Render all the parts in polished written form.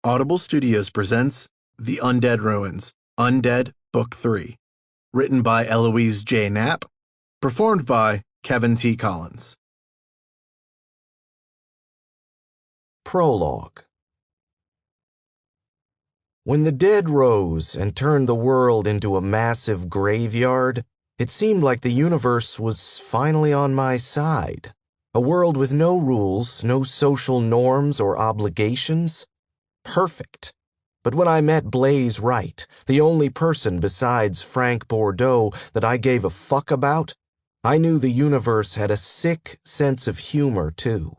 Audible Studios presents The Undead Ruins, Undead, Book 3. Written by Eloise J. Knapp. Performed by Kevin T. Collins. Prologue. When the dead rose and turned the world into a massive graveyard, it seemed like the universe was finally on my side. A world with no rules, no social norms or obligations. Perfect. But when I met Blaze Wright, the only person besides Frank Bordeaux that I gave a fuck about, I knew the universe had a sick sense of humor, too.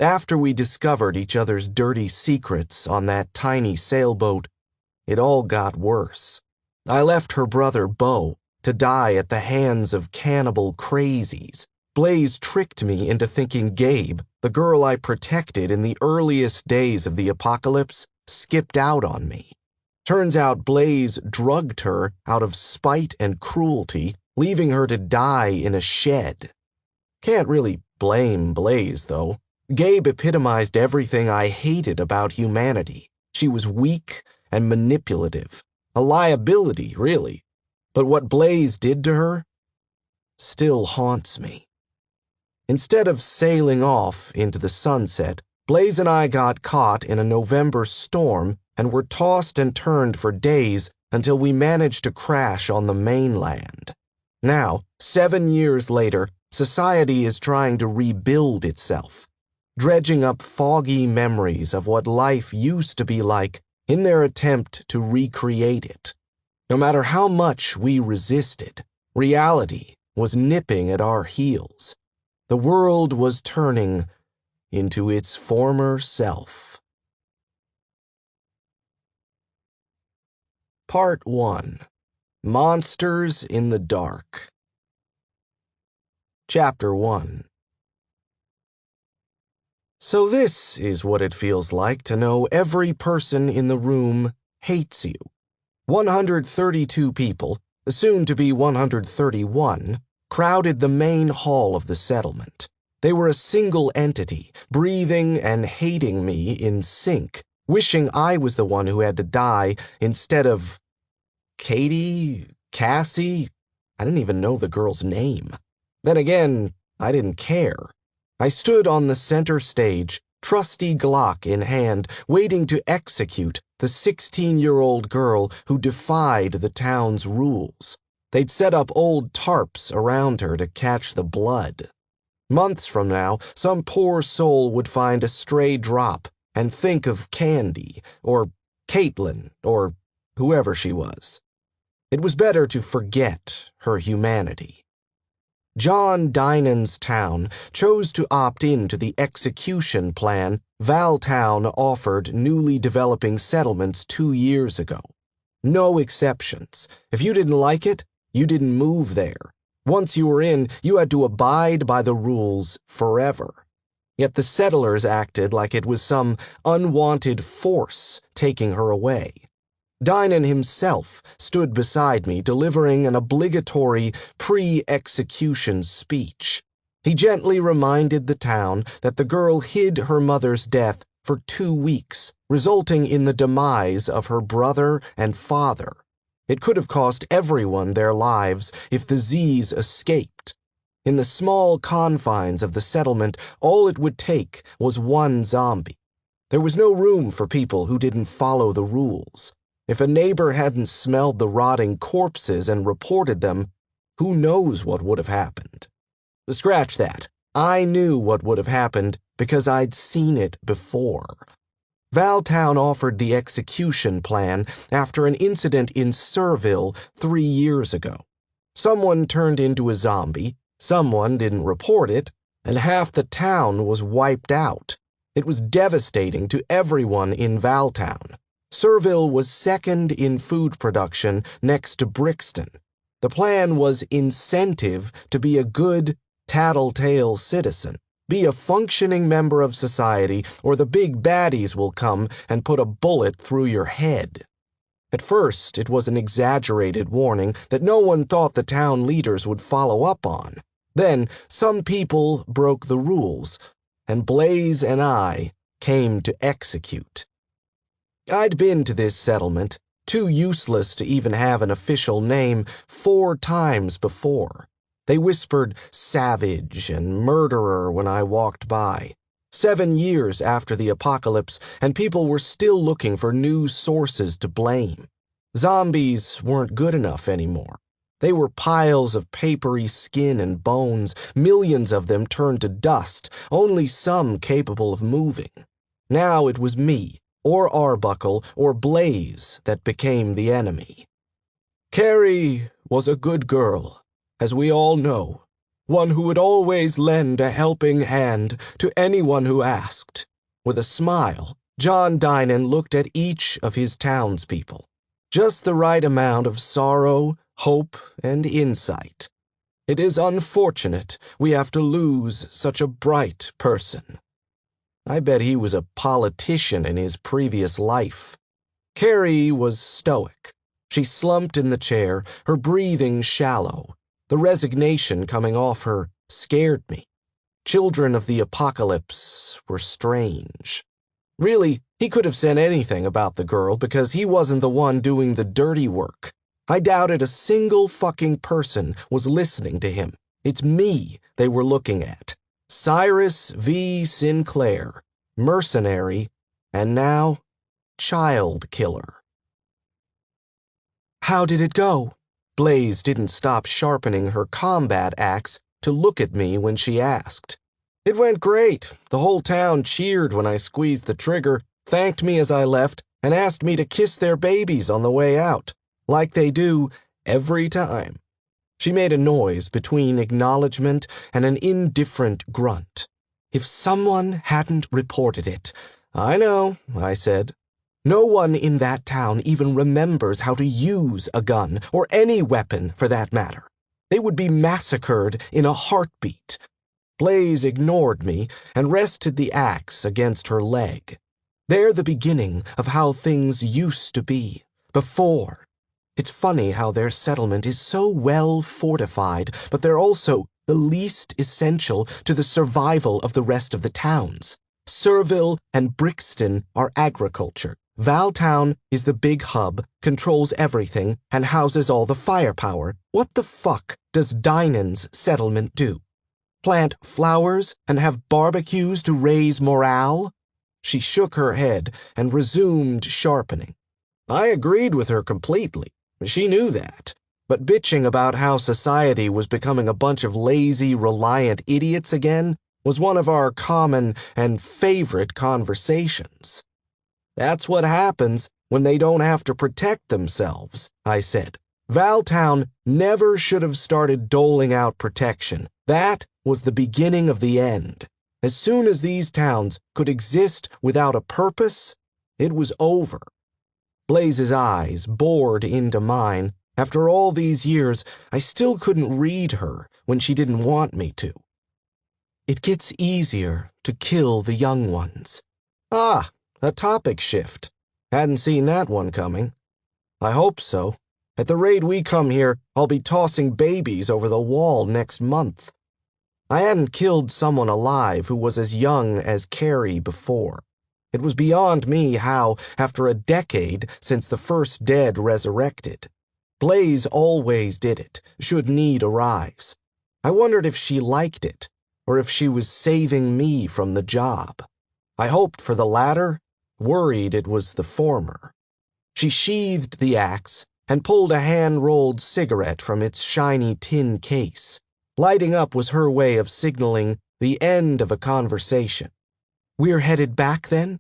After we discovered each other's dirty secrets on that tiny sailboat, it all got worse. I left her brother, Beau, to die at the hands of cannibal crazies. Blaze tricked me into thinking Gabe, the girl I protected in the earliest days of the apocalypse, skipped out on me. Turns out Blaze drugged her out of spite and cruelty, leaving her to die in a shed. Can't really blame Blaze, though. Gabe epitomized everything I hated about humanity. She was weak and manipulative. A liability, really. But what Blaze did to her still haunts me. Instead of sailing off into the sunset, Blaze and I got caught in a November storm and were tossed and turned for days until we managed to crash on the mainland. Now, 7 years later, society is trying to rebuild itself, dredging up foggy memories of what life used to be like in their attempt to recreate it. No matter how much we resisted, reality was nipping at our heels. The world was turning into its former self. Part 1. Monsters in the Dark. Chapter 1. So this is what it feels like to know every person in the room hates you. 132 people, soon to be 131, crowded the main hall of the settlement. They were a single entity, breathing and hating me in sync, wishing I was the one who had to die instead of Katie, Cassie. I didn't even know the girl's name. Then again, I didn't care. I stood on the center stage, trusty Glock in hand, waiting to execute the 16-year-old girl who defied the town's rules. They'd set up old tarps around her to catch the blood. Months from now, some poor soul would find a stray drop and think of Candy, or Caitlin, or whoever she was. It was better to forget her humanity. John Dynan's town chose to opt into the execution plan Valtown offered newly developing settlements 2 years ago. No exceptions. If you didn't like it, you didn't move there. Once you were in, you had to abide by the rules forever. Yet the settlers acted like it was some unwanted force taking her away. Dynan himself stood beside me, delivering an obligatory pre-execution speech. He gently reminded the town that the girl hid her mother's death for 2 weeks, resulting in the demise of her brother and father. It could have cost everyone their lives if the Z's escaped. In the small confines of the settlement, all it would take was one zombie. There was no room for people who didn't follow the rules. If a neighbor hadn't smelled the rotting corpses and reported them, who knows what would have happened? Scratch that. I knew what would have happened because I'd seen it before. Valtown offered the execution plan after an incident in Surville 3 years ago. Someone turned into a zombie, someone didn't report it, and half the town was wiped out. It was devastating to everyone in Valtown. Surville was second in food production next to Brixton. The plan was incentive to be a good, tattletale citizen. Be a functioning member of society, or the big baddies will come and put a bullet through your head. At first, it was an exaggerated warning that no one thought the town leaders would follow up on. Then, some people broke the rules, and Blaze and I came to execute. I'd been to this settlement, too useless to even have an official name, 4 times before. They whispered savage and murderer when I walked by. 7 years after the apocalypse, and people were still looking for new sources to blame. Zombies weren't good enough anymore. They were piles of papery skin and bones, millions of them turned to dust, only some capable of moving. Now it was me, or Arbuckle, or Blaze that became the enemy. Carrie was a good girl, as we all know, one who would always lend a helping hand to anyone who asked. With a smile, John Dinan looked at each of his townspeople. Just the right amount of sorrow, hope, and insight. It is unfortunate we have to lose such a bright person. I bet he was a politician in his previous life. Carrie was stoic. She slumped in the chair, her breathing shallow. The resignation coming off her scared me. Children of the apocalypse were strange. Really, he could have said anything about the girl because he wasn't the one doing the dirty work. I doubted a single fucking person was listening to him. It's me they were looking at. Cyrus V. Sinclair, mercenary, and now child killer. How did it go? Blaze didn't stop sharpening her combat axe to look at me when she asked. It went great. The whole town cheered when I squeezed the trigger, thanked me as I left, and asked me to kiss their babies on the way out, like they do every time. She made a noise between acknowledgement and an indifferent grunt. If someone hadn't reported it. I know, I said. No one in that town even remembers how to use a gun, or any weapon for that matter. They would be massacred in a heartbeat. Blaze ignored me and rested the axe against her leg. They're the beginning of how things used to be, before. It's funny how their settlement is so well fortified, but they're also the least essential to the survival of the rest of the towns. Surville and Brixton are agriculture. Valtown is the big hub, controls everything, and houses all the firepower. What the fuck does Dinan's settlement do? Plant flowers and have barbecues to raise morale? She shook her head and resumed sharpening. I agreed with her completely. She knew that. But bitching about how society was becoming a bunch of lazy, reliant idiots again was one of our common and favorite conversations. That's what happens when they don't have to protect themselves, I said. Valtown never should have started doling out protection. That was the beginning of the end. As soon as these towns could exist without a purpose, it was over. Blaze's eyes bored into mine. After all these years, I still couldn't read her when she didn't want me to. It gets easier to kill the young ones. Ah, a topic shift. Hadn't seen that one coming. I hope so. At the rate we come here, I'll be tossing babies over the wall next month. I hadn't killed someone alive who was as young as Carrie before. It was beyond me how, after a decade since the first dead resurrected. Blaze always did it, should need arise. I wondered if she liked it, or if she was saving me from the job. I hoped for the latter, worried it was the former. She sheathed the axe and pulled a hand-rolled cigarette from its shiny tin case. Lighting up was her way of signaling the end of a conversation. We're headed back, then?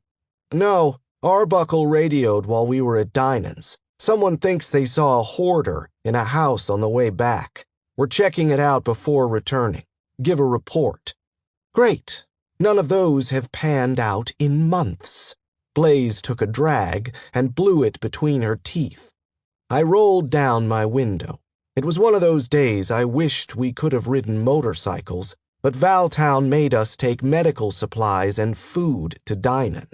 No, Arbuckle radioed while we were at Dinan's. Someone thinks they saw a hoarder in a house on the way back. We're checking it out before returning. Give a report. Great. None of those have panned out in months. Blaze took a drag and blew it between her teeth. I rolled down my window. It was one of those days I wished we could have ridden motorcycles, but Valtown made us take medical supplies and food to Dinan.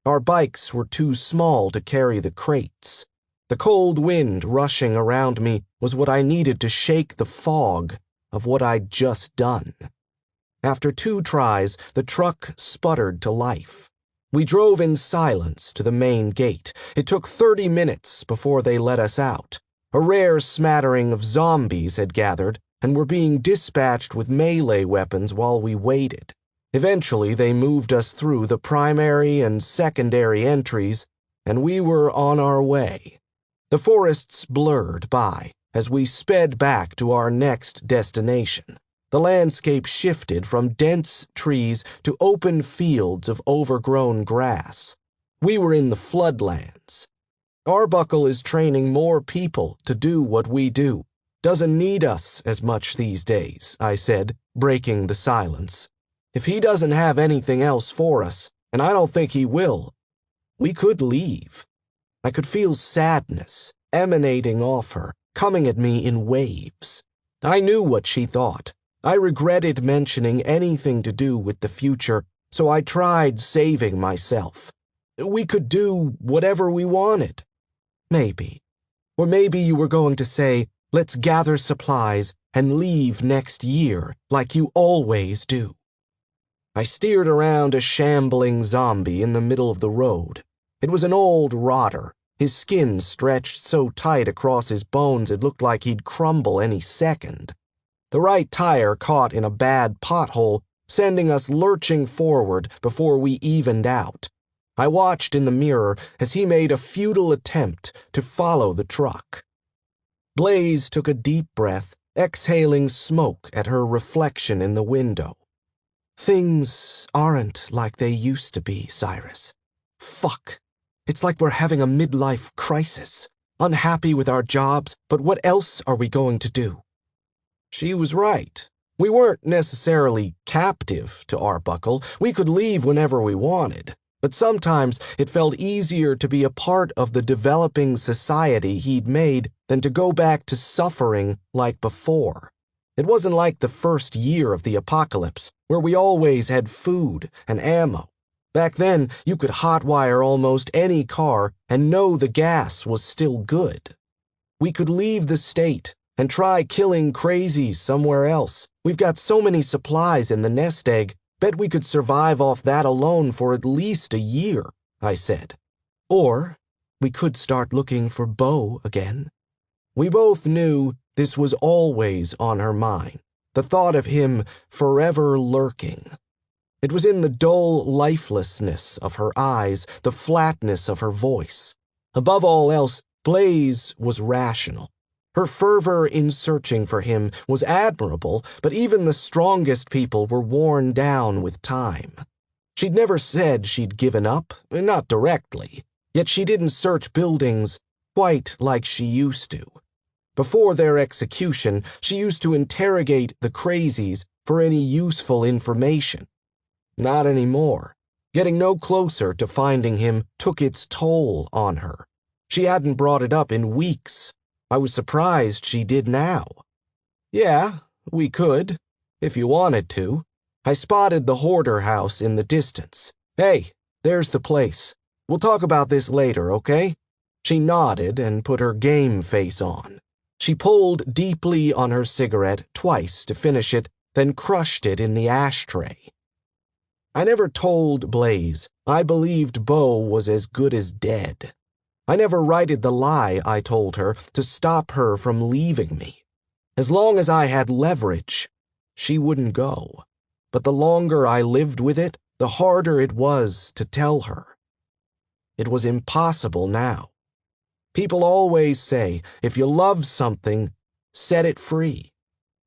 Our bikes were too small to carry the crates. The cold wind rushing around me was what I needed to shake the fog of what I'd just done. After 2 tries, the truck sputtered to life. We drove in silence to the main gate. It took 30 minutes before they let us out. A rare smattering of zombies had gathered and were being dispatched with melee weapons while we waited. Eventually, they moved us through the primary and secondary entries, and we were on our way. The forests blurred by as we sped back to our next destination. The landscape shifted from dense trees to open fields of overgrown grass. We were in the floodlands. Arbuckle is training more people to do what we do. Doesn't need us as much these days, I said, breaking the silence. If he doesn't have anything else for us, and I don't think he will, we could leave. I could feel sadness emanating off her, coming at me in waves. I knew what she thought. I regretted mentioning anything to do with the future, so I tried saving myself. We could do whatever we wanted. Maybe. Or maybe you were going to say, let's gather supplies and leave next year like you always do. I steered around a shambling zombie in the middle of the road. It was an old rotter. His skin stretched so tight across his bones it looked like he'd crumble any second. The right tire caught in a bad pothole, sending us lurching forward before we evened out. I watched in the mirror as he made a futile attempt to follow the truck. Blaze took a deep breath, exhaling smoke at her reflection in the window. Things aren't like they used to be, Cyrus. Fuck. It's like we're having a midlife crisis. Unhappy with our jobs, but what else are we going to do? She was right. We weren't necessarily captive to Arbuckle. We could leave whenever we wanted. But sometimes it felt easier to be a part of the developing society he'd made than to go back to suffering like before. It wasn't like the first year of the apocalypse, where we always had food and ammo. Back then, you could hotwire almost any car and know the gas was still good. We could leave the state and try killing crazies somewhere else. We've got so many supplies in the nest egg, bet we could survive off that alone for at least a year, I said. Or we could start looking for Beau again. We both knew this was always on her mind, the thought of him forever lurking. It was in the dull lifelessness of her eyes, the flatness of her voice. Above all else, Blaze was rational. Her fervor in searching for him was admirable, but even the strongest people were worn down with time. She'd never said she'd given up, not directly, yet she didn't search buildings quite like she used to. Before their execution, she used to interrogate the crazies for any useful information. Not anymore. Getting no closer to finding him took its toll on her. She hadn't brought it up in weeks. I was surprised she did now. Yeah, we could, if you wanted to. I spotted the hoarder house in the distance. Hey, there's the place. We'll talk about this later, okay? She nodded and put her game face on. She pulled deeply on her cigarette twice to finish it, then crushed it in the ashtray. I never told Blaze I believed Beau was as good as dead. I never righted the lie I told her to stop her from leaving me. As long as I had leverage, she wouldn't go. But the longer I lived with it, the harder it was to tell her. It was impossible now. People always say, if you love something, set it free.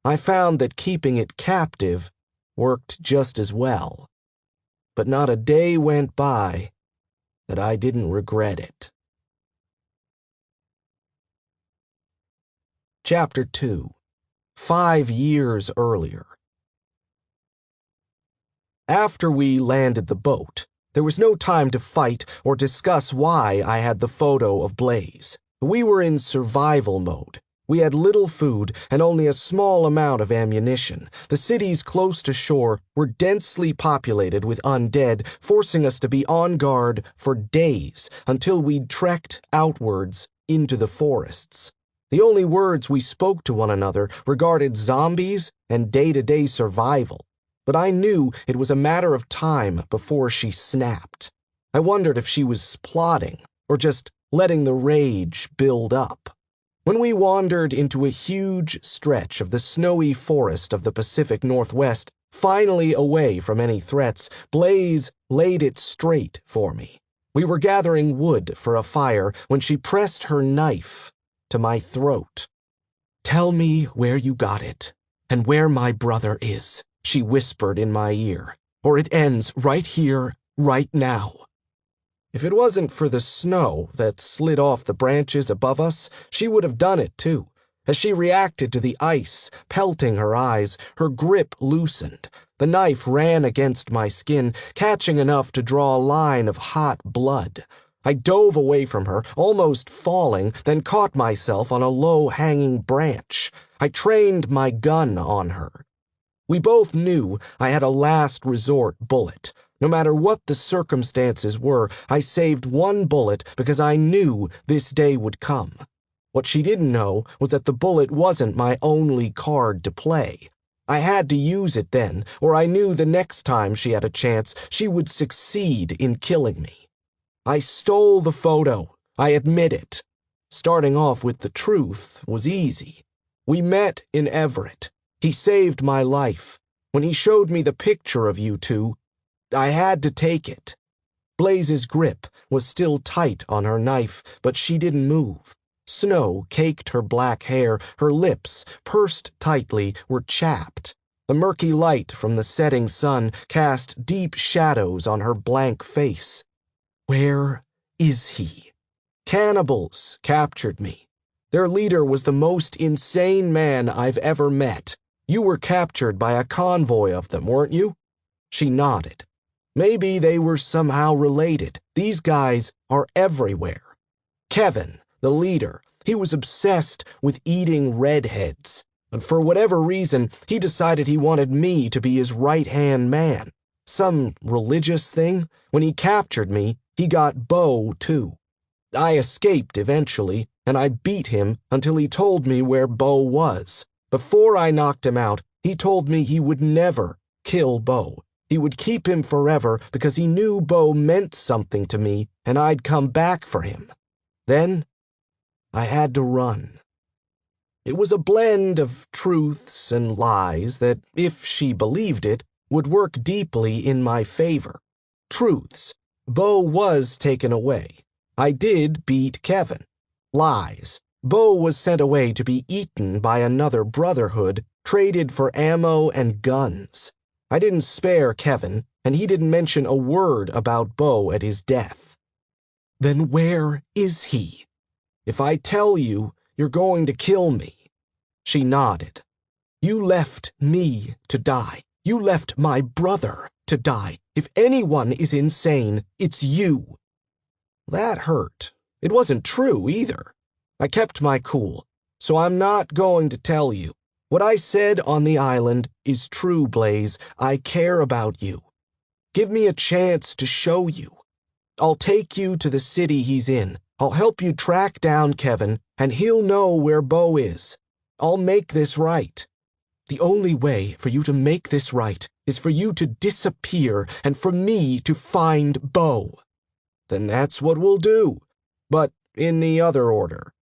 I found that keeping it captive worked just as well. But not a day went by that I didn't regret it. Chapter 2. 5 years earlier. After we landed the boat, there was no time to fight or discuss why I had the photo of Blaze. We were in survival mode. We had little food and only a small amount of ammunition. The cities close to shore were densely populated with undead, forcing us to be on guard for days until we'd trekked outwards into the forests. The only words we spoke to one another regarded zombies and day-to-day survival, but I knew it was a matter of time before she snapped. I wondered if she was plotting or just letting the rage build up. When we wandered into a huge stretch of the snowy forest of the Pacific Northwest, finally away from any threats, Blaze laid it straight for me. We were gathering wood for a fire when she pressed her knife to my throat. "Tell me where you got it, and where my brother is," she whispered in my ear, "or it ends right here, right now." If it wasn't for the snow that slid off the branches above us, she would have done it too. As she reacted to the ice pelting her eyes, her grip loosened. The knife ran against my skin, catching enough to draw a line of hot blood. I dove away from her, almost falling, then caught myself on a low-hanging branch. I trained my gun on her. We both knew I had a last resort bullet. No matter what the circumstances were, I saved one bullet because I knew this day would come. What she didn't know was that the bullet wasn't my only card to play. I had to use it then, or I knew the next time she had a chance, she would succeed in killing me. I stole the photo. I admit it. Starting off with the truth was easy. We met in Everett. He saved my life. When he showed me the picture of you two, I had to take it. Blaze's grip was still tight on her knife, but she didn't move. Snow caked her black hair, her lips, pursed tightly, were chapped. The murky light from the setting sun cast deep shadows on her blank face. Where is he? Cannibals captured me. Their leader was the most insane man I've ever met. You were captured by a convoy of them, weren't you? She nodded. Maybe they were somehow related. These guys are everywhere. Kevin, the leader, he was obsessed with eating redheads, and for whatever reason, he decided he wanted me to be his right-hand man. Some religious thing? When he captured me, he got Bo, too. I escaped eventually, and I beat him until he told me where Bo was. Before I knocked him out, he told me he would never kill Bo. He would keep him forever because he knew Bo meant something to me and I'd come back for him. Then I had to run. It was a blend of truths and lies that, if she believed it, would work deeply in my favor. Truths. Bo was taken away. I did beat Kevin. Lies. Bo was sent away to be eaten by another Brotherhood, traded for ammo and guns. I didn't spare Kevin, and he didn't mention a word about Bo at his death. Then where is he? If I tell you, you're going to kill me. She nodded. You left me to die. You left my brother to die. If anyone is insane, it's you. That hurt. It wasn't true either. I kept my cool, so I'm not going to tell you. What I said on the island is true, Blaze. I care about you. Give me a chance to show you. I'll take you to the city he's in. I'll help you track down Kevin, and he'll know where Bo is. I'll make this right. The only way for you to make this right is for you to disappear and for me to find Bo. Then that's what we'll do, but in the other order.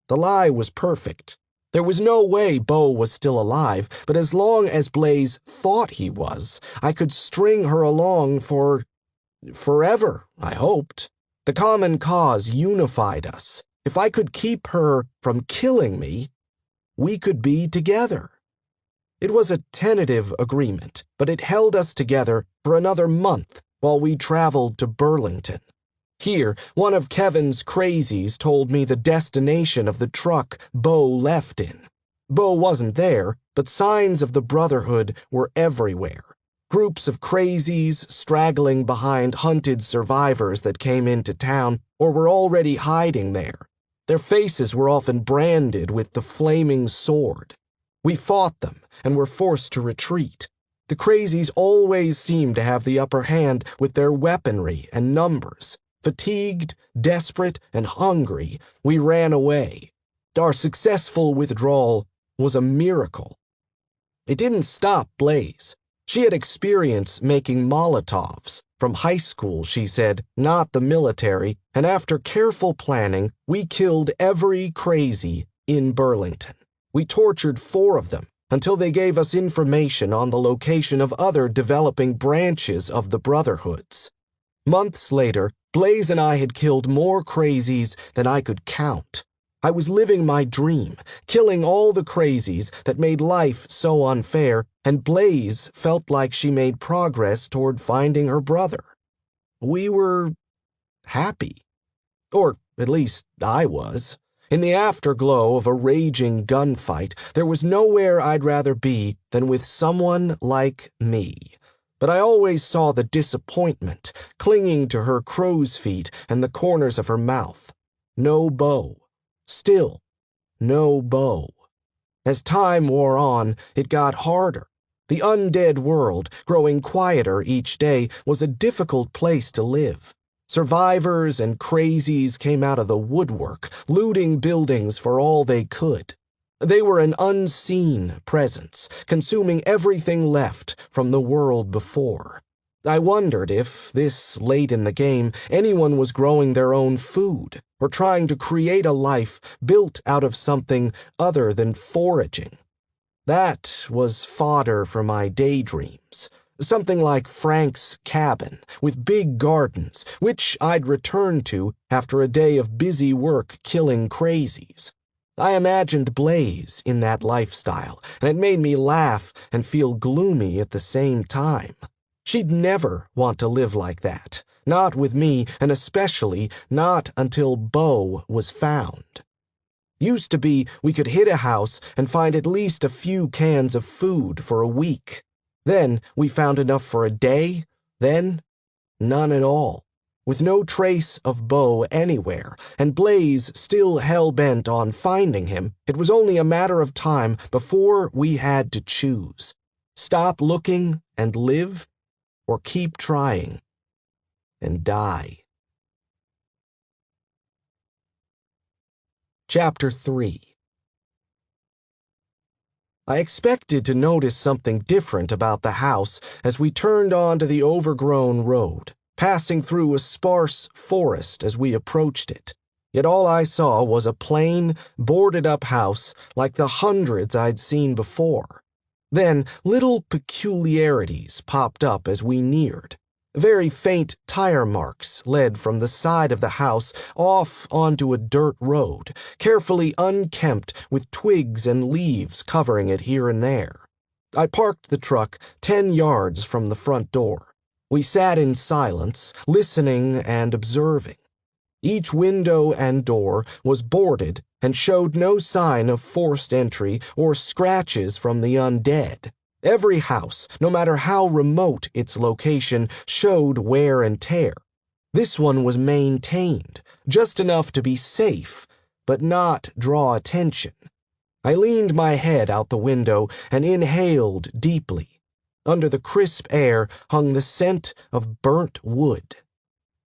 The lie was perfect. There was no way Bo was still alive, but as long as Blaze thought he was, I could string her along for forever, I hoped. The common cause unified us. If I could keep her from killing me, we could be together. It was a tentative agreement, but it held us together for another month while we traveled to Burlington. Here, one of Kevin's crazies told me the destination of the truck Bo left in. Bo wasn't there, but signs of the Brotherhood were everywhere. Groups of crazies straggling behind hunted survivors that came into town or were already hiding there. Their faces were often branded with the flaming sword. We fought them and were forced to retreat. The crazies always seemed to have the upper hand with their weaponry and numbers. Fatigued, desperate, and hungry, we ran away. Our successful withdrawal was a miracle. It didn't stop Blaze. She had experience making Molotovs. From high school, she said, not the military, and after careful planning, we killed every crazy in Burlington. We tortured 4 of them until they gave us information on the location of other developing branches of the Brotherhoods. Months later, Blaze and I had killed more crazies than I could count. I was living my dream, killing all the crazies that made life so unfair, and Blaze felt like she made progress toward finding her brother. We were happy. Or at least I was. In the afterglow of a raging gunfight, there was nowhere I'd rather be than with someone like me. But I always saw the disappointment clinging to her crow's feet and the corners of her mouth. No bow. Still, no bow. As time wore on, it got harder. The undead world, growing quieter each day, was a difficult place to live. Survivors and crazies came out of the woodwork, looting buildings for all they could. They were an unseen presence, consuming everything left from the world before. I wondered if, this late in the game, anyone was growing their own food, or trying to create a life built out of something other than foraging. That was fodder for my daydreams. Something like Frank's cabin, with big gardens, which I'd return to after a day of busy work killing crazies. I imagined Blaze in that lifestyle, and it made me laugh and feel gloomy at the same time. She'd never want to live like that, not with me, and especially not until Bo was found. Used to be, we could hit a house and find at least a few cans of food for a week. Then we found enough for a day, then none at all. With no trace of Bo anywhere, and Blaze still hell-bent on finding him, it was only a matter of time before we had to choose. Stop looking and live, or keep trying and die. Chapter 3. I expected to notice something different about the house as we turned onto the overgrown road, passing through a sparse forest as we approached it. Yet all I saw was a plain, boarded-up house like the hundreds I'd seen before. Then little peculiarities popped up as we neared. Very faint tire marks led from the side of the house off onto a dirt road, carefully unkempt with twigs and leaves covering it here and there. I parked the truck 10 yards from the front door. We sat in silence, listening and observing. Each window and door was boarded and showed no sign of forced entry or scratches from the undead. Every house, no matter how remote its location, showed wear and tear. This one was maintained, just enough to be safe, but not draw attention. I leaned my head out the window and inhaled deeply. Under the crisp air hung the scent of burnt wood.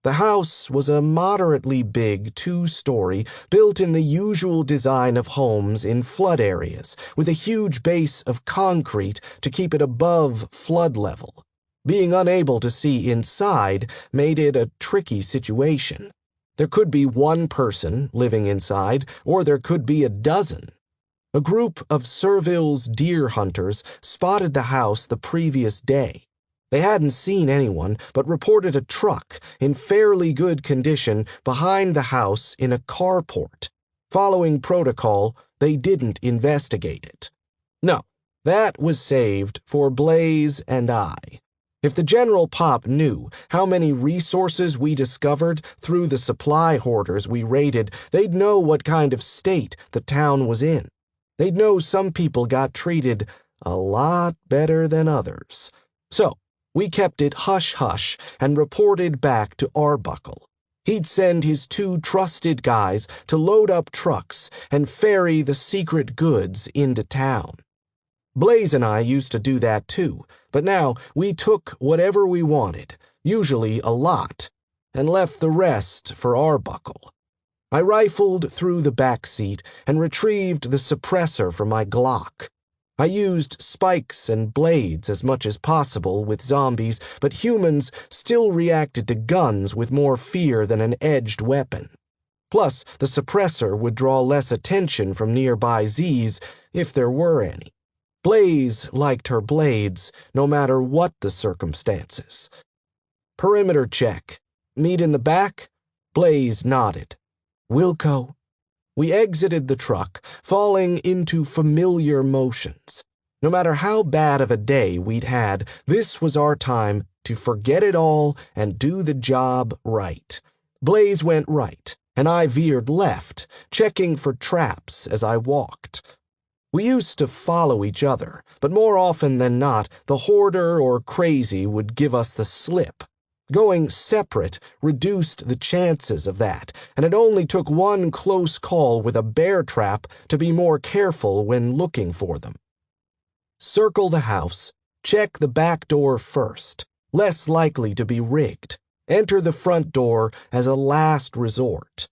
The house was a moderately big 2-story, built in the usual design of homes in flood areas, with a huge base of concrete to keep it above flood level. Being unable to see inside made it a tricky situation. There could be one person living inside, or there could be a dozen. A group of Servile's deer hunters spotted the house the previous day. They hadn't seen anyone, but reported a truck in fairly good condition behind the house in a carport. Following protocol, they didn't investigate it. No, that was saved for Blaze and I. If the general pop knew how many resources we discovered through the supply hoarders we raided, they'd know what kind of state the town was in. They'd know some people got treated a lot better than others. So, we kept it hush-hush and reported back to Arbuckle. He'd send his 2 trusted guys to load up trucks and ferry the secret goods into town. Blaze and I used to do that too, but now we took whatever we wanted, usually a lot, and left the rest for Arbuckle. I rifled through the back seat and retrieved the suppressor for my Glock. I used spikes and blades as much as possible with zombies, but humans still reacted to guns with more fear than an edged weapon. Plus, the suppressor would draw less attention from nearby Z's, if there were any. Blaze liked her blades, no matter what the circumstances. Perimeter check. Meet in the back? Blaze nodded. Wilco. We exited the truck, falling into familiar motions. No matter how bad of a day we'd had, this was our time to forget it all and do the job right. Blaze went right, and I veered left, checking for traps as I walked. We used to follow each other, but more often than not, the hoarder or crazy would give us the slip. Going separate reduced the chances of that, and it only took one close call with a bear trap to be more careful when looking for them. Circle the house. Check the back door first, less likely to be rigged. Enter the front door as a last resort.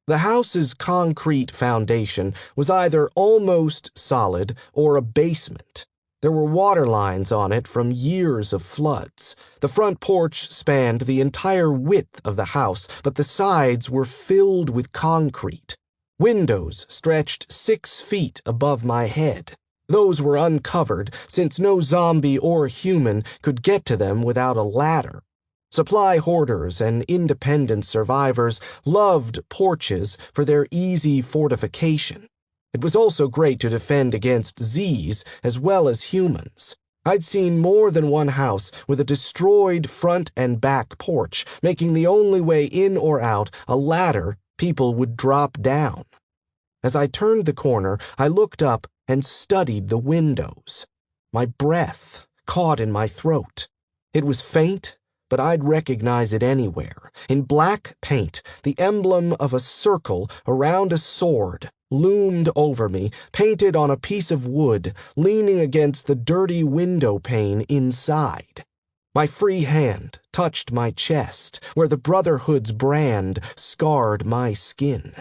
The house's concrete foundation was either almost solid or a basement. There were water lines on it from years of floods. The front porch spanned the entire width of the house, but the sides were filled with concrete. Windows stretched 6 feet above my head. Those were uncovered, since no zombie or human could get to them without a ladder. Supply hoarders and independent survivors loved porches for their easy fortification. It was also great to defend against Z's as well as humans. I'd seen more than one house with a destroyed front and back porch, making the only way in or out a ladder people would drop down. As I turned the corner, I looked up and studied the windows. My breath caught in my throat. It was faint, but I'd recognize it anywhere. In black paint, the emblem of a circle around a sword loomed over me, painted on a piece of wood, leaning against the dirty window pane inside. My free hand touched my chest, where the Brotherhood's brand scarred my skin.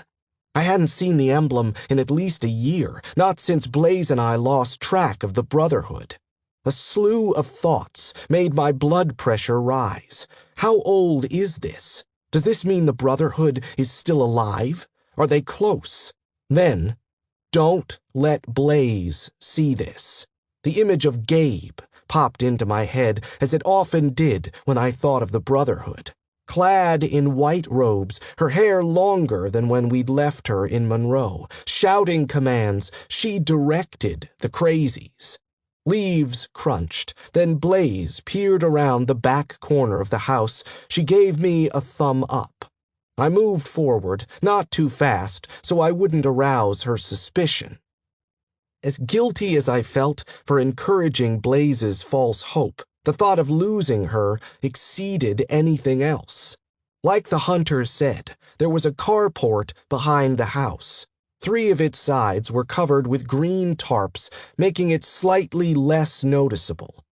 I hadn't seen the emblem in at least a year, not since Blaze and I lost track of the Brotherhood. A slew of thoughts made my blood pressure rise. How old is this? Does this mean the Brotherhood is still alive? Are they close? Then, don't let Blaze see this. The image of Gabe popped into my head, as it often did when I thought of the Brotherhood. Clad in white robes, her hair longer than when we'd left her in Monroe, shouting commands, she directed the crazies. Leaves crunched, then Blaze peered around the back corner of the house. She gave me a thumb up. I moved forward, not too fast, so I wouldn't arouse her suspicion. As guilty as I felt for encouraging Blaze's false hope, the thought of losing her exceeded anything else. Like the hunter said, there was a carport behind the house. 3 of its sides were covered with green tarps, making it slightly less noticeable.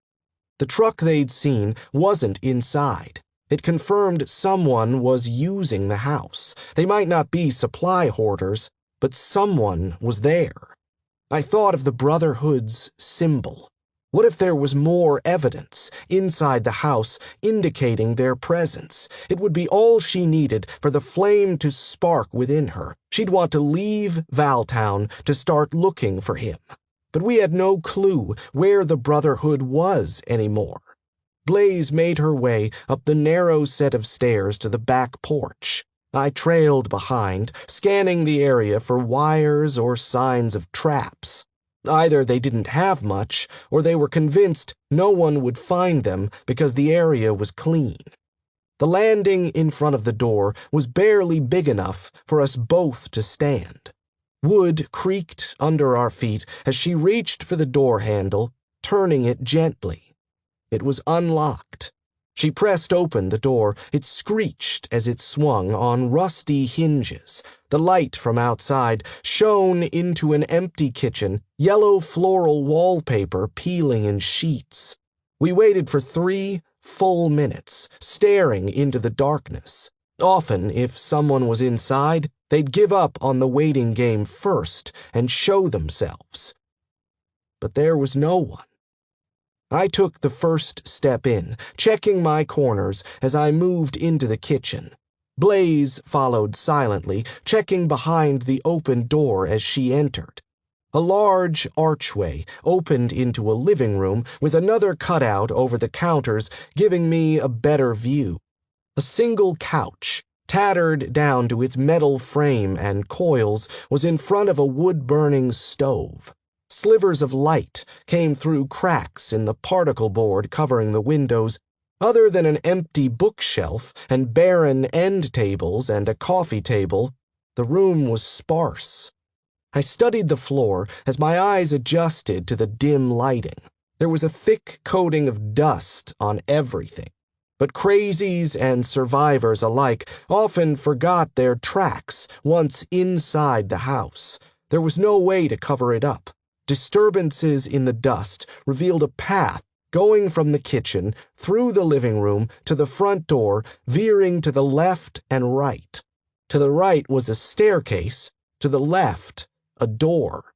The truck they'd seen wasn't inside. It confirmed someone was using the house. They might not be supply hoarders, but someone was there. I thought of the Brotherhood's symbol. What if there was more evidence inside the house indicating their presence? It would be all she needed for the flame to spark within her. She'd want to leave Valtown to start looking for him. But we had no clue where the Brotherhood was anymore. Blaze made her way up the narrow set of stairs to the back porch. I trailed behind, scanning the area for wires or signs of traps. Either they didn't have much, or they were convinced no one would find them because the area was clean. The landing in front of the door was barely big enough for us both to stand. Wood creaked under our feet as she reached for the door handle, turning it gently. It was unlocked. She pressed open the door. It screeched as it swung on rusty hinges. The light from outside shone into an empty kitchen, yellow floral wallpaper peeling in sheets. We waited for 3 full minutes, staring into the darkness. Often, if someone was inside, they'd give up on the waiting game first and show themselves. but there was no one. I took the first step in, checking my corners as I moved into the kitchen. Blaze followed silently, checking behind the open door as she entered. A large archway opened into a living room with another cutout over the counters, giving me a better view. A single couch, tattered down to its metal frame and coils, was in front of a wood-burning stove. Slivers of light came through cracks in the particle board covering the windows. Other than an empty bookshelf and barren end tables and a coffee table, the room was sparse. I studied the floor as my eyes adjusted to the dim lighting. There was a thick coating of dust on everything, but crazies and survivors alike often forgot their tracks once inside the house. There was no way to cover it up. Disturbances in the dust revealed a path going from the kitchen through the living room to the front door, veering to the left and right. To the right was a staircase, to the left, a door.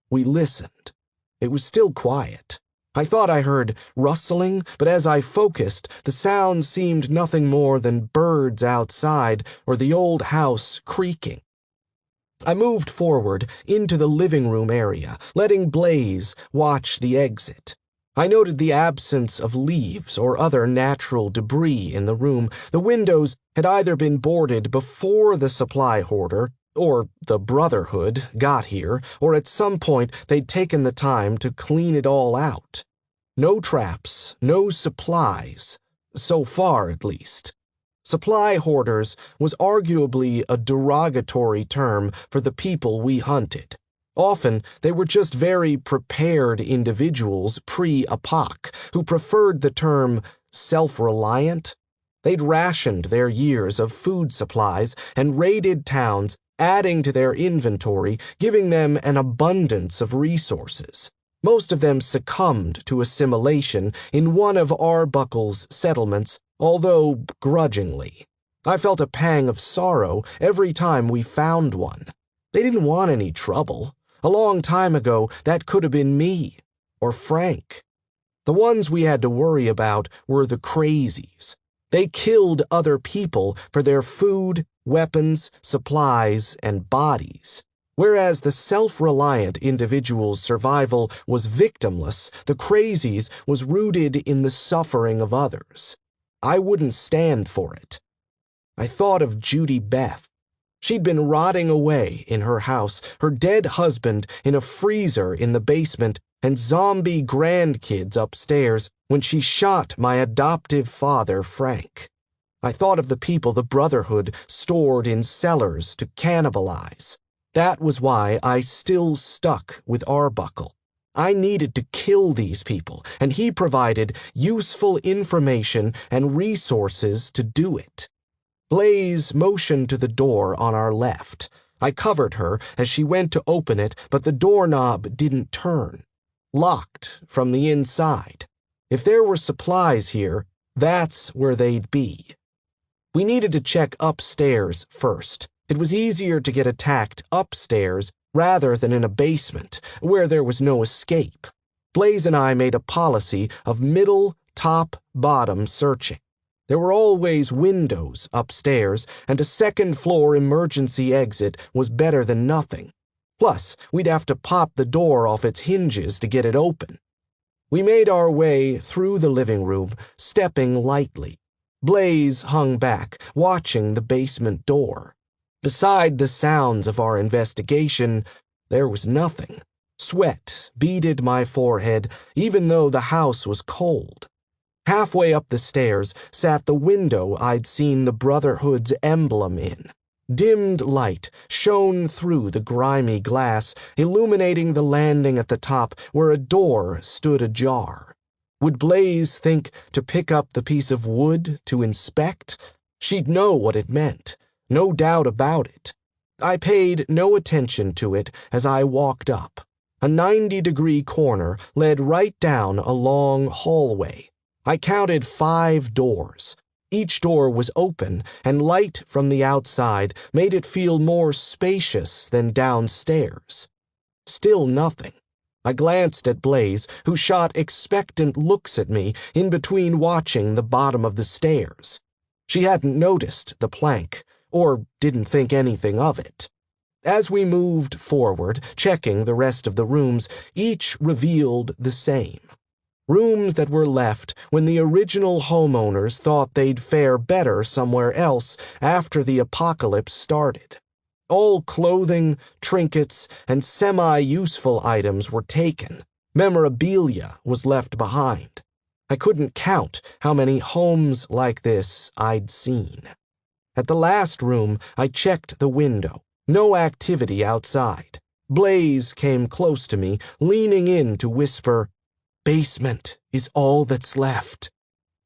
We listened. It was still quiet. I thought I heard rustling, but as I focused, the sound seemed nothing more than birds outside or the old house creaking. I moved forward into the living room area, letting Blaze watch the exit. I noted the absence of leaves or other natural debris in the room. The windows had either been boarded before the supply hoarder, or the Brotherhood, got here, or at some point they'd taken the time to clean it all out. No traps, no supplies, so far at least. Supply hoarders was arguably a derogatory term for the people we hunted. Often, they were just very prepared individuals pre-apoc who preferred the term self-reliant. They'd rationed their years of food supplies and raided towns, adding to their inventory, giving them an abundance of resources. Most of them succumbed to assimilation in one of Arbuckle's settlements, although grudgingly. I felt a pang of sorrow every time we found one. They didn't want any trouble. A long time ago, that could have been me, or Frank. The ones we had to worry about were the crazies. They killed other people for their food, weapons, supplies, and bodies. Whereas the self-reliant individual's survival was victimless, the crazies was rooted in the suffering of others. I wouldn't stand for it. I thought of Judy Beth. She'd been rotting away in her house, her dead husband in a freezer in the basement, and zombie grandkids upstairs when she shot my adoptive father, Frank. I thought of the people the Brotherhood stored in cellars to cannibalize. That was why I still stuck with Arbuckle. I needed to kill these people, and he provided useful information and resources to do it. Blaze motioned to the door on our left. I covered her as she went to open it, but the doorknob didn't turn. Locked from the inside. If there were supplies here, that's where they'd be. We needed to check upstairs first. It was easier to get attacked upstairs rather than in a basement, where there was no escape. Blaze and I made a policy of middle, top, bottom searching. There were always windows upstairs, and a second-floor emergency exit was better than nothing. Plus, we'd have to pop the door off its hinges to get it open. We made our way through the living room, stepping lightly. Blaze hung back, watching the basement door. Beside the sounds of our investigation, there was nothing. Sweat beaded my forehead, even though the house was cold. Halfway up the stairs sat the window I'd seen the Brotherhood's emblem in. Dimmed light shone through the grimy glass, illuminating the landing at the top where a door stood ajar. Would Blaze think to pick up the piece of wood to inspect? She'd know what it meant. No doubt about it. I paid no attention to it as I walked up. A 90-degree corner led right down a long hallway. I counted 5 doors. Each door was open, and light from the outside made it feel more spacious than downstairs. Still nothing. I glanced at Blaze, who shot expectant looks at me in between watching the bottom of the stairs. She hadn't noticed the plank, or didn't think anything of it. As we moved forward, checking the rest of the rooms, each revealed the same. Rooms that were left when the original homeowners thought they'd fare better somewhere else after the apocalypse started. All clothing, trinkets, and semi-useful items were taken. Memorabilia was left behind. I couldn't count how many homes like this I'd seen. At the last room, I checked the window. No activity outside. Blaze came close to me, leaning in to whisper, "Basement is all that's left."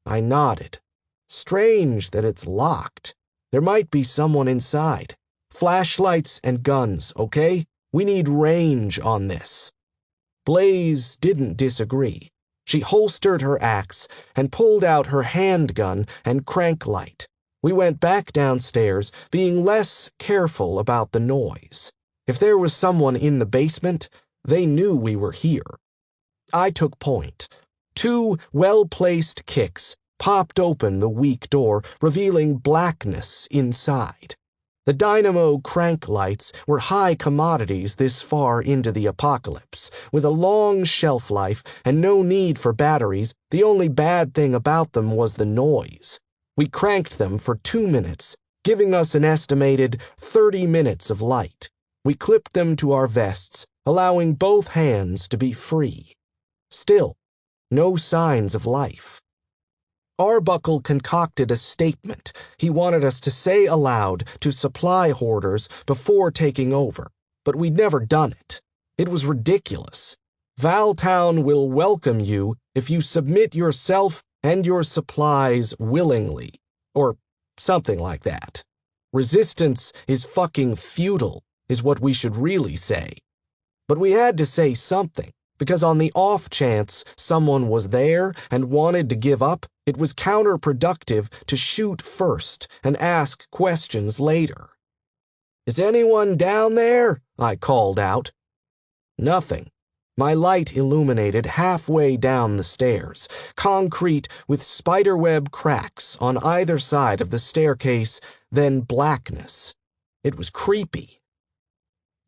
I nodded. Strange that it's locked. There might be someone inside. Flashlights and guns, okay? We need range on this. Blaze didn't disagree. She holstered her axe and pulled out her handgun and crank light. We went back downstairs, being less careful about the noise. If there was someone in the basement, they knew we were here. I took point. 2 well-placed kicks popped open the weak door, revealing blackness inside. The dynamo crank lights were high commodities this far into the apocalypse. With a long shelf life and no need for batteries, the only bad thing about them was the noise. We cranked them for 2 minutes, giving us an estimated 30 minutes of light. We clipped them to our vests, allowing both hands to be free. Still, no signs of life. Arbuckle concocted a statement he wanted us to say aloud to supply hoarders before taking over, but we'd never done it. It was ridiculous. Valtown will welcome you if you submit yourself and your supplies willingly, or something like that. Resistance is fucking futile, is what we should really say. But we had to say something, because on the off chance someone was there and wanted to give up, it was counterproductive to shoot first and ask questions later. "Is anyone down there?" I called out. Nothing. My light illuminated halfway down the stairs, concrete with spiderweb cracks on either side of the staircase, then blackness. It was creepy.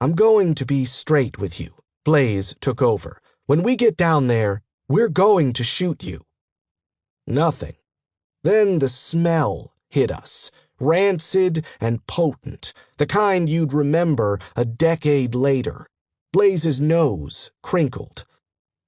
"I'm going to be straight with you," Blaze took over. "When we get down there, we're going to shoot you." Nothing. Then the smell hit us, rancid and potent, the kind you'd remember a decade later. Blaze's nose crinkled.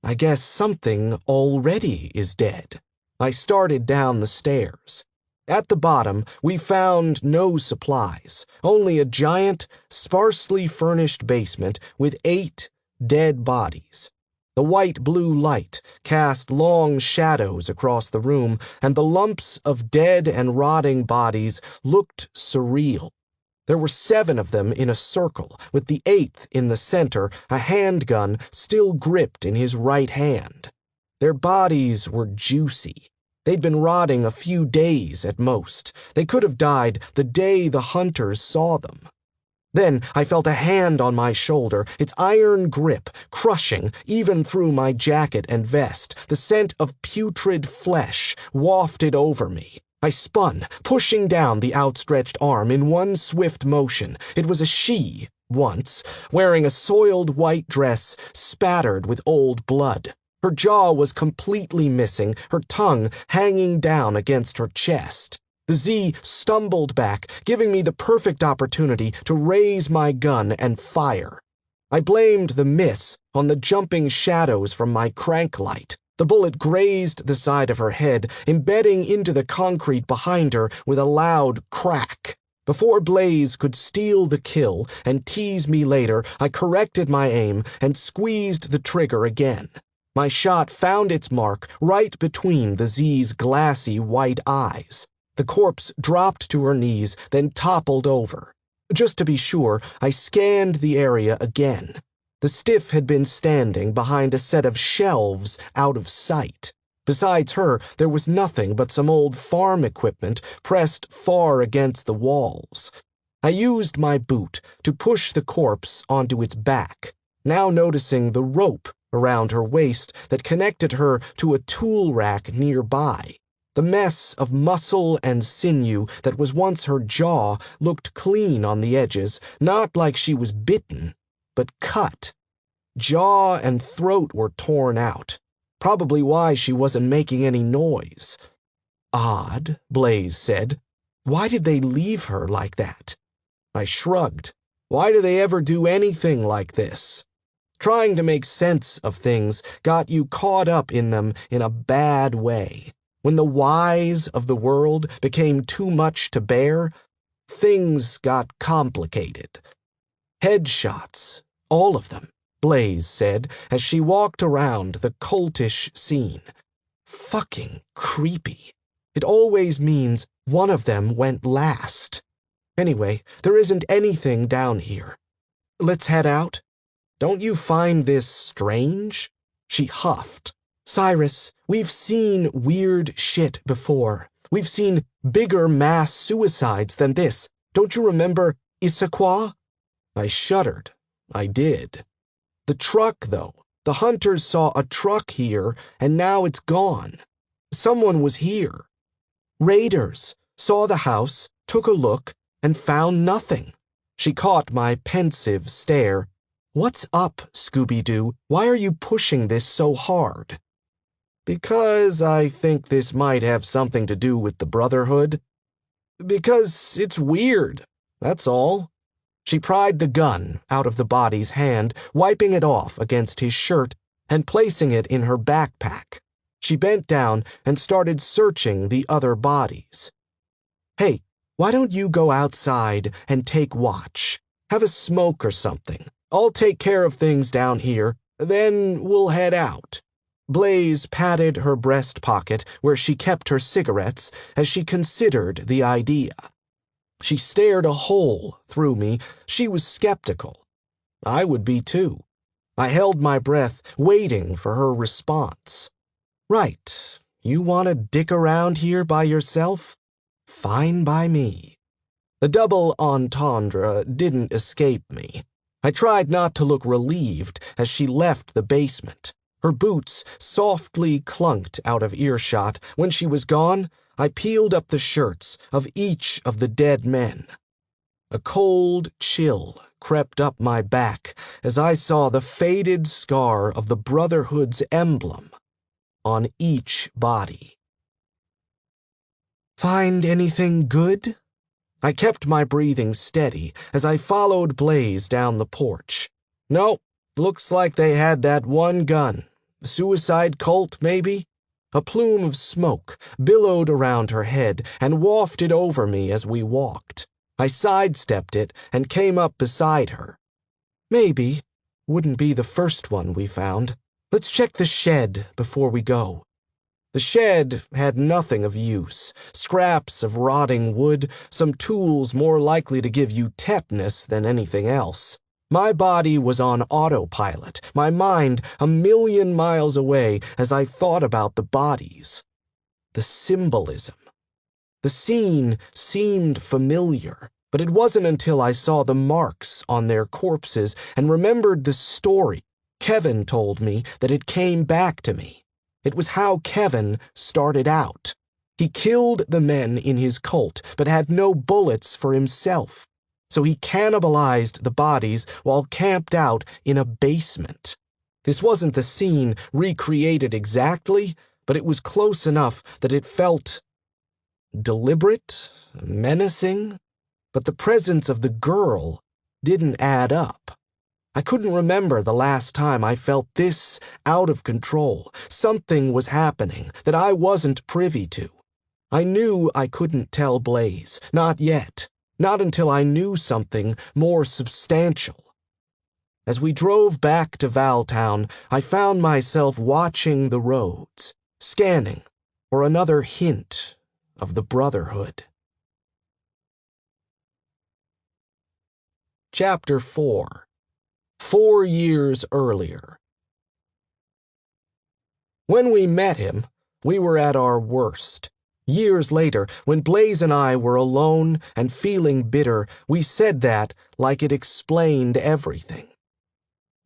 "I guess something already is dead." I started down the stairs. At the bottom, we found no supplies, only a giant, sparsely furnished basement with 8 dead bodies. The white-blue light cast long shadows across the room, and the lumps of dead and rotting bodies looked surreal. There were 7 of them in a circle, with the 8th in the center, a handgun still gripped in his right hand. Their bodies were juicy. They'd been rotting a few days at most. They could have died the day the hunters saw them. Then I felt a hand on my shoulder, its iron grip crushing even through my jacket and vest. The scent of putrid flesh wafted over me. I spun, pushing down the outstretched arm in one swift motion. It was a she, once, wearing a soiled white dress spattered with old blood. Her jaw was completely missing, her tongue hanging down against her chest. The Z stumbled back, giving me the perfect opportunity to raise my gun and fire. I blamed the miss on the jumping shadows from my crank light. The bullet grazed the side of her head, embedding into the concrete behind her with a loud crack. Before Blaze could steal the kill and tease me later, I corrected my aim and squeezed the trigger again. My shot found its mark right between the Z's glassy white eyes. The corpse dropped to her knees, then toppled over. Just to be sure, I scanned the area again. The stiff had been standing behind a set of shelves out of sight. Besides her, there was nothing but some old farm equipment pressed far against the walls. I used my boot to push the corpse onto its back. now noticing the rope around her waist that connected her to a tool rack nearby. The mess of muscle and sinew that was once her jaw looked clean on the edges, not like she was bitten, but cut. Jaw and throat were torn out, probably why she wasn't making any noise. Odd, Blaze said. Why did they leave her like that? I shrugged. Why do they ever do anything like this? Trying to make sense of things got you caught up in them in a bad way. When the whys of the world became too much to bear, things got complicated. Headshots, all of them, Blaze said as she walked around the cultish scene. Fucking creepy. It always means one of them went last. Anyway, there isn't anything down here. Let's head out. Don't you find this strange? She huffed. Cyrus, we've seen weird shit before. We've seen bigger mass suicides than this. Don't you remember Issaquah? I shuddered. I did. The truck, though. The hunters saw a truck here, and now it's gone. Someone was here. Raiders saw the house, took a look, and found nothing. She caught my pensive stare. What's up, Scooby-Doo? Why are you pushing this so hard? Because I think this might have something to do with the Brotherhood. Because it's weird, that's all. She pried the gun out of the body's hand, wiping it off against his shirt and placing it in her backpack. She bent down and started searching the other bodies. Hey, why don't you go outside and take watch? Have a smoke or something. I'll take care of things down here, then we'll head out. Blaze patted her breast pocket where she kept her cigarettes as she considered the idea. She stared a hole through me. She was skeptical. I would be too. I held my breath, waiting for her response. Right, you want to dick around here by yourself? Fine by me. The double entendre didn't escape me. I tried not to look relieved as she left the basement. Her boots softly clunked out of earshot. When she was gone, I peeled up the shirts of each of the dead men. A cold chill crept up my back as I saw the faded scar of the Brotherhood's emblem on each body. Find anything good? I kept my breathing steady as I followed Blaze down the porch. No, looks like they had that one gun. Suicide cult, maybe? A plume of smoke billowed around her head and wafted over me as we walked. I sidestepped it and came up beside her. Maybe. Wouldn't be the first one we found. Let's check the shed before we go. The shed had nothing of use. Scraps of rotting wood, some tools more likely to give you tetanus than anything else. My body was on autopilot, my mind a million miles away as I thought about the bodies. The symbolism. The scene seemed familiar, but it wasn't until I saw the marks on their corpses and remembered the story Kevin told me that it came back to me. It was how Kevin started out. He killed the men in his cult, but had no bullets for himself. So he cannibalized the bodies while camped out in a basement. This wasn't the scene recreated exactly, but it was close enough that it felt deliberate, menacing, but the presence of the girl didn't add up. I couldn't remember the last time I felt this out of control. Something was happening that I wasn't privy to. I knew I couldn't tell Blaze, not yet, not until I knew something more substantial. As we drove back to Valtown, I found myself watching the roads, scanning for another hint of the Brotherhood. Chapter 4. 4 years earlier. When we met him, we were at our worst. Years later, when Blaze and I were alone and feeling bitter, we said that like it explained everything.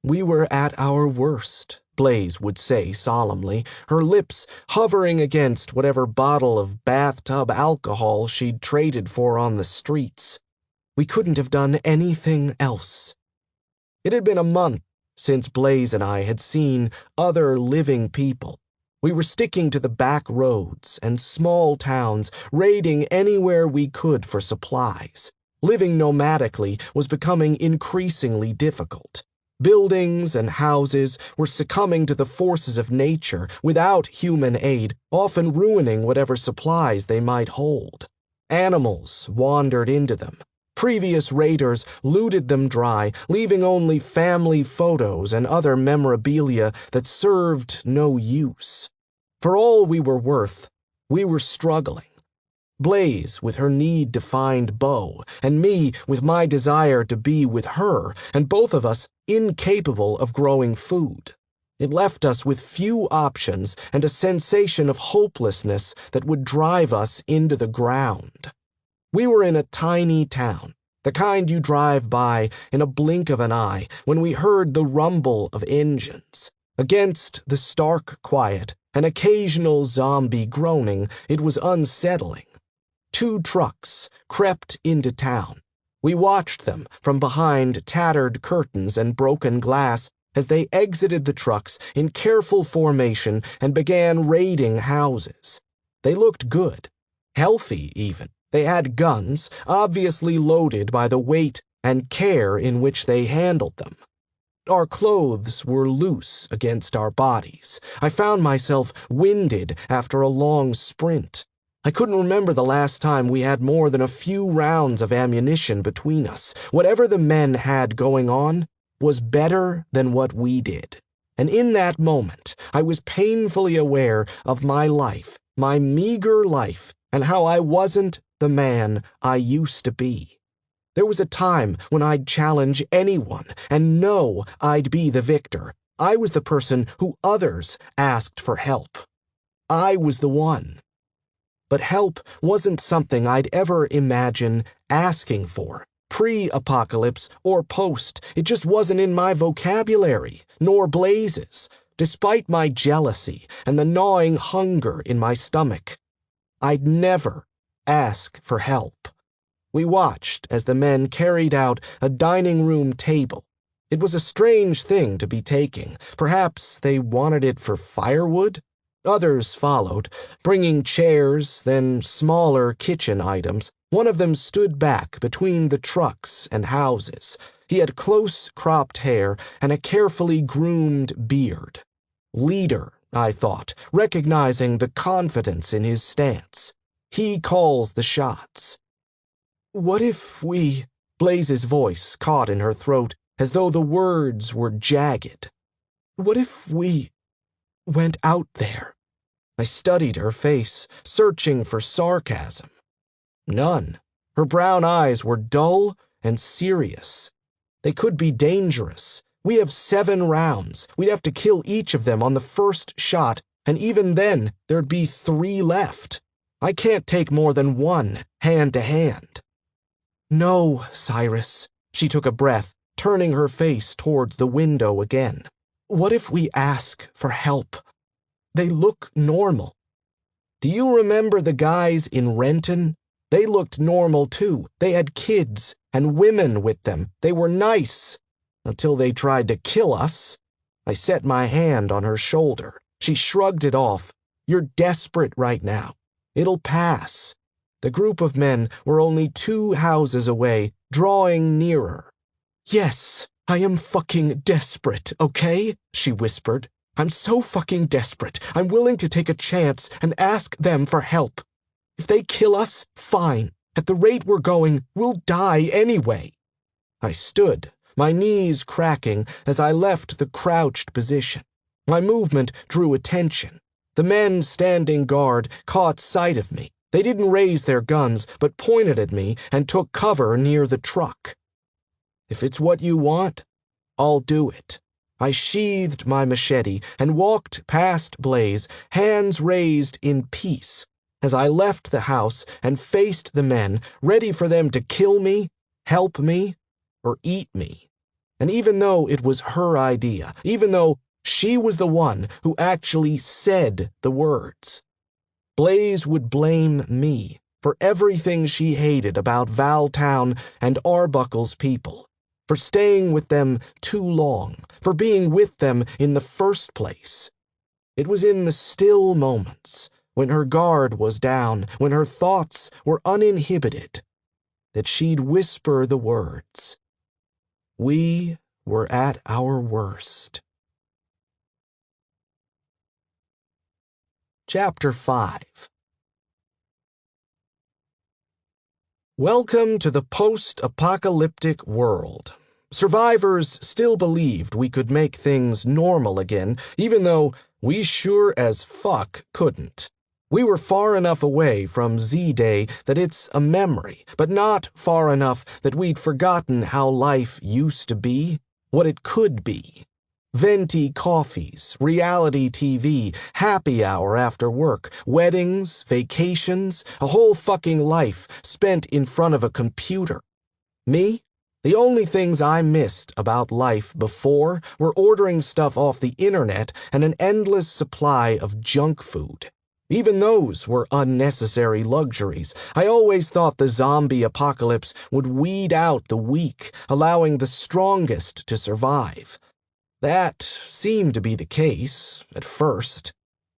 We were at our worst, Blaze would say solemnly, her lips hovering against whatever bottle of bathtub alcohol she'd traded for on the streets. We couldn't have done anything else. It had been a month since Blaze and I had seen other living people. We were sticking to the back roads and small towns, raiding anywhere we could for supplies. Living nomadically was becoming increasingly difficult. Buildings and houses were succumbing to the forces of nature without human aid, often ruining whatever supplies they might hold. Animals wandered into them. Previous raiders looted them dry, leaving only family photos and other memorabilia that served no use. For all we were worth, we were struggling. Blaze with her need to find Beau, and me with my desire to be with her, and both of us incapable of growing food. It left us with few options and a sensation of hopelessness that would drive us into the ground. We were in a tiny town, the kind you drive by in a blink of an eye, when we heard the rumble of engines. Against the stark quiet, an occasional zombie groaning, it was unsettling. 2 trucks crept into town. We watched them from behind tattered curtains and broken glass as they exited the trucks in careful formation and began raiding houses. They looked good, healthy even. They had guns, obviously loaded by the weight and care in which they handled them. Our clothes were loose against our bodies. I found myself winded after a long sprint. I couldn't remember the last time we had more than a few rounds of ammunition between us. Whatever the men had going on was better than what we did. And in that moment, I was painfully aware of my life, my meager life, and how I wasn't the man I used to be. There was a time when I'd challenge anyone and know I'd be the victor. I was the person who others asked for help. I was the one. But help wasn't something I'd ever imagine asking for, pre-apocalypse or post. It just wasn't in my vocabulary, nor Blaze's, despite my jealousy and the gnawing hunger in my stomach. I'd never ask for help. We watched as the men carried out a dining room table. It was a strange thing to be taking. Perhaps they wanted it for firewood? Others followed, bringing chairs, then smaller kitchen items. One of them stood back between the trucks and houses. He had close-cropped hair and a carefully groomed beard. Leader, I thought, recognizing the confidence in his stance. He calls the shots. What if we... Blaze's voice caught in her throat as though the words were jagged. What if we went out there? I studied her face, searching for sarcasm. None. Her brown eyes were dull and serious. They could be dangerous. We have 7 rounds. We'd have to kill each of them on the first shot, and even then, there'd be 3 left. I can't take more than 1, hand to hand. No, Cyrus. She took a breath, turning her face towards the window again. What if we ask for help? They look normal. Do you remember the guys in Renton? They looked normal too. They had kids and women with them. They were nice. Until they tried to kill us. I set my hand on her shoulder. She shrugged it off. You're desperate right now. It'll pass. The group of men were only 2 houses away, drawing nearer. Yes, I am fucking desperate, okay? She whispered. I'm so fucking desperate. I'm willing to take a chance and ask them for help. If they kill us, fine. At the rate we're going, we'll die anyway. I stood, my knees cracking as I left the crouched position. My movement drew attention. The men standing guard caught sight of me. They didn't raise their guns, but pointed at me and took cover near the truck. If it's what you want, I'll do it. I sheathed my machete and walked past Blaze, hands raised in peace, as I left the house and faced the men, ready for them to kill me, help me, or eat me. And even though it was her idea, even though she was the one who actually said the words, Blaze would blame me for everything she hated about Valtown and Arbuckle's people, for staying with them too long, for being with them in the first place. It was in the still moments, when her guard was down, when her thoughts were uninhibited, that she'd whisper the words. We were at our worst. Chapter 5. Welcome to the post-apocalyptic world. Survivors still believed we could make things normal again, even though we sure as fuck couldn't. We were far enough away from Z-Day that it's a memory, but not far enough that we'd forgotten how life used to be, what it could be. Venti coffees, reality TV, happy hour after work, weddings, vacations, a whole fucking life spent in front of a computer. Me? The only things I missed about life before were ordering stuff off the internet and an endless supply of junk food. Even those were unnecessary luxuries. I always thought the zombie apocalypse would weed out the weak, allowing the strongest to survive. That seemed to be the case, at first.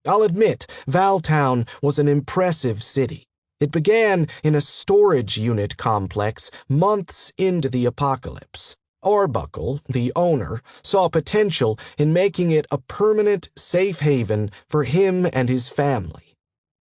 I'll admit, Valtown was an impressive city. It began in a storage unit complex months into the apocalypse. Arbuckle, the owner, saw potential in making it a permanent safe haven for him and his family.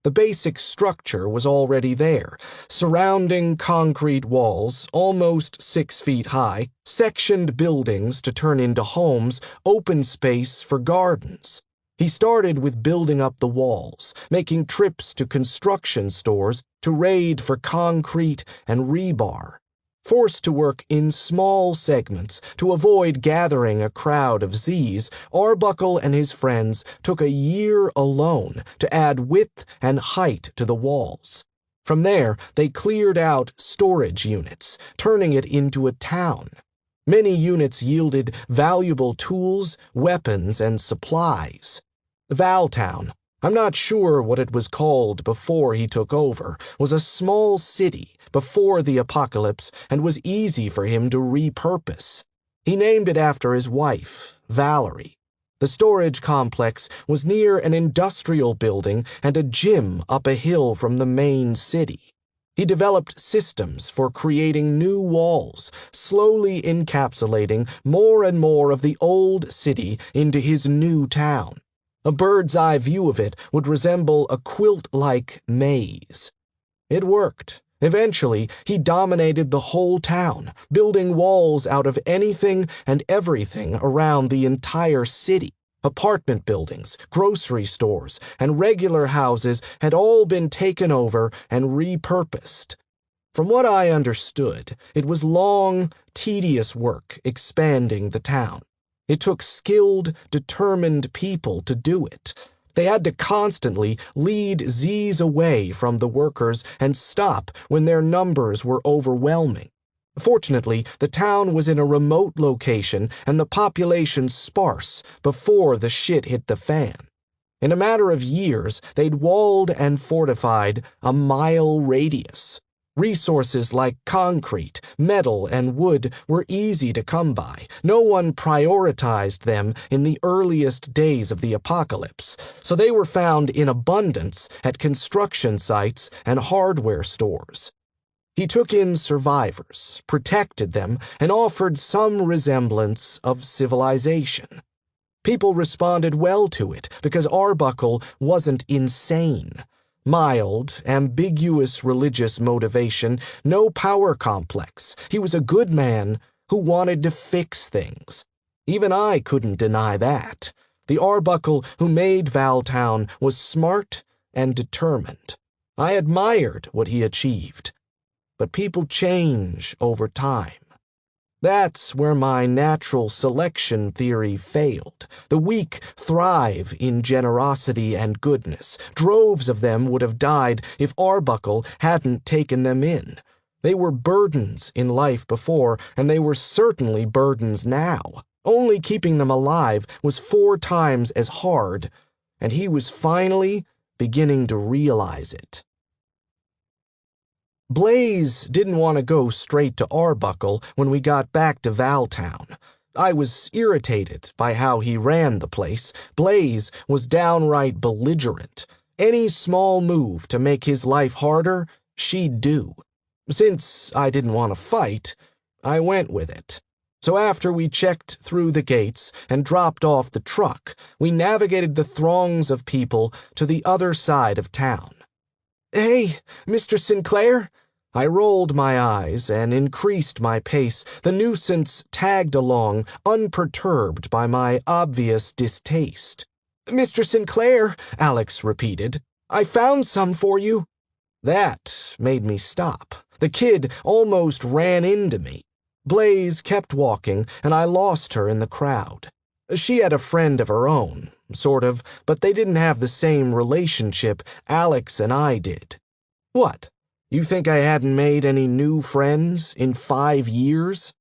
The basic structure was already there, surrounding concrete walls, almost 6 feet high, sectioned buildings to turn into homes, open space for gardens. He started with building up the walls, making trips to construction stores to raid for concrete and rebar. Forced to work in small segments to avoid gathering a crowd of Z's, Arbuckle and his friends took a year alone to add width and height to the walls. From there, they cleared out storage units, turning it into a town. Many units yielded valuable tools, weapons, and supplies. Valtown, I'm not sure what it was called before he took over, was a small city before the apocalypse and was easy for him to repurpose. He named it after his wife, Valerie. The storage complex was near an industrial building and a gym up a hill from the main city. He developed systems for creating new walls, slowly encapsulating more and more of the old city into his new town. A bird's-eye view of it would resemble a quilt-like maze. It worked. Eventually, he dominated the whole town, building walls out of anything and everything around the entire city. Apartment buildings, grocery stores, and regular houses had all been taken over and repurposed. From what I understood, it was long, tedious work expanding the town. It took skilled, determined people to do it. They had to constantly lead Z's away from the workers and stop when their numbers were overwhelming. Fortunately, the town was in a remote location and the population sparse before the shit hit the fan. In a matter of years, they'd walled and fortified a mile radius. Resources like concrete, metal, and wood were easy to come by. No one prioritized them in the earliest days of the apocalypse, so they were found in abundance at construction sites and hardware stores. He took in survivors, protected them, and offered some resemblance of civilization. People responded well to it because Arbuckle wasn't insane. Mild, ambiguous religious motivation, no power complex. He was a good man who wanted to fix things. Even I couldn't deny that. The Arbuckle who made Valtown was smart and determined. I admired what he achieved. But people change over time. That's where my natural selection theory failed. The weak thrive in generosity and goodness. Droves of them would have died if Arbuckle hadn't taken them in. They were burdens in life before, and they were certainly burdens now. Only keeping them alive was 4 times as hard, and he was finally beginning to realize it. Blaze didn't want to go straight to Arbuckle when we got back to Valtown. I was irritated by how he ran the place. Blaze was downright belligerent. Any small move to make his life harder, she'd do. Since I didn't want to fight, I went with it. So after we checked through the gates and dropped off the truck, we navigated the throngs of people to the other side of town. "Hey, Mr. Sinclair?" I rolled my eyes and increased my pace. The nuisance tagged along, unperturbed by my obvious distaste. "Mr. Sinclair," Alex repeated, "I found some for you." That made me stop. The kid almost ran into me. Blaze kept walking, and I lost her in the crowd. She had a friend of her own, sort of, but they didn't have the same relationship Alex and I did. What? You think I hadn't made any new friends in 5 years?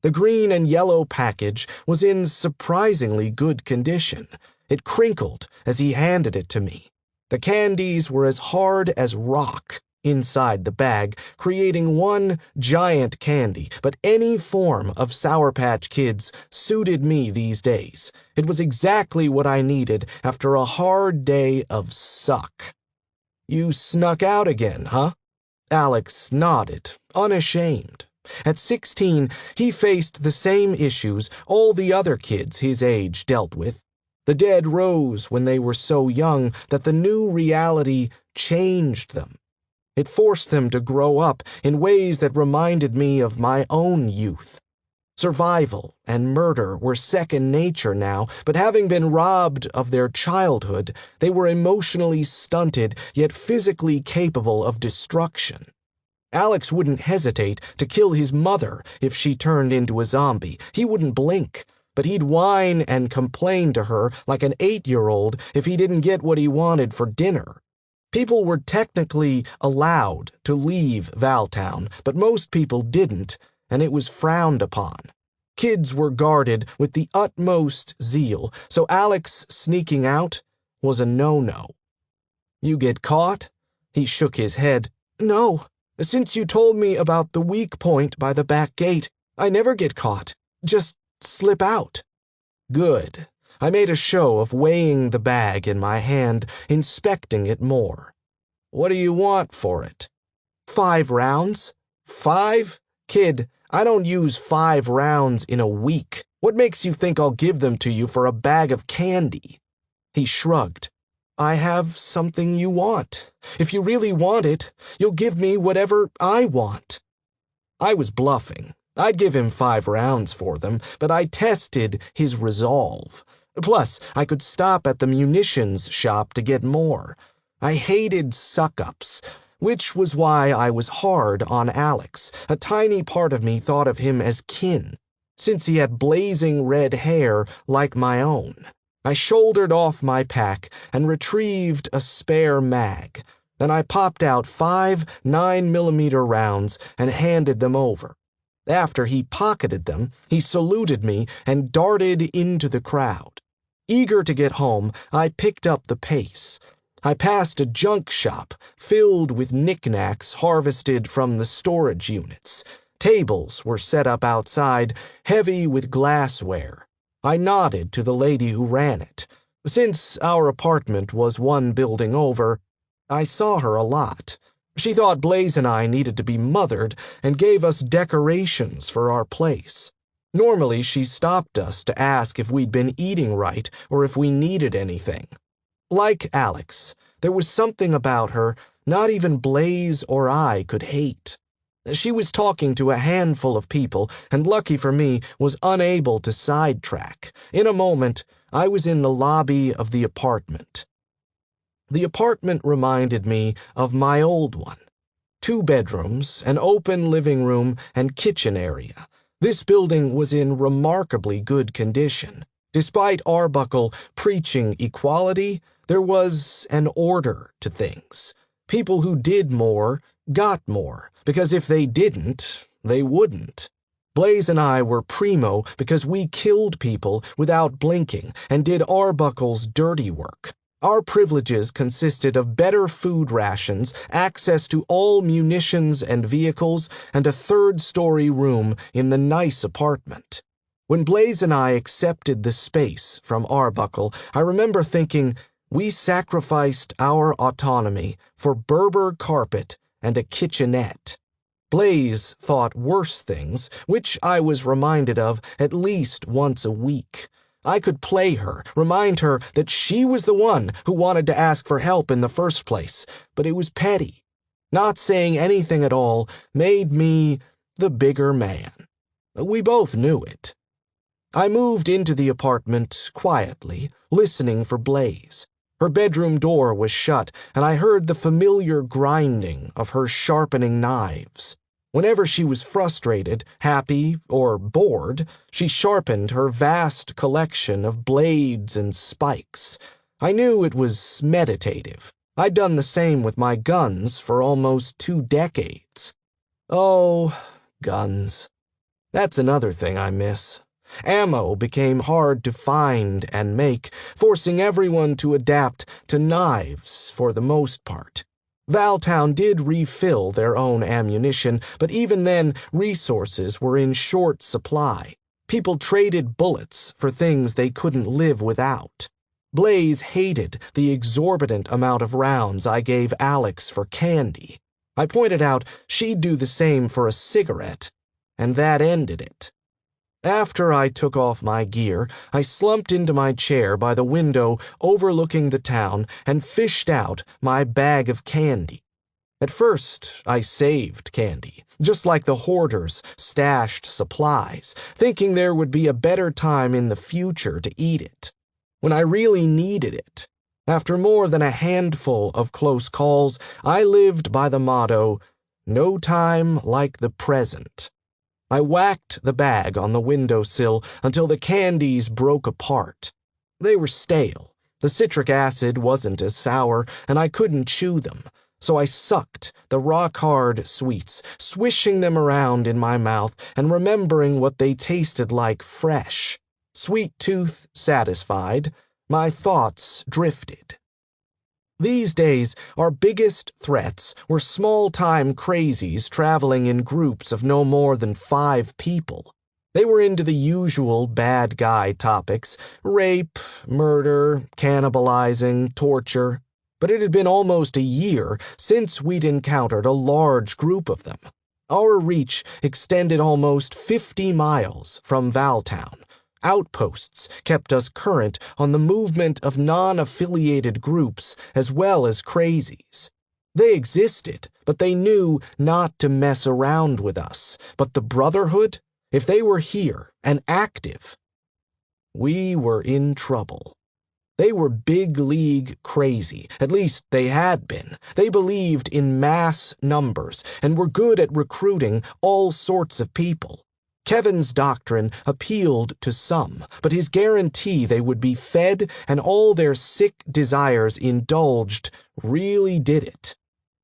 The green and yellow package was in surprisingly good condition. It crinkled as he handed it to me. The candies were as hard as rock inside the bag, creating one giant candy, but any form of Sour Patch Kids suited me these days. It was exactly what I needed after a hard day of suck. "You snuck out again, huh?" Alex nodded, unashamed. At 16, he faced the same issues all the other kids his age dealt with. The dead rose when they were so young that the new reality changed them. It forced them to grow up in ways that reminded me of my own youth. Survival and murder were second nature now, but having been robbed of their childhood, they were emotionally stunted yet physically capable of destruction. Alex wouldn't hesitate to kill his mother if she turned into a zombie. He wouldn't blink, but he'd whine and complain to her like an 8-year-old if he didn't get what he wanted for dinner. People were technically allowed to leave Valtown, but most people didn't, and it was frowned upon. Kids were guarded with the utmost zeal, so Alex sneaking out was a no-no. "You get caught?" He shook his head. "No. Since you told me about the weak point by the back gate, I never get caught. Just slip out." Good. I made a show of weighing the bag in my hand, inspecting it more. "What do you want for it?" 5 rounds. 5? Kid, I don't use 5 rounds in a week. What makes you think I'll give them to you for a bag of candy? He shrugged. "I have something you want. If you really want it, you'll give me whatever I want." I was bluffing. I'd give him 5 rounds for them, but I tested his resolve. Plus, I could stop at the munitions shop to get more. I hated suck-ups, which was why I was hard on Alex. A tiny part of me thought of him as kin, since he had blazing red hair like my own. I shouldered off my pack and retrieved a spare mag. Then I popped out 5 9mm rounds and handed them over. After he pocketed them, he saluted me and darted into the crowd. Eager to get home, I picked up the pace. I passed a junk shop filled with knickknacks harvested from the storage units. Tables were set up outside, heavy with glassware. I nodded to the lady who ran it. Since our apartment was one building over, I saw her a lot. She thought Blaze and I needed to be mothered and gave us decorations for our place. Normally, she stopped us to ask if we'd been eating right or if we needed anything. Like Alex, there was something about her not even Blaze or I could hate. She was talking to a handful of people, and lucky for me, was unable to sidetrack. In a moment, I was in the lobby of the apartment. The apartment reminded me of my old one. 2 bedrooms, an open living room, and kitchen area. This building was in remarkably good condition. Despite Arbuckle preaching equality, there was an order to things. People who did more got more, because if they didn't, they wouldn't. Blaze and I were primo because we killed people without blinking and did Arbuckle's dirty work. Our privileges consisted of better food rations, access to all munitions and vehicles, and a third-story room in the nice apartment. When Blaze and I accepted the space from Arbuckle, I remember thinking, we sacrificed our autonomy for Berber carpet and a kitchenette. Blaze thought worse things, which I was reminded of at least once a week. I could play her, remind her that she was the one who wanted to ask for help in the first place, but it was petty. Not saying anything at all made me the bigger man. We both knew it. I moved into the apartment quietly, listening for Blaze. Her bedroom door was shut, and I heard the familiar grinding of her sharpening knives. Whenever she was frustrated, happy, or bored, she sharpened her vast collection of blades and spikes. I knew it was meditative. I'd done the same with my guns for almost 2 decades. Oh, guns. That's another thing I miss. Ammo became hard to find and make, forcing everyone to adapt to knives for the most part. Valtown did refill their own ammunition, but even then, resources were in short supply. People traded bullets for things they couldn't live without. Blaze hated the exorbitant amount of rounds I gave Alex for candy. I pointed out she'd do the same for a cigarette, and that ended it. After I took off my gear, I slumped into my chair by the window overlooking the town and fished out my bag of candy. At first, I saved candy, just like the hoarders stashed supplies, thinking there would be a better time in the future to eat it. When I really needed it, after more than a handful of close calls, I lived by the motto, "No time like the present." I whacked the bag on the windowsill until the candies broke apart. They were stale. The citric acid wasn't as sour, and I couldn't chew them, so I sucked the rock-hard sweets, swishing them around in my mouth and remembering what they tasted like fresh. Sweet tooth satisfied, my thoughts drifted. These days, our biggest threats were small-time crazies traveling in groups of no more than 5 people. They were into the usual bad guy topics: rape, murder, cannibalizing, torture. But it had been almost a year since we'd encountered a large group of them. Our reach extended almost 50 miles from Valtown. Outposts kept us current on the movement of non-affiliated groups as well as crazies. They existed, but they knew not to mess around with us. But the Brotherhood, if they were here and active, we were in trouble. They were big league crazy, at least they had been. They believed in mass numbers and were good at recruiting all sorts of people. Kevin's doctrine appealed to some, but his guarantee they would be fed and all their sick desires indulged really did it.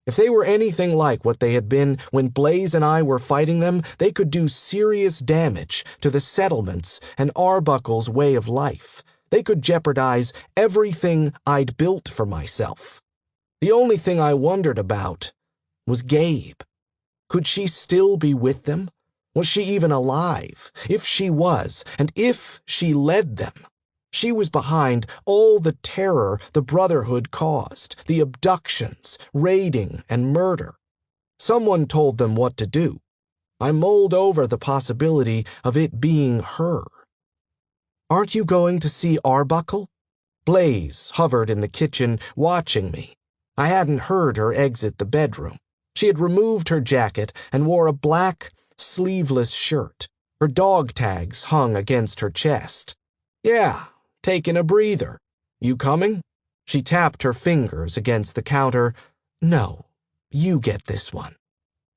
If they were anything like what they had been when Blaze and I were fighting them, they could do serious damage to the settlements and Arbuckle's way of life. They could jeopardize everything I'd built for myself. The only thing I wondered about was Gabe. Could she still be with them? Was she even alive? If she was, and if she led them, she was behind all the terror the Brotherhood caused, the abductions, raiding, and murder. Someone told them what to do. I mulled over the possibility of it being her. "Aren't you going to see Arbuckle?" Blaze hovered in the kitchen, watching me. I hadn't heard her exit the bedroom. She had removed her jacket and wore a black, sleeveless shirt. Her dog tags hung against her chest. "Yeah, taking a breather. You coming?" She tapped her fingers against the counter. "No, you get this one."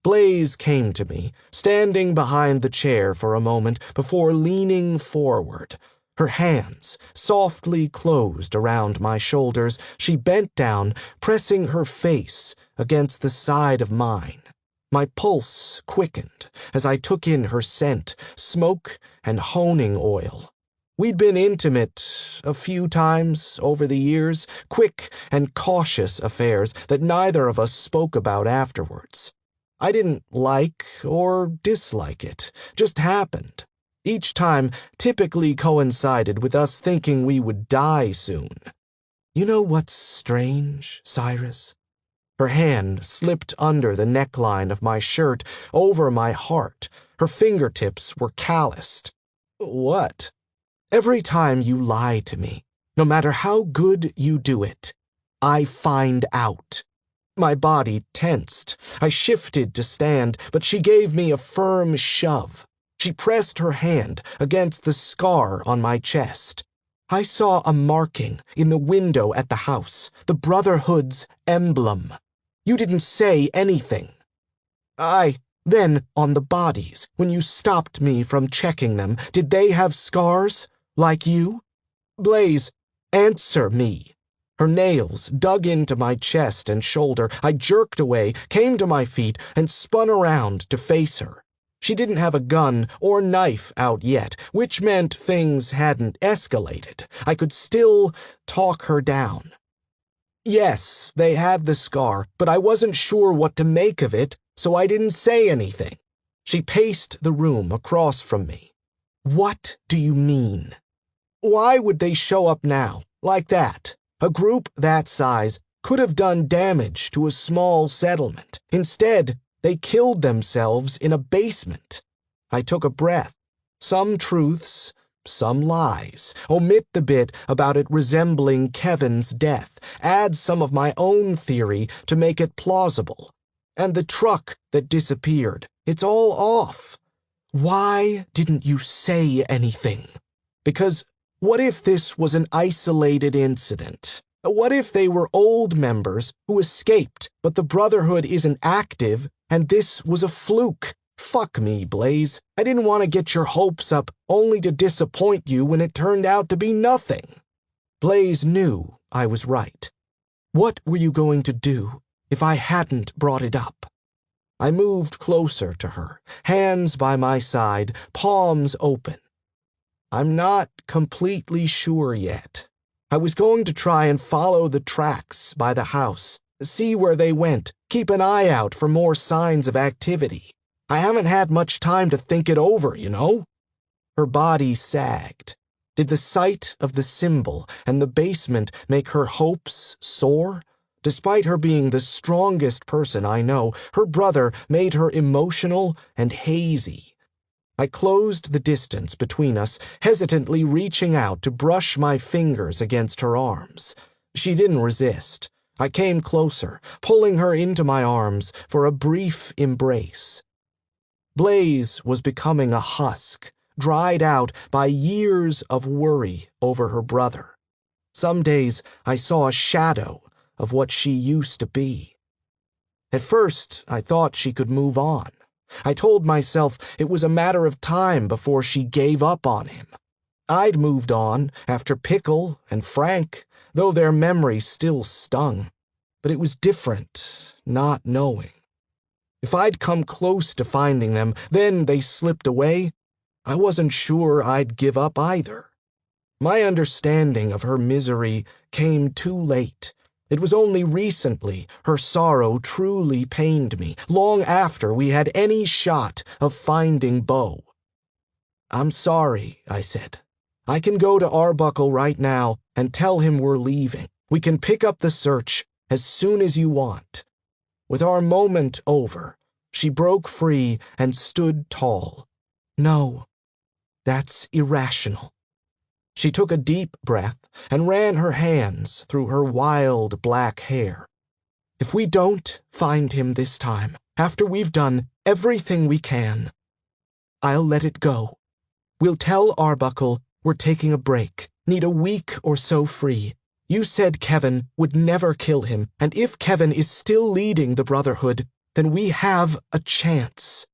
Blaze came to me, standing behind the chair for a moment before leaning forward. Her hands softly closed around my shoulders. She bent down, pressing her face against the side of mine. My pulse quickened as I took in her scent, smoke and honing oil. We'd been intimate a few times over the years, quick and cautious affairs that neither of us spoke about afterwards. I didn't like or dislike it, just happened. Each time typically coincided with us thinking we would die soon. You know what's strange, Cyrus? Her hand slipped under the neckline of my shirt, over my heart. Her fingertips were calloused. What? Every time you lie to me, no matter how good you do it, I find out. My body tensed. I shifted to stand, but she gave me a firm shove. She pressed her hand against the scar on my chest. I saw a marking in the window at the house, the Brotherhood's emblem. You didn't say anything. Then, on the bodies, when you stopped me from checking them, did they have scars, like you? Blaze, answer me. Her nails dug into my chest and shoulder. I jerked away, came to my feet, and spun around to face her. She didn't have a gun or knife out yet, which meant things hadn't escalated. I could still talk her down. Yes, they had the scar, but I wasn't sure what to make of it, so I didn't say anything. She paced the room across from me. What do you mean? Why would they show up now, like that? A group that size could have done damage to a small settlement. Instead, they killed themselves in a basement. I took a breath. Some truths, some lies. Omit the bit about it resembling Kevin's death. Add some of my own theory to make it plausible. And the truck that disappeared, it's all off. Why didn't you say anything? Because what if this was an isolated incident? What if they were old members who escaped, but the Brotherhood isn't active, and this was a fluke? Fuck me, Blaze. I didn't want to get your hopes up only to disappoint you when it turned out to be nothing. Blaze knew I was right. What were you going to do if I hadn't brought it up? I moved closer to her, hands by my side, palms open. I'm not completely sure yet. I was going to try and follow the tracks by the house, see where they went, keep an eye out for more signs of activity. I haven't had much time to think it over, you know? Her body sagged. Did the sight of the symbol and the basement make her hopes soar? Despite her being the strongest person I know, her brother made her emotional and hazy. I closed the distance between us, hesitantly reaching out to brush my fingers against her arms. She didn't resist. I came closer, pulling her into my arms for a brief embrace. Blaze was becoming a husk, dried out by years of worry over her brother. Some days I saw a shadow of what she used to be. At first, I thought she could move on. I told myself it was a matter of time before she gave up on him. I'd moved on after Pickle and Frank, though their memories still stung. But it was different, not knowing. If I'd come close to finding them, then they slipped away, I wasn't sure I'd give up either. My understanding of her misery came too late. It was only recently her sorrow truly pained me, long after we had any shot of finding Beau. I'm sorry, I said. I can go to Arbuckle right now and tell him we're leaving. We can pick up the search as soon as you want. With our moment over, she broke free and stood tall. No, that's irrational. She took a deep breath and ran her hands through her wild black hair. If we don't find him this time, after we've done everything we can, I'll let it go. We'll tell Arbuckle we're taking a break, need a week or so free. You said Kevin would never kill him, and if Kevin is still leading the Brotherhood, then we have a chance.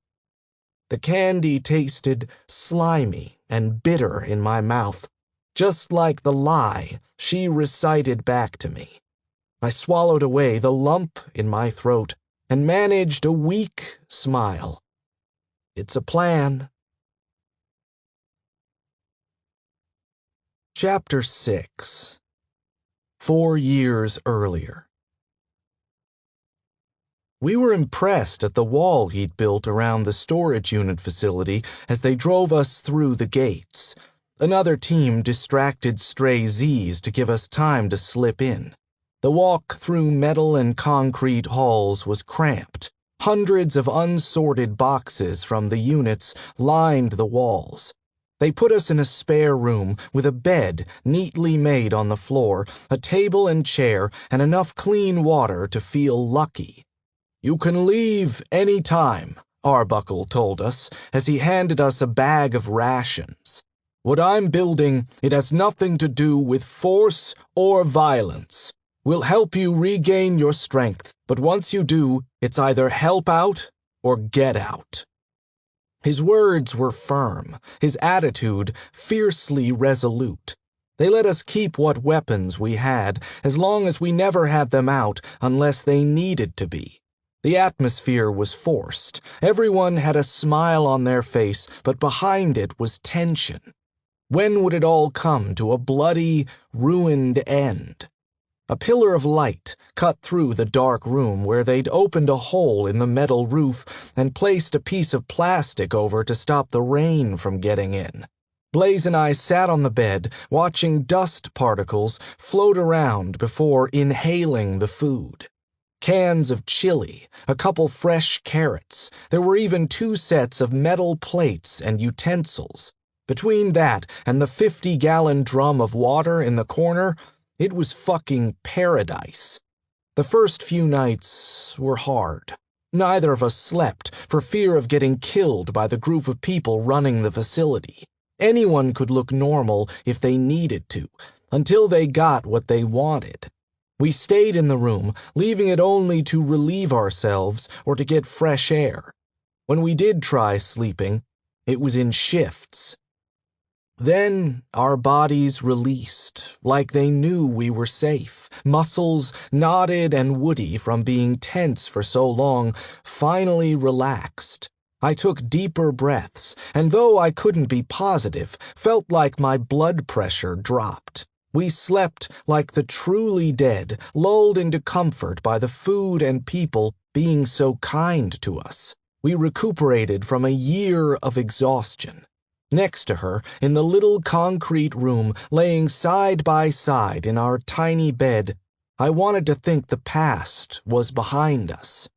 The candy tasted slimy and bitter in my mouth, just like the lie she recited back to me. I swallowed away the lump in my throat, and managed a weak smile. It's a plan. Chapter 6. 4 years earlier. We were impressed at the wall he'd built around the storage unit facility as they drove us through the gates. Another team distracted stray Z's to give us time to slip in. The walk through metal and concrete halls was cramped. Hundreds of unsorted boxes from the units lined the walls. They put us in a spare room with a bed neatly made on the floor, a table and chair, and enough clean water to feel lucky. "You can leave any time," Arbuckle told us as he handed us a bag of rations. "What I'm building, it has nothing to do with force or violence. We'll help you regain your strength, but once you do, it's either help out or get out." His words were firm, his attitude fiercely resolute. They let us keep what weapons we had, as long as we never had them out unless they needed to be. The atmosphere was forced. Everyone had a smile on their face, but behind it was tension. When would it all come to a bloody, ruined end? A pillar of light cut through the dark room where they'd opened a hole in the metal roof and placed a piece of plastic over to stop the rain from getting in. Blaze and I sat on the bed, watching dust particles float around before inhaling the food. Cans of chili, a couple fresh carrots. There were even 2 sets of metal plates and utensils. Between that and the 50-gallon drum of water in the corner, it was fucking paradise. The first few nights were hard. Neither of us slept for fear of getting killed by the group of people running the facility. Anyone could look normal if they needed to, until they got what they wanted. We stayed in the room, leaving it only to relieve ourselves or to get fresh air. When we did try sleeping, it was in shifts. Then our bodies released, like they knew we were safe. Muscles, knotted and woody from being tense for so long, finally relaxed. I took deeper breaths, and though I couldn't be positive, felt like my blood pressure dropped. We slept like the truly dead, lulled into comfort by the food and people being so kind to us. We recuperated from a year of exhaustion. Next to her, in the little concrete room, laying side by side in our tiny bed, I wanted to think the past was behind us.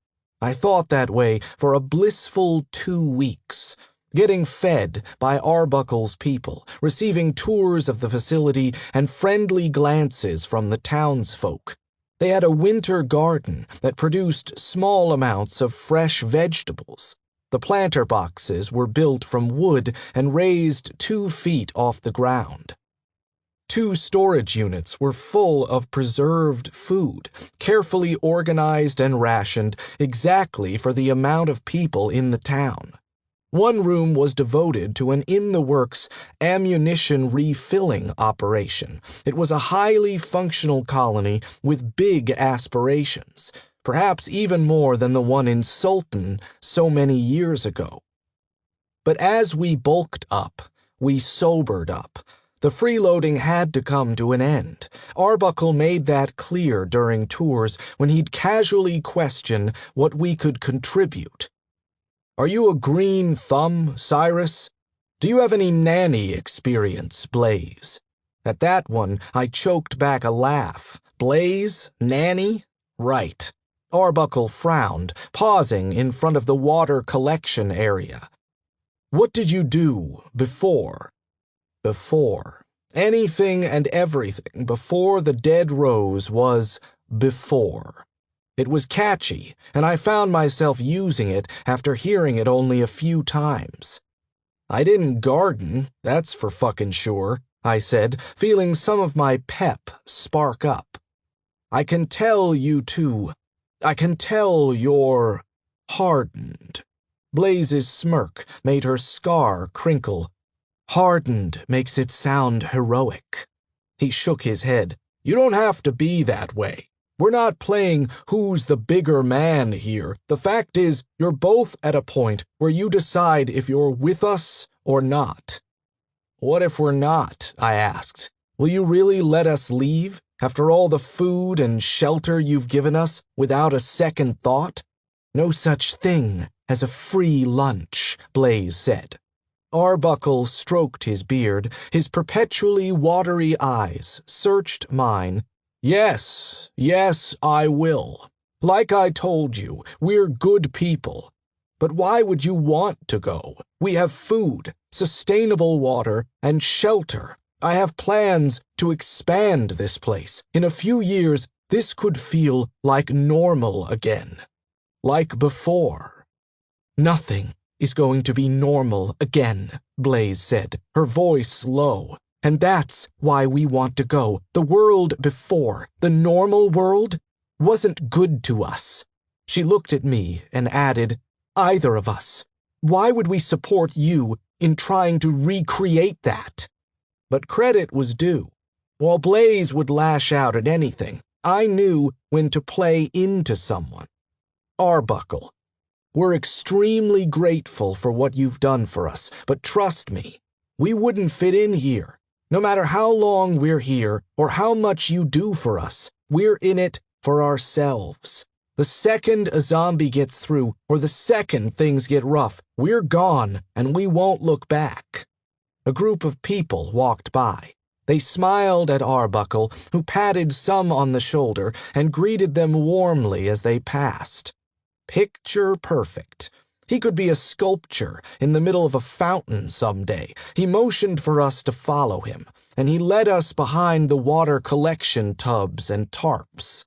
I thought that way for a blissful 2 weeks, getting fed by Arbuckle's people, receiving tours of the facility and friendly glances from the townsfolk. They had a winter garden that produced small amounts of fresh vegetables. The planter boxes were built from wood and raised 2 feet off the ground. 2 storage units were full of preserved food, carefully organized and rationed exactly for the amount of people in the town. One room was devoted to an in-the-works ammunition refilling operation. It was a highly functional colony with big aspirations, perhaps even more than the one in Sultan so many years ago. But as we bulked up, we sobered up. The freeloading had to come to an end. Arbuckle made that clear during tours when he'd casually question what we could contribute. "Are you a green thumb, Cyrus? Do you have any nanny experience, Blaze?" At that one, I choked back a laugh. Blaze? Nanny? Right. Arbuckle frowned, pausing in front of the water collection area. "What did you do before?" Before. Anything and everything before the dead rose was before. It was catchy, and I found myself using it after hearing it only a few times. "I didn't garden, that's for fucking sure," I said, feeling some of my pep spark up. I can tell you're hardened." Blaze's smirk made her scar crinkle. "Hardened makes it sound heroic." He shook his head. "You don't have to be that way. We're not playing who's the bigger man here. The fact is, you're both at a point where you decide if you're with us or not. What if we're not? I asked. Will you really let us leave, after all the food and shelter you've given us, without a second thought? No such thing as a free lunch, Blaze said. Arbuckle stroked his beard. His perpetually watery eyes searched mine. Yes, I will. Like I told you, we're good people. But why would you want to go? We have food, sustainable water, and shelter. I have plans to expand this place. In a few years, this could feel like normal again. Like before. Nothing is going to be normal again, Blaze said, her voice low. And that's why we want to go. The world before, the normal world, wasn't good to us. She looked at me and added, either of us. Why would we support you in trying to recreate that? But credit was due. While Blaze would lash out at anything, I knew when to play into someone. Arbuckle, we're extremely grateful for what you've done for us, but trust me, we wouldn't fit in here. No matter how long we're here or how much you do for us, we're in it for ourselves. The second a zombie gets through, or the second things get rough, we're gone and we won't look back. A group of people walked by. They smiled at Arbuckle, who patted some on the shoulder and greeted them warmly as they passed. Picture perfect. He could be a sculpture in the middle of a fountain someday. He motioned for us to follow him, and he led us behind the water collection tubs and tarps.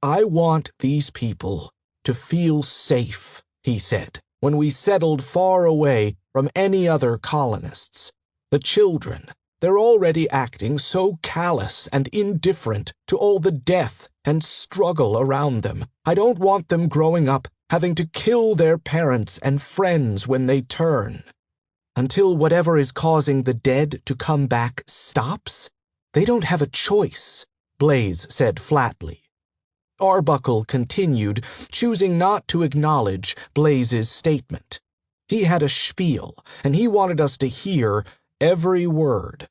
I want these people to feel safe, he said, when we settled far away from any other colonists. The children, they're already acting so callous and indifferent to all the death and struggle around them. I don't want them growing up having to kill their parents and friends when they turn. Until whatever is causing the dead to come back stops, they don't have a choice, Blaze said flatly. Arbuckle continued, choosing not to acknowledge Blaze's statement. He had a spiel, and he wanted us to hear every word.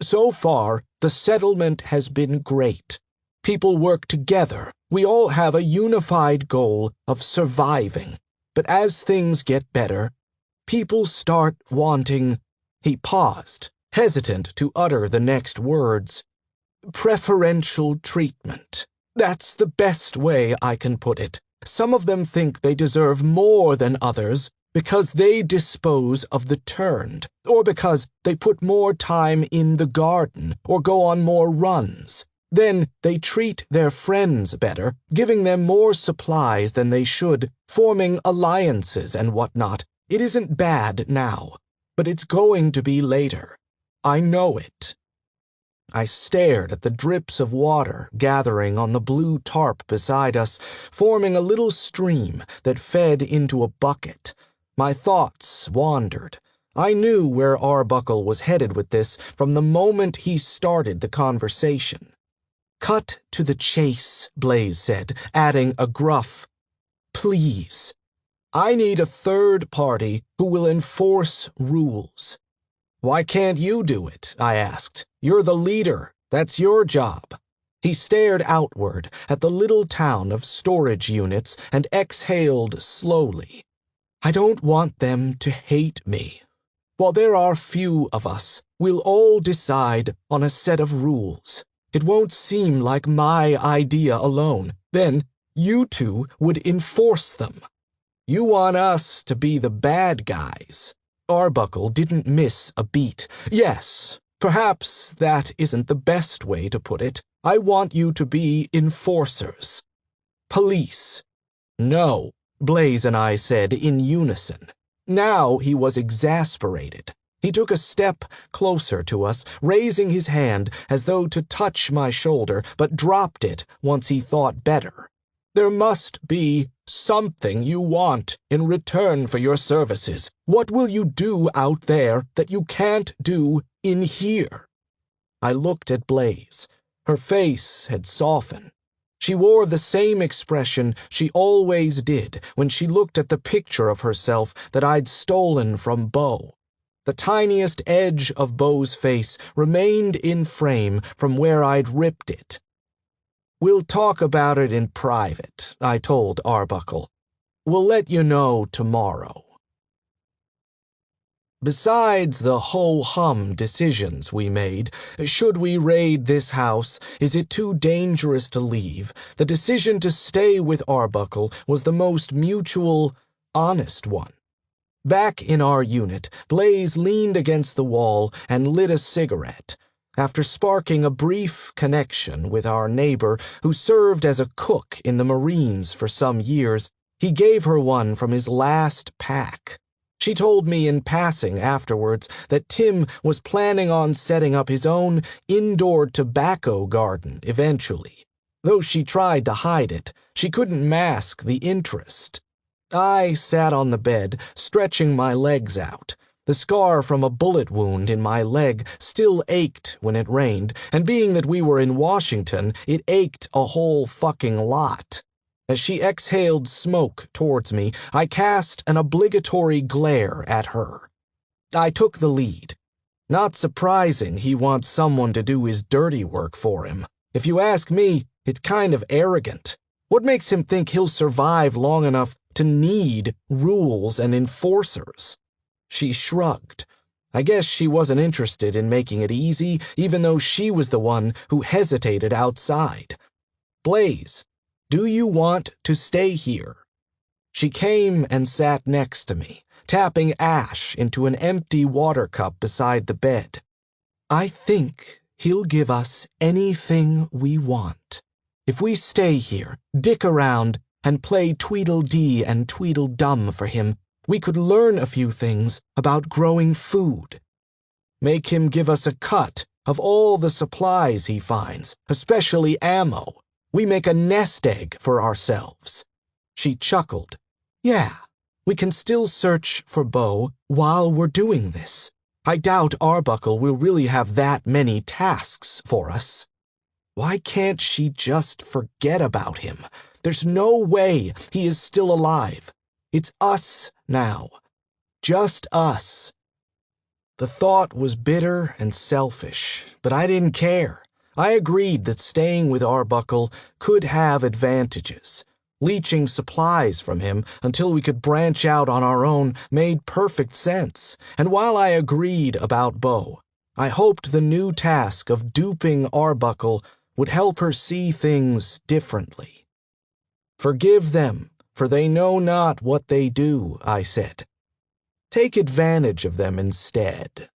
So far, the settlement has been great. People work together. We all have a unified goal of surviving. But as things get better, people start wanting— He paused, hesitant to utter the next words. Preferential treatment. That's the best way I can put it. Some of them think they deserve more than others because they dispose of the turned, or because they put more time in the garden, or go on more runs. Then they treat their friends better, giving them more supplies than they should, forming alliances and whatnot. It isn't bad now, but it's going to be later. I know it. I stared at the drips of water gathering on the blue tarp beside us, forming a little stream that fed into a bucket. My thoughts wandered. I knew where Arbuckle was headed with this from the moment he started the conversation. Cut to the chase, Blaze said, adding a gruff, please. I need a third party who will enforce rules. Why can't you do it? I asked. You're the leader. That's your job. He stared outward at the little town of storage units and exhaled slowly. I don't want them to hate me. While there are few of us, we'll all decide on a set of rules. It won't seem like my idea alone. Then you two would enforce them. You want us to be the bad guys. Arbuckle didn't miss a beat. Yes, perhaps that isn't the best way to put it. I want you to be enforcers. Police. No, Blaze and I said in unison. Now he was exasperated. He took a step closer to us, raising his hand as though to touch my shoulder, but dropped it once he thought better. There must be something you want in return for your services. What will you do out there that you can't do in here? I looked at Blaze. Her face had softened. She wore the same expression she always did when she looked at the picture of herself that I'd stolen from Beau. The tiniest edge of Beau's face remained in frame from where I'd ripped it. "We'll talk about it in private," I told Arbuckle. "We'll let you know tomorrow." Besides the ho-hum decisions we made, should we raid this house, is it too dangerous to leave, the decision to stay with Arbuckle was the most mutual, honest one. Back in our unit, Blaze leaned against the wall and lit a cigarette. After sparking a brief connection with our neighbor who served as a cook in the Marines for some years, he gave her one from his last pack. She told me in passing afterwards that Tim was planning on setting up his own indoor tobacco garden eventually. Though she tried to hide it, she couldn't mask the interest. I sat on the bed, stretching my legs out. The scar from a bullet wound in my leg still ached when it rained, and being that we were in Washington, it ached a whole fucking lot. As she exhaled smoke towards me, I cast an obligatory glare at her. I took the lead. Not surprising he wants someone to do his dirty work for him. If you ask me, it's kind of arrogant. What makes him think he'll survive long enough to need rules and enforcers? She shrugged. I guess she wasn't interested in making it easy, even though she was the one who hesitated outside. "Blaze, do you want to stay here?" She came and sat next to me, tapping ash into an empty water cup beside the bed. "I think he'll give us anything we want. If we stay here, dick around, and play Tweedledee and Tweedledum for him, we could learn a few things about growing food. Make him give us a cut of all the supplies he finds, especially ammo. We make a nest egg for ourselves." She chuckled. "Yeah, we can still search for Beau while we're doing this. I doubt Arbuckle will really have that many tasks for us." Why can't she just forget about him? There's no way he is still alive. It's us now. Just us. The thought was bitter and selfish, but I didn't care. I agreed that staying with Arbuckle could have advantages. Leeching supplies from him until we could branch out on our own made perfect sense, and while I agreed about Beau, I hoped the new task of duping Arbuckle would help her see things differently. "Forgive them, for they know not what they do," I said. "Take advantage of them instead."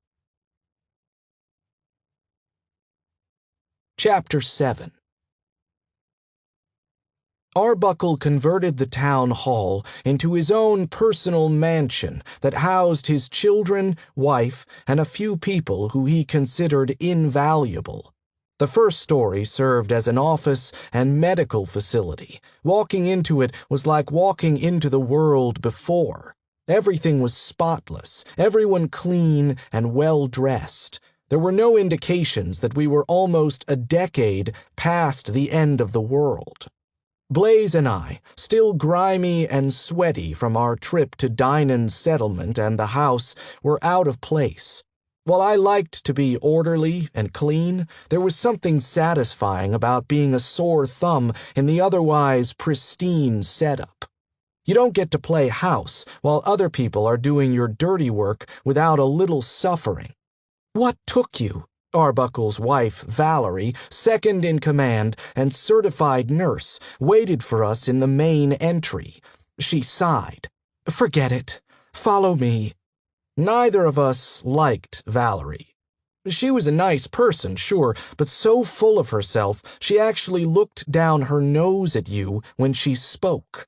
Chapter 7. Arbuckle converted the town hall into his own personal mansion that housed his children, wife, and a few people who he considered invaluable. The first story served as an office and medical facility. Walking into it was like walking into the world before. Everything was spotless, everyone clean and well-dressed. There were no indications that we were almost a decade past the end of the world. Blaze and I, still grimy and sweaty from our trip to Dinan's settlement and the house, were out of place. While I liked to be orderly and clean, there was something satisfying about being a sore thumb in the otherwise pristine setup. You don't get to play house while other people are doing your dirty work without a little suffering. "What took you?" Arbuckle's wife, Valerie, second in command and certified nurse, waited for us in the main entry. She sighed. "Forget it. Follow me." Neither of us liked Valerie. She was a nice person, sure, but so full of herself she actually looked down her nose at you when she spoke.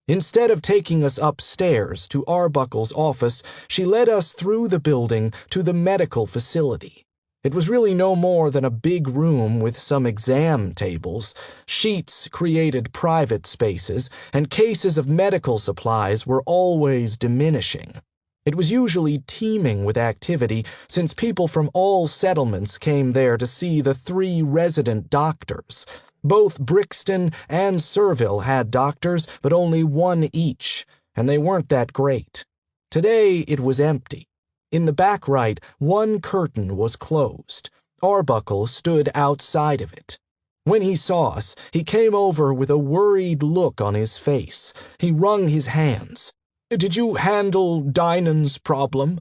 Instead of taking us upstairs to Arbuckle's office, she led us through the building to the medical facility. It was really no more than a big room with some exam tables. Sheets created private spaces, and cases of medical supplies were always diminishing. It was usually teeming with activity, since people from all settlements came there to see the 3 resident doctors. Both Brixton and Serville had doctors, but only one each, and they weren't that great. Today it was empty. In the back right, one curtain was closed. Arbuckle stood outside of it. When he saw us, he came over with a worried look on his face. He wrung his hands. "Did you handle Dinan's problem?"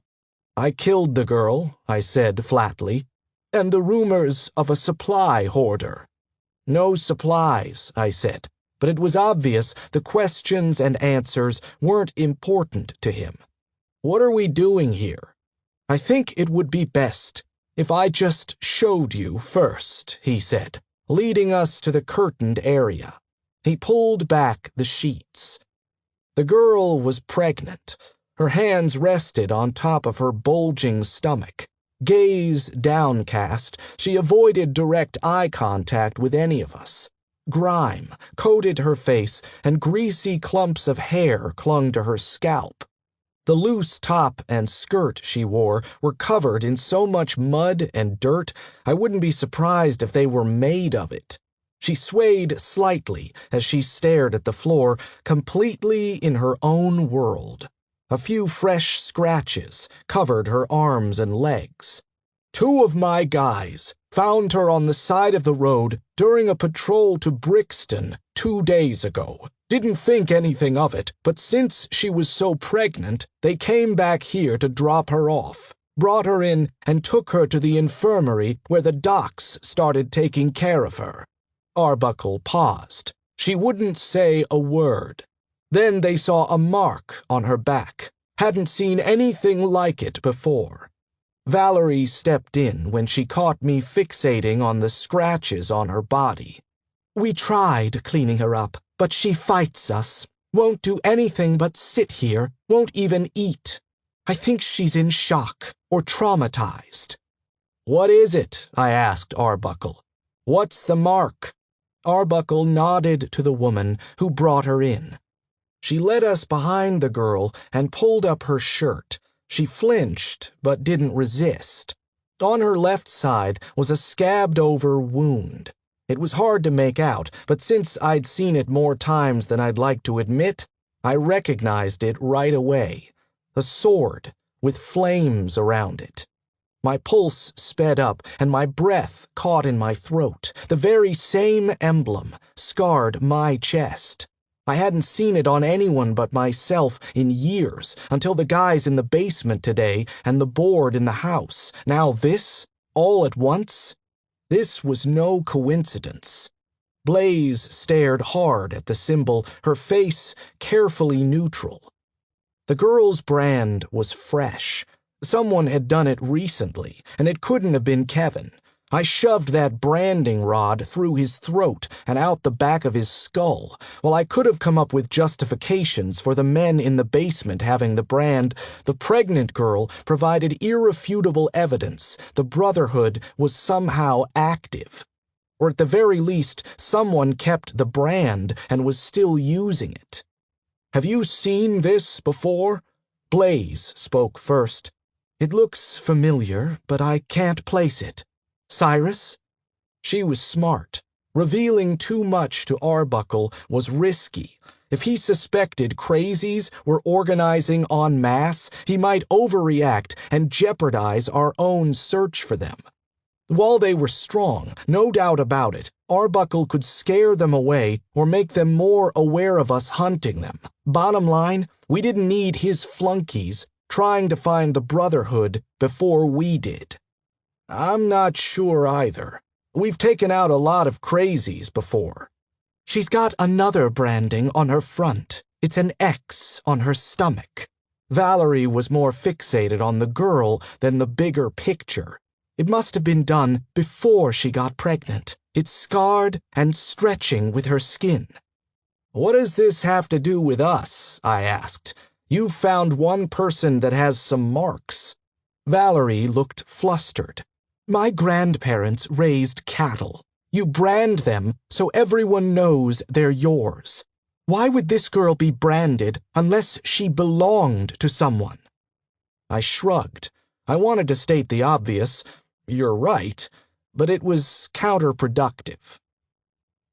"I killed the girl," I said flatly. "And the rumors of a supply hoarder." "No supplies," I said, but it was obvious the questions and answers weren't important to him. "What are we doing here?" "I think it would be best if I just showed you first," he said, leading us to the curtained area. He pulled back the sheets. The girl was pregnant. Her hands rested on top of her bulging stomach. Gaze downcast, she avoided direct eye contact with any of us. Grime coated her face, and greasy clumps of hair clung to her scalp. The loose top and skirt she wore were covered in so much mud and dirt, I wouldn't be surprised if they were made of it. She swayed slightly as she stared at the floor, completely in her own world. A few fresh scratches covered her arms and legs. "Two of my guys found her on the side of the road during a patrol to Brixton 2 days ago. Didn't think anything of it, but since she was so pregnant, they came back here to drop her off, brought her in, and took her to the infirmary where the docs started taking care of her." Arbuckle paused. She wouldn't say a word. Then they saw a mark on her back. Hadn't seen anything like it before. Valerie stepped in when she caught me fixating on the scratches on her body. "We tried cleaning her up, but she fights us. Won't do anything but sit here, won't even eat. I think she's in shock or traumatized." "What is it?" I asked Arbuckle. "What's the mark?" Arbuckle nodded to the woman who brought her in. She led us behind the girl and pulled up her shirt. She flinched, but didn't resist. On her left side was a scabbed-over wound. It was hard to make out, but since I'd seen it more times than I'd like to admit, I recognized it right away. A sword with flames around it. My pulse sped up, and my breath caught in my throat. The very same emblem scarred my chest. I hadn't seen it on anyone but myself in years, until the guys in the basement today and the board in the house. Now this, all at once? This was no coincidence. Blaze stared hard at the symbol, her face carefully neutral. The girl's brand was fresh. Someone had done it recently, and it couldn't have been Kevin. I shoved that branding rod through his throat and out the back of his skull. While I could have come up with justifications for the men in the basement having the brand, the pregnant girl provided irrefutable evidence the Brotherhood was somehow active. Or at the very least, someone kept the brand and was still using it. "Have you seen this before?" Blaze spoke first. "It looks familiar, but I can't place it." "Cyrus?" She was smart. Revealing too much to Arbuckle was risky. If he suspected crazies were organizing en masse, he might overreact and jeopardize our own search for them. While they were strong, no doubt about it, Arbuckle could scare them away or make them more aware of us hunting them. Bottom line, we didn't need his flunkies trying to find the Brotherhood before we did. "I'm not sure either. We've taken out a lot of crazies before." "She's got another branding on her front. It's an X on her stomach." Valerie was more fixated on the girl than the bigger picture. "It must have been done before she got pregnant. It's scarred and stretching with her skin." "What does this have to do with us?" I asked. "You've found one person that has some marks." Valerie looked flustered. "My grandparents raised cattle. You brand them so everyone knows they're yours. Why would this girl be branded unless she belonged to someone?" I shrugged. I wanted to state the obvious, "You're right," but it was counterproductive.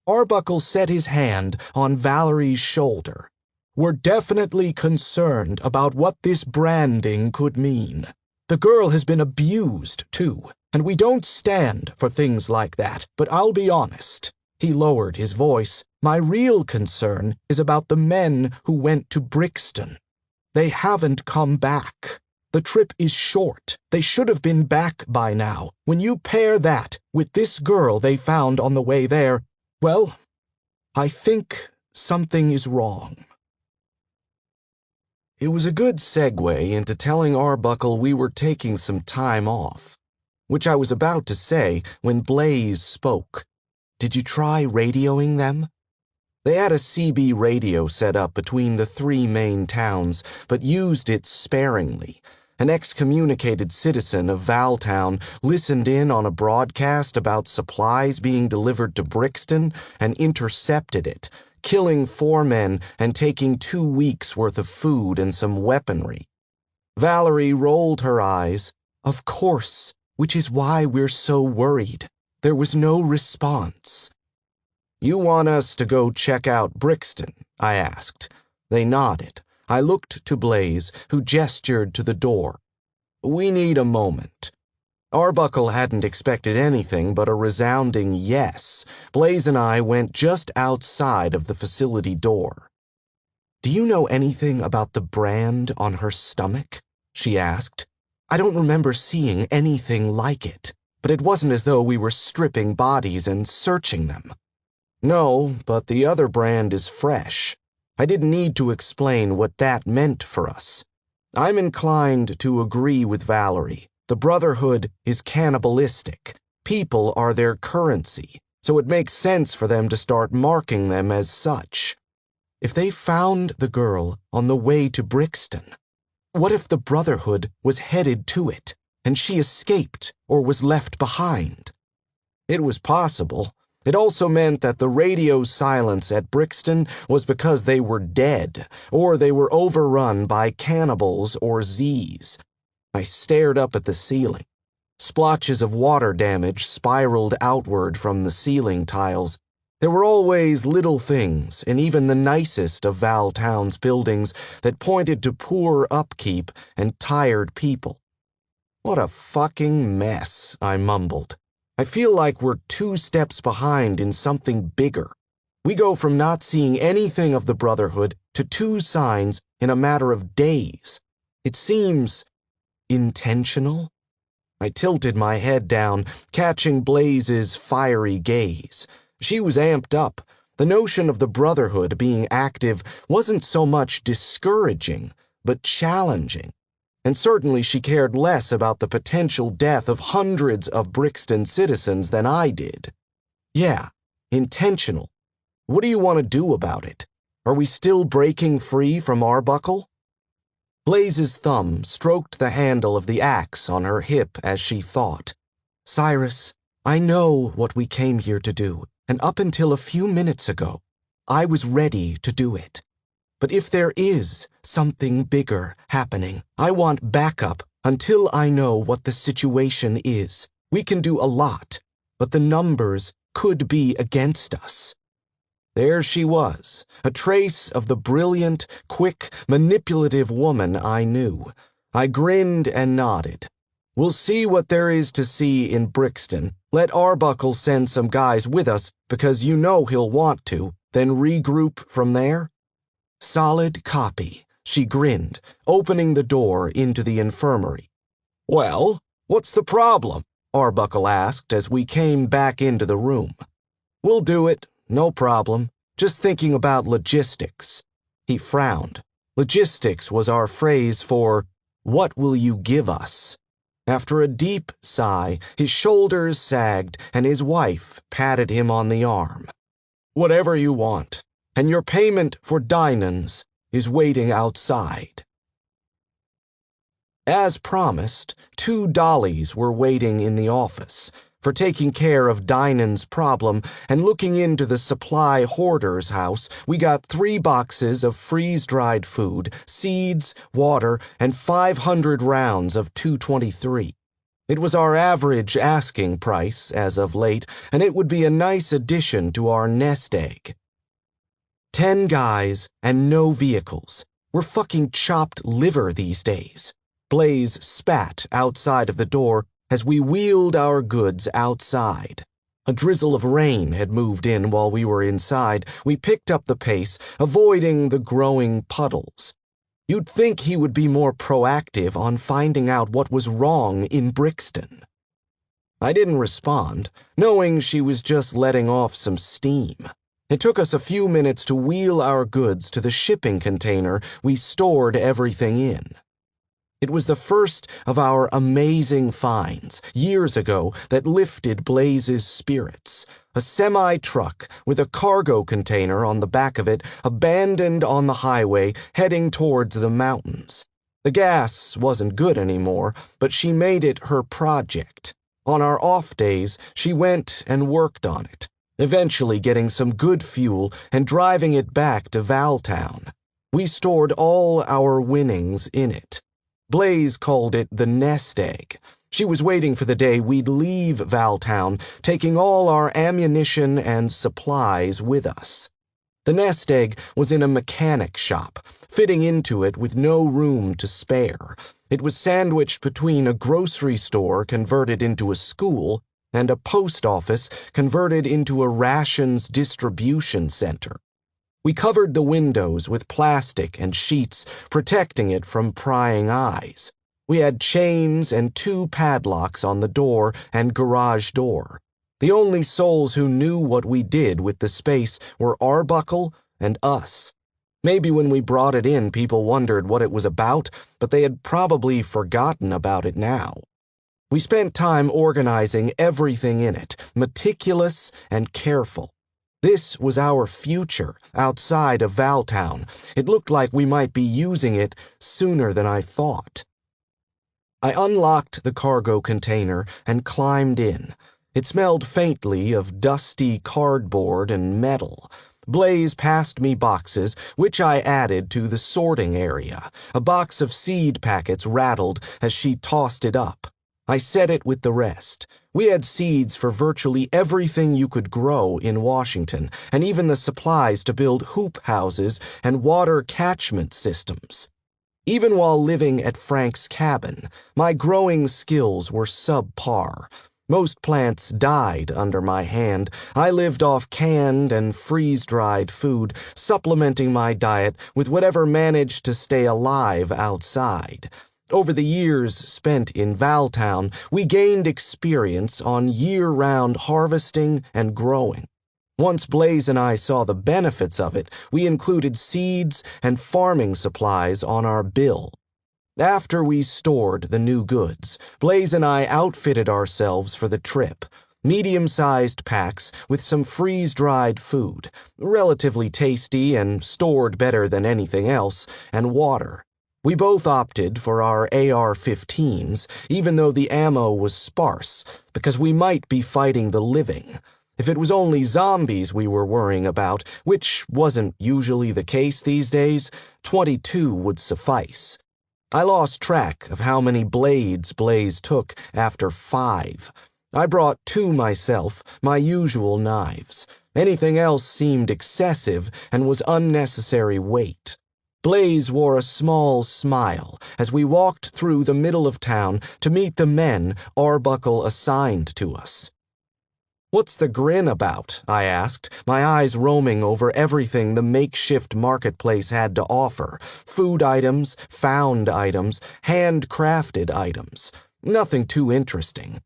Arbuckle set his hand on Valerie's shoulder. "We're definitely concerned about what this branding could mean. The girl has been abused, too, and we don't stand for things like that, but I'll be honest." He lowered his voice. "My real concern is about the men who went to Brixton. They haven't come back. The trip is short. They should have been back by now. When you pair that with this girl they found on the way there, well, I think something is wrong." It was a good segue into telling Arbuckle we were taking some time off, which I was about to say when Blaze spoke. "Did you try radioing them?" They had a CB radio set up between the 3 main towns, but used it sparingly. An excommunicated citizen of Valtown listened in on a broadcast about supplies being delivered to Brixton and intercepted it, killing 4 men and taking 2 weeks' worth of food and some weaponry. Valerie rolled her eyes. "Of course, which is why we're so worried. There was no response." "You want us to go check out Brixton?" I asked. They nodded. I looked to Blaze, who gestured to the door. "We need a moment." Arbuckle hadn't expected anything but a resounding yes. Blaze and I went just outside of the facility door. "Do you know anything about the brand on her stomach?" she asked. "I don't remember seeing anything like it, but it wasn't as though we were stripping bodies and searching them." "No, but the other brand is fresh." I didn't need to explain what that meant for us. I'm inclined to agree with Valerie. The Brotherhood is cannibalistic. People are their currency, so it makes sense for them to start marking them as such. If they found the girl on the way to Brixton, what if the Brotherhood was headed to it, and she escaped or was left behind? It was possible. It also meant that the radio silence at Brixton was because they were dead, or they were overrun by cannibals or Z's. I stared up at the ceiling. Splotches of water damage spiraled outward from the ceiling tiles. There were always little things, in even the nicest of Valtown's buildings, that pointed to poor upkeep and tired people. "What a fucking mess," I mumbled. "I feel like we're 2 steps behind in something bigger. We go from not seeing anything of the Brotherhood to 2 signs in a matter of days. It seems intentional." I tilted my head down, catching Blaze's fiery gaze. She was amped up. The notion of the Brotherhood being active wasn't so much discouraging, but challenging. And certainly she cared less about the potential death of hundreds of Brixton citizens than I did. "Yeah, intentional. What do you want to do about it? Are we still breaking free from Arbuckle?" Blaze's thumb stroked the handle of the axe on her hip as she thought. "Cyrus, I know what we came here to do, and up until a few minutes ago, I was ready to do it. But if there is something bigger happening, I want backup until I know what the situation is. We can do a lot, but the numbers could be against us." There she was, a trace of the brilliant, quick, manipulative woman I knew. I grinned and nodded. "We'll see what there is to see in Brixton. Let Arbuckle send some guys with us, because you know he'll want to, then regroup from there?" "Solid copy," she grinned, opening the door into the infirmary. "Well, what's the problem?" Arbuckle asked as we came back into the room. "We'll do it, no problem. Just thinking about logistics." He frowned. Logistics was our phrase for, "What will you give us?" After a deep sigh, his shoulders sagged and his wife patted him on the arm. "Whatever you want. And your payment for Dynans is waiting outside." As promised, 2 dollies were waiting in the office. For taking care of Dynan's problem and looking into the supply hoarder's house, we got 3 boxes of freeze-dried food, seeds, water, and 500 rounds of 223. It was our average asking price as of late, and it would be a nice addition to our nest egg. 10 guys and no vehicles. We're fucking chopped liver these days. Blaze spat outside of the door as we wheeled our goods outside. A drizzle of rain had moved in while we were inside. We picked up the pace, avoiding the growing puddles. You'd think he would be more proactive on finding out what was wrong in Brixton. I didn't respond, knowing she was just letting off some steam. It took us a few minutes to wheel our goods to the shipping container we stored everything in. It was the first of our amazing finds, years ago, that lifted Blaze's spirits. A semi-truck with a cargo container on the back of it, abandoned on the highway, heading towards the mountains. The gas wasn't good anymore, but she made it her project. On our off days, she went and worked on it, eventually getting some good fuel and driving it back to Valtown. We stored all our winnings in it. Blaze called it the nest egg. She was waiting for the day we'd leave Valtown, taking all our ammunition and supplies with us. The nest egg was in a mechanic shop, fitting into it with no room to spare. It was sandwiched between a grocery store converted into a school and a post office converted into a rations distribution center. We covered the windows with plastic and sheets, protecting it from prying eyes. We had chains and 2 padlocks on the door and garage door. The only souls who knew what we did with the space were Arbuckle and us. Maybe when we brought it in, people wondered what it was about, but they had probably forgotten about it now. We spent time organizing everything in it, meticulous and careful. This was our future, outside of Valtown. It looked like we might be using it sooner than I thought. I unlocked the cargo container and climbed in. It smelled faintly of dusty cardboard and metal. Blaze passed me boxes, which I added to the sorting area. A box of seed packets rattled as she tossed it up. I set it with the rest. We had seeds for virtually everything you could grow in Washington, and even the supplies to build hoop houses and water catchment systems. Even while living at Frank's cabin, my growing skills were subpar. Most plants died under my hand. I lived off canned and freeze-dried food, supplementing my diet with whatever managed to stay alive outside. Over the years spent in Valtown, we gained experience on year-round harvesting and growing. Once Blaze and I saw the benefits of it, we included seeds and farming supplies on our bill. After we stored the new goods, Blaze and I outfitted ourselves for the trip. Medium-sized packs with some freeze-dried food, relatively tasty and stored better than anything else, and water. We both opted for our AR-15s, even though the ammo was sparse, because we might be fighting the living. If it was only zombies we were worrying about, which wasn't usually the case these days, 22 would suffice. I lost track of how many blades Blaze took after 5. I brought 2 myself, my usual knives. Anything else seemed excessive and was unnecessary weight. Blaze wore a small smile as we walked through the middle of town to meet the men Arbuckle assigned to us. "What's the grin about?" I asked, my eyes roaming over everything the makeshift marketplace had to offer. Food items, found items, handcrafted items. Nothing too interesting.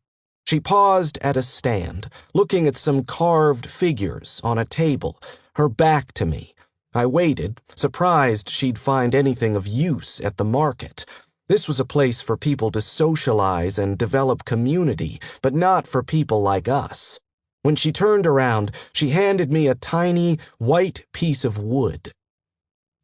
She paused at a stand, looking at some carved figures on a table, her back to me. I waited, surprised she'd find anything of use at the market. This was a place for people to socialize and develop community, but not for people like us. When she turned around, she handed me a tiny, white piece of wood.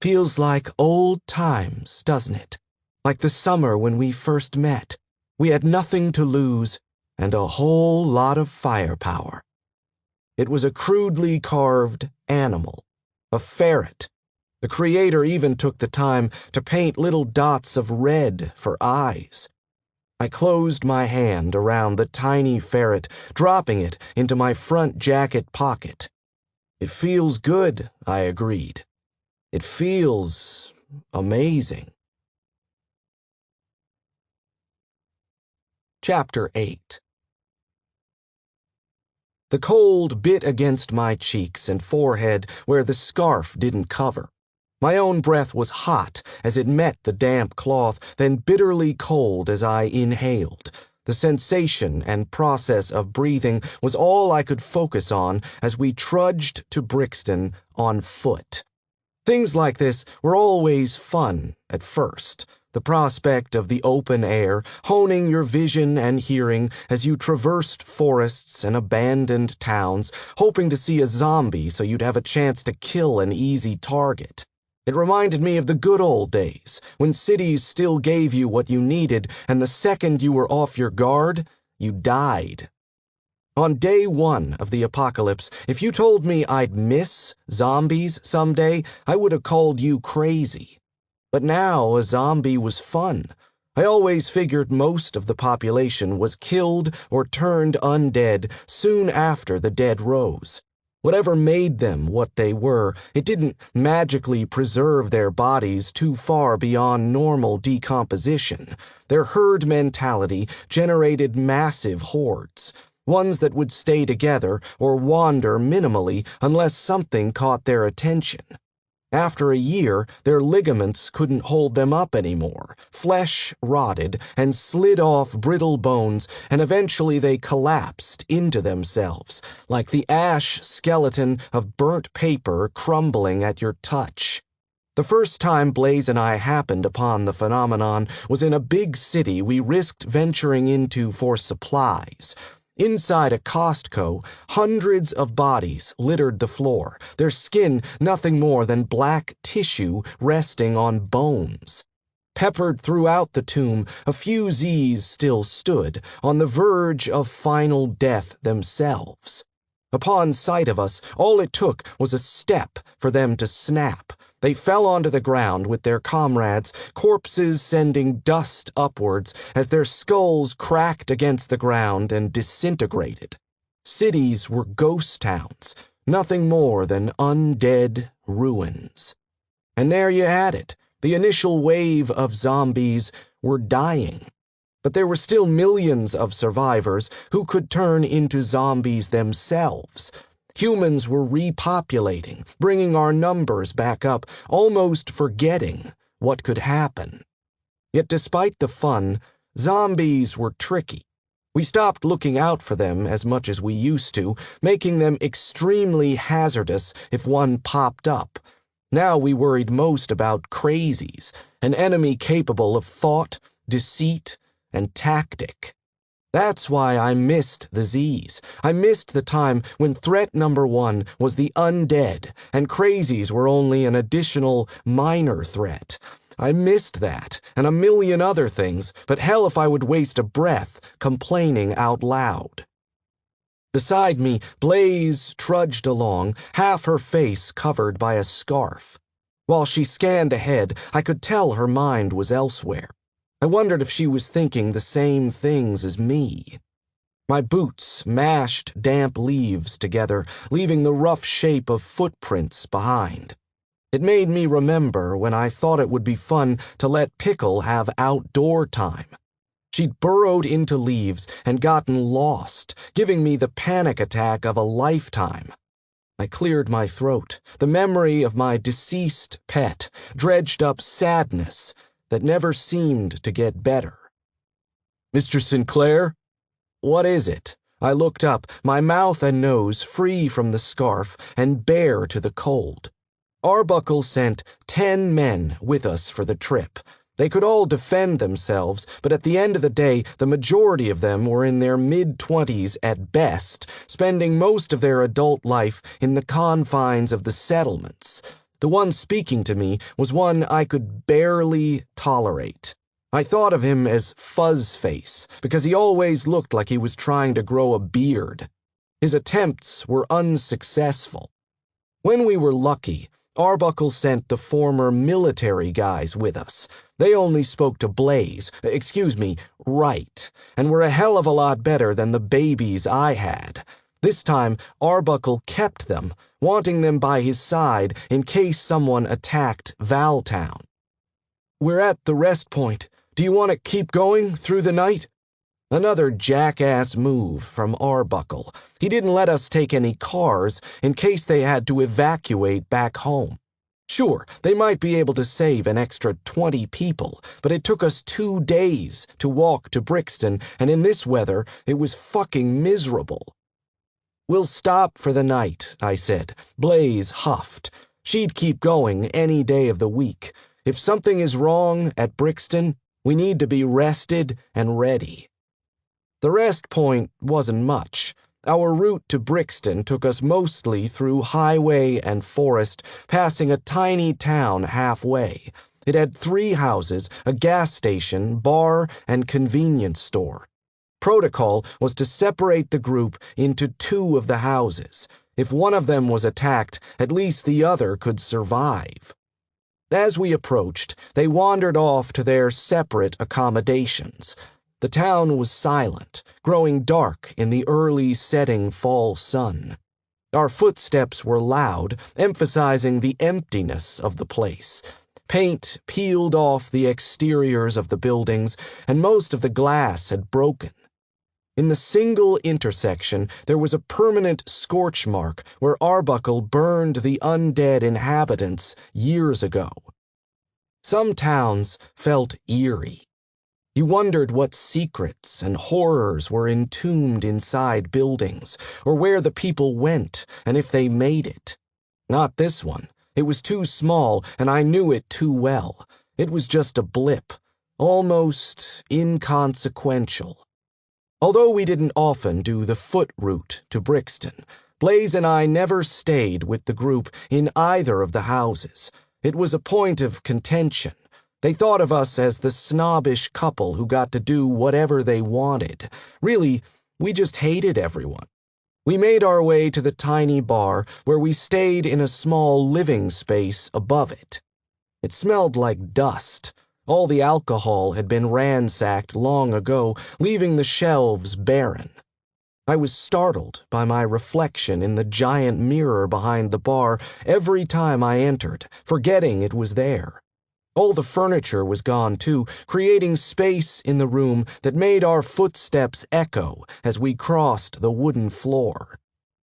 "Feels like old times, doesn't it? Like the summer when we first met. We had nothing to lose and a whole lot of firepower." It was a crudely carved animal. A ferret. The creator even took the time to paint little dots of red for eyes. I closed my hand around the tiny ferret, dropping it into my front jacket pocket. It feels good, I agreed. It feels amazing. Chapter 8. The cold bit against my cheeks and forehead where the scarf didn't cover. My own breath was hot as it met the damp cloth, then bitterly cold as I inhaled. The sensation and process of breathing was all I could focus on as we trudged to Brixton on foot. Things like this were always fun at first. The prospect of the open air, honing your vision and hearing as you traversed forests and abandoned towns, hoping to see a zombie so you'd have a chance to kill an easy target. It reminded me of the good old days, when cities still gave you what you needed, and the second you were off your guard, you died. On day one of the apocalypse, if you told me I'd miss zombies someday, I would have called you crazy. But now a zombie was fun. I always figured most of the population was killed or turned undead soon after the dead rose. Whatever made them what they were, it didn't magically preserve their bodies too far beyond normal decomposition. Their herd mentality generated massive hordes, ones that would stay together or wander minimally unless something caught their attention. After a year, their ligaments couldn't hold them up anymore. Flesh rotted and slid off brittle bones, and eventually they collapsed into themselves, like the ash skeleton of burnt paper crumbling at your touch. The first time Blaze and I happened upon the phenomenon was in a big city we risked venturing into for supplies. Inside a Costco, hundreds of bodies littered the floor, their skin nothing more than black tissue resting on bones. Peppered throughout the tomb, a few Z's still stood, on the verge of final death themselves. Upon sight of us, all it took was a step for them to snap. They fell onto the ground with their comrades, corpses sending dust upwards as their skulls cracked against the ground and disintegrated. Cities were ghost towns, nothing more than undead ruins. And there you had it. The initial wave of zombies were dying. But there were still millions of survivors who could turn into zombies themselves. Humans were repopulating, bringing our numbers back up, almost forgetting what could happen. Yet despite the fun, zombies were tricky. We stopped looking out for them as much as we used to, making them extremely hazardous if one popped up. Now we worried most about crazies, an enemy capable of thought, deceit, and tactic. That's why I missed the Z's. I missed the time when threat number one was the undead, and crazies were only an additional minor threat. I missed that, and a million other things, but hell if I would waste a breath complaining out loud. Beside me, Blaze trudged along, half her face covered by a scarf. While she scanned ahead, I could tell her mind was elsewhere. I wondered if she was thinking the same things as me. My boots mashed damp leaves together, leaving the rough shape of footprints behind. It made me remember when I thought it would be fun to let Pickle have outdoor time. She'd burrowed into leaves and gotten lost, giving me the panic attack of a lifetime. I cleared my throat. The memory of my deceased pet dredged up sadness that never seemed to get better. "Mr. Sinclair?" "What is it?" I looked up, my mouth and nose free from the scarf and bare to the cold. Arbuckle sent 10 men with us for the trip. They could all defend themselves, but at the end of the day, the majority of them were in their mid-20s at best, spending most of their adult life in the confines of the settlements. The one speaking to me was one I could barely tolerate. I thought of him as Fuzzface, because he always looked like he was trying to grow a beard. His attempts were unsuccessful. When we were lucky, Arbuckle sent the former military guys with us. They only spoke to Wright, and were a hell of a lot better than the babies I had. This time, Arbuckle kept them, wanting them by his side in case someone attacked Valtown. "We're at the rest point. Do you want to keep going through the night?" Another jackass move from Arbuckle. He didn't let us take any cars in case they had to evacuate back home. Sure, they might be able to save an extra 20 people, but it took us 2 days to walk to Brixton, and in this weather, it was fucking miserable. "We'll stop for the night," I said. Blaze huffed. She'd keep going any day of the week. If something is wrong at Brixton, we need to be rested and ready. The rest point wasn't much. Our route to Brixton took us mostly through highway and forest, passing a tiny town halfway. It had 3 houses, a gas station, bar, and convenience store. Protocol was to separate the group into 2 of the houses. If one of them was attacked, at least the other could survive. As we approached, they wandered off to their separate accommodations. The town was silent, growing dark in the early setting fall sun. Our footsteps were loud, emphasizing the emptiness of the place. Paint peeled off the exteriors of the buildings, and most of the glass had broken. In the single intersection, there was a permanent scorch mark where Arbuckle burned the undead inhabitants years ago. Some towns felt eerie. You wondered what secrets and horrors were entombed inside buildings, or where the people went, and if they made it. Not this one. It was too small, and I knew it too well. It was just a blip, almost inconsequential. Although we didn't often do the foot route to Brixton, Blaze and I never stayed with the group in either of the houses. It was a point of contention. They thought of us as the snobbish couple who got to do whatever they wanted. Really, we just hated everyone. We made our way to the tiny bar where we stayed in a small living space above it. It smelled like dust. All the alcohol had been ransacked long ago, leaving the shelves barren. I was startled by my reflection in the giant mirror behind the bar every time I entered, forgetting it was there. All the furniture was gone too, creating space in the room that made our footsteps echo as we crossed the wooden floor.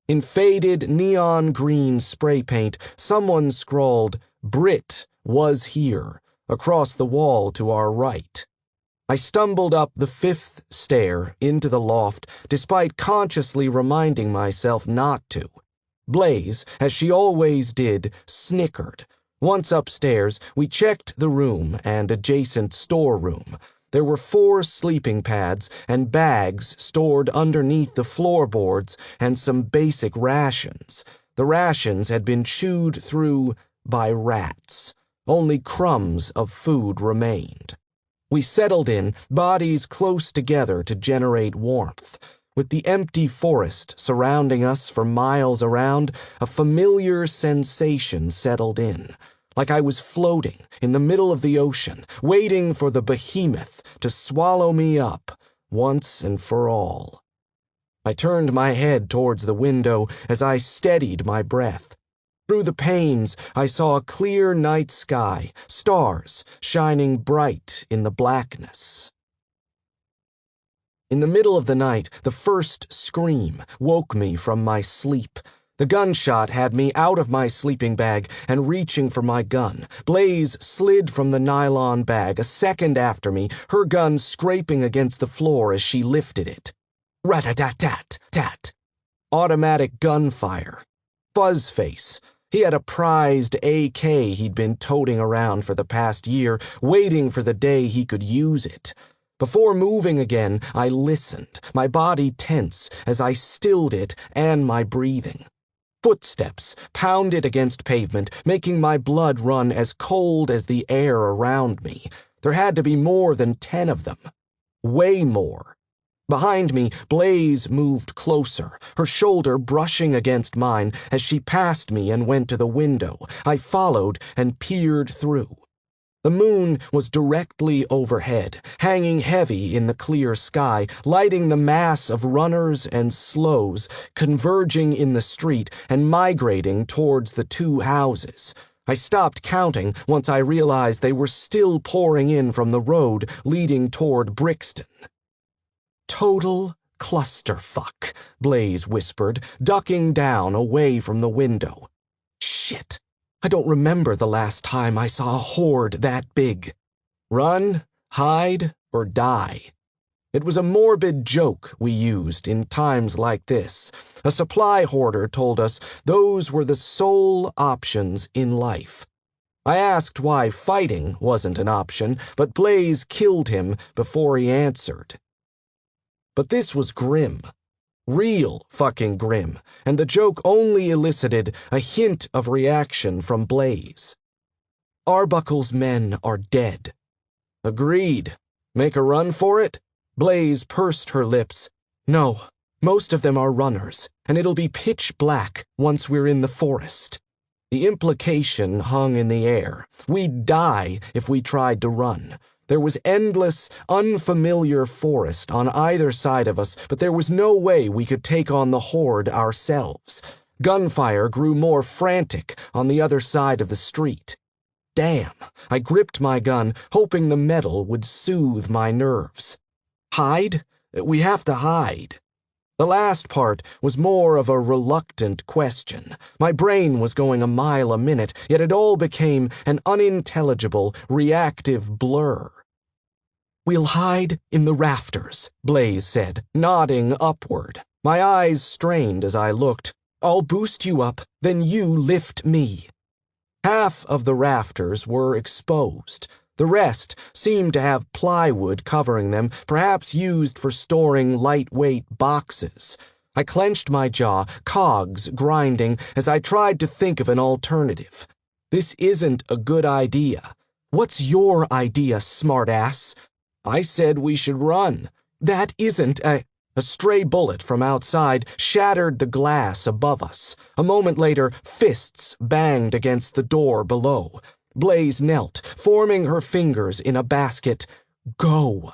In faded neon green spray paint, someone scrawled, "Brit was here," across the wall to our right. I stumbled up the 5th stair into the loft, despite consciously reminding myself not to. Blaze, as she always did, snickered. Once upstairs, we checked the room and adjacent storeroom. There were 4 sleeping pads and bags stored underneath the floorboards and some basic rations. The rations had been chewed through by rats. Only crumbs of food remained. We settled in, bodies close together to generate warmth. With the empty forest surrounding us for miles around, a familiar sensation settled in, like I was floating in the middle of the ocean, waiting for the behemoth to swallow me up once and for all. I turned my head towards the window as I steadied my breath. Through the panes, I saw a clear night sky, stars shining bright in the blackness. In the middle of the night, the first scream woke me from my sleep. The gunshot had me out of my sleeping bag and reaching for my gun. Blaze slid from the nylon bag a second after me, her gun scraping against the floor as she lifted it. Rat-a-tat-tat-tat. Automatic gunfire. Fuzzface. He had a prized AK he'd been toting around for the past year, waiting for the day he could use it. Before moving again, I listened, my body tense as I stilled it and my breathing. Footsteps pounded against pavement, making my blood run as cold as the air around me. There had to be more than 10 of them. Way more. Behind me, Blaze moved closer, her shoulder brushing against mine as she passed me and went to the window. I followed and peered through. The moon was directly overhead, hanging heavy in the clear sky, lighting the mass of runners and slows converging in the street and migrating towards the two houses. I stopped counting once I realized they were still pouring in from the road leading toward Brixton. "Total clusterfuck," Blaze whispered, ducking down away from the window. "Shit. I don't remember the last time I saw a horde that big. Run, hide, or die." It was a morbid joke we used in times like this. A supply hoarder told us those were the sole options in life. I asked why fighting wasn't an option, but Blaze killed him before he answered. But this was grim. Real fucking grim, and the joke only elicited a hint of reaction from Blaze. "Arbuckle's men are dead." "Agreed. Make a run for it?" Blaze pursed her lips. "No, most of them are runners, and it'll be pitch black once we're in the forest." The implication hung in the air. We'd die if we tried to run. There was endless, unfamiliar forest on either side of us, but there was no way we could take on the horde ourselves. Gunfire grew more frantic on the other side of the street. Damn, I gripped my gun, hoping the metal would soothe my nerves. Hide? We have to hide. The last part was more of a reluctant question. My brain was going a mile a minute, yet it all became an unintelligible, reactive blur. "We'll hide in the rafters," Blaze said, nodding upward. My eyes strained as I looked. "I'll boost you up, then you lift me." Half of the rafters were exposed. The rest seemed to have plywood covering them, perhaps used for storing lightweight boxes. I clenched my jaw, cogs grinding, as I tried to think of an alternative. "This isn't a good idea." "What's your idea, smartass?" "I said we should run." "That isn't a—" A stray bullet from outside shattered the glass above us. A moment later, fists banged against the door below. Blaze knelt, forming her fingers in a basket. "Go."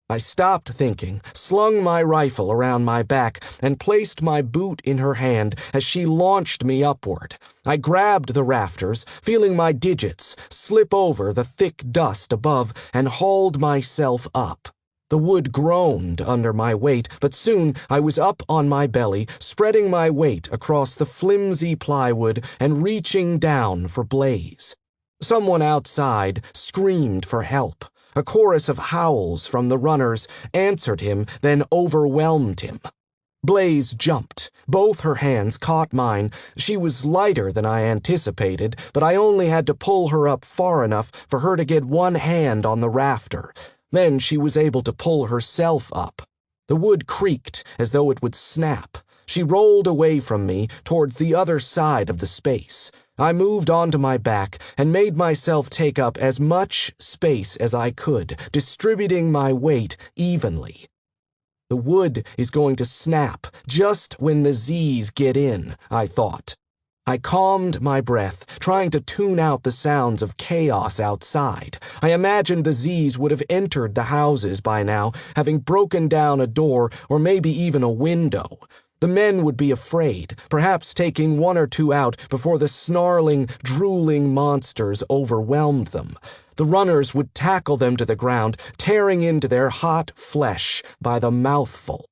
I stopped thinking, slung my rifle around my back, and placed my boot in her hand as she launched me upward. I grabbed the rafters, feeling my digits slip over the thick dust above, and hauled myself up. The wood groaned under my weight, but soon I was up on my belly, spreading my weight across the flimsy plywood and reaching down for Blaze. Someone outside screamed for help. A chorus of howls from the runners answered him, then overwhelmed him. Blaze jumped. Both her hands caught mine. She was lighter than I anticipated, but I only had to pull her up far enough for her to get one hand on the rafter. Then she was able to pull herself up. The wood creaked as though it would snap. She rolled away from me towards the other side of the space. I moved onto my back and made myself take up as much space as I could, distributing my weight evenly. The wood is going to snap just when the Z's get in, I thought. I calmed my breath, trying to tune out the sounds of chaos outside. I imagined the Z's would have entered the houses by now, having broken down a door or maybe even a window. The men would be afraid, perhaps taking one or two out before the snarling, drooling monsters overwhelmed them. The runners would tackle them to the ground, tearing into their hot flesh by the mouthful.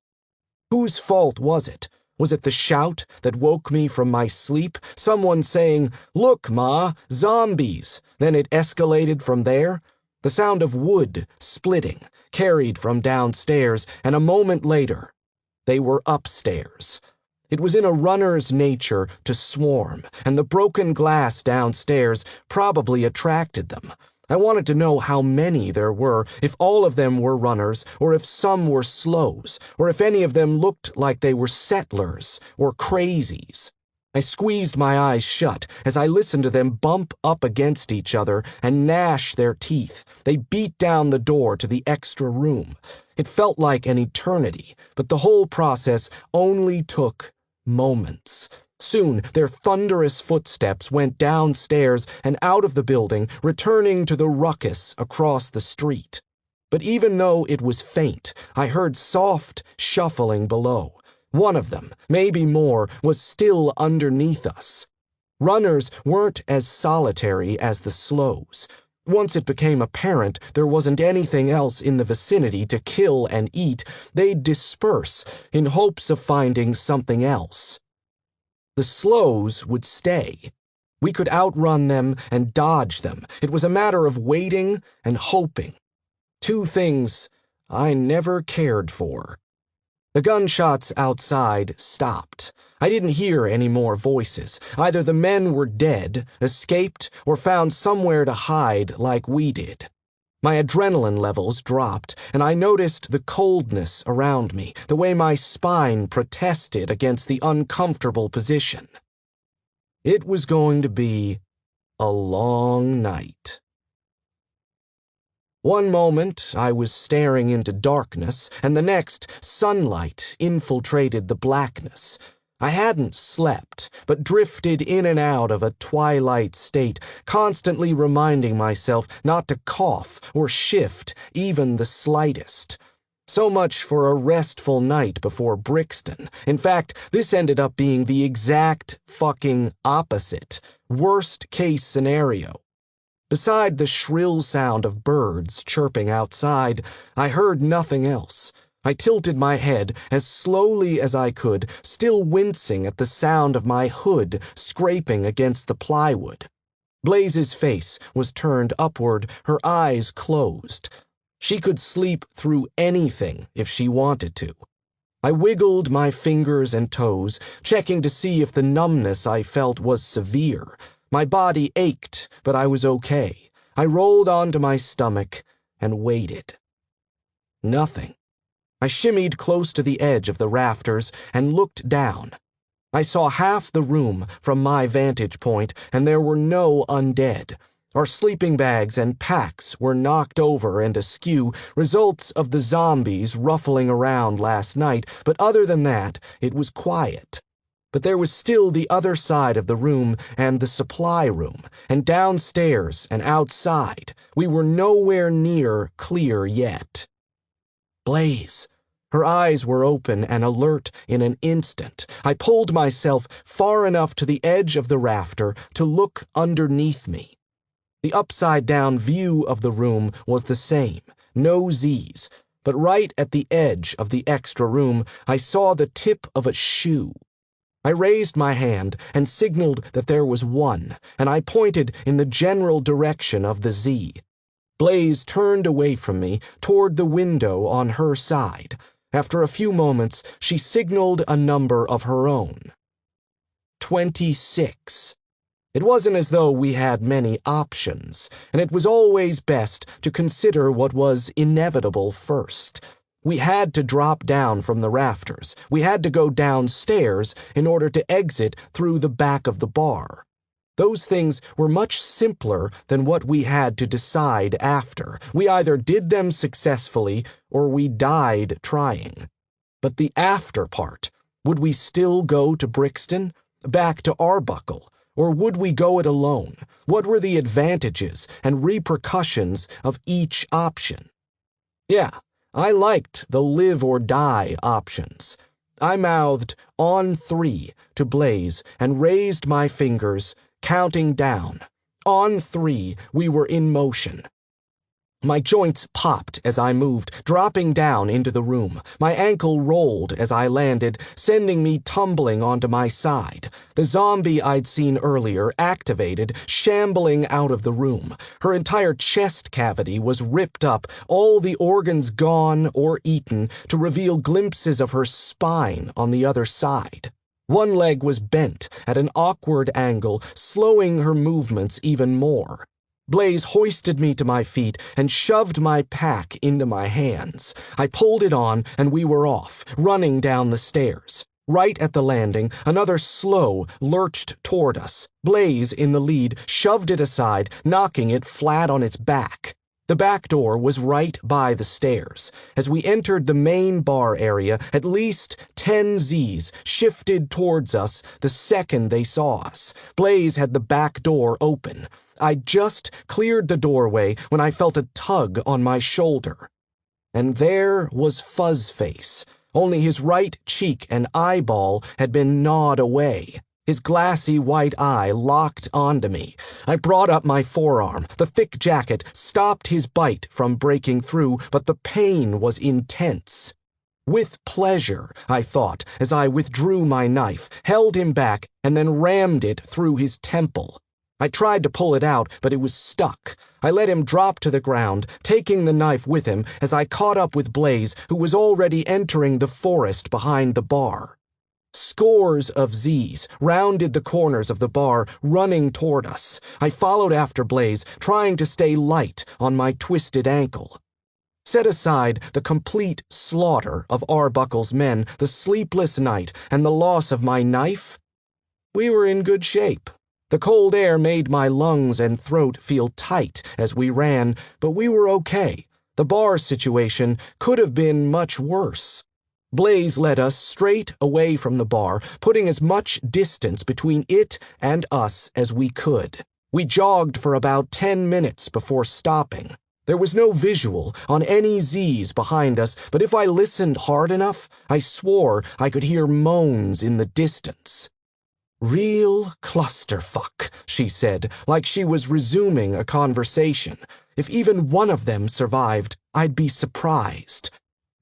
Whose fault was it? Was it the shout that woke me from my sleep? Someone saying, "Look, Ma, zombies." Then it escalated from there. The sound of wood splitting, carried from downstairs, and a moment later, they were upstairs. It was in a runner's nature to swarm, and the broken glass downstairs probably attracted them. I wanted to know how many there were, if all of them were runners, or if some were slows, or if any of them looked like they were settlers or crazies. I squeezed my eyes shut as I listened to them bump up against each other and gnash their teeth. They beat down the door to the extra room. It felt like an eternity, but the whole process only took moments. Soon, their thunderous footsteps went downstairs and out of the building, returning to the ruckus across the street. But even though it was faint, I heard soft shuffling below. One of them, maybe more, was still underneath us. Runners weren't as solitary as the slows. Once it became apparent there wasn't anything else in the vicinity to kill and eat, they'd disperse in hopes of finding something else. The slows would stay. We could outrun them and dodge them. It was a matter of waiting and hoping. Two things I never cared for. The gunshots outside stopped. I didn't hear any more voices. Either the men were dead, escaped, or found somewhere to hide like we did. My adrenaline levels dropped, and I noticed the coldness around me, the way my spine protested against the uncomfortable position. It was going to be a long night. One moment I was staring into darkness, and the next sunlight infiltrated the blackness. I hadn't slept, but drifted in and out of a twilight state, constantly reminding myself not to cough or shift even the slightest. So much for a restful night before Brixton. In fact, this ended up being the exact fucking opposite. Worst case scenario. Beside the shrill sound of birds chirping outside, I heard nothing else. I tilted my head as slowly as I could, still wincing at the sound of my hood scraping against the plywood. Blaze's face was turned upward, her eyes closed. She could sleep through anything if she wanted to. I wiggled my fingers and toes, checking to see if the numbness I felt was severe. My body ached, but I was okay. I rolled onto my stomach and waited. Nothing. I shimmied close to the edge of the rafters and looked down. I saw half the room from my vantage point, and there were no undead. Our sleeping bags and packs were knocked over and askew, results of the zombies ruffling around last night, but other than that, it was quiet. But there was still the other side of the room and the supply room, and downstairs and outside. We were nowhere near clear yet. Blaze. Her eyes were open and alert in an instant. I pulled myself far enough to the edge of the rafter to look underneath me. The upside-down view of the room was the same, no Z's, but right at the edge of the extra room, I saw the tip of a shoe. I raised my hand and signaled that there was one, and I pointed in the general direction of the Z. Blaze turned away from me, toward the window on her side. After a few moments, she signaled a number of her own. 26. It wasn't as though we had many options, and it was always best to consider what was inevitable first. We had to drop down from the rafters. We had to go downstairs in order to exit through the back of the bar. Those things were much simpler than what we had to decide after. We either did them successfully or we died trying. But the after part, would we still go to Brixton, back to Arbuckle, or would we go it alone? What were the advantages and repercussions of each option? Yeah, I liked the live or die options. I mouthed "on 3" to Blaze and raised my fingers, counting down. On 3, we were in motion. My joints popped as I moved, dropping down into the room. My ankle rolled as I landed, sending me tumbling onto my side. The zombie I'd seen earlier activated, shambling out of the room. Her entire chest cavity was ripped up, all the organs gone or eaten, to reveal glimpses of her spine on the other side. One leg was bent at an awkward angle, slowing her movements even more. Blaze hoisted me to my feet and shoved my pack into my hands. I pulled it on, and we were off, running down the stairs. Right at the landing, another slow lurched toward us. Blaze, in the lead, shoved it aside, knocking it flat on its back. The back door was right by the stairs. As we entered the main bar area, at least 10 Z's shifted towards us the second they saw us. Blaze had the back door open. I just cleared the doorway when I felt a tug on my shoulder. And there was Fuzzface. Only his right cheek and eyeball had been gnawed away. His glassy white eye locked onto me. I brought up my forearm. The thick jacket stopped his bite from breaking through, but the pain was intense. With pleasure, I thought, as I withdrew my knife, held him back, and then rammed it through his temple. I tried to pull it out, but it was stuck. I let him drop to the ground, taking the knife with him as I caught up with Blaze, who was already entering the forest behind the bar. Scores of Z's rounded the corners of the bar, running toward us. I followed after Blaze, trying to stay light on my twisted ankle. Set aside the complete slaughter of Arbuckle's men, the sleepless night, and the loss of my knife, we were in good shape. The cold air made my lungs and throat feel tight as we ran, but we were okay. The bar situation could have been much worse. Blaze led us straight away from the bar, putting as much distance between it and us as we could. We jogged for about 10 minutes before stopping. There was no visual on any Z's behind us, but if I listened hard enough, I swore I could hear moans in the distance. "Real clusterfuck," she said, like she was resuming a conversation. "If even one of them survived, I'd be surprised."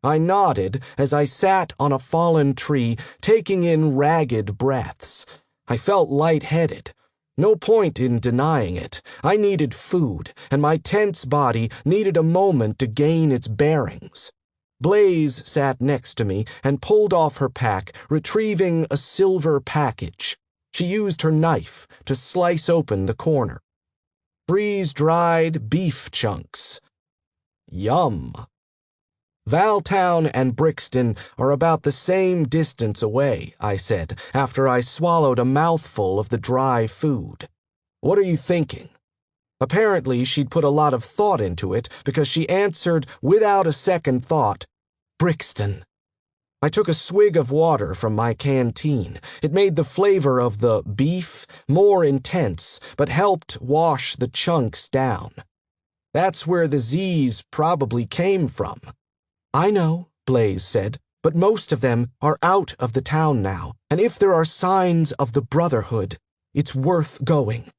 I nodded as I sat on a fallen tree, taking in ragged breaths. I felt lightheaded. No point in denying it. I needed food, and my tense body needed a moment to gain its bearings. Blaze sat next to me and pulled off her pack, retrieving a silver package. She used her knife to slice open the corner. Freeze-dried beef chunks. Yum. Valtown and Brixton are about the same distance away, I said, after I swallowed a mouthful of the dry food. What are you thinking? Apparently, she'd put a lot of thought into it because she answered without a second thought, Brixton. I took a swig of water from my canteen. It made the flavor of the beef more intense, but helped wash the chunks down. That's where the Z's probably came from. I know, Blaze said, but most of them are out of the town now, and if there are signs of the Brotherhood, it's worth going.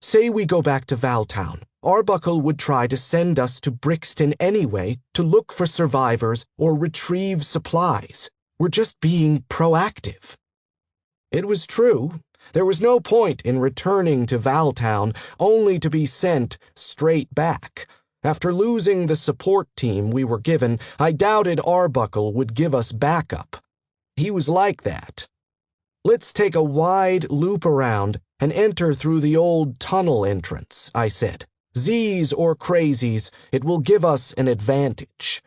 Say we go back to Valtown. Arbuckle would try to send us to Brixton anyway to look for survivors or retrieve supplies. We're just being proactive. It was true. There was no point in returning to Valtown only to be sent straight back. After losing the support team we were given, I doubted Arbuckle would give us backup. He was like that. Let's take a wide loop around and enter through the old tunnel entrance, I said. Z's or crazies, it will give us an advantage.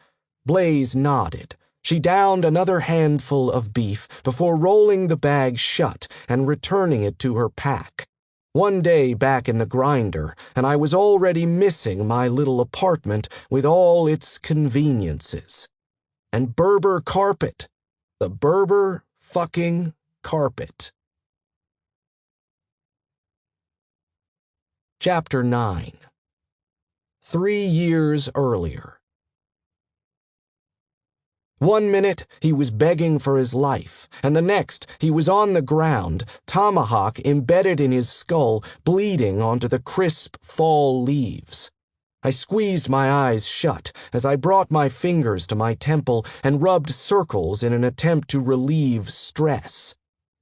Blaze nodded. She downed another handful of beef before rolling the bag shut and returning it to her pack. One day back in the grinder, and I was already missing my little apartment with all its conveniences. And Berber carpet. The Berber fucking carpet. Chapter 9. 3 years earlier. 1 minute, he was begging for his life, and the next, he was on the ground, tomahawk embedded in his skull, bleeding onto the crisp fall leaves. I squeezed my eyes shut as I brought my fingers to my temple and rubbed circles in an attempt to relieve stress.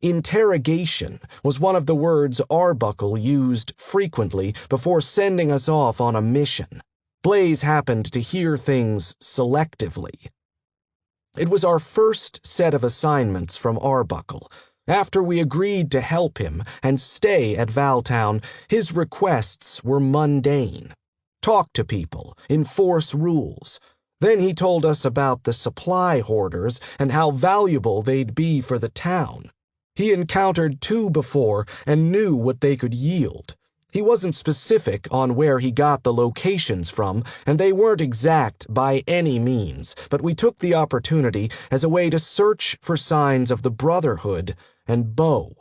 Interrogation was one of the words Arbuckle used frequently before sending us off on a mission. Blaze happened to hear things selectively. It was our first set of assignments from Arbuckle. After we agreed to help him and stay at Valtown, his requests were mundane. Talk to people, enforce rules. Then he told us about the supply hoarders and how valuable they'd be for the town. He encountered 2 before and knew what they could yield. He wasn't specific on where he got the locations from, and they weren't exact by any means, but we took the opportunity as a way to search for signs of the Brotherhood and Bo.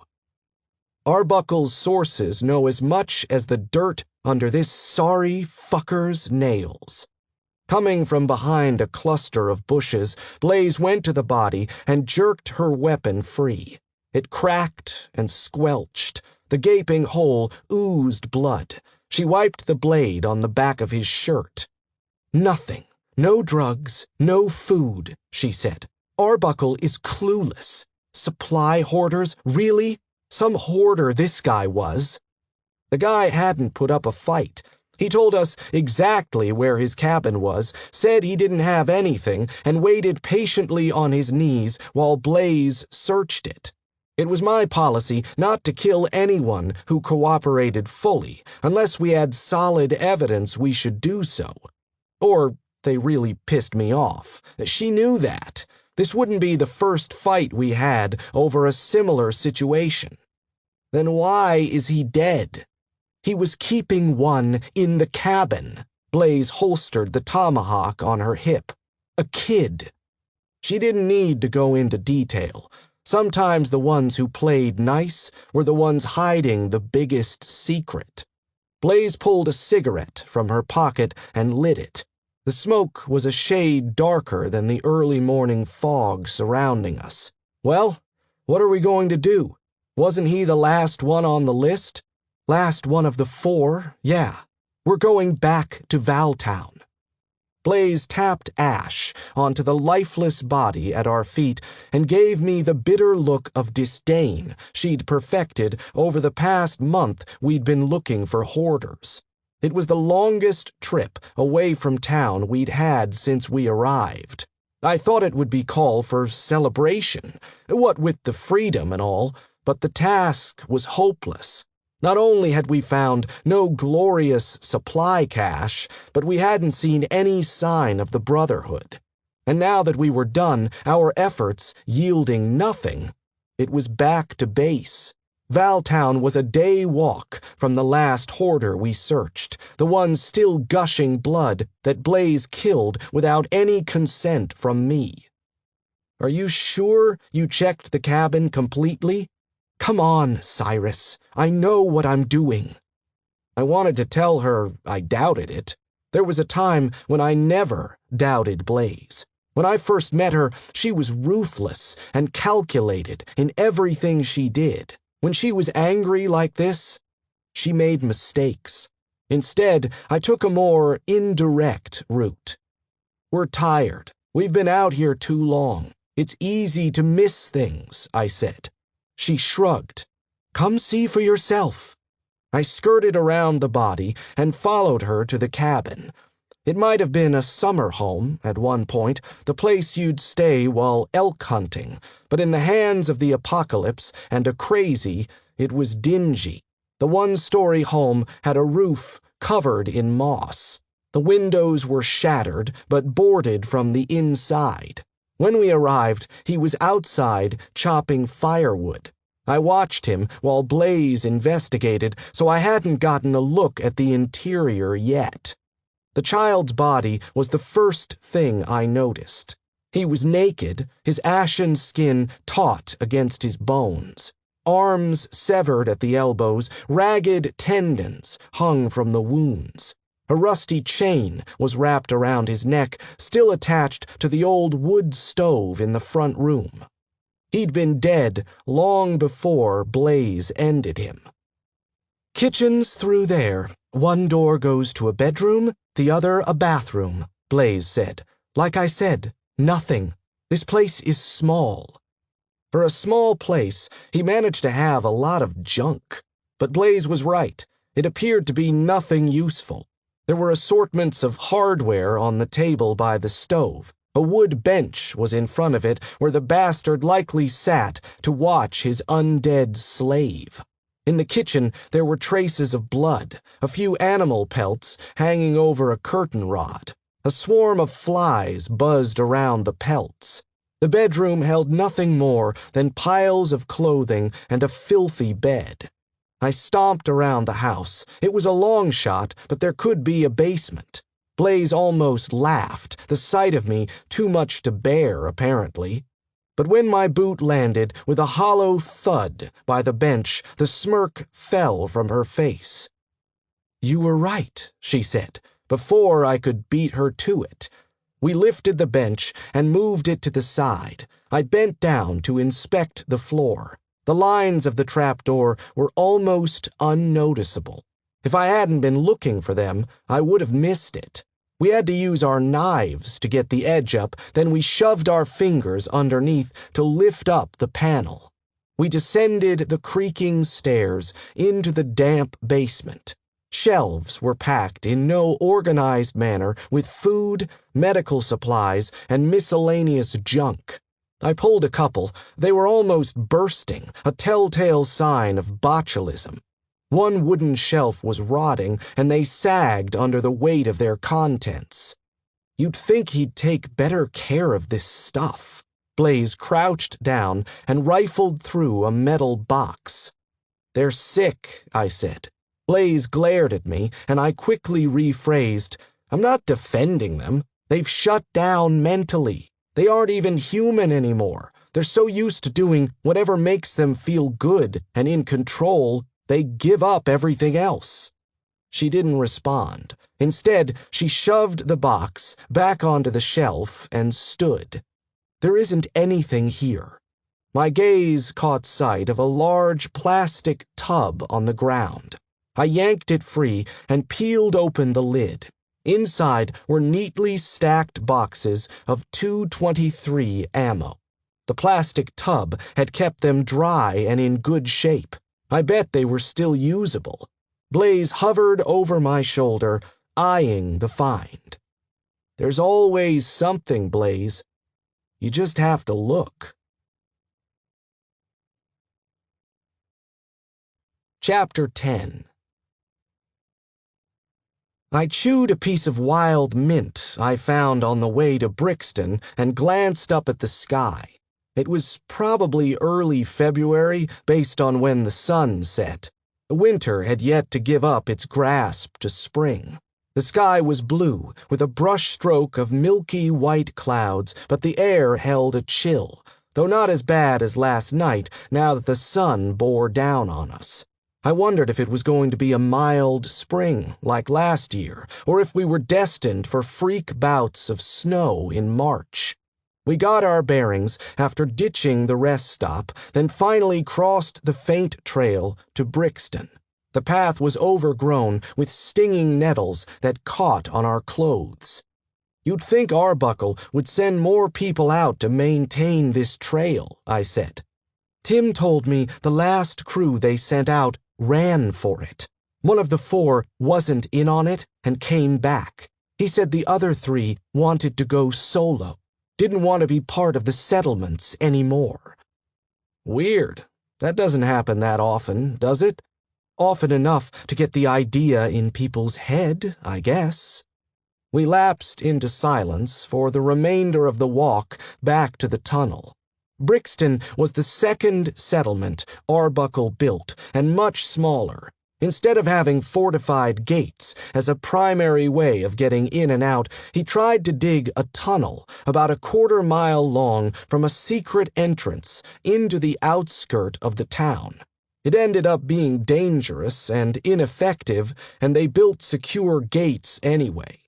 Arbuckle's sources know as much as the dirt under this sorry fucker's nails. Coming from behind a cluster of bushes, Blaze went to the body and jerked her weapon free. It cracked and squelched. The gaping hole oozed blood. She wiped the blade on the back of his shirt. "Nothing. No drugs. No food," she said. "Arbuckle is clueless. Supply hoarders? Really? Some hoarder this guy was." The guy hadn't put up a fight. He told us exactly where his cabin was, said he didn't have anything, and waited patiently on his knees while Blaze searched it. It was my policy not to kill anyone who cooperated fully, unless we had solid evidence we should do so. Or they really pissed me off. She knew that. This wouldn't be the first fight we had over a similar situation. Then why is he dead? He was keeping one in the cabin. Blaze holstered the tomahawk on her hip. A kid. She didn't need to go into detail. Sometimes the ones who played nice were the ones hiding the biggest secret. Blaze pulled a cigarette from her pocket and lit it. The smoke was a shade darker than the early morning fog surrounding us. Well, what are we going to do? Wasn't he the last one on the list? Last one of the 4, yeah. We're going back to Valtown. Blaze tapped ash onto the lifeless body at our feet and gave me the bitter look of disdain she'd perfected over the past month we'd been looking for hoarders. It was the longest trip away from town we'd had since we arrived. I thought it would be call for celebration, what with the freedom and all, but the task was hopeless. Not only had we found no glorious supply cache, but we hadn't seen any sign of the Brotherhood. And now that we were done, our efforts yielding nothing, it was back to base. Valtown was a day walk from the last hoarder we searched, the one still gushing blood that Blaze killed without any consent from me. "Are you sure you checked the cabin completely? Come on, Cyrus. I know what I'm doing." I wanted to tell her I doubted it. There was a time when I never doubted Blaze. When I first met her, she was ruthless and calculated in everything she did. When she was angry like this, she made mistakes. Instead, I took a more indirect route. "We're tired. We've been out here too long. It's easy to miss things," I said. She shrugged. "Come see for yourself." I skirted around the body and followed her to the cabin. It might have been a summer home at one point, the place you'd stay while elk hunting, but in the hands of the apocalypse and a crazy, it was dingy. The one-story home had a roof covered in moss. The windows were shattered but boarded from the inside. When we arrived, he was outside chopping firewood. I watched him while Blaze investigated, so I hadn't gotten a look at the interior yet. The child's body was the first thing I noticed. He was naked, his ashen skin taut against his bones. Arms severed at the elbows, ragged tendons hung from the wounds. A rusty chain was wrapped around his neck, still attached to the old wood stove in the front room. He'd been dead long before Blaze ended him. "Kitchen's through there. One door goes to a bedroom, the other a bathroom," Blaze said. "Like I said, nothing. This place is small." For a small place, he managed to have a lot of junk. But Blaze was right. It appeared to be nothing useful. There were assortments of hardware on the table by the stove. A wood bench was in front of it where the bastard likely sat to watch his undead slave. In the kitchen, there were traces of blood, a few animal pelts hanging over a curtain rod. A swarm of flies buzzed around the pelts. The bedroom held nothing more than piles of clothing and a filthy bed. I stomped around the house. It was a long shot, but there could be a basement. Blaze almost laughed, the sight of me too much to bear, apparently. But when my boot landed with a hollow thud by the bench, the smirk fell from her face. "You were right," she said, before I could beat her to it. We lifted the bench and moved it to the side. I bent down to inspect the floor. The lines of the trapdoor were almost unnoticeable. If I hadn't been looking for them, I would have missed it. We had to use our knives to get the edge up, then we shoved our fingers underneath to lift up the panel. We descended the creaking stairs into the damp basement. Shelves were packed in no organized manner with food, medical supplies, and miscellaneous junk. I pulled a couple. They were almost bursting, a telltale sign of botulism. One wooden shelf was rotting, and they sagged under the weight of their contents. You'd think he'd take better care of this stuff. Blaze crouched down and rifled through a metal box. "They're sick," I said. Blaze glared at me, and I quickly rephrased, "I'm not defending them. They've shut down mentally. They aren't even human anymore. They're so used to doing whatever makes them feel good and in control, they give up everything else." She didn't respond. Instead, she shoved the box back onto the shelf and stood. "There isn't anything here." My gaze caught sight of a large plastic tub on the ground. I yanked it free and peeled open the lid. Inside were neatly stacked boxes of .223 ammo. The plastic tub had kept them dry and in good shape. I bet they were still usable. Blaze hovered over my shoulder, eyeing the find. "There's always something, Blaze. You just have to look." Chapter 10. I chewed a piece of wild mint I found on the way to Brixton and glanced up at the sky. It was probably early February, based on when the sun set. Winter had yet to give up its grasp to spring. The sky was blue, with a brushstroke of milky white clouds, but the air held a chill, though not as bad as last night now that the sun bore down on us. I wondered if it was going to be a mild spring like last year, or if we were destined for freak bouts of snow in March. We got our bearings after ditching the rest stop, then finally crossed the faint trail to Brixton. The path was overgrown with stinging nettles that caught on our clothes. "You'd think Arbuckle would send more people out to maintain this trail," I said. "Tim told me the last crew they sent out ran for it. One of the 4 wasn't in on it and came back. He said the other 3 wanted to go solo. Didn't want to be part of the settlements anymore." Weird. That doesn't happen that often, does it? Often enough to get the idea in people's head, I guess. We lapsed into silence for the remainder of the walk back to the tunnel. Brixton was the second settlement Arbuckle built, and much smaller. Instead of having fortified gates as a primary way of getting in and out, he tried to dig a tunnel about a quarter-mile long from a secret entrance into the outskirt of the town. It ended up being dangerous and ineffective, and they built secure gates anyway.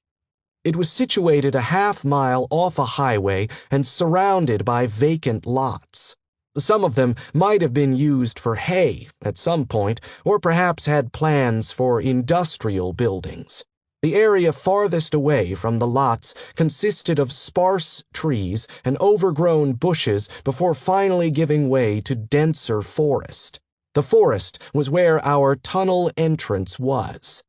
It was situated a half-mile off a highway and surrounded by vacant lots. Some of them might have been used for hay at some point, or perhaps had plans for industrial buildings. The area farthest away from the lots consisted of sparse trees and overgrown bushes before finally giving way to denser forest. The forest was where our tunnel entrance was.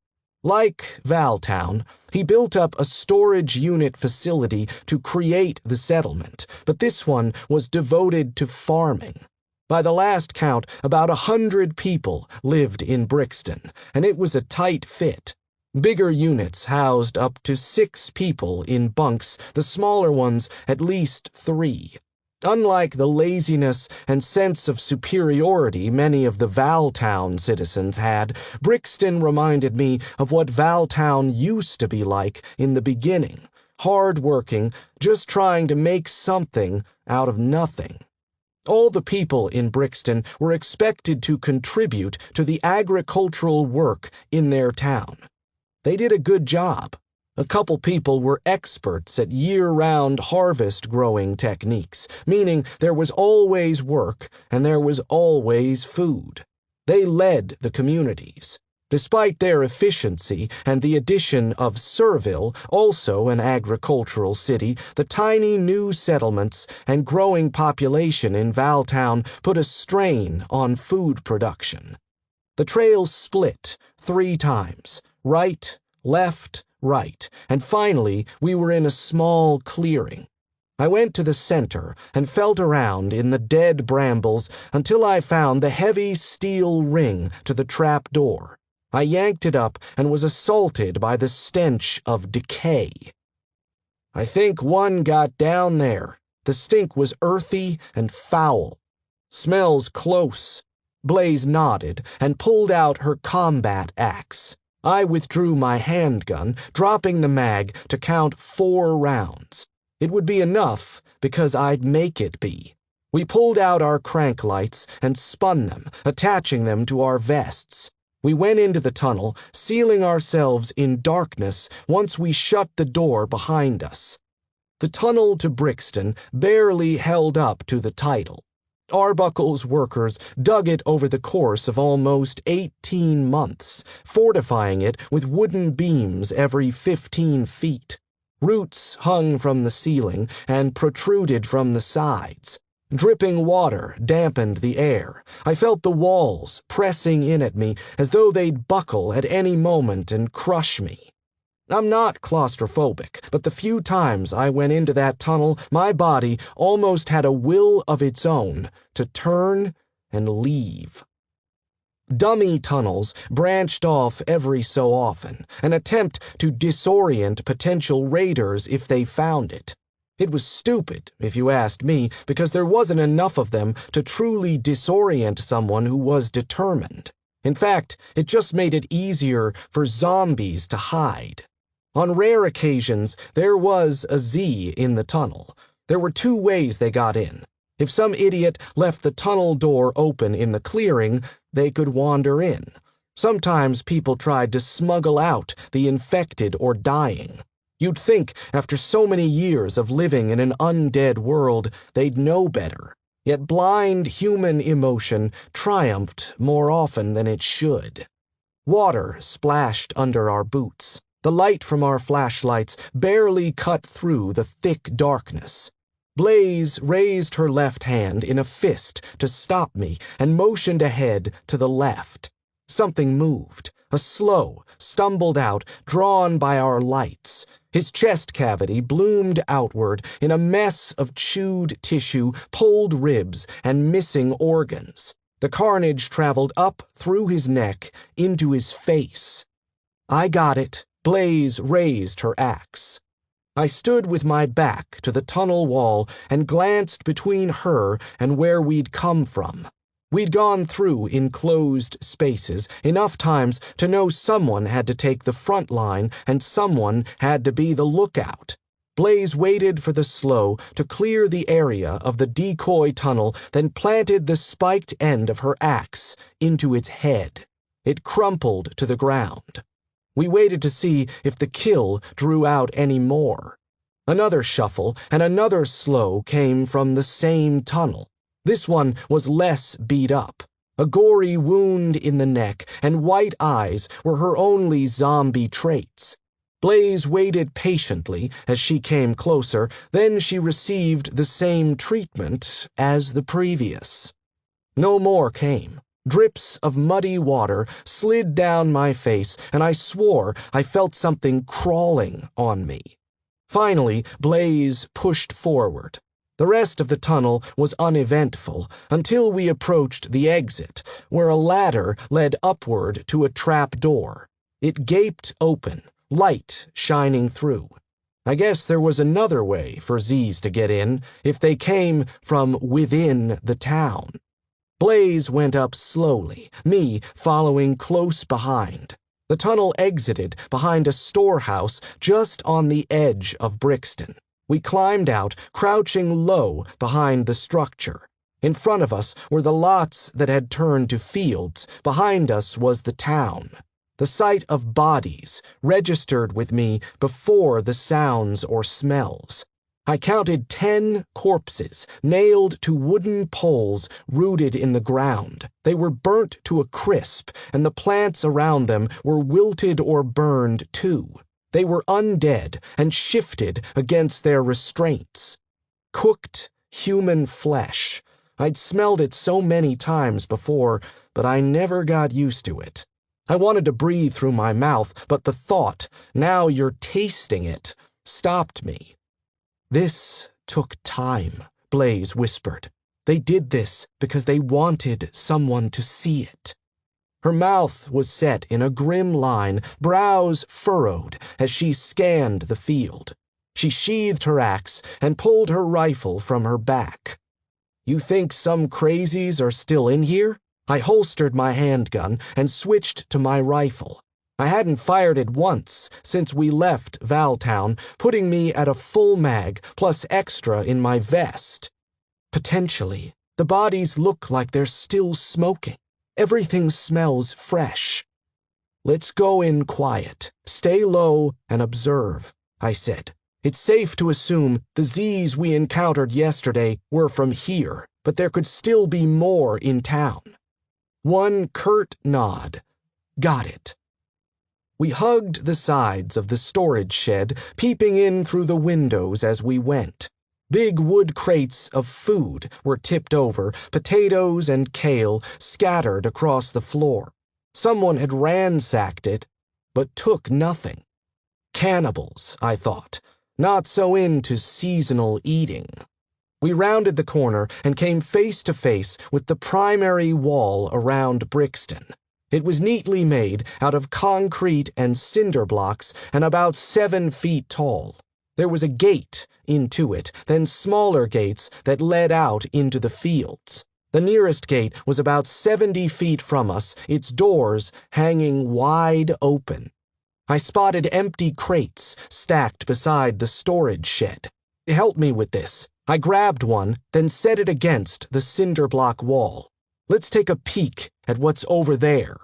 Like Valtown, he built up a storage unit facility to create the settlement, but this one was devoted to farming. By the last count, about 100 people lived in Brixton, and it was a tight fit. Bigger units housed up to 6 people in bunks, the smaller ones at least 3. Unlike the laziness and sense of superiority many of the Valtown citizens had, Brixton reminded me of what Valtown used to be like in the beginning, hard-working, just trying to make something out of nothing. All the people in Brixton were expected to contribute to the agricultural work in their town. They did a good job. A couple people were experts at year-round harvest growing techniques, meaning there was always work and there was always food. They led the communities. Despite their efficiency and the addition of Surville, also an agricultural city, the tiny new settlements and growing population in Valtown put a strain on food production. The trail split 3 times, right, left, right, and finally we were in a small clearing. I went to the center and felt around in the dead brambles until I found the heavy steel ring to the trap door. I yanked it up and was assaulted by the stench of decay. I think one got down there. The stink was earthy and foul. Smells close. Blaze nodded and pulled out her combat axe. I withdrew my handgun, dropping the mag to count 4 rounds. It would be enough because I'd make it be. We pulled out our crank lights and spun them, attaching them to our vests. We went into the tunnel, sealing ourselves in darkness once we shut the door behind us. The tunnel to Brixton barely held up to the title. Arbuckle's workers dug it over the course of almost 18 months, fortifying it with wooden beams every 15 feet. Roots hung from the ceiling and protruded from the sides. Dripping water dampened the air. I felt the walls pressing in at me as though they'd buckle at any moment and crush me. I'm not claustrophobic, but the few times I went into that tunnel, my body almost had a will of its own to turn and leave. Dummy tunnels branched off every so often, an attempt to disorient potential raiders if they found it. It was stupid, if you asked me, because there wasn't enough of them to truly disorient someone who was determined. In fact, it just made it easier for zombies to hide. On rare occasions, there was a Z in the tunnel. There were 2 ways they got in. If some idiot left the tunnel door open in the clearing, they could wander in. Sometimes people tried to smuggle out the infected or dying. You'd think, after so many years of living in an undead world, they'd know better. Yet blind human emotion triumphed more often than it should. Water splashed under our boots. The light from our flashlights barely cut through the thick darkness. Blaze raised her left hand in a fist to stop me and motioned ahead to the left. Something moved. A slow stumbled out, drawn by our lights. His chest cavity bloomed outward in a mess of chewed tissue, pulled ribs, and missing organs. The carnage traveled up through his neck into his face. I got it. Blaze raised her axe. I stood with my back to the tunnel wall and glanced between her and where we'd come from. We'd gone through enclosed spaces enough times to know someone had to take the front line and someone had to be the lookout. Blaze waited for the slow to clear the area of the decoy tunnel, then planted the spiked end of her axe into its head. It crumpled to the ground. We waited to see if the kill drew out any more. Another shuffle and another slow came from the same tunnel. This one was less beat up. A gory wound in the neck and white eyes were her only zombie traits. Blaze waited patiently as she came closer, then she received the same treatment as the previous. No more came. Drips of muddy water slid down my face, and I swore I felt something crawling on me. Finally, Blaze pushed forward. The rest of the tunnel was uneventful until we approached the exit, where a ladder led upward to a trap door. It gaped open, light shining through. I guess there was another way for Z's to get in if they came from within the town. Blaze went up slowly, me following close behind. The tunnel exited behind a storehouse just on the edge of Brixton. We climbed out, crouching low behind the structure. In front of us were the lots that had turned to fields. Behind us was the town. The sight of bodies registered with me before the sounds or smells. I counted 10 corpses nailed to wooden poles rooted in the ground. They were burnt to a crisp, and the plants around them were wilted or burned too. They were undead and shifted against their restraints. Cooked human flesh. I'd smelled it so many times before, but I never got used to it. I wanted to breathe through my mouth, but the thought, "Now you're tasting it," stopped me. "This took time," Blaze whispered. "They did this because they wanted someone to see it." Her mouth was set in a grim line, brows furrowed as she scanned the field. She sheathed her axe and pulled her rifle from her back. "You think some crazies are still in here?" I holstered my handgun and switched to my rifle. I hadn't fired it once since we left Valtown, putting me at a full mag plus extra in my vest. Potentially, the bodies look like they're still smoking. Everything smells fresh. "Let's go in quiet, stay low, and observe," I said. "It's safe to assume the Z's we encountered yesterday were from here, but there could still be more in town." One curt nod. "Got it." We hugged the sides of the storage shed, peeping in through the windows as we went. Big wood crates of food were tipped over, potatoes and kale scattered across the floor. Someone had ransacked it, but took nothing. Cannibals, I thought, not so into seasonal eating. We rounded the corner and came face to face with the primary wall around Brixton. It was neatly made out of concrete and cinder blocks and about 7 feet tall. There was a gate into it, then smaller gates that led out into the fields. The nearest gate was about 70 feet from us, its doors hanging wide open. I spotted empty crates stacked beside the storage shed. "Help me with this." I grabbed one, then set it against the cinder block wall. "Let's take a peek at what's over there."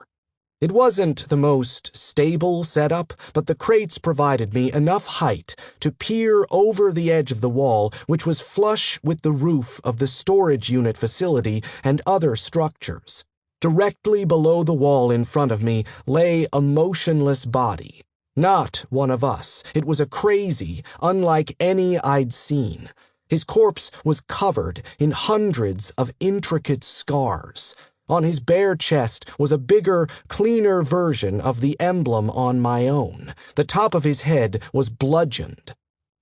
It wasn't the most stable setup, but the crates provided me enough height to peer over the edge of the wall, which was flush with the roof of the storage unit facility and other structures. Directly below the wall in front of me lay a motionless body. Not one of us. It was a crazy, unlike any I'd seen. His corpse was covered in hundreds of intricate scars. On his bare chest was a bigger, cleaner version of the emblem on my own. The top of his head was bludgeoned.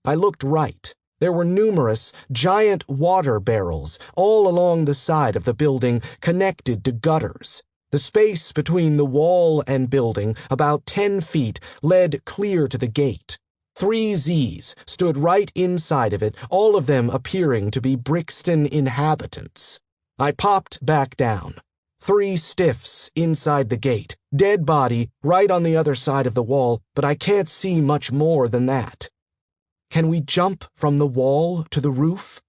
I looked right. There were numerous, giant water barrels all along the side of the building connected to gutters. The space between the wall and building, about 10 feet, led clear to the gate. 3 Z's stood right inside of it, all of them appearing to be Brixton inhabitants. I popped back down. 3 stiffs inside the gate, dead body right on the other side of the wall, but I can't see much more than that. Can we jump from the wall to the roof?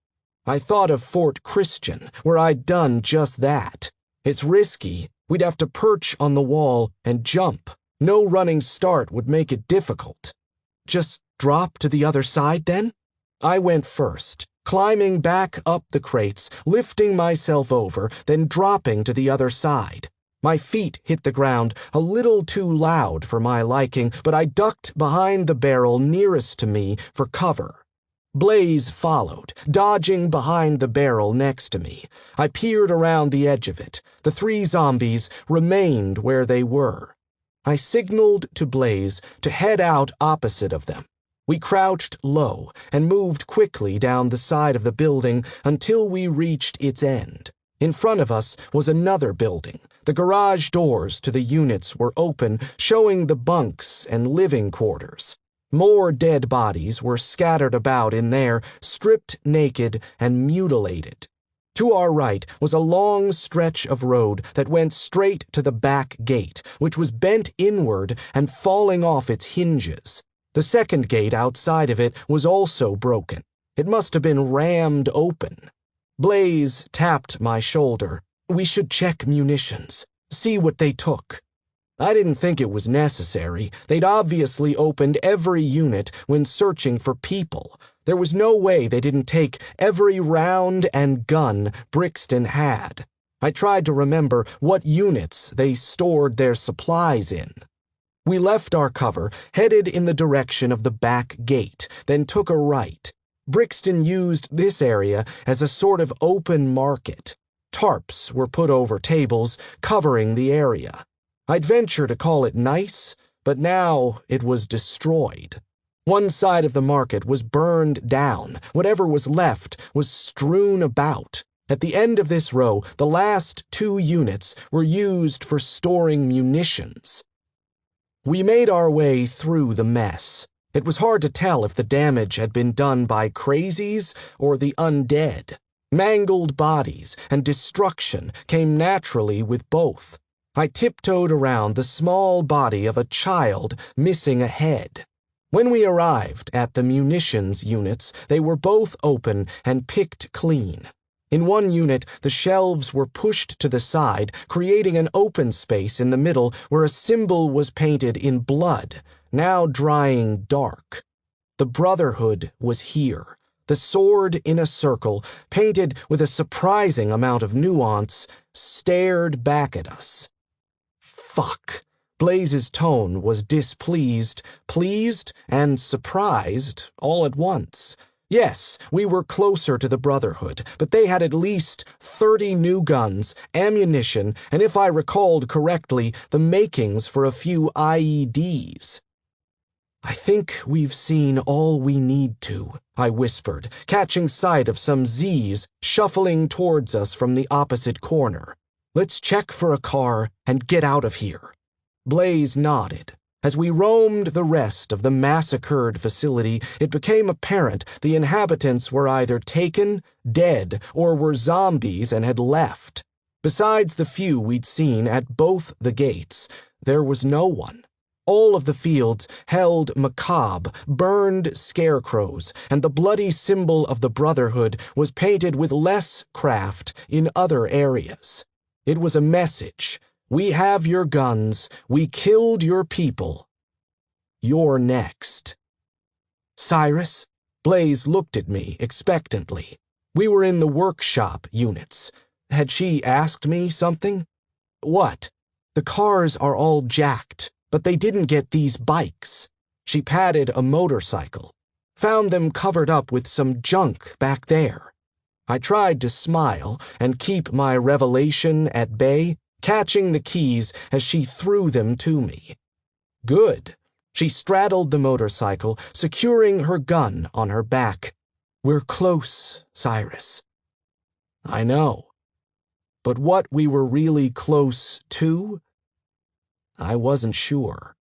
I thought of Fort Christian, where I'd done just that. It's risky. We'd have to perch on the wall and jump. No running start would make it difficult. Just drop to the other side, then? I went first, climbing back up the crates, lifting myself over, then dropping to the other side. My feet hit the ground a little too loud for my liking, but I ducked behind the barrel nearest to me for cover. Blaze followed, dodging behind the barrel next to me. I peered around the edge of it. The 3 zombies remained where they were. I signaled to Blaze to head out opposite of them. We crouched low and moved quickly down the side of the building until we reached its end. In front of us was another building. The garage doors to the units were open, showing the bunks and living quarters. More dead bodies were scattered about in there, stripped naked and mutilated. To our right was a long stretch of road that went straight to the back gate, which was bent inward and falling off its hinges. The second gate outside of it was also broken. It must have been rammed open. Blaze tapped my shoulder. We should check munitions, see what they took. I didn't think it was necessary. They'd obviously opened every unit when searching for people. There was no way they didn't take every round and gun Brixton had. I tried to remember what units they stored their supplies in. We left our cover, headed in the direction of the back gate, then took a right. Brixton used this area as a sort of open market. Tarps were put over tables, covering the area. I'd venture to call it nice, but now it was destroyed. One side of the market was burned down. Whatever was left was strewn about. At the end of this row, the last 2 units were used for storing munitions. We made our way through the mess. It was hard to tell if the damage had been done by crazies or the undead. Mangled bodies and destruction came naturally with both. I tiptoed around the small body of a child missing a head. When we arrived at the munitions units, they were both open and picked clean. In one unit, the shelves were pushed to the side, creating an open space in the middle where a symbol was painted in blood, now drying dark. The Brotherhood was here. The sword in a circle, painted with a surprising amount of nuance, stared back at us. Fuck. Blaze's tone was displeased, pleased, and surprised all at once. Yes, we were closer to the Brotherhood, but they had at least 30 new guns, ammunition, and if I recalled correctly, the makings for a few IEDs. I think we've seen all we need to, I whispered, catching sight of some Z's shuffling towards us from the opposite corner. Let's check for a car and get out of here. Blaze nodded. As we roamed the rest of the massacred facility, it became apparent the inhabitants were either taken, dead, or were zombies and had left. Besides the few we'd seen at both the gates, there was no one. All of the fields held macabre, burned scarecrows, and the bloody symbol of the Brotherhood was painted with less craft in other areas. It was a message. We have your guns. We killed your people. You're next. Cyrus? Blaze looked at me expectantly. We were in the workshop units. Had she asked me something? What? The cars are all jacked, but they didn't get these bikes. She patted a motorcycle. Found them covered up with some junk back there. I tried to smile and keep my revelation at bay, catching the keys as she threw them to me. Good. She straddled the motorcycle, securing her gun on her back. We're close, Cyrus. I know. But what we were really close to? I wasn't sure.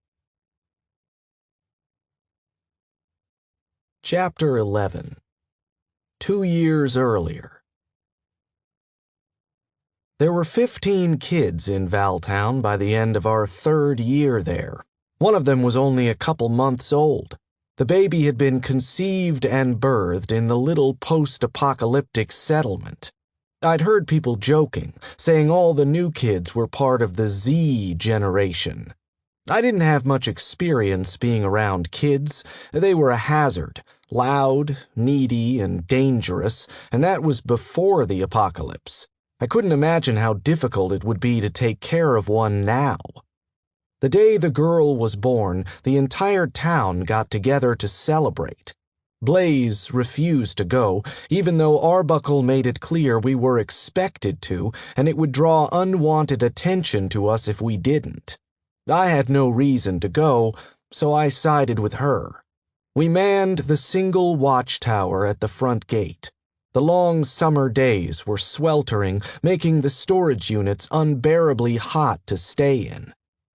Chapter 11. 2 years earlier. There were 15 kids in Valtown by the end of our 3rd year there. One of them was only a couple months old. The baby had been conceived and birthed in the little post-apocalyptic settlement. I'd heard people joking, saying all the new kids were part of the Z generation. I didn't have much experience being around kids. They were a hazard, loud, needy, and dangerous, and that was before the apocalypse. I couldn't imagine how difficult it would be to take care of one now. The day the girl was born, the entire town got together to celebrate. Blaze refused to go, even though Arbuckle made it clear we were expected to, and it would draw unwanted attention to us if we didn't. I had no reason to go, so I sided with her. We manned the single watchtower at the front gate. The long summer days were sweltering, making the storage units unbearably hot to stay in.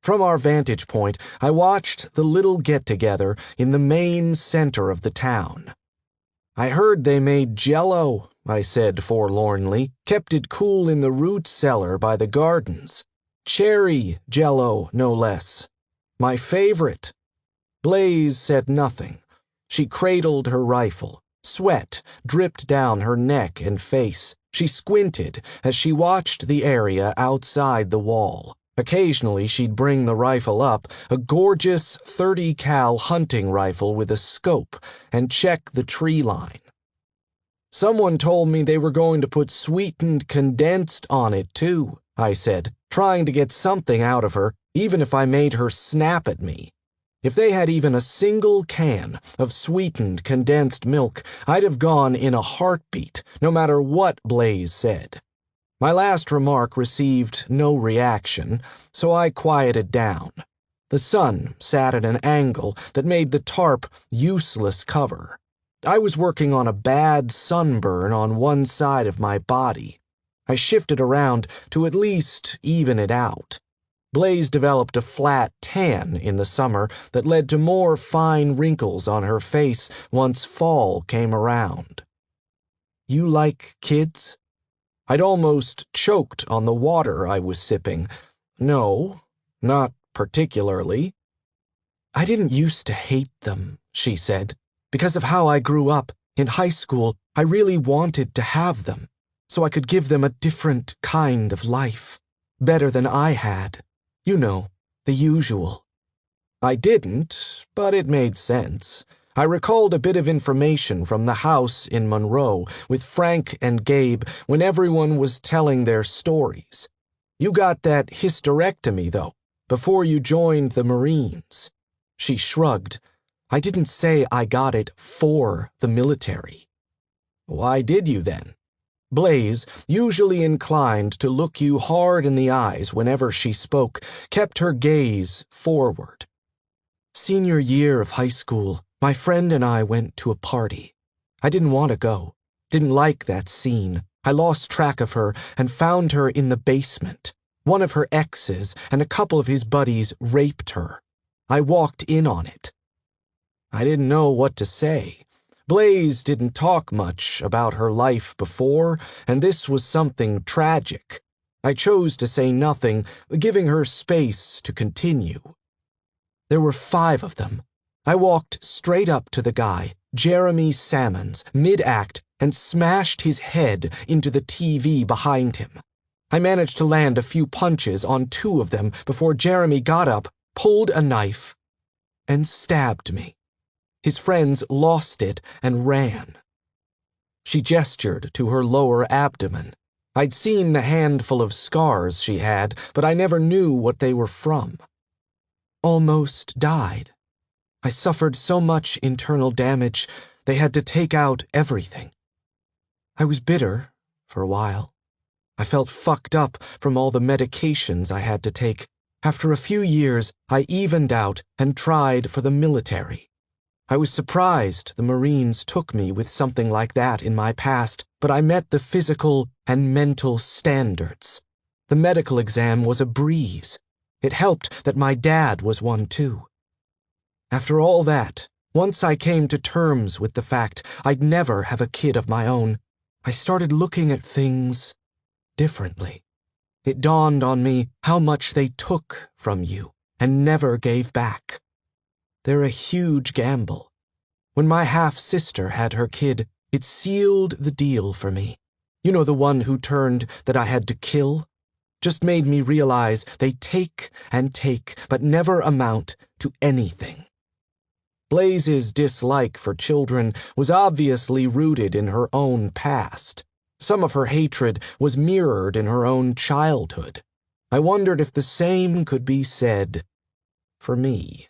From our vantage point, I watched the little get-together in the main center of the town. "I heard they made Jell-O," I said forlornly, "kept it cool in the root cellar by the gardens. Cherry Jell-O, no less. My favorite." Blaze said nothing. She cradled her rifle. Sweat dripped down her neck and face. She squinted as she watched the area outside the wall. Occasionally, she'd bring the rifle up, a gorgeous 30 cal hunting rifle with a scope, and check the tree line. "Someone told me they were going to put sweetened condensed on it, too," I said, trying to get something out of her, even if I made her snap at me. If they had even a single can of sweetened condensed milk, I'd have gone in a heartbeat, no matter what Blaze said. My last remark received no reaction, so I quieted down. The sun sat at an angle that made the tarp useless cover. I was working on a bad sunburn on one side of my body. I shifted around to at least even it out. Blaze developed a flat tan in the summer that led to more fine wrinkles on her face once fall came around. "You like kids?" I'd almost choked on the water I was sipping. "No, not particularly." "I didn't used to hate them," she said. "Because of how I grew up. In high school, I really wanted to have them, so I could give them a different kind of life. Better than I had. You know, the usual." I didn't, but it made sense. I recalled a bit of information from the house in Monroe with Frank and Gabe when everyone was telling their stories. "You got that hysterectomy, though, before you joined the Marines." She shrugged. "I didn't say I got it for the military." "Why did you then?" Blaze, usually inclined to look you hard in the eyes whenever she spoke, kept her gaze forward. "Senior year of high school, my friend and I went to a party. I didn't want to go. Didn't like that scene. I lost track of her and found her in the basement. One of her exes and a couple of his buddies raped her. I walked in on it." I didn't know what to say. Blaze didn't talk much about her life before, and this was something tragic. I chose to say nothing, giving her space to continue. "There were 5 of them. I walked straight up to the guy, Jeremy Sammons, mid-act, and smashed his head into the TV behind him. I managed to land a few punches on 2 of them before Jeremy got up, pulled a knife, and stabbed me. His friends lost it and ran." She gestured to her lower abdomen. I'd seen the handful of scars she had, but I never knew what they were from. "Almost died. I suffered so much internal damage, they had to take out everything. I was bitter for a while. I felt fucked up from all the medications I had to take. After a few years, I evened out and tried for the military. I was surprised the Marines took me with something like that in my past, but I met the physical and mental standards. The medical exam was a breeze. It helped that my dad was one too. After all that, once I came to terms with the fact I'd never have a kid of my own, I started looking at things differently. It dawned on me how much they took from you and never gave back. They're a huge gamble. When my half-sister had her kid, it sealed the deal for me. You know, the one who turned that I had to kill? Just made me realize they take and take, but never amount to anything. Blaze's dislike for children was obviously rooted in her own past. Some of her hatred was mirrored in her own childhood. I wondered if the same could be said for me.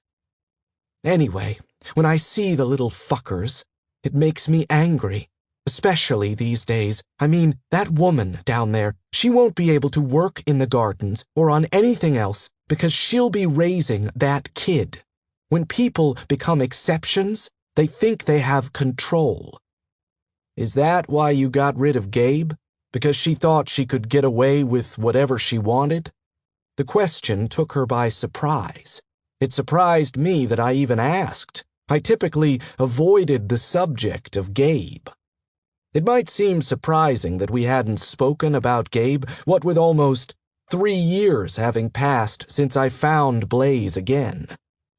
Anyway, when I see the little fuckers, it makes me angry, especially these days. I mean, that woman down there, she won't be able to work in the gardens or on anything else because she'll be raising that kid. When people become exceptions, they think they have control. Is that why you got rid of Gabe? Because she thought she could get away with whatever she wanted? The question took her by surprise. It surprised me that I even asked. I typically avoided the subject of Gabe. It might seem surprising that we hadn't spoken about Gabe, what with almost 3 years having passed since I found Blaze again.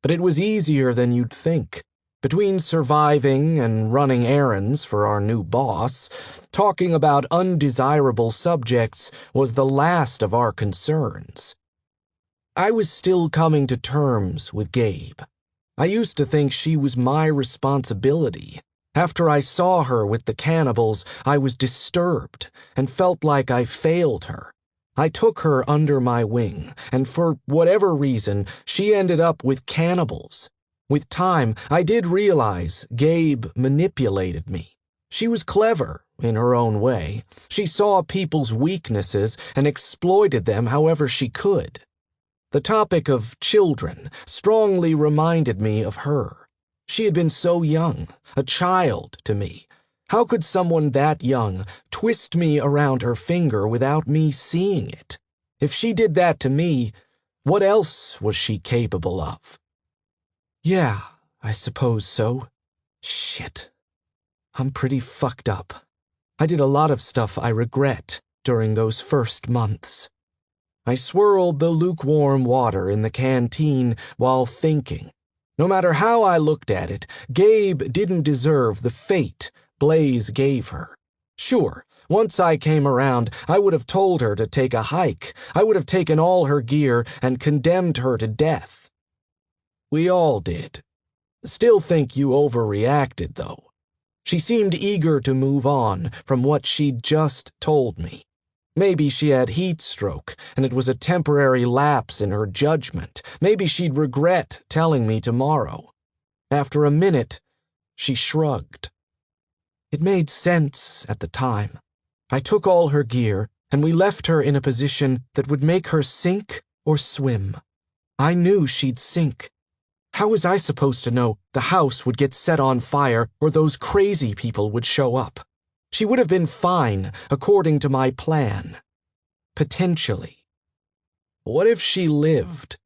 But it was easier than you'd think. Between surviving and running errands for our new boss, talking about undesirable subjects was the last of our concerns. I was still coming to terms with Gabe. I used to think she was my responsibility. After I saw her with the cannibals, I was disturbed and felt like I failed her. I took her under my wing, and for whatever reason, she ended up with cannibals. With time, I did realize Gabe manipulated me. She was clever in her own way. She saw people's weaknesses and exploited them however she could. The topic of children strongly reminded me of her. She had been so young, a child to me. How could someone that young twist me around her finger without me seeing it? If she did that to me, what else was she capable of? Yeah, I suppose so. Shit. I'm pretty fucked up. I did a lot of stuff I regret during those first months. I swirled the lukewarm water in the canteen while thinking. No matter how I looked at it, Gabe didn't deserve the fate Blaze gave her. Sure, once I came around, I would have told her to take a hike. I would have taken all her gear and condemned her to death. We all did. Still think you overreacted, though. She seemed eager to move on from what she'd just told me. Maybe she had heat stroke, and it was a temporary lapse in her judgment. Maybe she'd regret telling me tomorrow. After a minute, she shrugged. It made sense at the time. I took all her gear, and we left her in a position that would make her sink or swim. I knew she'd sink. How was I supposed to know the house would get set on fire or those crazy people would show up? She would have been fine, according to my plan. Potentially. What if she lived?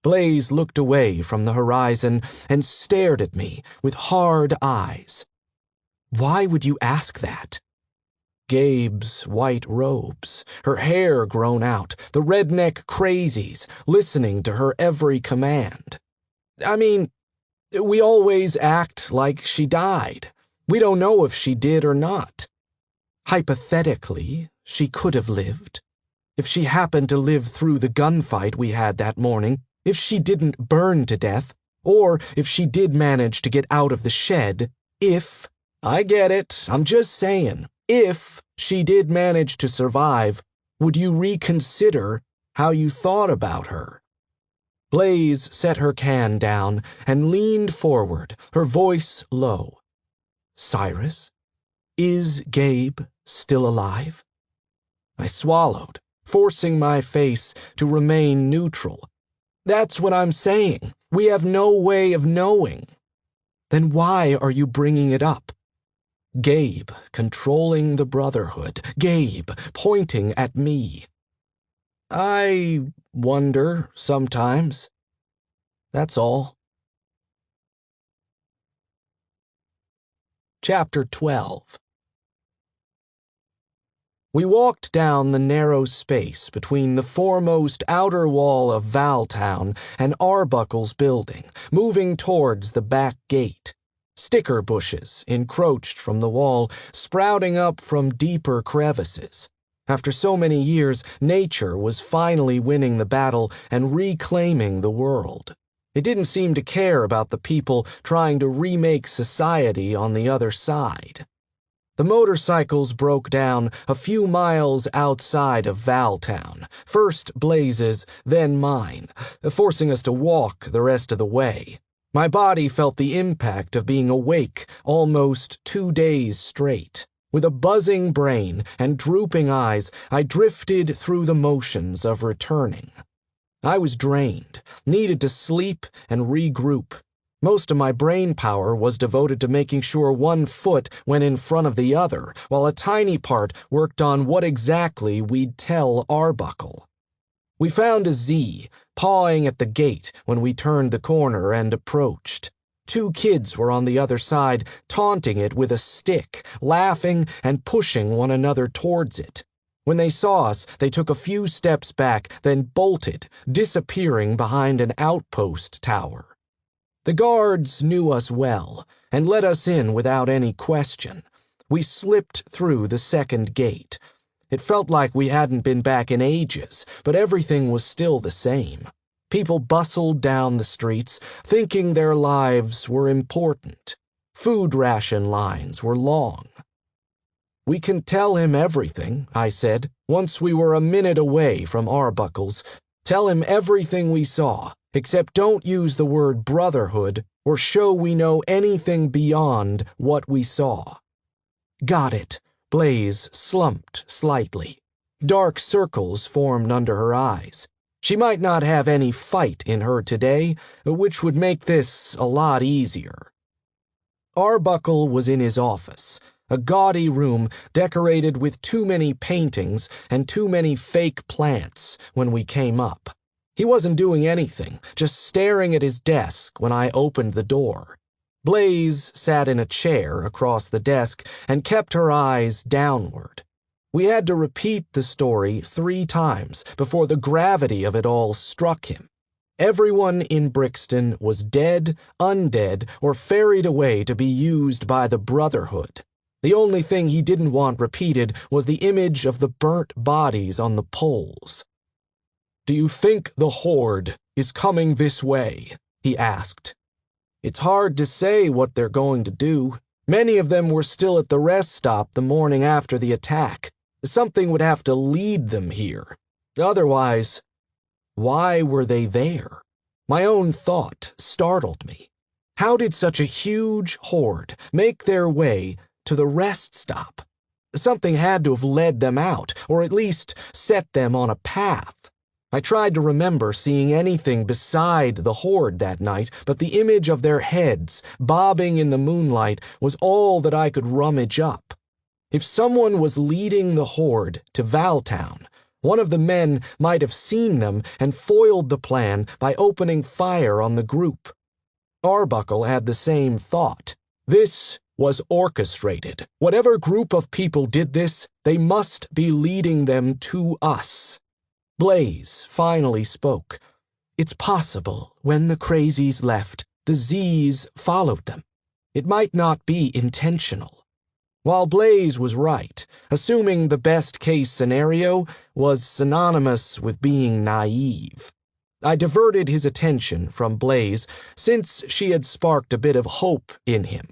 Blaze looked away from the horizon and stared at me with hard eyes. Why would you ask that? Gabe's white robes, her hair grown out, the redneck crazies, listening to her every command. I mean, we always act like she died. We don't know if she did or not. Hypothetically, she could have lived. If she happened to live through the gunfight we had that morning, if she didn't burn to death, or if she did manage to get out of the shed, I get it, I'm just saying, if she did manage to survive, would you reconsider how you thought about her? Blaze set her can down and leaned forward, her voice low. Cyrus, is Gabe still alive? I swallowed, forcing my face to remain neutral. That's what I'm saying. We have no way of knowing. Then why are you bringing it up? Gabe controlling the Brotherhood. Gabe pointing at me. I wonder sometimes. That's all. Chapter 12. We walked down the narrow space between the foremost outer wall of Valtown and Arbuckle's building, moving towards the back gate. Sticker bushes encroached from the wall, sprouting up from deeper crevices. After so many years, nature was finally winning the battle and reclaiming the world. It didn't seem to care about the people trying to remake society on the other side. The motorcycles broke down a few miles outside of Valtown, first Blaze's, then mine, forcing us to walk the rest of the way. My body felt the impact of being awake almost 2 days straight. With a buzzing brain and drooping eyes, I drifted through the motions of returning. I was drained, needed to sleep and regroup. Most of my brain power was devoted to making sure one foot went in front of the other, while a tiny part worked on what exactly we'd tell Arbuckle. We found a Z pawing at the gate when we turned the corner and approached. 2 kids were on the other side, taunting it with a stick, laughing and pushing one another towards it. When they saw us, they took a few steps back, then bolted, disappearing behind an outpost tower. The guards knew us well and let us in without any question. We slipped through the second gate. It felt like we hadn't been back in ages, but everything was still the same. People bustled down the streets, thinking their lives were important. Food ration lines were long. "We can tell him everything," I said, once we were a minute away from Arbuckle's. "Tell him everything we saw, except don't use the word Brotherhood or show we know anything beyond what we saw." "Got it." Blaze slumped slightly. Dark circles formed under her eyes. She might not have any fight in her today, which would make this a lot easier. Arbuckle was in his office, a gaudy room decorated with too many paintings and too many fake plants when we came up. He wasn't doing anything, just staring at his desk when I opened the door. Blaze sat in a chair across the desk and kept her eyes downward. We had to repeat the story 3 times before the gravity of it all struck him. Everyone in Brixton was dead, undead, or ferried away to be used by the Brotherhood. The only thing he didn't want repeated was the image of the burnt bodies on the poles. "Do you think the Horde is coming this way?" he asked. "It's hard to say what they're going to do. Many of them were still at the rest stop the morning after the attack. Something would have to lead them here. Otherwise, why were they there?" My own thought startled me. How did such a huge horde make their way to the rest stop? Something had to have led them out, or at least set them on a path. I tried to remember seeing anything beside the horde that night, but the image of their heads bobbing in the moonlight was all that I could rummage up. If someone was leading the horde to Valtown, one of the men might have seen them and foiled the plan by opening fire on the group. Arbuckle had the same thought. This was orchestrated. Whatever group of people did this, they must be leading them to us. Blaze finally spoke. "It's possible when the crazies left, the Z's followed them. It might not be intentional." While Blaze was right, assuming the best-case scenario was synonymous with being naive. I diverted his attention from Blaze, since she had sparked a bit of hope in him.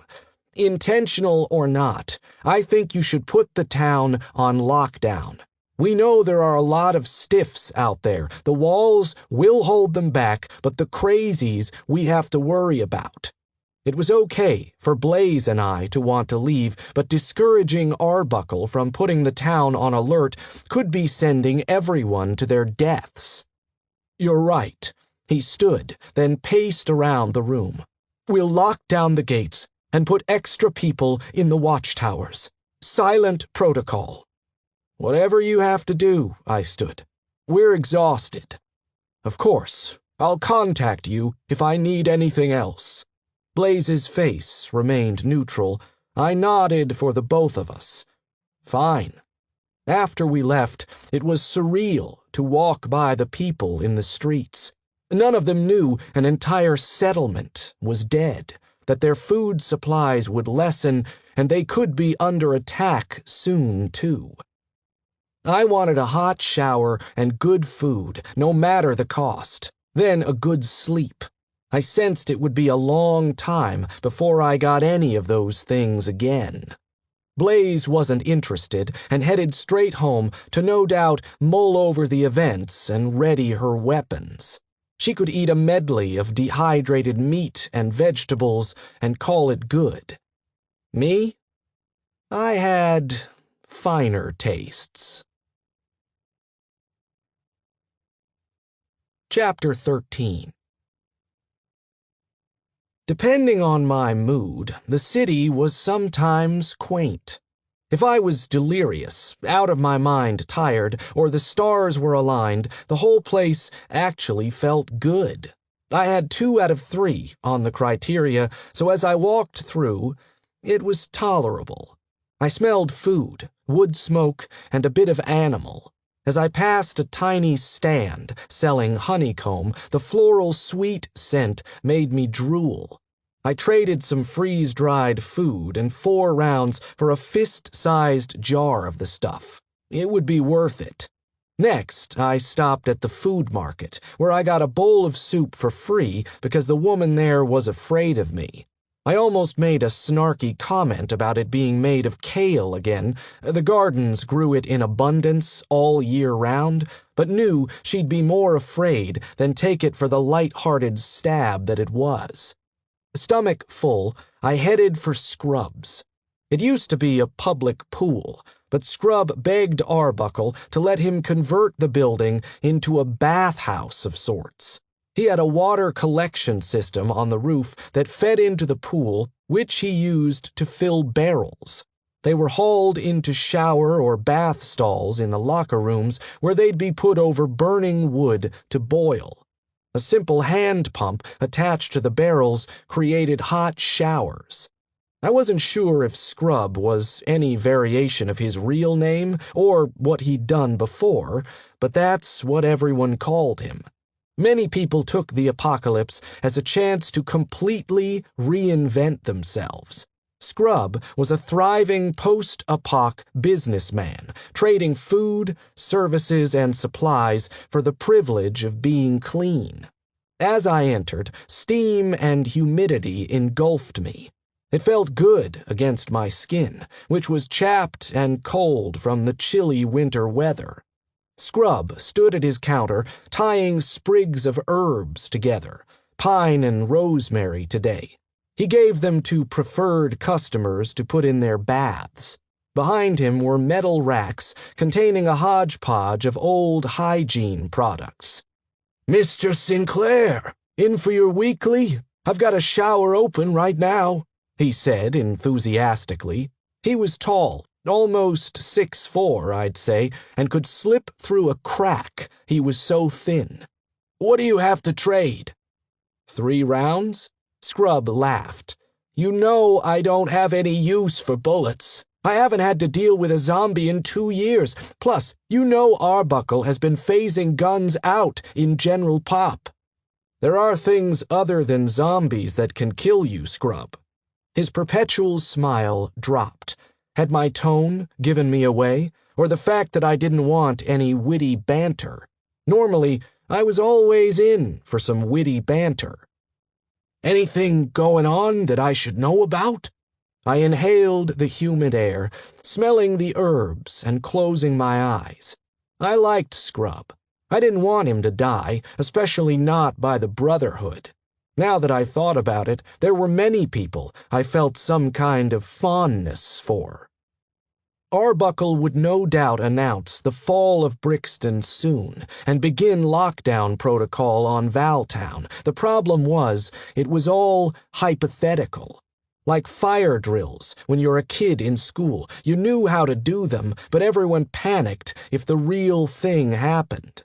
"Intentional or not, I think you should put the town on lockdown. We know there are a lot of stiffs out there. The walls will hold them back, but the crazies we have to worry about." It was okay for Blaze and I to want to leave, but discouraging Arbuckle from putting the town on alert could be sending everyone to their deaths. "You're right." He stood, then paced around the room. "We'll lock down the gates and put extra people in the watchtowers. Silent protocol." "Whatever you have to do," I stood. "We're exhausted." "Of course, I'll contact you if I need anything else." Blaze's face remained neutral. I nodded for the both of us. "Fine." After we left, it was surreal to walk by the people in the streets. None of them knew an entire settlement was dead, that their food supplies would lessen, and they could be under attack soon, too. I wanted a hot shower and good food, no matter the cost, then a good sleep. I sensed it would be a long time before I got any of those things again. Blaze wasn't interested and headed straight home to no doubt mull over the events and ready her weapons. She could eat a medley of dehydrated meat and vegetables and call it good. Me? I had finer tastes. Chapter 13. Depending on my mood, the city was sometimes quaint. If I was delirious, out of my mind tired, or the stars were aligned, the whole place actually felt good. I had 2 out of 3 on the criteria, so as I walked through, it was tolerable. I smelled food, wood smoke, and a bit of animal. As I passed a tiny stand selling honeycomb, the floral sweet scent made me drool. I traded some freeze-dried food and 4 rounds for a fist-sized jar of the stuff. It would be worth it. Next, I stopped at the food market, where I got a bowl of soup for free because the woman there was afraid of me. I almost made a snarky comment about it being made of kale again. The gardens grew it in abundance all year round, but knew she'd be more afraid than take it for the light-hearted stab that it was. Stomach full, I headed for Scrub's. It used to be a public pool, but Scrub begged Arbuckle to let him convert the building into a bathhouse of sorts. He had a water collection system on the roof that fed into the pool, which he used to fill barrels. They were hauled into shower or bath stalls in the locker rooms where they'd be put over burning wood to boil. A simple hand pump attached to the barrels created hot showers. I wasn't sure if Scrub was any variation of his real name or what he'd done before, but that's what everyone called him. Many people took the apocalypse as a chance to completely reinvent themselves. Scrub was a thriving post-apoc businessman, trading food, services, and supplies for the privilege of being clean. As I entered, steam and humidity engulfed me. It felt good against my skin, which was chapped and cold from the chilly winter weather. Scrub stood at his counter, tying sprigs of herbs together, pine and rosemary today. He gave them to preferred customers to put in their baths. Behind him were metal racks containing a hodgepodge of old hygiene products. "Mr. Sinclair, in for your weekly? I've got a shower open right now," he said enthusiastically. He was tall, almost 6'4", I'd say, and could slip through a crack. He was so thin. "What do you have to trade?" 3 rounds? Scrub laughed. "You know I don't have any use for bullets. I haven't had to deal with a zombie in 2 years. Plus, you know Arbuckle has been phasing guns out in General Pop. There are things other than zombies that can kill you, Scrub." His perpetual smile dropped. Had my tone given me away, or the fact that I didn't want any witty banter? Normally, I was always in for some witty banter. "Anything going on that I should know about?" I inhaled the humid air, smelling the herbs and closing my eyes. I liked Scrub. I didn't want him to die, especially not by the Brotherhood. Now that I thought about it, there were many people I felt some kind of fondness for. Arbuckle would no doubt announce the fall of Brixton soon and begin lockdown protocol on Valtown. The problem was, it was all hypothetical. Like fire drills when you're a kid in school. You knew how to do them, but everyone panicked if the real thing happened.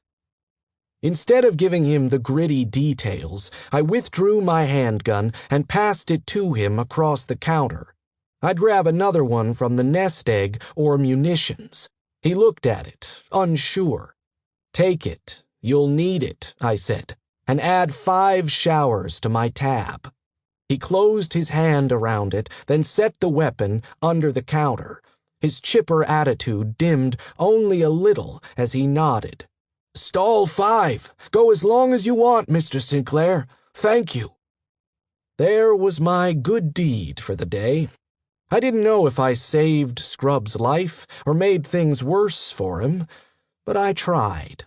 Instead of giving him the gritty details, I withdrew my handgun and passed it to him across the counter. I'd grab another one from the nest egg or munitions. He looked at it, unsure. "Take it. You'll need it," I said, "and add 5 showers to my tab." He closed his hand around it, then set the weapon under the counter. His chipper attitude dimmed only a little as he nodded. "Stall 5. Go as long as you want, Mr. Sinclair. Thank you." There was my good deed for the day. I didn't know if I saved Scrub's life or made things worse for him, but I tried.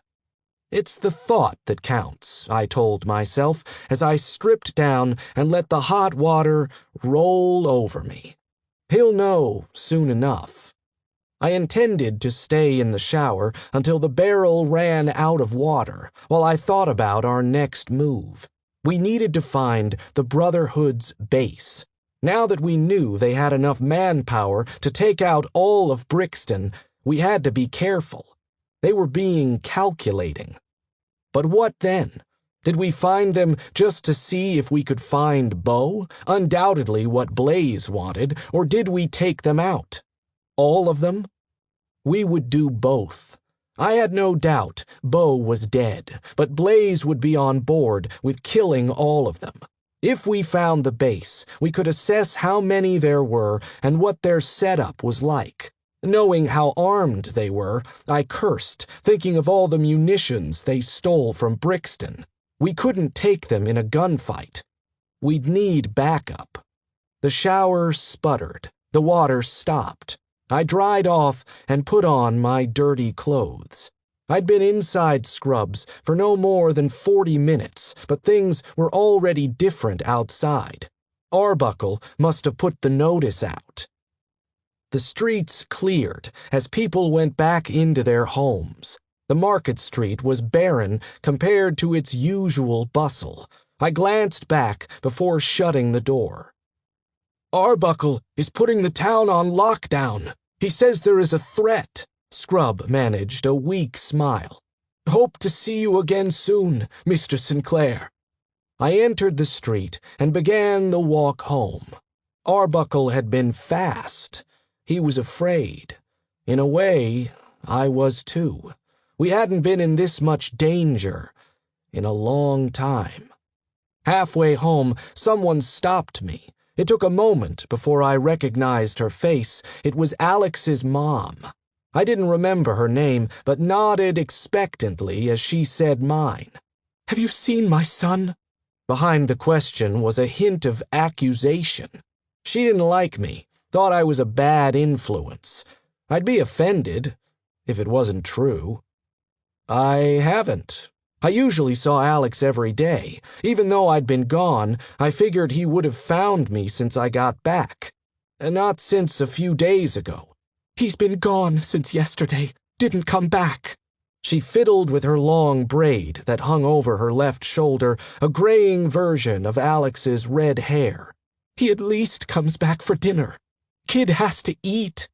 It's the thought that counts, I told myself as I stripped down and let the hot water roll over me. He'll know soon enough. I intended to stay in the shower until the barrel ran out of water while I thought about our next move. We needed to find the Brotherhood's base. Now that we knew they had enough manpower to take out all of Brixton, we had to be careful. They were being calculating. But what then? Did we find them just to see if we could find Bo, undoubtedly what Blaze wanted, or did we take them out? All of them? We would do both. I had no doubt Bo was dead, but Blaze would be on board with killing all of them. If we found the base, we could assess how many there were and what their setup was like. Knowing how armed they were, I cursed, thinking of all the munitions they stole from Brixton. We couldn't take them in a gunfight. We'd need backup. The shower sputtered. The water stopped. I dried off and put on my dirty clothes. I'd been inside Scrubs for no more than 40 minutes, but things were already different outside. Arbuckle must have put the notice out. The streets cleared as people went back into their homes. The market street was barren compared to its usual bustle. I glanced back before shutting the door. Arbuckle is putting the town on lockdown. He says there is a threat. Scrub managed a weak smile. Hope to see you again soon, Mr. Sinclair. I entered the street and began the walk home. Arbuckle had been fast. He was afraid. In a way, I was too. We hadn't been in this much danger in a long time. Halfway home, someone stopped me. It took a moment before I recognized her face. It was Alex's mom. I didn't remember her name, but nodded expectantly as she said mine. Have you seen my son? Behind the question was a hint of accusation. She didn't like me, thought I was a bad influence. I'd be offended if it wasn't true. I haven't. I usually saw Alex every day. Even though I'd been gone, I figured he would have found me since I got back. Not since a few days ago. He's been gone since yesterday. Didn't come back. She fiddled with her long braid that hung over her left shoulder, a graying version of Alex's red hair. He at least comes back for dinner. Kid has to eat.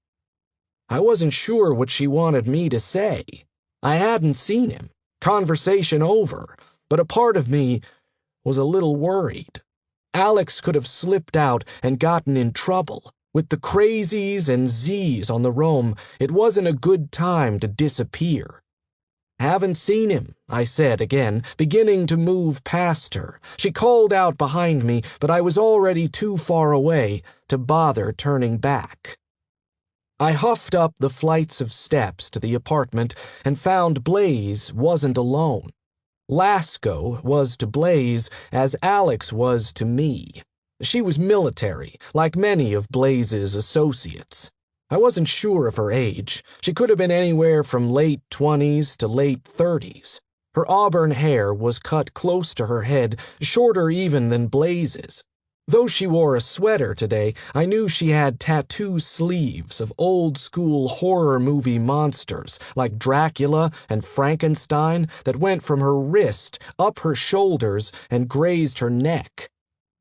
I wasn't sure what she wanted me to say. I hadn't seen him. Conversation over, but a part of me was a little worried. Alex could have slipped out and gotten in trouble. With the crazies and Z's on the roam, it wasn't a good time to disappear. Haven't seen him, I said again, beginning to move past her. She called out behind me, but I was already too far away to bother turning back. I huffed up the flights of steps to the apartment and found Blaze wasn't alone. Lasco was to Blaze as Alex was to me. She was military, like many of Blaze's associates. I wasn't sure of her age. She could have been anywhere from late 20s to late 30s. Her auburn hair was cut close to her head, shorter even than Blaze's. Though she wore a sweater today, I knew she had tattoo sleeves of old-school horror movie monsters like Dracula and Frankenstein that went from her wrist up her shoulders and grazed her neck.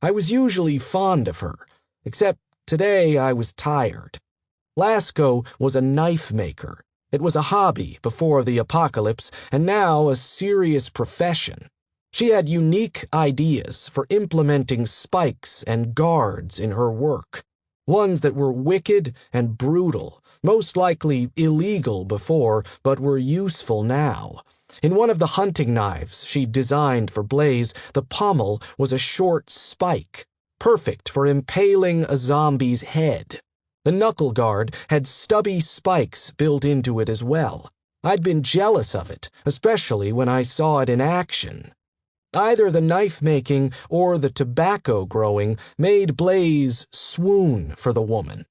I was usually fond of her, except today I was tired. Lasco was a knife maker. It was a hobby before the apocalypse, and now a serious profession. She had unique ideas for implementing spikes and guards in her work, ones that were wicked and brutal, most likely illegal before, but were useful now. In one of the hunting knives she designed for Blaze, the pommel was a short spike, perfect for impaling a zombie's head. The knuckle guard had stubby spikes built into it as well. I'd been jealous of it, especially when I saw it in action. Either the knife-making or the tobacco growing made Blaze swoon for the woman.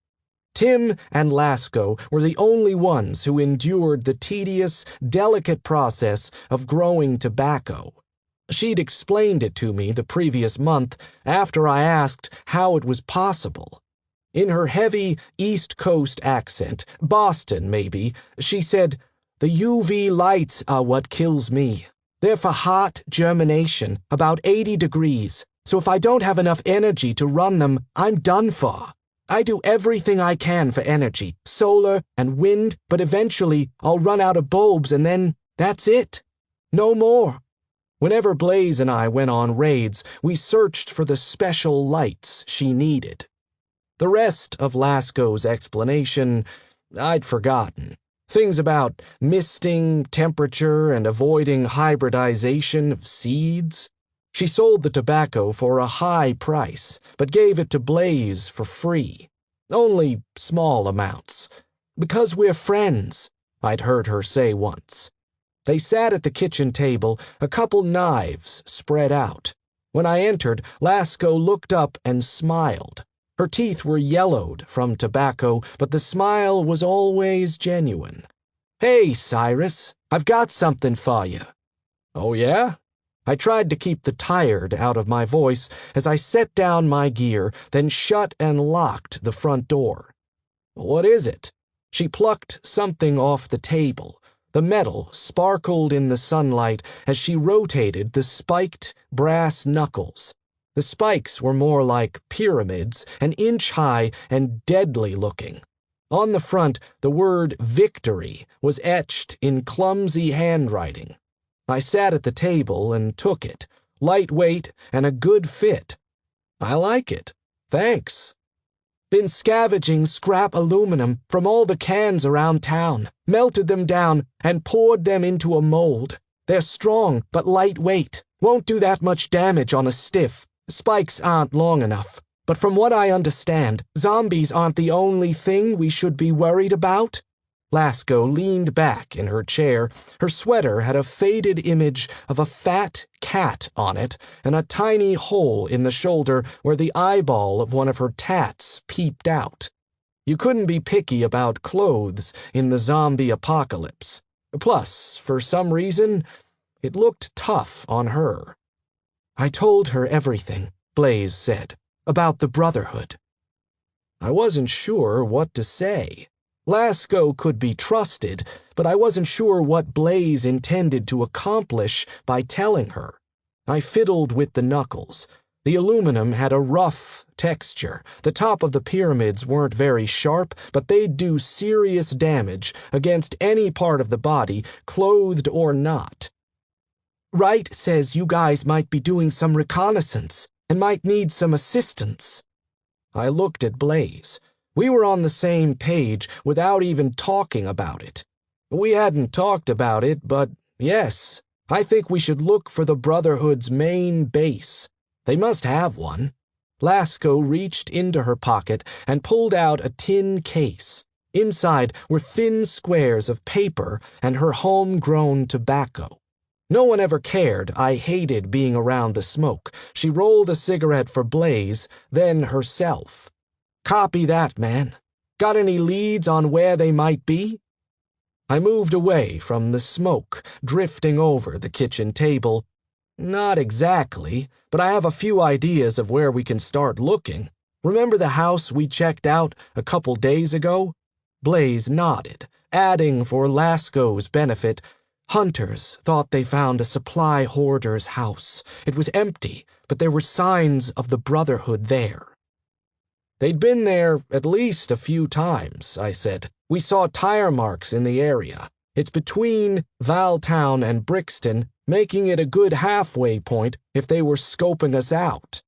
Tim and Lasco were the only ones who endured the tedious, delicate process of growing tobacco. She'd explained it to me the previous month after I asked how it was possible. In her heavy East Coast accent, Boston maybe, she said, "The UV lights are what kills me. They're for hot germination, about 80 degrees. So if I don't have enough energy to run them, I'm done for. I do everything I can for energy, solar and wind, but eventually I'll run out of bulbs and then that's it. No more. Whenever Blaze and I went on raids, we searched for the special lights she needed. The rest of Lasco's explanation, I'd forgotten. Things about misting, temperature, and avoiding hybridization of seeds. She sold the tobacco for a high price, but gave it to Blaze for free. Only small amounts. Because we're friends, I'd heard her say once. They sat at the kitchen table, a couple knives spread out. When I entered, Lasco looked up and smiled. Her teeth were yellowed from tobacco, but the smile was always genuine. "Hey, Cyrus, I've got something for you." "Oh, yeah?" I tried to keep the tired out of my voice as I set down my gear, then shut and locked the front door. "What is it?" She plucked something off the table. The metal sparkled in the sunlight as she rotated the spiked brass knuckles. The spikes were more like pyramids, an inch high and deadly looking. On the front, the word victory was etched in clumsy handwriting. I sat at the table and took it, lightweight and a good fit. "I like it. Thanks." "Been scavenging scrap aluminum from all the cans around town, melted them down, and poured them into a mold. They're strong but lightweight, won't do that much damage on a stiff. Spikes aren't long enough. But from what I understand, zombies aren't the only thing we should be worried about." Lasco leaned back in her chair. Her sweater had a faded image of a fat cat on it and a tiny hole in the shoulder where the eyeball of one of her tats peeped out. You couldn't be picky about clothes in the zombie apocalypse. Plus, for some reason, it looked tough on her. "I told her everything," Blaze said, "about the Brotherhood." I wasn't sure what to say. Lasco could be trusted, but I wasn't sure what Blaze intended to accomplish by telling her. I fiddled with the knuckles. The aluminum had a rough texture. The top of the pyramids weren't very sharp, but they'd do serious damage against any part of the body, clothed or not. "Wright says you guys might be doing some reconnaissance and might need some assistance." I looked at Blaze. We were on the same page without even talking about it. We hadn't talked about it, but yes, I think we should look for the Brotherhood's main base. They must have one. Lasco reached into her pocket and pulled out a tin case. Inside were thin squares of paper and her homegrown tobacco. No one ever cared. I hated being around the smoke. She rolled a cigarette for Blaze, then herself. "Copy that, man. Got any leads on where they might be?" I moved away from the smoke, drifting over the kitchen table. "Not exactly, but I have a few ideas of where we can start looking. Remember the house we checked out a couple days ago?" Blaze nodded, adding for Lasco's benefit, "Hunters thought they found a supply hoarder's house. It was empty, but there were signs of the Brotherhood there." "They'd been there at least a few times," I said. "We saw tire marks in the area. It's between Valtown and Brixton, making it a good halfway point if they were scoping us out."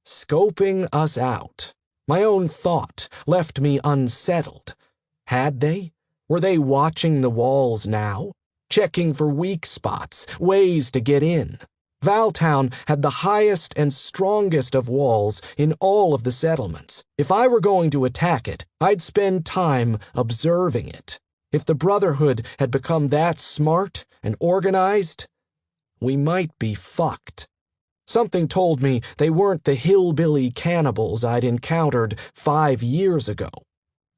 Scoping us out. My own thought left me unsettled. Had they? Were they watching the walls now? Checking for weak spots, ways to get in? Valtown had the highest and strongest of walls in all of the settlements. If I were going to attack it, I'd spend time observing it. If the Brotherhood had become that smart and organized, we might be fucked. Something told me they weren't the hillbilly cannibals I'd encountered 5 years ago.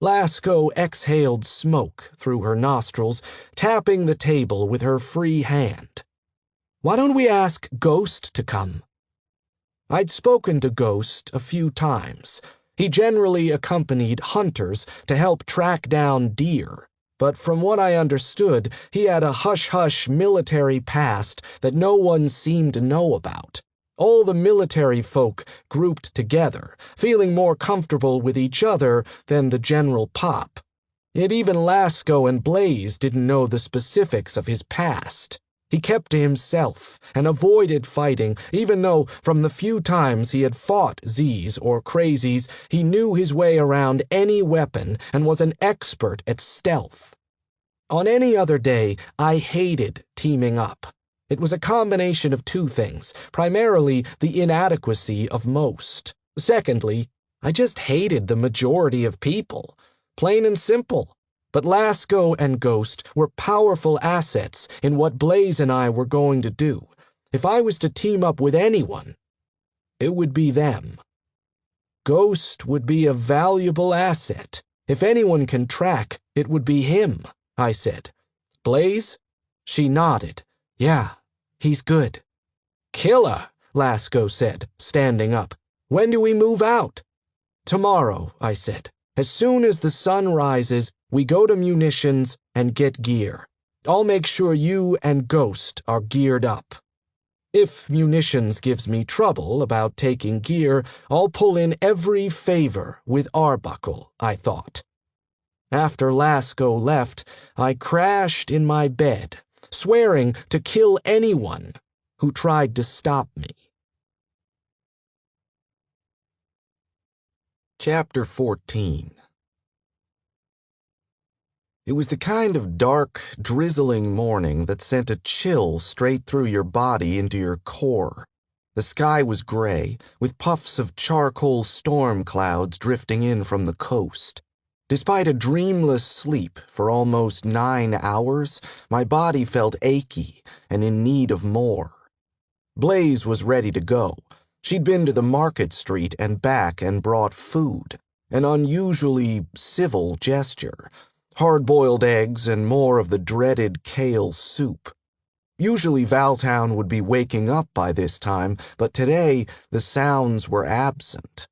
Lasco exhaled smoke through her nostrils, tapping the table with her free hand. "Why don't we ask Ghost to come?" I'd spoken to Ghost a few times. He generally accompanied hunters to help track down deer, but from what I understood, he had a hush-hush military past that no one seemed to know about. All the military folk grouped together, feeling more comfortable with each other than the general pop. Yet even Lasco and Blaze didn't know the specifics of his past. He kept to himself and avoided fighting, even though from the few times he had fought Z's or crazies, he knew his way around any weapon and was an expert at stealth. On any other day, I hated teaming up. It was a combination of two things, primarily the inadequacy of most. Secondly, I just hated the majority of people. Plain and simple. But Lasco and Ghost were powerful assets in what Blaze and I were going to do. If I was to team up with anyone, it would be them. Ghost would be a valuable asset. If anyone can track, it would be him, I said. Blaze? She nodded. Yeah, he's good. Killer, Lasco said, standing up. When do we move out? Tomorrow, I said. As soon as the sun rises, we go to munitions and get gear. I'll make sure you and Ghost are geared up. If munitions gives me trouble about taking gear, I'll pull in every favor with Arbuckle, I thought. After Lasco left, I crashed in my bed, swearing to kill anyone who tried to stop me. Chapter 14. It was the kind of dark, drizzling morning that sent a chill straight through your body into your core. The sky was gray, with puffs of charcoal storm clouds drifting in from the coast. Despite a dreamless sleep for almost 9 hours, my body felt achy and in need of more. Blaze was ready to go. She'd been to the market street and back and brought food, an unusually civil gesture. Hard-boiled eggs and more of the dreaded kale soup. Usually Valtown would be waking up by this time, but today the sounds were absent.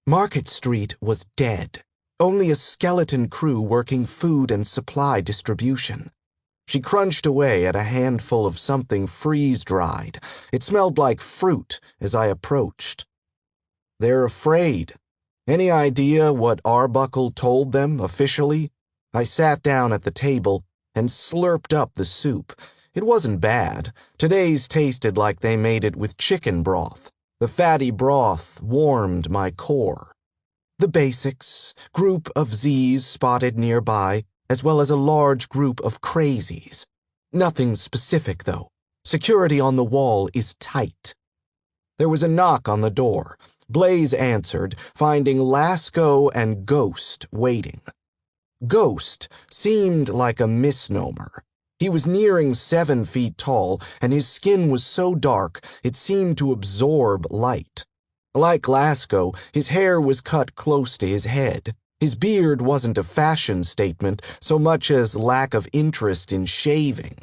Market Street was dead. Only a skeleton crew working food and supply distribution. She crunched away at a handful of something freeze-dried. It smelled like fruit as I approached. They're afraid. Any idea what Arbuckle told them officially? I sat down at the table and slurped up the soup. It wasn't bad. Today's tasted like they made it with chicken broth. The fatty broth warmed my core. The basics, group of Z's spotted nearby, as well as a large group of crazies. Nothing specific, though. Security on the wall is tight. There was a knock on the door. Blaze answered, finding Lasco and Ghost waiting. Ghost seemed like a misnomer. He was nearing 7 feet tall, and his skin was so dark it seemed to absorb light. Like Lasco, his hair was cut close to his head. His beard wasn't a fashion statement so much as lack of interest in shaving.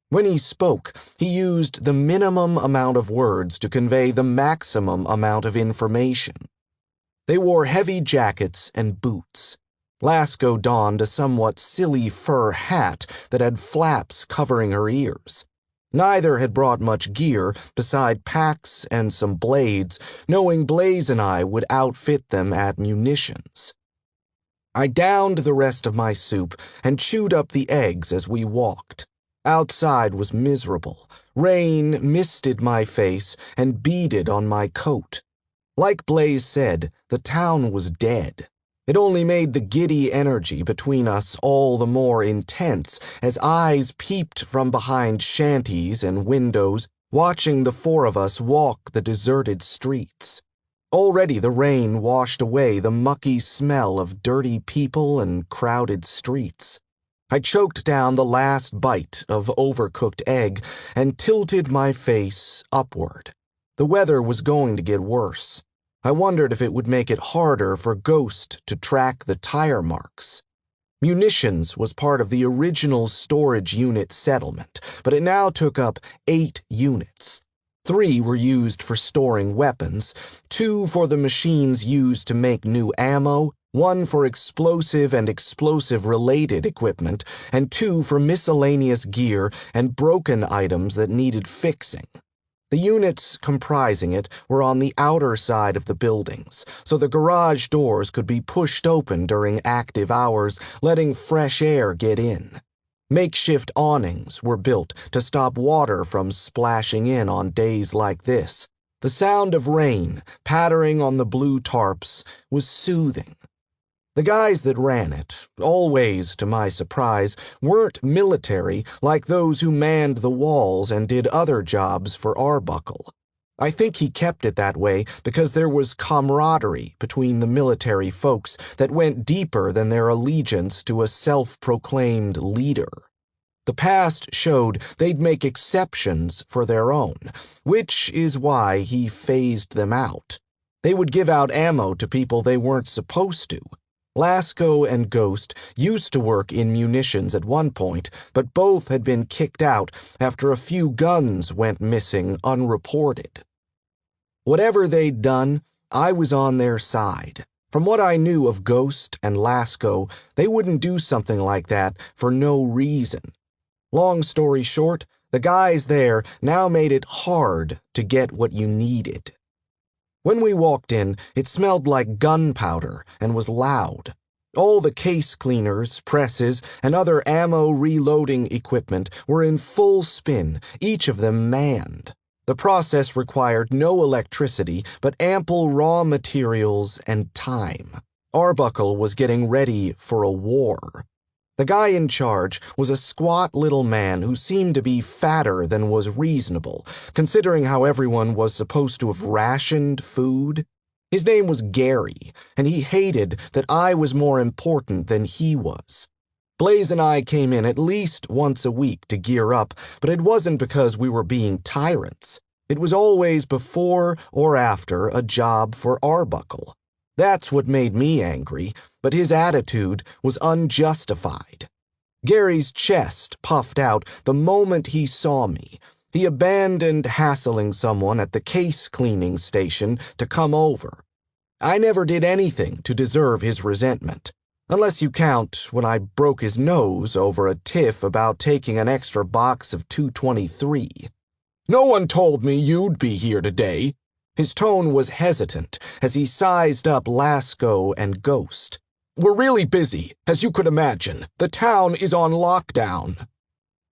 When he spoke, he used the minimum amount of words to convey the maximum amount of information. They wore heavy jackets and boots. Lasco donned a somewhat silly fur hat that had flaps covering her ears. Neither had brought much gear beside packs and some blades, knowing Blaze and I would outfit them at munitions. I downed the rest of my soup and chewed up the eggs as we walked. Outside was miserable. Rain misted my face and beaded on my coat. Like Blaze said, the town was dead. It only made the giddy energy between us all the more intense as eyes peeped from behind shanties and windows, watching the four of us walk the deserted streets. Already the rain washed away the mucky smell of dirty people and crowded streets. I choked down the last bite of overcooked egg and tilted my face upward. The weather was going to get worse. I wondered if it would make it harder for Ghost to track the tire marks. Munitions was part of the original storage unit settlement, but it now took up 8 units. 3 were used for storing weapons, 2 for the machines used to make new ammo, 1 for explosive and explosive-related equipment, and 2 for miscellaneous gear and broken items that needed fixing. The units comprising it were on the outer side of the buildings, so the garage doors could be pushed open during active hours, letting fresh air get in. Makeshift awnings were built to stop water from splashing in on days like this. The sound of rain pattering on the blue tarps was soothing. The guys that ran it, always to my surprise, weren't military like those who manned the walls and did other jobs for Arbuckle. I think he kept it that way because there was camaraderie between the military folks that went deeper than their allegiance to a self-proclaimed leader. The past showed they'd make exceptions for their own, which is why he phased them out. They would give out ammo to people they weren't supposed to. Lasco and Ghost used to work in munitions at one point, but both had been kicked out after a few guns went missing unreported. Whatever they'd done, I was on their side. From what I knew of Ghost and Lasco, they wouldn't do something like that for no reason. Long story short, the guys there now made it hard to get what you needed. When we walked in, it smelled like gunpowder and was loud. All the case cleaners, presses, and other ammo reloading equipment were in full spin, each of them manned. The process required no electricity, but ample raw materials and time. Arbuckle was getting ready for a war. The guy in charge was a squat little man who seemed to be fatter than was reasonable, considering how everyone was supposed to have rationed food. His name was Gary, and he hated that I was more important than he was. Blaze and I came in at least once a week to gear up, but it wasn't because we were being tyrants. It was always before or after a job for Arbuckle. That's what made me angry, but his attitude was unjustified. Gary's chest puffed out the moment he saw me. He abandoned hassling someone at the case cleaning station to come over. I never did anything to deserve his resentment, unless you count when I broke his nose over a tiff about taking an extra box of 223. "No one told me you'd be here today." His tone was hesitant as he sized up Lasco and Ghost. "We're really busy, as you could imagine. The town is on lockdown."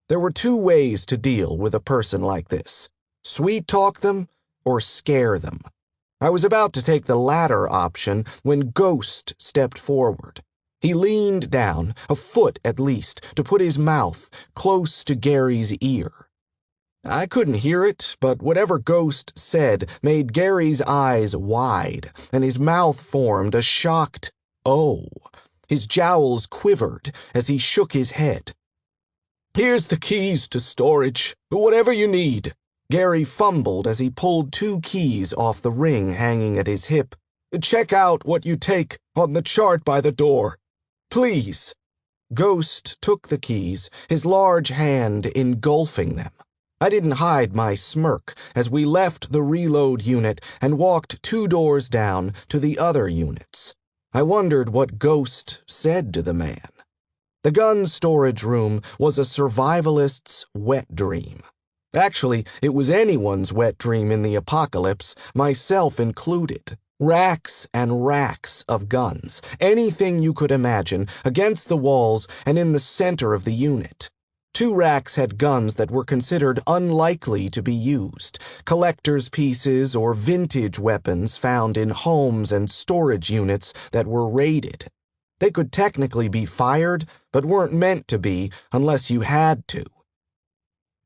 There were two ways to deal with a person like this: sweet-talk them or scare them. I was about to take the latter option when Ghost stepped forward. He leaned down, a foot at least, to put his mouth close to Gary's ear. I couldn't hear it, but whatever Ghost said made Gary's eyes wide, and his mouth formed a shocked "oh." His jowls quivered as he shook his head. "Here's the keys to storage. Whatever you need." Gary fumbled as he pulled two keys off the ring hanging at his hip. "Check out what you take on the chart by the door. Please." Ghost took the keys, his large hand engulfing them. I didn't hide my smirk as we left the reload unit and walked 2 doors down to the other units. I wondered what Ghost said to the man. The gun storage room was a survivalist's wet dream. Actually, it was anyone's wet dream in the apocalypse, myself included. Racks and racks of guns, anything you could imagine, against the walls and in the center of the unit. 2 racks had guns that were considered unlikely to be used, collector's pieces or vintage weapons found in homes and storage units that were raided. They could technically be fired, but weren't meant to be unless you had to.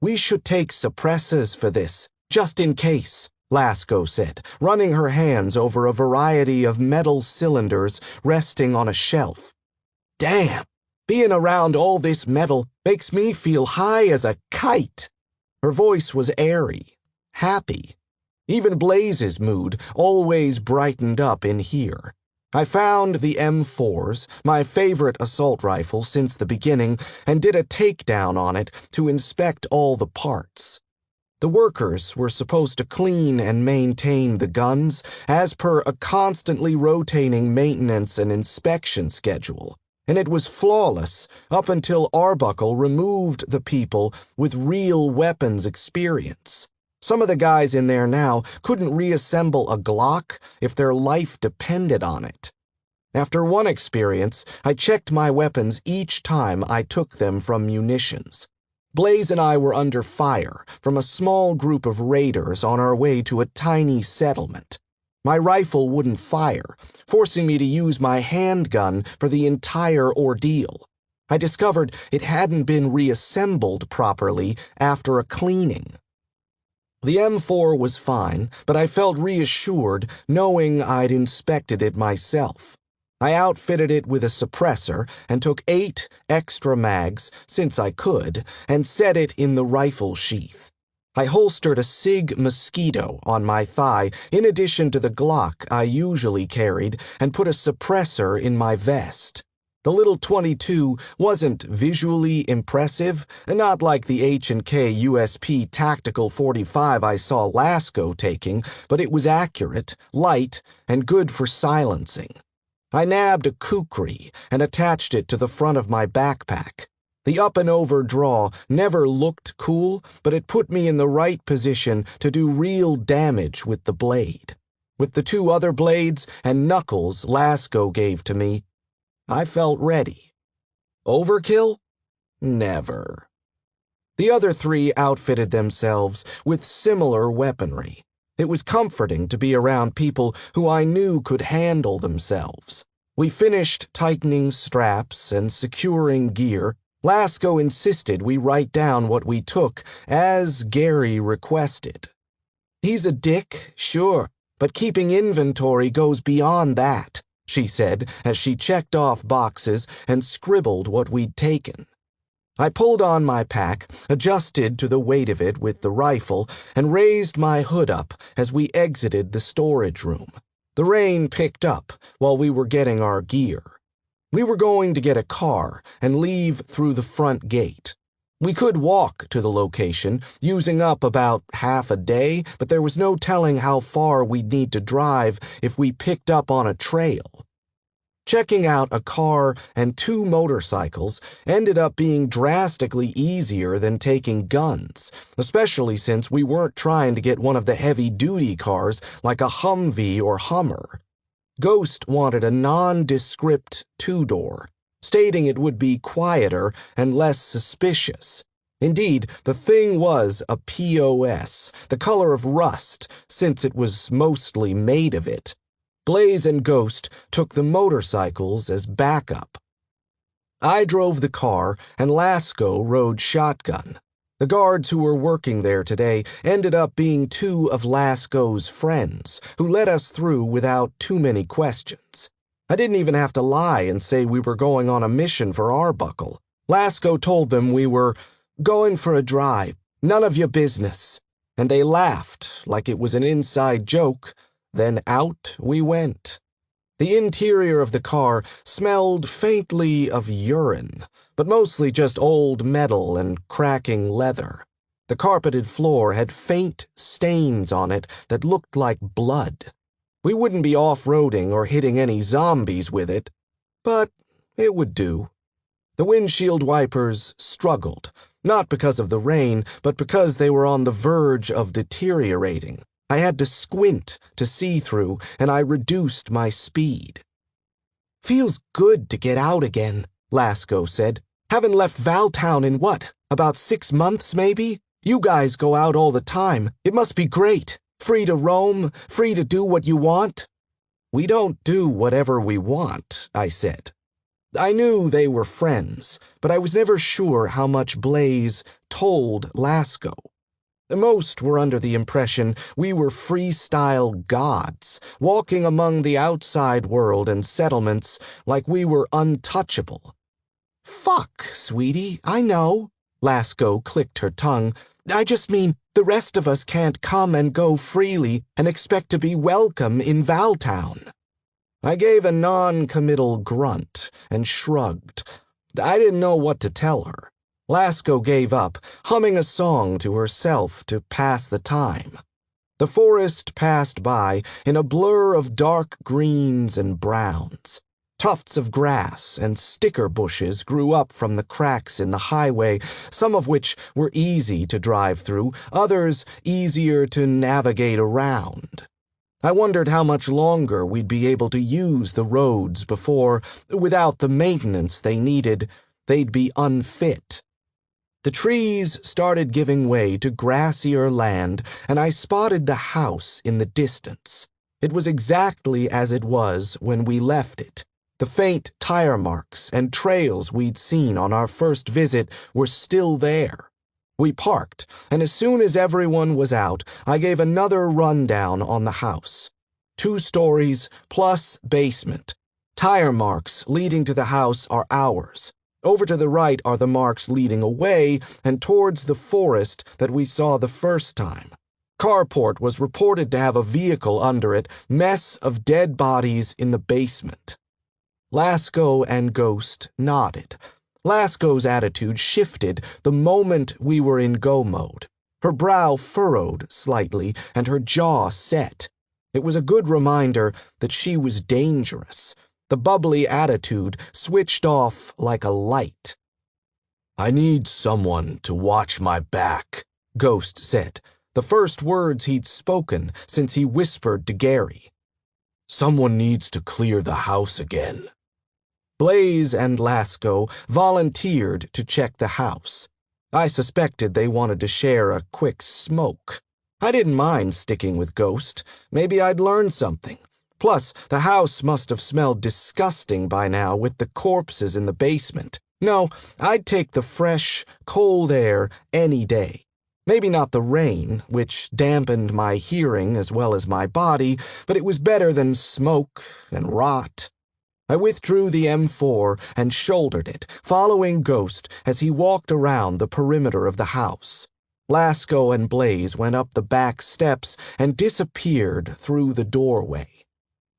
"We should take suppressors for this, just in case," Lasco said, running her hands over a variety of metal cylinders resting on a shelf. "Damn! Being around all this metal makes me feel high as a kite." Her voice was airy, happy. Even Blaze's mood always brightened up in here. I found the M4s, my favorite assault rifle since the beginning, and did a takedown on it to inspect all the parts. The workers were supposed to clean and maintain the guns as per a constantly rotating maintenance and inspection schedule. And it was flawless up until Arbuckle removed the people with real weapons experience. Some of the guys in there now couldn't reassemble a Glock if their life depended on it. After one experience, I checked my weapons each time I took them from munitions. Blaze and I were under fire from a small group of raiders on our way to a tiny settlement. My rifle wouldn't fire, forcing me to use my handgun for the entire ordeal. I discovered it hadn't been reassembled properly after a cleaning. The M4 was fine, but I felt reassured knowing I'd inspected it myself. I outfitted it with a suppressor and took 8 extra mags, since I could, and set it in the rifle sheath. I holstered a SIG Mosquito on my thigh in addition to the Glock I usually carried and put a suppressor in my vest. The little .22 wasn't visually impressive, not like the H&K USP Tactical 45 I saw Lasco taking, but it was accurate, light, and good for silencing. I nabbed a kukri and attached it to the front of my backpack. The up-and-over draw never looked cool, but it put me in the right position to do real damage with the blade. With the 2 other blades and knuckles Lasco gave to me, I felt ready. Overkill? Never. The other 3 outfitted themselves with similar weaponry. It was comforting to be around people who I knew could handle themselves. We finished tightening straps and securing gear. Lasco insisted we write down what we took, as Gary requested. He's a dick, sure, but keeping inventory goes beyond that, she said as she checked off boxes and scribbled what we'd taken. I pulled on my pack, adjusted to the weight of it with the rifle, and raised my hood up as we exited the storage room. The rain picked up while we were getting our gear. We were going to get a car and leave through the front gate. We could walk to the location, using up about half a day, but there was no telling how far we'd need to drive if we picked up on a trail. Checking out a car and 2 motorcycles ended up being drastically easier than taking guns, especially since we weren't trying to get one of the heavy-duty cars like a Humvee or Hummer. Ghost wanted a nondescript 2-door, stating it would be quieter and less suspicious. Indeed, the thing was a POS, the color of rust, since it was mostly made of it. Blaze and Ghost took the motorcycles as backup. I drove the car, and Lasco rode shotgun. The guards who were working there today ended up being 2 of Lasco's friends, who let us through without too many questions. I didn't even have to lie and say we were going on a mission for Arbuckle. Lasco told them we were going for a drive, none of your business. And they laughed like it was an inside joke. Then out we went. The interior of the car smelled faintly of urine, but mostly just old metal and cracking leather. The carpeted floor had faint stains on it that looked like blood. We wouldn't be off-roading or hitting any zombies with it, but it would do. The windshield wipers struggled, not because of the rain, but because they were on the verge of deteriorating. I had to squint to see through, and I reduced my speed. Feels good to get out again, Lasco said. Haven't left Valtown in what, about 6 months maybe? You guys go out all the time. It must be great. Free to roam, free to do what you want. We don't do whatever we want, I said. I knew they were friends, but I was never sure how much Blaze told Lasco. Most were under the impression we were freestyle gods, walking among the outside world and settlements like we were untouchable. Fuck, sweetie, I know. Lasco clicked her tongue. I just mean the rest of us can't come and go freely and expect to be welcome in Valtown. I gave a non-committal grunt and shrugged. I didn't know what to tell her. Lasco gave up, humming a song to herself to pass the time. The forest passed by in a blur of dark greens and browns. Tufts of grass and sticker bushes grew up from the cracks in the highway, some of which were easy to drive through, others easier to navigate around. I wondered how much longer we'd be able to use the roads before, without the maintenance they needed, they'd be unfit. The trees started giving way to grassier land, and I spotted the house in the distance. It was exactly as it was when we left it. The faint tire marks and trails we'd seen on our first visit were still there. We parked, and as soon as everyone was out, I gave another rundown on the house. 2 stories plus basement. Tire marks leading to the house are ours. Over to the right are the marks leading away and towards the forest that we saw the first time. Carport was reported to have a vehicle under it, mess of dead bodies in the basement. Lasco and Ghost nodded. Lasco's attitude shifted the moment we were in go mode. Her brow furrowed slightly and her jaw set. It was a good reminder that she was dangerous. The bubbly attitude switched off like a light. "I need someone to watch my back," Ghost said, the first words he'd spoken since he whispered to Gary. "Someone needs to clear the house again." Blaze and Lasco volunteered to check the house. I suspected they wanted to share a quick smoke. I didn't mind sticking with Ghost. Maybe I'd learn something. Plus, the house must have smelled disgusting by now with the corpses in the basement. No, I'd take the fresh, cold air any day. Maybe not the rain, which dampened my hearing as well as my body, but it was better than smoke and rot. I withdrew the M4 and shouldered it, following Ghost as he walked around the perimeter of the house. Lasco and Blaze went up the back steps and disappeared through the doorway.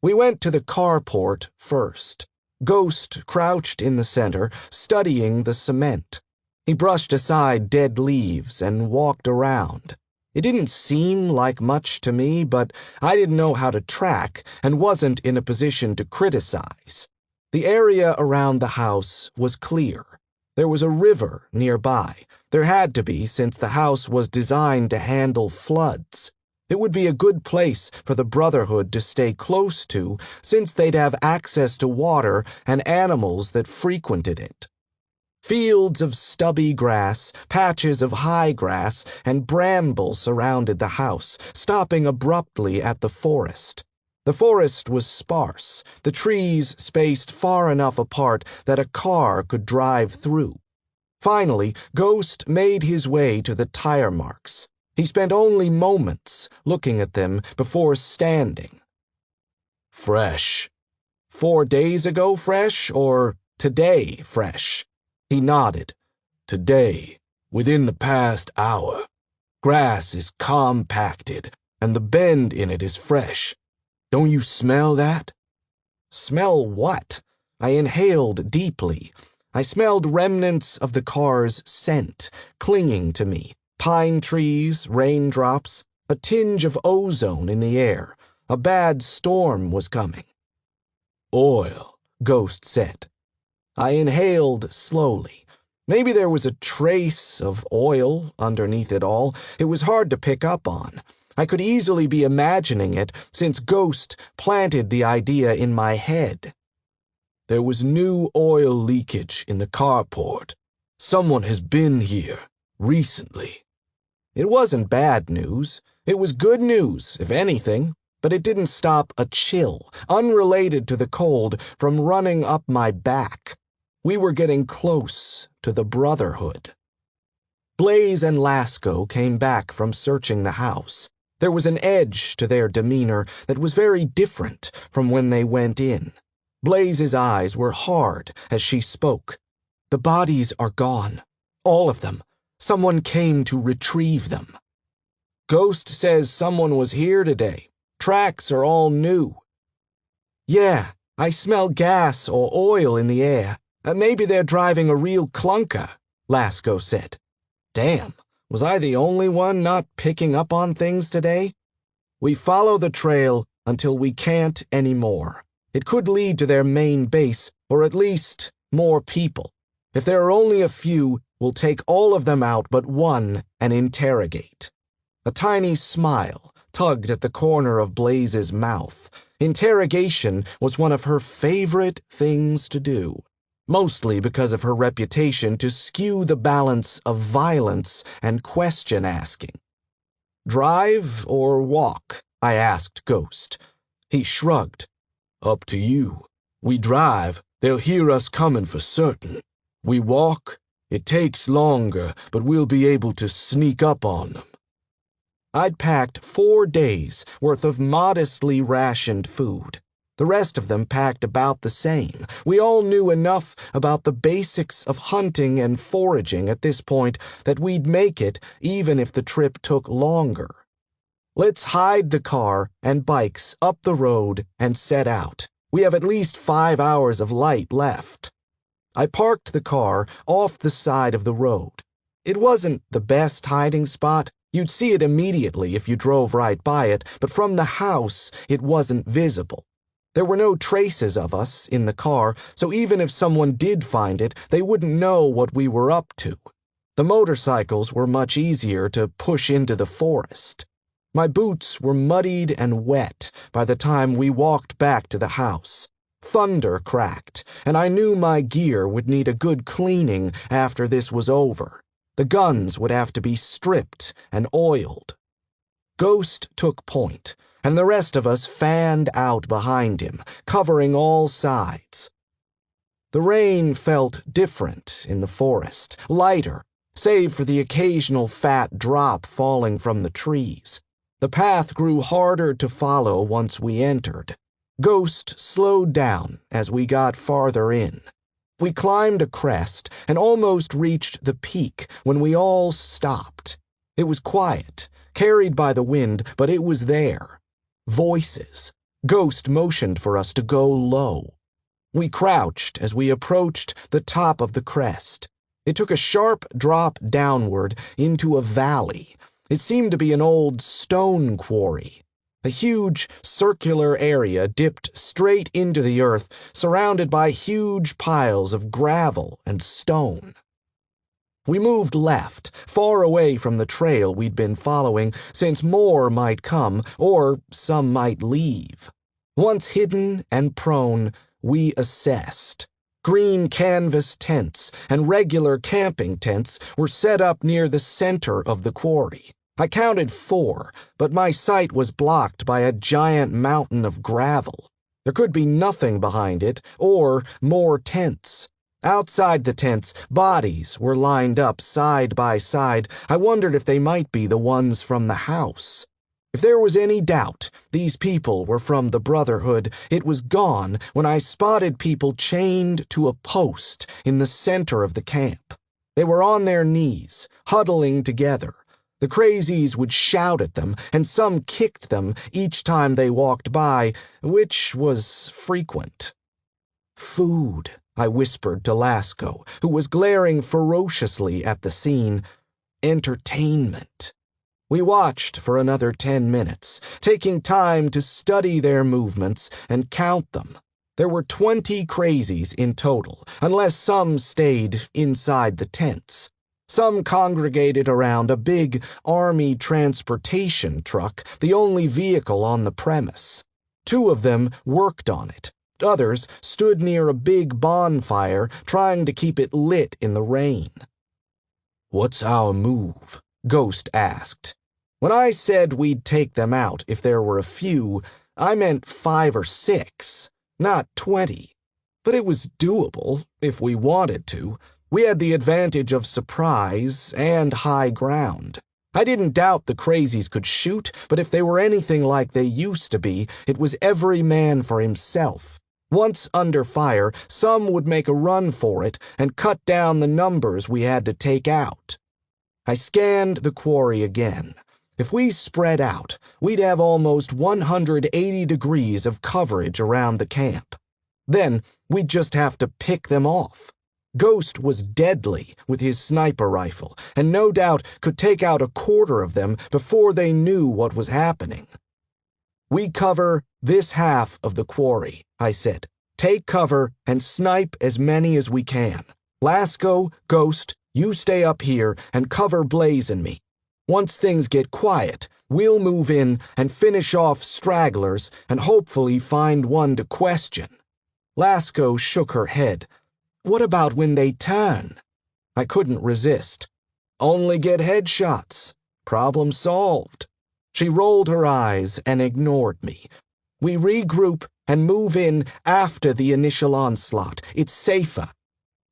We went to the carport first. Ghost crouched in the center, studying the cement. He brushed aside dead leaves and walked around. It didn't seem like much to me, but I didn't know how to track and wasn't in a position to criticize. The area around the house was clear. There was a river nearby. There had to be, since the house was designed to handle floods. It would be a good place for the Brotherhood to stay close to, since they'd have access to water and animals that frequented it. Fields of stubby grass, patches of high grass, and brambles surrounded the house, stopping abruptly at the forest. The forest was sparse, the trees spaced far enough apart that a car could drive through. Finally, Ghost made his way to the tire marks. He spent only moments looking at them before standing. "Fresh. 4 days ago fresh, or today fresh?" He nodded. "Today, within the past hour. Grass is compacted, and the bend in it is fresh. Don't you smell that?" Smell what? I inhaled deeply. I smelled remnants of the car's scent, clinging to me. Pine trees, raindrops, a tinge of ozone in the air. A bad storm was coming. "Oil," Ghost said. I inhaled slowly. Maybe there was a trace of oil underneath it all. It was hard to pick up on. I could easily be imagining it, since Ghost planted the idea in my head. "There was new oil leakage in the carport. Someone has been here recently." It wasn't bad news. It was good news, if anything, but it didn't stop a chill, unrelated to the cold, from running up my back. We were getting close to the Brotherhood. Blaze and Lasco came back from searching the house. There was an edge to their demeanor that was very different from when they went in. Blaze's eyes were hard as she spoke. "The bodies are gone. All of them. Someone came to retrieve them." "Ghost says someone was here today. Tracks are all new." "Yeah, I smell gas or oil in the air. Maybe they're driving a real clunker," Lasco said. Damn, was I the only one not picking up on things today? We follow the trail until we can't anymore. It could lead to their main base, or at least more people. If there are only a few, we'll take all of them out but one and interrogate. A tiny smile tugged at the corner of Blaze's mouth. Interrogation was one of her favorite things to do, mostly because of her reputation to skew the balance of violence and question-asking. "Drive or walk?" I asked Ghost. He shrugged. "Up to you. We drive, they'll hear us coming for certain. We walk, it takes longer, but we'll be able to sneak up on them." I'd packed 4 days' worth of modestly rationed food. The rest of them packed about the same. We all knew enough about the basics of hunting and foraging at this point that we'd make it even if the trip took longer. Let's hide the car and bikes up the road and set out. We have at least 5 hours of light left. I parked the car off the side of the road. It wasn't the best hiding spot. You'd see it immediately if you drove right by it, but from the house, it wasn't visible. There were no traces of us in the car, so even if someone did find it, they wouldn't know what we were up to. The motorcycles were much easier to push into the forest. My boots were muddied and wet by the time we walked back to the house. Thunder cracked, and I knew my gear would need a good cleaning after this was over. The guns would have to be stripped and oiled. Ghost took point, and the rest of us fanned out behind him, covering all sides. The rain felt different in the forest, lighter, save for the occasional fat drop falling from the trees. The path grew harder to follow once we entered. Ghost slowed down as we got farther in. We climbed a crest and almost reached the peak when we all stopped. It was quiet, carried by the wind, but it was there. Voices. Ghost motioned for us to go low. We crouched as we approached the top of the crest. It took a sharp drop downward into a valley. It seemed to be an old stone quarry. A huge circular area dipped straight into the earth, surrounded by huge piles of gravel and stone. We moved left, far away from the trail we'd been following, since more might come, or some might leave. Once hidden and prone, we assessed. Green canvas tents and regular camping tents were set up near the center of the quarry. I counted 4, but my sight was blocked by a giant mountain of gravel. There could be nothing behind it, or more tents. Outside the tents, bodies were lined up side by side. I wondered if they might be the ones from the house. If there was any doubt these people were from the Brotherhood, it was gone when I spotted people chained to a post in the center of the camp. They were on their knees, huddling together. The crazies would shout at them, and some kicked them each time they walked by, which was frequent. "Food," I whispered to Lasco, who was glaring ferociously at the scene. "Entertainment." We watched for another 10 minutes, taking time to study their movements and count them. There were 20 crazies in total, unless some stayed inside the tents. Some congregated around a big army transportation truck, the only vehicle on the premise. 2 of them worked on it. Others stood near a big bonfire, trying to keep it lit in the rain. "What's our move?" Ghost asked. When I said we'd take them out if there were a few, I meant 5 or 6, not 20. But it was doable if we wanted to. We had the advantage of surprise and high ground. I didn't doubt the crazies could shoot, but if they were anything like they used to be, it was every man for himself. Once under fire, some would make a run for it and cut down the numbers we had to take out. I scanned the quarry again. If we spread out, we'd have almost 180 degrees of coverage around the camp. Then we'd just have to pick them off. Ghost was deadly with his sniper rifle, and no doubt could take out a quarter of them before they knew what was happening. "We cover this half of the quarry," I said. "Take cover and snipe as many as we can. Lasco, Ghost, you stay up here and cover Blaze and me. Once things get quiet, we'll move in and finish off stragglers and hopefully find one to question." Lasco shook her head. "What about when they turn?" I couldn't resist. "Only get headshots. Problem solved." She rolled her eyes and ignored me. "We regroup and move in after the initial onslaught. It's safer."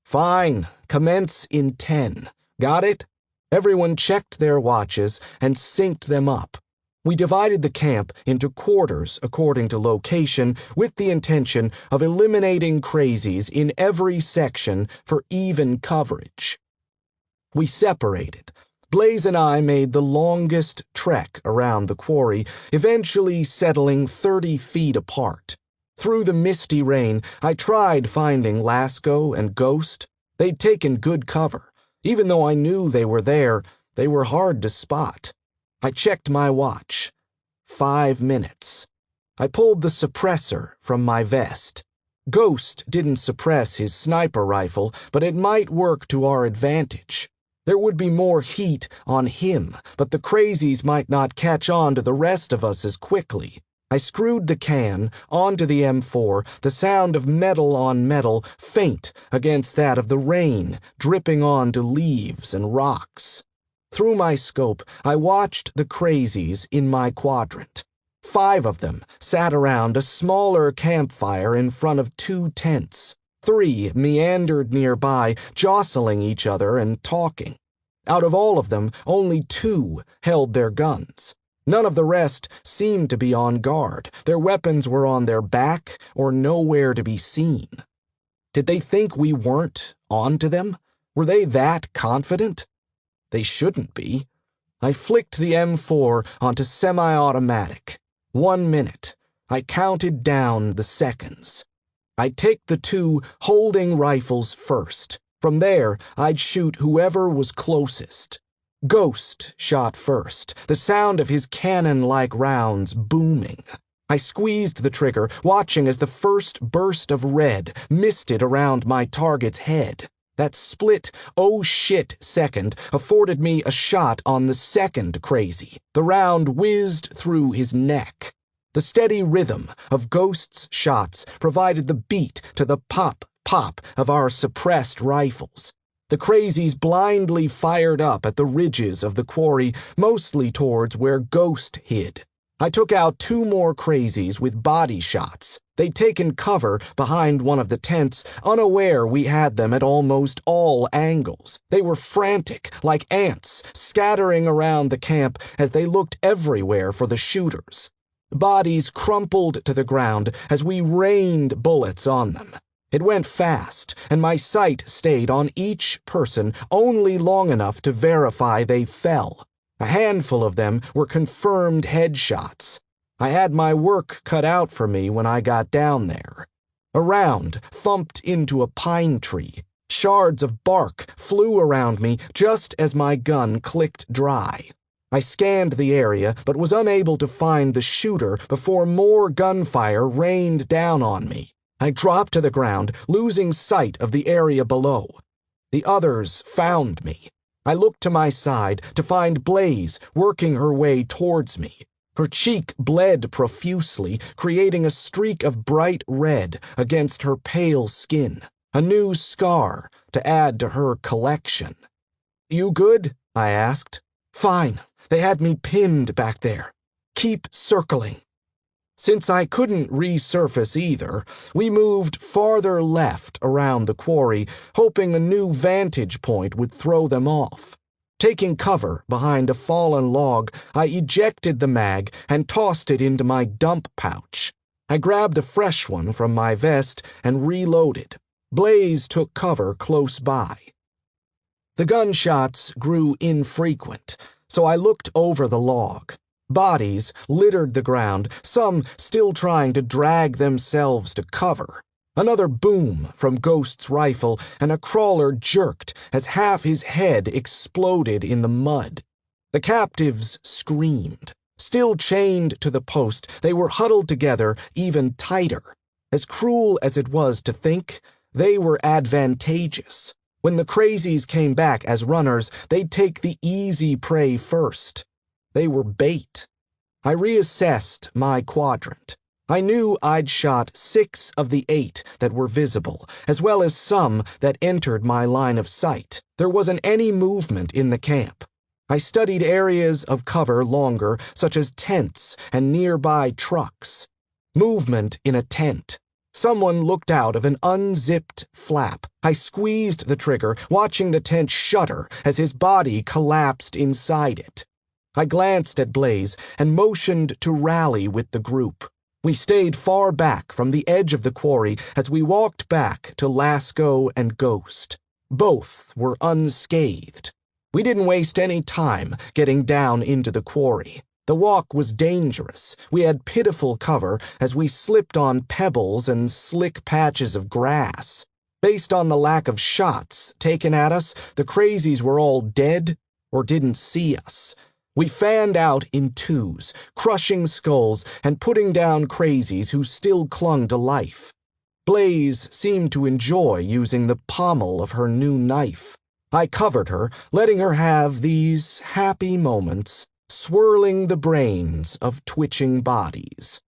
"Fine. Commence in 10. Got it?" Everyone checked their watches and synced them up. We divided the camp into quarters according to location with the intention of eliminating crazies in every section for even coverage. We separated. Blaze and I made the longest trek around the quarry, eventually settling 30 feet apart. Through the misty rain, I tried finding Lasco and Ghost. They'd taken good cover. Even though I knew they were there, they were hard to spot. I checked my watch. 5 minutes. I pulled the suppressor from my vest. Ghost didn't suppress his sniper rifle, but it might work to our advantage. There would be more heat on him, but the crazies might not catch on to the rest of us as quickly. I screwed the can onto the M4, the sound of metal on metal faint against that of the rain dripping onto leaves and rocks. Through my scope, I watched the crazies in my quadrant. 5 of them sat around a smaller campfire in front of 2 tents. 3 meandered nearby, jostling each other and talking. Out of all of them, only 2 held their guns. None of the rest seemed to be on guard. Their weapons were on their back or nowhere to be seen. Did they think we weren't onto them? Were they that confident? They shouldn't be. I flicked the M4 onto semi-automatic. 1 minute. I counted down the seconds. I'd take the 2 holding rifles first. From there, I'd shoot whoever was closest. Ghost shot first, the sound of his cannon-like rounds booming. I squeezed the trigger, watching as the first burst of red misted around my target's head. That split, oh shit second afforded me a shot on the second crazy. The round whizzed through his neck. The steady rhythm of Ghost's shots provided the beat to the pop-pop of our suppressed rifles. The crazies blindly fired up at the ridges of the quarry, mostly towards where Ghost hid. I took out 2 more crazies with body shots. They'd taken cover behind one of the tents, unaware we had them at almost all angles. They were frantic, like ants, scattering around the camp as they looked everywhere for the shooters. Bodies crumpled to the ground as we rained bullets on them. It went fast, and my sight stayed on each person only long enough to verify they fell. A handful of them were confirmed headshots. I had my work cut out for me when I got down there. A round thumped into a pine tree. Shards of bark flew around me just as my gun clicked dry. I scanned the area, but was unable to find the shooter before more gunfire rained down on me. I dropped to the ground, losing sight of the area below. The others found me. I looked to my side to find Blaze working her way towards me. Her cheek bled profusely, creating a streak of bright red against her pale skin, a new scar to add to her collection. "You good?" I asked. "Fine. They had me pinned back there. Keep circling." Since I couldn't resurface either, we moved farther left around the quarry, hoping a new vantage point would throw them off. Taking cover behind a fallen log, I ejected the mag and tossed it into my dump pouch. I grabbed a fresh one from my vest and reloaded. Blaze took cover close by. The gunshots grew infrequent, so I looked over the log. Bodies littered the ground, some still trying to drag themselves to cover. Another boom from Ghost's rifle, and a crawler jerked as half his head exploded in the mud. The captives screamed. Still chained to the post, they were huddled together even tighter. As cruel as it was to think, they were advantageous. When the crazies came back as runners, they'd take the easy prey first. They were bait. I reassessed my quadrant. I knew I'd shot 6 of the 8 that were visible, as well as some that entered my line of sight. There wasn't any movement in the camp. I studied areas of cover longer, such as tents and nearby trucks. Movement in a tent. Someone looked out of an unzipped flap. I squeezed the trigger, watching the tent shudder as his body collapsed inside it. I glanced at Blaze and motioned to rally with the group. We stayed far back from the edge of the quarry as we walked back to Lasco and Ghost. Both were unscathed. We didn't waste any time getting down into the quarry. The walk was dangerous. We had pitiful cover as we slipped on pebbles and slick patches of grass. Based on the lack of shots taken at us, the crazies were all dead or didn't see us. We fanned out in twos, crushing skulls and putting down crazies who still clung to life. Blaze seemed to enjoy using the pommel of her new knife. I covered her, letting her have these happy moments, swirling the brains of twitching bodies.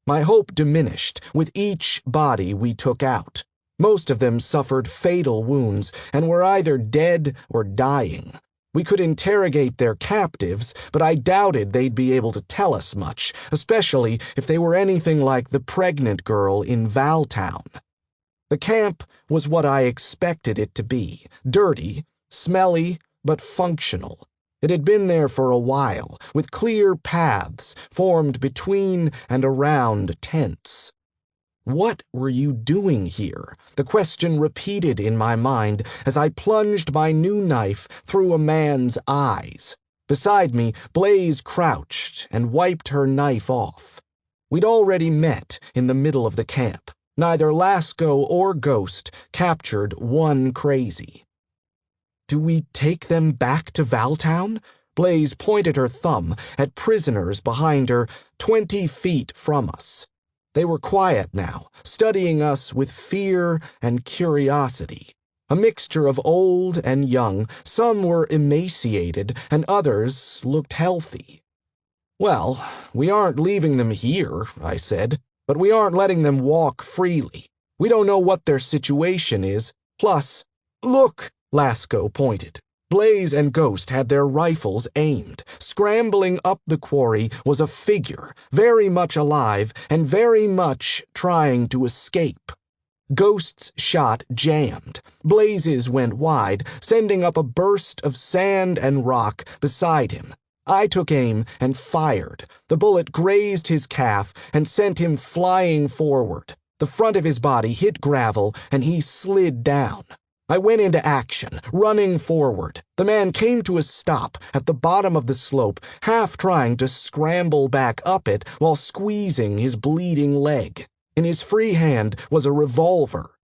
My hope diminished with each body we took out. Most of them suffered fatal wounds and were either dead or dying. We could interrogate their captives, but I doubted they'd be able to tell us much, especially if they were anything like the pregnant girl in Valtown. The camp was what I expected it to be, dirty, smelly, but functional. It had been there for a while, with clear paths formed between and around tents. What were you doing here? The question repeated in my mind as I plunged my new knife through a man's eyes. Beside me, Blaze crouched and wiped her knife off. We'd already met in the middle of the camp. Neither Lasco or Ghost captured one crazy. Do we take them back to Valtown? Blaze pointed her thumb at prisoners behind her 20 feet from us. They were quiet now, studying us with fear and curiosity. A mixture of old and young, some were emaciated, and others looked healthy. Well, we aren't leaving them here, I said, but we aren't letting them walk freely. We don't know what their situation is. Plus, look, Lasco pointed. Blaze and Ghost had their rifles aimed. Scrambling up the quarry was a figure, very much alive and very much trying to escape. Ghost's shot jammed. Blaze's went wide, sending up a burst of sand and rock beside him. I took aim and fired. The bullet grazed his calf and sent him flying forward. The front of his body hit gravel and he slid down. I went into action, running forward. The man came to a stop at the bottom of the slope, half trying to scramble back up it while squeezing his bleeding leg. In his free hand was a revolver.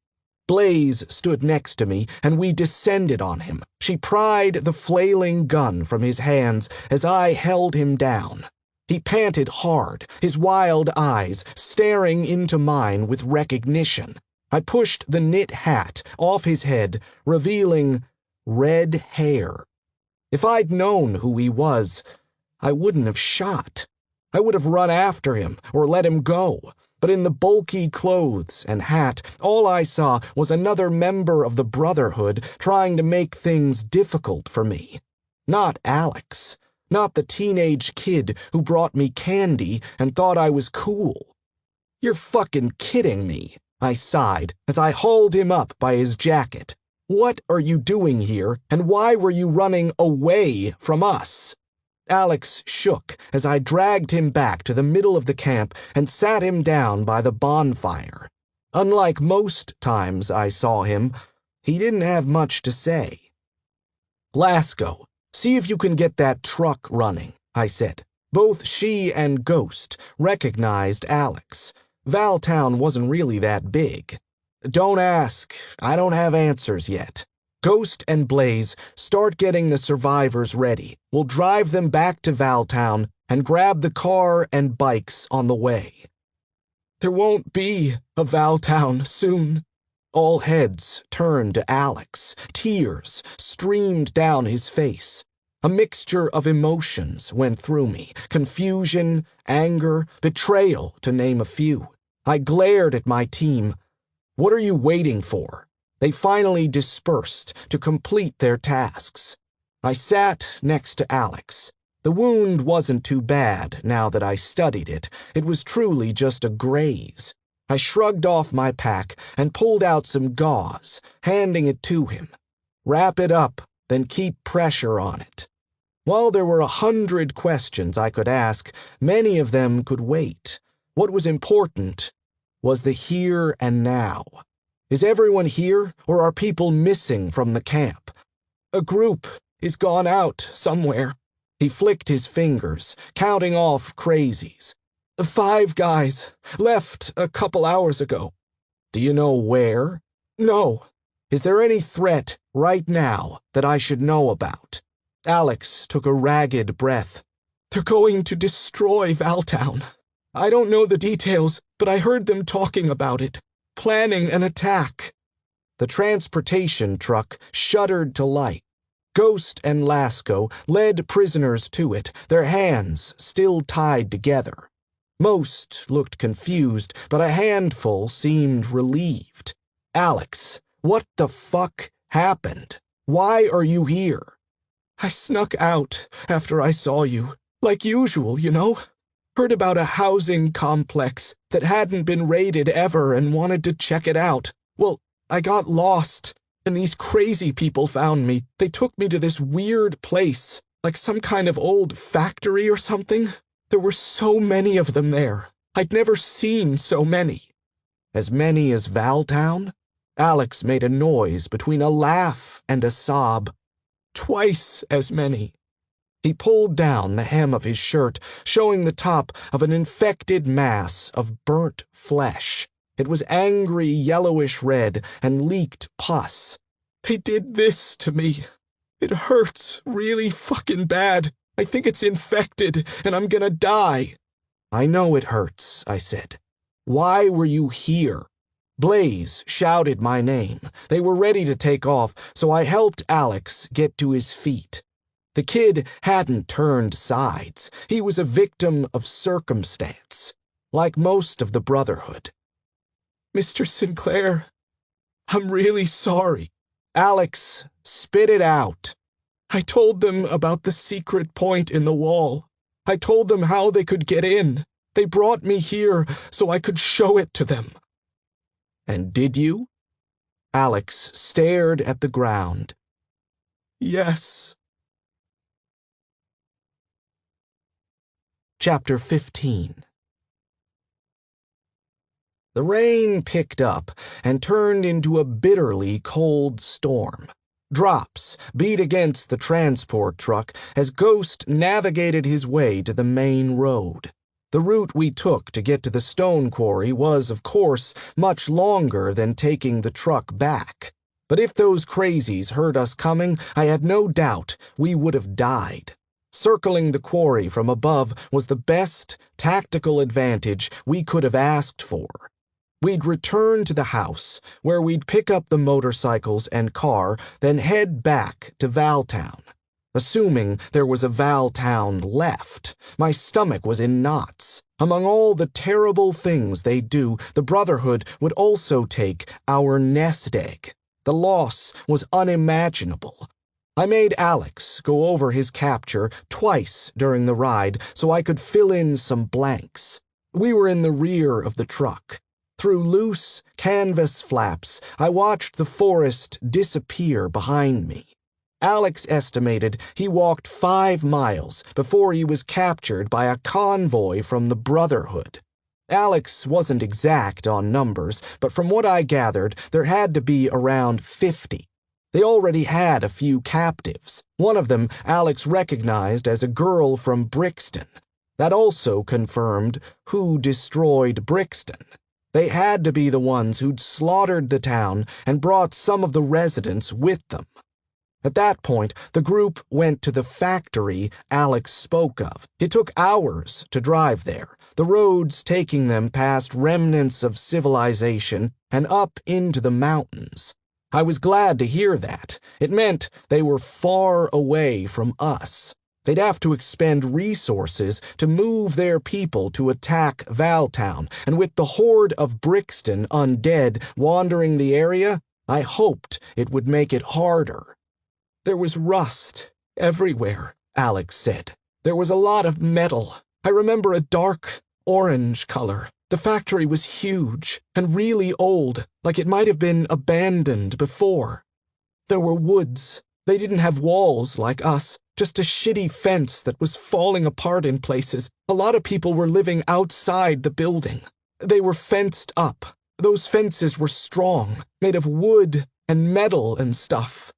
Blaze stood next to me, and we descended on him. She pried the flailing gun from his hands as I held him down. He panted hard, his wild eyes staring into mine with recognition. I pushed the knit hat off his head, revealing red hair. If I'd known who he was, I wouldn't have shot. I would have run after him or let him go. But in the bulky clothes and hat, all I saw was another member of the Brotherhood trying to make things difficult for me. Not Alex. Not the teenage kid who brought me candy and thought I was cool. You're fucking kidding me, I sighed as I hauled him up by his jacket. What are you doing here, and why were you running away from us? Alex shook as I dragged him back to the middle of the camp and sat him down by the bonfire. Unlike most times I saw him, he didn't have much to say. Lasco, see if you can get that truck running, I said. Both she and Ghost recognized Alex. Valtown wasn't really that big. Don't ask, I don't have answers yet. Ghost and Blaze, start getting the survivors ready. We'll drive them back to Valtown and grab the car and bikes on the way. There won't be a Valtown soon. All heads turned to Alex. Tears streamed down his face. A mixture of emotions went through me. Confusion, anger, betrayal, to name a few. I glared at my team. What are you waiting for? They finally dispersed to complete their tasks. I sat next to Alex. The wound wasn't too bad now that I studied it. It was truly just a graze. I shrugged off my pack and pulled out some gauze, handing it to him. Wrap it up, then keep pressure on it. While there were 100 questions I could ask, many of them could wait. What was important was the here and now. Is everyone here, or are people missing from the camp? A group is gone out somewhere. He flicked his fingers, counting off crazies. 5 guys left a couple hours ago. Do you know where? No. Is there any threat right now that I should know about? Alex took a ragged breath. They're going to destroy Valtown. I don't know the details, but I heard them talking about it, planning an attack. The transportation truck shuddered to light. Ghost and Lasco led prisoners to it, their hands still tied together. Most looked confused, but a handful seemed relieved. Alex, what the fuck happened? Why are you here? I snuck out after I saw you. Like usual, you know? Heard about a housing complex that hadn't been raided ever and wanted to check it out. Well, I got lost, and these crazy people found me. They took me to this weird place, like some kind of old factory or something. There were so many of them there. I'd never seen so many. As many as Valtown? Alex made a noise between a laugh and a sob. Twice as many. He pulled down the hem of his shirt, showing the top of an infected mass of burnt flesh. It was angry yellowish red and leaked pus. They did this to me. It hurts really fucking bad. I think it's infected, and I'm gonna die. I know it hurts, I said. Why were you here? Blaze shouted my name. They were ready to take off, so I helped Alex get to his feet. The kid hadn't turned sides. He was a victim of circumstance, like most of the Brotherhood. Mr. Sinclair, I'm really sorry. Alex, spit it out. I told them about the secret point in the wall. I told them how they could get in. They brought me here so I could show it to them. And did you? Alex stared at the ground. Yes. Chapter 15. The rain picked up and turned into a bitterly cold storm. Drops beat against the transport truck as Ghost navigated his way to the main road. The route we took to get to the stone quarry was, of course, much longer than taking the truck back. But if those crazies heard us coming, I had no doubt we would have died. Circling the quarry from above was the best tactical advantage we could have asked for. We'd return to the house, where we'd pick up the motorcycles and car, then head back to Valtown. Assuming there was a Valtown left, my stomach was in knots. Among all the terrible things they do, the Brotherhood would also take our nest egg. The loss was unimaginable. I made Alex go over his capture twice during the ride so I could fill in some blanks. We were in the rear of the truck. Through loose canvas flaps, I watched the forest disappear behind me. Alex estimated he walked 5 miles before he was captured by a convoy from the Brotherhood. Alex wasn't exact on numbers, but from what I gathered, there had to be around 50. They already had a few captives. One of them Alex recognized as a girl from Brixton. That also confirmed who destroyed Brixton. They had to be the ones who'd slaughtered the town and brought some of the residents with them. At that point, the group went to the factory Alex spoke of. It took hours to drive there, the roads taking them past remnants of civilization and up into the mountains. I was glad to hear that. It meant they were far away from us. They'd have to expend resources to move their people to attack Valtown, and with the horde of Brixton undead wandering the area, I hoped it would make it harder. There was rust everywhere, Alex said. There was a lot of metal. I remember a dark orange color. The factory was huge and really old, like it might have been abandoned before. There were woods. They didn't have walls like us, just a shitty fence that was falling apart in places. A lot of people were living outside the building. They were fenced up. Those fences were strong, made of wood and metal and stuff.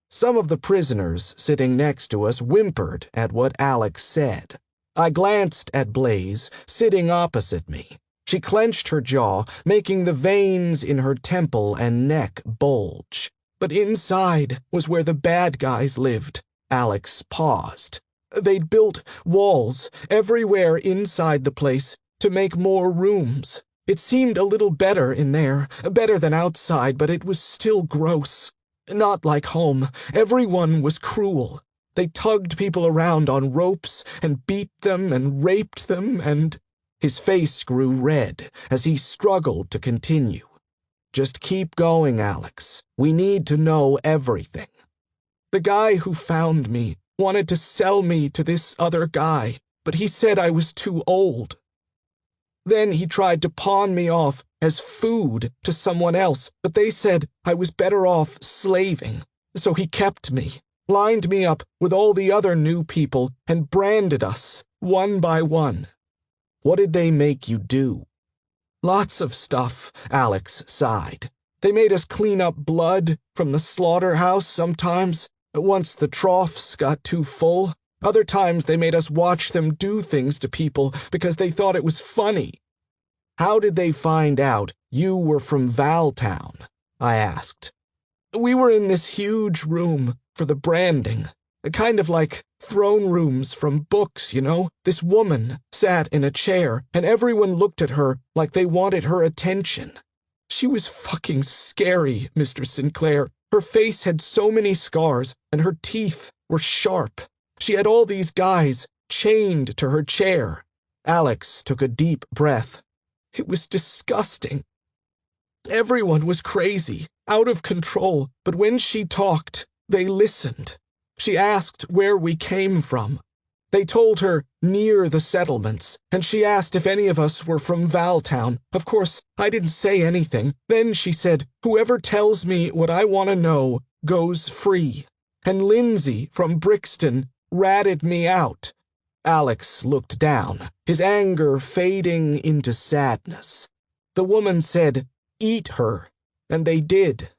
Some of the prisoners sitting next to us whimpered at what Alex said. I glanced at Blaze, sitting opposite me. She clenched her jaw, making the veins in her temple and neck bulge. But inside was where the bad guys lived. Alex paused. They'd built walls everywhere inside the place to make more rooms. It seemed a little better in there, better than outside, but it was still gross. Not like home. Everyone was cruel. They tugged people around on ropes and beat them and raped them and... His face grew red as he struggled to continue. Just keep going, Alex. We need to know everything. The guy who found me wanted to sell me to this other guy, but he said I was too old. Then he tried to pawn me off as food to someone else, but they said I was better off slaving. So he kept me, lined me up with all the other new people, and branded us, one by one. What did they make you do? Lots of stuff, Alex sighed. They made us clean up blood from the slaughterhouse sometimes, once the troughs got too full. Other times they made us watch them do things to people because they thought it was funny. How did they find out you were from Valtown? I asked. We were in this huge room for the branding, kind of like throne rooms from books, you know? This woman sat in a chair, and everyone looked at her like they wanted her attention. She was fucking scary, Mr. Sinclair. Her face had so many scars, and her teeth were sharp. She had all these guys chained to her chair. Alex took a deep breath. It was disgusting. Everyone was crazy, out of control, but when she talked, they listened. She asked where we came from. They told her near the settlements, and she asked if any of us were from Valtown. Of course, I didn't say anything. Then she said, whoever tells me what I want to know goes free. And Lindsay from Brixton ratted me out. Alex looked down, his anger fading into sadness. The woman said, eat her, and they did.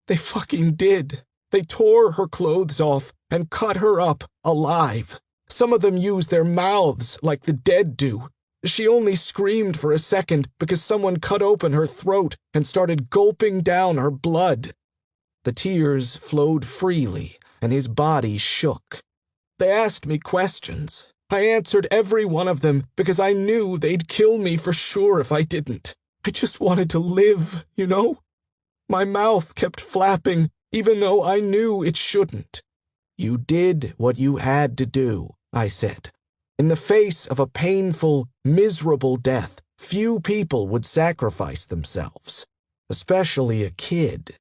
They fucking did. They tore her clothes off and cut her up alive. Some of them used their mouths like the dead do. She only screamed for a second because someone cut open her throat and started gulping down her blood. The tears flowed freely, and his body shook. They asked me questions. I answered every one of them because I knew they'd kill me for sure if I didn't. I just wanted to live, you know? My mouth kept flapping, even though I knew it shouldn't. You did what you had to do, I said. In the face of a painful, miserable death, few people would sacrifice themselves, especially a kid.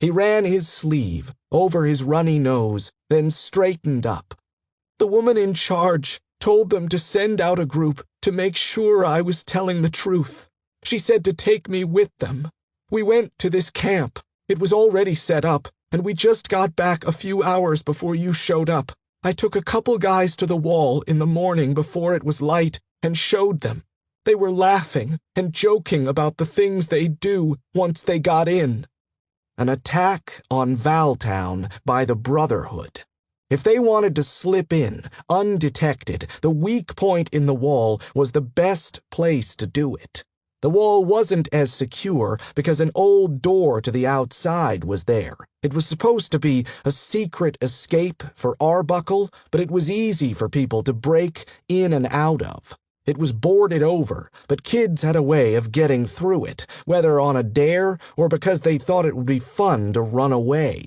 He ran his sleeve over his runny nose, then straightened up. The woman in charge told them to send out a group to make sure I was telling the truth. She said to take me with them. We went to this camp. It was already set up, and we just got back a few hours before you showed up. I took a couple guys to the wall in the morning before it was light and showed them. They were laughing and joking about the things they'd do once they got in. An attack on Valtown by the Brotherhood. If they wanted to slip in, undetected, the weak point in the wall was the best place to do it. The wall wasn't as secure because an old door to the outside was there. It was supposed to be a secret escape for Arbuckle, but it was easy for people to break in and out of. It was boarded over, but kids had a way of getting through it, whether on a dare or because they thought it would be fun to run away.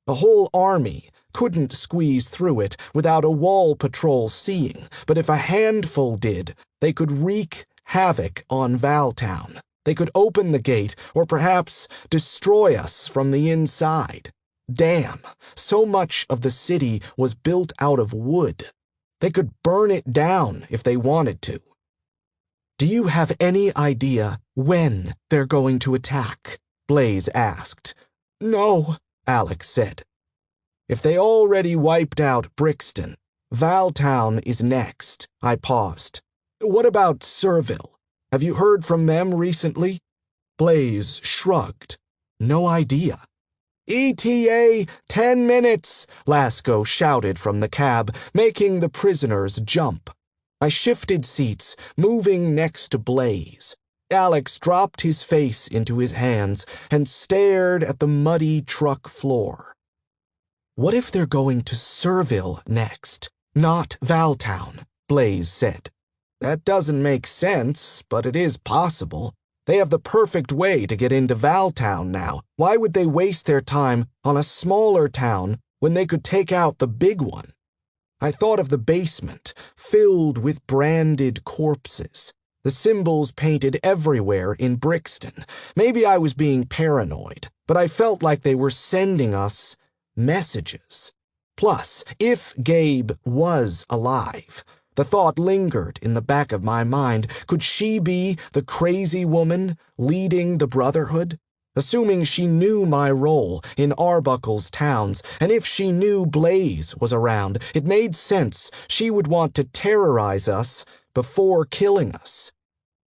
A whole army couldn't squeeze through it without a wall patrol seeing, but if a handful did, they could wreak havoc on Valtown. They could open the gate or perhaps destroy us from the inside. Damn, so much of the city was built out of wood. They could burn it down if they wanted to. Do you have any idea when they're going to attack? Blaze asked. No, Alex said. If they already wiped out Brixton, Valtown is next. I paused. What about Serville? Have you heard from them recently? Blaze shrugged. No idea. ETA 10 minutes, Lasco shouted from the cab, making the prisoners jump. I shifted seats, moving next to Blaze. Alex dropped his face into his hands and stared at the muddy truck floor. What if they're going to Serville next, not Valtown? Blaze said. That doesn't make sense, but it is possible. They have the perfect way to get into Valtown now. Why would they waste their time on a smaller town when they could take out the big one? I thought of the basement, filled with branded corpses, the symbols painted everywhere in Brixton. Maybe I was being paranoid, but I felt like they were sending us messages. Plus, if Gabe was alive, the thought lingered in the back of my mind. Could she be the crazy woman leading the Brotherhood? Assuming she knew my role in Arbuckle's towns, and if she knew Blaze was around, it made sense she would want to terrorize us before killing us.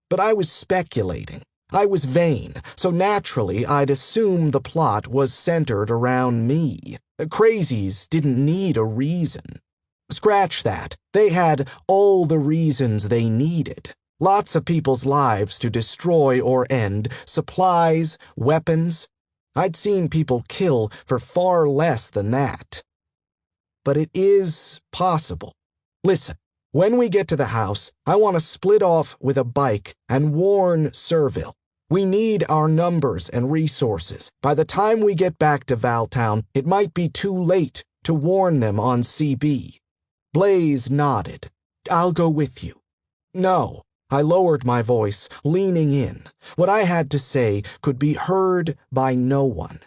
But I was speculating. I was vain, so naturally I'd assume the plot was centered around me. Crazies didn't need a reason. Scratch that. They had all the reasons they needed. Lots of people's lives to destroy or end, supplies, weapons. I'd seen people kill for far less than that. But it is possible. Listen, when we get to the house, I want to split off with a bike and warn Serville. We need our numbers and resources. By the time we get back to Valtown, it might be too late to warn them on CB. Blaze nodded. I'll go with you. No. I lowered my voice, leaning in. What I had to say could be heard by no one.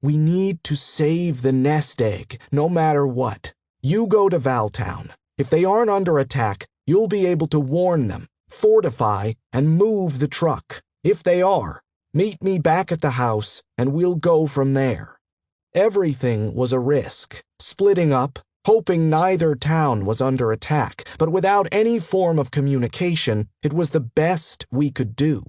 We need to save the nest egg, no matter what. You go to Valtown. If they aren't under attack, you'll be able to warn them, fortify, and move the truck. If they are, meet me back at the house, and we'll go from there. Everything was a risk. Splitting up, hoping neither town was under attack, but without any form of communication, it was the best we could do.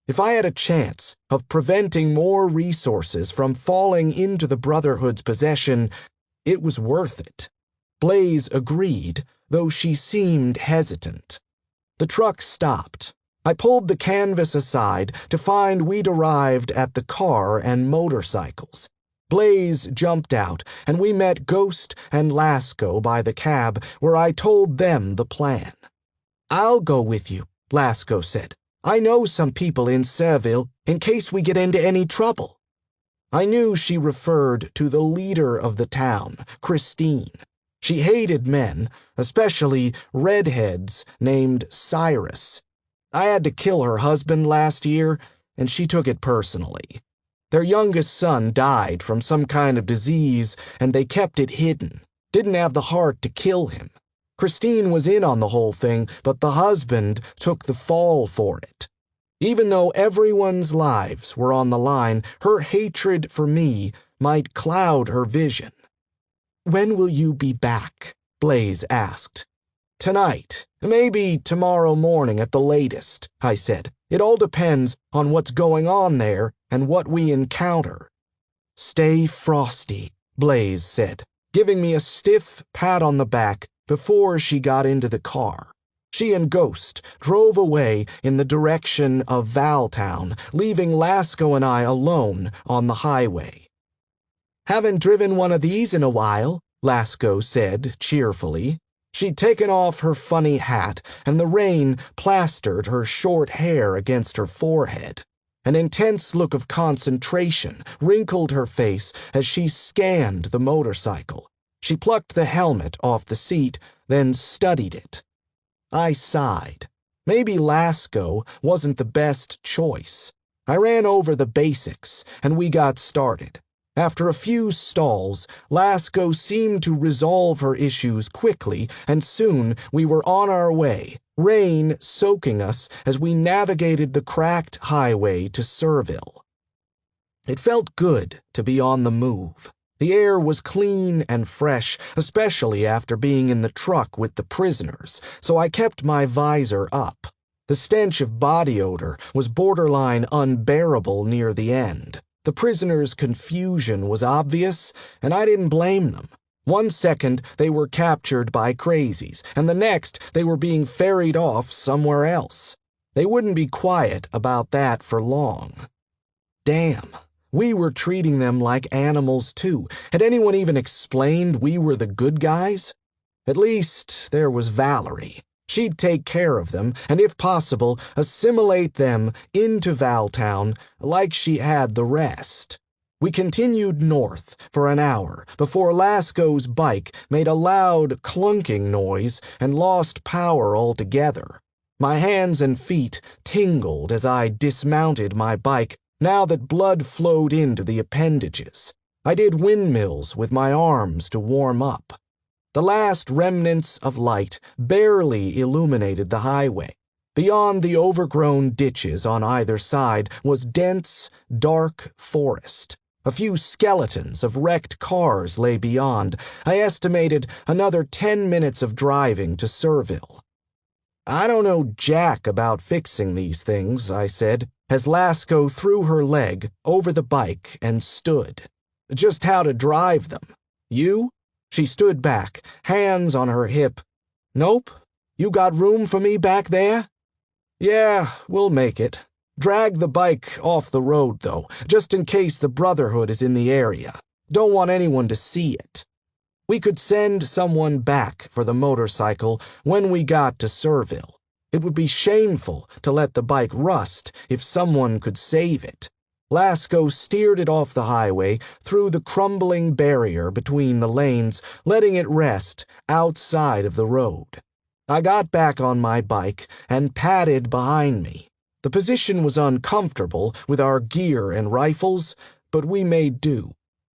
If I had a chance of preventing more resources from falling into the Brotherhood's possession, it was worth it. Blaze agreed, though she seemed hesitant. The truck stopped. I pulled the canvas aside to find we'd arrived at the car and motorcycles. Blaze jumped out, and we met Ghost and Lasco by the cab, where I told them the plan. I'll go with you, Lasco said. I know some people in Serville in case we get into any trouble. I knew she referred to the leader of the town, Christine. She hated men, especially redheads named Cyrus. I had to kill her husband last year, and she took it personally. Their youngest son died from some kind of disease, and they kept it hidden. Didn't have the heart to kill him. Christine was in on the whole thing, but the husband took the fall for it. Even though everyone's lives were on the line, her hatred for me might cloud her vision. When will you be back? Blaze asked. Tonight, maybe tomorrow morning at the latest, I said. It all depends on what's going on there and what we encounter. Stay frosty, Blaze said, giving me a stiff pat on the back before she got into the car. She and Ghost drove away in the direction of Valtown, leaving Lasco and I alone on the highway. "Haven't driven one of these in a while," Lasco said cheerfully. She'd taken off her funny hat, and the rain plastered her short hair against her forehead. An intense look of concentration wrinkled her face as she scanned the motorcycle. She plucked the helmet off the seat, then studied it. I sighed. Maybe Lasco wasn't the best choice. I ran over the basics, and we got started. After a few stalls, Lasco seemed to resolve her issues quickly, and soon we were on our way, rain soaking us as we navigated the cracked highway to Serville. It felt good to be on the move. The air was clean and fresh, especially after being in the truck with the prisoners, so I kept my visor up. The stench of body odor was borderline unbearable near the end. The prisoners' confusion was obvious, and I didn't blame them. One second they were captured by crazies, and the next they were being ferried off somewhere else. They wouldn't be quiet about that for long. Damn. We were treating them like animals, too. Had anyone even explained we were the good guys? At least there was Valerie. She'd take care of them, and if possible, assimilate them into Valtown like she had the rest. We continued north for an hour before Lasco's bike made a loud clunking noise and lost power altogether. My hands and feet tingled as I dismounted my bike, now that blood flowed into the appendages. I did windmills with my arms to warm up. The last remnants of light barely illuminated the highway. Beyond the overgrown ditches on either side was dense, dark forest. A few skeletons of wrecked cars lay beyond. I estimated another 10 minutes of driving to Serville. "I don't know jack about fixing these things," I said, as Lasco threw her leg over the bike and stood. "Just how to drive them. You?" She stood back, hands on her hip. "Nope. You got room for me back there?" "Yeah, we'll make it. Drag the bike off the road, though, just in case the Brotherhood is in the area. Don't want anyone to see it." We could send someone back for the motorcycle when we got to Serville. It would be shameful to let the bike rust if someone could save it. Lasco steered it off the highway through the crumbling barrier between the lanes, letting it rest outside of the road. I got back on my bike and padded behind me. The position was uncomfortable with our gear and rifles, but we made do.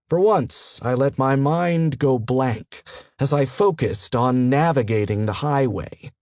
For once, I let my mind go blank as I focused on navigating the highway.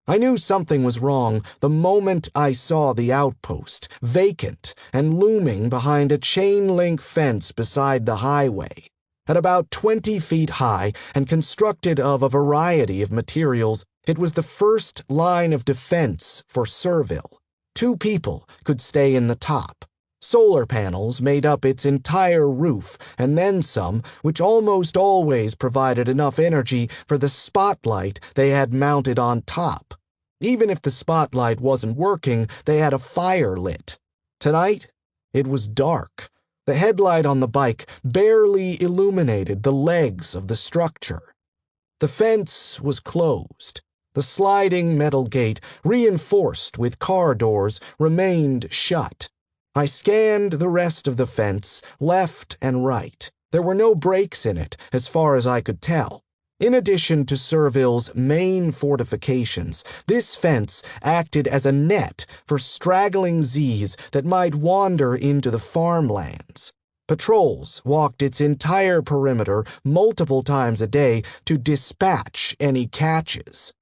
I knew something was wrong the moment I saw the outpost, vacant and looming behind a chain-link fence beside the highway. At about 20 feet high and constructed of a variety of materials, it was the first line of defense for Serville. 2 people could stay in the top. Solar panels made up its entire roof, and then some, which almost always provided enough energy for the spotlight they had mounted on top. Even if the spotlight wasn't working, they had a fire lit. Tonight, it was dark. The headlight on the bike barely illuminated the legs of the structure. The fence was closed. The sliding metal gate, reinforced with car doors, remained shut. I scanned the rest of the fence, left and right. There were no breaks in it, as far as I could tell. In addition to Servile's main fortifications, this fence acted as a net for straggling Z's that might wander into the farmlands. Patrols walked its entire perimeter multiple times a day to dispatch any catches.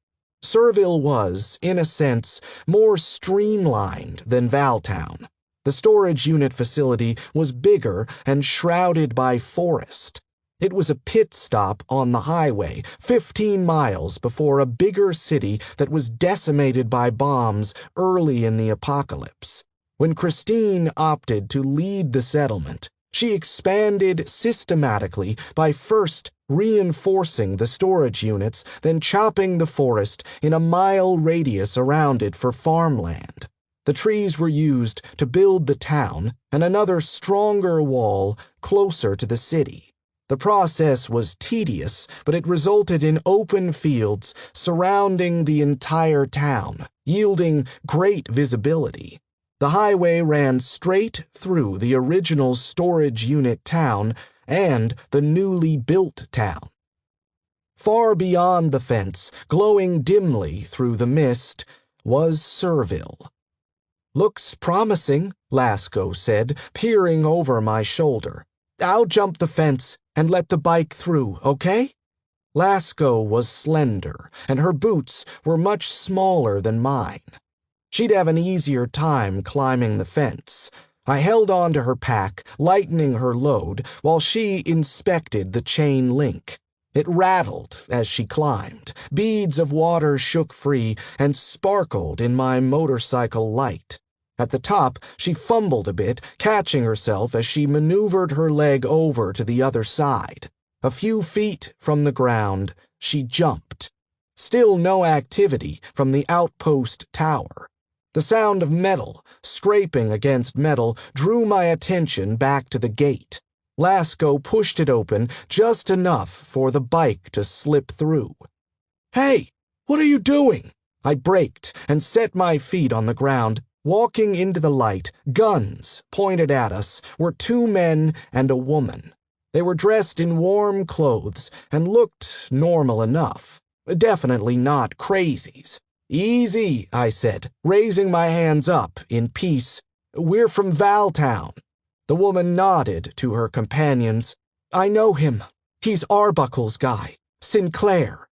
Serville was, in a sense, more streamlined than Valtown. The storage unit facility was bigger and shrouded by forest. It was a pit stop on the highway, 15 miles before a bigger city that was decimated by bombs early in the apocalypse. When Christine opted to lead the settlement, She expanded systematically by first reinforcing the storage units, then chopping the forest in a mile radius around it for farmland. The trees were used to build the town and another stronger wall closer to the city. The process was tedious, but it resulted in open fields surrounding the entire town, yielding great visibility. The highway ran straight through the original storage unit town and the newly built town. Far beyond the fence, glowing dimly through the mist, was Serville. "Looks promising," Lasco said, peering over my shoulder. "I'll jump the fence and let the bike through, okay?" Lasco was slender, and her boots were much smaller than mine. She'd have an easier time climbing the fence. I held on to her pack, lightening her load, while she inspected the chain link. It rattled as she climbed. Beads of water shook free and sparkled in my motorcycle light. At the top, she fumbled a bit, catching herself as she maneuvered her leg over to the other side. A few feet from the ground, she jumped. Still no activity from the outpost tower. The sound of metal scraping against metal drew my attention back to the gate. Lasco pushed it open just enough for the bike to slip through. "Hey, what are you doing?" I braked and set my feet on the ground. Walking into the light, guns pointed at us, were two men and a woman. They were dressed in warm clothes and looked normal enough. Definitely not crazies. "Easy," I said, raising my hands up in peace. "We're from Valtown." The woman nodded to her companions. "I know him. He's Arbuckle's guy, Sinclair."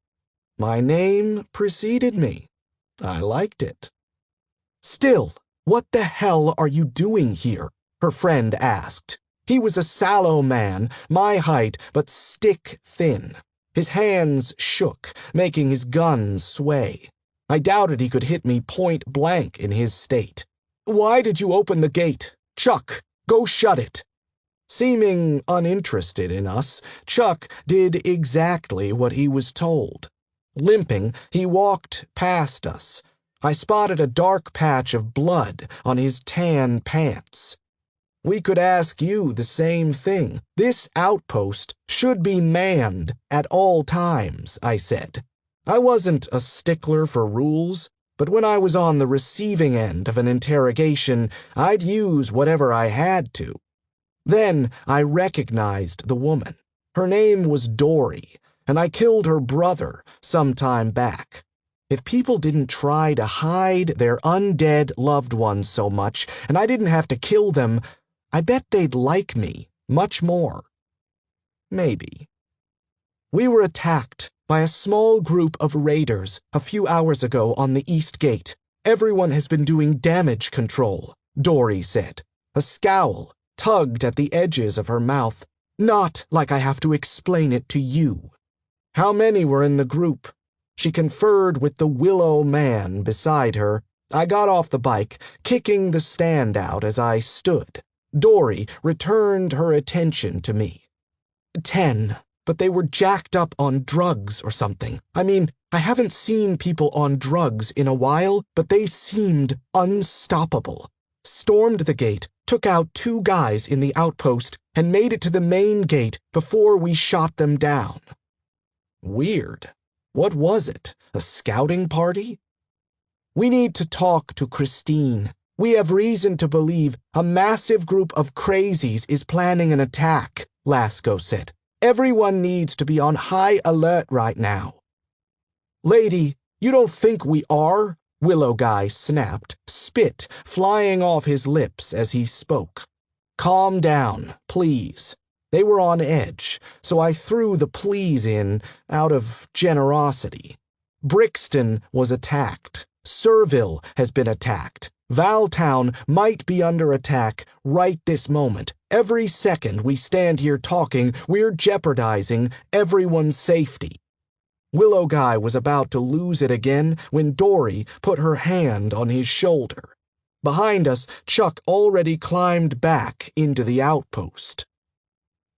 My name preceded me. I liked it. "Still, what the hell are you doing here?" her friend asked. He was a sallow man, my height, but stick-thin. His hands shook, making his gun sway. I doubted he could hit me point blank in his state. "Why did you open the gate? Chuck, go shut it." Seeming uninterested in us, Chuck did exactly what he was told. Limping, he walked past us. I spotted a dark patch of blood on his tan pants. "We could ask you the same thing. This outpost should be manned at all times," I said. I wasn't a stickler for rules, but when I was on the receiving end of an interrogation, I'd use whatever I had to. Then I recognized the woman. Her name was Dory, and I killed her brother some time back. If people didn't try to hide their undead loved ones so much, and I didn't have to kill them, I bet they'd like me much more. Maybe. We were attacked by a small group of raiders a few hours ago on the East Gate. "Everyone has been doing damage control," Dory said. A scowl tugged at the edges of her mouth. "Not like I have to explain it to you." "How many were in the group?" She conferred with the willow man beside her. I got off the bike, kicking the stand out as I stood. Dory returned her attention to me. 10, but they were jacked up on drugs or something. I mean, I haven't seen people on drugs in a while, but they seemed unstoppable. Stormed the gate, took out 2 guys in the outpost, and made it to the main gate before we shot them down. Weird. What was it? A scouting party? "We need to talk to Christine. We have reason to believe a massive group of crazies is planning an attack," Lasco said. "Everyone needs to be on high alert right now." "Lady, you don't think we are?" Willow Guy snapped, spit flying off his lips as he spoke. "Calm down, please." They were on edge, so I threw the please in out of generosity. Brixton was attacked. Serville has been attacked. Valtown might be under attack right this moment. Every second we stand here talking, we're jeopardizing everyone's safety. Willow Guy was about to lose it again when Dory put her hand on his shoulder. Behind us, Chuck already climbed back into the outpost.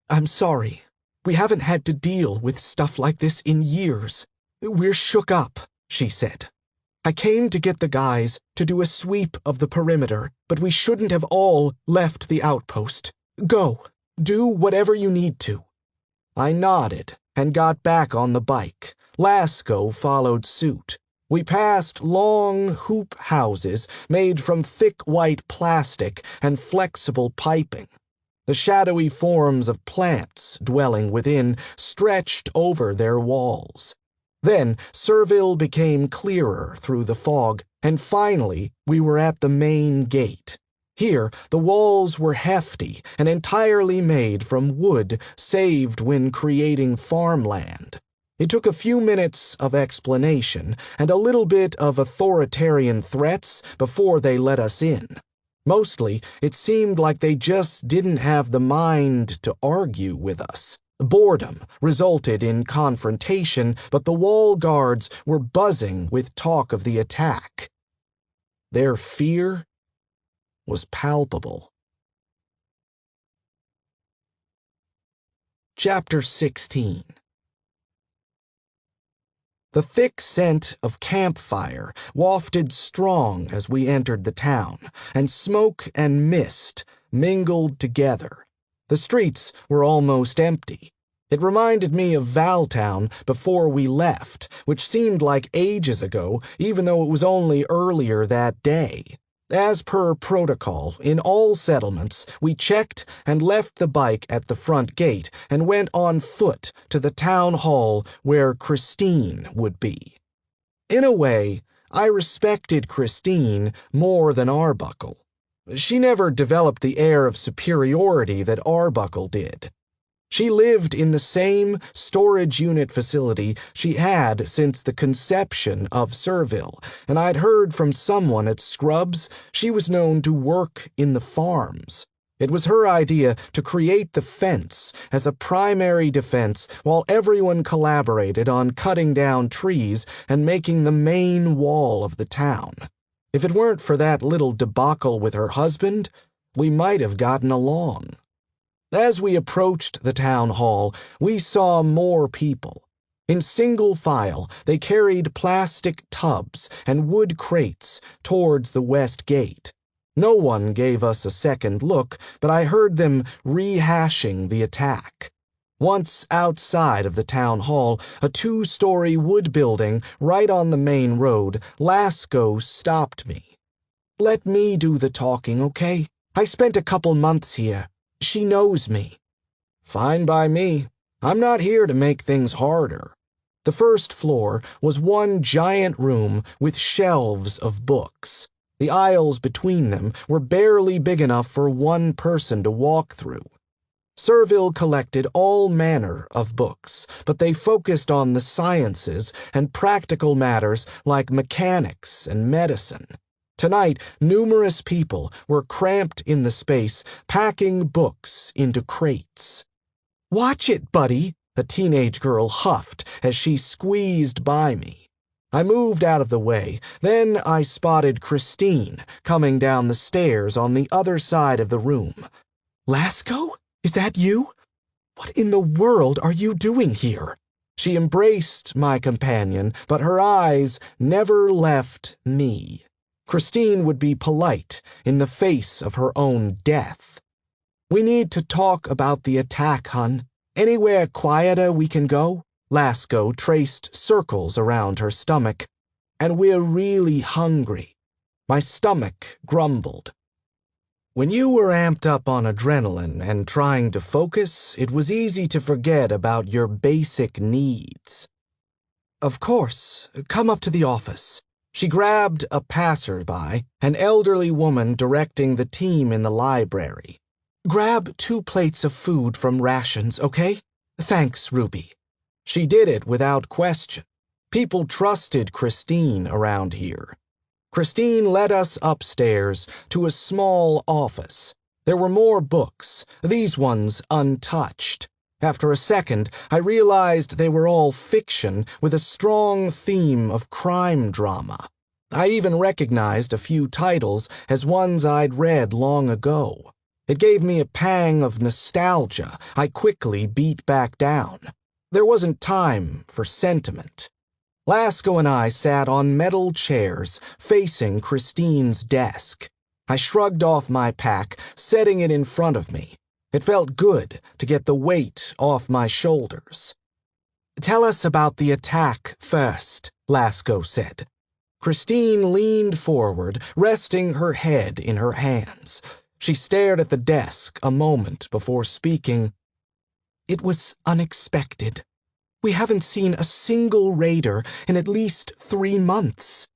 "I'm sorry. We haven't had to deal with stuff like this in years. We're shook up," she said. "I came to get the guys to do a sweep of the perimeter, but we shouldn't have all left the outpost. Go. Do whatever you need to." I nodded and got back on the bike. Lasco followed suit. We passed long hoop houses made from thick white plastic and flexible piping. The shadowy forms of plants dwelling within stretched over their walls. Then Serville became clearer through the fog, and finally we were at the main gate. Here, the walls were hefty and entirely made from wood saved when creating farmland. It took a few minutes of explanation and a little bit of authoritarian threats before they let us in. Mostly, it seemed like they just didn't have the mind to argue with us. Boredom resulted in confrontation, but the wall guards were buzzing with talk of the attack. Their fear was palpable. Chapter 16. The thick scent of campfire wafted strong as we entered the town, and smoke and mist mingled together. The streets were almost empty. It reminded me of Valtown before we left, which seemed like ages ago, even though it was only earlier that day. As per protocol, in all settlements, we checked and left the bike at the front gate and went on foot to the town hall where Christine would be. In a way, I respected Christine more than Arbuckle. She never developed the air of superiority that Arbuckle did. She lived in the same storage unit facility she had since the conception of Serville, and I'd heard from someone at Scrubs she was known to work in the farms. It was her idea to create the fence as a primary defense while everyone collaborated on cutting down trees and making the main wall of the town. If it weren't for that little debacle with her husband, we might have gotten along. As we approached the town hall, we saw more people. In single file, they carried plastic tubs and wood crates towards the west gate. No one gave us a second look, but I heard them rehashing the attack. Once outside of the town hall, a 2-story wood building right on the main road, Lasco stopped me. "Let me do the talking, okay? I spent a couple months here. She knows me." "Fine by me. I'm not here to make things harder." The first floor was one giant room with shelves of books. The aisles between them were barely big enough for one person to walk through. Serville collected all manner of books, but they focused on the sciences and practical matters like mechanics and medicine. Tonight, numerous people were cramped in the space, packing books into crates. "Watch it, buddy," a teenage girl huffed as she squeezed by me. I moved out of the way. Then I spotted Christine coming down the stairs on the other side of the room. "Lasco? Is that you? What in the world are you doing here?" She embraced my companion, but her eyes never left me. Christine would be polite in the face of her own death. "We need to talk about the attack, hun. Anywhere quieter we can go?" Lasco traced circles around her stomach. "And we're really hungry." My stomach grumbled. When you were amped up on adrenaline and trying to focus, it was easy to forget about your basic needs. "Of course. Come up to the office." She grabbed a passerby, an elderly woman directing the team in the library. "Grab 2 plates of food from rations, okay? Thanks, Ruby." She did it without question. People trusted Christine around here. Christine led us upstairs to a small office. There were more books, these ones untouched. After a second, I realized they were all fiction with a strong theme of crime drama. I even recognized a few titles as ones I'd read long ago. It gave me a pang of nostalgia I quickly beat back down. There wasn't time for sentiment. Lasco and I sat on metal chairs facing Christine's desk. I shrugged off my pack, setting it in front of me. It felt good to get the weight off my shoulders. "Tell us about the attack first," Lasco said. Christine leaned forward, resting her head in her hands. She stared at the desk a moment before speaking. "It was unexpected. We haven't seen a single raider in at least 3 months.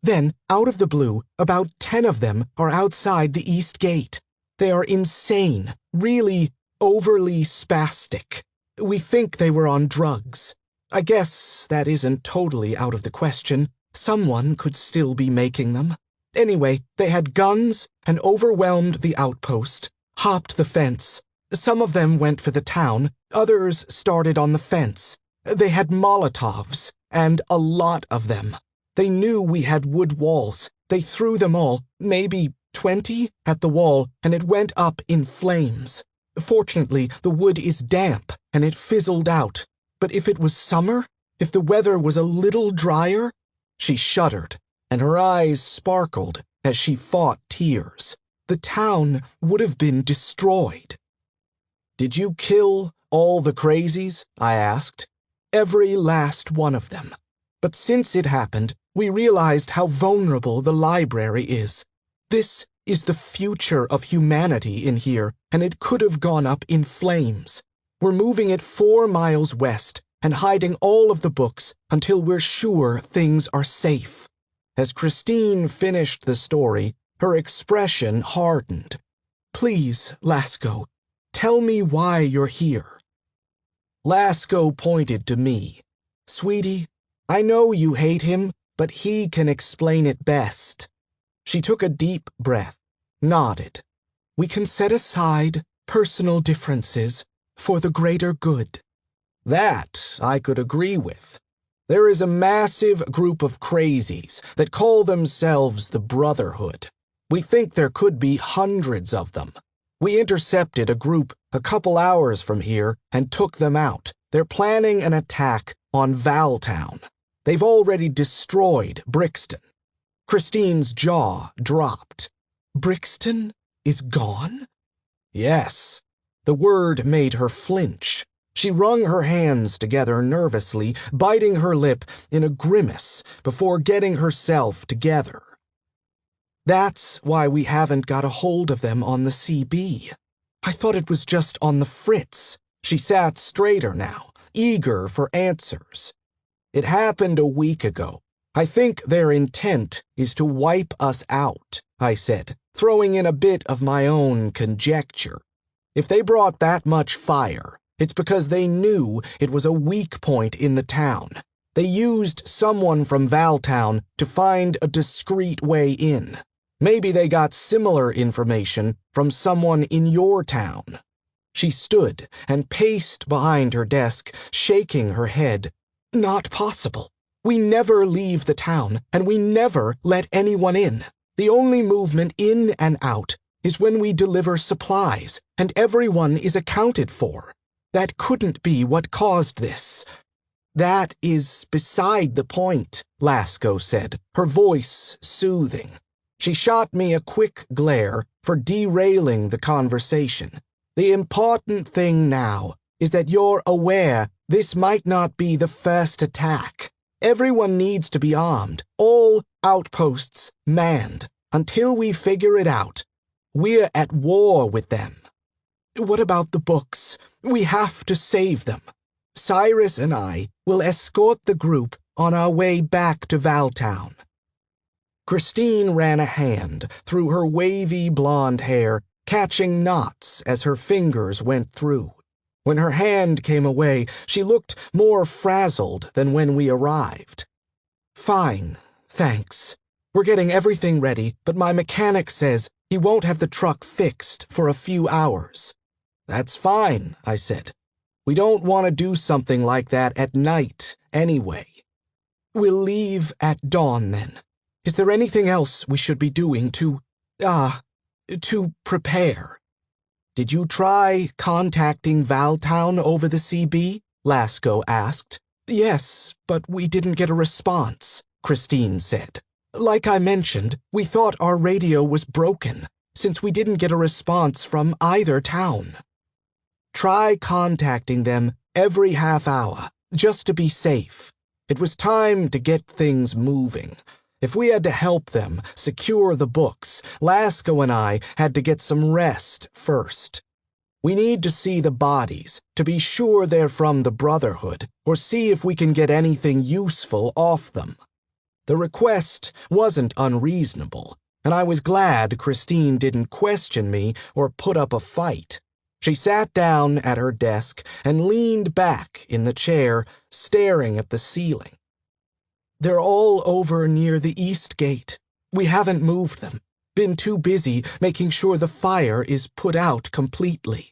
Then, out of the blue, about 10 of them are outside the east gate. They are insane, really overly spastic. We think they were on drugs. I guess that isn't totally out of the question. Someone could still be making them. Anyway, they had guns and overwhelmed the outpost, hopped the fence. Some of them went for the town, others started on the fence. They had Molotovs, and a lot of them. They knew we had wood walls. They threw them all, maybe 20, at the wall, and it went up in flames. Fortunately, the wood is damp, and it fizzled out. But if it was summer, if the weather was a little drier—" She shuddered, and her eyes sparkled as she fought tears. "The town would have been destroyed." "Did you kill all the crazies?" I asked. "Every last one of them. But since it happened, we realized how vulnerable the library is. This is the future of humanity in here, and it could have gone up in flames. We're moving it 4 miles west and hiding all of the books until we're sure things are safe." As Christine finished the story, her expression hardened. "Please, Lasco, tell me why you're here." Lasco pointed to me. "Sweetie, I know you hate him, but he can explain it best." She took a deep breath, nodded. "We can set aside personal differences for the greater good." That I could agree with. There is a massive group of crazies that call themselves the Brotherhood. We think there could be hundreds of them. We intercepted a group a couple hours from here and took them out. They're planning an attack on Valtown. They've already destroyed Brixton. Christine's jaw dropped. "Brixton is gone?" Yes. The word made her flinch. She wrung her hands together nervously, biting her lip in a grimace before getting herself together. "That's why we haven't got a hold of them on the CB. I thought it was just on the fritz." She sat straighter now, eager for answers. "It happened a week ago. I think their intent is to wipe us out," I said, throwing in a bit of my own conjecture. "If they brought that much fire, it's because they knew it was a weak point in the town. They used someone from Valtown to find a discreet way in. Maybe they got similar information from someone in your town." She stood and paced behind her desk, shaking her head. "Not possible. We never leave the town, and we never let anyone in. The only movement in and out is when we deliver supplies, and everyone is accounted for. That couldn't be what caused this." "That is beside the point," Lasco said, her voice soothing. She shot me a quick glare for derailing the conversation. "The important thing now is that you're aware this might not be the first attack. Everyone needs to be armed, all outposts manned. Until we figure it out, we're at war with them." "What about the books? We have to save them. Cyrus and I will escort the group on our way back to Valtown." Christine ran a hand through her wavy blonde hair, catching knots as her fingers went through. When her hand came away, she looked more frazzled than when we arrived. "Fine, thanks. We're getting everything ready, but my mechanic says he won't have the truck fixed for a few hours." "That's fine," I said. "We don't want to do something like that at night, anyway." "We'll leave at dawn, then. Is there anything else we should be doing to prepare? Did you try contacting Valtown over the CB? Lasco asked. Yes, but we didn't get a response, Christine said. Like I mentioned, we thought our radio was broken, since we didn't get a response from either town. Try contacting them every half hour, just to be safe. It was time to get things moving. If we had to help them secure the books, Lasco and I had to get some rest first. We need to see the bodies to be sure they're from the Brotherhood, or see if we can get anything useful off them. The request wasn't unreasonable, and I was glad Christine didn't question me or put up a fight. She sat down at her desk and leaned back in the chair, staring at the ceiling. They're all over near the east gate. We haven't moved them. Been too busy making sure the fire is put out completely.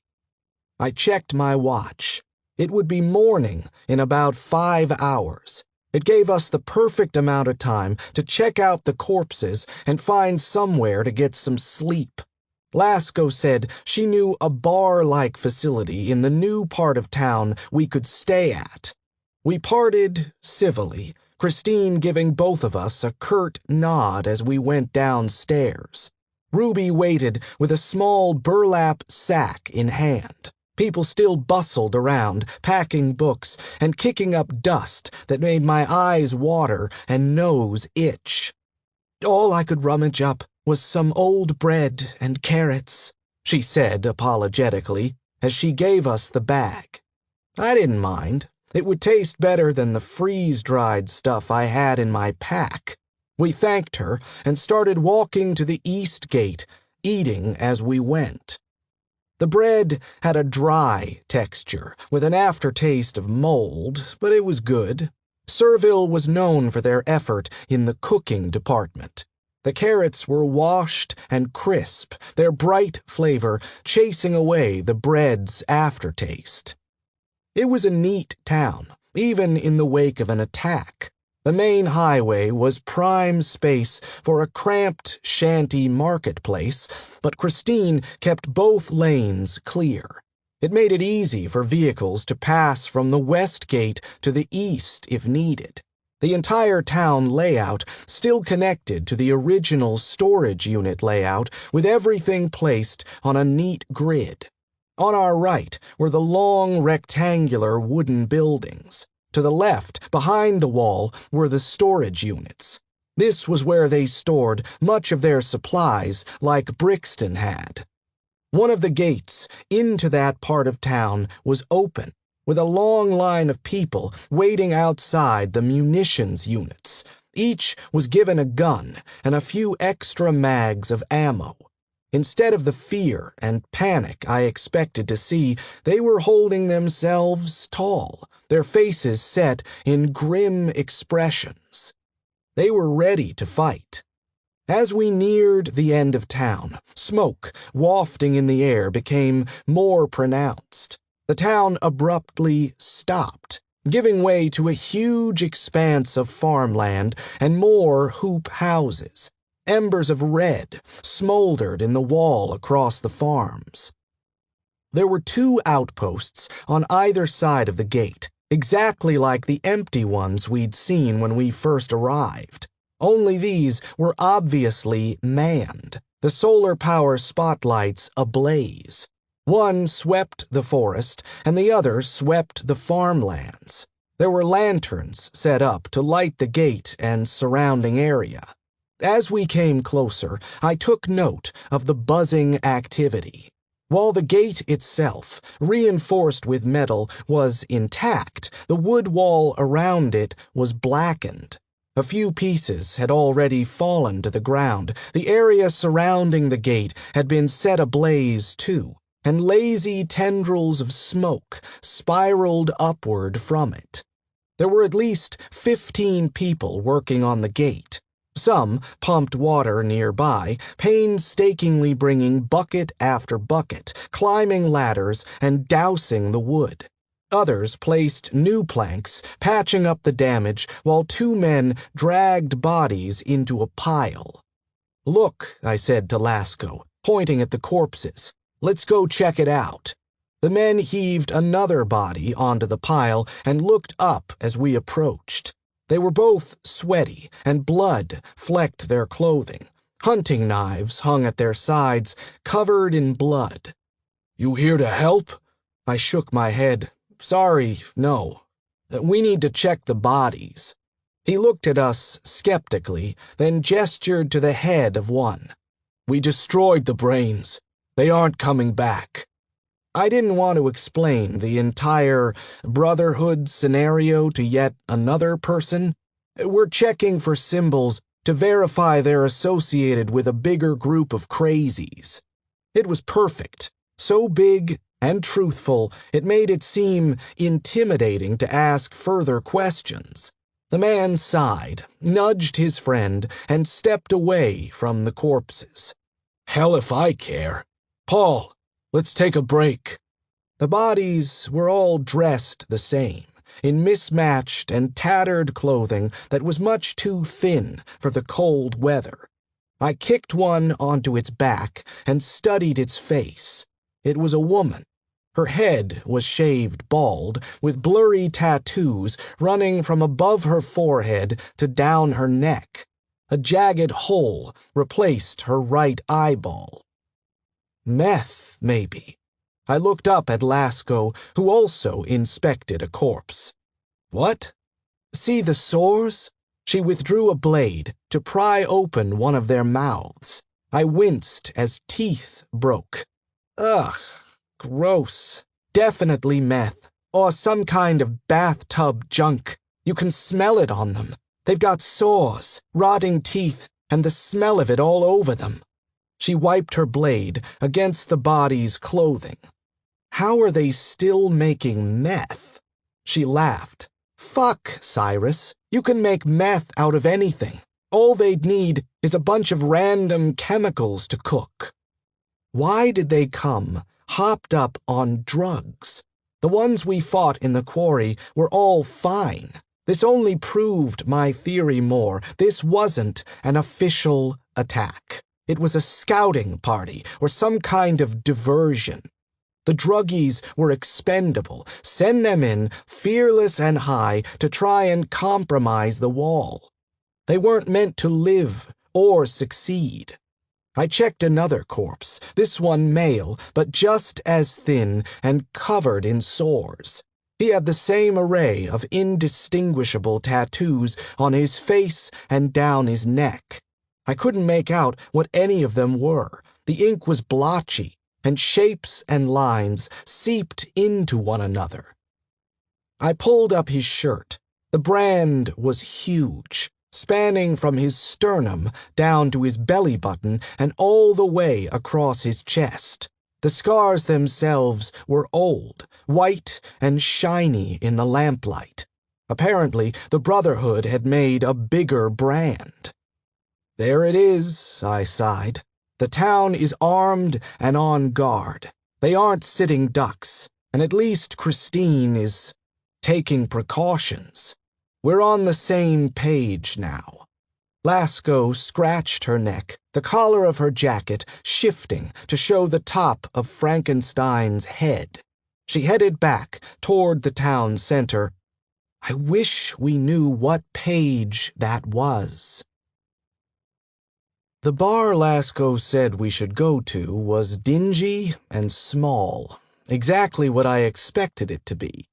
I checked my watch. It would be morning in about 5 hours. It gave us the perfect amount of time to check out the corpses and find somewhere to get some sleep. Lasco said she knew a bar-like facility in the new part of town we could stay at. We parted civilly, Christine giving both of us a curt nod as we went downstairs. Ruby waited with a small burlap sack in hand. People still bustled around, packing books and kicking up dust that made my eyes water and nose itch. All I could rummage up was some old bread and carrots, she said apologetically as she gave us the bag. I didn't mind. It would taste better than the freeze-dried stuff I had in my pack. We thanked her and started walking to the east gate, eating as we went. The bread had a dry texture, with an aftertaste of mold, but it was good. Serville was known for their effort in the cooking department. The carrots were washed and crisp, their bright flavor chasing away the bread's aftertaste. It was a neat town, even in the wake of an attack. The main highway was prime space for a cramped shanty marketplace, but Christine kept both lanes clear. It made it easy for vehicles to pass from the west gate to the east if needed. The entire town layout still connected to the original storage unit layout, with everything placed on a neat grid. On our right were the long rectangular wooden buildings. To the left, behind the wall, were the storage units. This was where they stored much of their supplies, like Brixton had. One of the gates into that part of town was open, with a long line of people waiting outside the munitions units. Each was given a gun and a few extra mags of ammo. Instead of the fear and panic I expected to see, they were holding themselves tall, their faces set in grim expressions. They were ready to fight. As we neared the end of town, smoke wafting in the air became more pronounced. The town abruptly stopped, giving way to a huge expanse of farmland and more hoop houses. Embers of red smoldered in the wall across the farms. There were 2 outposts on either side of the gate, exactly like the empty ones we'd seen when we first arrived. Only these were obviously manned, the solar power spotlights ablaze. One swept the forest, and the other swept the farmlands. There were lanterns set up to light the gate and surrounding area. As we came closer, I took note of the buzzing activity. While the gate itself, reinforced with metal, was intact, the wood wall around it was blackened. A few pieces had already fallen to the ground. The area surrounding the gate had been set ablaze too, and lazy tendrils of smoke spiraled upward from it. There were at least 15 people working on the gate. Some pumped water nearby, painstakingly bringing bucket after bucket, climbing ladders and dousing the wood. Others placed new planks, patching up the damage, while 2 men dragged bodies into a pile. "Look," I said to Lasco, pointing at the corpses. "Let's go check it out." The men heaved another body onto the pile and looked up as we approached. They were both sweaty, and blood flecked their clothing. Hunting knives hung at their sides, covered in blood. "You here to help?" I shook my head. "Sorry, no. We need to check the bodies." He looked at us skeptically, then gestured to the head of one. "We destroyed the brains. They aren't coming back." I didn't want to explain the entire Brotherhood scenario to yet another person. We're checking for symbols to verify they're associated with a bigger group of crazies. It was perfect, so big and truthful it made it seem intimidating to ask further questions. The man sighed, nudged his friend, and stepped away from the corpses. "Hell if I care. Paul, let's take a break." The bodies were all dressed the same, in mismatched and tattered clothing that was much too thin for the cold weather. I kicked one onto its back and studied its face. It was a woman. Her head was shaved bald, with blurry tattoos running from above her forehead to down her neck. A jagged hole replaced her right eyeball. Meth, maybe. I looked up at Lasco, who also inspected a corpse. "What? See the sores?" She withdrew a blade to pry open one of their mouths. I winced as teeth broke. Ugh, gross. Definitely meth, or some kind of bathtub junk. You can smell it on them. They've got sores, rotting teeth, and the smell of it all over them. She wiped her blade against the body's clothing. "How are they still making meth?" She laughed. "Fuck, Cyrus. You can make meth out of anything. All they'd need is a bunch of random chemicals to cook." Why did they come, hopped up on drugs? The ones we fought in the quarry were all fine. This only proved my theory more. This wasn't an official attack. It was a scouting party or some kind of diversion. The druggies were expendable. Send them in, fearless and high, to try and compromise the wall. They weren't meant to live or succeed. I checked another corpse, this one male, but just as thin and covered in sores. He had the same array of indistinguishable tattoos on his face and down his neck. I couldn't make out what any of them were. The ink was blotchy, and shapes and lines seeped into one another. I pulled up his shirt. The brand was huge, spanning from his sternum down to his belly button and all the way across his chest. The scars themselves were old, white and shiny in the lamplight. Apparently, the Brotherhood had made a bigger brand. "There it is," I sighed. "The town is armed and on guard. They aren't sitting ducks, and at least Christine is taking precautions. We're on the same page now." Lasco scratched her neck, the collar of her jacket shifting to show the top of Frankenstein's head. She headed back toward the town center. I wish we knew what page that was. The bar Lasco said we should go to was dingy and small, exactly what I expected it to be.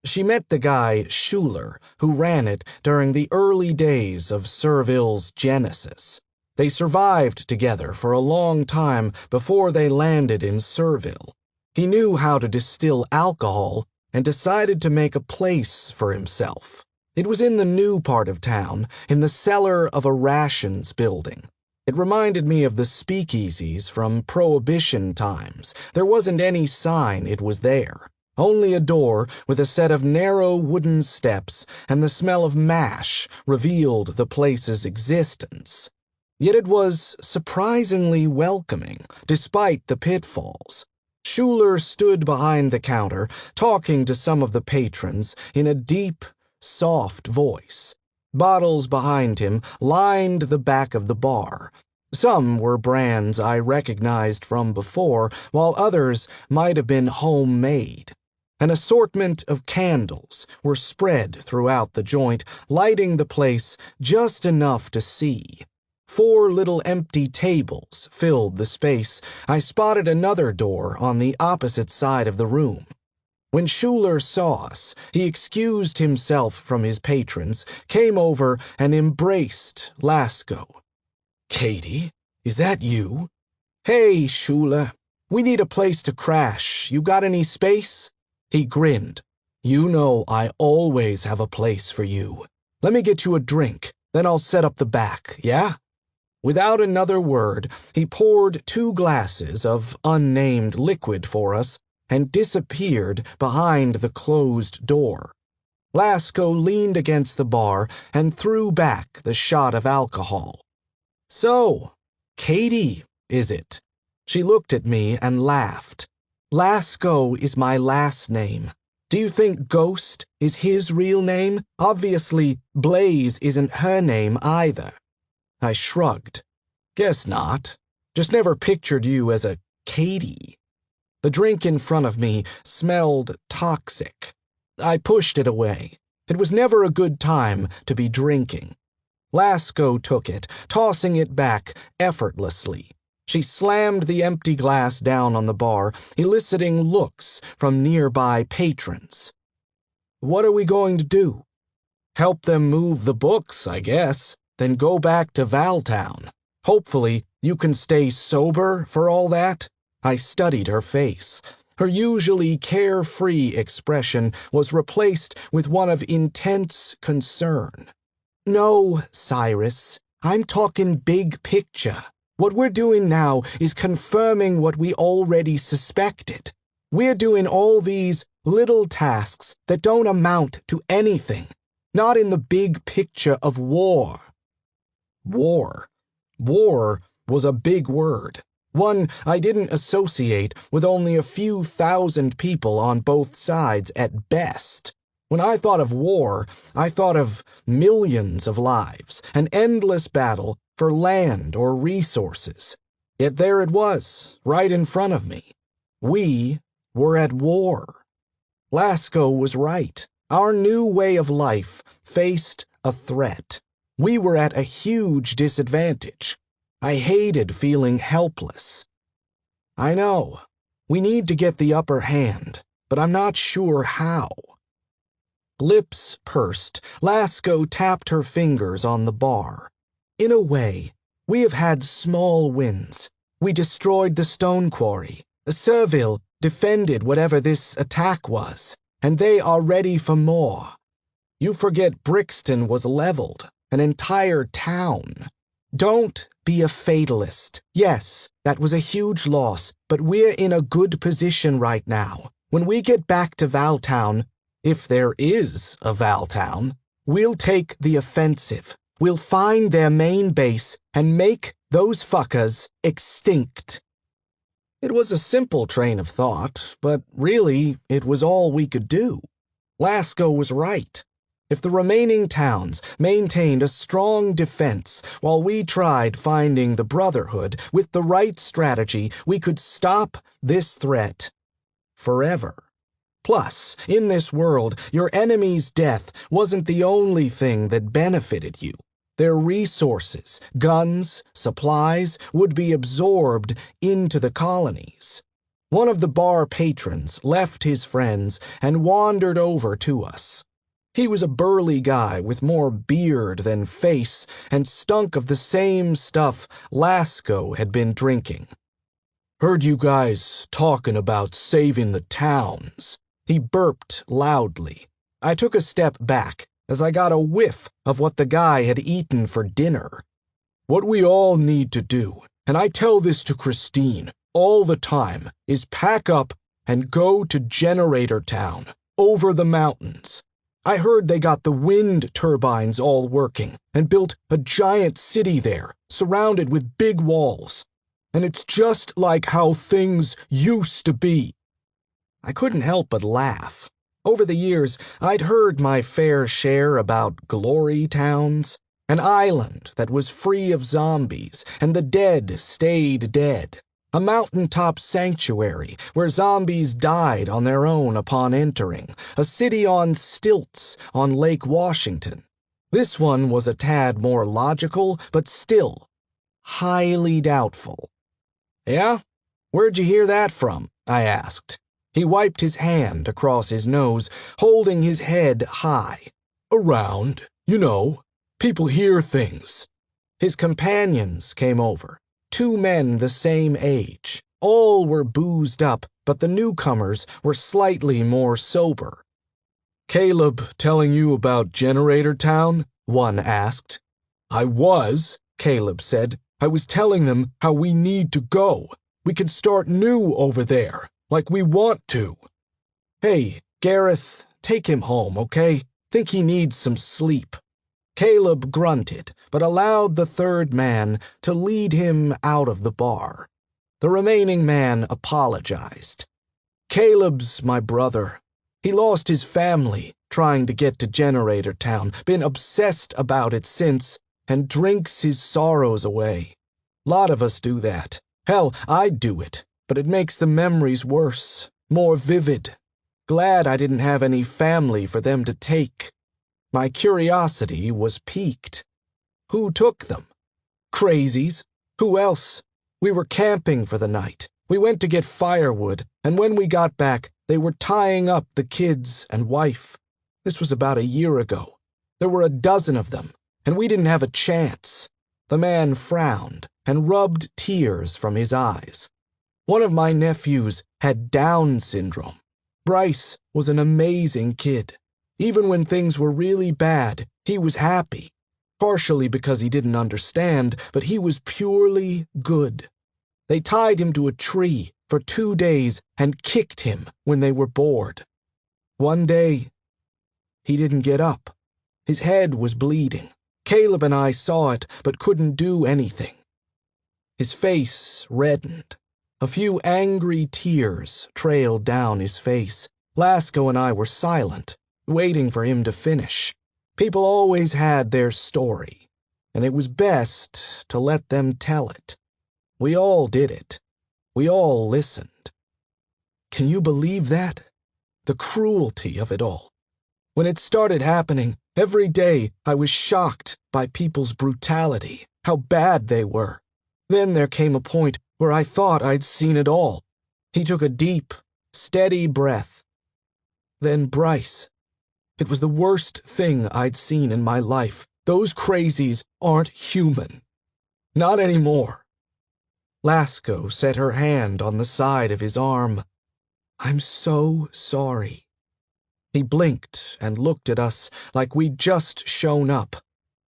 She met the guy, Schuler, who ran it during the early days of Servile's genesis. They survived together for a long time before they landed in Servile. He knew how to distill alcohol and decided to make a place for himself. It was in the new part of town, in the cellar of a rations building. It reminded me of the speakeasies from Prohibition times. There wasn't any sign it was there. Only a door with a set of narrow wooden steps, and the smell of mash revealed the place's existence. Yet it was surprisingly welcoming, despite the pitfalls. Schuler stood behind the counter, talking to some of the patrons in a deep, soft voice. Bottles behind him lined the back of the bar. Some were brands I recognized from before, while others might have been homemade. An assortment of candles were spread throughout the joint, lighting the place just enough to see. 4 little empty tables filled the space. I spotted another door on the opposite side of the room. When Schuler saw us, he excused himself from his patrons, came over, and embraced Lasco. "Katie, is that you?" "Hey, Schuler. We need a place to crash. You got any space?" He grinned. "You know I always have a place for you. Let me get you a drink, then I'll set up the back, yeah?" Without another word, he poured 2 glasses of unnamed liquid for us and disappeared behind the closed door. Lasco leaned against the bar and threw back the shot of alcohol. "So, Katie, is it?" She looked at me and laughed. "Lasco is my last name. Do you think Ghost is his real name? Obviously, Blaze isn't her name either." I shrugged. "Guess not. Just never pictured you as a Katie." The drink in front of me smelled toxic. I pushed it away. It was never a good time to be drinking. Lasco took it, tossing it back effortlessly. She slammed the empty glass down on the bar, eliciting looks from nearby patrons. "What are we going to do?" "Help them move the books, I guess. Then go back to Valtown. Hopefully, you can stay sober for all that." I studied her face. Her usually carefree expression was replaced with one of intense concern. "No, Cyrus. I'm talking big picture. What we're doing now is confirming what we already suspected. We're doing all these little tasks that don't amount to anything. Not in the big picture of war." War. War was a big word, one I didn't associate with only a few thousand people on both sides at best. When I thought of war, I thought of millions of lives, an endless battle for land or resources. Yet there it was, right in front of me. We were at war. Lasco was right. Our new way of life faced a threat. We were at a huge disadvantage. I hated feeling helpless. "I know. We need to get the upper hand, but I'm not sure how." Lips pursed, Lasco tapped her fingers on the bar. "In a way, we have had small wins. We destroyed the stone quarry. Serville defended whatever this attack was, and they are ready for more. You forget Brixton was leveled, an entire town. Don't be a fatalist. Yes, that was a huge loss, but we're in a good position right now. When we get back to Valtown, if there is a Valtown, we'll take the offensive. We'll find their main base and make those fuckers extinct." It was a simple train of thought, but really, it was all we could do. Lasco was right. If the remaining towns maintained a strong defense while we tried finding the Brotherhood with the right strategy, we could stop this threat forever. Plus, in this world, your enemy's death wasn't the only thing that benefited you. Their resources, guns, supplies would be absorbed into the colonies. One of the bar patrons left his friends and wandered over to us. He was a burly guy with more beard than face and stunk of the same stuff Lasco had been drinking. "Heard you guys talking about saving the towns." He burped loudly. I took a step back as I got a whiff of what the guy had eaten for dinner. "What we all need to do, and I tell this to Christine all the time, is pack up and go to Generator Town, over the mountains. I heard they got the wind turbines all working and built a giant city there, surrounded with big walls. and it's just like how things used to be." I couldn't help but laugh. Over the years, I'd heard my fair share about glory towns, an island that was free of zombies, and the dead stayed dead. A mountaintop sanctuary where zombies died on their own upon entering. A city on stilts on Lake Washington. This one was a tad more logical, but still highly doubtful. "Yeah? Where'd you hear that from?" I asked. He wiped his hand across his nose, holding his head high. "Around, you know. People hear things." His companions came over. 2 men the same age. All were boozed up, but the newcomers were slightly more sober. "Caleb telling you about Generator Town?" one asked. "I was," Caleb said. "I was telling them how we need to go. We can start new over there, like we want to." "Hey, Gareth, take him home, okay? Think he needs some sleep." Caleb grunted, but allowed the 3rd man to lead him out of the bar. The remaining man apologized. "Caleb's my brother. He lost his family trying to get to Generator Town, been obsessed about it since, and drinks his sorrows away. Lot of us do that. Hell, I'd do it, but it makes the memories worse, more vivid. Glad I didn't have any family for them to take. My curiosity was piqued. Who took them? Crazies? Who else? We were camping for the night. We went to get firewood, and when we got back, they were tying up the kids and wife. This was about a year ago. There were a dozen of them, and we didn't have a chance." The man frowned and rubbed tears from his eyes. "One of my nephews had Down syndrome. Bryce was an amazing kid. Even when things were really bad, he was happy. Partially because he didn't understand, but he was purely good. They tied him to a tree for 2 days and kicked him when they were bored. One day, he didn't get up. His head was bleeding. Caleb and I saw it, but couldn't do anything." His face reddened. A few angry tears trailed down his face. Lasco and I were silent, waiting for him to finish. People always had their story, and it was best to let them tell it. We all did it. We all listened. Can you believe that? The cruelty of it all. When it started happening, every day I was shocked by people's brutality, how bad they were. Then there came a point where I thought I'd seen it all. He took a deep, steady breath. Then Bryce. It was the worst thing I'd seen in my life. Those crazies aren't human. Not anymore. Lasco set her hand on the side of his arm. "I'm so sorry." He blinked and looked at us like we'd just shown up.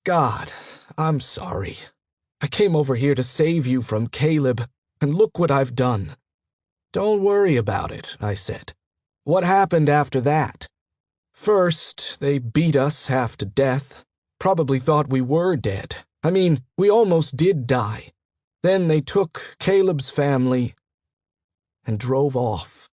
"God, I'm sorry. I came over here to save you from Caleb, and look what I've done." "Don't worry about it," I said. "What happened after that?" "First, they beat us half to death. Probably thought we were dead. I mean, we almost did die. Then they took Caleb's family and drove off.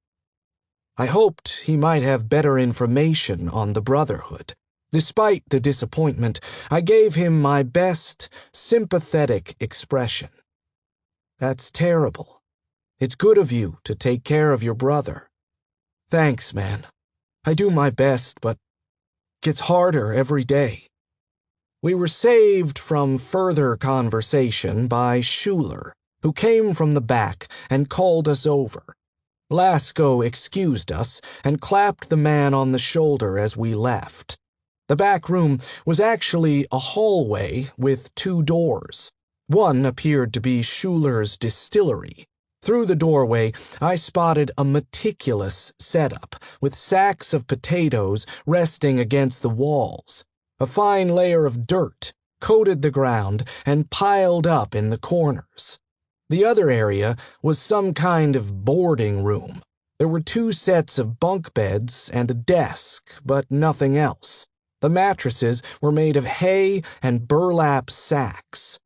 I hoped he might have better information on the Brotherhood. Despite the disappointment, I gave him my best, sympathetic expression. That's terrible. It's good of you to take care of your brother. Thanks, man. I do my best, but it gets harder every day. We were saved from further conversation by Schuler, who came from the back and called us over. Lasco excused us and clapped the man on the shoulder as we left. The back room was actually a hallway with 2 doors. One appeared to be Schuler's distillery. Through the doorway, I spotted a meticulous setup with sacks of potatoes resting against the walls. A fine layer of dirt coated the ground and piled up in the corners. The other area was some kind of boarding room. There were 2 sets of bunk beds and a desk, but nothing else. The mattresses were made of hay and burlap sacks.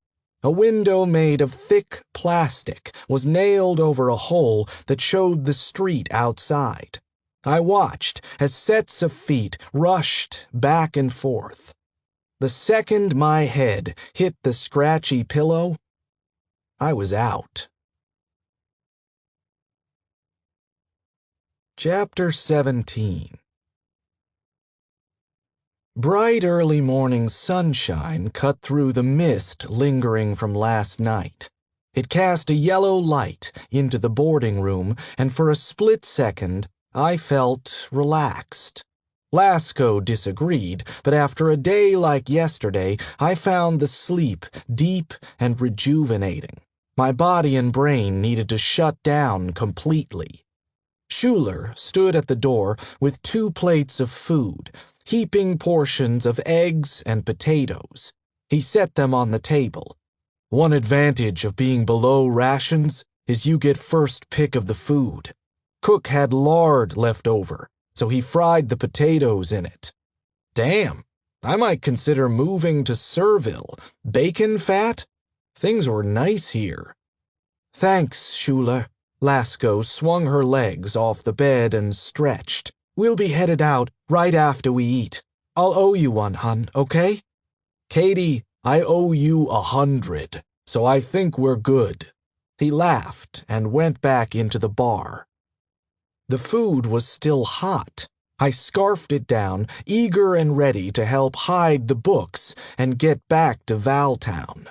A window made of thick plastic was nailed over a hole that showed the street outside. I watched as sets of feet rushed back and forth. The second my head hit the scratchy pillow, I was out. Chapter 17. Bright early morning sunshine cut through the mist lingering from last night. It cast a yellow light into the boarding room, and for a split second, I felt relaxed. Lasco disagreed, but after a day like yesterday, I found the sleep deep and rejuvenating. My body and brain needed to shut down completely. Schuler stood at the door with 2 plates of food, heaping portions of eggs and potatoes. He set them on the table. One advantage of being below rations is you get first pick of the food. Cook had lard left over, so he fried the potatoes in it. Damn, I might consider moving to Serville. Bacon fat? Things were nice here. Thanks, Schuler. Lasco swung her legs off the bed and stretched. We'll be headed out right after we eat. I'll owe you one, hun, okay? Katie, I owe you 100, so I think we're good. He laughed and went back into the bar. The food was still hot. I scarfed it down, eager and ready to help hide the books and get back to Valtown.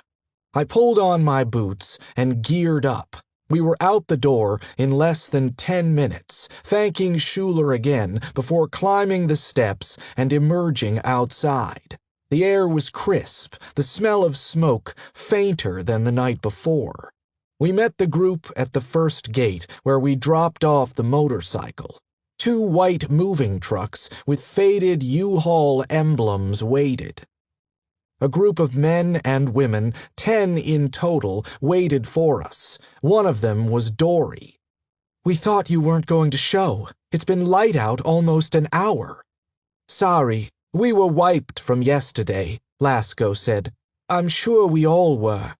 I pulled on my boots and geared up. We were out the door in less than 10 minutes, thanking Schuler again before climbing the steps and emerging outside. The air was crisp, the smell of smoke fainter than the night before. We met the group at the first gate where we dropped off the motorcycle. 2 white moving trucks with faded U-Haul emblems waited. A group of men and women, 10 in total, waited for us. One of them was Dory. We thought you weren't going to show. It's been light out almost an hour. Sorry, we were wiped from yesterday, Lasco said. I'm sure we all were.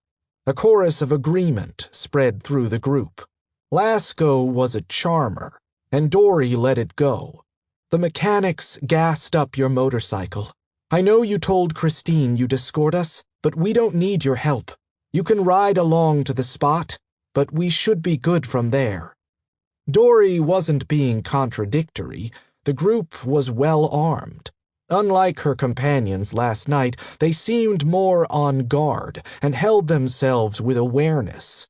A chorus of agreement spread through the group. Lasco was a charmer, and Dory let it go. The mechanics gassed up your motorcycle. I know you told Christine you'd escort us, but we don't need your help. You can ride along to the spot, but we should be good from there. Dory wasn't being contradictory. The group was well armed. Unlike her companions last night, they seemed more on guard and held themselves with awareness.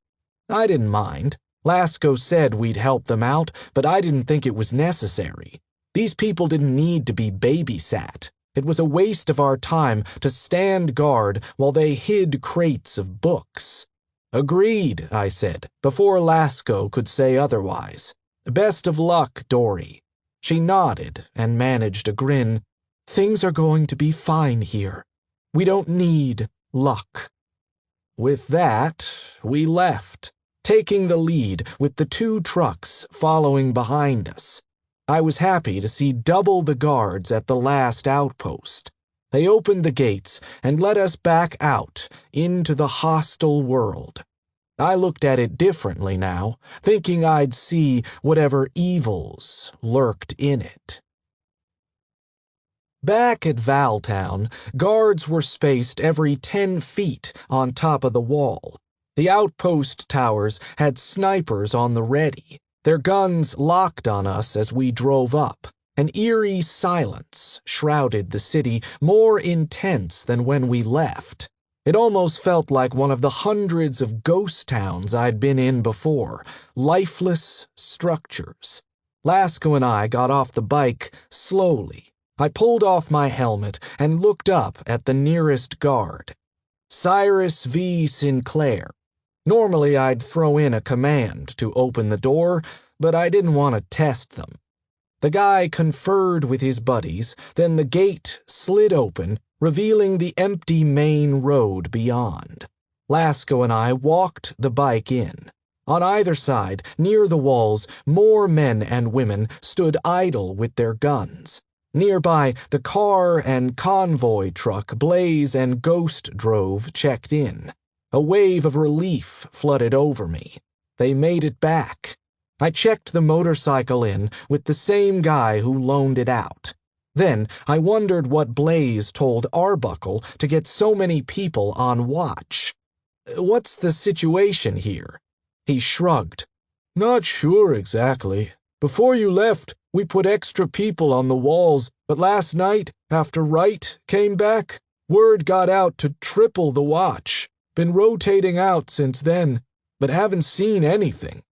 I didn't mind. Lasco said we'd help them out, but I didn't think it was necessary. These people didn't need to be babysat. It was a waste of our time to stand guard while they hid crates of books. Agreed, I said, before Lasco could say otherwise. Best of luck, Dory. She nodded and managed a grin. Things are going to be fine here. We don't need luck. With that, we left, taking the lead with the 2 trucks following behind us. I was happy to see double the guards at the last outpost. They opened the gates and let us back out into the hostile world. I looked at it differently now, thinking I'd see whatever evils lurked in it. Back at Valtown, guards were spaced every 10 feet on top of the wall. The outpost towers had snipers on the ready. Their guns locked on us as we drove up. An eerie silence shrouded the city, more intense than when we left. It almost felt like one of the hundreds of ghost towns I'd been in before, lifeless structures. Lasco and I got off the bike slowly. I pulled off my helmet and looked up at the nearest guard. Cyrus V. Sinclair. Normally I'd throw in a command to open the door, but I didn't want to test them. The guy conferred with his buddies, then the gate slid open, revealing the empty main road beyond. Lasco and I walked the bike in. On either side, near the walls, more men and women stood idle with their guns. Nearby, the car and convoy truck Blaze and Ghost drove checked in. A wave of relief flooded over me. They made it back. I checked the motorcycle in with the same guy who loaned it out. Then I wondered what Blaze told Arbuckle to get so many people on watch. "What's the situation here?" He shrugged. "Not sure exactly. Before you left, we put extra people on the walls, but last night, after Wright came back, word got out to triple the watch. Been rotating out since then, but haven't seen anything."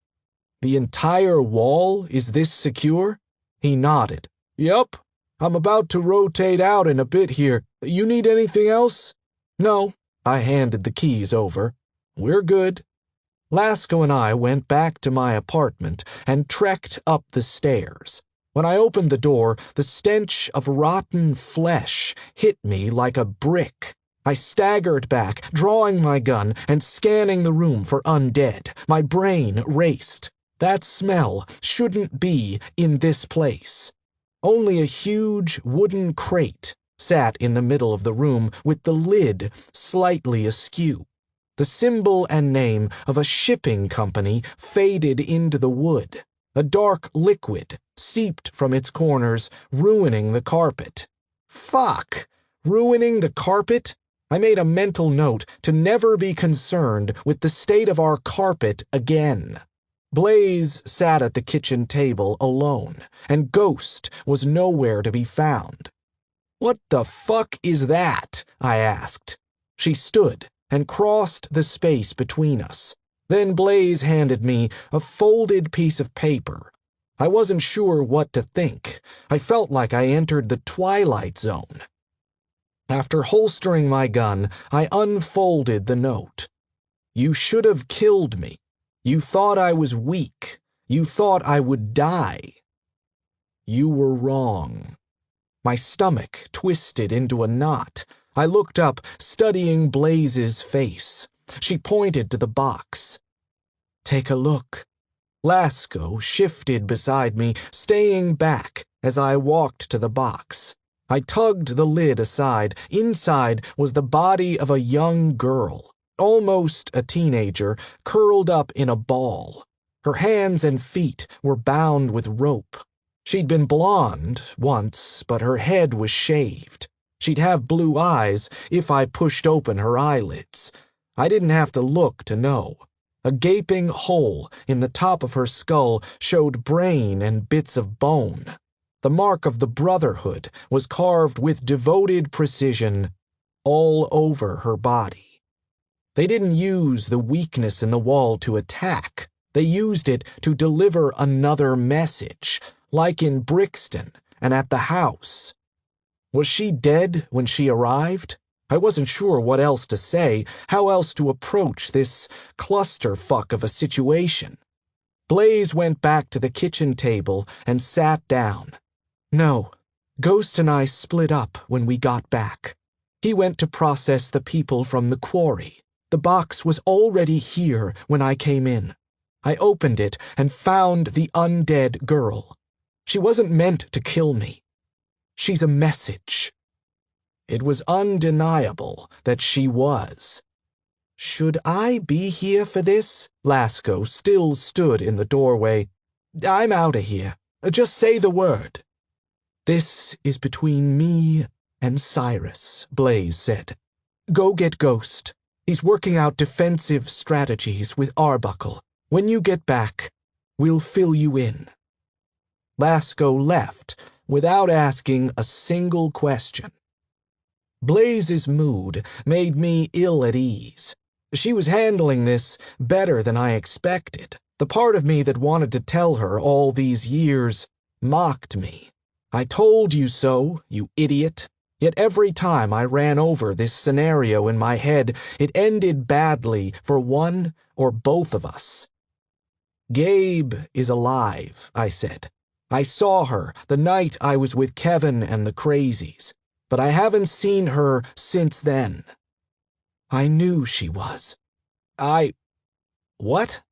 "The entire wall is this secure?" He nodded. "Yup. I'm about to rotate out in a bit here. You need anything else?" "No." I handed the keys over. "We're good." Lasco and I went back to my apartment and trekked up the stairs. When I opened the door, the stench of rotten flesh hit me like a brick. I staggered back, drawing my gun and scanning the room for undead. My brain raced. That smell shouldn't be in this place. Only a huge wooden crate sat in the middle of the room with the lid slightly askew. The symbol and name of a shipping company faded into the wood. A dark liquid seeped from its corners, ruining the carpet. Fuck! Ruining the carpet? I made a mental note to never be concerned with the state of our carpet again. Blaze sat at the kitchen table alone, and Ghost was nowhere to be found. "What the fuck is that?" I asked. She stood and crossed the space between us. Then Blaze handed me a folded piece of paper. I wasn't sure what to think. I felt like I entered the Twilight Zone. After holstering my gun, I unfolded the note. "You should have killed me. You thought I was weak. You thought I would die. You were wrong." My stomach twisted into a knot. I looked up, studying Blaze's face. She pointed to the box. "Take a look." Lasco shifted beside me, staying back as I walked to the box. I tugged the lid aside. Inside was the body of a young girl, almost a teenager, curled up in a ball. Her hands and feet were bound with rope. She'd been blonde once, but her head was shaved. She'd have blue eyes if I pushed open her eyelids. I didn't have to look to know. A gaping hole in the top of her skull showed brain and bits of bone. The mark of the Brotherhood was carved with devoted precision all over her body. They didn't use the weakness in the wall to attack. They used it to deliver another message, like in Brixton and at the house. Was she dead when she arrived? I wasn't sure what else to say, how else to approach this clusterfuck of a situation. Blaze went back to the kitchen table and sat down. "No, Ghost and I split up when we got back. He went to process the people from the quarry. The box was already here when I came in. I opened it and found the undead girl. She wasn't meant to kill me. She's a message." It was undeniable that she was. "Should I be here for this?" Lasco still stood in the doorway. "I'm out of here. Just say the word." "This is between me and Cyrus," Blaze said. "Go get Ghost. He's working out defensive strategies with Arbuckle. When you get back, we'll fill you in." Lasco left without asking a single question. Blaze's mood made me ill at ease. She was handling this better than I expected. The part of me that wanted to tell her all these years mocked me. "I told you so, you idiot." Yet every time I ran over this scenario in my head, it ended badly for one or both of us. "Gabe is alive," I said. "I saw her the night I was with Kevin and the crazies, but I haven't seen her since then." "I knew she was." What?"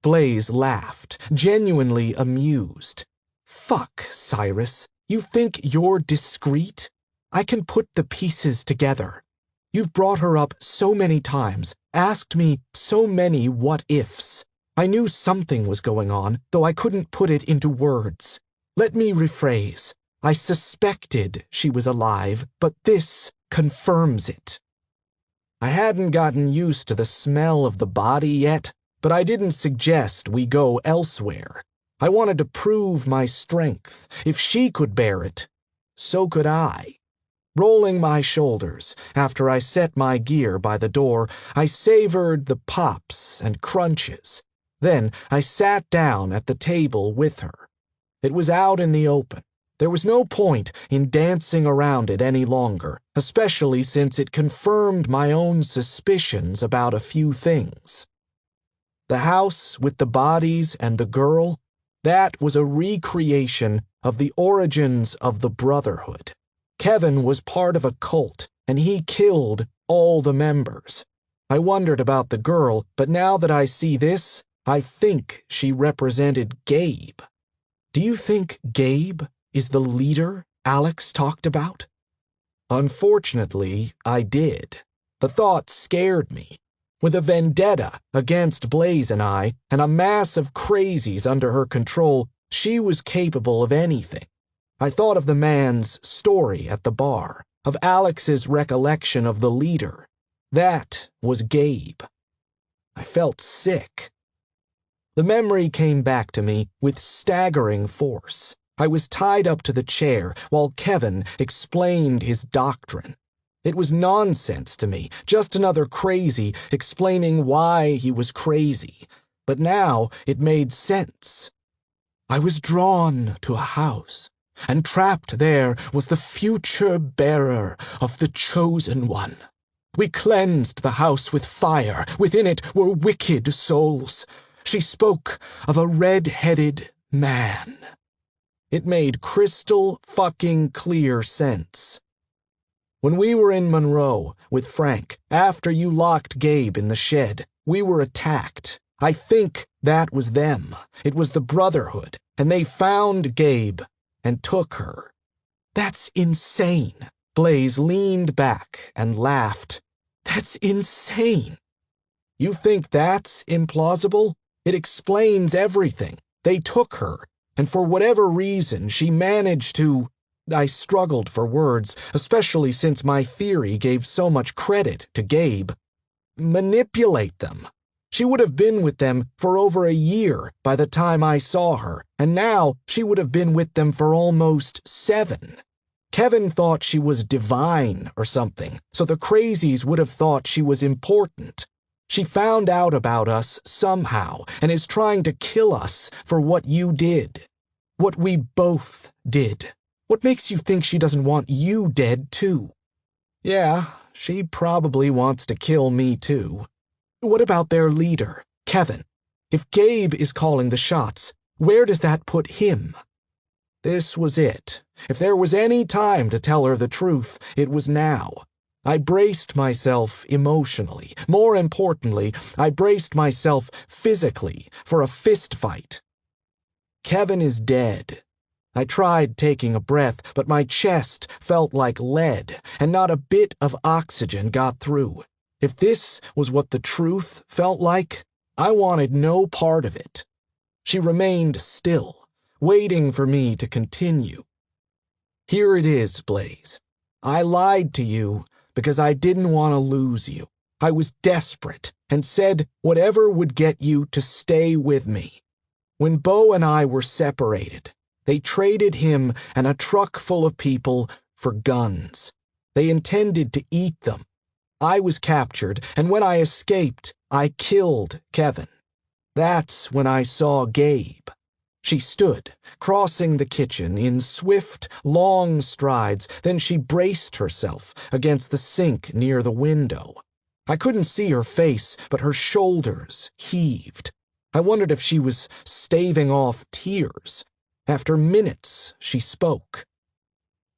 Blaze laughed, genuinely amused. "Fuck, Cyrus. You think you're discreet? I can put the pieces together. You've brought her up so many times, asked me so many what-ifs. I knew something was going on, though I couldn't put it into words. Let me rephrase. I suspected she was alive, but this confirms it. I hadn't gotten used to the smell of the body yet, but I didn't suggest we go elsewhere. I wanted to prove my strength. If she could bear it, so could I. Rolling my shoulders, after I set my gear by the door, I savored the pops and crunches. Then I sat down at the table with her. It was out in the open. There was no point in dancing around it any longer, especially since it confirmed my own suspicions about a few things. The house with the bodies and the girl, that was a recreation of the origins of the Brotherhood. Kevin was part of a cult, and he killed all the members. I wondered about the girl, but now that I see this, I think she represented Gabe. Do you think Gabe is the leader Alex talked about? Unfortunately, I did. The thought scared me. With a vendetta against Blaze and I, and a mass of crazies under her control, she was capable of anything. I thought of the man's story at the bar, of Alex's recollection of the leader. That was Gabe. I felt sick. The memory came back to me with staggering force. I was tied up to the chair while Kevin explained his doctrine. It was nonsense to me, just another crazy explaining why he was crazy. But now it made sense. I was drawn to a house, and trapped there was the future bearer of the chosen one. We cleansed the house with fire. Within it were wicked souls. She spoke of a red-headed man. It made crystal fucking clear sense. When we were in Monroe with Frank, after you locked Gabe in the shed, we were attacked. I think that was them. It was the Brotherhood, and they found Gabe and took her. That's insane. Blaze leaned back and laughed. That's insane. You think that's implausible? It explains everything. They took her, and for whatever reason, she managed to... I struggled for words, especially since my theory gave so much credit to Gabe. Manipulate them. She would have been with them for over a year by the time I saw her, and now she would have been with them for almost 7. Kevin thought she was divine or something, so the crazies would have thought she was important. She found out about us somehow and is trying to kill us for what you did. What we both did. What makes you think she doesn't want you dead too? Yeah, she probably wants to kill me too. What about their leader, Kevin? If Gabe is calling the shots, where does that put him? This was it. If there was any time to tell her the truth, it was now. I braced myself emotionally. More importantly, I braced myself physically for a fist fight. Kevin is dead. I tried taking a breath, but my chest felt like lead, and not a bit of oxygen got through. If this was what the truth felt like, I wanted no part of it. She remained still, waiting for me to continue. Here it is, Blaze. I lied to you because I didn't want to lose you. I was desperate and said whatever would get you to stay with me. When Beau and I were separated, they traded him and a truck full of people for guns. They intended to eat them. I was captured, and when I escaped, I killed Kevin. That's when I saw Gabe. She stood, crossing the kitchen in swift, long strides, then she braced herself against the sink near the window. I couldn't see her face, but her shoulders heaved. I wondered if she was staving off tears. After minutes, she spoke.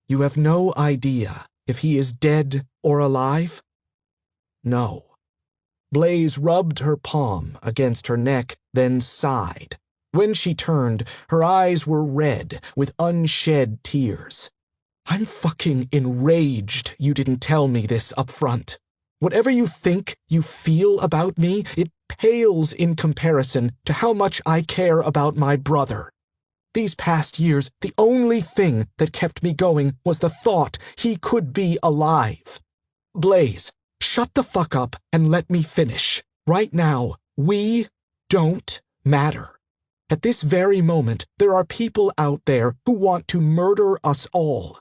You have no idea if he is dead or alive? No. Blaze rubbed her palm against her neck, then sighed. When she turned, her eyes were red with unshed tears. I'm fucking enraged you didn't tell me this up front. Whatever you think you feel about me, it pales in comparison to how much I care about my brother. These past years, the only thing that kept me going was the thought he could be alive. Blaze, shut the fuck up and let me finish. Right now, we don't matter. At this very moment, there are people out there who want to murder us all.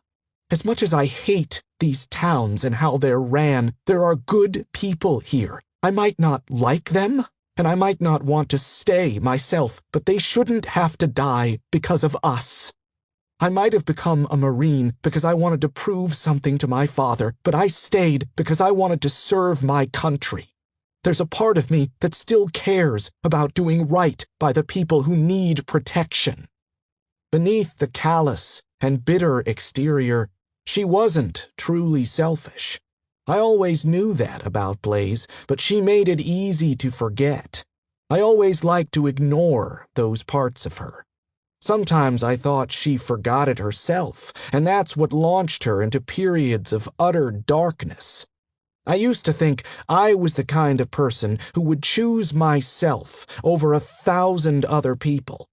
As much as I hate these towns and how they're ran, there are good people here. I might not like them, and I might not want to stay myself, but they shouldn't have to die because of us. I might have become a Marine because I wanted to prove something to my father, but I stayed because I wanted to serve my country. There's a part of me that still cares about doing right by the people who need protection. Beneath the callous and bitter exterior, she wasn't truly selfish. I always knew that about Blaze, but she made it easy to forget. I always liked to ignore those parts of her. Sometimes I thought she forgot it herself, and that's what launched her into periods of utter darkness. I used to think I was the kind of person who would choose myself over 1,000 other people.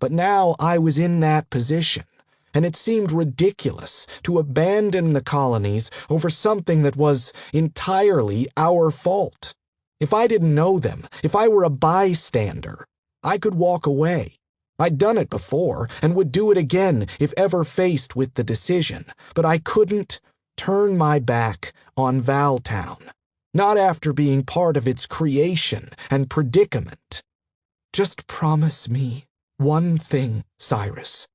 But now I was in that position, and it seemed ridiculous to abandon the colonies over something that was entirely our fault. If I didn't know them, if I were a bystander, I could walk away. I'd done it before and would do it again if ever faced with the decision, but I couldn't turn my back on Valtown, not after being part of its creation and predicament. Just promise me one thing, Cyrus.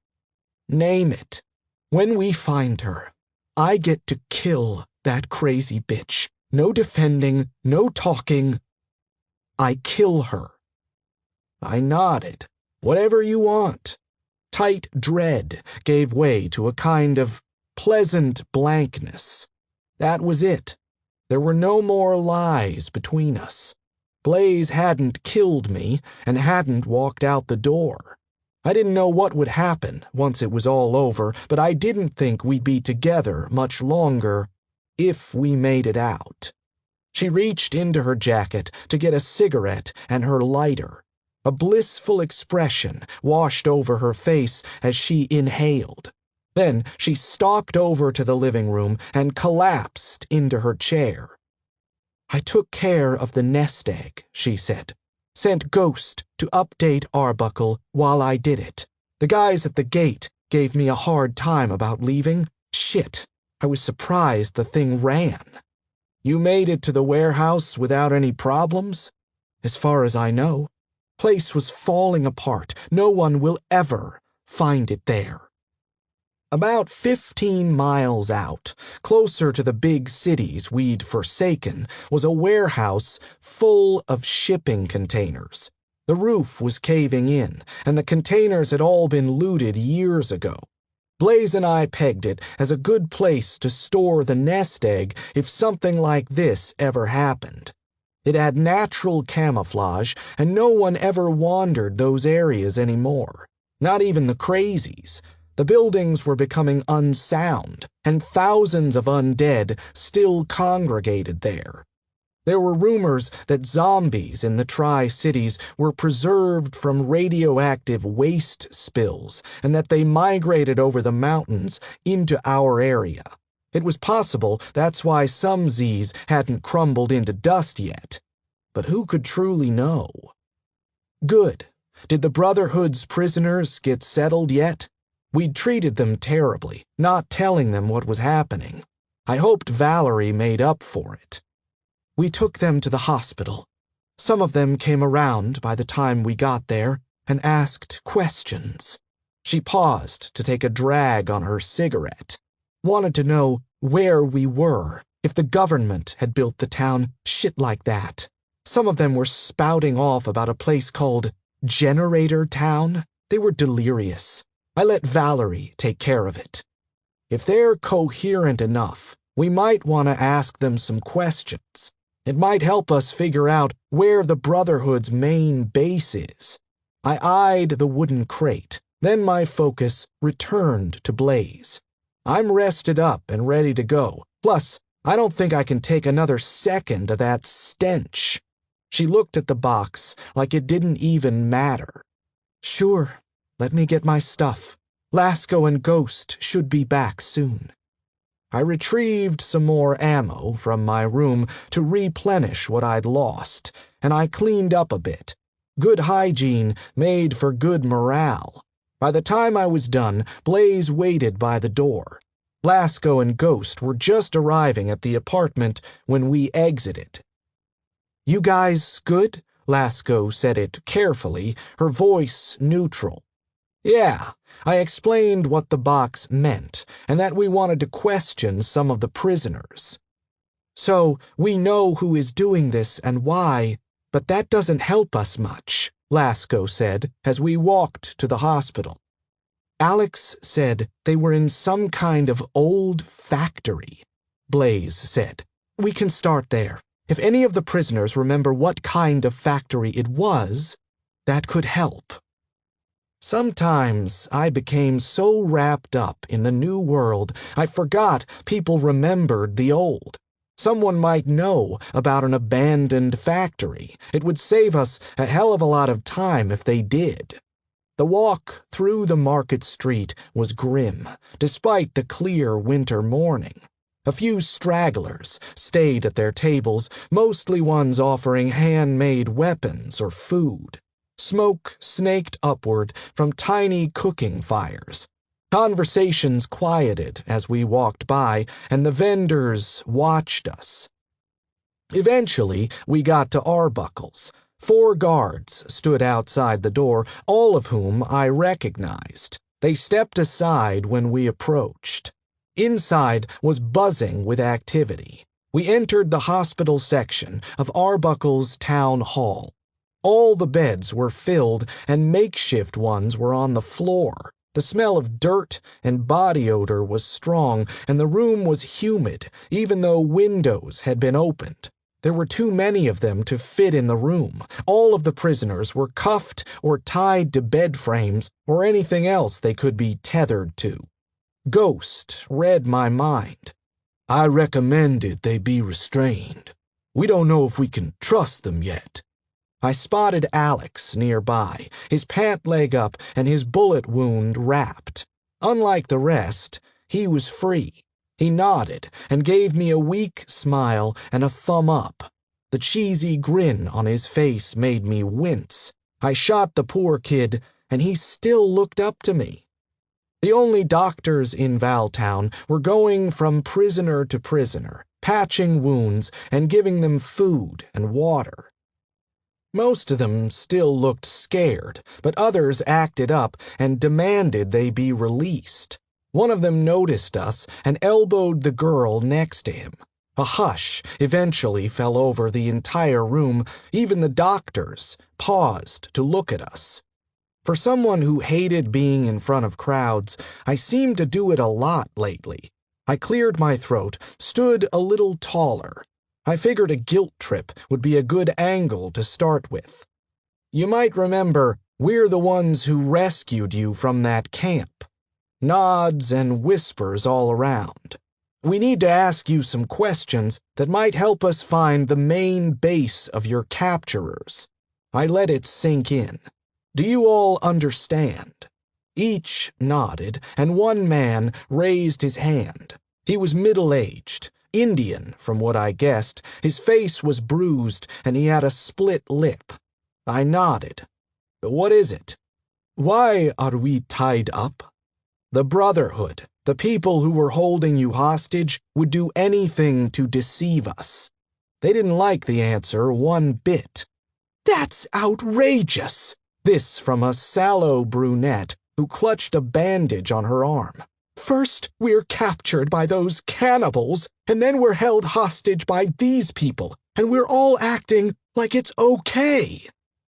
Name it. When we find her, I get to kill that crazy bitch. No defending, no talking. I kill her. I nodded. Whatever you want. Tight dread gave way to a kind of pleasant blankness. That was it. There were no more lies between us. Blaze hadn't killed me and hadn't walked out the door. I didn't know what would happen once it was all over, but I didn't think we'd be together much longer if we made it out. She reached into her jacket to get a cigarette and her lighter. A blissful expression washed over her face as she inhaled. Then she stalked over to the living room and collapsed into her chair. I took care of the nest egg, she said. Sent Ghost to update Arbuckle while I did it. The guys at the gate gave me a hard time about leaving. Shit, I was surprised the thing ran. You made it to the warehouse without any problems? As far as I know. Place was falling apart. No one will ever find it there. About 15 miles out, closer to the big cities we'd forsaken, was a warehouse full of shipping containers. The roof was caving in, and the containers had all been looted years ago. Blaze and I pegged it as a good place to store the nest egg if something like this ever happened. It had natural camouflage, and no one ever wandered those areas anymore. Not even the crazies. The buildings were becoming unsound, and thousands of undead still congregated there. There were rumors that zombies in the Tri-Cities were preserved from radioactive waste spills, and that they migrated over the mountains into our area. It was possible that's why some Z's hadn't crumbled into dust yet. But who could truly know? Good. Did the Brotherhood's prisoners get settled yet? We'd treated them terribly, not telling them what was happening. I hoped Valerie made up for it. We took them to the hospital. Some of them came around by the time we got there and asked questions. She paused to take a drag on her cigarette. Wanted to know where we were, if the government had built the town, shit like that. Some of them were spouting off about a place called Generator Town. They were delirious. I let Valerie take care of it. If they're coherent enough, we might want to ask them some questions. It might help us figure out where the Brotherhood's main base is. I eyed the wooden crate. Then my focus returned to Blaze. I'm rested up and ready to go. Plus, I don't think I can take another second of that stench. She looked at the box like it didn't even matter. Sure, let me get my stuff. Lasco and Ghost should be back soon. I retrieved some more ammo from my room to replenish what I'd lost, and I cleaned up a bit. Good hygiene made for good morale. By the time I was done, Blaze waited by the door. Lasco and Ghost were just arriving at the apartment when we exited. You guys good? Lasco said it carefully, her voice neutral. Yeah, I explained what the box meant, and that we wanted to question some of the prisoners. So, we know who is doing this and why, but that doesn't help us much, Lasco said as we walked to the hospital. Alex said they were in some kind of old factory, Blaze said. We can start there. If any of the prisoners remember what kind of factory it was, that could help. Sometimes I became so wrapped up in the new world, I forgot people remembered the old. Someone might know about an abandoned factory. It would save us a hell of a lot of time if they did. The walk through the market street was grim, despite the clear winter morning. A few stragglers stayed at their tables, mostly ones offering handmade weapons or food. Smoke snaked upward from tiny cooking fires. Conversations quieted as we walked by, and the vendors watched us. Eventually, we got to Arbuckle's. 4 guards stood outside the door, all of whom I recognized. They stepped aside when we approached. Inside was buzzing with activity. We entered the hospital section of Arbuckle's town hall. All the beds were filled, and makeshift ones were on the floor. The smell of dirt and body odor was strong, and the room was humid, even though windows had been opened. There were too many of them to fit in the room. All of the prisoners were cuffed or tied to bed frames or anything else they could be tethered to. Ghost read my mind. I recommended they be restrained. We don't know if we can trust them yet. I spotted Alex nearby, his pant leg up and his bullet wound wrapped. Unlike the rest, he was free. He nodded and gave me a weak smile and a thumb up. The cheesy grin on his face made me wince. I shot the poor kid, and he still looked up to me. The only doctors in Valtown were going from prisoner to prisoner, patching wounds and giving them food and water. Most of them still looked scared, but others acted up and demanded they be released. One of them noticed us and elbowed the girl next to him. A hush eventually fell over the entire room. Even the doctors paused to look at us. For someone who hated being in front of crowds, I seemed to do it a lot lately. I cleared my throat, stood a little taller. I figured a guilt trip would be a good angle to start with. You might remember, we're the ones who rescued you from that camp. Nods and whispers all around. We need to ask you some questions that might help us find the main base of your capturers. I let it sink in. Do you all understand? Each nodded, and one man raised his hand. He was middle-aged. Indian, from what I guessed. His face was bruised, and he had a split lip. I nodded. What is it? Why are we tied up? The Brotherhood, the people who were holding you hostage, would do anything to deceive us. They didn't like the answer one bit. That's outrageous! This from a sallow brunette who clutched a bandage on her arm. First, we're captured by those cannibals, and then we're held hostage by these people, and we're all acting like it's okay.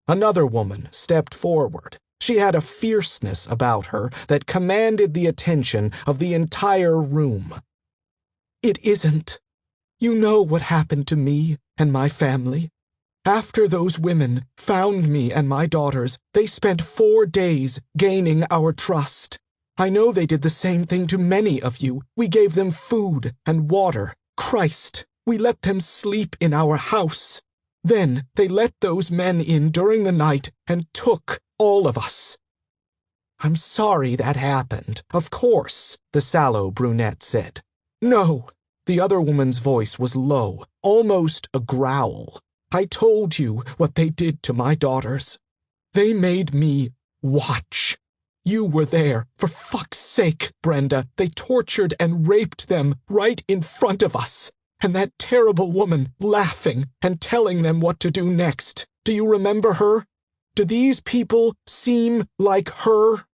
Another woman stepped forward. She had a fierceness about her that commanded the attention of the entire room. It isn't. You know what happened to me and my family. After those women found me and my daughters, they spent 4 days gaining our trust. I know they did the same thing to many of you. We gave them food and water. Christ, we let them sleep in our house. Then they let those men in during the night and took all of us. I'm sorry that happened, of course, the sallow brunette said. No, the other woman's voice was low, almost a growl. I told you what they did to my daughters. They made me watch. You were there. For fuck's sake, Brenda, they tortured and raped them right in front of us. And that terrible woman laughing and telling them what to do next. Do you remember her? Do these people seem like her?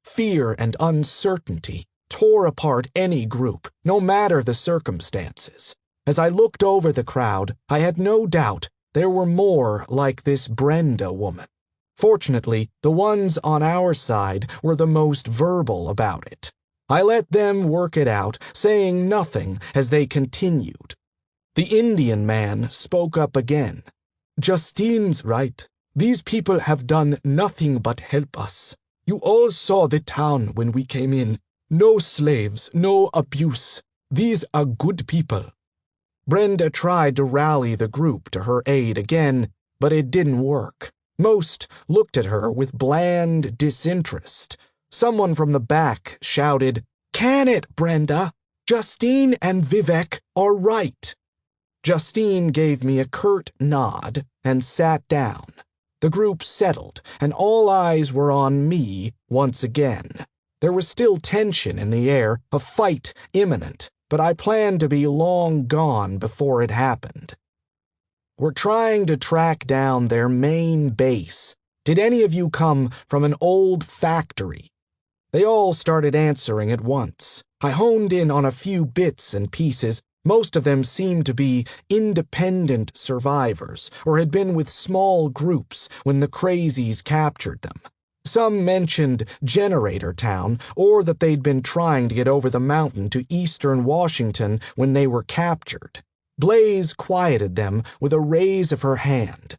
Fear and uncertainty tore apart any group, no matter the circumstances. As I looked over the crowd, I had no doubt there were more like this Brenda woman. Fortunately, the ones on our side were the most verbal about it. I let them work it out, saying nothing as they continued. The Indian man spoke up again. Justine's right. These people have done nothing but help us. You all saw the town when we came in. No slaves, no abuse. These are good people. Brenda tried to rally the group to her aid again, but it didn't work. Most looked at her with bland disinterest. Someone from the back shouted, "Can it, Brenda? Justine and Vivek are right." Justine gave me a curt nod and sat down. The group settled, and all eyes were on me once again. There was still tension in the air, a fight imminent, but I planned to be long gone before it happened. We're trying to track down their main base. Did any of you come from an old factory? They all started answering at once. I honed in on a few bits and pieces. Most of them seemed to be independent survivors, or had been with small groups when the crazies captured them. Some mentioned Generator Town, or that they'd been trying to get over the mountain to eastern Washington when they were captured. Blaze quieted them with a raise of her hand.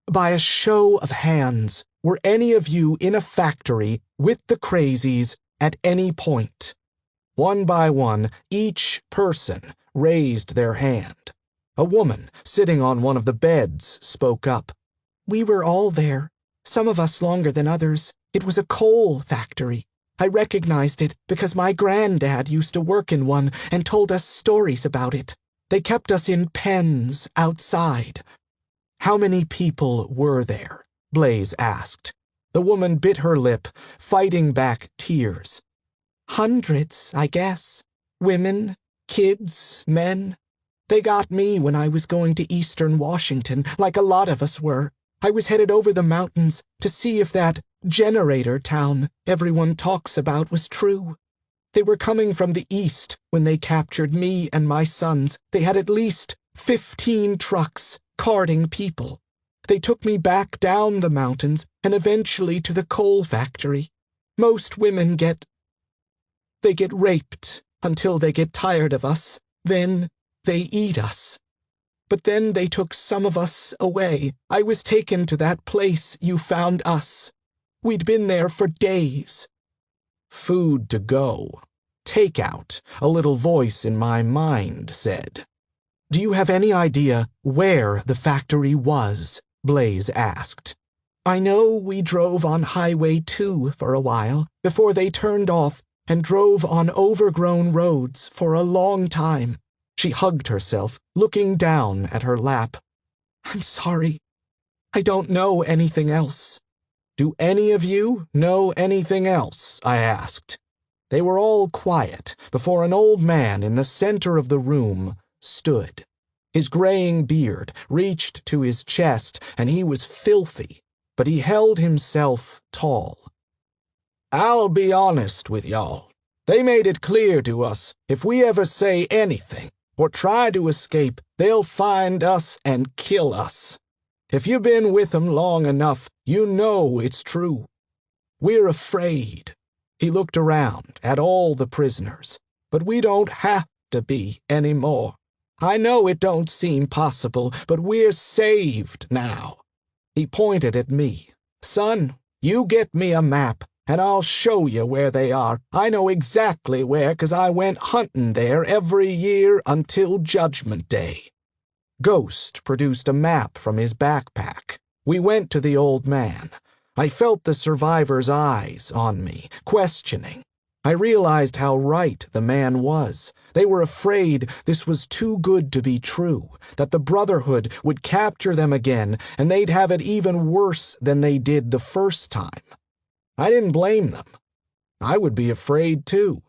By a show of hands, were any of you in a factory with the crazies at any point? One by one, each person raised their hand. A woman sitting on one of the beds spoke up. We were all there. Some of us longer than others. It was a coal factory. I recognized it because my granddad used to work in one and told us stories about it. They kept us in pens outside. How many people were there? Blaze asked. The woman bit her lip, fighting back tears. Hundreds, I guess. Women, kids, men. They got me when I was going to eastern Washington, like a lot of us were. I was headed over the mountains to see if that Generator Town everyone talks about was true. They were coming from the east when they captured me and my sons. They had at least 15 trucks carting people. They took me back down the mountains and eventually to the coal factory. Most women get raped until they get tired of us. Then they eat us. But then they took some of us away. I was taken to that place you found us. We'd been there for days. Food to go. Takeout, a little voice in my mind said. Do you have any idea where the factory was? Blaze asked. I know we drove on Highway 2 for a while, before they turned off and drove on overgrown roads for a long time. She hugged herself, looking down at her lap. I'm sorry. I don't know anything else. Do any of you know anything else? I asked. They were all quiet before an old man in the center of the room stood. His graying beard reached to his chest, and he was filthy, but he held himself tall. I'll be honest with y'all. They made it clear to us if we ever say anything or try to escape, they'll find us and kill us. If you've been with them long enough, you know it's true. We're afraid. He looked around at all the prisoners, but we don't have to be anymore. I know it don't seem possible, but we're saved now. He pointed at me. Son, you get me a map. and I'll show you where they are. I know exactly where, 'cause I went hunting there every year until Judgment Day." Ghost produced a map from his backpack. We went to the old man. I felt the survivor's eyes on me, questioning. I realized how right the man was. They were afraid this was too good to be true, that the Brotherhood would capture them again, and they'd have it even worse than they did the first time. I didn't blame them. I would be afraid too.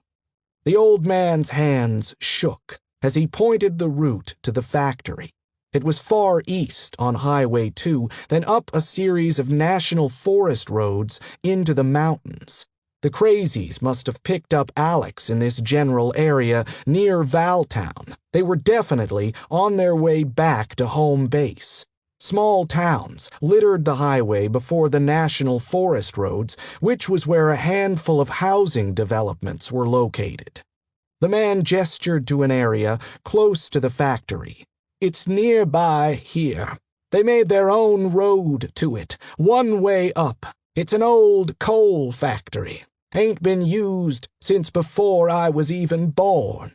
The old man's hands shook as he pointed the route to the factory. It was far east on Highway 2, then up a series of national forest roads into the mountains. The crazies must have picked up Alex in this general area near Valtown. They were definitely on their way back to home base. Small towns littered the highway before the national forest roads, which was where a handful of housing developments were located. The man gestured to an area close to the factory. "It's nearby here. They made their own road to it, one way up. It's an old coal factory. Ain't been used since before I was even born."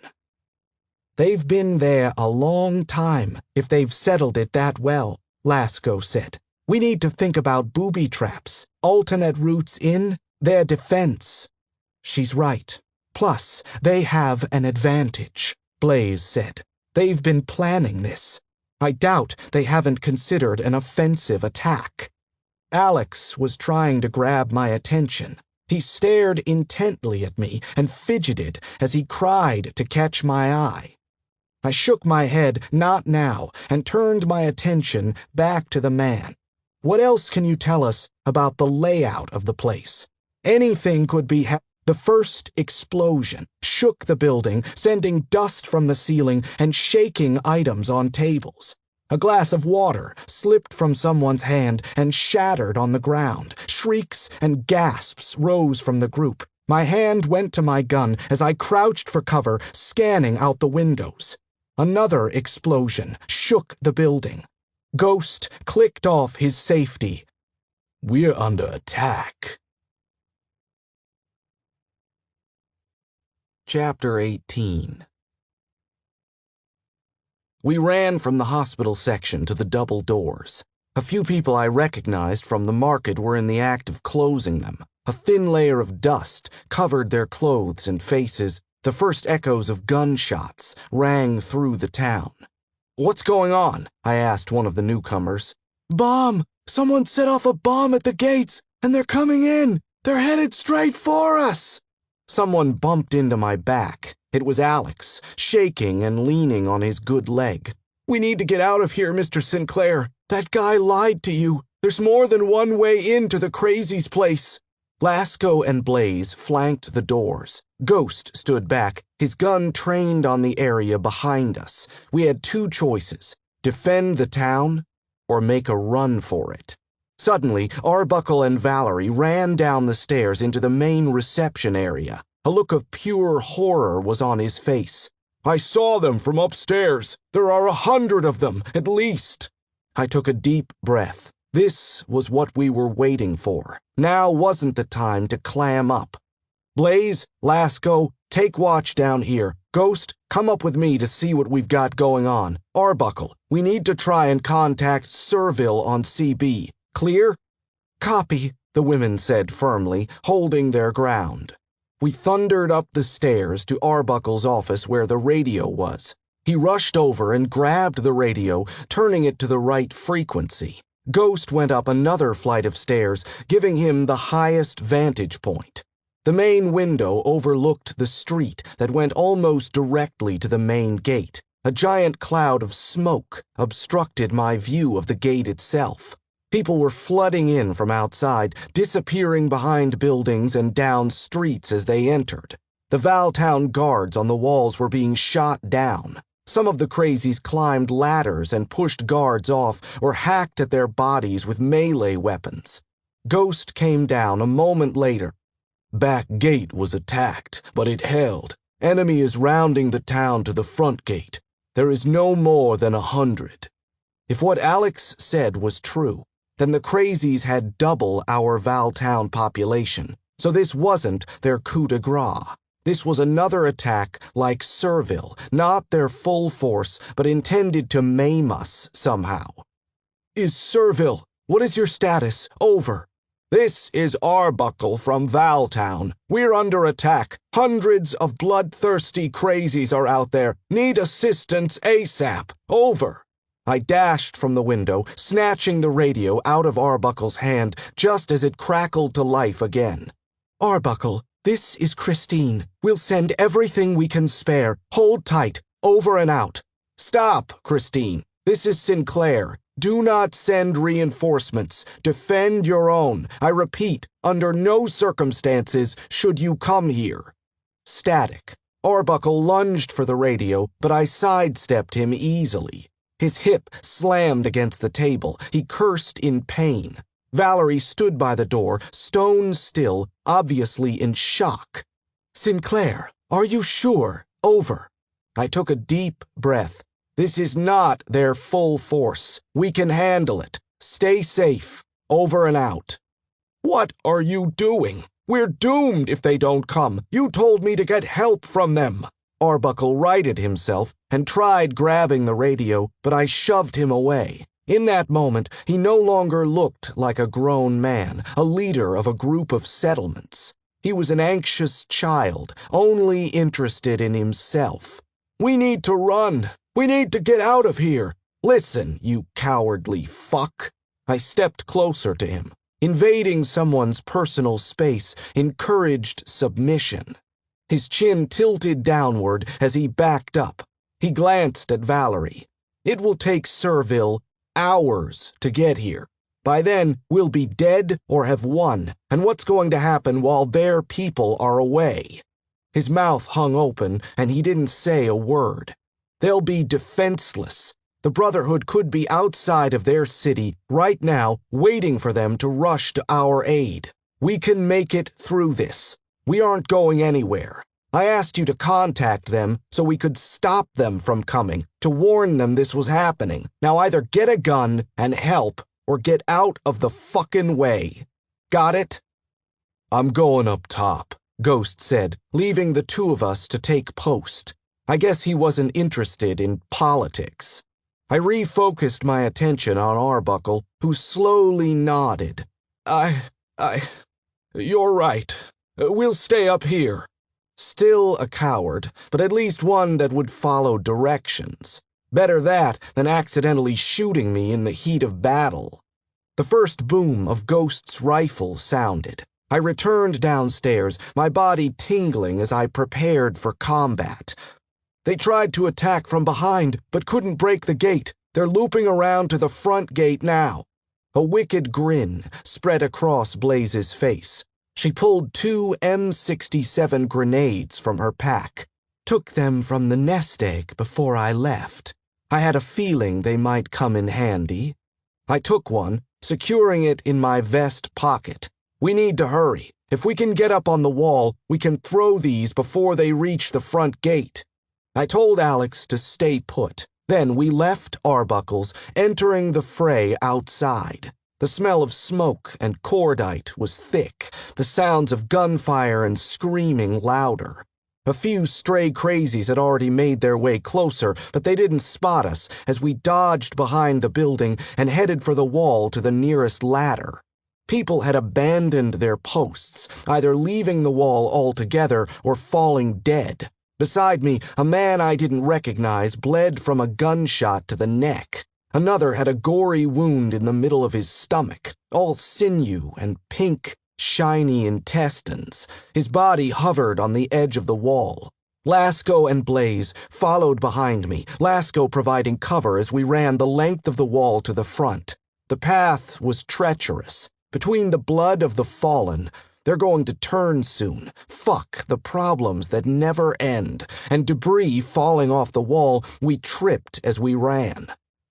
"They've been there a long time, if they've settled it that well," Lasco said. "We need to think about booby traps, alternate routes in, their defense." "She's right. Plus, they have an advantage," Blaze said. "They've been planning this. I doubt they haven't considered an offensive attack." Alex was trying to grab my attention. He stared intently at me and fidgeted as he cried to catch my eye. I shook my head, "Not now," and turned my attention back to the man. "What else can you tell us about the layout of the place? Anything could be The first explosion shook the building, sending dust from the ceiling and shaking items on tables. A glass of water slipped from someone's hand and shattered on the ground. Shrieks and gasps rose from the group. My hand went to my gun as I crouched for cover, scanning out the windows. Another explosion shook the building. Ghost clicked off his safety. "We're under attack." Chapter 18. We ran from the hospital section to the double doors. A few people I recognized from the market were in the act of closing them. A thin layer of dust covered their clothes and faces. The first echoes of gunshots rang through the town. "What's going on?" I asked one of the newcomers. "Bomb! Someone set off a bomb at the gates, and they're coming in! They're headed straight for us!" Someone bumped into my back. It was Alex, shaking and leaning on his good leg. "We need to get out of here, Mr. Sinclair. That guy lied to you. There's more than one way into the crazies' place." Lasco and Blaze flanked the doors. Ghost stood back, his gun trained on the area behind us. We had two choices: defend the town or make a run for it. Suddenly, Arbuckle and Valerie ran down the stairs into the main reception area. A look of pure horror was on his face. "I saw them from upstairs. There are 100 of them, at least." I took a deep breath. This was what we were waiting for. Now wasn't the time to clam up. "Blaze, Lasco, take watch down here. Ghost, come up with me to see what we've got going on. Arbuckle, we need to try and contact Surville on CB. Clear?" "Copy," the women said firmly, holding their ground. We thundered up the stairs to Arbuckle's office where the radio was. He rushed over and grabbed the radio, turning it to the right frequency. Ghost went up another flight of stairs, giving him the highest vantage point. The main window overlooked the street that went almost directly to the main gate. A giant cloud of smoke obstructed my view of the gate itself. People were flooding in from outside, disappearing behind buildings and down streets as they entered. The Valtown guards on the walls were being shot down. Some of the crazies climbed ladders and pushed guards off or hacked at their bodies with melee weapons. Ghost came down a moment later. "Back gate was attacked, but it held. Enemy is rounding the town to the front gate. There is no more than 100. If what Alex said was true, then the crazies had double our Valtown population. So this wasn't their coup de grace. This was another attack like Serville, not their full force, but intended to maim us somehow. Is Serville, what is your status? Over. This is Arbuckle from Valtown. We're under attack. Hundreds of bloodthirsty crazies are out there. Need assistance ASAP. Over. I dashed from the window, snatching the radio out of Arbuckle's hand just as it crackled to life again. Arbuckle, this is Christine. We'll send everything we can spare. Hold tight. Over and out. Stop, Christine. This is Sinclair. Do not send reinforcements. Defend your own. I repeat, under no circumstances should you come here. Static. Arbuckle lunged for the radio, but I sidestepped him easily. His hip slammed against the table. He cursed in pain. Valerie stood by the door, stone still, obviously in shock. Sinclair, are you sure? Over. I took a deep breath. This is not their full force. We can handle it. Stay safe. Over and out. What are you doing? We're doomed if they don't come. You told me to get help from them. Arbuckle righted himself and tried grabbing the radio, but I shoved him away. In that moment, he no longer looked like a grown man, a leader of a group of settlements. He was an anxious child, only interested in himself. We need to run. We need to get out of here. Listen, you cowardly fuck. I stepped closer to him. Invading someone's personal space encouraged submission. His chin tilted downward as he backed up. He glanced at Valerie. It will take Serville hours to get here. By then, we'll be dead or have won, and what's going to happen while their people are away? His mouth hung open, and he didn't say a word. They'll be defenseless. The Brotherhood could be outside of their city right now, waiting for them to rush to our aid. We can make it through this. We aren't going anywhere. I asked you to contact them so we could stop them from coming, to warn them this was happening. Now either get a gun and help, or get out of the fucking way. Got it? I'm going up top, Ghost said, leaving the two of us to take post. I guess he wasn't interested in politics. I refocused my attention on Arbuckle, who slowly nodded. You're right. We'll stay up here. Still a coward, but at least one that would follow directions. Better that than accidentally shooting me in the heat of battle. The first boom of Ghost's rifle sounded. I returned downstairs, my body tingling as I prepared for combat. They tried to attack from behind, but couldn't break the gate. They're looping around to the front gate now. A wicked grin spread across Blaze's face. She pulled 2 M67 grenades from her pack. Took them from the nest egg before I left. I had a feeling they might come in handy. I took one, securing it in my vest pocket. We need to hurry. If we can get up on the wall, we can throw these before they reach the front gate. I told Alex to stay put. Then we left Arbuckle's, entering the fray outside. The smell of smoke and cordite was thick, the sounds of gunfire and screaming louder. A few stray crazies had already made their way closer, but they didn't spot us as we dodged behind the building and headed for the wall to the nearest ladder. People had abandoned their posts, either leaving the wall altogether or falling dead. Beside me, a man I didn't recognize bled from a gunshot to the neck. Another had a gory wound in the middle of his stomach, all sinew and pink, shiny intestines. His body hovered on the edge of the wall. Lasco and Blaze followed behind me, Lasco providing cover as we ran the length of the wall to the front. The path was treacherous. Between the blood of the fallen, they're going to turn soon. Fuck the problems that never end, and debris falling off the wall, we tripped as we ran.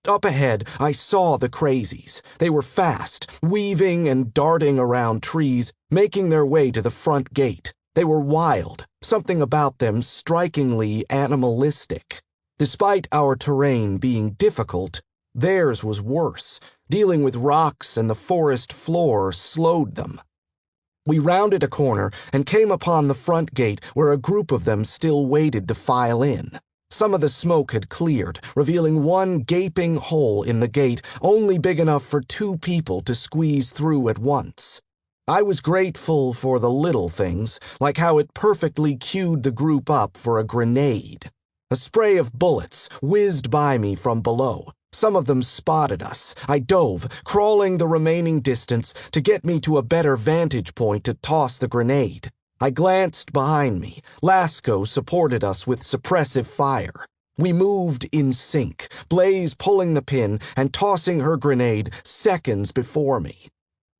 Up ahead, I saw the crazies. They were fast, weaving and darting around trees, making their way to the front gate. They were wild, something about them strikingly animalistic. Despite our terrain being difficult, theirs was worse. Dealing with rocks and the forest floor slowed them. We rounded a corner and came upon the front gate where a group of them still waited to file in. Some of the smoke had cleared, revealing one gaping hole in the gate only big enough for 2 people to squeeze through at once. I was grateful for the little things, like how it perfectly cued the group up for a grenade. A spray of bullets whizzed by me from below. Some of them spotted us. I dove, crawling the remaining distance to get me to a better vantage point to toss the grenade. I glanced behind me. Lasco supported us with suppressive fire. We moved in sync, Blaze pulling the pin and tossing her grenade seconds before me.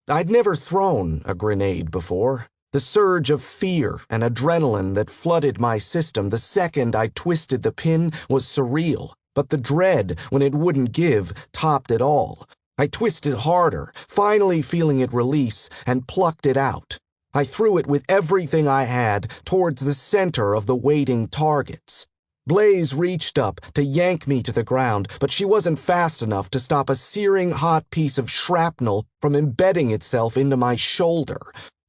I'd never thrown a grenade before. The surge of fear and adrenaline that flooded my system the second I twisted the pin was surreal, but the dread when it wouldn't give topped it all. I twisted harder, finally feeling it release, and plucked it out. I threw it with everything I had towards the center of the waiting targets. Blaze reached up to yank me to the ground, but she wasn't fast enough to stop a searing hot piece of shrapnel from embedding itself into my shoulder.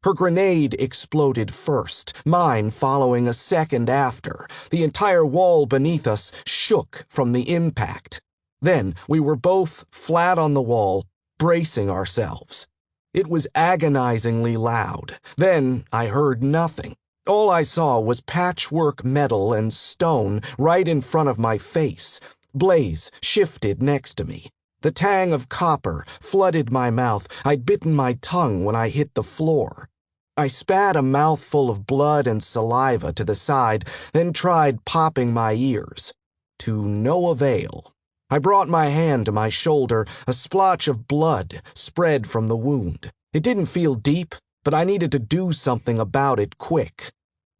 Her grenade exploded first, mine following a second after. The entire wall beneath us shook from the impact. Then we were both flat on the wall, bracing ourselves. It was agonizingly loud. Then I heard nothing. All I saw was patchwork metal and stone right in front of my face. Blaze shifted next to me. The tang of copper flooded my mouth. I'd bitten my tongue when I hit the floor. I spat a mouthful of blood and saliva to the side, then tried popping my ears. To no avail. I brought my hand to my shoulder. A splotch of blood spread from the wound. It didn't feel deep, but I needed to do something about it quick.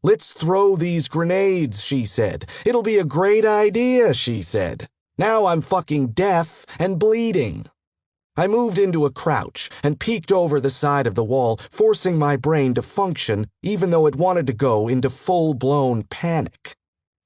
"Let's throw these grenades," she said. "It'll be a great idea," she said. Now I'm fucking deaf and bleeding. I moved into a crouch and peeked over the side of the wall, forcing my brain to function even though it wanted to go into full-blown panic.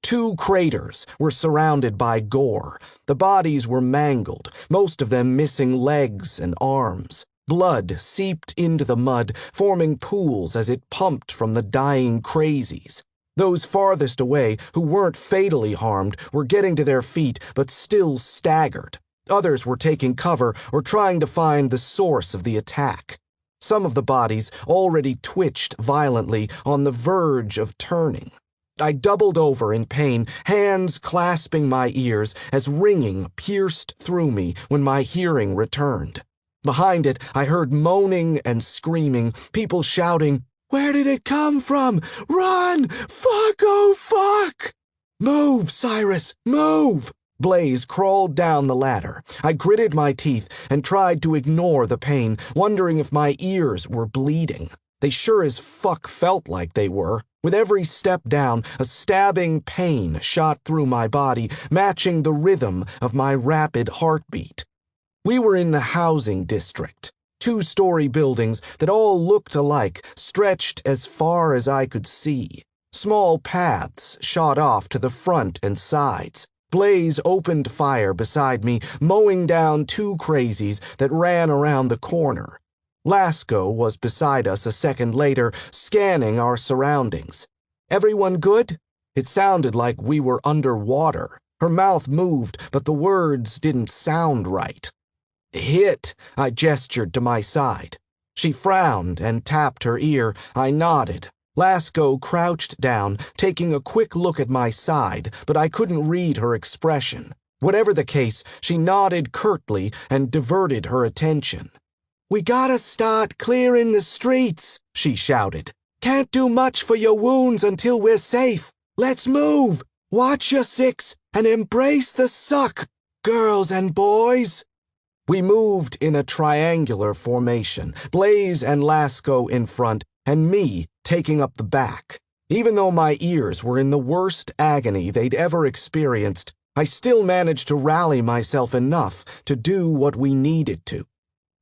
2 craters were surrounded by gore. The bodies were mangled, most of them missing legs and arms. Blood seeped into the mud, forming pools as it pumped from the dying crazies. Those farthest away, who weren't fatally harmed, were getting to their feet but still staggered. Others were taking cover or trying to find the source of the attack. Some of the bodies already twitched violently, on the verge of turning. I doubled over in pain, hands clasping my ears as ringing pierced through me when my hearing returned. Behind it, I heard moaning and screaming, people shouting, "Where did it come from? Run! Fuck, oh fuck!" "Move, Cyrus, move!" Blaze crawled down the ladder. I gritted my teeth and tried to ignore the pain, wondering if my ears were bleeding. They sure as fuck felt like they were. With every step down, a stabbing pain shot through my body, matching the rhythm of my rapid heartbeat. We were in the housing district. 2-story buildings that all looked alike, stretched as far as I could see. Small paths shot off to the front and sides. Blaze opened fire beside me, mowing down 2 crazies that ran around the corner. Lasco was beside us a second later, scanning our surroundings. "Everyone good?" It sounded like we were underwater. Her mouth moved, but the words didn't sound right. "Hit," I gestured to my side. She frowned and tapped her ear. I nodded. Lasco crouched down, taking a quick look at my side, but I couldn't read her expression. Whatever the case, she nodded curtly and diverted her attention. "We gotta start clearing the streets," she shouted. "Can't do much for your wounds until we're safe. Let's move. Watch your 6 and embrace the suck, girls and boys." We moved in a triangular formation, Blaze and Lasco in front, and me taking up the back. Even though my ears were in the worst agony they'd ever experienced, I still managed to rally myself enough to do what we needed to.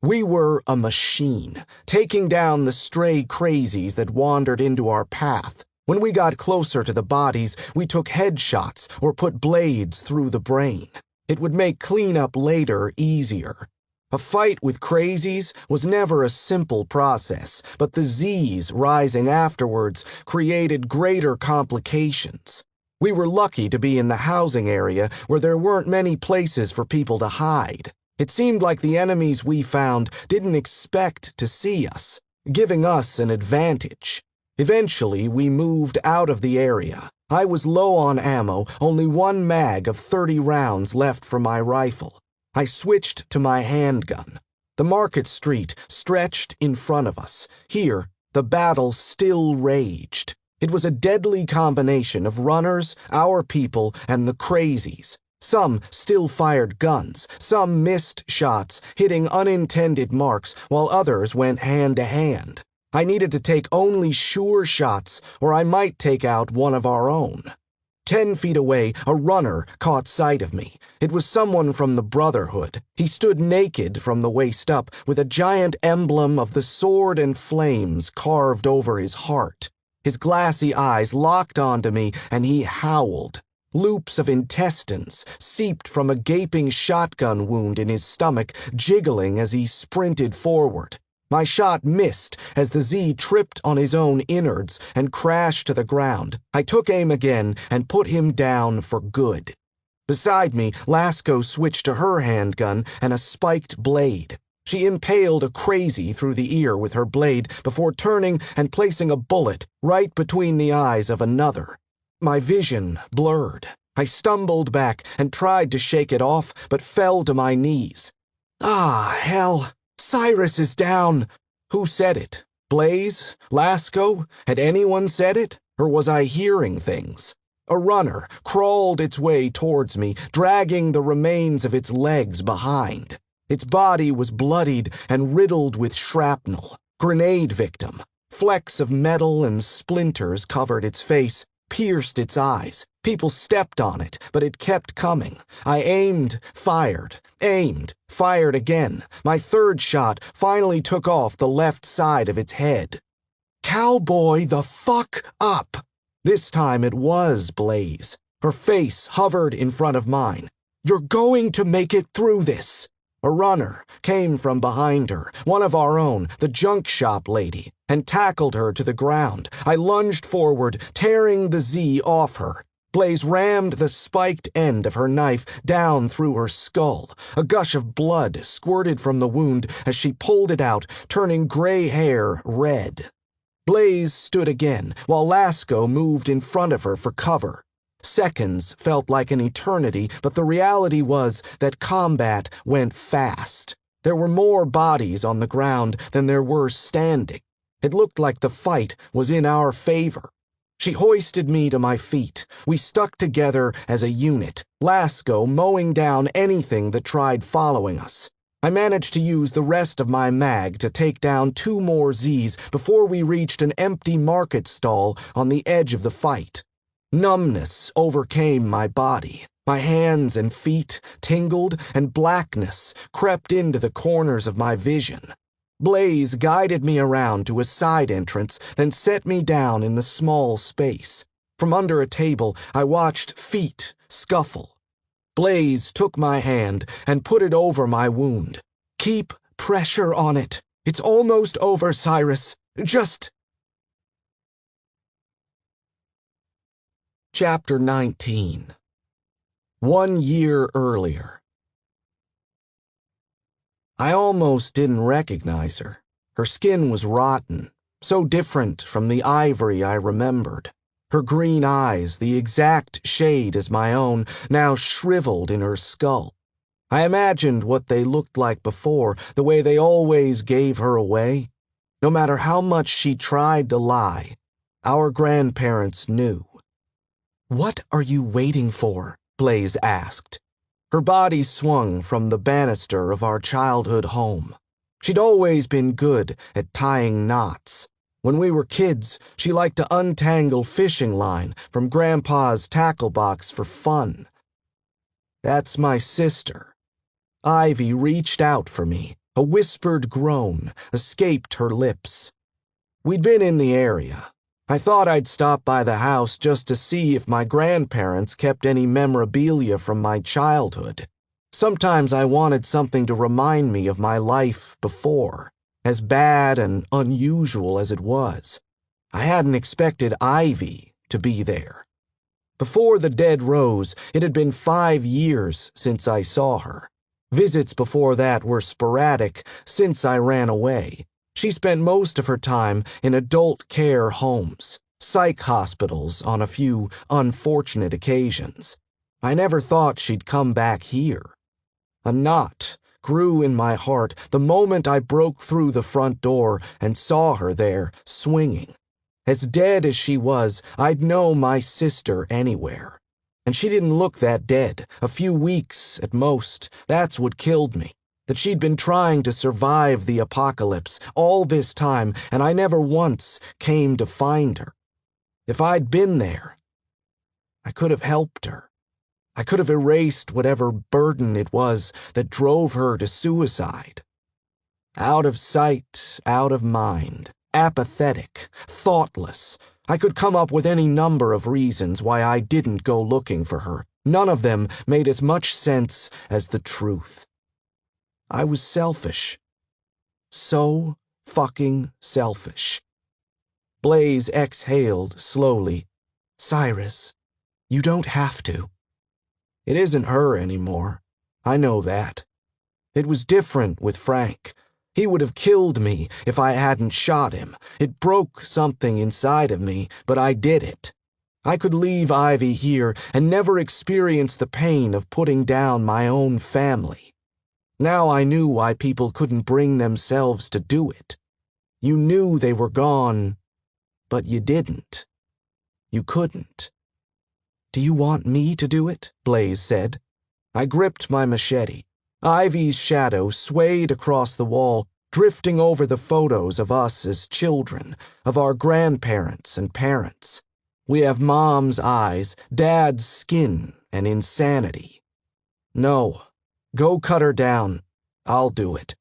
We were a machine, taking down the stray crazies that wandered into our path. When we got closer to the bodies, we took headshots or put blades through the brain. It would make cleanup later easier. A fight with crazies was never a simple process, but the Z's rising afterwards created greater complications. We were lucky to be in the housing area where there weren't many places for people to hide. It seemed like the enemies we found didn't expect to see us, giving us an advantage. Eventually, we moved out of the area. I was low on ammo, only one mag of 30 rounds left for my rifle. I switched to my handgun. The market street stretched in front of us. Here, the battle still raged. It was a deadly combination of runners, our people, and the crazies. Some still fired guns, some missed shots, hitting unintended marks, while others went hand to hand. I needed to take only sure shots, or I might take out one of our own. 10 feet away, a runner caught sight of me. It was someone from the Brotherhood. He stood naked from the waist up, with a giant emblem of the sword and flames carved over his heart. His glassy eyes locked onto me, and he howled. Loops of intestines seeped from a gaping shotgun wound in his stomach, jiggling as he sprinted forward. My shot missed as the Z tripped on his own innards and crashed to the ground. I took aim again and put him down for good. Beside me, Lasco switched to her handgun and a spiked blade. She impaled a crazy through the ear with her blade before turning and placing a bullet right between the eyes of another. My vision blurred. I stumbled back and tried to shake it off, but fell to my knees. Ah, hell! Cyrus is down! Who said it? Blaze? Lasco? Had anyone said it? Or was I hearing things? A runner crawled its way towards me, dragging the remains of its legs behind. Its body was bloodied and riddled with shrapnel. Grenade victim. Flecks of metal and splinters covered its face, pierced its eyes. People stepped on it, but it kept coming. I aimed, fired again. My third shot finally took off the left side of its head. Cowboy the fuck up! This time it was Blaze. Her face hovered in front of mine. You're going to make it through this! A runner came from behind her, one of our own, the junk shop lady, and tackled her to the ground. I lunged forward, tearing the Z off her. Blaze rammed the spiked end of her knife down through her skull. A gush of blood squirted from the wound as she pulled it out, turning gray hair red. Blaze stood again, while Lasco moved in front of her for cover. Seconds felt like an eternity, but the reality was that combat went fast. There were more bodies on the ground than there were standing. It looked like the fight was in our favor. She hoisted me to my feet. We stuck together as a unit, Lasco mowing down anything that tried following us. I managed to use the rest of my mag to take down 2 more Zs before we reached an empty market stall on the edge of the fight. Numbness overcame my body. My hands and feet tingled, and blackness crept into the corners of my vision. Blaze guided me around to a side entrance, then set me down in the small space. From under a table, I watched feet scuffle. Blaze took my hand and put it over my wound. Keep pressure on it. It's almost over, Cyrus. Just... Chapter 19. 1 year earlier. I almost didn't recognize her. Her skin was rotten, so different from the ivory I remembered. Her green eyes, the exact shade as my own, now shriveled in her skull. I imagined what they looked like before, the way they always gave her away. No matter how much she tried to lie, our grandparents knew. "What are you waiting for?" Blaze asked. Her body swung from the banister of our childhood home. She'd always been good at tying knots. When we were kids, she liked to untangle fishing line from Grandpa's tackle box for fun. "That's my sister." Ivy reached out for me. A whispered groan escaped her lips. We'd been in the area. I thought I'd stop by the house just to see if my grandparents kept any memorabilia from my childhood. Sometimes I wanted something to remind me of my life before, as bad and unusual as it was. I hadn't expected Ivy to be there. Before the dead rose, it had been 5 years since I saw her. Visits before that were sporadic since I ran away. She spent most of her time in adult care homes, psych hospitals on a few unfortunate occasions. I never thought she'd come back here. A knot grew in my heart the moment I broke through the front door and saw her there, swinging. As dead as she was, I'd know my sister anywhere. And she didn't look that dead, a few weeks at most. That's what killed me, that she'd been trying to survive the apocalypse all this time, and I never once came to find her. If I'd been there, I could have helped her. I could have erased whatever burden it was that drove her to suicide. Out of sight, out of mind, apathetic, thoughtless. I could come up with any number of reasons why I didn't go looking for her. None of them made as much sense as the truth. I was selfish. So fucking selfish. Blaze exhaled slowly. Cyrus, you don't have to. It isn't her anymore. I know that. It was different with Frank. He would have killed me if I hadn't shot him. It broke something inside of me, but I did it. I could leave Ivy here and never experience the pain of putting down my own family. Now I knew why people couldn't bring themselves to do it. You knew they were gone, but you didn't. You couldn't. Do you want me to do it? Blaze said. I gripped my machete. Ivy's shadow swayed across the wall, drifting over the photos of us as children, of our grandparents and parents. We have Mom's eyes, Dad's skin, and insanity. No, go cut her down. I'll do it.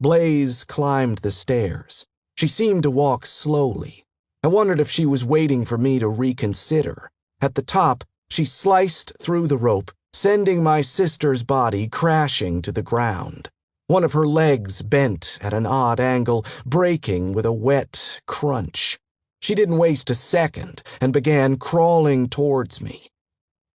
Blaze climbed the stairs. She seemed to walk slowly. I wondered if she was waiting for me to reconsider. At the top, she sliced through the rope, sending my sister's body crashing to the ground. One of her legs bent at an odd angle, breaking with a wet crunch. She didn't waste a second and began crawling towards me.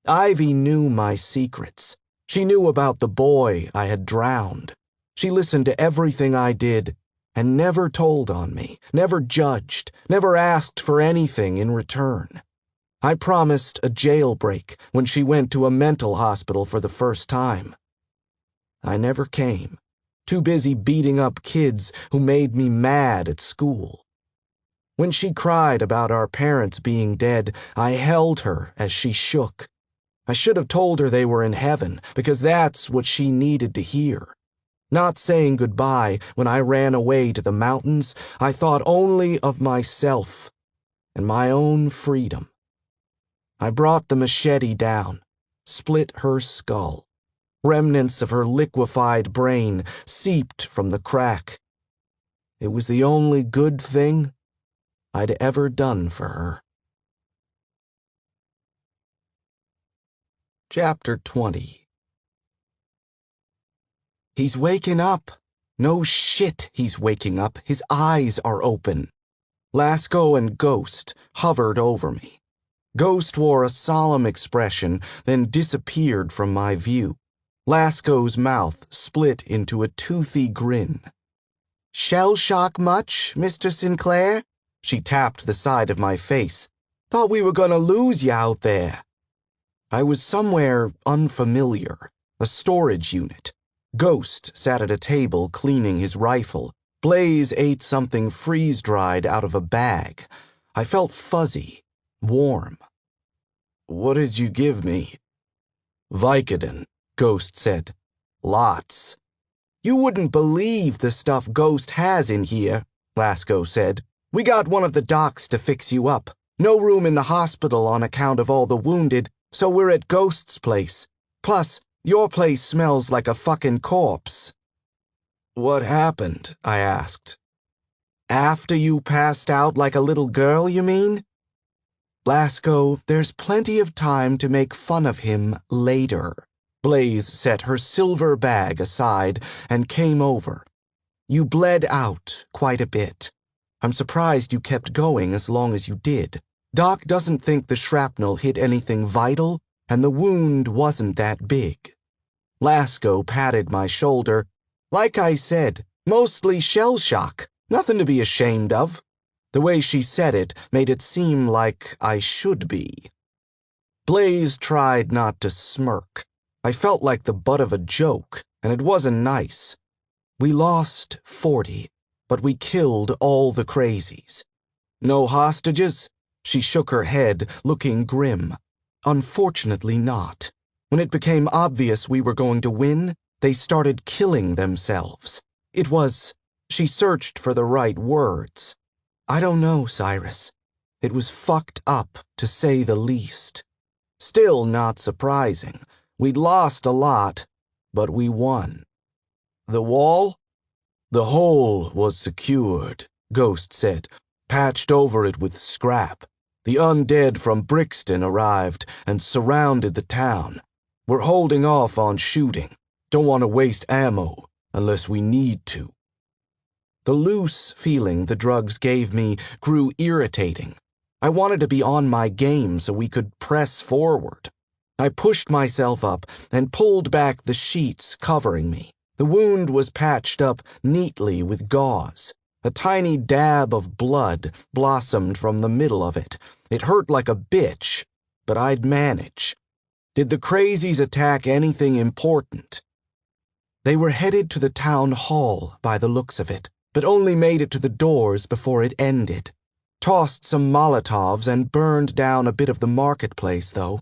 Ivy knew my secrets. She knew about the boy I had drowned. She listened to everything I did and never told on me, never judged, never asked for anything in return. I promised a jailbreak when she went to a mental hospital for the first time. I never came, too busy beating up kids who made me mad at school. When she cried about our parents being dead, I held her as she shook. I should have told her they were in heaven, because that's what she needed to hear. Not saying goodbye when I ran away to the mountains, I thought only of myself and my own freedom. I brought the machete down, split her skull. Remnants of her liquefied brain seeped from the crack. It was the only good thing I'd ever done for her. Chapter 20. He's waking up. No shit, he's waking up. His eyes are open. Lasco and Ghost hovered over me. Ghost wore a solemn expression, then disappeared from my view. Lasco's mouth split into a toothy grin. Shell shock much, Mr. Sinclair? She tapped the side of my face. Thought we were gonna lose you out there. I was somewhere unfamiliar, a storage unit. Ghost sat at a table cleaning his rifle. Blaze ate something freeze-dried out of a bag. I felt fuzzy, warm. What did you give me? Vicodin, Ghost said. Lots. You wouldn't believe the stuff Ghost has in here, Lasco said. We got one of the docs to fix you up. No room in the hospital on account of all the wounded, so we're at Ghost's place. Plus, your place smells like a fucking corpse. What happened? I asked. After you passed out like a little girl, you mean? Lasco, there's plenty of time to make fun of him later. Blaze set her silver bag aside and came over. You bled out quite a bit. I'm surprised you kept going as long as you did. Doc doesn't think the shrapnel hit anything vital, and the wound wasn't that big. Lasco patted my shoulder. Like I said, mostly shell shock. Nothing to be ashamed of. The way she said it made it seem like I should be. Blaze tried not to smirk. I felt like the butt of a joke, and it wasn't nice. We lost 40, but we killed all the crazies. No hostages? She shook her head, looking grim. Unfortunately not. When it became obvious we were going to win, they started killing themselves. It was... She searched for the right words. I don't know, Cyrus. It was fucked up, to say the least. Still not surprising. We'd lost a lot, but we won. The wall? The hole was secured, Ghost said. Patched over it with scrap. The undead from Brixton arrived and surrounded the town. We're holding off on shooting. Don't want to waste ammo, unless we need to. The loose feeling the drugs gave me grew irritating. I wanted to be on my game so we could press forward. I pushed myself up and pulled back the sheets covering me. The wound was patched up neatly with gauze. A tiny dab of blood blossomed from the middle of it. It hurt like a bitch, but I'd manage. Did the crazies attack anything important? They were headed to the town hall by the looks of it, but only made it to the doors before it ended. Tossed some Molotovs and burned down a bit of the marketplace, though.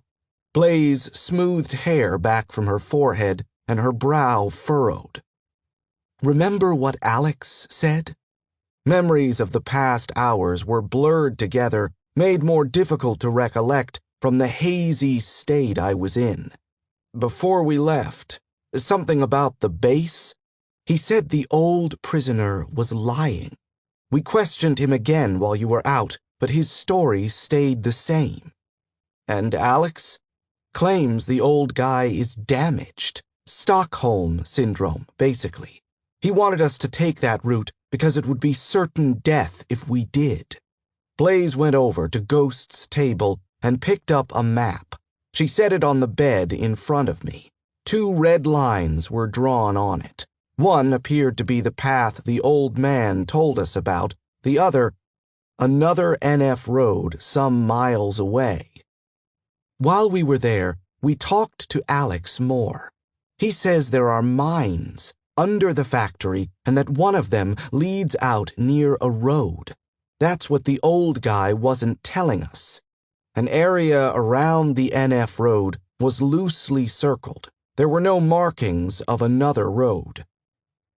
Blaze smoothed hair back from her forehead and her brow furrowed. Remember what Alex said? Memories of the past hours were blurred together, made more difficult to recollect from the hazy state I was in. Before we left, something about the base. He said the old prisoner was lying. We questioned him again while you were out, but his story stayed the same. And Alex claims the old guy is damaged. Stockholm syndrome, basically. He wanted us to take that route because it would be certain death if we did. Blaze went over to Ghost's table and picked up a map. She set it on the bed in front of me. 2 red lines were drawn on it. One appeared to be the path the old man told us about, the other, another NF road some miles away. While we were there, we talked to Alex more. He says there are mines under the factory and that one of them leads out near a road. That's what the old guy wasn't telling us. An area around the NF road was loosely circled. There were no markings of another road.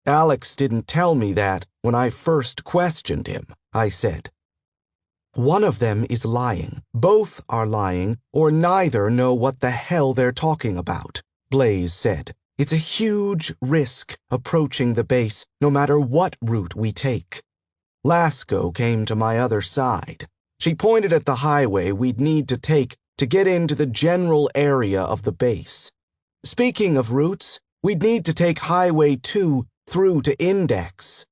Alex didn't tell me that when I first questioned him, I said. One of them is lying, both are lying, or neither know what the hell they're talking about, Blaze said. It's a huge risk approaching the base, no matter what route we take. Lasco came to my other side. She pointed at the highway we'd need to take to get into the general area of the base. Speaking of routes, we'd need to take Highway 2 through to Index.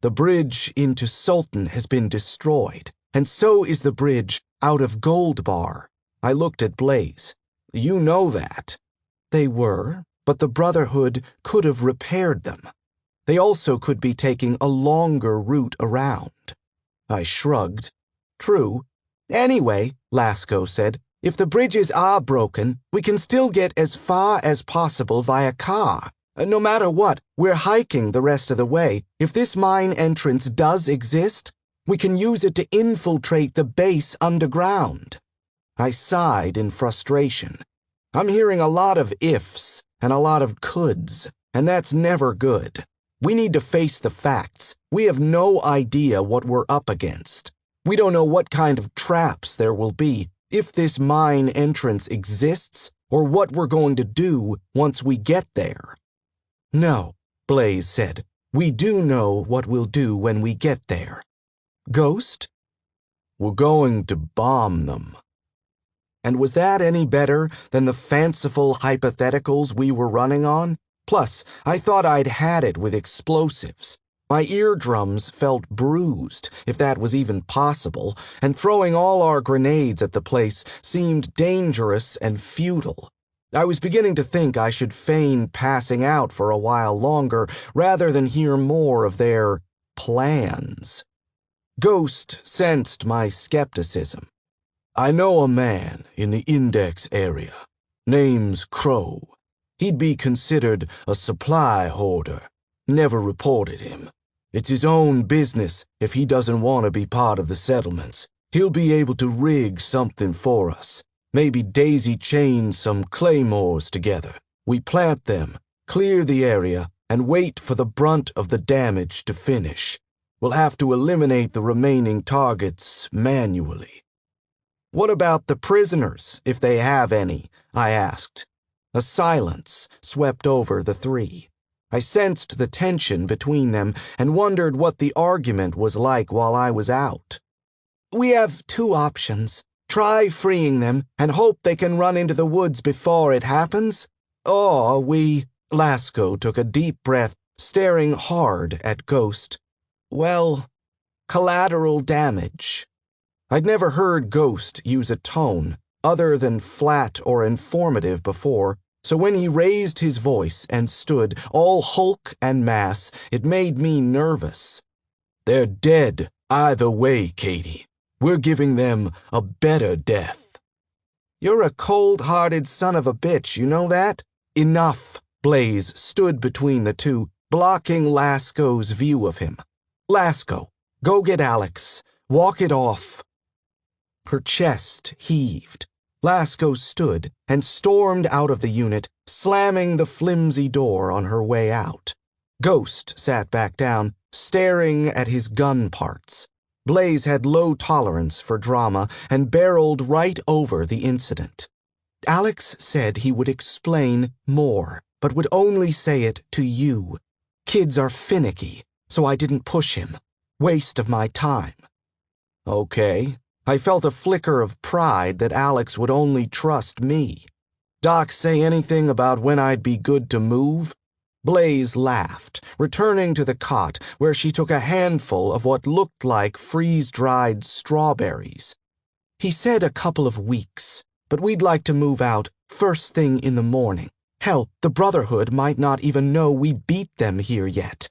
The bridge into Sultan has been destroyed, and so is the bridge out of Gold Bar. I looked at Blaze. You know that. They were, but the Brotherhood could have repaired them. They also could be taking a longer route around. I shrugged. True. Anyway, Lasco said, if the bridges are broken, we can still get as far as possible via car. No matter what, we're hiking the rest of the way. If this mine entrance does exist, we can use it to infiltrate the base underground. I sighed in frustration. I'm hearing a lot of ifs and a lot of coulds, and that's never good. We need to face the facts. We have no idea what we're up against. We don't know what kind of traps there will be, if this mine entrance exists, or what we're going to do once we get there. No, Blaze said. We do know what we'll do when we get there. Ghost? We're going to bomb them. And was that any better than the fanciful hypotheticals we were running on? Plus, I thought I'd had it with explosives. My eardrums felt bruised, if that was even possible, and throwing all our grenades at the place seemed dangerous and futile. I was beginning to think I should feign passing out for a while longer rather than hear more of their plans. Ghost sensed my skepticism. I know a man in the Index area. Name's Crow. He'd be considered a supply hoarder. Never reported him. It's his own business if he doesn't want to be part of the settlements. He'll be able to rig something for us. Maybe daisy-chain some claymores together. We plant them, clear the area, and wait for the brunt of the damage to finish. We'll have to eliminate the remaining targets manually. What about the prisoners, if they have any? I asked. A silence swept over the three. I sensed the tension between them and wondered what the argument was like while I was out. We have two options. Try freeing them and hope they can run into the woods before it happens. Or Lasco took a deep breath, staring hard at Ghost. Well, collateral damage. I'd never heard Ghost use a tone other than flat or informative before, so when he raised his voice and stood, all hulk and mass, it made me nervous. They're dead either way, Katie. We're giving them a better death. You're a cold-hearted son of a bitch, you know that? Enough. Blaze stood between the two, blocking Lasco's view of him. Lasco, go get Alex. Walk it off. Her chest heaved. Lasco stood and stormed out of the unit, slamming the flimsy door on her way out. Ghost sat back down, staring at his gun parts. Blaze had low tolerance for drama and barreled right over the incident. Alex said he would explain more, but would only say it to you. Kids are finicky, so I didn't push him. Waste of my time. Okay. I felt a flicker of pride that Alex would only trust me. Doc say anything about when I'd be good to move? Blaze laughed, returning to the cot where she took a handful of what looked like freeze-dried strawberries. He said a couple of weeks, but we'd like to move out first thing in the morning. Hell, the Brotherhood might not even know we beat them here yet.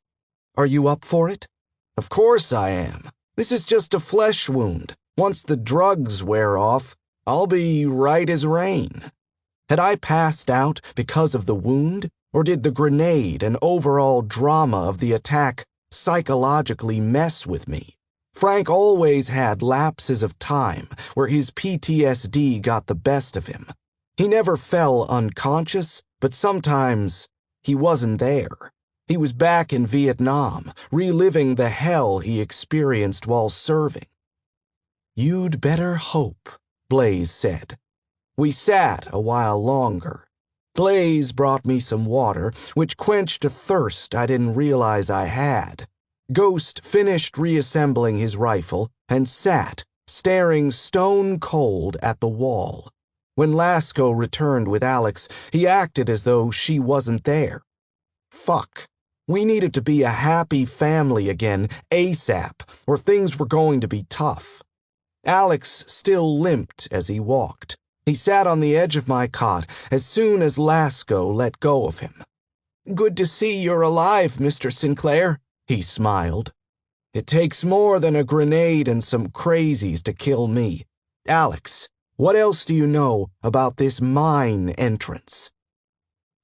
Are you up for it? Of course I am. This is just a flesh wound. Once the drugs wear off, I'll be right as rain. Had I passed out because of the wound, or did the grenade and overall drama of the attack psychologically mess with me? Frank always had lapses of time where his PTSD got the best of him. He never fell unconscious, but sometimes he wasn't there. He was back in Vietnam, reliving the hell he experienced while serving. You'd better hope, Blaze said. We sat a while longer. Blaze brought me some water, which quenched a thirst I didn't realize I had. Ghost finished reassembling his rifle and sat, staring stone cold at the wall. When Lasco returned with Alex, he acted as though she wasn't there. Fuck. We needed to be a happy family again, ASAP, or things were going to be tough. Alex still limped as he walked. He sat on the edge of my cot as soon as Lasco let go of him. Good to see you're alive, Mr. Sinclair, he smiled. It takes more than a grenade and some crazies to kill me. Alex, what else do you know about this mine entrance?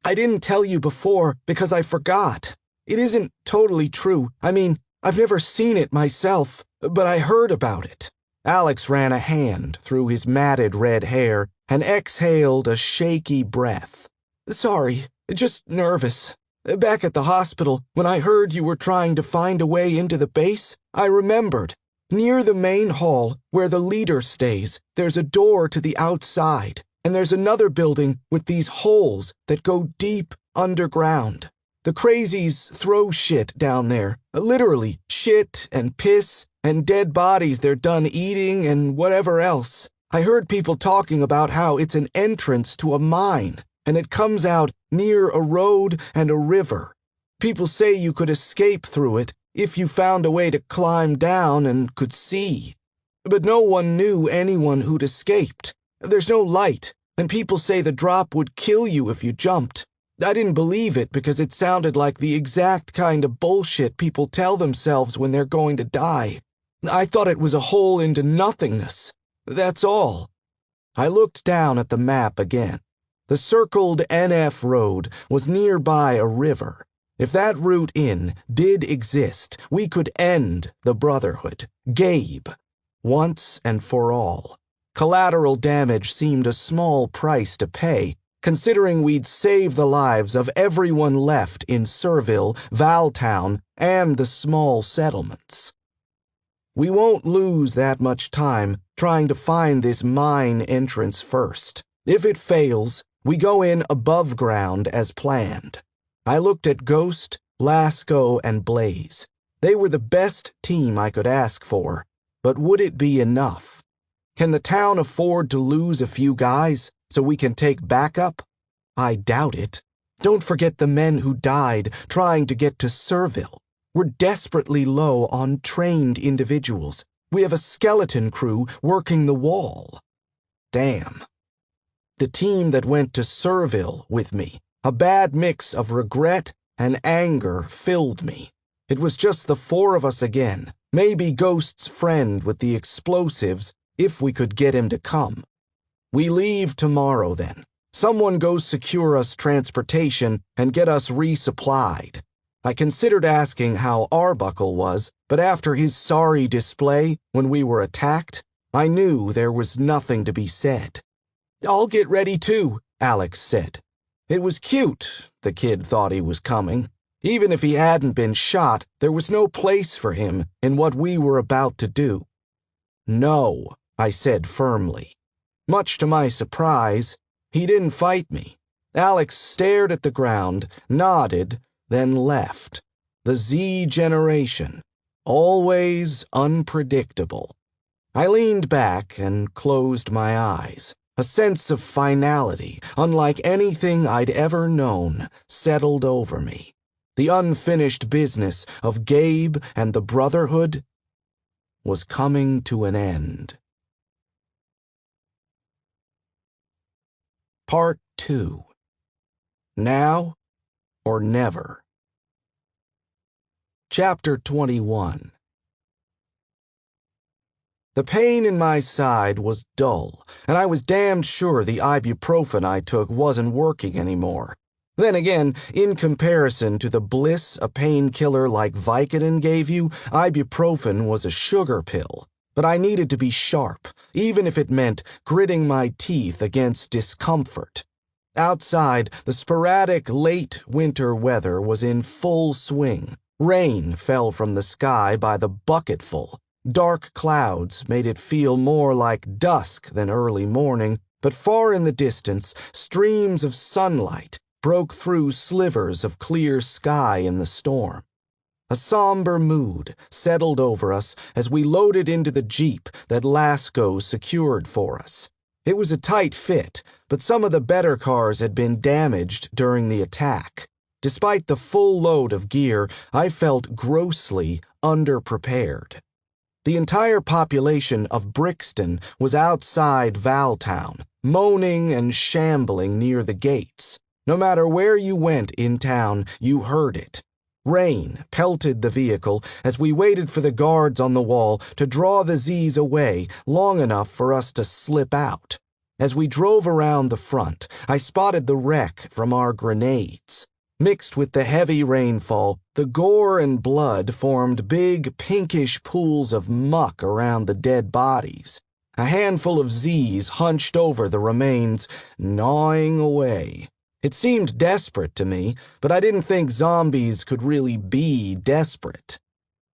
I didn't tell you before because I forgot. It isn't totally true. I mean, I've never seen it myself, but I heard about it. Alex ran a hand through his matted red hair and exhaled a shaky breath. Sorry, just nervous. Back at the hospital, when I heard you were trying to find a way into the base, I remembered. Near the main hall, where the leader stays, there's a door to the outside, and there's another building with these holes that go deep underground. The crazies throw shit down there, literally shit and piss and dead bodies they're done eating and whatever else. I heard people talking about how it's an entrance to a mine, and it comes out near a road and a river. People say you could escape through it if you found a way to climb down and could see. But no one knew anyone who'd escaped. There's no light, and people say the drop would kill you if you jumped. I didn't believe it because it sounded like the exact kind of bullshit people tell themselves when they're going to die. I thought it was a hole into nothingness. That's all. I looked down at the map again. The circled NF road was nearby a river. If that route in did exist, we could end the Brotherhood. Gabe. Once and for all. Collateral damage seemed a small price to pay, considering we'd save the lives of everyone left in Serville, Valtown, and the small settlements. We won't lose that much time trying to find this mine entrance first. If it fails, we go in above ground as planned. I looked at Ghost, Lasco, and Blaze. They were the best team I could ask for, but would it be enough? Can the town afford to lose a few guys so we can take backup? I doubt it. Don't forget the men who died trying to get to Serville. We're desperately low on trained individuals. We have a skeleton crew working the wall. Damn. The team that went to Serville with me, a bad mix of regret and anger filled me. It was just the four of us again, maybe Ghost's friend with the explosives, if we could get him to come. We leave tomorrow then. Someone go secure us transportation and get us resupplied. I considered asking how Arbuckle was, but after his sorry display when we were attacked, I knew there was nothing to be said. "I'll get ready too," Alex said. It was cute, the kid thought he was coming. Even if he hadn't been shot, there was no place for him in what we were about to do. "No," I said firmly. Much to my surprise, he didn't fight me. Alex stared at the ground, nodded, then left. The Z generation. Always unpredictable. I leaned back and closed my eyes. A sense of finality, unlike anything I'd ever known, settled over me. The unfinished business of Gabe and the Brotherhood was coming to an end. Part 2. Now or never. Chapter 21. The pain in my side was dull, and I was damned sure the ibuprofen I took wasn't working anymore. Then again, in comparison to the bliss a painkiller like Vicodin gave you, ibuprofen was a sugar pill. But I needed to be sharp, even if it meant gritting my teeth against discomfort. Outside, the sporadic late winter weather was in full swing. Rain fell from the sky by the bucketful. Dark clouds made it feel more like dusk than early morning, but far in the distance, streams of sunlight broke through slivers of clear sky in the storm. A somber mood settled over us as we loaded into the Jeep that Lasco secured for us. It was a tight fit, but some of the better cars had been damaged during the attack. Despite the full load of gear, I felt grossly underprepared. The entire population of Brixton was outside Valtown, moaning and shambling near the gates. No matter where you went in town, you heard it. Rain pelted the vehicle as we waited for the guards on the wall to draw the Z's away long enough for us to slip out. As we drove around the front, I spotted the wreck from our grenades. Mixed with the heavy rainfall, the gore and blood formed big pinkish pools of muck around the dead bodies. A handful of Z's hunched over the remains, gnawing away. It seemed desperate to me, but I didn't think zombies could really be desperate.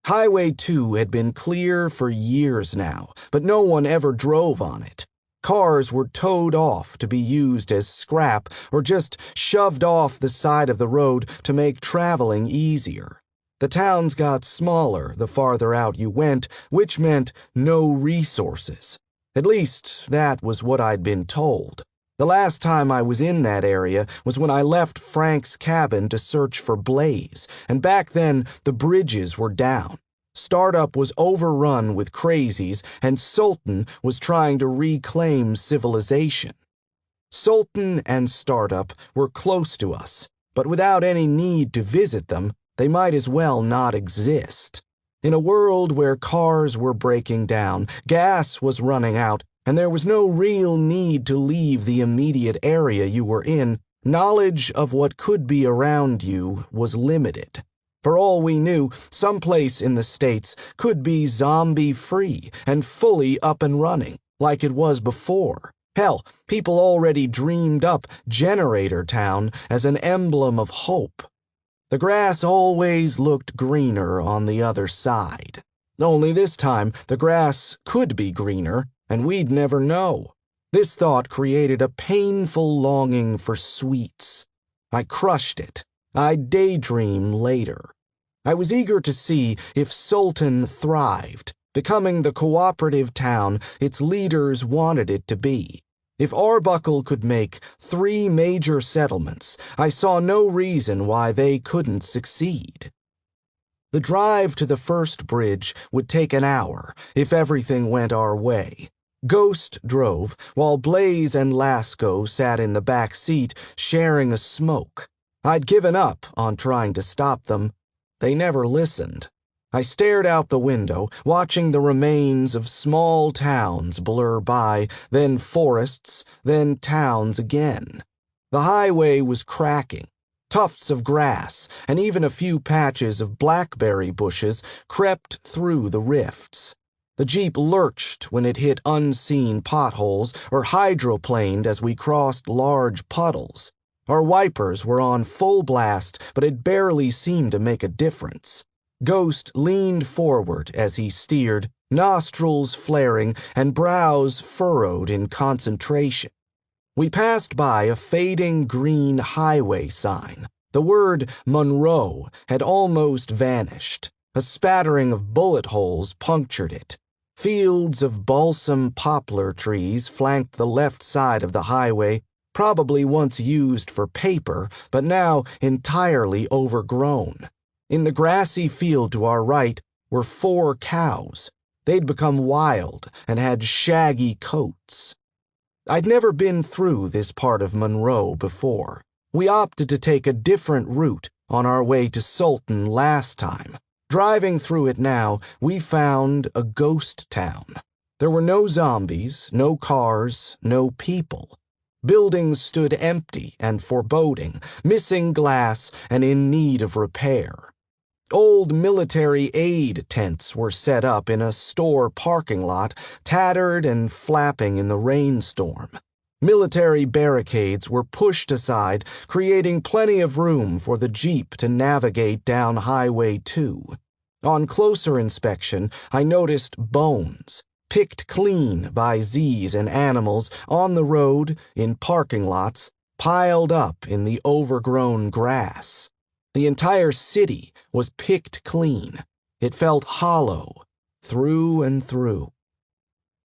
Highway 2 had been clear for years now, but no one ever drove on it. Cars were towed off to be used as scrap or just shoved off the side of the road to make traveling easier. The towns got smaller the farther out you went, which meant no resources. At least, that was what I'd been told. The last time I was in that area was when I left Frank's cabin to search for Blaze, and back then the bridges were down. Startup was overrun with crazies, and Sultan was trying to reclaim civilization. Sultan and Startup were close to us, but without any need to visit them, they might as well not exist. In a world where cars were breaking down, gas was running out, and there was no real need to leave the immediate area you were in, knowledge of what could be around you was limited. For all we knew, someplace in the States could be zombie-free and fully up and running, like it was before. Hell, people already dreamed up Generator Town as an emblem of hope. The grass always looked greener on the other side. Only this time, the grass could be greener, and we'd never know. This thought created a painful longing for sweets. I crushed it. I'd daydream later. I was eager to see if Sultan thrived, becoming the cooperative town its leaders wanted it to be. If Arbuckle could make 3 major settlements, I saw no reason why they couldn't succeed. The drive to the first bridge would take an hour if everything went our way. Ghost drove, while Blaze and Lasco sat in the back seat sharing a smoke. I'd given up on trying to stop them. They never listened. I stared out the window, watching the remains of small towns blur by, then forests, then towns again. The highway was cracking. Tufts of grass and even a few patches of blackberry bushes crept through the rifts. The Jeep lurched when it hit unseen potholes or hydroplaned as we crossed large puddles. Our wipers were on full blast, but it barely seemed to make a difference. Ghost leaned forward as he steered, nostrils flaring and brows furrowed in concentration. We passed by a fading green highway sign. The word Monroe had almost vanished. A spattering of bullet holes punctured it. Fields of balsam poplar trees flanked the left side of the highway, probably once used for paper, but now entirely overgrown. In the grassy field to our right were 4 cows. They'd become wild and had shaggy coats. I'd never been through this part of Monroe before. We opted to take a different route on our way to Sultan last time. Driving through it now, we found a ghost town. There were no zombies, no cars, no people. Buildings stood empty and foreboding, missing glass and in need of repair. Old military aid tents were set up in a store parking lot, tattered and flapping in the rainstorm. Military barricades were pushed aside, creating plenty of room for the Jeep to navigate down Highway 2. On closer inspection, I noticed bones, picked clean by Z's and animals on the road, in parking lots, piled up in the overgrown grass. The entire city was picked clean. It felt hollow, through and through.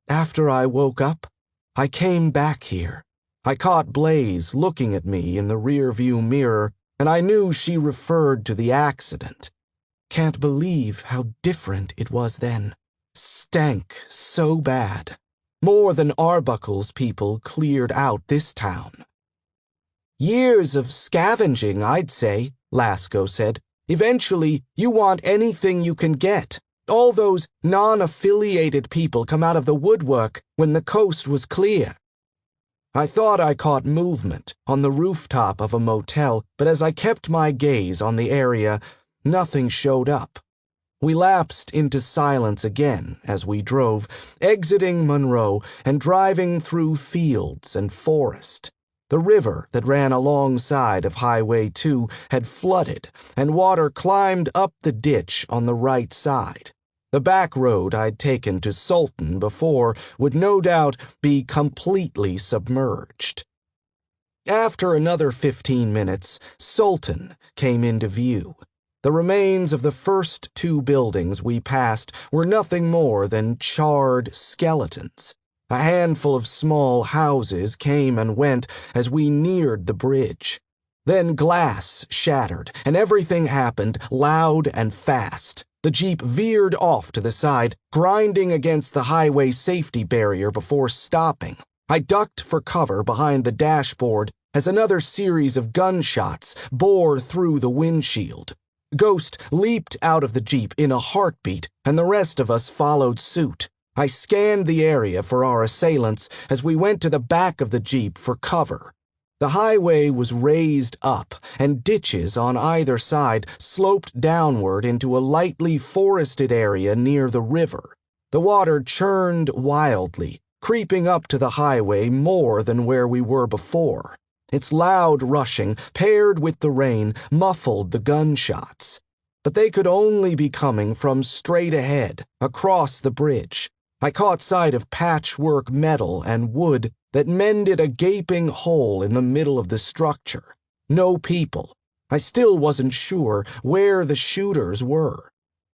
After I woke up, I came back here. I caught Blaze looking at me in the rearview mirror, and I knew she referred to the accident. Can't believe how different it was then. Stank so bad. More than Arbuckle's people cleared out this town. Years of scavenging, I'd say, Lasco said. Eventually, you want anything you can get. All those non-affiliated people come out of the woodwork when the coast was clear. I thought I caught movement on the rooftop of a motel, but as I kept my gaze on the area, nothing showed up. We lapsed into silence again as we drove, exiting Monroe and driving through fields and forest. The river that ran alongside of Highway 2 had flooded, and water climbed up the ditch on the right side. The back road I'd taken to Sultan before would no doubt be completely submerged. After another 15 minutes, Sultan came into view. The remains of the first 2 buildings we passed were nothing more than charred skeletons. A handful of small houses came and went as we neared the bridge. Then glass shattered, and everything happened loud and fast. The Jeep veered off to the side, grinding against the highway safety barrier before stopping. I ducked for cover behind the dashboard as another series of gunshots bore through the windshield. Ghost leaped out of the Jeep in a heartbeat, and the rest of us followed suit. I scanned the area for our assailants as we went to the back of the Jeep for cover. The highway was raised up, and ditches on either side sloped downward into a lightly forested area near the river. The water churned wildly, creeping up to the highway more than where we were before. Its loud rushing, paired with the rain, muffled the gunshots. But they could only be coming from straight ahead, across the bridge. I caught sight of patchwork metal and wood that mended a gaping hole in the middle of the structure. No people. I still wasn't sure where the shooters were.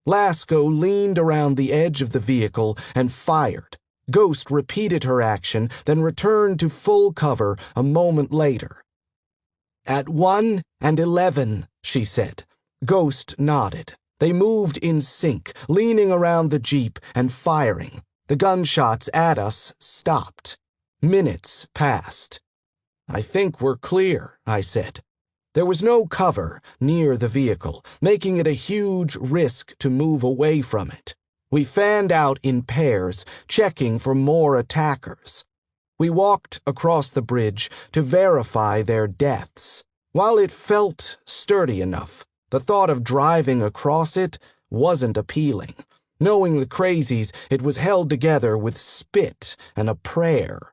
Lasco leaned around the edge of the vehicle and fired. Ghost repeated her action, then returned to full cover a moment later. "At 1 and 11, she said. Ghost nodded. They moved in sync, leaning around the Jeep and firing. The gunshots at us stopped. Minutes passed. "I think we're clear," I said. There was no cover near the vehicle, making it a huge risk to move away from it. We fanned out in pairs, checking for more attackers. We walked across the bridge to verify their deaths. While it felt sturdy enough, the thought of driving across it wasn't appealing. Knowing the crazies, it was held together with spit and a prayer.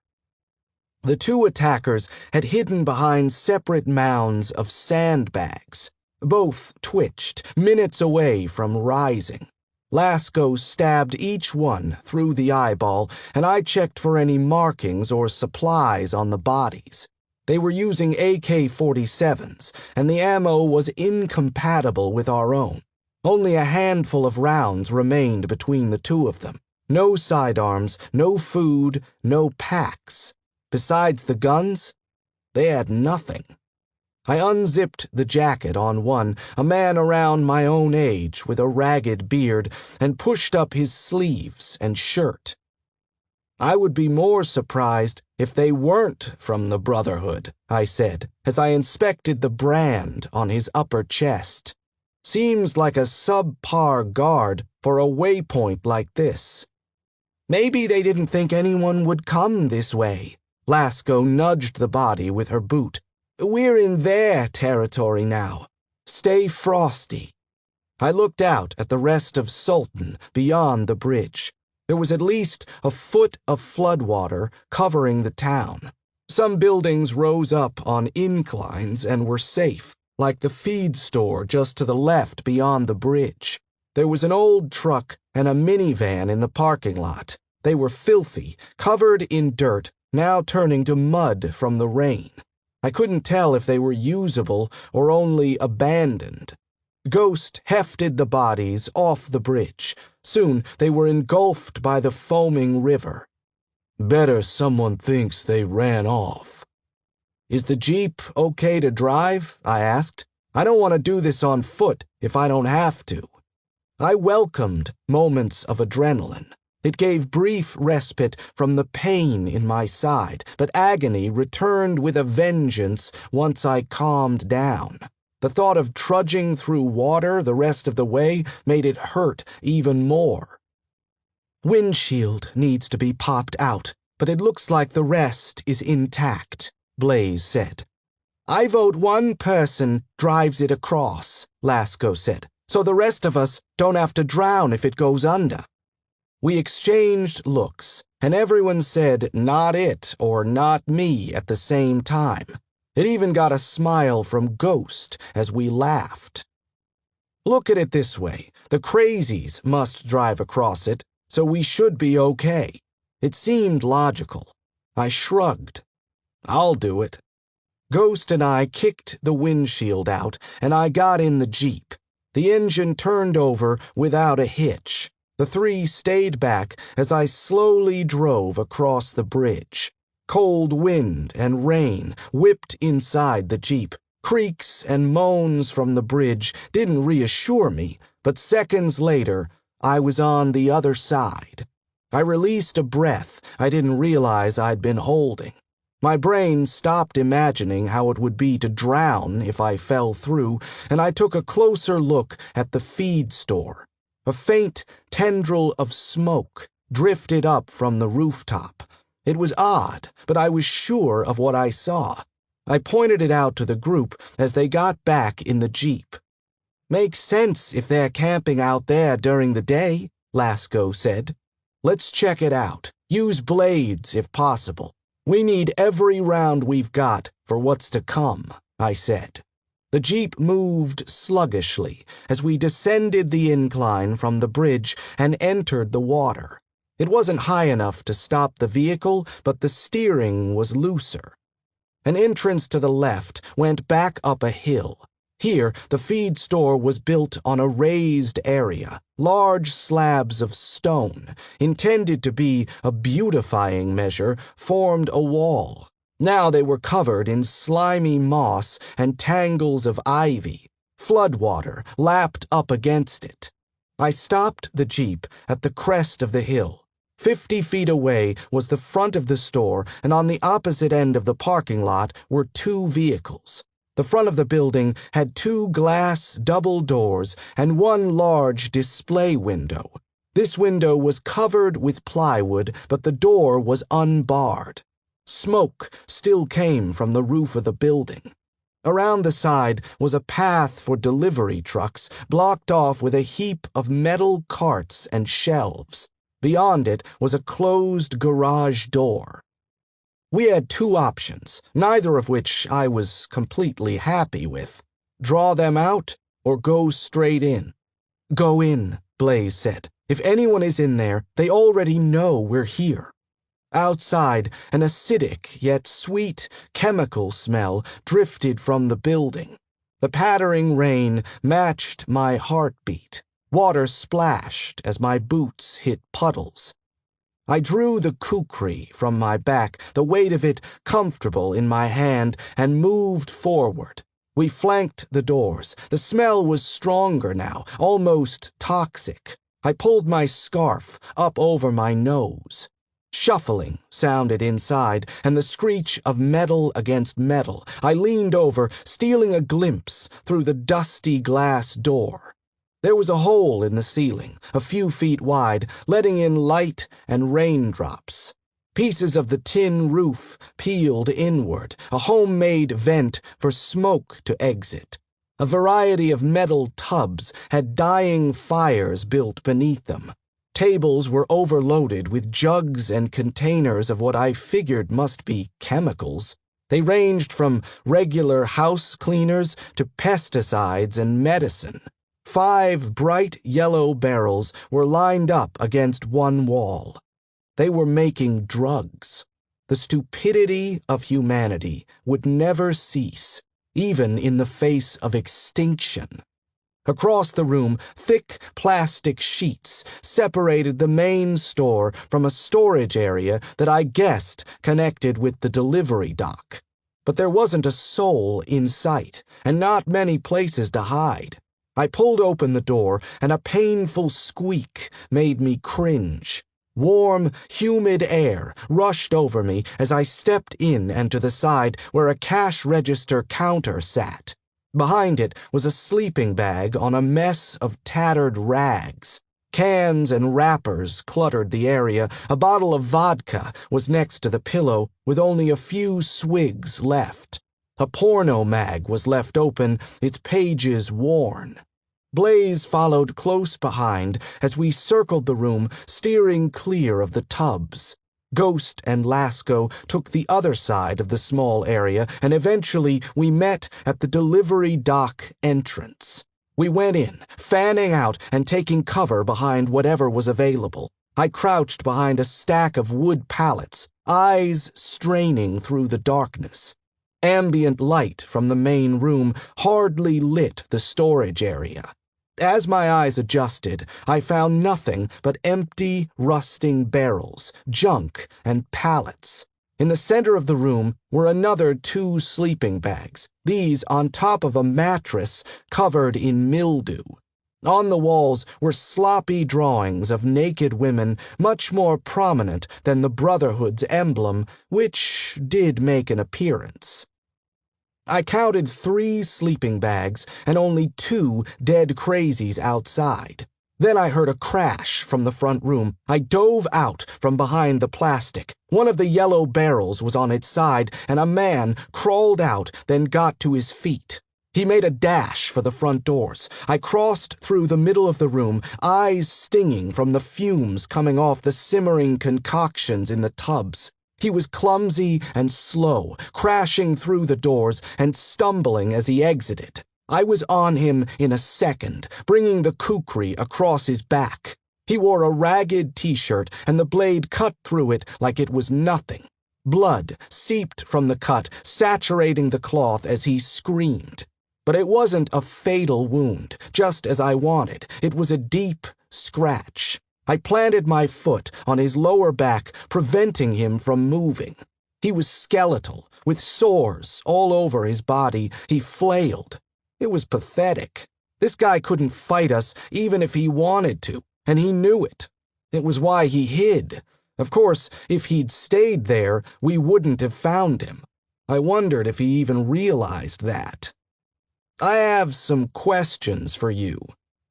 The two attackers had hidden behind separate mounds of sandbags. Both twitched, minutes away from rising. Lasco stabbed each one through the eyeball, and I checked for any markings or supplies on the bodies. They were using AK-47s, and the ammo was incompatible with our own. Only a handful of rounds remained between the two of them. No sidearms, no food, no packs. Besides the guns, they had nothing. I unzipped the jacket on one, a man around my own age with a ragged beard, and pushed up his sleeves and shirt. I would be more surprised if they weren't from the Brotherhood, I said, as I inspected the brand on his upper chest. Seems like a subpar guard for a waypoint like this. Maybe they didn't think anyone would come this way. Lasco nudged the body with her boot. We're in their territory now. Stay frosty. I looked out at the rest of Sultan beyond the bridge. There was at least a foot of floodwater covering the town. Some buildings rose up on inclines and were safe, like the feed store just to the left beyond the bridge. There was an old truck and a minivan in the parking lot. They were filthy, covered in dirt, now turning to mud from the rain. I couldn't tell if they were usable or only abandoned. Ghost hefted the bodies off the bridge. Soon they were engulfed by the foaming river. Better someone thinks they ran off. Is the Jeep okay to drive? I asked. I don't want to do this on foot if I don't have to. I welcomed moments of adrenaline. It gave brief respite from the pain in my side, but agony returned with a vengeance once I calmed down. The thought of trudging through water the rest of the way made it hurt even more. Windshield needs to be popped out, but it looks like the rest is intact, Blaze said. I vote one person drives it across, Lasco said, so the rest of us don't have to drown if it goes under. We exchanged looks, and everyone said not it or not me at the same time. It even got a smile from Ghost as we laughed. Look at it this way. The crazies must drive across it, so we should be okay. It seemed logical. I shrugged. I'll do it. Ghost and I kicked the windshield out, and I got in the Jeep. The engine turned over without a hitch. The three stayed back as I slowly drove across the bridge. Cold wind and rain whipped inside the Jeep. Creaks and moans from the bridge didn't reassure me, but seconds later, I was on the other side. I released a breath I didn't realize I'd been holding. My brain stopped imagining how it would be to drown if I fell through, and I took a closer look at the feed store. A faint tendril of smoke drifted up from the rooftop. It was odd, but I was sure of what I saw. I pointed it out to the group as they got back in the Jeep. "Makes sense if they're camping out there during the day," Lasco said. "Let's check it out. Use blades if possible. We need every round we've got for what's to come," I said. The Jeep moved sluggishly as we descended the incline from the bridge and entered the water. It wasn't high enough to stop the vehicle, but the steering was looser. An entrance to the left went back up a hill. Here, the feed store was built on a raised area, large slabs of stone, intended to be a beautifying measure, formed a wall. Now they were covered in slimy moss and tangles of ivy. Floodwater lapped up against it. I stopped the Jeep at the crest of the hill. 50 feet away was the front of the store, and on the opposite end of the parking lot were two vehicles. The front of the building had two glass double doors and one large display window. This window was covered with plywood, but the door was unbarred. Smoke still came from the roof of the building. Around the side was a path for delivery trucks, blocked off with a heap of metal carts and shelves. Beyond it was a closed garage door. We had two options, neither of which I was completely happy with. Draw them out or go straight in. "Go in," Blaze said. "If anyone is in there, they already know we're here." Outside, an acidic yet sweet chemical smell drifted from the building. The pattering rain matched my heartbeat. Water splashed as my boots hit puddles. I drew the kukri from my back, the weight of it comfortable in my hand, and moved forward. We flanked the doors. The smell was stronger now, almost toxic. I pulled my scarf up over my nose. Shuffling sounded inside, and the screech of metal against metal. I leaned over, stealing a glimpse through the dusty glass door. There was a hole in the ceiling, a few feet wide, letting in light and raindrops. Pieces of the tin roof peeled inward, a homemade vent for smoke to exit. A variety of metal tubs had dying fires built beneath them. Tables were overloaded with jugs and containers of what I figured must be chemicals. They ranged from regular house cleaners to pesticides and medicine. 5 bright yellow barrels were lined up against one wall. They were making drugs. The stupidity of humanity would never cease, even in the face of extinction. Across the room, thick plastic sheets separated the main store from a storage area that I guessed connected with the delivery dock. But there wasn't a soul in sight, and not many places to hide. I pulled open the door, and a painful squeak made me cringe. Warm, humid air rushed over me as I stepped in and to the side where a cash register counter sat. Behind it was a sleeping bag on a mess of tattered rags. Cans and wrappers cluttered the area. A bottle of vodka was next to the pillow, with only a few swigs left. A porno mag was left open, its pages worn. Blaze followed close behind as we circled the room, steering clear of the tubs. Ghost and Lasco took the other side of the small area, and eventually we met at the delivery dock entrance. We went in, fanning out and taking cover behind whatever was available. I crouched behind a stack of wood pallets, eyes straining through the darkness. Ambient light from the main room hardly lit the storage area. As my eyes adjusted, I found nothing but empty, rusting barrels, junk, and pallets. In the center of the room were another 2 sleeping bags, these on top of a mattress covered in mildew. On the walls were sloppy drawings of naked women, much more prominent than the Brotherhood's emblem, which did make an appearance. I counted 3 sleeping bags and only 2 dead crazies outside. Then I heard a crash from the front room. I dove out from behind the plastic. One of the yellow barrels was on its side, and a man crawled out, then got to his feet. He made a dash for the front doors. I crossed through the middle of the room, eyes stinging from the fumes coming off the simmering concoctions in the tubs. He was clumsy and slow, crashing through the doors and stumbling as he exited. I was on him in a second, bringing the kukri across his back. He wore a ragged t-shirt, and the blade cut through it like it was nothing. Blood seeped from the cut, saturating the cloth as he screamed. But it wasn't a fatal wound, just as I wanted. It was a deep scratch. I planted my foot on his lower back, preventing him from moving. He was skeletal, with sores all over his body. He flailed. It was pathetic. This guy couldn't fight us even if he wanted to, and he knew it. It was why he hid. Of course, if he'd stayed there, we wouldn't have found him. I wondered if he even realized that. I have some questions for you.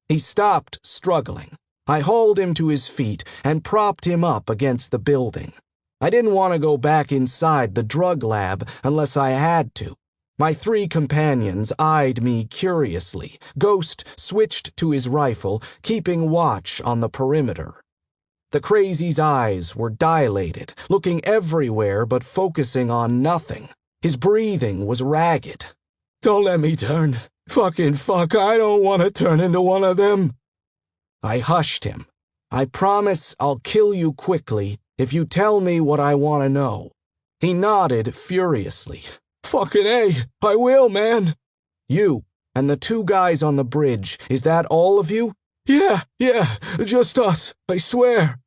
He stopped struggling. I hauled him to his feet and propped him up against the building. I didn't want to go back inside the drug lab unless I had to. My 3 companions eyed me curiously. Ghost switched to his rifle, keeping watch on the perimeter. The crazy's eyes were dilated, looking everywhere but focusing on nothing. His breathing was ragged. "Don't let me turn. Fucking fuck, I don't want to turn into one of them." I hushed him. "I promise I'll kill you quickly if you tell me what I want to know." He nodded furiously. "Fucking A, I will, man." "You and the 2 guys on the bridge, is that all of you?" Yeah, just us, I swear."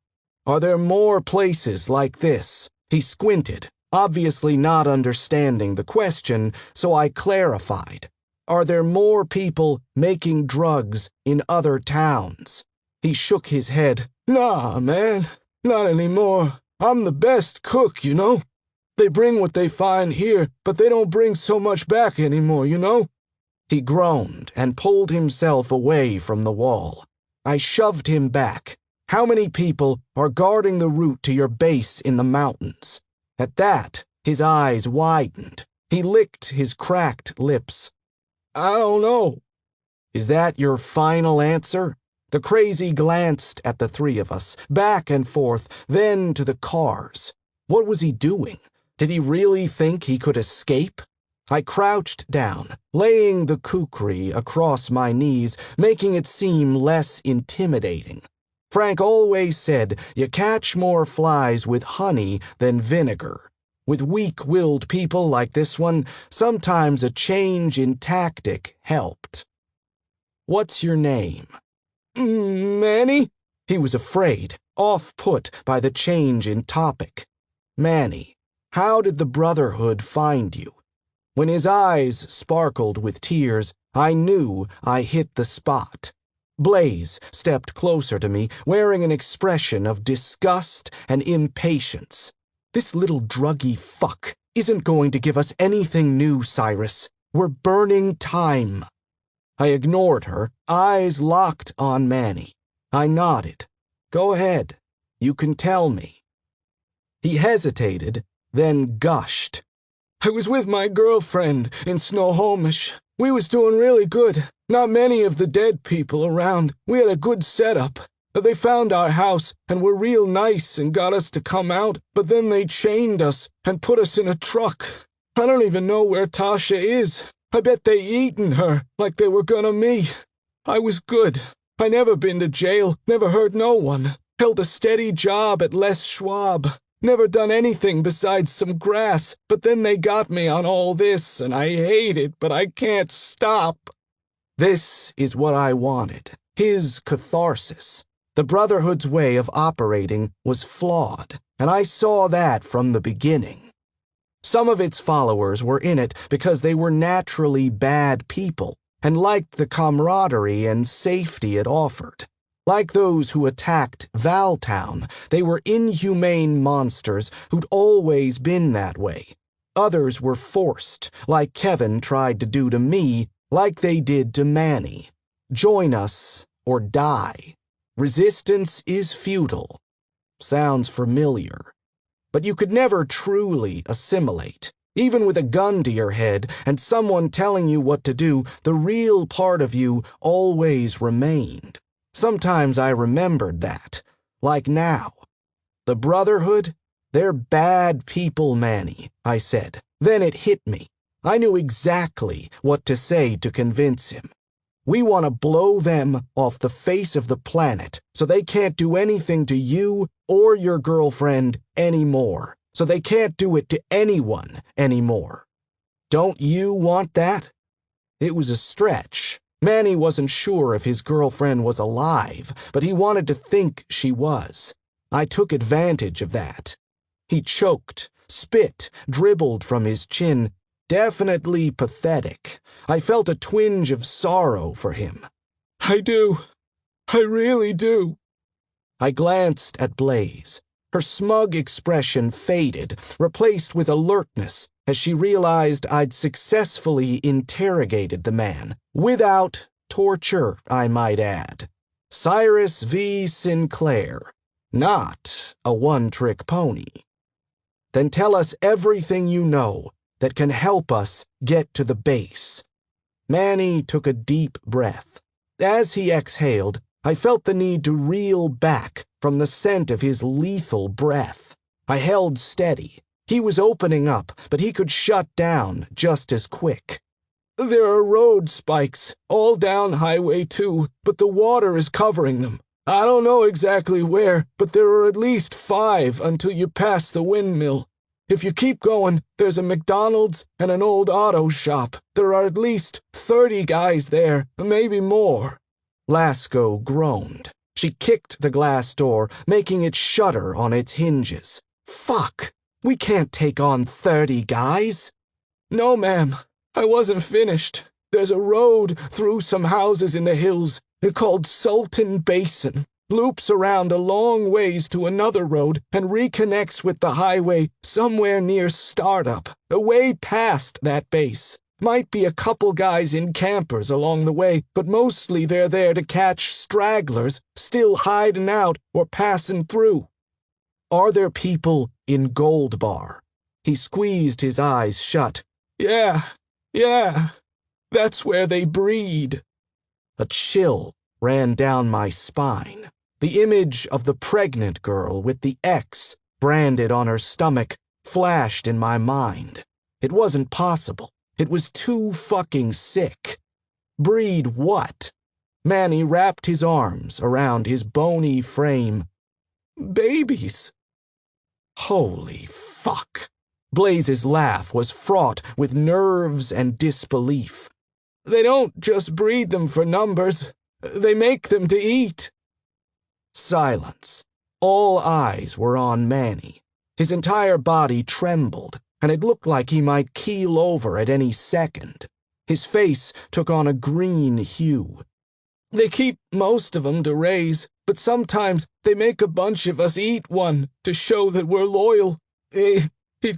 "Are there more places like this?" He squinted, obviously not understanding the question, so I clarified. "Are there more people making drugs in other towns?" He shook his head. "Nah, man, not anymore. I'm the best cook, you know. They bring what they find here, but they don't bring so much back anymore, you know?" He groaned and pulled himself away from the wall. I shoved him back. "How many people are guarding the route to your base in the mountains?" At that, his eyes widened. He licked his cracked lips. "I don't know." "Is that your final answer?" The crazy glanced at the 3 of us, back and forth, then to the cars. What was he doing? Did he really think he could escape? I crouched down, laying the kukri across my knees, making it seem less intimidating. Frank always said you catch more flies with honey than vinegar. With weak-willed people like this one, sometimes a change in tactic helped. "What's your name?" "Manny?" He was afraid, off-put by the change in topic. "Manny, how did the Brotherhood find you?" When his eyes sparkled with tears, I knew I hit the spot. Blaze stepped closer to me, wearing an expression of disgust and impatience. "This little druggy fuck isn't going to give us anything new, Cyrus. We're burning time." I ignored her, eyes locked on Manny. I nodded. "Go ahead. You can tell me." He hesitated, then gushed. "I was with my girlfriend in Snohomish. We was doing really good. Not many of the dead people around. We had a good setup. They found our house and were real nice and got us to come out, but then they chained us and put us in a truck. I don't even know where Tasha is. I bet they eaten her like they were gonna me. I was good. I never been to jail, never hurt no one. Held a steady job at Les Schwab. Never done anything besides some grass, but then they got me on all this, and I hate it, but I can't stop." This is what I wanted, his catharsis. The Brotherhood's way of operating was flawed, and I saw that from the beginning. Some of its followers were in it because they were naturally bad people and liked the camaraderie and safety it offered. Like those who attacked Valtown, they were inhumane monsters who'd always been that way. Others were forced, like Kevin tried to do to me, like they did to Manny. Join us or die. Resistance is futile. Sounds familiar. But you could never truly assimilate. Even with a gun to your head and someone telling you what to do, the real part of you always remained. Sometimes I remembered that, like now. The Brotherhood? They're bad people, Manny, I said. Then it hit me. I knew exactly what to say to convince him. We want to blow them off the face of the planet so they can't do anything to you or your girlfriend anymore, so they can't do it to anyone anymore. Don't you want that? It was a stretch. Manny wasn't sure if his girlfriend was alive, but he wanted to think she was. I took advantage of that. He choked, spit dribbled from his chin. Definitely pathetic. I felt a twinge of sorrow for him. I do. I really do. I glanced at Blaze. Her smug expression faded, replaced with alertness, as she realized I'd successfully interrogated the man. Without torture, I might add. Cyrus V. Sinclair. Not a one-trick pony. Then tell us everything you know that can help us get to the base. Manny took a deep breath. As he exhaled, I felt the need to reel back from the scent of his lethal breath. I held steady. He was opening up, but he could shut down just as quick. There are road spikes all down Highway 2, but the water is covering them. I don't know exactly where, but there are at least 5 until you pass the windmill. If you keep going, there's a McDonald's and an old auto shop. There are at least 30 guys there, maybe more. Lasco groaned. She kicked the glass door, making it shudder on its hinges. Fuck! We can't take on 30 guys. No, ma'am. I wasn't finished. There's a road through some houses in the hills. They're called Sultan Basin. Loops around a long ways to another road and reconnects with the highway somewhere near Startup, way past that base. Might be a couple guys in campers along the way, but mostly they're there to catch stragglers still hiding out or passing through. Are there people in Gold Bar? He squeezed his eyes shut. Yeah, that's where they breed. A chill ran down my spine. The image of the pregnant girl with the X branded on her stomach flashed in my mind. It wasn't possible. It was too fucking sick. Breed what? Manny wrapped his arms around his bony frame. Babies. Holy fuck. Blaze's laugh was fraught with nerves and disbelief. They don't just breed them for numbers. They make them to eat. Silence. All eyes were on Manny. His entire body trembled, and it looked like he might keel over at any second. His face took on a green hue. They keep most of them to raise, but sometimes they make a bunch of us eat one to show that we're loyal. It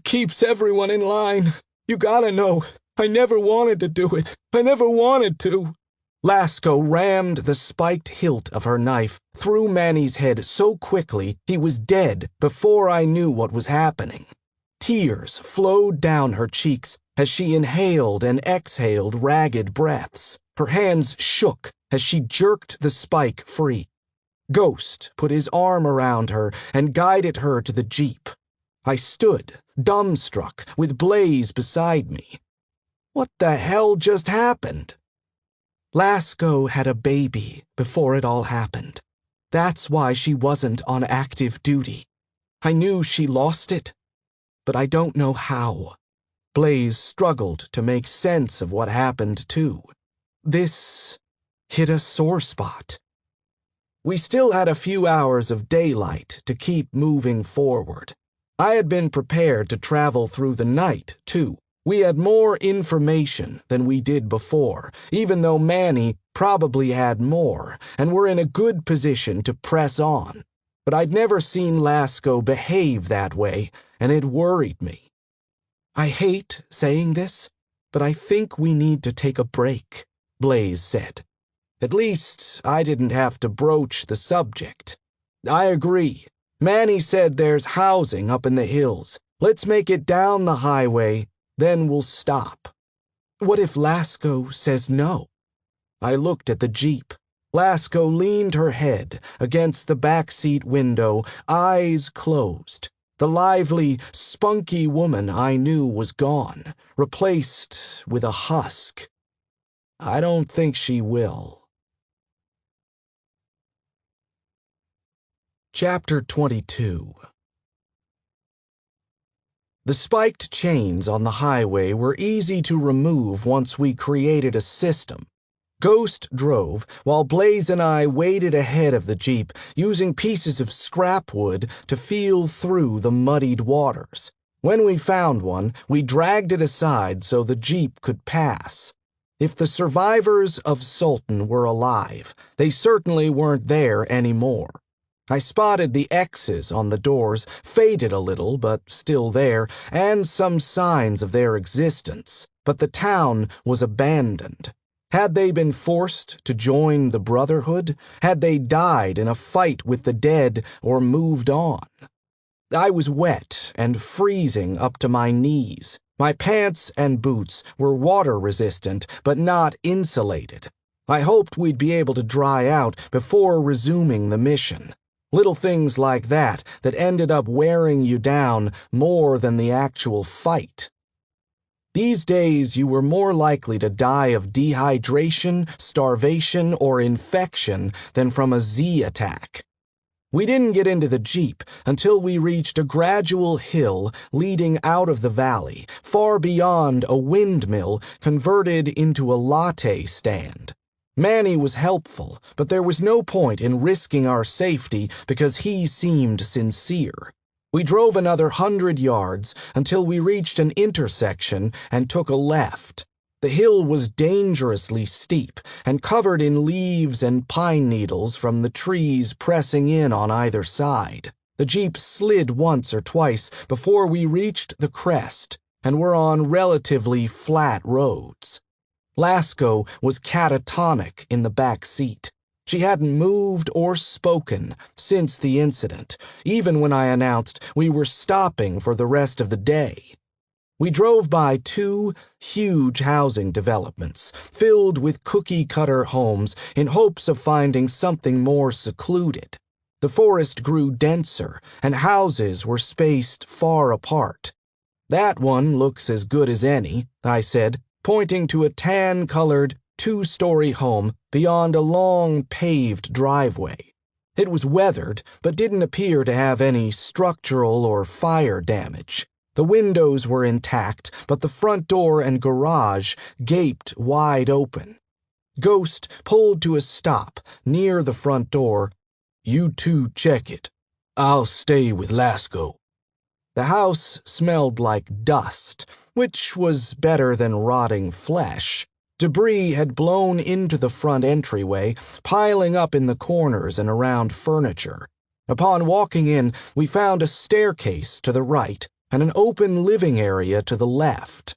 keeps everyone in line. You gotta know, I never wanted to do it. I never wanted to. Lasco rammed the spiked hilt of her knife through Manny's head so quickly he was dead before I knew what was happening. Tears flowed down her cheeks as she inhaled and exhaled ragged breaths. Her hands shook as she jerked the spike free. Ghost put his arm around her and guided her to the jeep. I stood, dumbstruck, with Blaze beside me. What the hell just happened? Lasco had a baby before it all happened. That's why she wasn't on active duty. I knew she lost it, but I don't know how. Blaze struggled to make sense of what happened, too. This hit a sore spot. We still had a few hours of daylight to keep moving forward. I had been prepared to travel through the night, too. We had more information than we did before, even though Manny probably had more, and were in a good position to press on. But I'd never seen Lasco behave that way, and it worried me. I hate saying this, but I think we need to take a break, Blaze said. At least I didn't have to broach the subject. I agree. Manny said there's housing up in the hills. Let's make it down the highway, then we'll stop. What if Lasco says no? I looked at the Jeep. Lasco leaned her head against the backseat window, eyes closed. The lively, spunky woman I knew was gone, replaced with a husk. I don't think she will. Chapter 22. The spiked chains on the highway were easy to remove once we created a system. Ghost drove, while Blaze and I waded ahead of the Jeep, using pieces of scrap wood to feel through the muddied waters. When we found one, we dragged it aside so the Jeep could pass. If the survivors of Sultan were alive, they certainly weren't there anymore. I spotted the X's on the doors, faded a little but still there, and some signs of their existence, but the town was abandoned. Had they been forced to join the Brotherhood? Had they died in a fight with the dead or moved on? I was wet and freezing up to my knees. My pants and boots were water-resistant but not insulated. I hoped we'd be able to dry out before resuming the mission. Little things like that ended up wearing you down more than the actual fight. These days you were more likely to die of dehydration, starvation, or infection than from a Z attack. We didn't get into the Jeep until we reached a gradual hill leading out of the valley, far beyond a windmill converted into a latte stand. Manny was helpful, but there was no point in risking our safety because he seemed sincere. We drove another 100 yards until we reached an intersection and took a left. The hill was dangerously steep and covered in leaves and pine needles from the trees pressing in on either side. The Jeep slid once or twice before we reached the crest and were on relatively flat roads. Lasco was catatonic in the back seat. She hadn't moved or spoken since the incident, even when I announced we were stopping for the rest of the day. We drove by 2 huge housing developments, filled with cookie-cutter homes in hopes of finding something more secluded. The forest grew denser, and houses were spaced far apart. That one looks as good as any, I said, pointing to a tan-colored, 2-story home beyond a long paved driveway. It was weathered, but didn't appear to have any structural or fire damage. The windows were intact, but the front door and garage gaped wide open. Ghost pulled to a stop near the front door. "You two check it. I'll stay with Lasco." The house smelled like dust, which was better than rotting flesh. Debris had blown into the front entryway, piling up in the corners and around furniture. Upon walking in, we found a staircase to the right and an open living area to the left.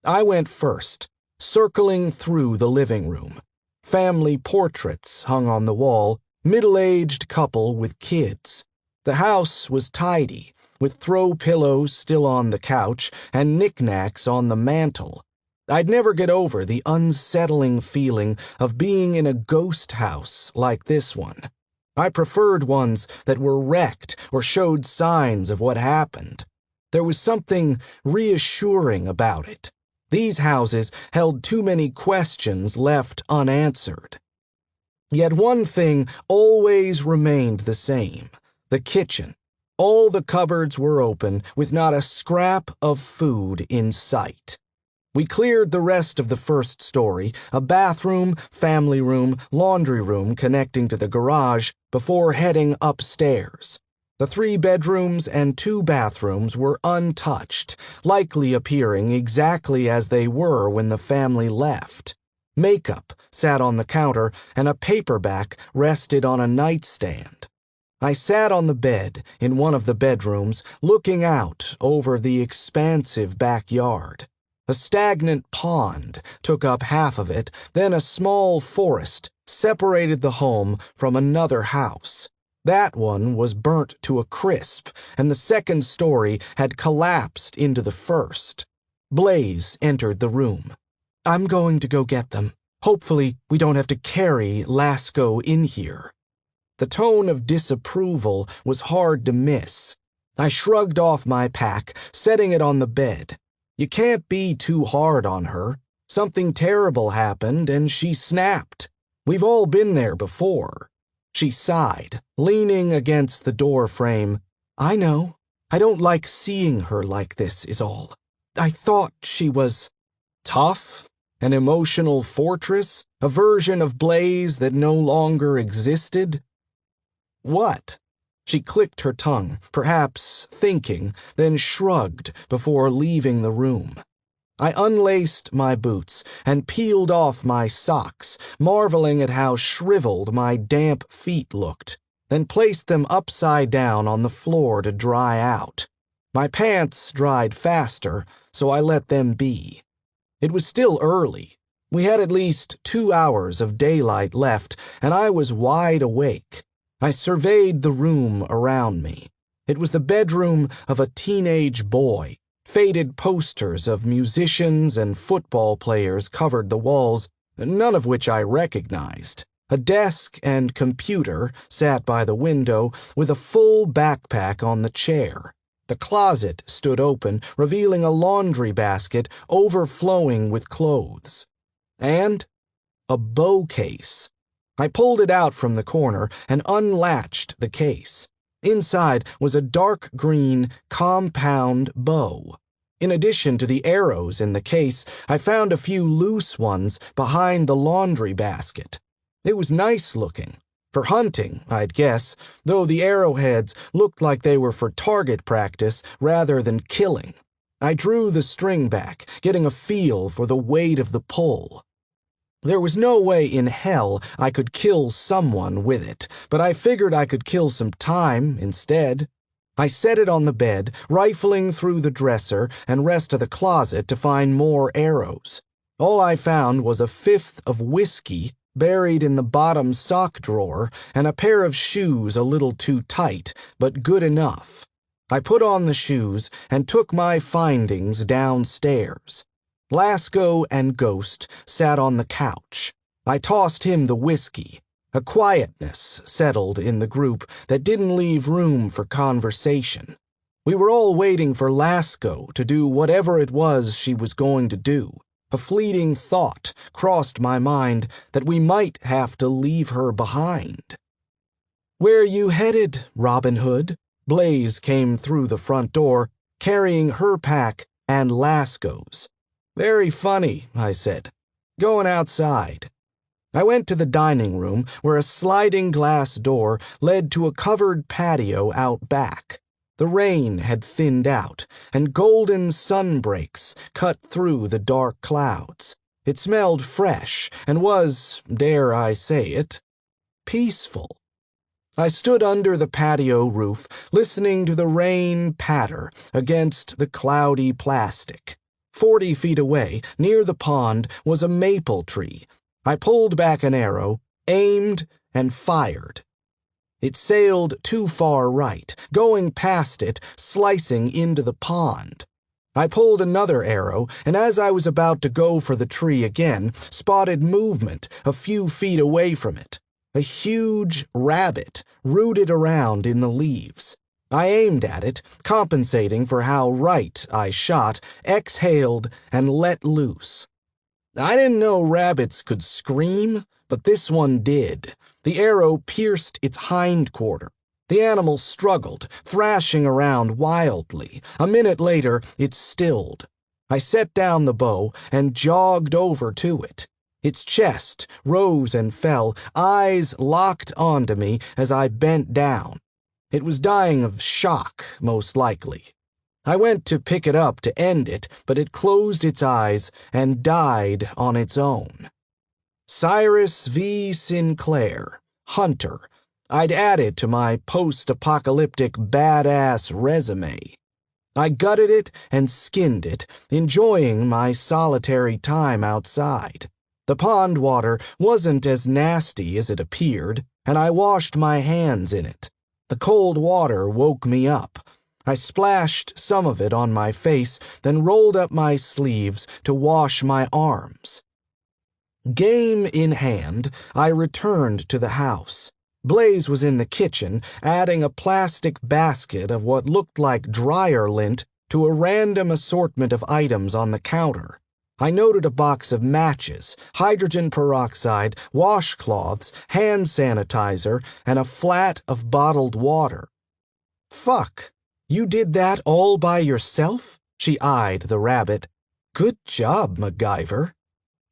I went first, circling through the living room. Family portraits hung on the wall, middle-aged couple with kids. The house was tidy, with throw pillows still on the couch and knickknacks on the mantel. I'd never get over the unsettling feeling of being in a ghost house like this one. I preferred ones that were wrecked or showed signs of what happened. There was something reassuring about it. These houses held too many questions left unanswered. Yet one thing always remained the same: the kitchen. All the cupboards were open, with not a scrap of food in sight. We cleared the rest of the first story, a bathroom, family room, laundry room connecting to the garage, before heading upstairs. The 3 bedrooms and 2 bathrooms were untouched, likely appearing exactly as they were when the family left. Makeup sat on the counter, and a paperback rested on a nightstand. I sat on the bed in one of the bedrooms, looking out over the expansive backyard. A stagnant pond took up half of it, then a small forest separated the home from another house. That one was burnt to a crisp, and the second story had collapsed into the first. Blaze entered the room. "I'm going to go get them. Hopefully, we don't have to carry Lasco in here." The tone of disapproval was hard to miss. I shrugged off my pack, setting it on the bed. You can't be too hard on her. Something terrible happened, and she snapped. We've all been there before. She sighed, leaning against the door frame. "I know. I don't like seeing her like this, is all. I thought she was tough, an emotional fortress, a version of Blaze that no longer existed." "What?" She clicked her tongue, perhaps thinking, then shrugged before leaving the room. I unlaced my boots and peeled off my socks, marveling at how shriveled my damp feet looked, then placed them upside down on the floor to dry out. My pants dried faster, so I let them be. It was still early. We had at least 2 hours of daylight left, and I was wide awake. I surveyed the room around me. It was the bedroom of a teenage boy. Faded posters of musicians and football players covered the walls, none of which I recognized. A desk and computer sat by the window, with a full backpack on the chair. The closet stood open, revealing a laundry basket overflowing with clothes. And a bow case. I pulled it out from the corner and unlatched the case. Inside was a dark green compound bow. In addition to the arrows in the case, I found a few loose ones behind the laundry basket. It was nice looking. For hunting, I'd guess, though the arrowheads looked like they were for target practice rather than killing. I drew the string back, getting a feel for the weight of the pull. There was no way in hell I could kill someone with it, but I figured I could kill some time instead. I set it on the bed, rifling through the dresser and rest of the closet to find more arrows. All I found was a fifth of whiskey buried in the bottom sock drawer and a pair of shoes a little too tight, but good enough. I put on the shoes and took my findings downstairs. Lasco and Ghost sat on the couch. I tossed him the whiskey. A quietness settled in the group that didn't leave room for conversation. We were all waiting for Lasco to do whatever it was she was going to do. A fleeting thought crossed my mind that we might have to leave her behind. "Where you headed, Robin Hood?" Blaze came through the front door, carrying her pack and Lasco's. "Very funny," I said. "Going outside." I went to the dining room, where a sliding glass door led to a covered patio out back. The rain had thinned out, and golden sunbreaks cut through the dark clouds. It smelled fresh, and was, dare I say it, peaceful. I stood under the patio roof, listening to the rain patter against the cloudy plastic. 40 feet away, near the pond, was a maple tree. I pulled back an arrow, aimed, and fired. It sailed too far right, going past it, slicing into the pond. I pulled another arrow, and as I was about to go for the tree again, spotted movement a few feet away from it. A huge rabbit rooted around in the leaves. I aimed at it, compensating for how right I shot, exhaled, and let loose. I didn't know rabbits could scream, but this one did. The arrow pierced its hind quarter. The animal struggled, thrashing around wildly. A minute later, it stilled. I set down the bow and jogged over to it. Its chest rose and fell, eyes locked onto me as I bent down. It was dying of shock, most likely. I went to pick it up to end it, but it closed its eyes and died on its own. Cyrus V. Sinclair, Hunter. I'd added to my post-apocalyptic badass resume. I gutted it and skinned it, enjoying my solitary time outside. The pond water wasn't as nasty as it appeared, and I washed my hands in it. The cold water woke me up. I splashed some of it on my face, then rolled up my sleeves to wash my arms. Game in hand, I returned to the house. Blaze was in the kitchen, adding a plastic basket of what looked like dryer lint to a random assortment of items on the counter. I noted a box of matches, hydrogen peroxide, washcloths, hand sanitizer, and a flat of bottled water. "Fuck, you did that all by yourself?" She eyed the rabbit. "Good job, MacGyver."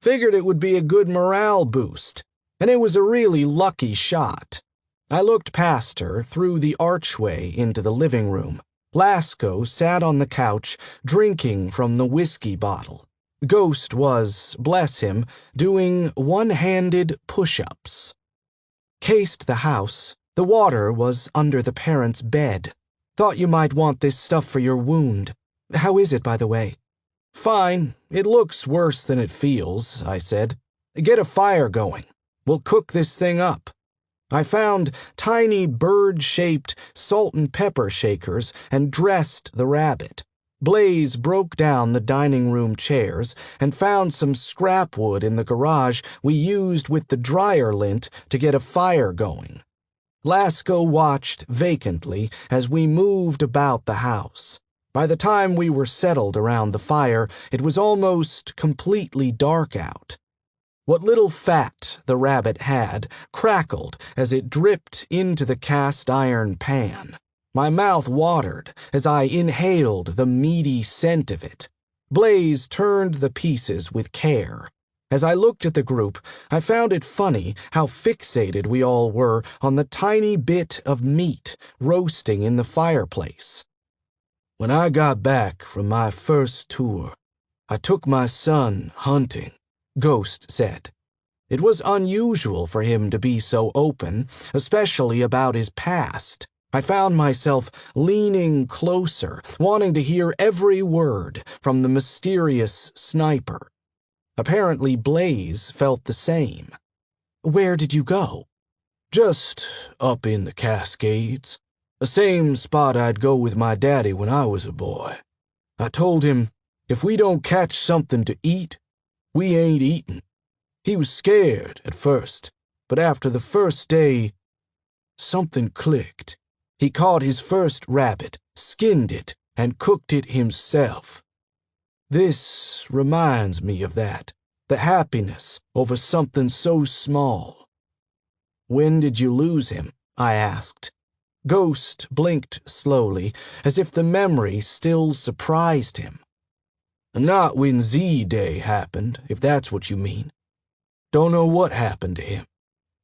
Figured it would be a good morale boost, and it was a really lucky shot. I looked past her through the archway into the living room. Lasco sat on the couch, drinking from the whiskey bottle. Ghost was, bless him, doing one-handed push-ups. Cased the house. The water was under the parents' bed. "Thought you might want this stuff for your wound. How is it, by the way?" "Fine. It looks worse than it feels," I said. "Get a fire going. We'll cook this thing up." I found tiny bird-shaped salt and pepper shakers and dressed the rabbit. Blaze broke down the dining room chairs and found some scrap wood in the garage we used with the dryer lint to get a fire going. Lasco watched vacantly as we moved about the house. By the time we were settled around the fire, it was almost completely dark out. What little fat the rabbit had crackled as it dripped into the cast-iron pan. My mouth watered as I inhaled the meaty scent of it. Blaze turned the pieces with care. As I looked at the group, I found it funny how fixated we all were on the tiny bit of meat roasting in the fireplace. "When I got back from my first tour, I took my son hunting," Ghost said. It was unusual for him to be so open, especially about his past. I found myself leaning closer, wanting to hear every word from the mysterious sniper. Apparently Blaze felt the same. "Where did you go?" "Just up in the Cascades. The same spot I'd go with my daddy when I was a boy. I told him, if we don't catch something to eat, we ain't eatin'. He was scared at first, but after the first day, something clicked. He caught his first rabbit, skinned it, and cooked it himself. This reminds me of that, the happiness over something so small." "When did you lose him?" I asked. Ghost blinked slowly, as if the memory still surprised him. "Not when Z-Day happened, if that's what you mean. Don't know what happened to him.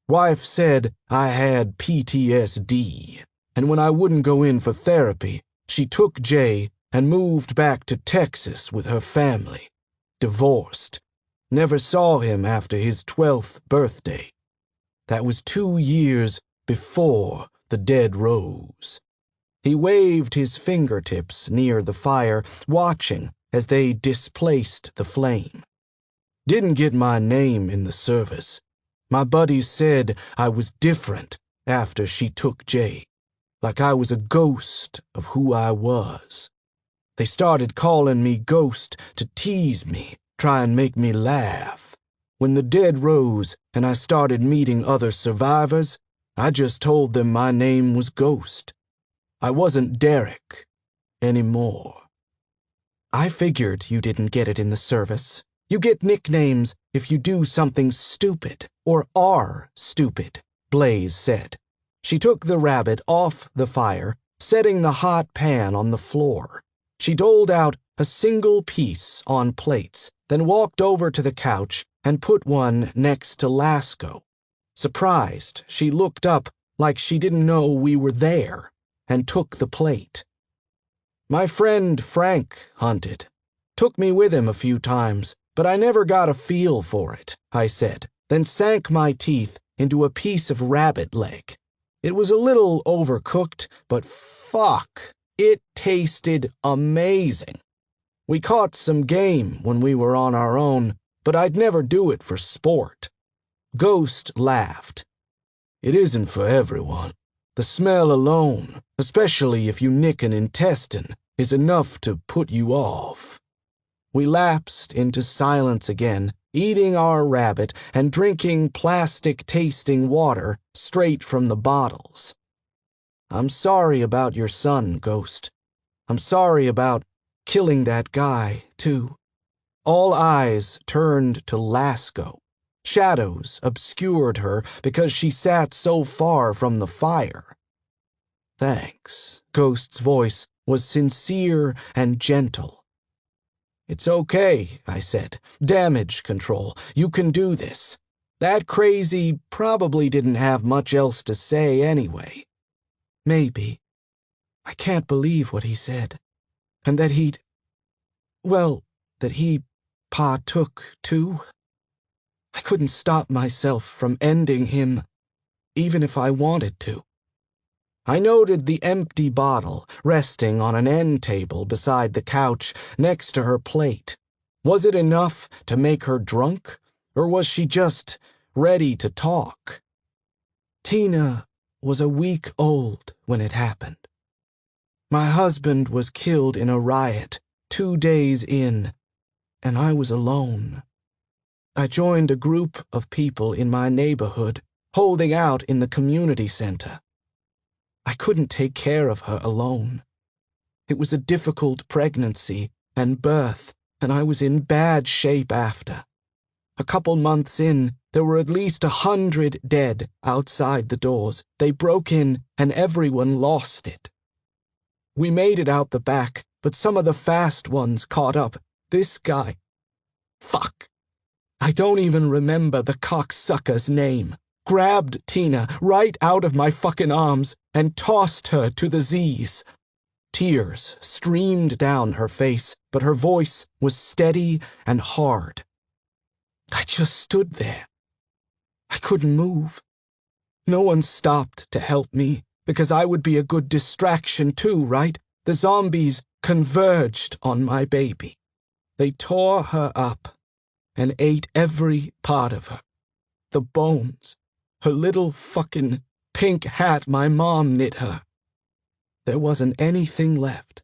Wife said I had PTSD, and when I wouldn't go in for therapy, she took Jay and moved back to Texas with her family. Divorced. Never saw him after his 12th birthday. That was 2 years before the dead rose." He waved his fingertips near the fire, watching as they displaced the flame. "Didn't get my name in the service. My buddies said I was different after she took Jay, like I was a ghost of who I was. They started calling me Ghost to tease me, try and make me laugh. When the dead rose and I started meeting other survivors, I just told them my name was Ghost. I wasn't Derek anymore." "I figured you didn't get it in the service. You get nicknames if you do something stupid or are stupid," Blaze said. She took the rabbit off the fire, setting the hot pan on the floor. She doled out a single piece on plates, then walked over to the couch and put one next to Lasco. Surprised, she looked up like she didn't know we were there, and took the plate. My friend Frank hunted. Took me with him a few times, but I never got a feel for it, I said, then sank my teeth into a piece of rabbit leg. It was a little overcooked, but fuck, it tasted amazing. We caught some game when we were on our own, but I'd never do it for sport. Ghost laughed. It isn't for everyone. The smell alone, especially if you nick an intestine, is enough to put you off. We lapsed into silence again, eating our rabbit and drinking plastic-tasting water straight from the bottles. I'm sorry about your son, Ghost. I'm sorry about killing that guy, too. All eyes turned to Lasco. Shadows obscured her because she sat so far from the fire. Thanks. Ghost's voice was sincere and gentle. It's okay, I said. Damage control. You can do this. That crazy probably didn't have much else to say anyway. Maybe. I can't believe what he said. And that that he partook too. I couldn't stop myself from ending him, even if I wanted to. I noted the empty bottle resting on an end table beside the couch next to her plate. Was it enough to make her drunk, or was she just ready to talk? Tina was a week old when it happened. My husband was killed in a riot 2 days in, and I was alone. I joined a group of people in my neighborhood, holding out in the community center. I couldn't take care of her alone. It was a difficult pregnancy and birth, and I was in bad shape after. A couple months in, there were at least 100 dead outside the doors. They broke in, and everyone lost it. We made it out the back, but some of the fast ones caught up. This guy... Fuck. I don't even remember the cocksucker's name. Grabbed Tina right out of my fucking arms and tossed her to the Z's. Tears streamed down her face, but her voice was steady and hard. I just stood there. I couldn't move. No one stopped to help me, because I would be a good distraction too, right? The zombies converged on my baby. They tore her up and ate every part of her. The bones, her little fucking pink hat my mom knit her. There wasn't anything left.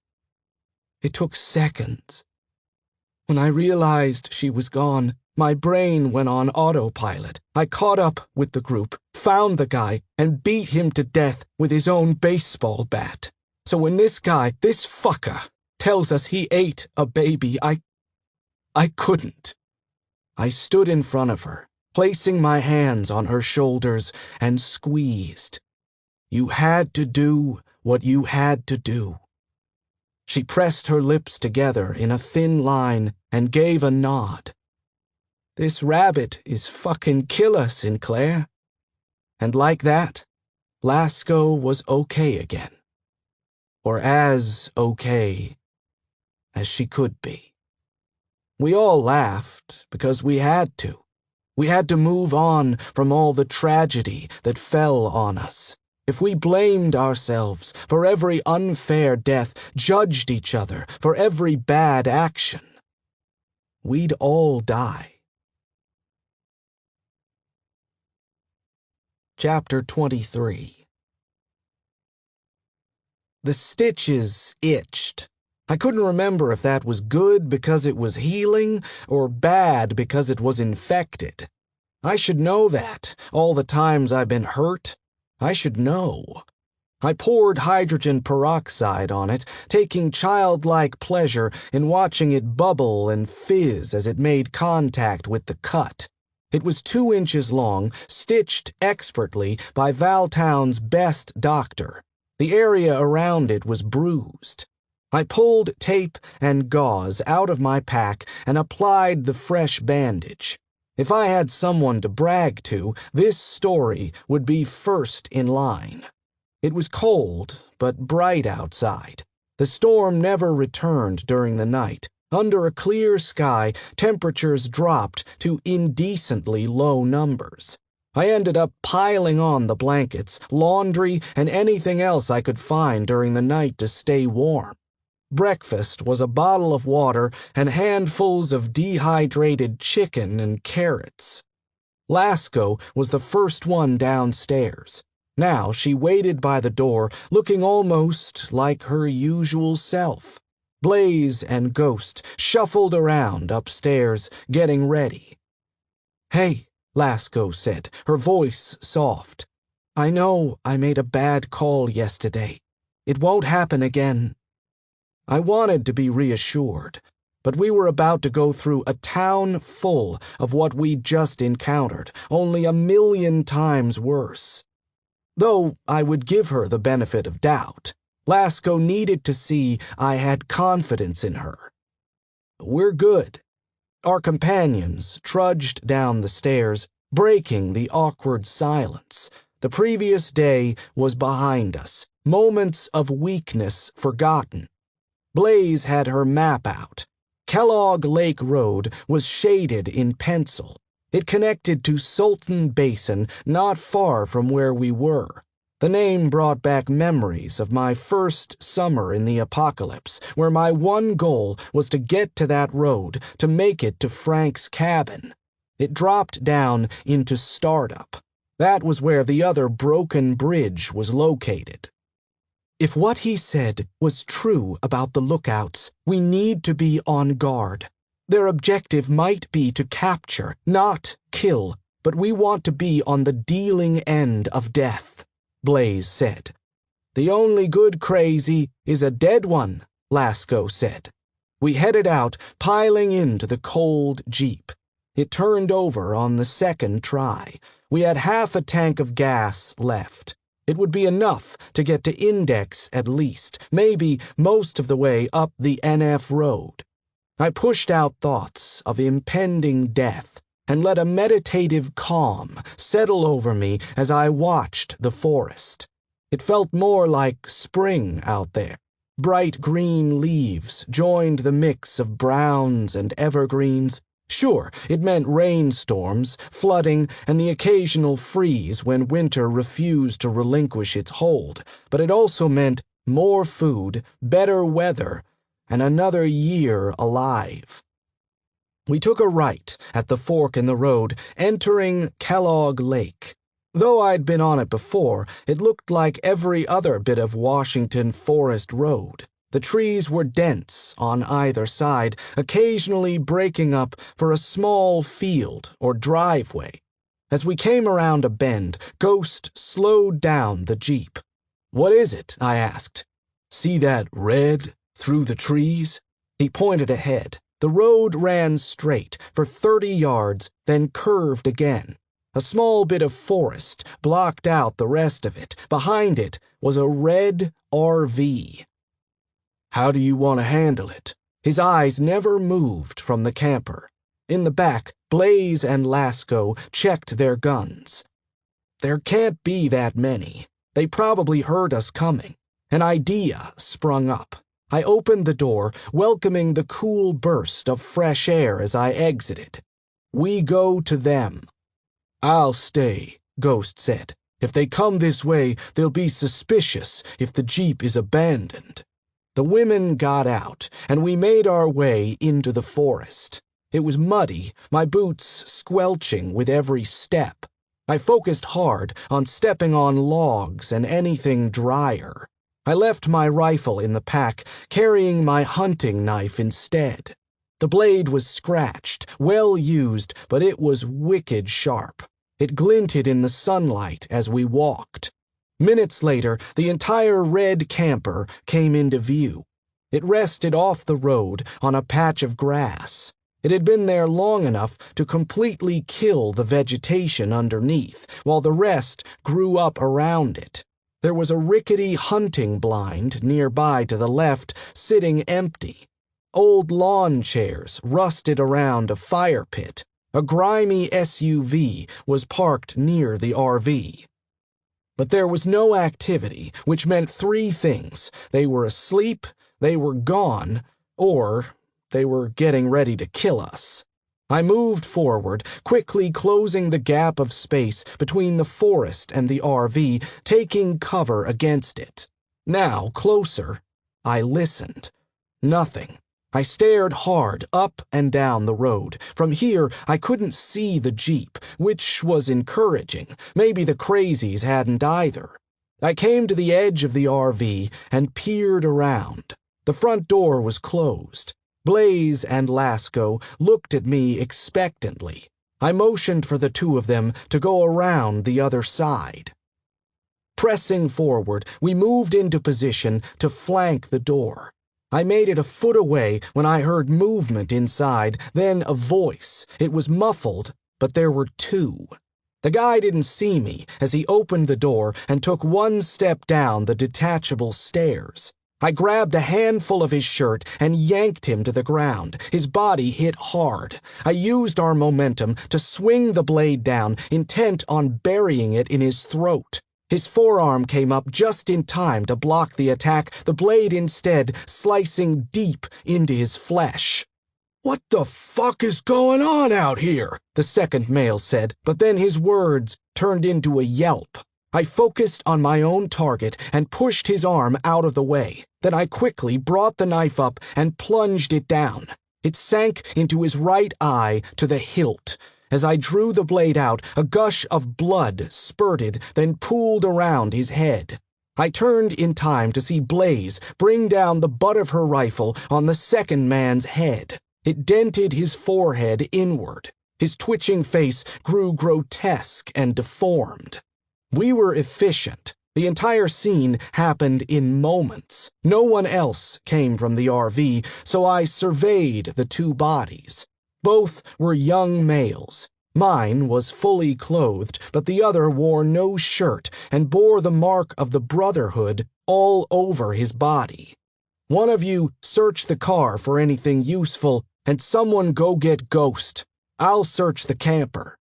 It took seconds. When I realized she was gone, my brain went on autopilot. I caught up with the group, found the guy, and beat him to death with his own baseball bat. So when this guy, this fucker, tells us he ate a baby, I couldn't. I stood in front of her, placing my hands on her shoulders, and squeezed. You had to do what you had to do. She pressed her lips together in a thin line and gave a nod. This rabbit is fucking killer, Sinclair. And like that, Lasco was okay again. Or as okay as she could be. We all laughed because we had to. We had to move on from all the tragedy that fell on us. If we blamed ourselves for every unfair death, judged each other for every bad action, we'd all die. Chapter 23. The stitches itched. I couldn't remember if that was good because it was healing or bad because it was infected. I should know that, all the times I've been hurt. I should know. I poured hydrogen peroxide on it, taking childlike pleasure in watching it bubble and fizz as it made contact with the cut. It was 2 inches long, stitched expertly by Valtown's best doctor. The area around it was bruised. I pulled tape and gauze out of my pack and applied the fresh bandage. If I had someone to brag to, this story would be first in line. It was cold, but bright outside. The storm never returned during the night. Under a clear sky, temperatures dropped to indecently low numbers. I ended up piling on the blankets, laundry, and anything else I could find during the night to stay warm. Breakfast was a bottle of water and handfuls of dehydrated chicken and carrots. Lasco was the first one downstairs. Now she waited by the door, looking almost like her usual self. Blaze and Ghost shuffled around upstairs, getting ready. "Hey," Lasco said, her voice soft. "I know I made a bad call yesterday. It won't happen again." I wanted to be reassured, but we were about to go through a town full of what we'd just encountered, only 1,000,000 times worse. Though I would give her the benefit of doubt, Lasco needed to see I had confidence in her. "We're good." Our companions trudged down the stairs, breaking the awkward silence. The previous day was behind us, moments of weakness forgotten. Blaze had her map out. Kellogg Lake Road was shaded in pencil. It connected to Sultan Basin, not far from where we were. The name brought back memories of my first summer in the apocalypse, where my one goal was to get to that road, to make it to Frank's cabin. It dropped down into Startup. That was where the other broken bridge was located. If what he said was true about the lookouts, we need to be on guard. Their objective might be to capture, not kill, but we want to be on the dealing end of death, Blaze said. "The only good crazy is a dead one," Lasco said. We headed out, piling into the cold Jeep. It turned over on the second try. We had half a tank of gas left. It would be enough to get to Index at least, maybe most of the way up the NF road. I pushed out thoughts of impending death and let a meditative calm settle over me as I watched the forest. It felt more like spring out there. Bright green leaves joined the mix of browns and evergreens. Sure, it meant rainstorms, flooding, and the occasional freeze when winter refused to relinquish its hold, but it also meant more food, better weather, and another year alive. We took a right at the fork in the road, entering Kellogg Lake. Though I'd been on it before, it looked like every other bit of Washington Forest Road. The trees were dense on either side, occasionally breaking up for a small field or driveway. As we came around a bend, Ghost slowed down the Jeep. "What is it?" I asked. "See that red through the trees?" He pointed ahead. The road ran straight for 30 yards, then curved again. A small bit of forest blocked out the rest of it. Behind it was a red RV. "How do you want to handle it?" His eyes never moved from the camper. In the back, Blaze and Lasco checked their guns. "There can't be that many. They probably heard us coming." An idea sprung up. I opened the door, welcoming the cool burst of fresh air as I exited. "We go to them." "I'll stay," Ghost said. "If they come this way, they'll be suspicious if the Jeep is abandoned." The women got out, and we made our way into the forest. It was muddy, my boots squelching with every step. I focused hard on stepping on logs and anything drier. I left my rifle in the pack, carrying my hunting knife instead. The blade was scratched, well used, but it was wicked sharp. It glinted in the sunlight as we walked. Minutes later, the entire red camper came into view. It rested off the road on a patch of grass. It had been there long enough to completely kill the vegetation underneath, while the rest grew up around it. There was a rickety hunting blind nearby to the left, sitting empty. Old lawn chairs rusted around a fire pit. A grimy SUV was parked near the RV. But there was no activity, which meant three things. They were asleep, they were gone, or they were getting ready to kill us. I moved forward, quickly closing the gap of space between the forest and the RV, taking cover against it. Now, closer, I listened. Nothing. I stared hard up and down the road. From here, I couldn't see the Jeep, which was encouraging. Maybe the crazies hadn't either. I came to the edge of the RV and peered around. The front door was closed. Blaze and Lasco looked at me expectantly. I motioned for the two of them to go around the other side. Pressing forward, we moved into position to flank the door. I made it a foot away when I heard movement inside, then a voice. It was muffled, but there were two. The guy didn't see me as he opened the door and took one step down the detachable stairs. I grabbed a handful of his shirt and yanked him to the ground. His body hit hard. I used our momentum to swing the blade down, intent on burying it in his throat. His forearm came up just in time to block the attack, the blade instead slicing deep into his flesh. "What the fuck is going on out here?" the second male said, but then his words turned into a yelp. I focused on my own target and pushed his arm out of the way. Then I quickly brought the knife up and plunged it down. It sank into his right eye to the hilt. As I drew the blade out, a gush of blood spurted, then pooled around his head. I turned in time to see Blaze bring down the butt of her rifle on the second man's head. It dented his forehead inward. His twitching face grew grotesque and deformed. We were efficient. The entire scene happened in moments. No one else came from the RV, so I surveyed the two bodies. Both were young males. Mine was fully clothed, but the other wore no shirt and bore the mark of the Brotherhood all over his body. "One of you search the car for anything useful, and someone go get Ghost. I'll search the camper."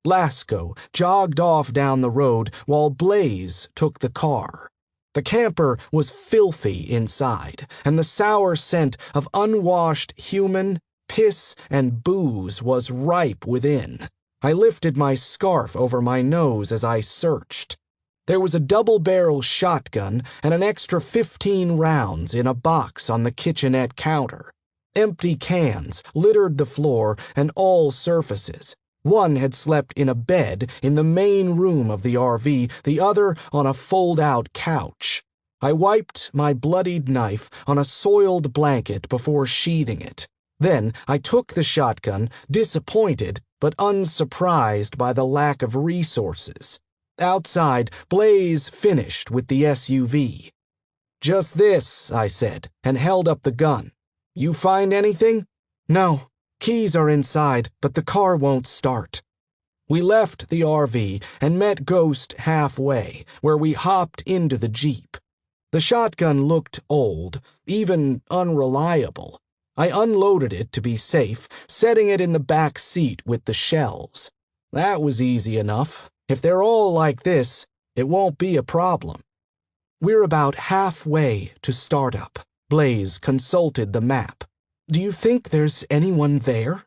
Lasco jogged off down the road while Blaze took the car. The camper was filthy inside, and the sour scent of unwashed human, piss, and booze was ripe within. I lifted my scarf over my nose as I searched. There was a double-barrel shotgun and an extra 15 rounds in a box on the kitchenette counter. Empty cans littered the floor and all surfaces. One had slept in a bed in the main room of the RV, the other on a fold-out couch. I wiped my bloodied knife on a soiled blanket before sheathing it. Then I took the shotgun, disappointed but unsurprised by the lack of resources. Outside, Blaze finished with the SUV. "Just this," I said, and held up the gun. "You find anything?" "No. Keys are inside, but the car won't start." We left the RV and met Ghost halfway, where we hopped into the Jeep. The shotgun looked old, even unreliable. I unloaded it to be safe, setting it in the back seat with the shells. That was easy enough. If they're all like this, it won't be a problem. We're about halfway to startup. Blaze consulted the map. "Do you think there's anyone there?"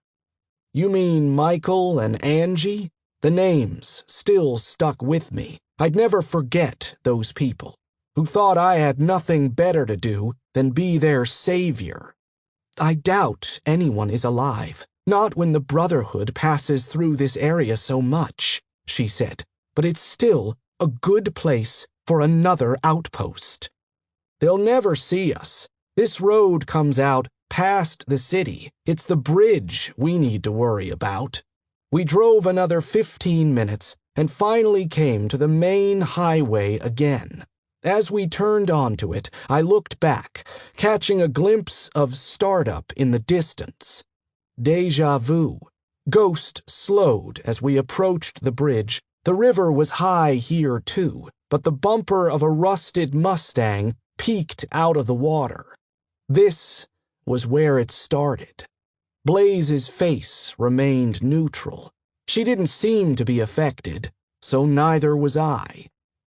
"You mean Michael and Angie?" The names still stuck with me. I'd never forget those people, who thought I had nothing better to do than be their savior. "I doubt anyone is alive, not when the Brotherhood passes through this area so much," she said, "but it's still a good place for another outpost." "They'll never see us. This road comes out past the city. It's the bridge we need to worry about." We drove another 15 minutes and finally came to the main highway again. As we turned onto it, I looked back, catching a glimpse of startup in the distance. Deja vu. Ghost slowed as we approached the bridge. The river was high here, too. but the bumper of a rusted Mustang peeked out of the water. This was where it started. Blaze's face remained neutral. She didn't seem to be affected, so neither was I.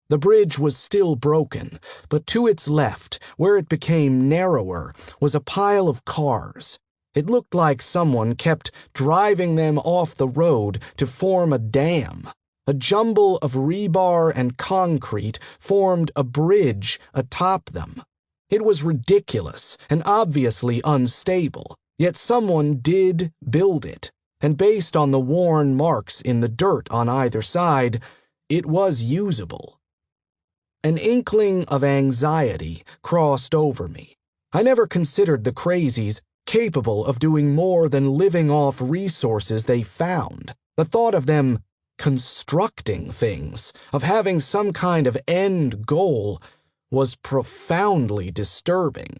The bridge was still broken, but to its left, where it became narrower, was a pile of cars. It looked like someone kept driving them off the road to form a dam. A jumble of rebar and concrete formed a bridge atop them. It was ridiculous and obviously unstable, yet someone did build it, and based on the worn marks in the dirt on either side, it was usable. An inkling of anxiety crossed over me. I never considered the crazies capable of doing more than living off resources they found. The thought of them constructing things, of having some kind of end goal, was profoundly disturbing.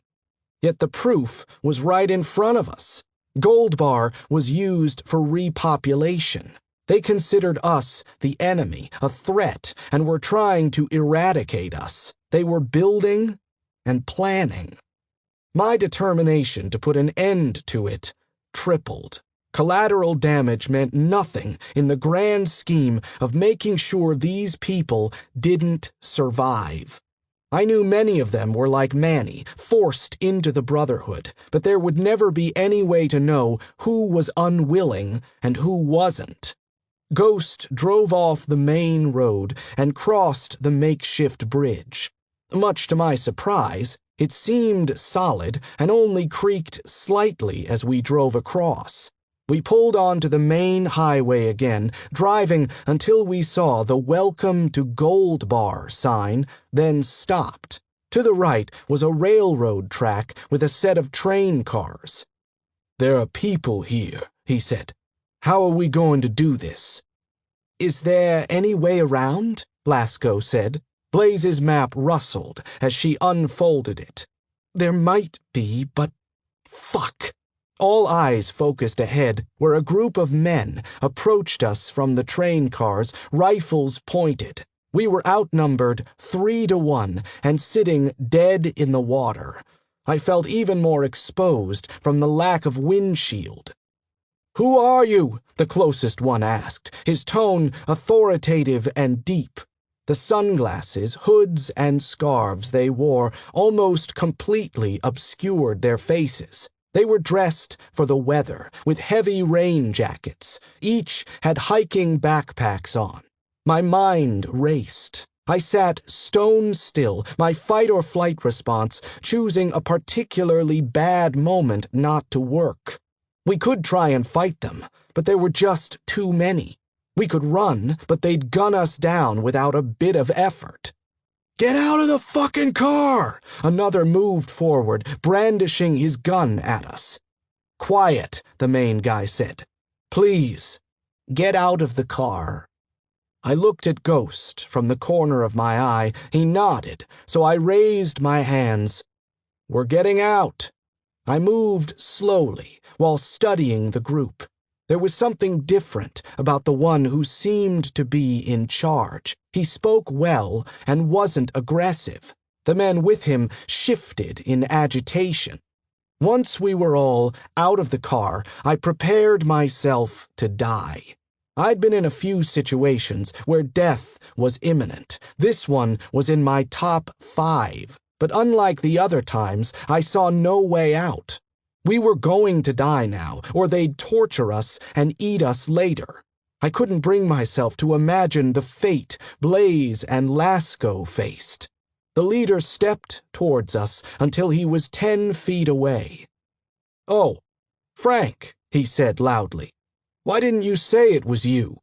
Yet the proof was right in front of us. Gold Bar was used for repopulation. They considered us the enemy, a threat, and were trying to eradicate us. They were building and planning. My determination to put an end to it tripled. Collateral damage meant nothing in the grand scheme of making sure these people didn't survive. I knew many of them were like Manny, forced into the Brotherhood, but there would never be any way to know who was unwilling and who wasn't. Ghost drove off the main road and crossed the makeshift bridge. Much to my surprise, it seemed solid and only creaked slightly as we drove across. We pulled onto the main highway again, driving until we saw the Welcome to Gold Bar sign, then stopped. To the right was a railroad track with a set of train cars. "There are people here," he said. "How are we going to do this?" "Is there any way around?" Lasco said. Blaze's map rustled as she unfolded it. "There might be, but fuck." All eyes focused ahead, where a group of men approached us from the train cars, rifles pointed. We were outnumbered 3-1 and sitting dead in the water. I felt even more exposed from the lack of windshield. "Who are you?" the closest one asked, his tone authoritative and deep. The sunglasses, hoods, and scarves they wore almost completely obscured their faces. They were dressed for the weather, with heavy rain jackets. Each had hiking backpacks on. My mind raced. I sat stone still, my fight-or-flight response choosing a particularly bad moment not to work. We could try and fight them, but there were just too many. We could run, but they'd gun us down without a bit of effort. "Get out of the fucking car!" Another moved forward, brandishing his gun at us. "Quiet," the main guy said. "Please, get out of the car." I looked at Ghost from the corner of my eye. He nodded, so I raised my hands. "We're getting out." I moved slowly while studying the group. There was something different about the one who seemed to be in charge. He spoke well and wasn't aggressive. The men with him shifted in agitation. Once we were all out of the car, I prepared myself to die. I'd been in a few situations where death was imminent. This one was in my top 5, but unlike the other times, I saw no way out. We were going to die now, or they'd torture us and eat us later. I couldn't bring myself to imagine the fate Blaze and Lasco faced. The leader stepped towards us until he was 10 feet away. "Oh, Frank," he said loudly. "Why didn't you say it was you?"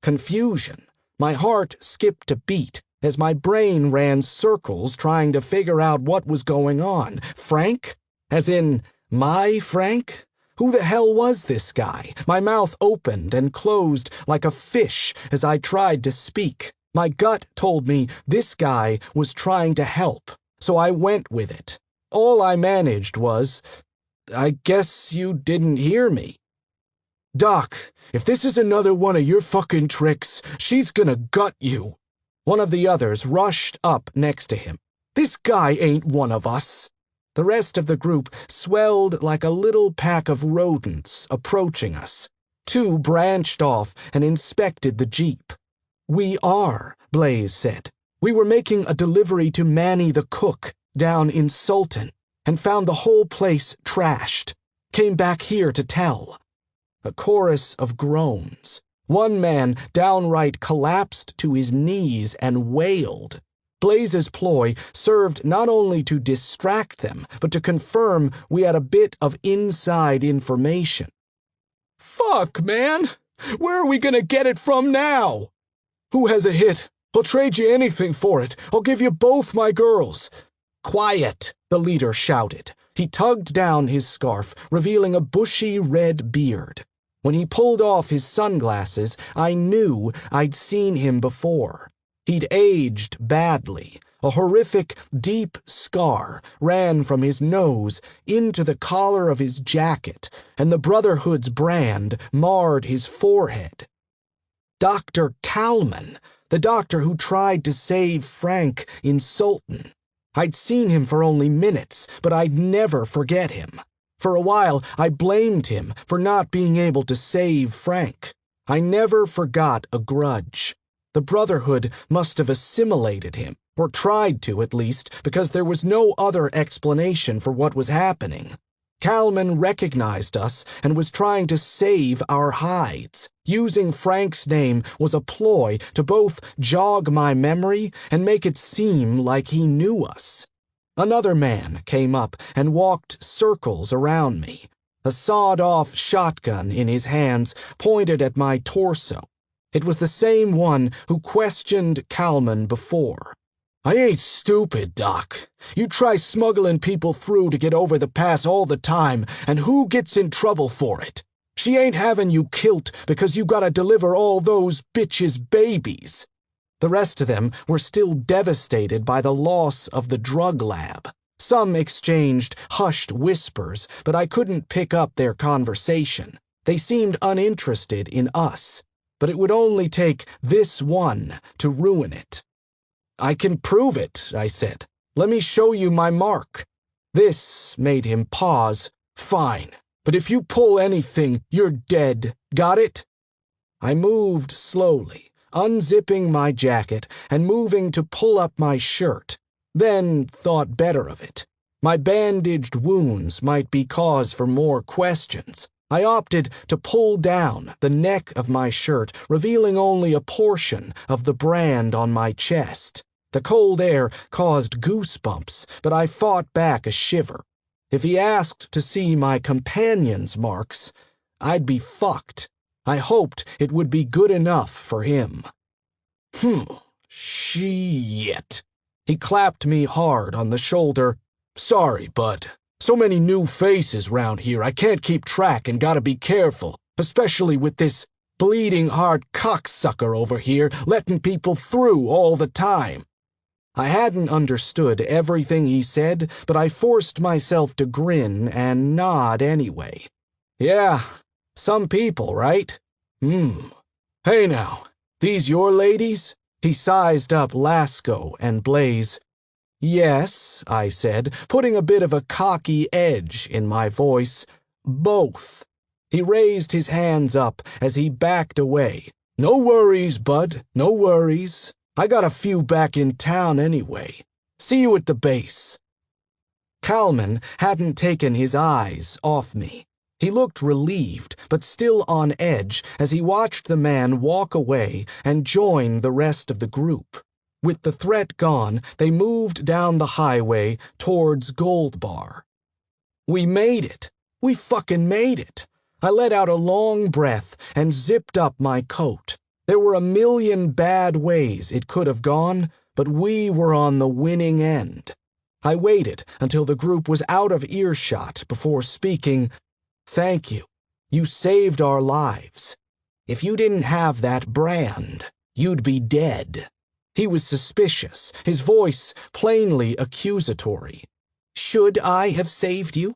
Confusion. My heart skipped a beat as my brain ran circles trying to figure out what was going on. Frank? As in, my Frank? Who the hell was this guy? My mouth opened and closed like a fish as I tried to speak. My gut told me this guy was trying to help, so I went with it. All I managed was, "I guess you didn't hear me." "Doc, if this is another one of your fucking tricks, she's gonna gut you." One of the others rushed up next to him. "This guy ain't one of us." The rest of the group swelled like a little pack of rodents approaching us. Two branched off and inspected the jeep. "We are," Blaze said. "We were making a delivery to Manny the cook down in Sultan and found the whole place trashed. Came back here to tell." A chorus of groans. One man downright collapsed to his knees and wailed. Blaze's ploy served not only to distract them, but to confirm we had a bit of inside information. "Fuck, man! Where are we gonna get it from now?" "Who has a hit? I'll trade you anything for it. I'll give you both my girls." "Quiet," the leader shouted. He tugged down his scarf, revealing a bushy red beard. When he pulled off his sunglasses, I knew I'd seen him before. He'd aged badly. A horrific, deep scar ran from his nose into the collar of his jacket, and the Brotherhood's brand marred his forehead. Dr. Kalman, the doctor who tried to save Frank in Sultan. I'd seen him for only minutes, but I'd never forget him. For a while, I blamed him for not being able to save Frank. I never forgot a grudge. The Brotherhood must have assimilated him, or tried to at least, because there was no other explanation for what was happening. Kalman recognized us and was trying to save our hides. Using Frank's name was a ploy to both jog my memory and make it seem like he knew us. Another man came up and walked circles around me. A sawed-off shotgun in his hands pointed at my torso. It was the same one who questioned Kalman before. "I ain't stupid, Doc. You try smuggling people through to get over the pass all the time, and who gets in trouble for it? She ain't having you kilt because you gotta deliver all those bitches' babies." The rest of them were still devastated by the loss of the drug lab. Some exchanged hushed whispers, but I couldn't pick up their conversation. They seemed uninterested in us. But it would only take this one to ruin it. "I can prove it," I said. "Let me show you my mark." This made him pause. "Fine, but if you pull anything, you're dead. Got it?" I moved slowly, unzipping my jacket and moving to pull up my shirt, then thought better of it. My bandaged wounds might be cause for more questions. I opted to pull down the neck of my shirt, revealing only a portion of the brand on my chest. The cold air caused goosebumps, but I fought back a shiver. If he asked to see my companion's marks, I'd be fucked. I hoped it would be good enough for him. Shit. He clapped me hard on the shoulder. "Sorry, bud. So many new faces round here, I can't keep track and gotta be careful, especially with this bleeding heart cocksucker over here letting people through all the time." I hadn't understood everything he said, but I forced myself to grin and nod anyway. "Yeah, some people, right? Hey now, these your ladies?" He sized up Lasco and Blaze. "Yes," I said, putting a bit of a cocky edge in my voice. "Both." He raised his hands up as he backed away. "No worries, bud, no worries. I got a few back in town anyway. See you at the base." Kalman hadn't taken his eyes off me. He looked relieved, but still on edge as he watched the man walk away and join the rest of the group. With the threat gone, they moved down the highway towards Gold Bar. We made it. We fucking made it. I let out a long breath and zipped up my coat. There were a million bad ways it could have gone, but we were on the winning end. I waited until the group was out of earshot before speaking. "Thank you. You saved our lives. If you didn't have that brand, you'd be dead." He was suspicious, his voice plainly accusatory. "Should I have saved you?"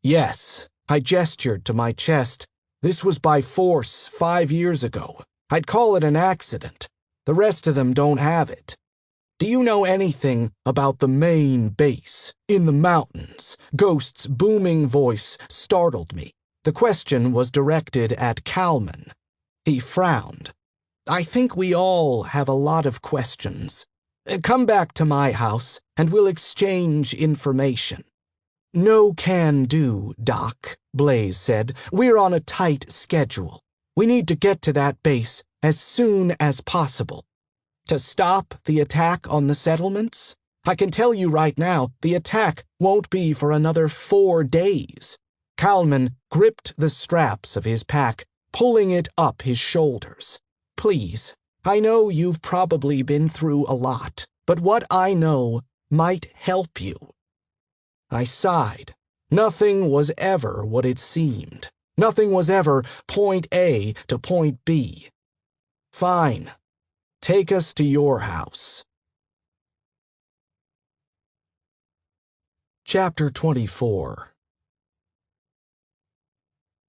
"Yes." I gestured to my chest. "This was by force 5 years ago. I'd call it an accident. The rest of them don't have it. Do you know anything about the main base in the mountains? Ghost's booming voice startled me. The question was directed at Kalman. He frowned. I think we all have a lot of questions. Come back to my house and we'll exchange information. No can do, Doc, Blaze said. We're on a tight schedule. We need to get to that base as soon as possible. To stop the attack on the settlements? I can tell you right now, the attack won't be for another 4 days. Kalman gripped the straps of his pack, pulling it up his shoulders. Please, I know you've probably been through a lot, but what I know might help you. I sighed. Nothing was ever what it seemed. Nothing was ever point A to point B. Fine. Take us to your house. Chapter 24.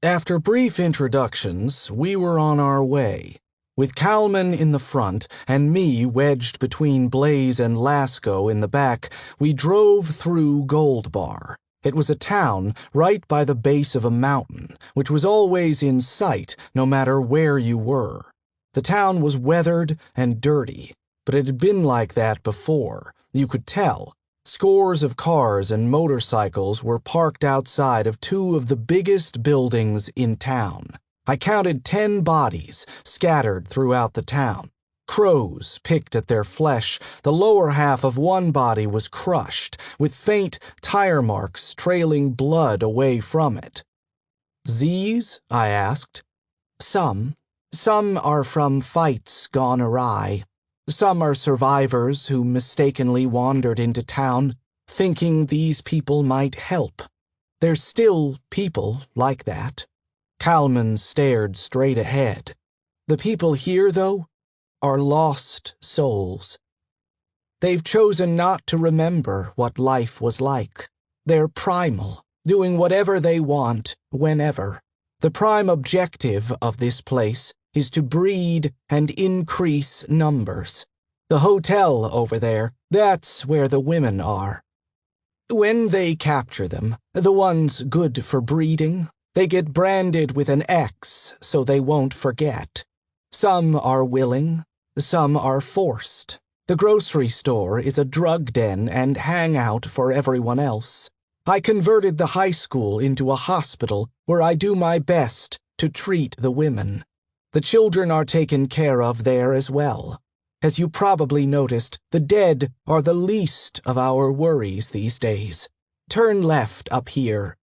After brief introductions, we were on our way. With Kalman in the front and me wedged between Blaze and Lasco in the back, we drove through Gold Bar. It was a town right by the base of a mountain, which was always in sight no matter where you were. The town was weathered and dirty, but it had been like that before. You could tell. Scores of cars and motorcycles were parked outside of 2 of the biggest buildings in town. I counted 10 bodies scattered throughout the town. Crows picked at their flesh. The lower half of one body was crushed, with faint tire marks trailing blood away from it. Z's? I asked. Some. Some are from fights gone awry. Some are survivors who mistakenly wandered into town, thinking these people might help. There's still people like that. Kalman stared straight ahead. The people here, though, are lost souls. They've chosen not to remember what life was like. They're primal, doing whatever they want, whenever. The prime objective of this place is to breed and increase numbers. The hotel over there, that's where the women are. When they capture them, the ones good for breeding, they get branded with an X so they won't forget. Some are willing, some are forced. The grocery store is a drug den and hangout for everyone else. I converted the high school into a hospital where I do my best to treat the women. The children are taken care of there as well. As you probably noticed, the dead are the least of our worries these days. Turn left up here.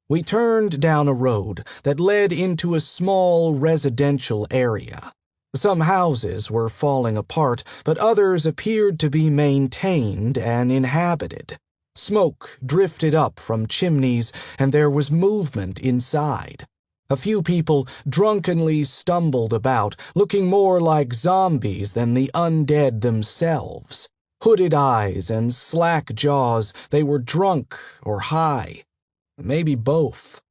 We turned down a road that led into a small residential area. Some houses were falling apart, but others appeared to be maintained and inhabited. Smoke drifted up from chimneys, and there was movement inside. A few people drunkenly stumbled about, looking more like zombies than the undead themselves. Hooded eyes and slack jaws, they were drunk or high. Maybe both.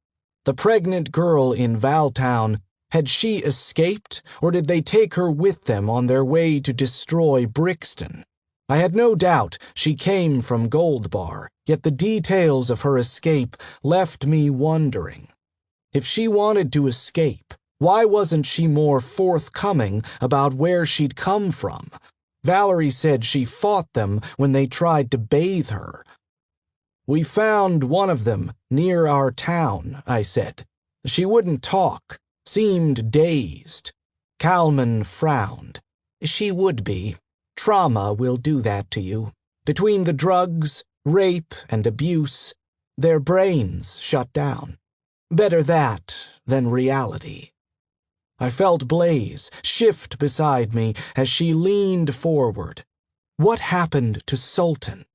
The pregnant girl in Valtown, had she escaped, or did they take her with them on their way to destroy Brixton? I had no doubt she came from Gold Bar, yet the details of her escape left me wondering. If she wanted to escape, why wasn't she more forthcoming about where she'd come from? Valerie said she fought them when they tried to bathe her. We found one of them near our town, I said. She wouldn't talk, seemed dazed. Kalman frowned. She would be. Trauma will do that to you. Between the drugs, rape, and abuse, their brains shut down. Better that than reality. I felt Blaze shift beside me as she leaned forward. What happened to Sultan?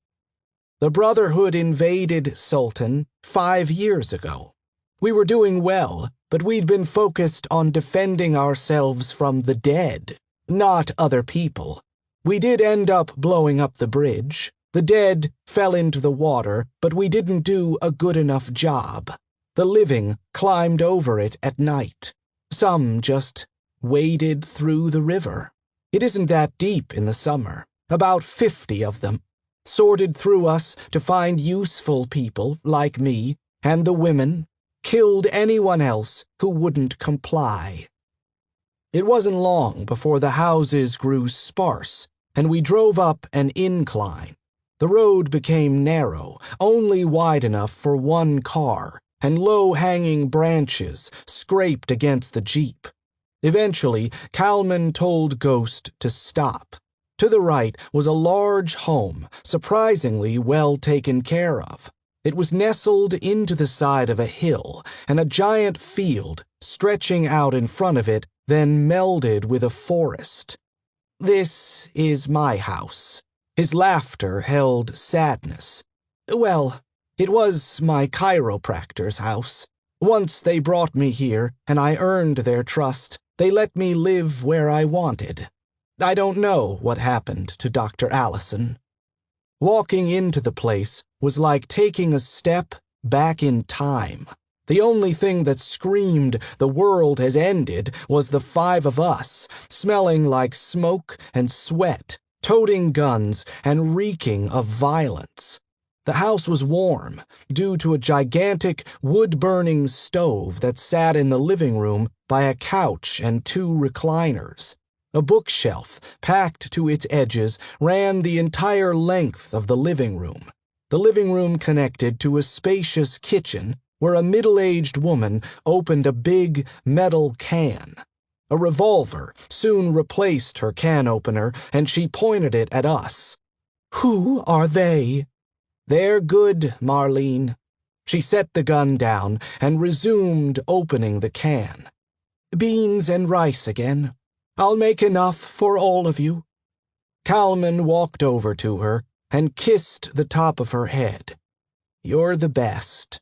The Brotherhood invaded Sultan 5 years ago. We were doing well, but we'd been focused on defending ourselves from the dead, not other people. We did end up blowing up the bridge. The dead fell into the water, but we didn't do a good enough job. The living climbed over it at night. Some just waded through the river. It isn't that deep in the summer, about 50 of them, sorted through us to find useful people like me and the women, killed anyone else who wouldn't comply. It wasn't long before the houses grew sparse, and we drove up an incline. The road became narrow, only wide enough for one car, and low-hanging branches scraped against the Jeep. Eventually, Kalman told Ghost to stop. To the right was a large home, surprisingly well taken care of. It was nestled into the side of a hill, and a giant field stretching out in front of it then melded with a forest. "This is my house." His laughter held sadness. "Well, it was my chiropractor's house. Once they brought me here, and I earned their trust. They let me live where I wanted. I don't know what happened to Dr. Allison." Walking into the place was like taking a step back in time. The only thing that screamed the world has ended was the 5 of us, smelling like smoke and sweat, toting guns and reeking of violence. The house was warm, due to a gigantic wood-burning stove that sat in the living room by a couch and 2 recliners. A bookshelf, packed to its edges, ran the entire length of the living room. The living room connected to a spacious kitchen where a middle-aged woman opened a big metal can. A revolver soon replaced her can opener, and she pointed it at us. "Who are they?" "They're good, Marlene." She set the gun down and resumed opening the can. "Beans and rice again. I'll make enough for all of you." Kalman walked over to her and kissed the top of her head. "You're the best."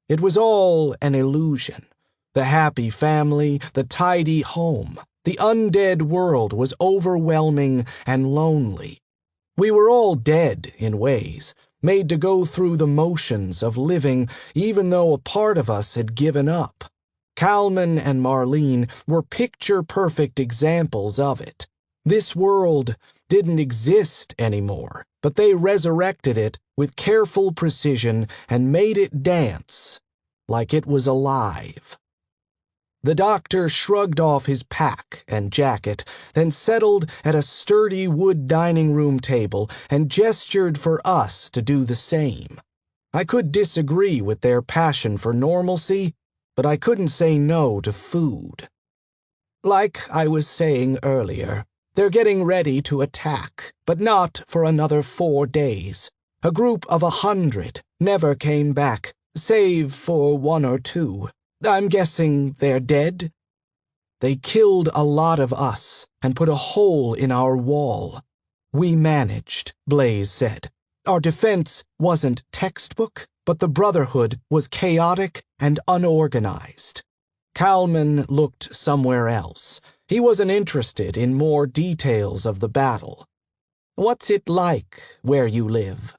It was all an illusion. The happy family, the tidy home, the undead world was overwhelming and lonely. We were all dead in ways, made to go through the motions of living even though a part of us had given up. Kalman and Marlene were picture-perfect examples of it. This world didn't exist anymore, but they resurrected it with careful precision and made it dance like it was alive. The doctor shrugged off his pack and jacket, then settled at a sturdy wood dining room table and gestured for us to do the same. I could disagree with their passion for normalcy, but I couldn't say no to food. Like I was saying earlier, they're getting ready to attack, but not for another 4 days. A group of 100 never came back, save for 1 or 2. I'm guessing they're dead? They killed a lot of us and put a hole in our wall. We managed, Blaze said. Our defense wasn't textbook, but the Brotherhood was chaotic and unorganized. Kalman looked somewhere else. He wasn't interested in more details of the battle. "What's it like where you live?"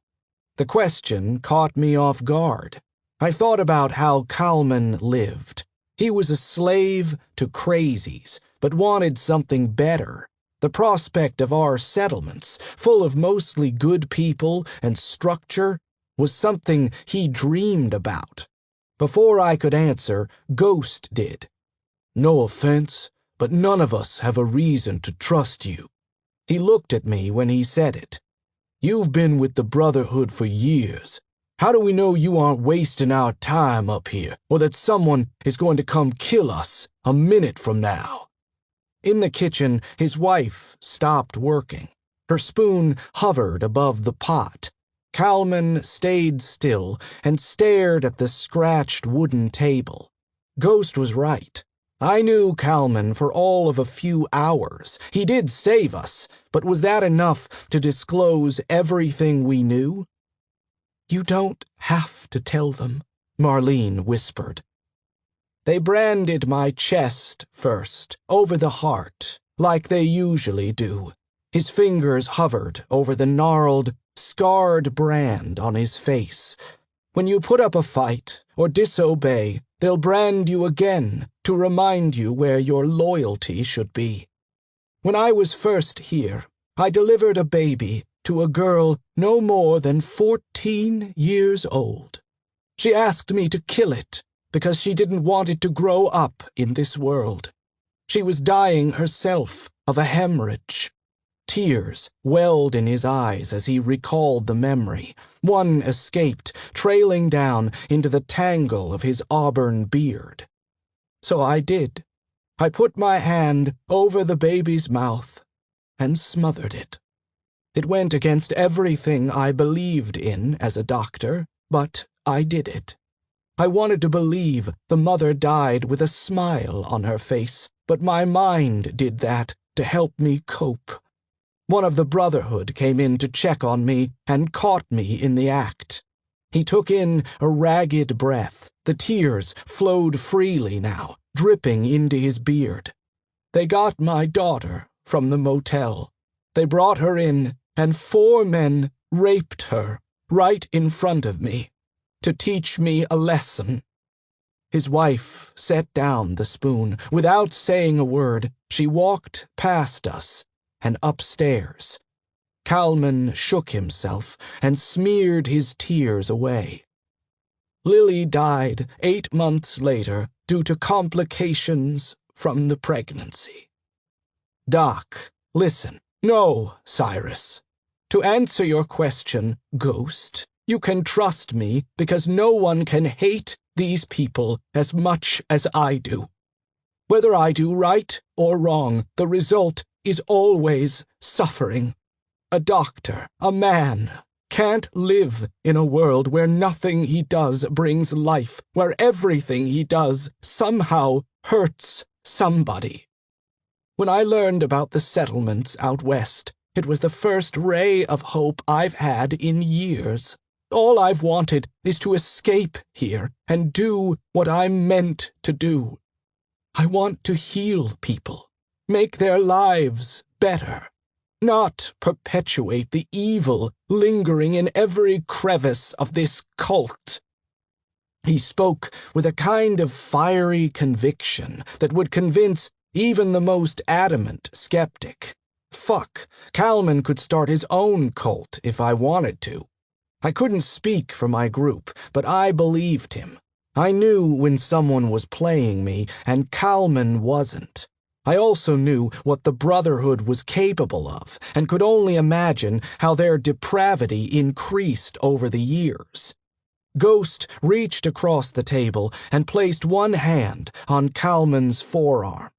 The question caught me off guard. I thought about how Kalman lived. He was a slave to crazies, but wanted something better. The prospect of our settlements, full of mostly good people and structure, was something he dreamed about. Before I could answer, Ghost did. "No offense, but none of us have a reason to trust you." He looked at me when he said it. "You've been with the Brotherhood for years. How do we know you aren't wasting our time up here, or that someone is going to come kill us a minute from now?" In the kitchen, his wife stopped working. Her spoon hovered above the pot. Kalman stayed still and stared at the scratched wooden table. Ghost was right. I knew Kalman for all of a few hours. He did save us, but was that enough to disclose everything we knew? "You don't have to tell them," Marlene whispered. They branded my chest first, over the heart, like they usually do. His fingers hovered over the gnarled, scarred brand on his face. When you put up a fight or disobey, they'll brand you again to remind you where your loyalty should be. When I was first here, I delivered a baby to a girl no more than 14 years old. She asked me to kill it because she didn't want it to grow up in this world. She was dying herself of a hemorrhage. Tears welled in his eyes as he recalled the memory. One escaped, trailing down into the tangle of his auburn beard. So I did. I put my hand over the baby's mouth and smothered it. It went against everything I believed in as a doctor, but I did it. I wanted to believe the mother died with a smile on her face, but my mind did that to help me cope. One of the Brotherhood came in to check on me and caught me in the act. He took in a ragged breath. The tears flowed freely now, dripping into his beard. They got my daughter from the motel. They brought her in, and 4 men raped her right in front of me to teach me a lesson. His wife set down the spoon. Without saying a word, she walked past us and upstairs. Kalman shook himself and smeared his tears away. Lily died 8 months later due to complications from the pregnancy. Doc, listen. No, Cyrus. To answer your question, Ghost, you can trust me because no one can hate these people as much as I do. Whether I do right or wrong, the result is always suffering. A doctor, a man, can't live in a world where nothing he does brings life, where everything he does somehow hurts somebody. When I learned about the settlements out west, it was the first ray of hope I've had in years. All I've wanted is to escape here and do what I'm meant to do. I want to heal people, make their lives better, not perpetuate the evil lingering in every crevice of this cult. He spoke with a kind of fiery conviction that would convince even the most adamant skeptic. Fuck, Kalman could start his own cult if I wanted to. I couldn't speak for my group, but I believed him. I knew when someone was playing me, and Kalman wasn't. I also knew what the Brotherhood was capable of, and could only imagine how their depravity increased over the years. Ghost reached across the table and placed one hand on Kalman's forearm.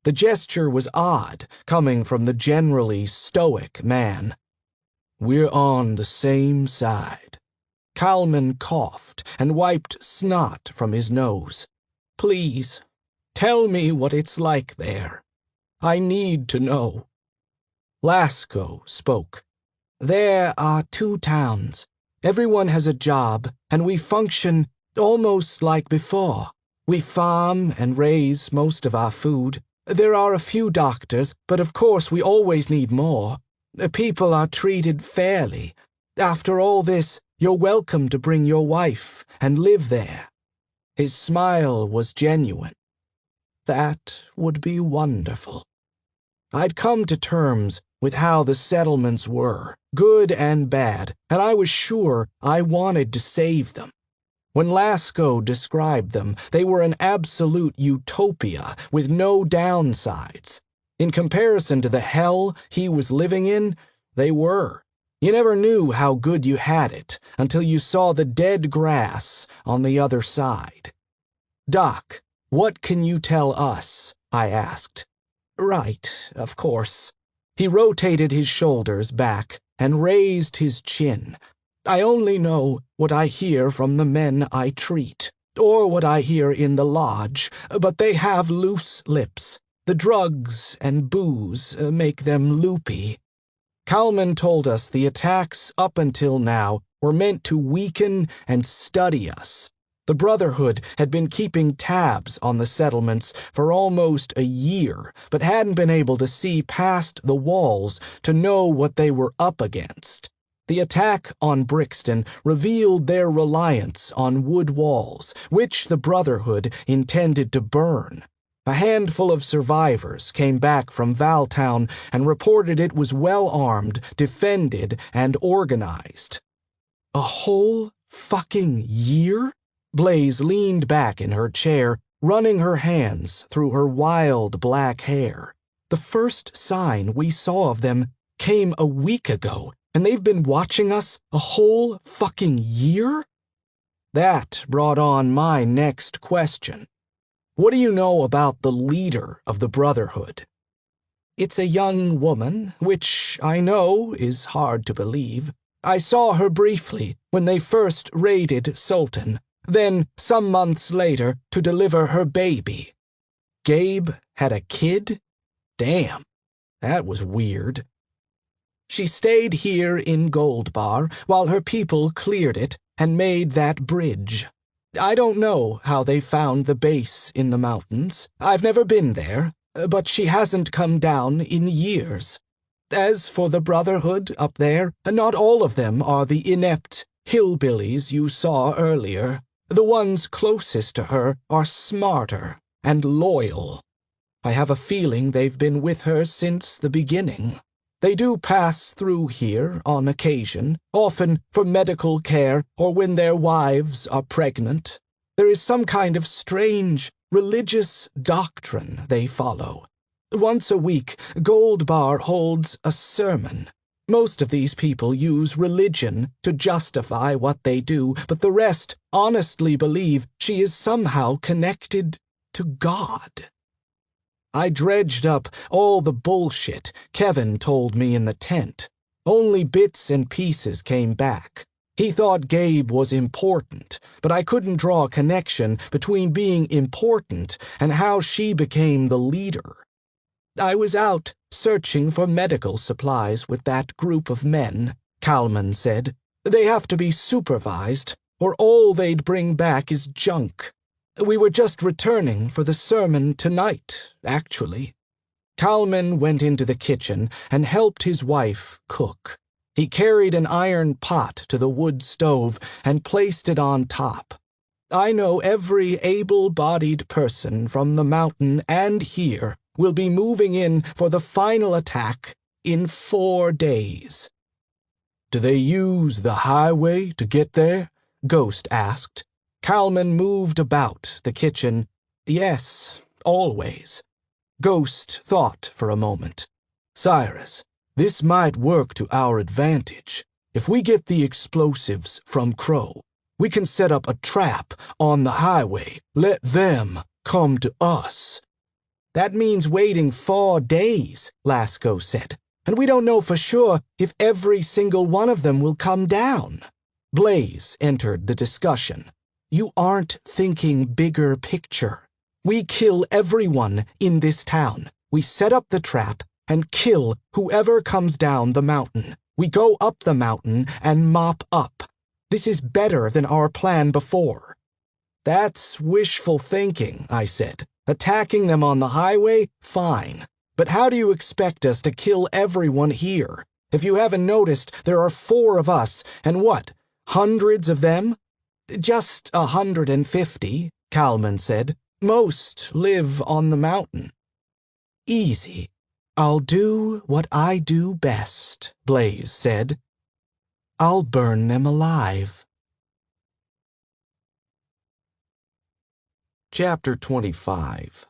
The gesture was odd, coming from the generally stoic man. We're on the same side. Kalman coughed and wiped snot from his nose. Please, tell me what it's like there. I need to know. Lasco spoke. There are 2 towns. Everyone has a job, and we function almost like before. We farm and raise most of our food. There are a few doctors, but of course we always need more. People are treated fairly. After all this, you're welcome to bring your wife and live there. His smile was genuine. That would be wonderful. I'd come to terms with how the settlements were, good and bad, and I was sure I wanted to save them. When Lasco described them, they were an absolute utopia with no downsides. In comparison to the hell he was living in, they were. You never knew how good you had it until you saw the dead grass on the other side. Doc, what can you tell us? I asked. Right, of course. He rotated his shoulders back and raised his chin. I only know what I hear from the men I treat, or what I hear in the lodge, but they have loose lips. The drugs and booze make them loopy. Kalman told us the attacks up until now were meant to weaken and study us. The Brotherhood had been keeping tabs on the settlements for almost a year, but hadn't been able to see past the walls to know what they were up against. The attack on Brixton revealed their reliance on wood walls, which the Brotherhood intended to burn. A handful of survivors came back from Valtown and reported it was well-armed, defended, and organized. A whole fucking year? Blaze leaned back in her chair, running her hands through her wild black hair. The first sign we saw of them came a week ago, and they've been watching us a whole fucking year? That brought on my next question. What do you know about the leader of the Brotherhood? It's a young woman, which I know is hard to believe. I saw her briefly when they first raided Sultan, then some months later to deliver her baby. Gabe had a kid? Damn, that was weird. She stayed here in Gold Bar while her people cleared it and made that bridge. I don't know how they found the base in the mountains. I've never been there, but she hasn't come down in years. As for the Brotherhood up there, not all of them are the inept hillbillies you saw earlier. The ones closest to her are smarter and loyal. I have a feeling they've been with her since the beginning. They do pass through here on occasion, often for medical care or when their wives are pregnant. There is some kind of strange religious doctrine they follow. Once a week, Gold Bar holds a sermon. Most of these people use religion to justify what they do, but the rest honestly believe she is somehow connected to God. I dredged up all the bullshit Kevin told me in the tent. Only bits and pieces came back. He thought Gabe was important, but I couldn't draw a connection between being important and how she became the leader. I was out searching for medical supplies with that group of men, Kalman said. They have to be supervised, or all they'd bring back is junk. We were just returning for the sermon tonight, actually. Kalman went into the kitchen and helped his wife cook. He carried an iron pot to the wood stove and placed it on top. I know every able-bodied person from the mountain and here will be moving in for the final attack in 4 days. Do they use the highway to get there? Ghost asked. Kalman moved about the kitchen. Yes, always. Ghost thought for a moment. Cyrus, this might work to our advantage. If we get the explosives from Crow, we can set up a trap on the highway. Let them come to us. That means waiting 4 days, Lasco said, and we don't know for sure if every single one of them will come down. Blaze entered the discussion. You aren't thinking bigger picture. We kill everyone in this town. We set up the trap and kill whoever comes down the mountain. We go up the mountain and mop up. This is better than our plan before. That's wishful thinking, I said. Attacking them on the highway? Fine. But how do you expect us to kill everyone here? If you haven't noticed, there are 4 of us, and what, hundreds of them? Just 150, Kalman said. Most live on the mountain. Easy. I'll do what I do best, Blaze said. I'll burn them alive. Chapter 25.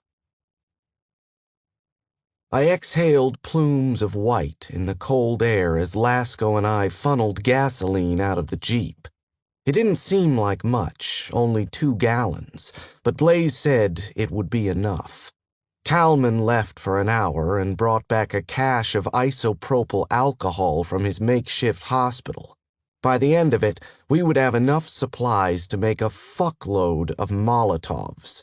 I exhaled plumes of white in the cold air as Lasco and I funneled gasoline out of the Jeep. It didn't seem like much, only 2 gallons, but Blaze said it would be enough. Kalman left for an hour and brought back a cache of isopropyl alcohol from his makeshift hospital. By the end of it, we would have enough supplies to make a fuckload of Molotovs.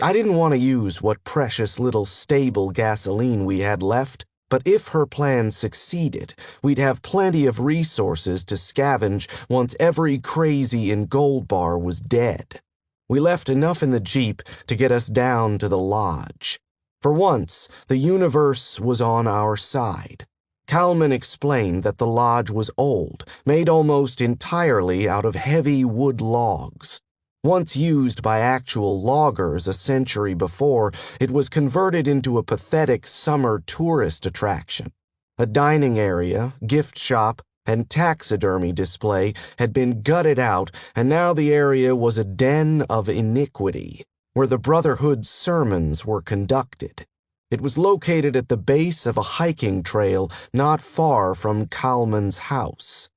I didn't want to use what precious little stable gasoline we had left, but if her plan succeeded, we'd have plenty of resources to scavenge once every crazy in Gold Bar was dead. We left enough in the Jeep to get us down to the lodge. For once, the universe was on our side. Kalman explained that the lodge was old, made almost entirely out of heavy wood logs. Once used by actual loggers a century before, it was converted into a pathetic summer tourist attraction. A dining area, gift shop, and taxidermy display had been gutted out, and now the area was a den of iniquity, where the Brotherhood's sermons were conducted. It was located at the base of a hiking trail not far from Kalman's house.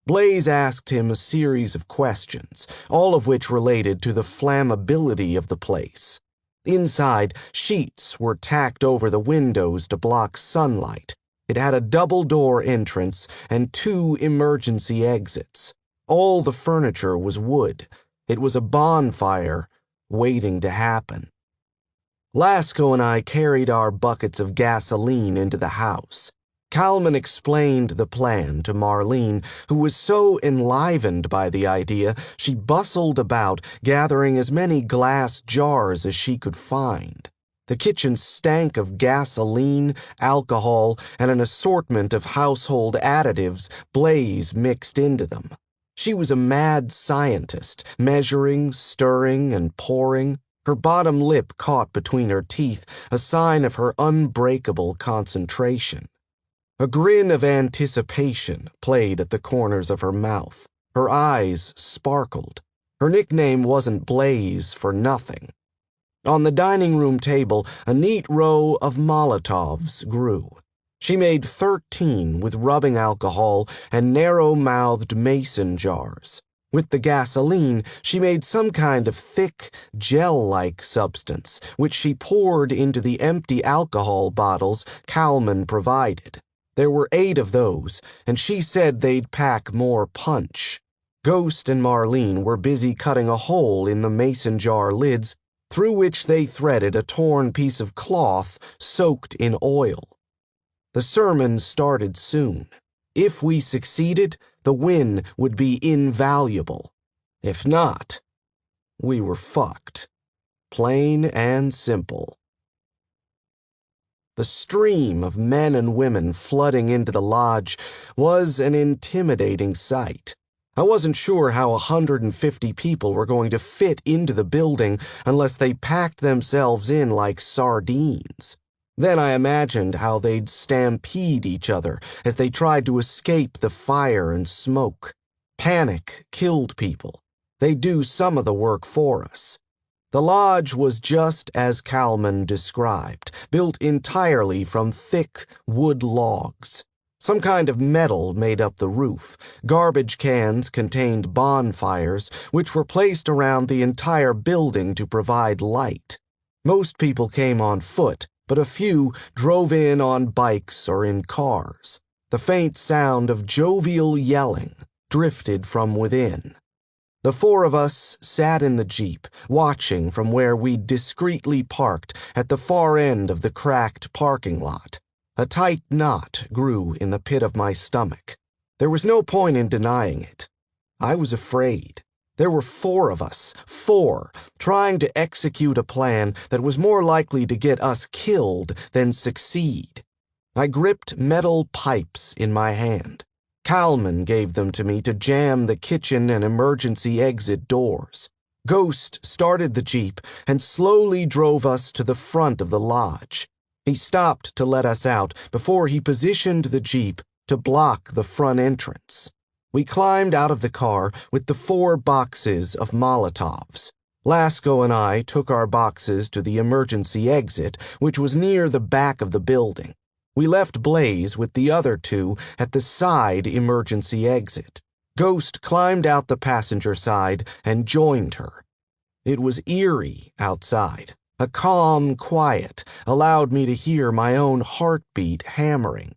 Blaze asked him a series of questions, all of which related to the flammability of the place. Inside, sheets were tacked over the windows to block sunlight. It had a double-door entrance and 2 emergency exits. All the furniture was wood. It was a bonfire waiting to happen. Lasco and I carried our buckets of gasoline into the house. Kalman explained the plan to Marlene, who was so enlivened by the idea she bustled about, gathering as many glass jars as she could find. The kitchen stank of gasoline, alcohol, and an assortment of household additives Blaze mixed into them. She was a mad scientist, measuring, stirring, and pouring, her bottom lip caught between her teeth, a sign of her unbreakable concentration. A grin of anticipation played at the corners of her mouth. Her eyes sparkled. Her nickname wasn't Blaze for nothing. On the dining room table, a neat row of Molotovs grew. She made 13 with rubbing alcohol and narrow-mouthed mason jars. With the gasoline, she made some kind of thick, gel-like substance, which she poured into the empty alcohol bottles Kalman provided. There were 8 of those, and she said they'd pack more punch. Ghost and Marlene were busy cutting a hole in the mason jar lids, through which they threaded a torn piece of cloth soaked in oil. The sermon started soon. If we succeeded, the win would be invaluable. If not, we were fucked. Plain and simple. The stream of men and women flooding into the lodge was an intimidating sight. I wasn't sure how 150 people were going to fit into the building unless they packed themselves in like sardines. Then I imagined how they'd stampede each other as they tried to escape the fire and smoke. Panic killed people. They'd do some of the work for us. The lodge was just as Kalman described, built entirely from thick wood logs. Some kind of metal made up the roof. Garbage cans contained bonfires, which were placed around the entire building to provide light. Most people came on foot, but a few drove in on bikes or in cars. The faint sound of jovial yelling drifted from within. The 4 of us sat in the Jeep, watching from where we'd discreetly parked at the far end of the cracked parking lot. A tight knot grew in the pit of my stomach. There was no point in denying it. I was afraid. There were 4 of us, 4, trying to execute a plan that was more likely to get us killed than succeed. I gripped metal pipes in my hand. Kalman gave them to me to jam the kitchen and emergency exit doors. Ghost started the Jeep and slowly drove us to the front of the lodge. He stopped to let us out before he positioned the Jeep to block the front entrance. We climbed out of the car with the 4 boxes of Molotovs. Lasco and I took our boxes to the emergency exit, which was near the back of the building. We left Blaze with the other 2 at the side emergency exit. Ghost climbed out the passenger side and joined her. It was eerie outside. A calm quiet allowed me to hear my own heartbeat hammering.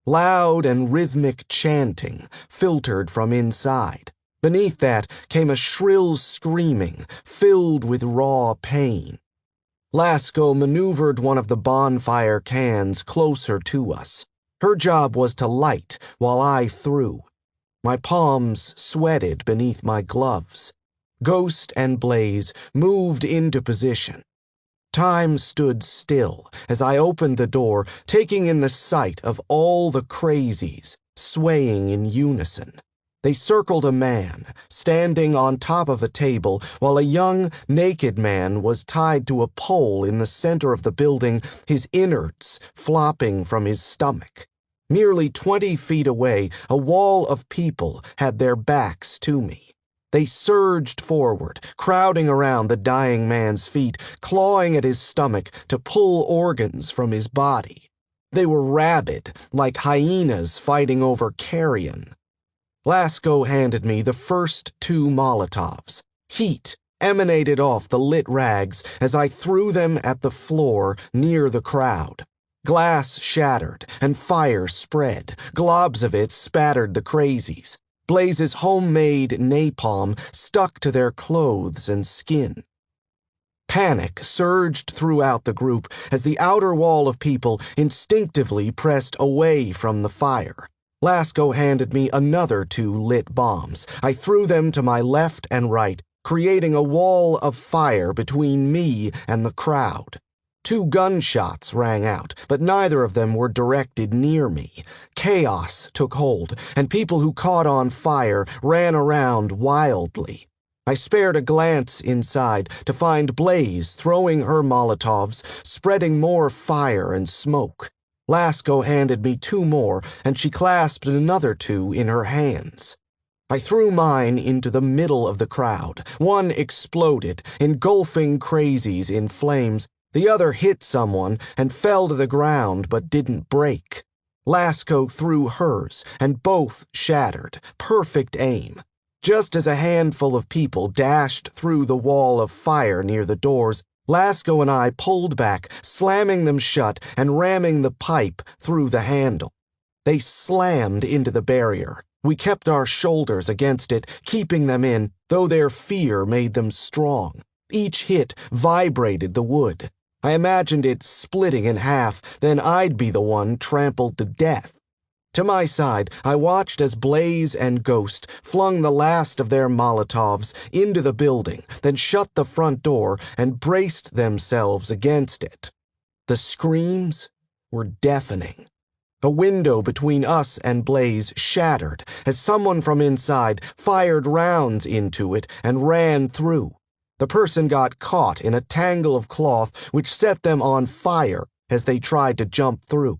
Loud and rhythmic chanting filtered from inside. Beneath that came a shrill screaming filled with raw pain. Lasco maneuvered one of the bonfire cans closer to us. Her job was to light while I threw. My palms sweated beneath my gloves. Ghost and Blaze moved into position. Time stood still as I opened the door, taking in the sight of all the crazies swaying in unison. They circled a man, standing on top of a table, while a young, naked man was tied to a pole in the center of the building, his innards flopping from his stomach. Nearly 20 feet away, a wall of people had their backs to me. They surged forward, crowding around the dying man's feet, clawing at his stomach to pull organs from his body. They were rabid, like hyenas fighting over carrion. Lasco handed me the first 2 Molotovs. Heat emanated off the lit rags as I threw them at the floor near the crowd. Glass shattered and fire spread. Globs of it spattered the crazies. Blaze's homemade napalm stuck to their clothes and skin. Panic surged throughout the group as the outer wall of people instinctively pressed away from the fire. Lasco handed me another 2 lit bombs. I threw them to my left and right, creating a wall of fire between me and the crowd. 2 gunshots rang out, but neither of them were directed near me. Chaos took hold, and people who caught on fire ran around wildly. I spared a glance inside to find Blaze throwing her Molotovs, spreading more fire and smoke. Lasco handed me 2 more, and she clasped another 2 in her hands. I threw mine into the middle of the crowd. One exploded, engulfing crazies in flames. The other hit someone and fell to the ground but didn't break. Lasco threw hers, and both shattered. Perfect aim. Just as a handful of people dashed through the wall of fire near the doors, Lasco and I pulled back, slamming them shut and ramming the pipe through the handle. They slammed into the barrier. We kept our shoulders against it, keeping them in, though their fear made them strong. Each hit vibrated the wood. I imagined it splitting in half, then I'd be the one trampled to death. To my side, I watched as Blaze and Ghost flung the last of their Molotovs into the building, then shut the front door and braced themselves against it. The screams were deafening. A window between us and Blaze shattered as someone from inside fired rounds into it and ran through. The person got caught in a tangle of cloth which set them on fire as they tried to jump through.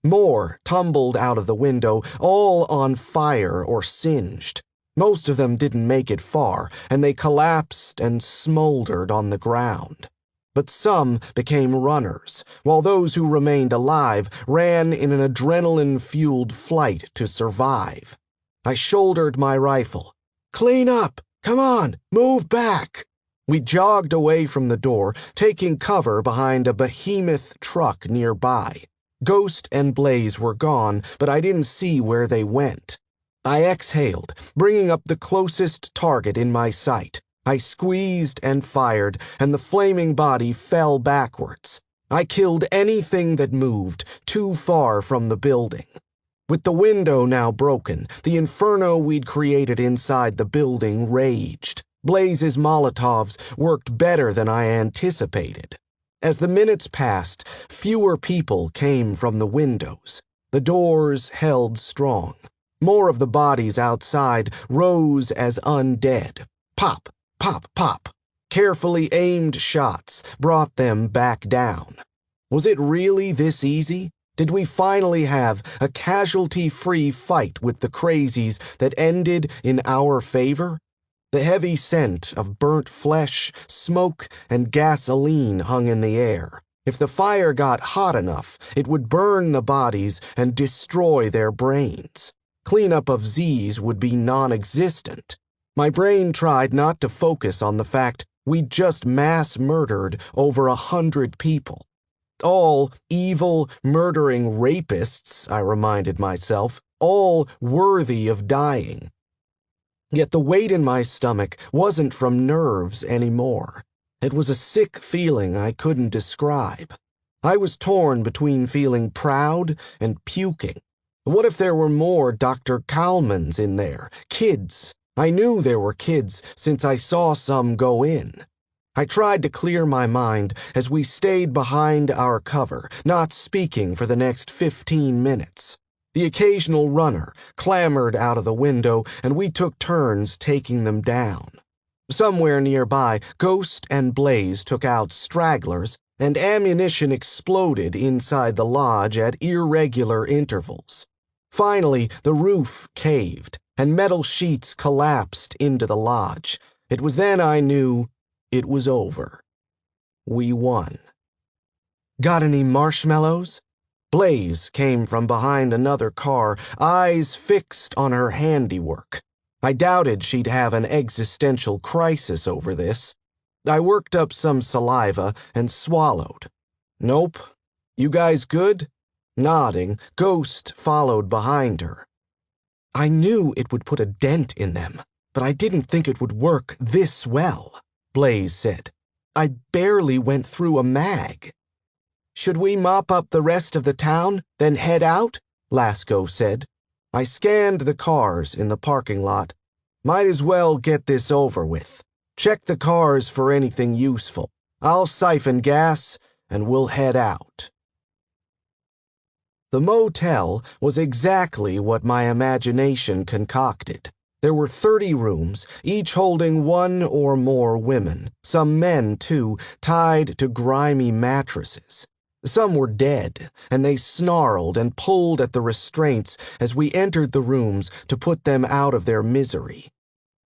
More tumbled out of the window, all on fire or singed. Most of them didn't make it far, and they collapsed and smoldered on the ground. But some became runners, while those who remained alive ran in an adrenaline-fueled flight to survive. I shouldered my rifle. "Clean up! Come on! Move back!" We jogged away from the door, taking cover behind a behemoth truck nearby. Ghost and Blaze were gone, but I didn't see where they went. I exhaled, bringing up the closest target in my sight. I squeezed and fired, and the flaming body fell backwards. I killed anything that moved too far from the building. With the window now broken, the inferno we'd created inside the building raged. Blaze's Molotovs worked better than I anticipated. As the minutes passed, fewer people came from the windows. The doors held strong. More of the bodies outside rose as undead. Pop, pop, pop. Carefully aimed shots brought them back down. Was it really this easy? Did we finally have a casualty-free fight with the crazies that ended in our favor? The heavy scent of burnt flesh, smoke, and gasoline hung in the air. If the fire got hot enough, it would burn the bodies and destroy their brains. Cleanup of Z's would be non-existent. My brain tried not to focus on the fact we'd just mass murdered over 100 people. All evil, murdering rapists, I reminded myself, all worthy of dying. Yet the weight in my stomach wasn't from nerves anymore. It was a sick feeling I couldn't describe. I was torn between feeling proud and puking. What if there were more Dr. Kalmans in there? Kids. I knew there were kids since I saw some go in. I tried to clear my mind as we stayed behind our cover, not speaking for the next 15 minutes. The occasional runner clambered out of the window, and we took turns taking them down. Somewhere nearby, Ghost and Blaze took out stragglers, and ammunition exploded inside the lodge at irregular intervals. Finally, the roof caved, and metal sheets collapsed into the lodge. It was then I knew it was over. We won. Got any marshmallows? Blaze came from behind another car, eyes fixed on her handiwork. I doubted she'd have an existential crisis over this. I worked up some saliva and swallowed. Nope. You guys good? Nodding, Ghost followed behind her. I knew it would put a dent in them, but I didn't think it would work this well, Blaze said. I barely went through a mag. Should we mop up the rest of the town, then head out? Lasco said. I scanned the cars in the parking lot. Might as well get this over with. Check the cars for anything useful. I'll siphon gas, and we'll head out. The motel was exactly what my imagination concocted. There were 30 rooms, each holding one or more women, some men, too, tied to grimy mattresses. Some were dead, and they snarled and pulled at the restraints as we entered the rooms to put them out of their misery.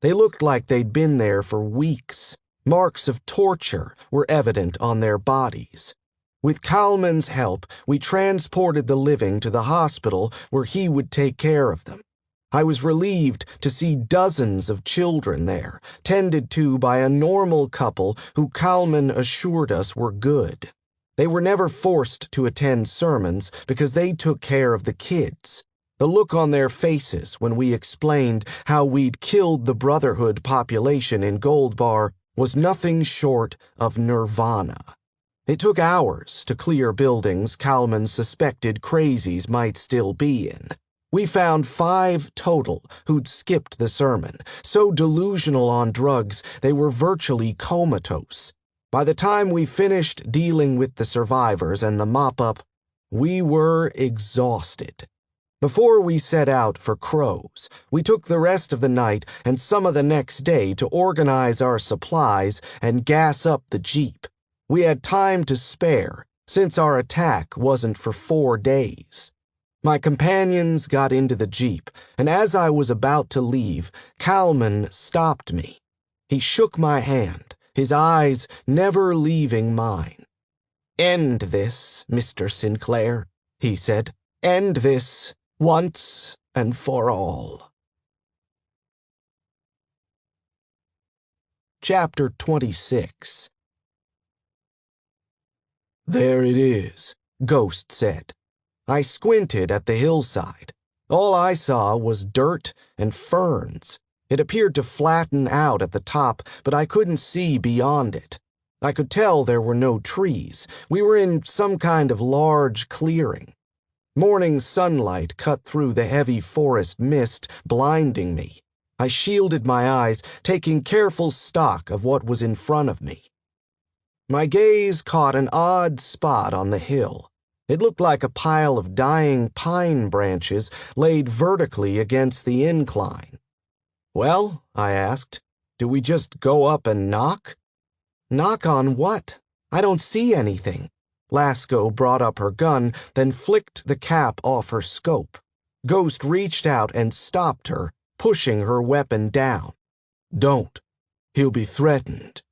They looked like they'd been there for weeks. Marks of torture were evident on their bodies. With Kalman's help, we transported the living to the hospital where he would take care of them. I was relieved to see dozens of children there, tended to by a normal couple who Kalman assured us were good. They were never forced to attend sermons because they took care of the kids. The look on their faces when we explained how we'd killed the Brotherhood population in Gold Bar was nothing short of nirvana. It took hours to clear buildings Kalman suspected crazies might still be in. We found 5 total who'd skipped the sermon, so delusional on drugs they were virtually comatose. By the time we finished dealing with the survivors and the mop-up, we were exhausted. Before we set out for Crow's, we took the rest of the night and some of the next day to organize our supplies and gas up the Jeep. We had time to spare, since our attack wasn't for 4 days. My companions got into the Jeep, and as I was about to leave, Kalman stopped me. He shook my hand, his eyes never leaving mine. "End this, Mr. Sinclair," he said. "End this once and for all." Chapter 26. "There it is," Ghost said. I squinted at the hillside. All I saw was dirt and ferns. It appeared to flatten out at the top, but I couldn't see beyond it. I could tell there were no trees. We were in some kind of large clearing. Morning sunlight cut through the heavy forest mist, blinding me. I shielded my eyes, taking careful stock of what was in front of me. My gaze caught an odd spot on the hill. It looked like a pile of dying pine branches laid vertically against the incline. "Well," I asked, "do we just go up and knock?" "Knock on what? I don't see anything." Lasco brought up her gun, then flicked the cap off her scope. Ghost reached out and stopped her, pushing her weapon down. "Don't. He'll be threatened."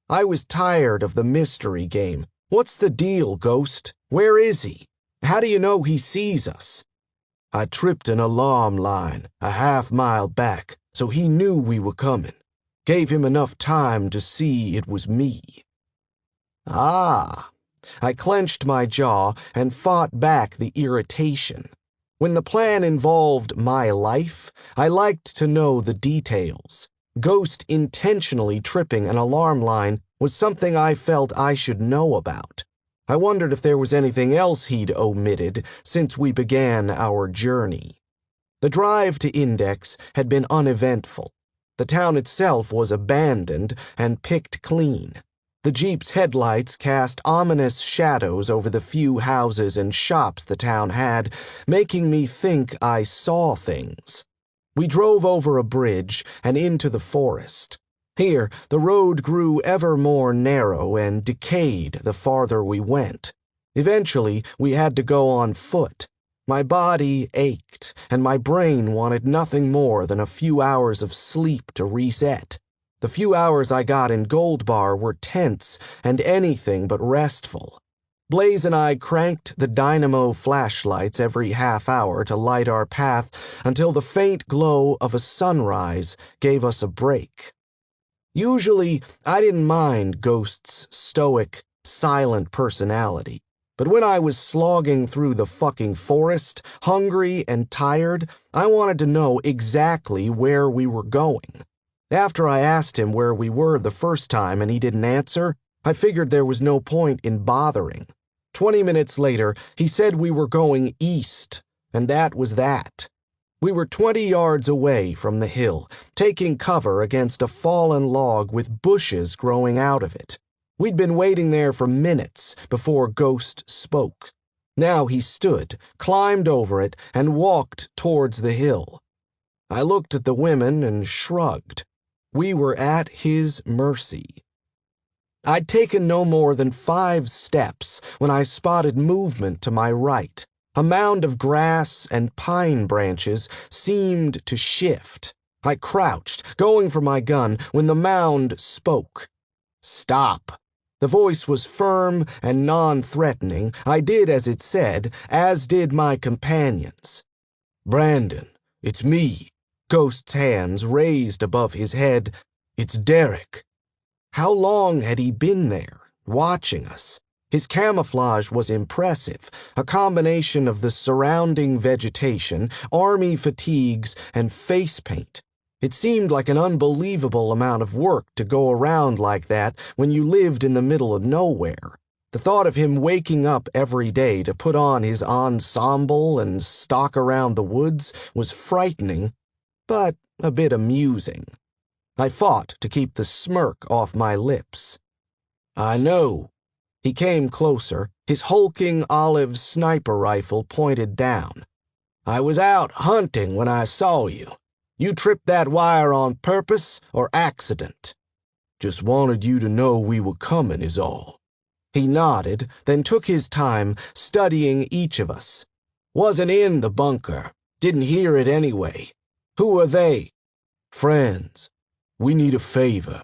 I was tired of the mystery game. "What's the deal, Ghost? Where is he? How do you know he sees us?" "I tripped an alarm line a half-mile back, so he knew we were coming. Gave him enough time to see it was me." "Ah." I clenched my jaw and fought back the irritation. When the plan involved my life, I liked to know the details. Ghost intentionally tripping an alarm line was something I felt I should know about. I wondered if there was anything else he'd omitted since we began our journey. The drive to Index had been uneventful. The town itself was abandoned and picked clean. The Jeep's headlights cast ominous shadows over the few houses and shops the town had, making me think I saw things. We drove over a bridge and into the forest. Here, the road grew ever more narrow and decayed the farther we went. Eventually, we had to go on foot. My body ached, and my brain wanted nothing more than a few hours of sleep to reset. The few hours I got in Gold Bar were tense and anything but restful. Blaze and I cranked the dynamo flashlights every half hour to light our path until the faint glow of a sunrise gave us a break. Usually, I didn't mind Ghost's stoic, silent personality, but when I was slogging through the fucking forest, hungry and tired, I wanted to know exactly where we were going. After I asked him where we were the first time and he didn't answer, I figured there was no point in bothering. 20 minutes later, he said we were going east, and that was that. We were 20 yards away from the hill, taking cover against a fallen log with bushes growing out of it. We'd been waiting there for minutes before Ghost spoke. Now he stood, climbed over it, and walked towards the hill. I looked at the women and shrugged. We were at his mercy. I'd taken no more than 5 steps when I spotted movement to my right. A mound of grass and pine branches seemed to shift. I crouched, going for my gun, when the mound spoke. "Stop." The voice was firm and non-threatening. I did as it said, as did my companions. "Brandon, it's me." Ghost's hands raised above his head. "It's Derek." How long had he been there, watching us? His camouflage was impressive, a combination of the surrounding vegetation, army fatigues, and face paint. It seemed like an unbelievable amount of work to go around like that when you lived in the middle of nowhere. The thought of him waking up every day to put on his ensemble and stalk around the woods was frightening, but a bit amusing. I fought to keep the smirk off my lips. "I know." He came closer, his hulking olive sniper rifle pointed down. "I was out hunting when I saw you. You tripped that wire on purpose or accident?" "Just wanted you to know we were coming is all." He nodded, then took his time studying each of us. "Wasn't in the bunker. Didn't hear it anyway. Who are they?" "Friends. We need a favor."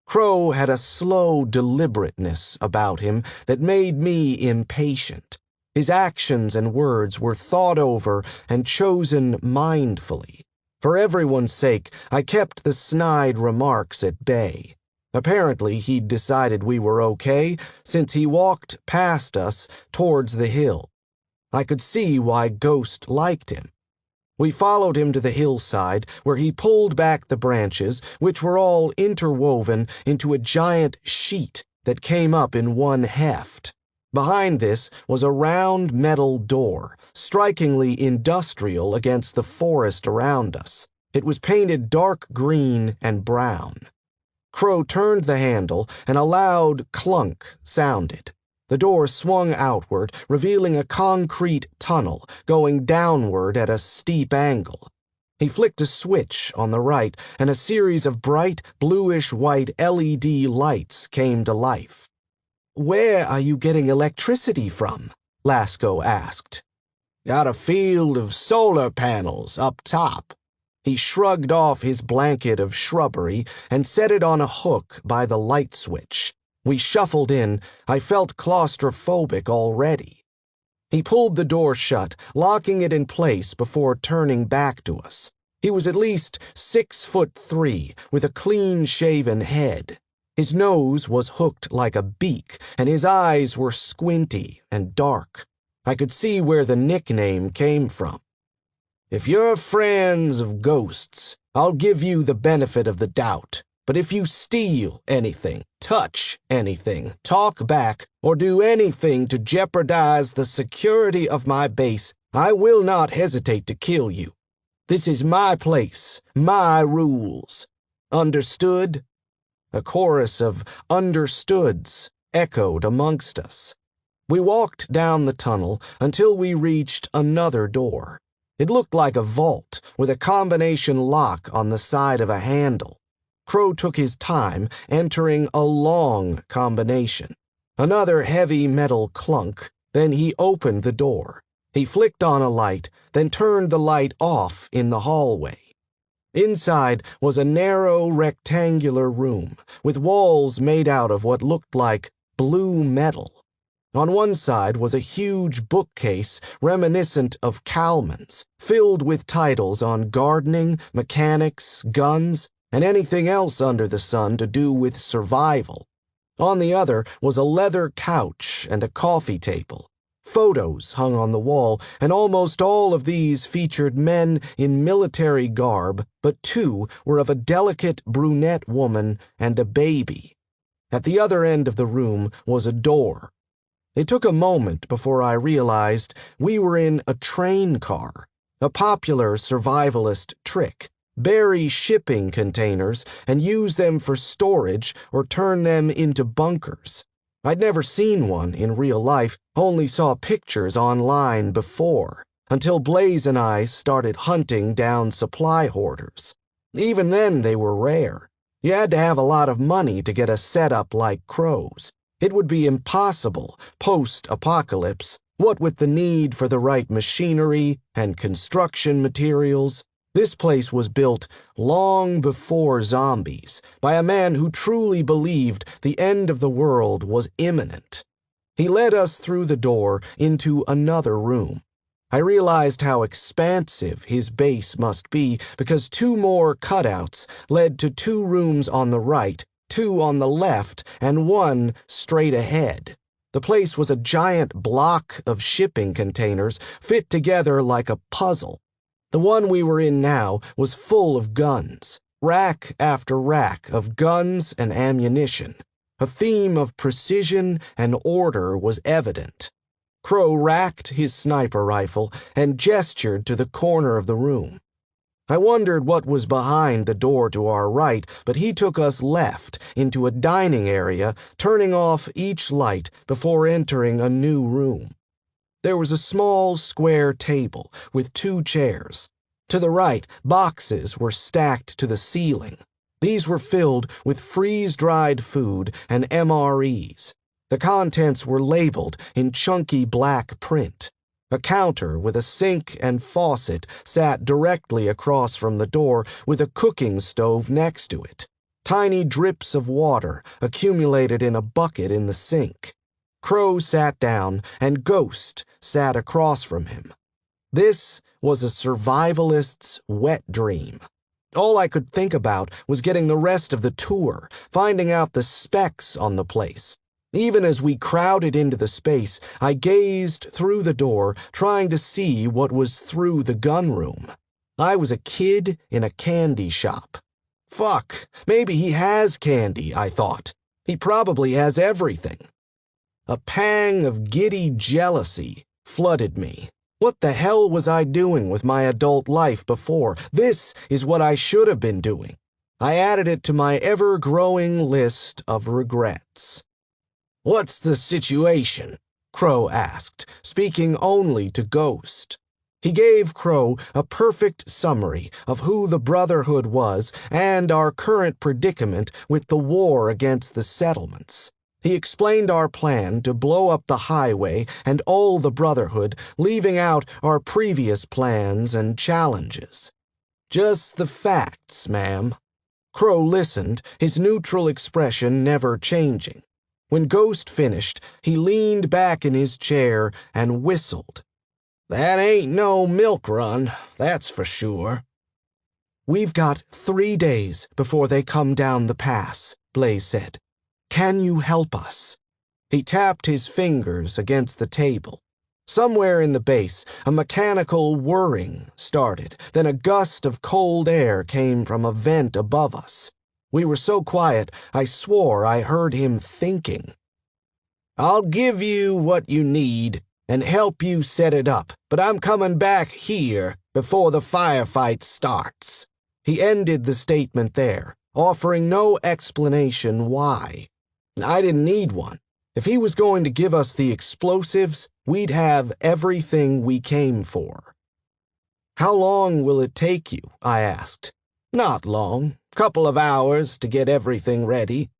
Crow had a slow deliberateness about him that made me impatient. His actions and words were thought over and chosen mindfully. For everyone's sake, I kept the snide remarks at bay. Apparently, he'd decided we were okay, since he walked past us towards the hill. I could see why Ghost liked him. We followed him to the hillside, where he pulled back the branches, which were all interwoven into a giant sheet that came up in one heft. Behind this was a round metal door, strikingly industrial against the forest around us. It was painted dark green and brown. Crow turned the handle, and a loud clunk sounded. The door swung outward, revealing a concrete tunnel going downward at a steep angle. He flicked a switch on the right, and a series of bright, bluish-white LED lights came to life. "Where are you getting electricity from?" Lasco asked. "Got a field of solar panels up top." He shrugged off his blanket of shrubbery and set it on a hook by the light switch. We shuffled in. I felt claustrophobic already. He pulled the door shut, locking it in place before turning back to us. He was at least 6'3", with a clean-shaven head. His nose was hooked like a beak, and his eyes were squinty and dark. I could see where the nickname came from. "If you're friends of Ghosts, I'll give you the benefit of the doubt. But if you steal anything, touch anything, talk back, or do anything to jeopardize the security of my base, I will not hesitate to kill you. This is my place, my rules. Understood?" A chorus of understoods echoed amongst us. We walked down the tunnel until we reached another door. It looked like a vault with a combination lock on the side of a handle. Crow took his time entering a long combination. Another heavy metal clunk, then he opened the door. He flicked on a light, then turned the light off in the hallway. Inside was a narrow rectangular room with walls made out of what looked like blue metal. On one side was a huge bookcase reminiscent of Calman's, filled with titles on gardening, mechanics, guns, and anything else under the sun to do with survival. On the other was a leather couch and a coffee table. Photos hung on the wall, and almost all of these featured men in military garb, but two were of a delicate brunette woman and a baby. At the other end of the room was a door. It took a moment before I realized we were in a train car, a popular survivalist trick. Bury shipping containers and use them for storage or turn them into bunkers. I'd never seen one in real life, only saw pictures online before, until Blaze and I started hunting down supply hoarders. Even then they were rare. You had to have a lot of money to get a setup like Crow's. It would be impossible post-apocalypse, what with the need for the right machinery and construction materials. This place was built long before zombies by a man who truly believed the end of the world was imminent. He led us through the door into another room. I realized how expansive his base must be because two more cutouts led to two rooms on the right, two on the left, and one straight ahead. The place was a giant block of shipping containers fit together like a puzzle. The one we were in now was full of guns, rack after rack of guns and ammunition. A theme of precision and order was evident. Crow racked his sniper rifle and gestured to the corner of the room. I wondered what was behind the door to our right, but he took us left into a dining area, turning off each light before entering a new room. There was a small square table with two chairs. To the right, boxes were stacked to the ceiling. These were filled with freeze-dried food and MREs. The contents were labeled in chunky black print. A counter with a sink and faucet sat directly across from the door with a cooking stove next to it. Tiny drips of water accumulated in a bucket in the sink. Crow sat down, and Ghost sat across from him. This was a survivalist's wet dream. All I could think about was getting the rest of the tour, finding out the specs on the place. Even as we crowded into the space, I gazed through the door, trying to see what was through the gun room. I was a kid in a candy shop. Fuck, maybe he has candy, I thought. He probably has everything. A pang of giddy jealousy flooded me. What the hell was I doing with my adult life before? This is what I should have been doing. I added it to my ever-growing list of regrets. "What's the situation?" Crow asked, speaking only to Ghost. He gave Crow a perfect summary of who the Brotherhood was and our current predicament with the war against the settlements. He explained our plan to blow up the highway and all the Brotherhood, leaving out our previous plans and challenges. "Just the facts, ma'am." Crow listened, his neutral expression never changing. When Ghost finished, he leaned back in his chair and whistled. "That ain't no milk run, that's for sure." "We've got 3 days before they come down the pass," Blaze said. "Can you help us?" He tapped his fingers against the table. Somewhere in the base, a mechanical whirring started, then a gust of cold air came from a vent above us. We were so quiet, I swore I heard him thinking. "I'll give you what you need and help you set it up, but I'm coming back here before the firefight starts." He ended the statement there, offering no explanation why. I didn't need one. If he was going to give us the explosives, we'd have everything we came for. "How long will it take you?" I asked. "Not long. Couple of hours to get everything ready."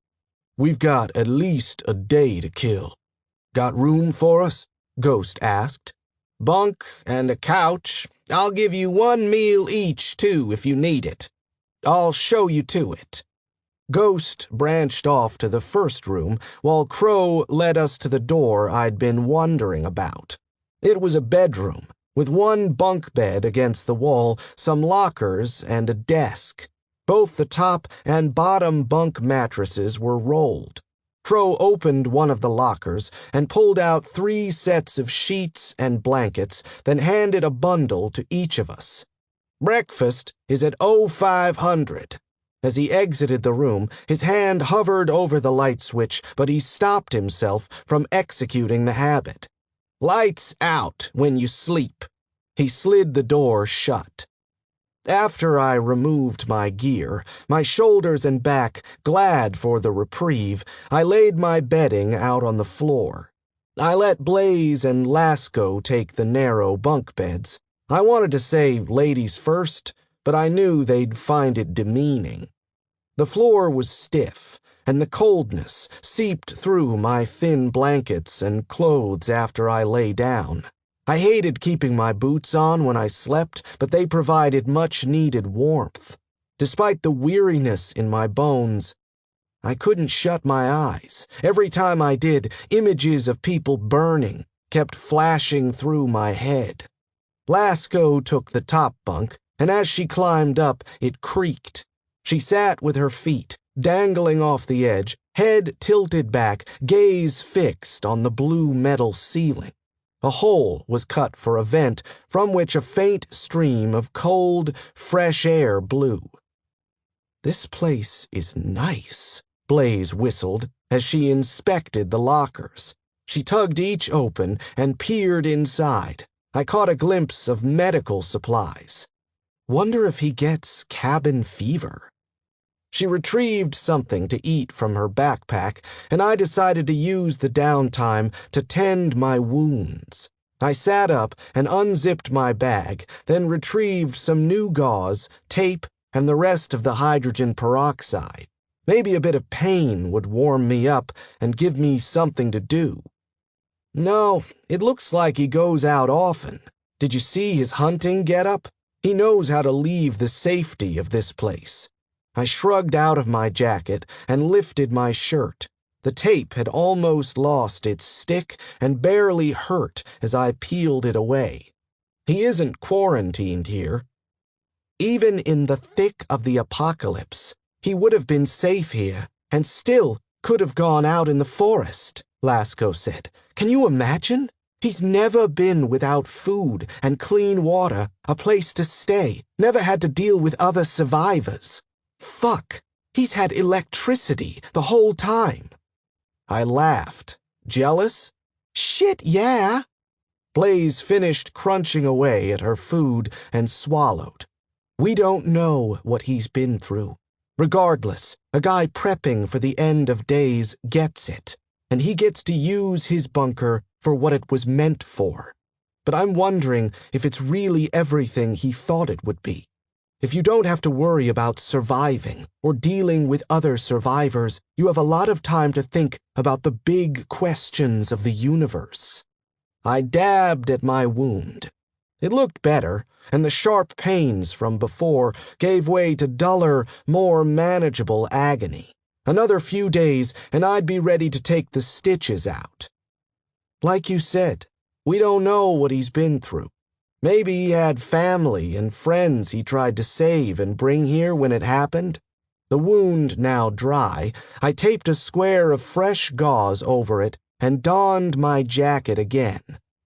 "We've got at least a day to kill." "Got room for us?" Ghost asked. "Bunk and a couch. I'll give you 1 meal each, too, if you need it. I'll show you to it." Ghost branched off to the first room, while Crow led us to the door I'd been wondering about. It was a bedroom, with 1 bunk bed against the wall, some lockers, and a desk. Both the top and bottom bunk mattresses were rolled. Crow opened one of the lockers and pulled out 3 sets of sheets and blankets, then handed a bundle to each of us. "Breakfast is at 0500. As he exited the room, his hand hovered over the light switch, but he stopped himself from executing the habit. "Lights out when you sleep." He slid the door shut. After I removed my gear, my shoulders and back glad for the reprieve, I laid my bedding out on the floor. I let Blaze and Lasco take the narrow bunk beds. I wanted to say ladies first, but I knew they'd find it demeaning. The floor was stiff, and the coldness seeped through my thin blankets and clothes after I lay down. I hated keeping my boots on when I slept, but they provided much-needed warmth. Despite the weariness in my bones, I couldn't shut my eyes. Every time I did, images of people burning kept flashing through my head. Lasco took the top bunk, and as she climbed up, it creaked. She sat with her feet dangling off the edge, head tilted back, gaze fixed on the blue metal ceiling. A hole was cut for a vent from which a faint stream of cold, fresh air blew. "This place is nice," Blaze whistled as she inspected the lockers. She tugged each open and peered inside. I caught a glimpse of medical supplies. "Wonder if he gets cabin fever." She retrieved something to eat from her backpack, and I decided to use the downtime to tend my wounds. I sat up and unzipped my bag, then retrieved some new gauze, tape, and the rest of the hydrogen peroxide. Maybe a bit of pain would warm me up and give me something to do. "No, it looks like he goes out often. Did you see his hunting getup? He knows how to leave the safety of this place." I shrugged out of my jacket and lifted my shirt. The tape had almost lost its stick and barely hurt as I peeled it away. "He isn't quarantined here." "Even in the thick of the apocalypse, he would have been safe here and still could have gone out in the forest," Lasco said. "Can you imagine? He's never been without food and clean water, a place to stay, never had to deal with other survivors. Fuck, he's had electricity the whole time." I laughed. "Jealous?" "Shit, yeah." Blaze finished crunching away at her food and swallowed. "We don't know what he's been through. Regardless, a guy prepping for the end of days gets it, and he gets to use his bunker for what it was meant for. But I'm wondering if it's really everything he thought it would be. If you don't have to worry about surviving or dealing with other survivors, you have a lot of time to think about the big questions of the universe." I dabbed at my wound. It looked better, and the sharp pains from before gave way to duller, more manageable agony. Another few days, and I'd be ready to take the stitches out. "Like you said, we don't know what he's been through. Maybe he had family and friends he tried to save and bring here when it happened." The wound now dry, I taped a square of fresh gauze over it and donned my jacket again.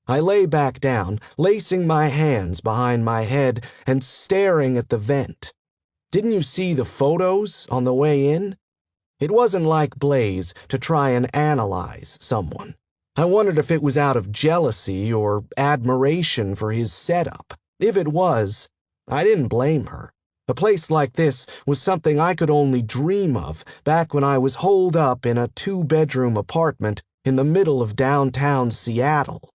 I lay back down, lacing my hands behind my head and staring at the vent. "Didn't you see the photos on the way in?" It wasn't like Blaze to try and analyze someone. I wondered if it was out of jealousy or admiration for his setup. If it was, I didn't blame her. A place like this was something I could only dream of back when I was holed up in a 2-bedroom apartment in the middle of downtown Seattle.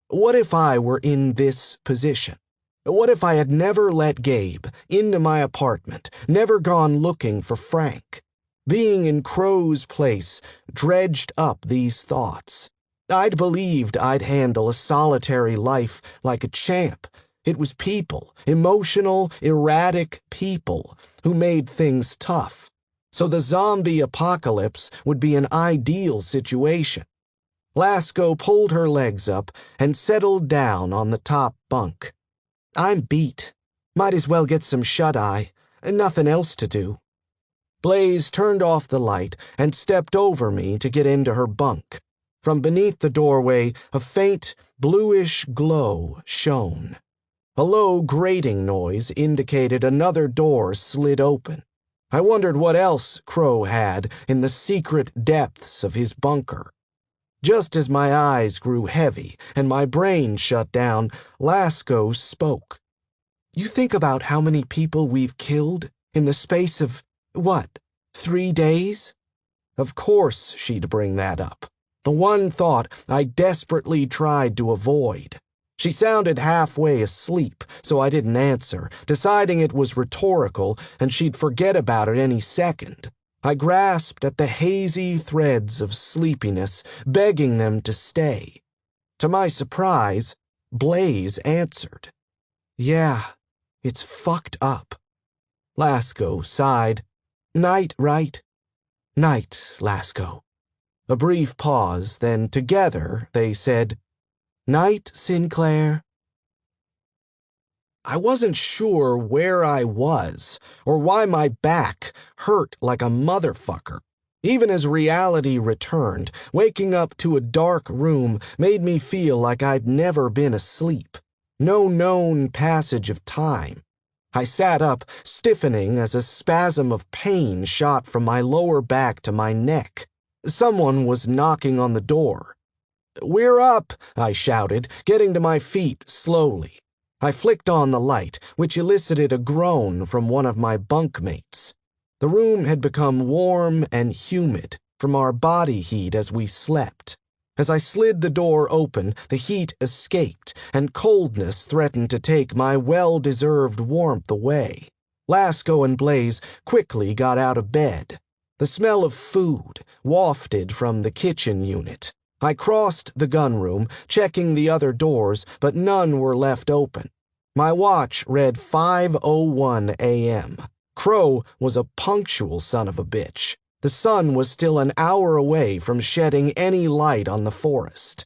What if I were in this position? What if I had never let Gabe into my apartment, never gone looking for Frank? Being in Crow's place dredged up these thoughts. I'd believed I'd handle a solitary life like a champ. It was people, emotional, erratic people, who made things tough. So the zombie apocalypse would be an ideal situation. Lasco pulled her legs up and settled down on the top bunk. I'm beat. Might as well get some shut-eye. Nothing else to do. Blaze turned off the light and stepped over me to get into her bunk. From beneath the doorway, a faint, bluish glow shone. A low grating noise indicated another door slid open. I wondered what else Crow had in the secret depths of his bunker. Just as my eyes grew heavy and my brain shut down, Lasco spoke. You think about how many people we've killed in the space of, 3 days? Of course she'd bring that up. The one thought I desperately tried to avoid. She sounded halfway asleep, so I didn't answer, deciding it was rhetorical and she'd forget about it any second. I grasped at the hazy threads of sleepiness, begging them to stay. To my surprise, Blaze answered. Yeah, it's fucked up. Lasco sighed. Night, right? Night, Lasco. A brief pause, then together they said, Night, Sinclair. I wasn't sure where I was, or why my back hurt like a motherfucker. Even as reality returned, waking up to a dark room made me feel like I'd never been asleep. No known passage of time. I sat up, stiffening as a spasm of pain shot from my lower back to my neck. Someone was knocking on the door. We're up, I shouted, getting to my feet slowly. I flicked on the light, which elicited a groan from one of my bunkmates. The room had become warm and humid from our body heat as we slept. As I slid the door open, the heat escaped, and coldness threatened to take my well-deserved warmth away. Lasco and Blaze quickly got out of bed. The smell of food wafted from the kitchen unit. I crossed the gunroom, checking the other doors, but none were left open. My watch read 5:01 a.m. Crow was a punctual son of a bitch. The sun was still an hour away from shedding any light on the forest.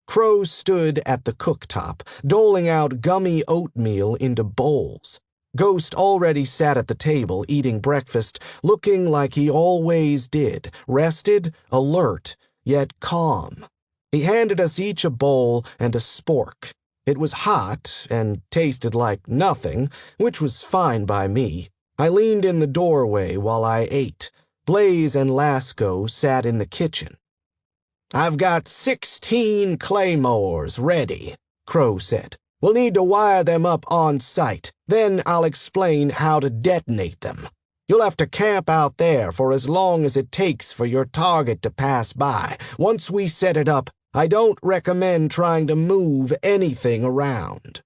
Crow stood at the cooktop, doling out gummy oatmeal into bowls. Ghost already sat at the table eating breakfast, looking like he always did, rested, alert, yet calm. He handed us each a bowl and a spork. It was hot and tasted like nothing, which was fine by me. I leaned in the doorway while I ate. Blaze and Lasco sat in the kitchen. I've got 16 claymores ready, Crow said. We'll need to wire them up on site. Then I'll explain how to detonate them. You'll have to camp out there for as long as it takes for your target to pass by. Once we set it up, I don't recommend trying to move anything around.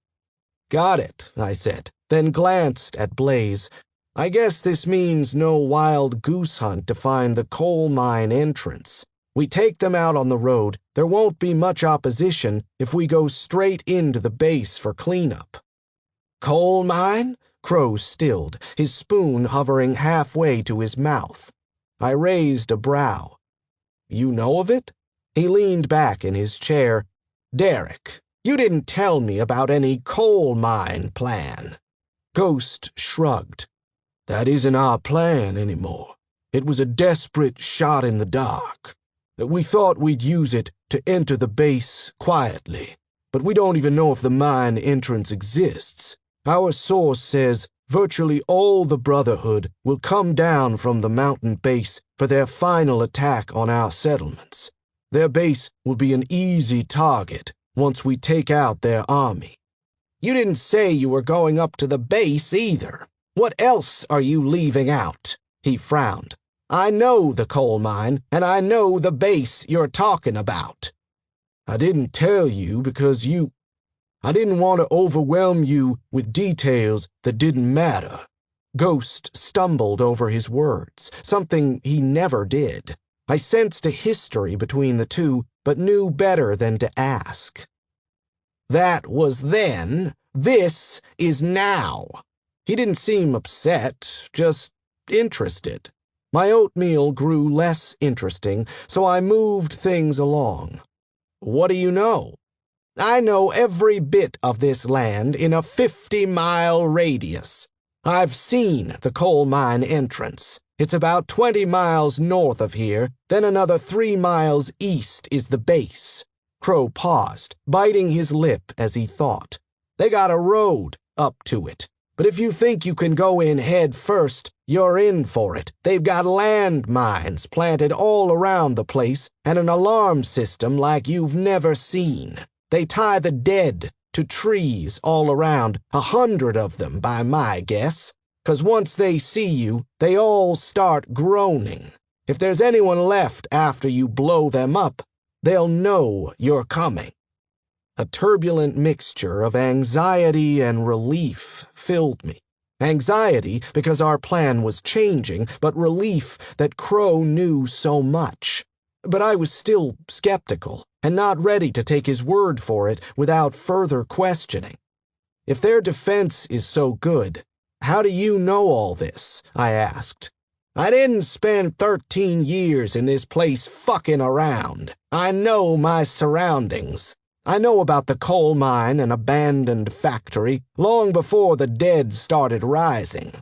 Got it, I said, then glanced at Blaze. I guess this means no wild goose hunt to find the coal mine entrance. We take them out on the road, there won't be much opposition if we go straight into the base for cleanup. Coal mine? Crow stilled, his spoon hovering halfway to his mouth. I raised a brow. You know of it? He leaned back in his chair. Derek, you didn't tell me about any coal mine plan. Ghost shrugged. That isn't our plan anymore. It was a desperate shot in the dark. We thought we'd use it to enter the base quietly, but we don't even know if the mine entrance exists. Our source says virtually all the Brotherhood will come down from the mountain base for their final attack on our settlements. Their base will be an easy target once we take out their army. You didn't say you were going up to the base either. What else are you leaving out? He frowned. I know the coal mine, and I know the base you're talking about. I didn't tell you because I didn't want to overwhelm you with details that didn't matter. Ghost stumbled over his words, something he never did. I sensed a history between the two, but knew better than to ask. That was then. This is now. He didn't seem upset, just interested. My oatmeal grew less interesting, so I moved things along. What do you know? I know every bit of this land in a 50-mile radius. I've seen the coal mine entrance. It's about 20 miles north of here, then another 3 miles east is the base. Crow paused, biting his lip as he thought. They got a road up to it. But if you think you can go in head first, you're in for it. They've got land mines planted all around the place and an alarm system like you've never seen. They tie the dead to trees all around, 100 of them by my guess. 'Cause once they see you, they all start groaning. If there's anyone left after you blow them up, they'll know you're coming. A turbulent mixture of anxiety and relief filled me. Anxiety because our plan was changing, but relief that Crow knew so much. But I was still skeptical and not ready to take his word for it without further questioning. If their defense is so good, how do you know all this? I asked. I didn't spend 13 years in this place fucking around. I know my surroundings. I know about the coal mine and abandoned factory long before the dead started rising.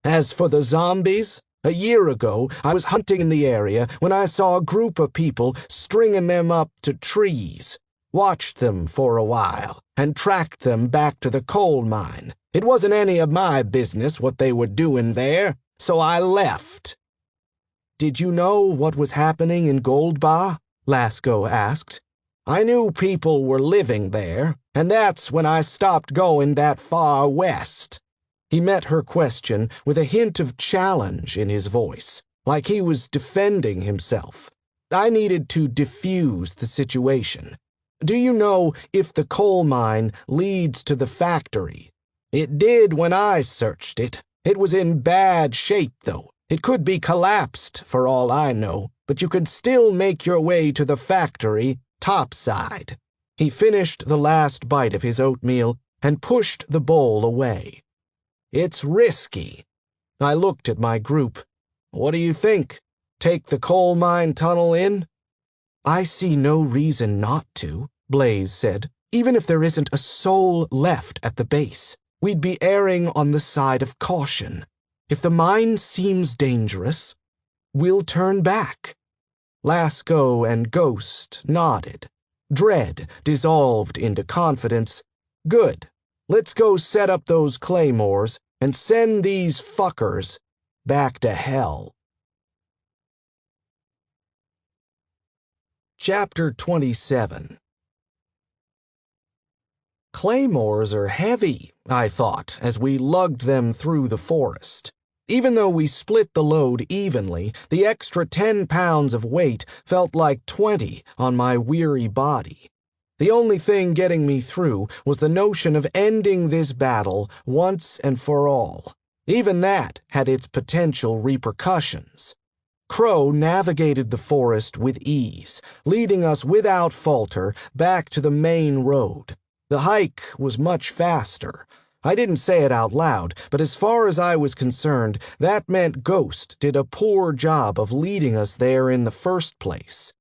As for the zombies, a year ago I was hunting in the area when I saw a group of people stringing them up to trees. Watched them for a while and tracked them back to the coal mine. It wasn't any of my business what they were doing there, so I left. Did you know what was happening in Goldbar? Lasco asked. I knew people were living there, and that's when I stopped going that far west. He met her question with a hint of challenge in his voice, like he was defending himself. I needed to diffuse the situation. Do you know if the coal mine leads to the factory? It did when I searched it. It was in bad shape, though. It could be collapsed, for all I know, but you could still make your way to the factory topside. He finished the last bite of his oatmeal and pushed the bowl away. It's risky. I looked at my group. What do you think? Take the coal mine tunnel in? I see no reason not to, Blaze said. Even if there isn't a soul left at the base, we'd be erring on the side of caution. If the mine seems dangerous, we'll turn back. Lasco and Ghost nodded. Dread dissolved into confidence. Good. Let's go set up those claymores and send these fuckers back to hell. Chapter 27. Claymores are heavy, I thought, as we lugged them through the forest. Even though we split the load evenly, the extra 10 pounds of weight felt like 20 on my weary body. The only thing getting me through was the notion of ending this battle once and for all. Even that had its potential repercussions. Crow navigated the forest with ease, leading us without falter back to the main road. The hike was much faster. I didn't say it out loud, but as far as I was concerned, that meant Ghost did a poor job of leading us there in the first place.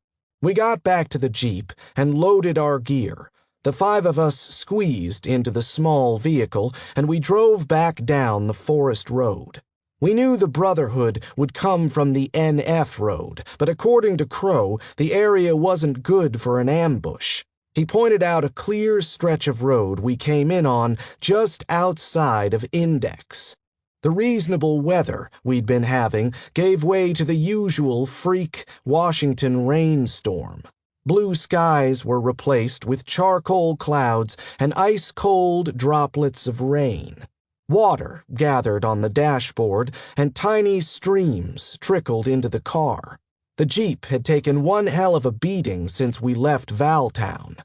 We got back to the Jeep and loaded our gear. The 5 of us squeezed into the small vehicle, and we drove back down the forest road. We knew the Brotherhood would come from the NF road, but according to Crow, the area wasn't good for an ambush. He pointed out a clear stretch of road we came in on just outside of Index. The reasonable weather we'd been having gave way to the usual freak Washington rainstorm. Blue skies were replaced with charcoal clouds and ice-cold droplets of rain. Water gathered on the dashboard, and tiny streams trickled into the car. The Jeep had taken one hell of a beating since we left Valtown.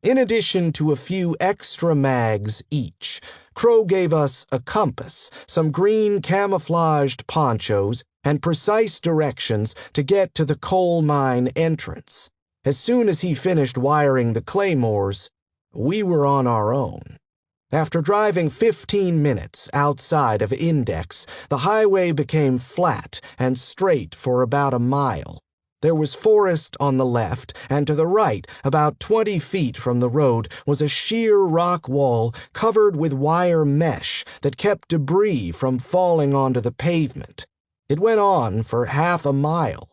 In addition to a few extra mags each, Crow gave us a compass, some green camouflaged ponchos, and precise directions to get to the coal mine entrance. As soon as he finished wiring the claymores, we were on our own. After driving 15 minutes outside of Index, the highway became flat and straight for about a mile. There was forest on the left, and to the right, about 20 feet from the road, was a sheer rock wall covered with wire mesh that kept debris from falling onto the pavement. It went on for half a mile.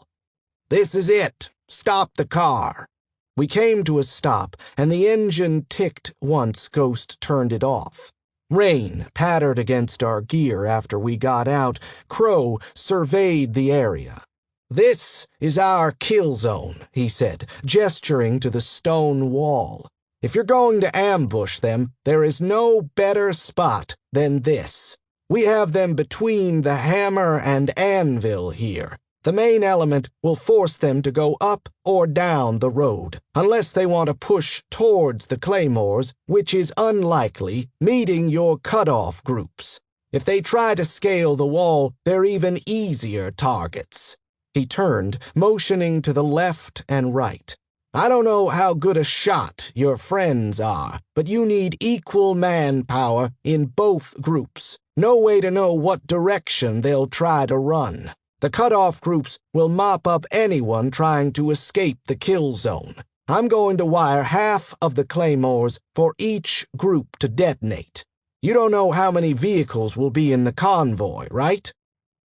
"This is it. Stop the car." We came to a stop, and the engine ticked once Ghost turned it off. Rain pattered against our gear after we got out. Crow surveyed the area. "This is our kill zone," he said, gesturing to the stone wall. "If you're going to ambush them, there is no better spot than this. We have them between the hammer and anvil here. The main element will force them to go up or down the road, unless they want to push towards the claymores, which is unlikely, meeting your cutoff groups. If they try to scale the wall, they're even easier targets." He turned, motioning to the left and right. "I don't know how good a shot your friends are, but you need equal manpower in both groups. No way to know what direction they'll try to run. The cutoff groups will mop up anyone trying to escape the kill zone. I'm going to wire half of the claymores for each group to detonate. You don't know how many vehicles will be in the convoy, right?"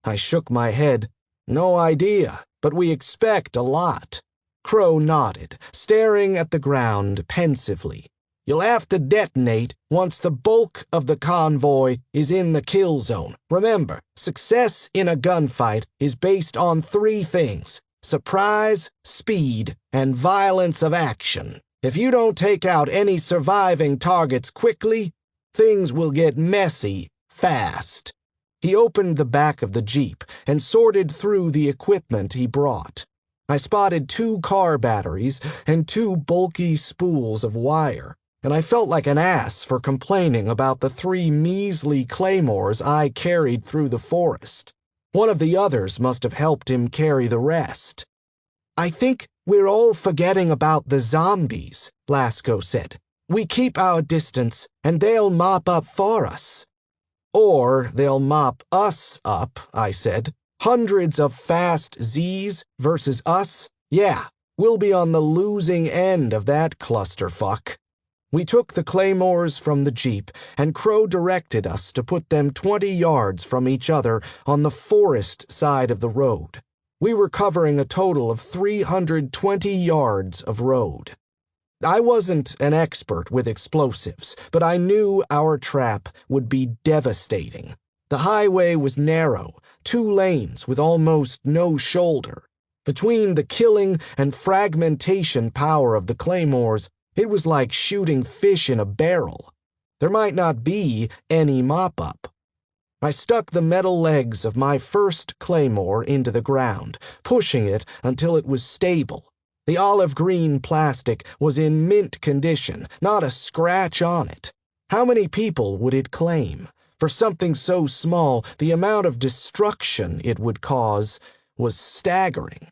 I shook my head. "No idea, but we expect a lot." Crow nodded, staring at the ground pensively. "You'll have to detonate once the bulk of the convoy is in the kill zone. Remember, success in a gunfight is based on 3 things: surprise, speed, and violence of action. If you don't take out any surviving targets quickly, things will get messy fast." He opened the back of the Jeep and sorted through the equipment he brought. I spotted 2 car batteries and 2 bulky spools of wire, and I felt like an ass for complaining about the 3 measly claymores I carried through the forest. One of the others must have helped him carry the rest. "I think we're all forgetting about the zombies," Lasco said. "We keep our distance, and they'll mop up for us." "Or they'll mop us up," I said. "Hundreds of fast Z's versus us? Yeah, we'll be on the losing end of that clusterfuck." We took the claymores from the Jeep, and Crow directed us to put them 20 yards from each other on the forest side of the road. We were covering a total of 320 yards of road. I wasn't an expert with explosives, but I knew our trap would be devastating. The highway was narrow, 2 lanes with almost no shoulder. Between the killing and fragmentation power of the claymores, it was like shooting fish in a barrel. There might not be any mop-up. I stuck the metal legs of my first claymore into the ground, pushing it until it was stable. The olive-green plastic was in mint condition, not a scratch on it. How many people would it claim? For something so small, the amount of destruction it would cause was staggering.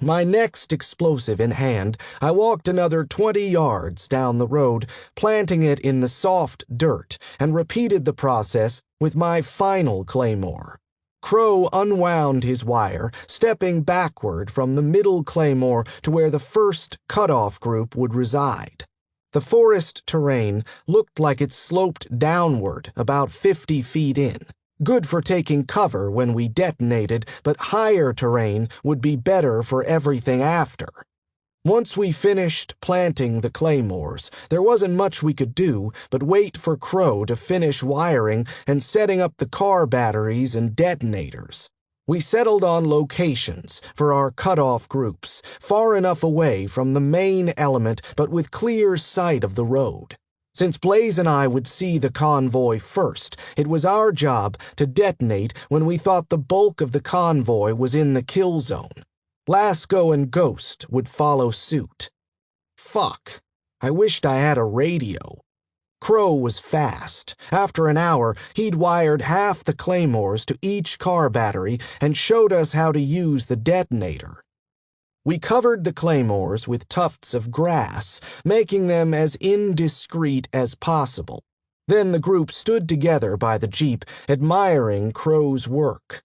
My next explosive in hand, I walked another 20 yards down the road, planting it in the soft dirt, and repeated the process with my final claymore. Crow unwound his wire, stepping backward from the middle claymore to where the first cutoff group would reside. The forest terrain looked like it sloped downward about 50 feet in. Good for taking cover when we detonated, but higher terrain would be better for everything after. Once we finished planting the claymores, there wasn't much we could do but wait for Crow to finish wiring and setting up the car batteries and detonators. We settled on locations for our cutoff groups, far enough away from the main element but with clear sight of the road. Since Blaze and I would see the convoy first, it was our job to detonate when we thought the bulk of the convoy was in the kill zone. Lasco and Ghost would follow suit. Fuck. I wished I had a radio. Crow was fast. After an hour, he'd wired half the claymores to each car battery and showed us how to use the detonator. We covered the claymores with tufts of grass, making them as indiscreet as possible. Then the group stood together by the jeep, admiring Crow's work.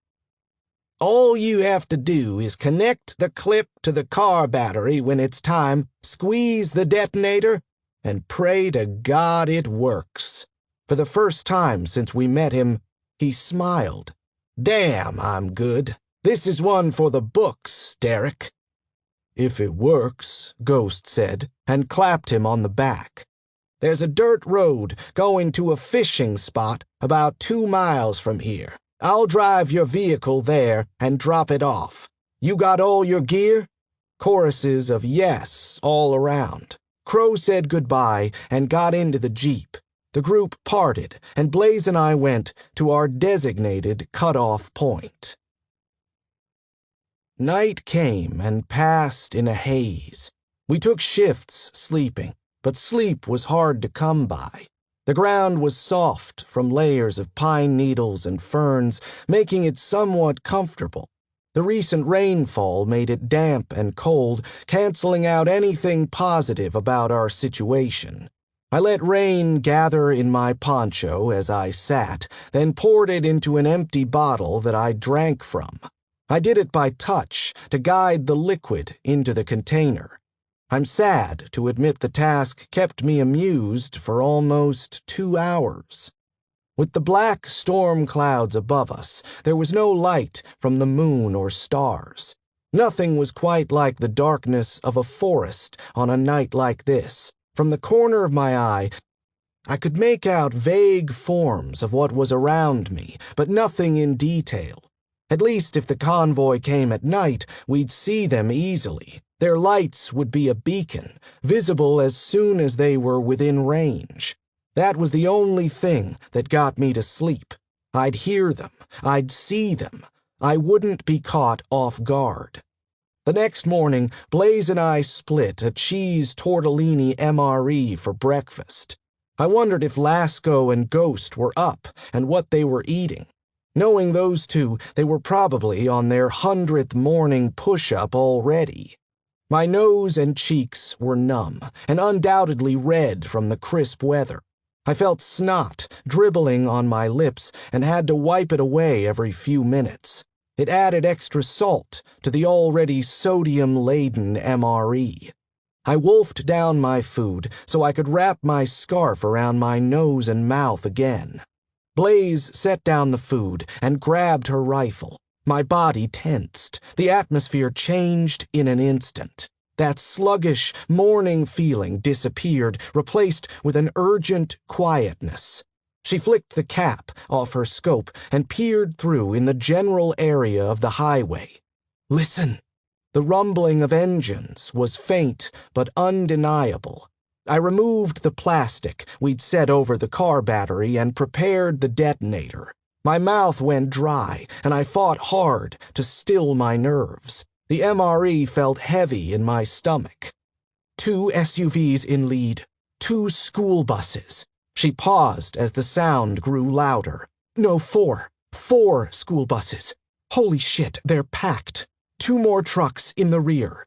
All you have to do is connect the clip to the car battery when it's time, squeeze the detonator, and pray to God it works. For the first time since we met him, he smiled. Damn, I'm good. This is one for the books, Derek. If it works, Ghost said, and clapped him on the back. There's a dirt road going to a fishing spot about 2 miles from here. I'll drive your vehicle there and drop it off. You got all your gear? Choruses of yes all around. Crow said goodbye and got into the jeep. The group parted, and Blaze and I went to our designated cutoff point. Night came and passed in a haze. We took shifts sleeping, but sleep was hard to come by. The ground was soft from layers of pine needles and ferns, making it somewhat comfortable. The recent rainfall made it damp and cold, canceling out anything positive about our situation. I let rain gather in my poncho as I sat, then poured it into an empty bottle that I drank from. I did it by touch to guide the liquid into the container. I'm sad to admit the task kept me amused for almost 2 hours. With the black storm clouds above us, there was no light from the moon or stars. Nothing was quite like the darkness of a forest on a night like this. From the corner of my eye, I could make out vague forms of what was around me, but nothing in detail. At least if the convoy came at night, we'd see them easily. Their lights would be a beacon, visible as soon as they were within range. That was the only thing that got me to sleep. I'd hear them. I'd see them. I wouldn't be caught off guard. The next morning, Blaze and I split a cheese tortellini MRE for breakfast. I wondered if Lasco and Ghost were up and what they were eating. Knowing those two, they were probably on their 100th morning push-up already. My nose and cheeks were numb, and undoubtedly red from the crisp weather. I felt snot dribbling on my lips and had to wipe it away every few minutes. It added extra salt to the already sodium-laden MRE. I wolfed down my food so I could wrap my scarf around my nose and mouth again. Blaze set down the food and grabbed her rifle. My body tensed. The atmosphere changed in an instant. That sluggish, morning feeling disappeared, replaced with an urgent quietness. She flicked the cap off her scope and peered through in the general area of the highway. Listen. The rumbling of engines was faint but undeniable. I removed the plastic we'd set over the car battery and prepared the detonator. My mouth went dry, and I fought hard to still my nerves. The MRE felt heavy in my stomach. 2 SUVs in lead, 2 school buses. She paused as the sound grew louder. No, 4. 4 school buses. Holy shit, they're packed. 2 more trucks in the rear.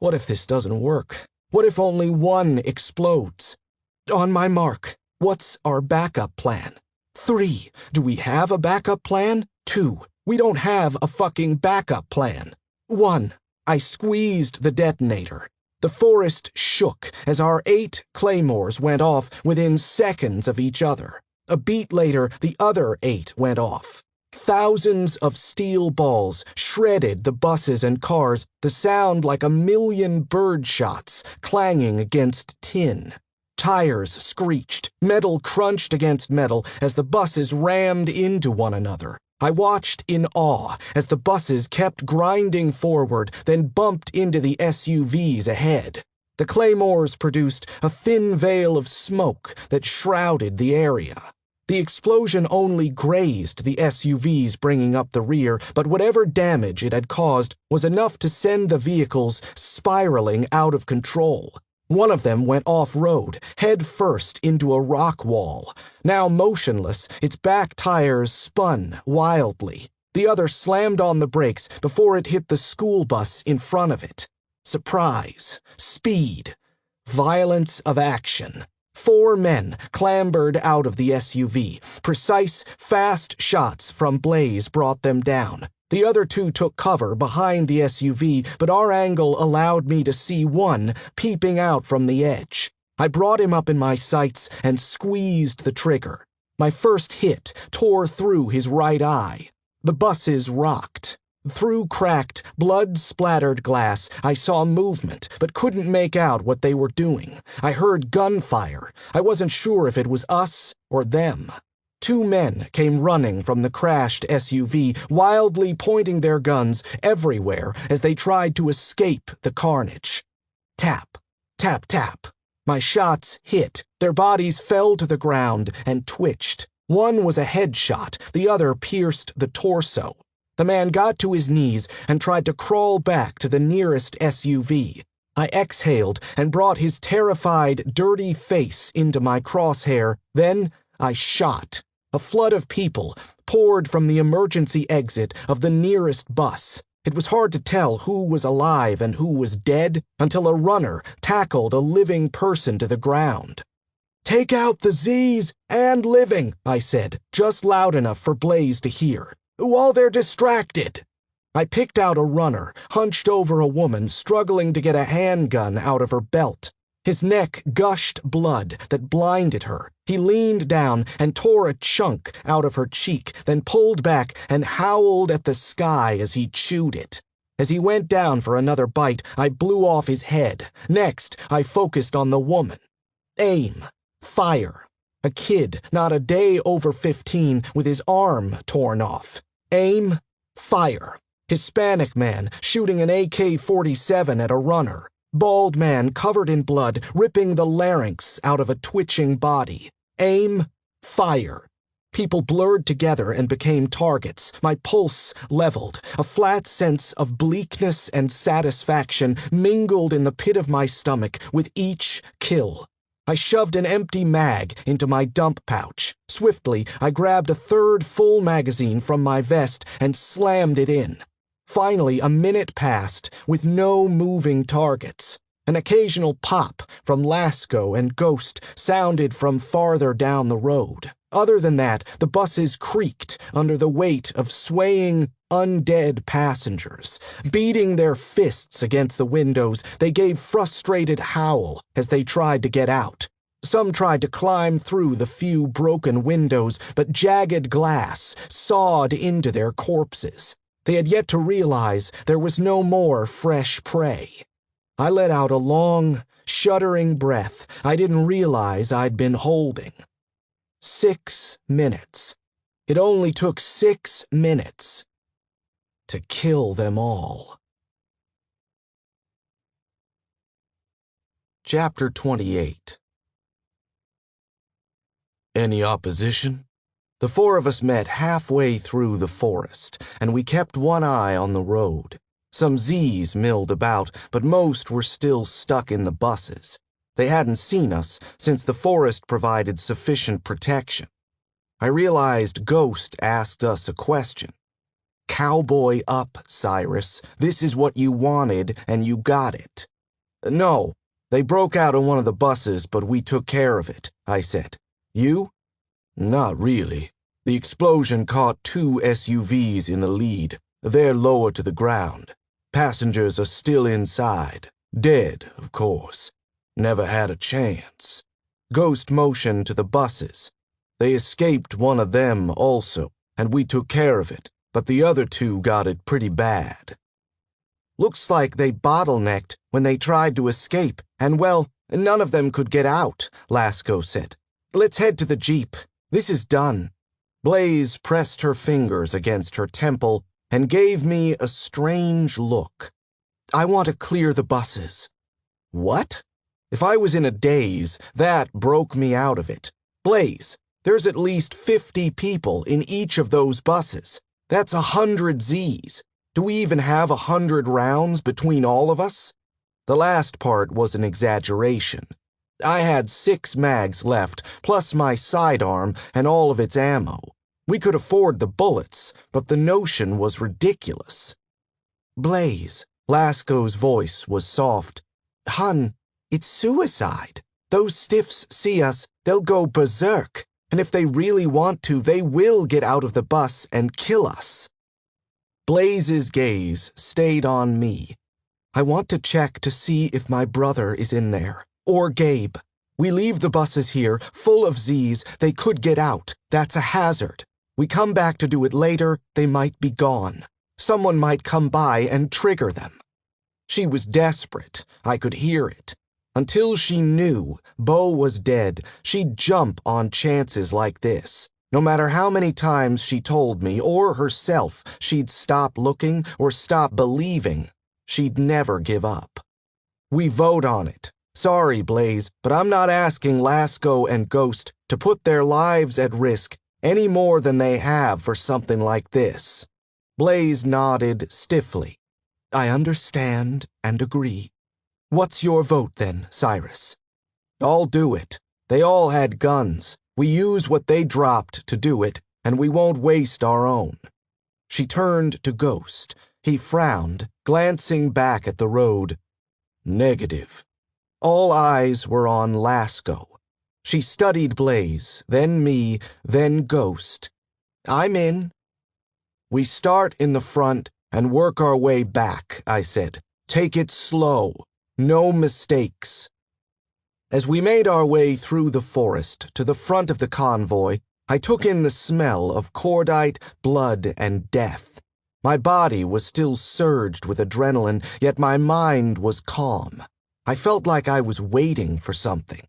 What if this doesn't work? What if only one explodes? On my mark, what's our backup plan? 3, do we have a backup plan? 2, we don't have a fucking backup plan. 1, I squeezed the detonator. The forest shook as our 8 claymores went off within seconds of each other. A beat later, the other 8 went off. Thousands of steel balls shredded the buses and cars, the sound like a million bird shots clanging against tin. Tires screeched, metal crunched against metal as the buses rammed into one another. I watched in awe as the buses kept grinding forward, then bumped into the SUVs ahead. The claymores produced a thin veil of smoke that shrouded the area. The explosion only grazed the SUVs bringing up the rear, but whatever damage it had caused was enough to send the vehicles spiraling out of control. One of them went off-road, head first into a rock wall. Now motionless, its back tires spun wildly. The other slammed on the brakes before it hit the school bus in front of it. Surprise, speed, violence of action. 4 men clambered out of the SUV. Precise, fast shots from Blaze brought them down. The other 2 took cover behind the SUV, but our angle allowed me to see one peeping out from the edge. I brought him up in my sights and squeezed the trigger. My first hit tore through his right eye. The buses rocked. Through cracked, blood-splattered glass, I saw movement, but couldn't make out what they were doing. I heard gunfire. I wasn't sure if it was us or them. 2 men came running from the crashed SUV, wildly pointing their guns everywhere as they tried to escape the carnage. Tap, tap, tap. My shots hit. Their bodies fell to the ground and twitched. One was a headshot, the other pierced the torso. The man got to his knees and tried to crawl back to the nearest SUV. I exhaled and brought his terrified, dirty face into my crosshair. Then I shot. A flood of people poured from the emergency exit of the nearest bus. It was hard to tell who was alive and who was dead until a runner tackled a living person to the ground. "Take out the Z's and living," I said, just loud enough for Blaze to hear. "While they're distracted." I picked out a runner, hunched over a woman struggling to get a handgun out of her belt. His neck gushed blood that blinded her. He leaned down and tore a chunk out of her cheek, then pulled back and howled at the sky as he chewed it. As he went down for another bite, I blew off his head. Next, I focused on the woman. Aim. Fire. A kid, not a day over 15, with his arm torn off. Aim. Fire. Hispanic man shooting an AK-47 at a runner. Bald man covered in blood, ripping the larynx out of a twitching body. Aim. Fire. People blurred together and became targets. My pulse leveled. A flat sense of bleakness and satisfaction mingled in the pit of my stomach with each kill. I shoved an empty mag into my dump pouch. Swiftly, I grabbed a 3rd full magazine from my vest and slammed it in. Finally, a minute passed with no moving targets. An occasional pop from Lasco and Ghost sounded from farther down the road. Other than that, the buses creaked under the weight of swaying, undead passengers. Beating their fists against the windows, they gave frustrated howl as they tried to get out. Some tried to climb through the few broken windows, but jagged glass sawed into their corpses. They had yet to realize there was no more fresh prey. I let out a long, shuddering breath I didn't realize I'd been holding. 6 minutes. It only took 6 minutes to kill them all. Chapter 28. Any opposition? The 4 of us met halfway through the forest, and we kept one eye on the road. Some Z's milled about, but most were still stuck in the buses. They hadn't seen us since the forest provided sufficient protection. I realized Ghost asked us a question. "Cowboy up, Cyrus. This is what you wanted, and you got it." "No, they broke out of one of the buses, but we took care of it," I said. "You?" "Not really. The explosion caught 2 SUVs in the lead. They're lower to the ground. Passengers are still inside. Dead, of course. Never had a chance." Ghost motioned to the buses. "They escaped one of them also, and we took care of it, but the other 2 got it pretty bad." "Looks like they bottlenecked when they tried to escape, and well, none of them could get out," Lasco said. "Let's head to the Jeep. This is done." Blaze pressed her fingers against her temple and gave me a strange look. "I want to clear the buses." "What?" If I was in a daze, that broke me out of it. Blaze, there's at least 50 people in each of those buses. That's 100 Zs. Do we even have 100 rounds between all of us? The last part was an exaggeration. I had 6 mags left, plus my sidearm and all of its ammo. We could afford the bullets, but the notion was ridiculous. Blaze, Lasco's voice was soft. Hun, it's suicide. Those stiffs see us, they'll go berserk. And if they really want to, they will get out of the bus and kill us. Blaze's gaze stayed on me. I want to check to see if my brother is in there, or Gabe. We leave the buses here, full of Zs, they could get out. That's a hazard. We come back to do it later, they might be gone. Someone might come by and trigger them. She was desperate. I could hear it. Until she knew Bo was dead, she'd jump on chances like this. No matter how many times she told me, or herself, she'd stop looking or stop believing, she'd never give up. We vote on it. Sorry, Blaze, but I'm not asking Lasco and Ghost to put their lives at risk any more than they have for something like this. Blaze nodded stiffly. I understand and agree. What's your vote then, Cyrus? I'll do it. They all had guns. We use what they dropped to do it, and we won't waste our own. She turned to Ghost. He frowned, glancing back at the road. Negative. All eyes were on Lasco. She studied Blaze, then me, then Ghost. I'm in. We start in the front and work our way back, I said. Take it slow. No mistakes. As we made our way through the forest to the front of the convoy, I took in the smell of cordite, blood, and death. My body was still surged with adrenaline, yet my mind was calm. I felt like I was waiting for something.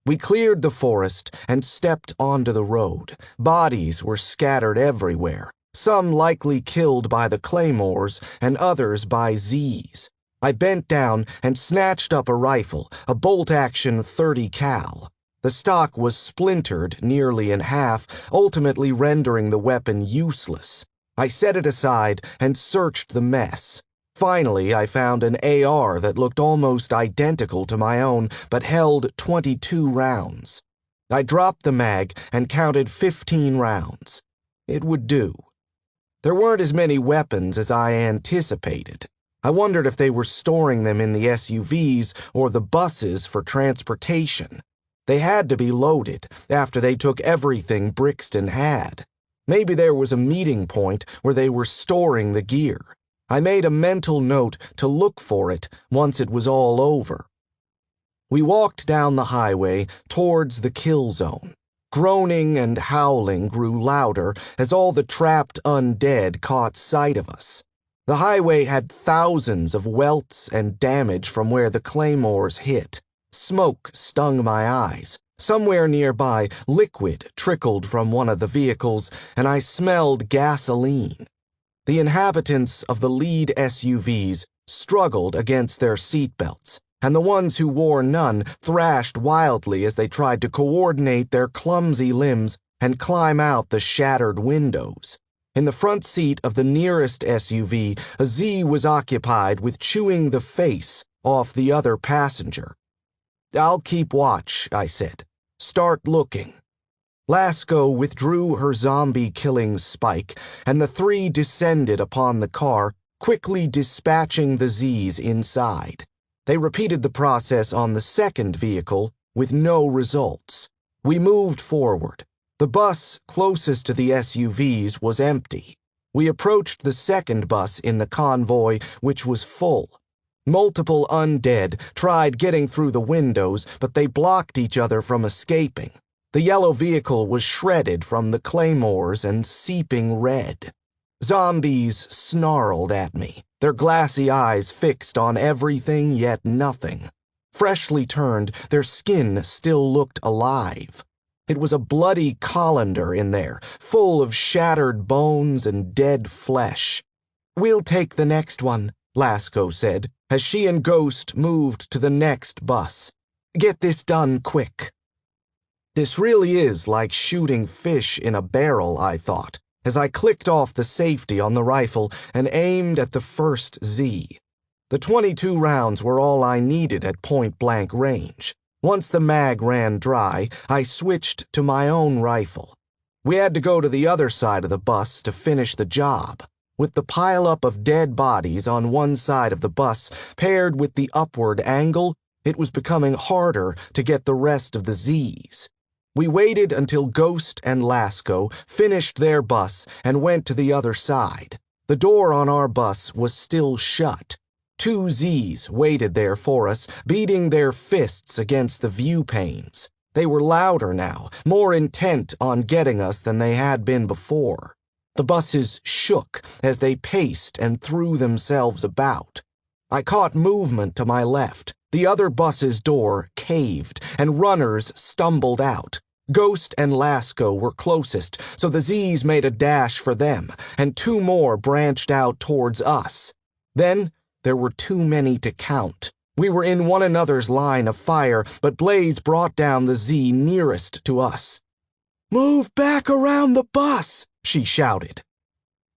We cleared the forest and stepped onto the road. Bodies were scattered everywhere, some likely killed by the claymores and others by Zs. I bent down and snatched up a rifle, a bolt-action 30 cal. The stock was splintered nearly in half, ultimately rendering the weapon useless. I set it aside and searched the mess. Finally, I found an AR that looked almost identical to my own, but held 22 rounds. I dropped the mag and counted 15 rounds. It would do. There weren't as many weapons as I anticipated. I wondered if they were storing them in the SUVs or the buses for transportation. They had to be loaded after they took everything Brixton had. Maybe there was a meeting point where they were storing the gear. I made a mental note to look for it once it was all over. We walked down the highway towards the kill zone. Groaning and howling grew louder as all the trapped undead caught sight of us. The highway had thousands of welts and damage from where the claymores hit. Smoke stung my eyes. Somewhere nearby, liquid trickled from one of the vehicles, and I smelled gasoline. The inhabitants of the lead SUVs struggled against their seatbelts, and the ones who wore none thrashed wildly as they tried to coordinate their clumsy limbs and climb out the shattered windows. In the front seat of the nearest SUV, a Z was occupied with chewing the face off the other passenger. I'll keep watch, I said. Start looking. Lasco withdrew her zombie-killing spike, and the 3 descended upon the car, quickly dispatching the Zs inside. They repeated the process on the second vehicle, with no results. We moved forward. The bus closest to the SUVs was empty. We approached the second bus in the convoy, which was full. Multiple undead tried getting through the windows, but they blocked each other from escaping. The yellow vehicle was shredded from the claymores and seeping red. Zombies snarled at me, their glassy eyes fixed on everything yet nothing. Freshly turned, their skin still looked alive. It was a bloody colander in there, full of shattered bones and dead flesh. We'll take the next one, Lasco said, as she and Ghost moved to the next bus. Get this done quick." This really is like shooting fish in a barrel, I thought, as I clicked off the safety on the rifle and aimed at the first Z. The 22 rounds were all I needed at point-blank range. Once the mag ran dry, I switched to my own rifle. We had to go to the other side of the bus to finish the job. With the pileup of dead bodies on one side of the bus paired with the upward angle, it was becoming harder to get the rest of the Zs. We waited until Ghost and Lasco finished their bus and went to the other side. The door on our bus was still shut. 2 Zs waited there for us, beating their fists against the view panes. They were louder now, more intent on getting us than they had been before. The buses shook as they paced and threw themselves about. I caught movement to my left. The other bus's door caved, and runners stumbled out. Ghost and Lasco were closest, so the Zs made a dash for them, and 2 more branched out towards us. Then there were too many to count. We were in one another's line of fire, but Blaze brought down the Z nearest to us. "Move back around the bus," she shouted.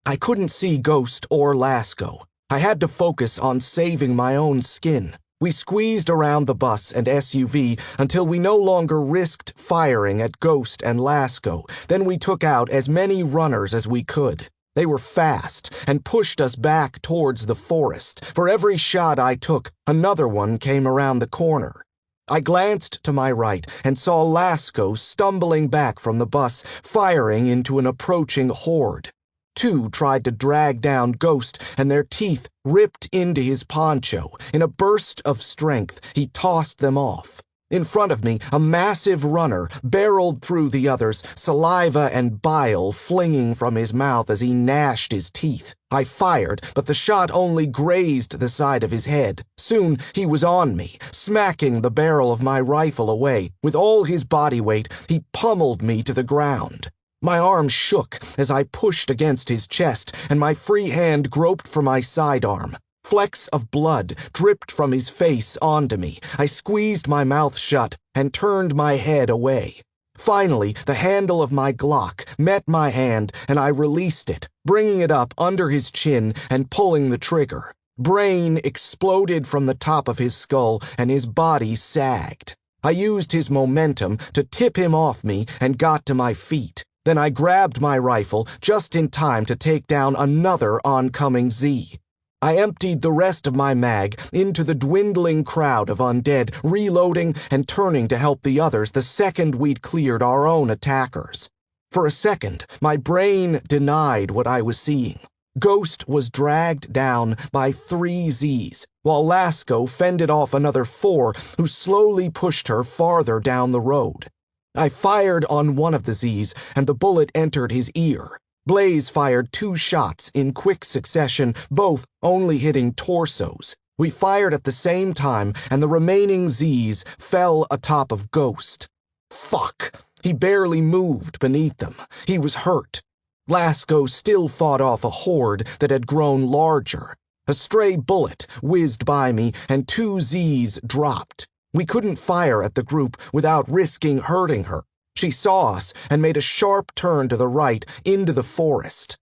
I couldn't see Ghost or Lasco. I had to focus on saving my own skin. We squeezed around the bus and SUV until we no longer risked firing at Ghost and Lasco. Then we took out as many runners as we could. They were fast and pushed us back towards the forest. For every shot I took, another one came around the corner. I glanced to my right and saw Lasco stumbling back from the bus, firing into an approaching horde. 2 tried to drag down Ghost, and their teeth ripped into his poncho. In a burst of strength, he tossed them off. In front of me, a massive runner barreled through the others, saliva and bile flinging from his mouth as he gnashed his teeth. I fired, but the shot only grazed the side of his head. Soon he was on me, smacking the barrel of my rifle away. With all his body weight, he pummeled me to the ground. My arm shook as I pushed against his chest, and my free hand groped for my sidearm. Flecks of blood dripped from his face onto me. I squeezed my mouth shut and turned my head away. Finally, the handle of my Glock met my hand, and I released it, bringing it up under his chin and pulling the trigger. Brain exploded from the top of his skull, and his body sagged. I used his momentum to tip him off me and got to my feet. Then I grabbed my rifle just in time to take down another oncoming Z. I emptied the rest of my mag into the dwindling crowd of undead, reloading and turning to help the others the second we'd cleared our own attackers. For a second, my brain denied what I was seeing. Ghost was dragged down by 3 Zs, while Lasco fended off another 4 who slowly pushed her farther down the road. I fired on one of the Zs, and the bullet entered his ear. Blaze fired 2 shots in quick succession, both only hitting torsos. We fired at the same time, and the remaining Zs fell atop of Ghost. Fuck! He barely moved beneath them. He was hurt. Lasco still fought off a horde that had grown larger. A stray bullet whizzed by me, and 2 Zs dropped. We couldn't fire at the group without risking hurting her. She saw us and made a sharp turn to the right into the forest.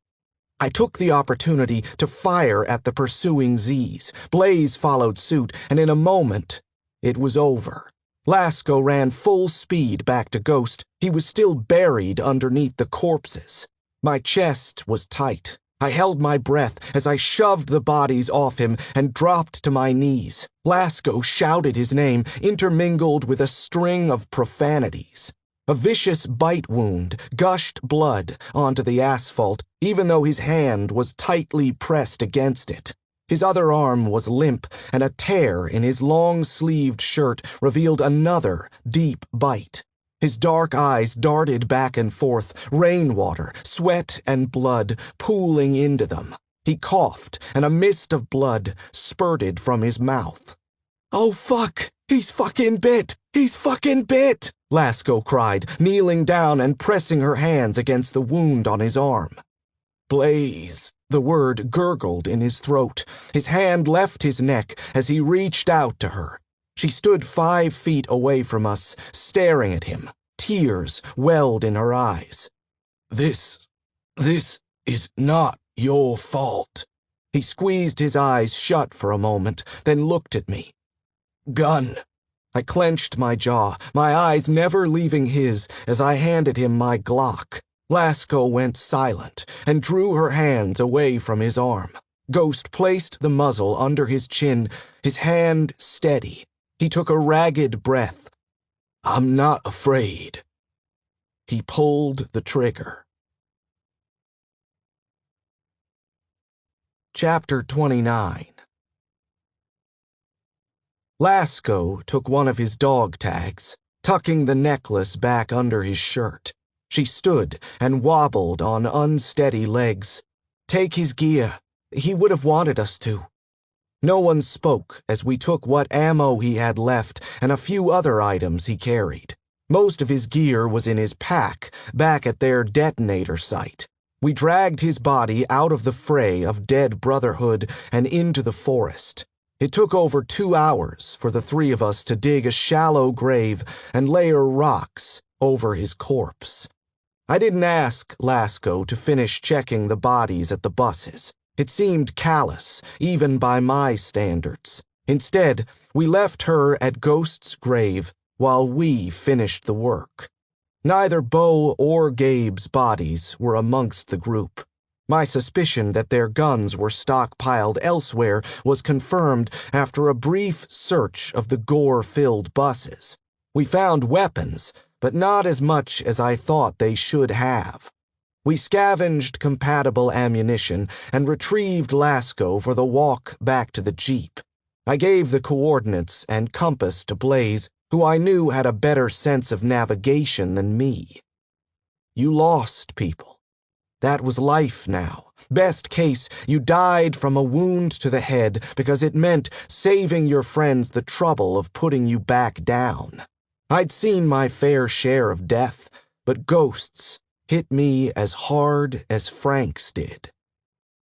I took the opportunity to fire at the pursuing Zs. Blaze followed suit, and in a moment, it was over. Lasco ran full speed back to Ghost. He was still buried underneath the corpses. My chest was tight. I held my breath as I shoved the bodies off him and dropped to my knees. Lasco shouted his name, intermingled with a string of profanities. A vicious bite wound gushed blood onto the asphalt, even though his hand was tightly pressed against it. His other arm was limp, and a tear in his long-sleeved shirt revealed another deep bite. His dark eyes darted back and forth, rainwater, sweat, and blood pooling into them. He coughed, and a mist of blood spurted from his mouth. "Oh, fuck! He's fucking bit! He's fucking bit!" Lasco cried, kneeling down and pressing her hands against the wound on his arm. Blaze. The word gurgled in his throat. His hand left his neck as he reached out to her. She stood 5 feet away from us, staring at him. Tears welled in her eyes. This is not your fault. He squeezed his eyes shut for a moment, then looked at me. Gun. I clenched my jaw, my eyes never leaving his as I handed him my Glock. Lasco went silent and drew her hands away from his arm. Ghost placed the muzzle under his chin, his hand steady. He took a ragged breath. I'm not afraid. He pulled the trigger. Chapter 29. Lasco took one of his dog tags, tucking the necklace back under his shirt. She stood and wobbled on unsteady legs. Take his gear. He would have wanted us to. No one spoke as we took what ammo he had left and a few other items he carried. Most of his gear was in his pack, back at their detonator site. We dragged his body out of the fray of dead Brotherhood and into the forest. It took over 2 hours for the 3 of us to dig a shallow grave and layer rocks over his corpse. I didn't ask Lasco to finish checking the bodies at the buses. It seemed callous, even by my standards. Instead, we left her at Ghost's grave while we finished the work. Neither Bo or Gabe's bodies were amongst the group. My suspicion that their guns were stockpiled elsewhere was confirmed after a brief search of the gore-filled buses. We found weapons, but not as much as I thought they should have. We scavenged compatible ammunition and retrieved Lasco for the walk back to the Jeep. I gave the coordinates and compass to Blaze, who I knew had a better sense of navigation than me. You lost people. That was life now. Best case, you died from a wound to the head because it meant saving your friends the trouble of putting you back down. I'd seen my fair share of death, but ghosts hit me as hard as Frank's did.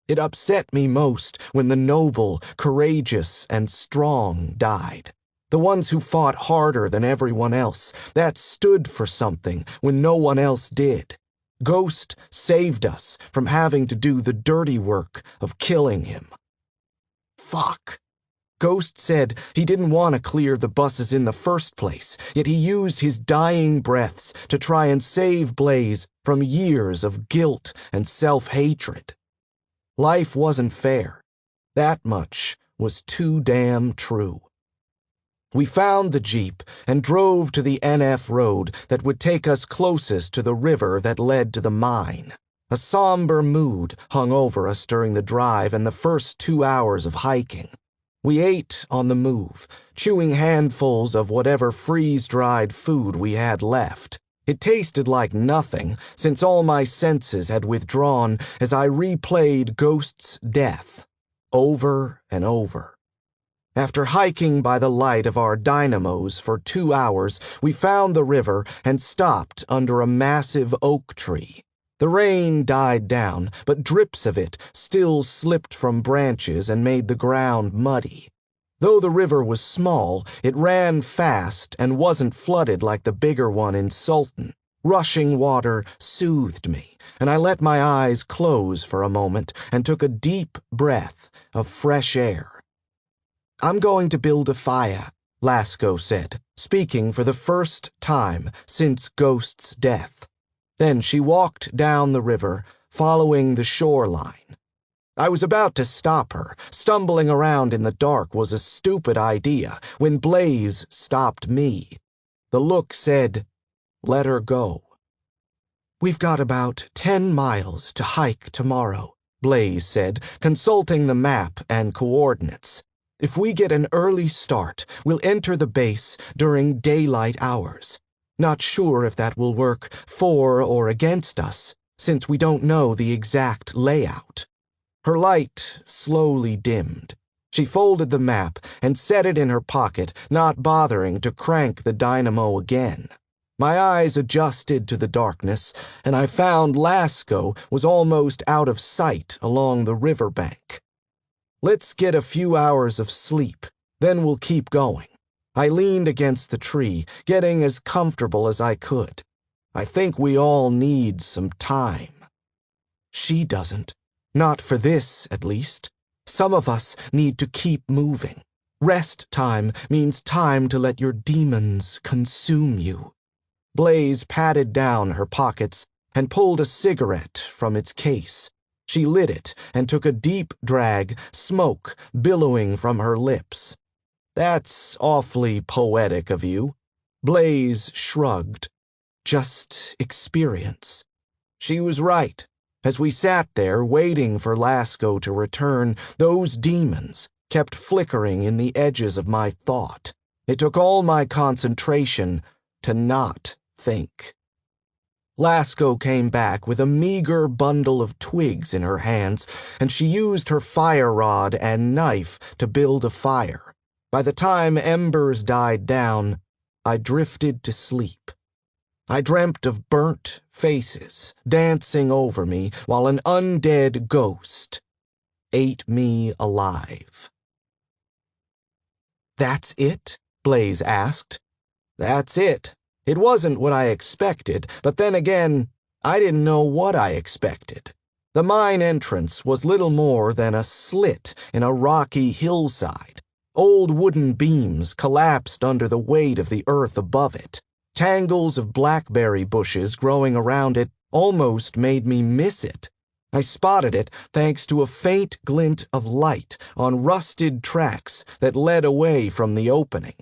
It upset me most when the noble, courageous, and strong died. The ones who fought harder than everyone else, that stood for something when no one else did. Ghost saved us from having to do the dirty work of killing him. Fuck. Ghost said he didn't want to clear the buses in the first place, yet he used his dying breaths to try and save Blaze from years of guilt and self-hatred. Life wasn't fair. That much was too damn true. We found the Jeep and drove to the NF road that would take us closest to the river that led to the mine. A somber mood hung over us during the drive and the first 2 hours of hiking. We ate on the move, chewing handfuls of whatever freeze-dried food we had left. It tasted like nothing, since all my senses had withdrawn as I replayed Ghost's death, over and over. After hiking by the light of our dynamos for 2 hours, we found the river and stopped under a massive oak tree. The rain died down, but drips of it still slipped from branches and made the ground muddy. Though the river was small, it ran fast and wasn't flooded like the bigger one in Sultan. Rushing water soothed me, and I let my eyes close for a moment and took a deep breath of fresh air. I'm going to build a fire, Lasco said, speaking for the first time since Ghost's death. Then she walked down the river, following the shoreline. I was about to stop her. Stumbling around in the dark was a stupid idea when Blaze stopped me. The look said, "Let her go." We've got about 10 miles to hike tomorrow, Blaze said, consulting the map and coordinates. If we get an early start, we'll enter the base during daylight hours. Not sure if that will work for or against us, since we don't know the exact layout. Her light slowly dimmed. She folded the map and set it in her pocket, not bothering to crank the dynamo again. My eyes adjusted to the darkness, and I found Lasco was almost out of sight along the riverbank. Let's get a few hours of sleep, then we'll keep going. I leaned against the tree, getting as comfortable as I could. I think we all need some time. She doesn't. Not for this, at least. Some of us need to keep moving. Rest time means time to let your demons consume you. Blaze patted down her pockets and pulled a cigarette from its case. She lit it and took a deep drag, smoke billowing from her lips. That's awfully poetic of you. Blaze shrugged. Just experience. She was right. As we sat there waiting for Lasco to return, those demons kept flickering in the edges of my thought. It took all my concentration to not think. Lasco came back with a meager bundle of twigs in her hands, and she used her fire rod and knife to build a fire. By the time embers died down, I drifted to sleep. I dreamt of burnt faces dancing over me while an undead ghost ate me alive. "That's it?" Blaze asked. "That's it. It wasn't what I expected, but then again, I didn't know what I expected. The mine entrance was little more than a slit in a rocky hillside. Old wooden beams collapsed under the weight of the earth above it. Tangles of blackberry bushes growing around it almost made me miss it. I spotted it thanks to a faint glint of light on rusted tracks that led away from the opening.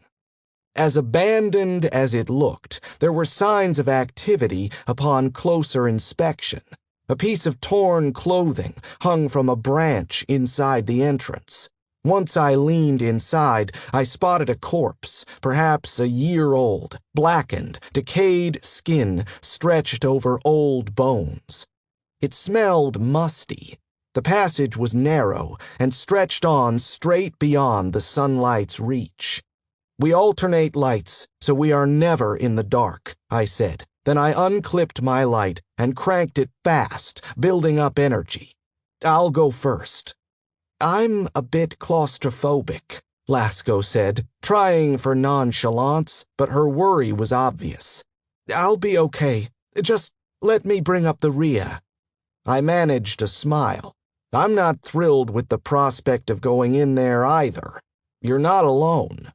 As abandoned as it looked, there were signs of activity upon closer inspection. A piece of torn clothing hung from a branch inside the entrance. Once I leaned inside, I spotted a corpse, perhaps a year old, blackened, decayed skin stretched over old bones. It smelled musty. The passage was narrow and stretched on straight beyond the sunlight's reach. "We alternate lights, so we are never in the dark," I said. Then I unclipped my light and cranked it fast, building up energy. "I'll go first." "I'm a bit claustrophobic," Lasco said, trying for nonchalance, but her worry was obvious. "I'll be okay. Just let me bring up the rear." I managed a smile. I'm not thrilled with the prospect of going in there either. You're not alone.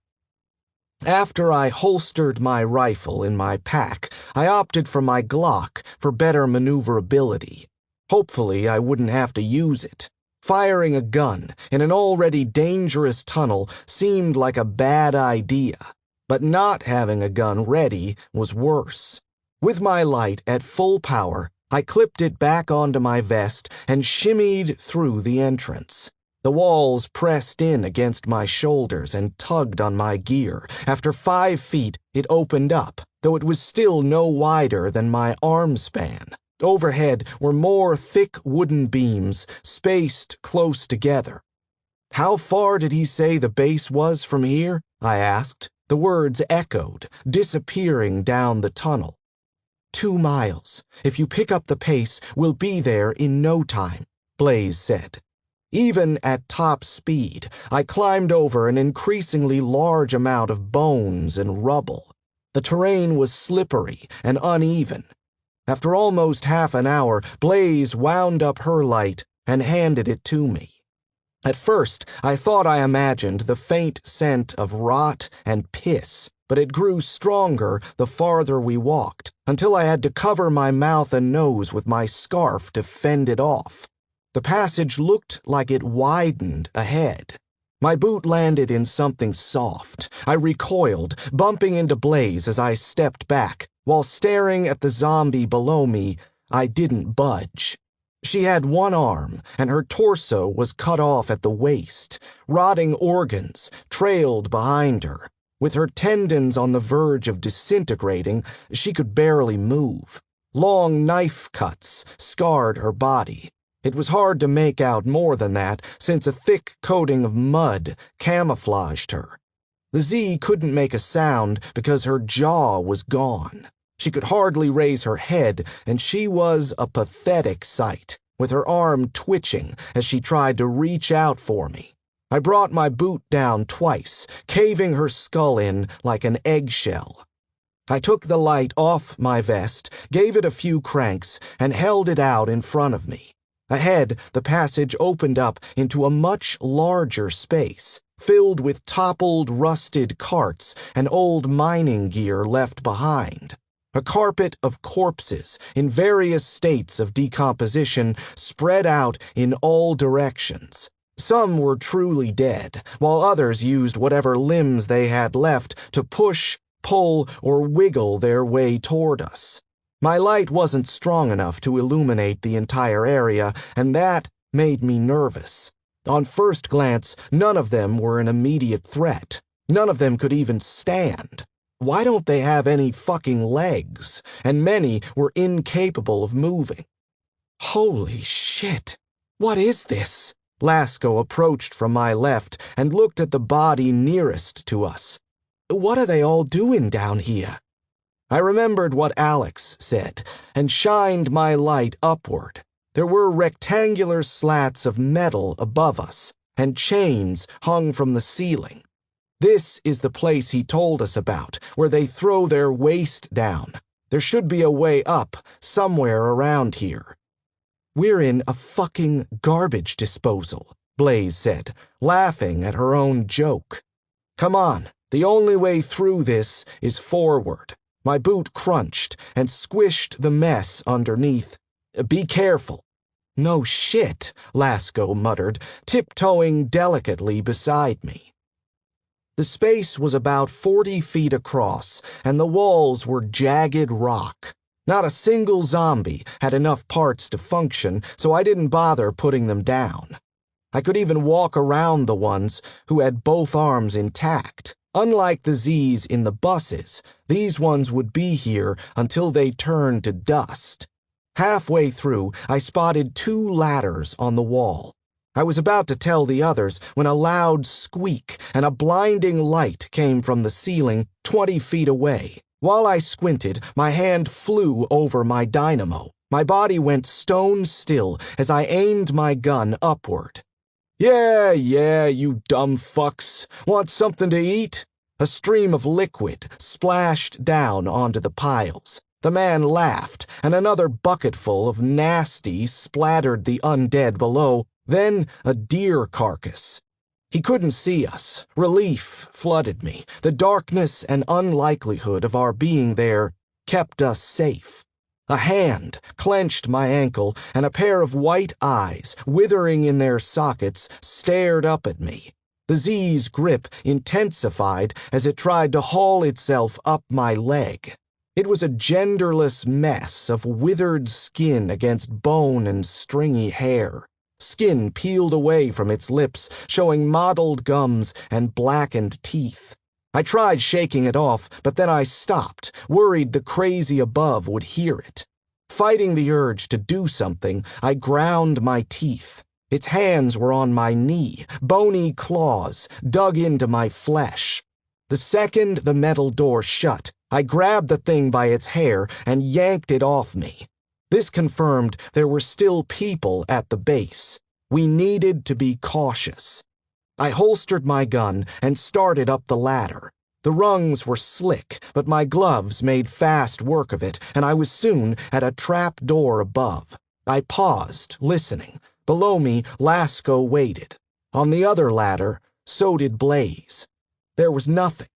After I holstered my rifle in my pack, I opted for my Glock for better maneuverability. Hopefully, I wouldn't have to use it. Firing a gun in an already dangerous tunnel seemed like a bad idea, but not having a gun ready was worse. With my light at full power, I clipped it back onto my vest and shimmied through the entrance. The walls pressed in against my shoulders and tugged on my gear. After 5 feet, it opened up, though it was still no wider than my arm span. Overhead were more thick wooden beams, spaced close together. "How far did he say the base was from here?" I asked. The words echoed, disappearing down the tunnel. 2 miles. If you pick up the pace, we'll be there in no time, Blaze said. Even at top speed, I climbed over an increasingly large amount of bones and rubble. The terrain was slippery and uneven. After almost half an hour, Blaze wound up her light and handed it to me. At first, I thought I imagined the faint scent of rot and piss, but it grew stronger the farther we walked, until I had to cover my mouth and nose with my scarf to fend it off. The passage looked like it widened ahead. My boot landed in something soft. I recoiled, bumping into Blaze as I stepped back. While staring at the zombie below me, I didn't budge. She had one arm, and her torso was cut off at the waist. Rotting organs trailed behind her. With her tendons on the verge of disintegrating, she could barely move. Long knife cuts scarred her body. It was hard to make out more than that, since a thick coating of mud camouflaged her. The Z couldn't make a sound because her jaw was gone. She could hardly raise her head, and she was a pathetic sight, with her arm twitching as she tried to reach out for me. I brought my boot down twice, caving her skull in like an eggshell. I took the light off my vest, gave it a few cranks, and held it out in front of me. Ahead, the passage opened up into a much larger space, filled with toppled, rusted carts and old mining gear left behind. A carpet of corpses in various states of decomposition spread out in all directions. Some were truly dead, while others used whatever limbs they had left to push, pull, or wiggle their way toward us. My light wasn't strong enough to illuminate the entire area, and that made me nervous. On first glance, none of them were an immediate threat. None of them could even stand. Why don't they have any fucking legs? And many were incapable of moving. Holy shit! What is this? Lasco approached from my left and looked at the body nearest to us. What are they all doing down here? I remembered what Alex said and shined my light upward. There were rectangular slats of metal above us, and chains hung from the ceiling. This is the place he told us about, where they throw their waste down. There should be a way up, somewhere around here. We're in a fucking garbage disposal, Blaze said, laughing at her own joke. Come on, the only way through this is forward. My boot crunched and squished the mess underneath. Be careful. No shit, Lasco muttered, tiptoeing delicately beside me. The space was about 40 feet across, and the walls were jagged rock. Not a single zombie had enough parts to function, so I didn't bother putting them down. I could even walk around the ones who had both arms intact. Unlike the Z's in the buses, these ones would be here until they turned to dust. Halfway through, I spotted 2 ladders on the wall. I was about to tell the others when a loud squeak and a blinding light came from the ceiling 20 feet away. While I squinted, my hand flew over my dynamo. My body went stone still as I aimed my gun upward. Yeah, you dumb fucks. Want something to eat? A stream of liquid splashed down onto the piles. The man laughed, and another bucketful of nasty splattered the undead below, then a deer carcass. He couldn't see us. Relief flooded me. The darkness and unlikelihood of our being there kept us safe. A hand clenched my ankle, and a pair of white eyes, withering in their sockets, stared up at me. The Z's grip intensified as it tried to haul itself up my leg. It was a genderless mess of withered skin against bone and stringy hair. Skin peeled away from its lips, showing mottled gums and blackened teeth. I tried shaking it off, but then I stopped, worried the crazy above would hear it. Fighting the urge to do something, I ground my teeth. Its hands were on my knee, bony claws dug into my flesh. The second the metal door shut, I grabbed the thing by its hair and yanked it off me. This confirmed there were still people at the base. We needed to be cautious. I holstered my gun and started up the ladder. The rungs were slick, but my gloves made fast work of it, and I was soon at a trap door above. I paused, listening. Below me, Lasco waited. On the other ladder, so did Blaze. There was nothing.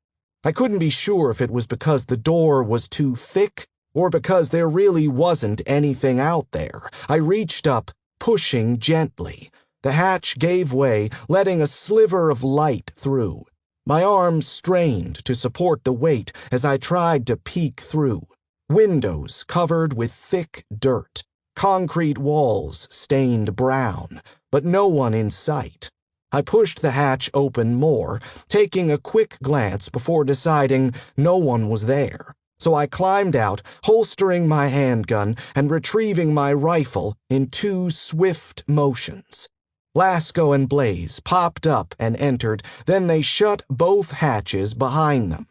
I couldn't be sure if it was because the door was too thick or because there really wasn't anything out there. I reached up, pushing gently. The hatch gave way, letting a sliver of light through. My arms strained to support the weight as I tried to peek through. Windows covered with thick dirt. Concrete walls stained brown, but no one in sight. I pushed the hatch open more, taking a quick glance before deciding no one was there. So I climbed out, holstering my handgun and retrieving my rifle in 2 swift motions. Lasco and Blaze popped up and entered, then they shut both hatches behind them.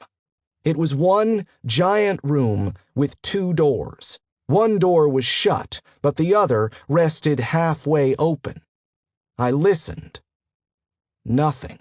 It was one giant room with 2 doors. One door was shut, but the other rested halfway open. I listened. Nothing.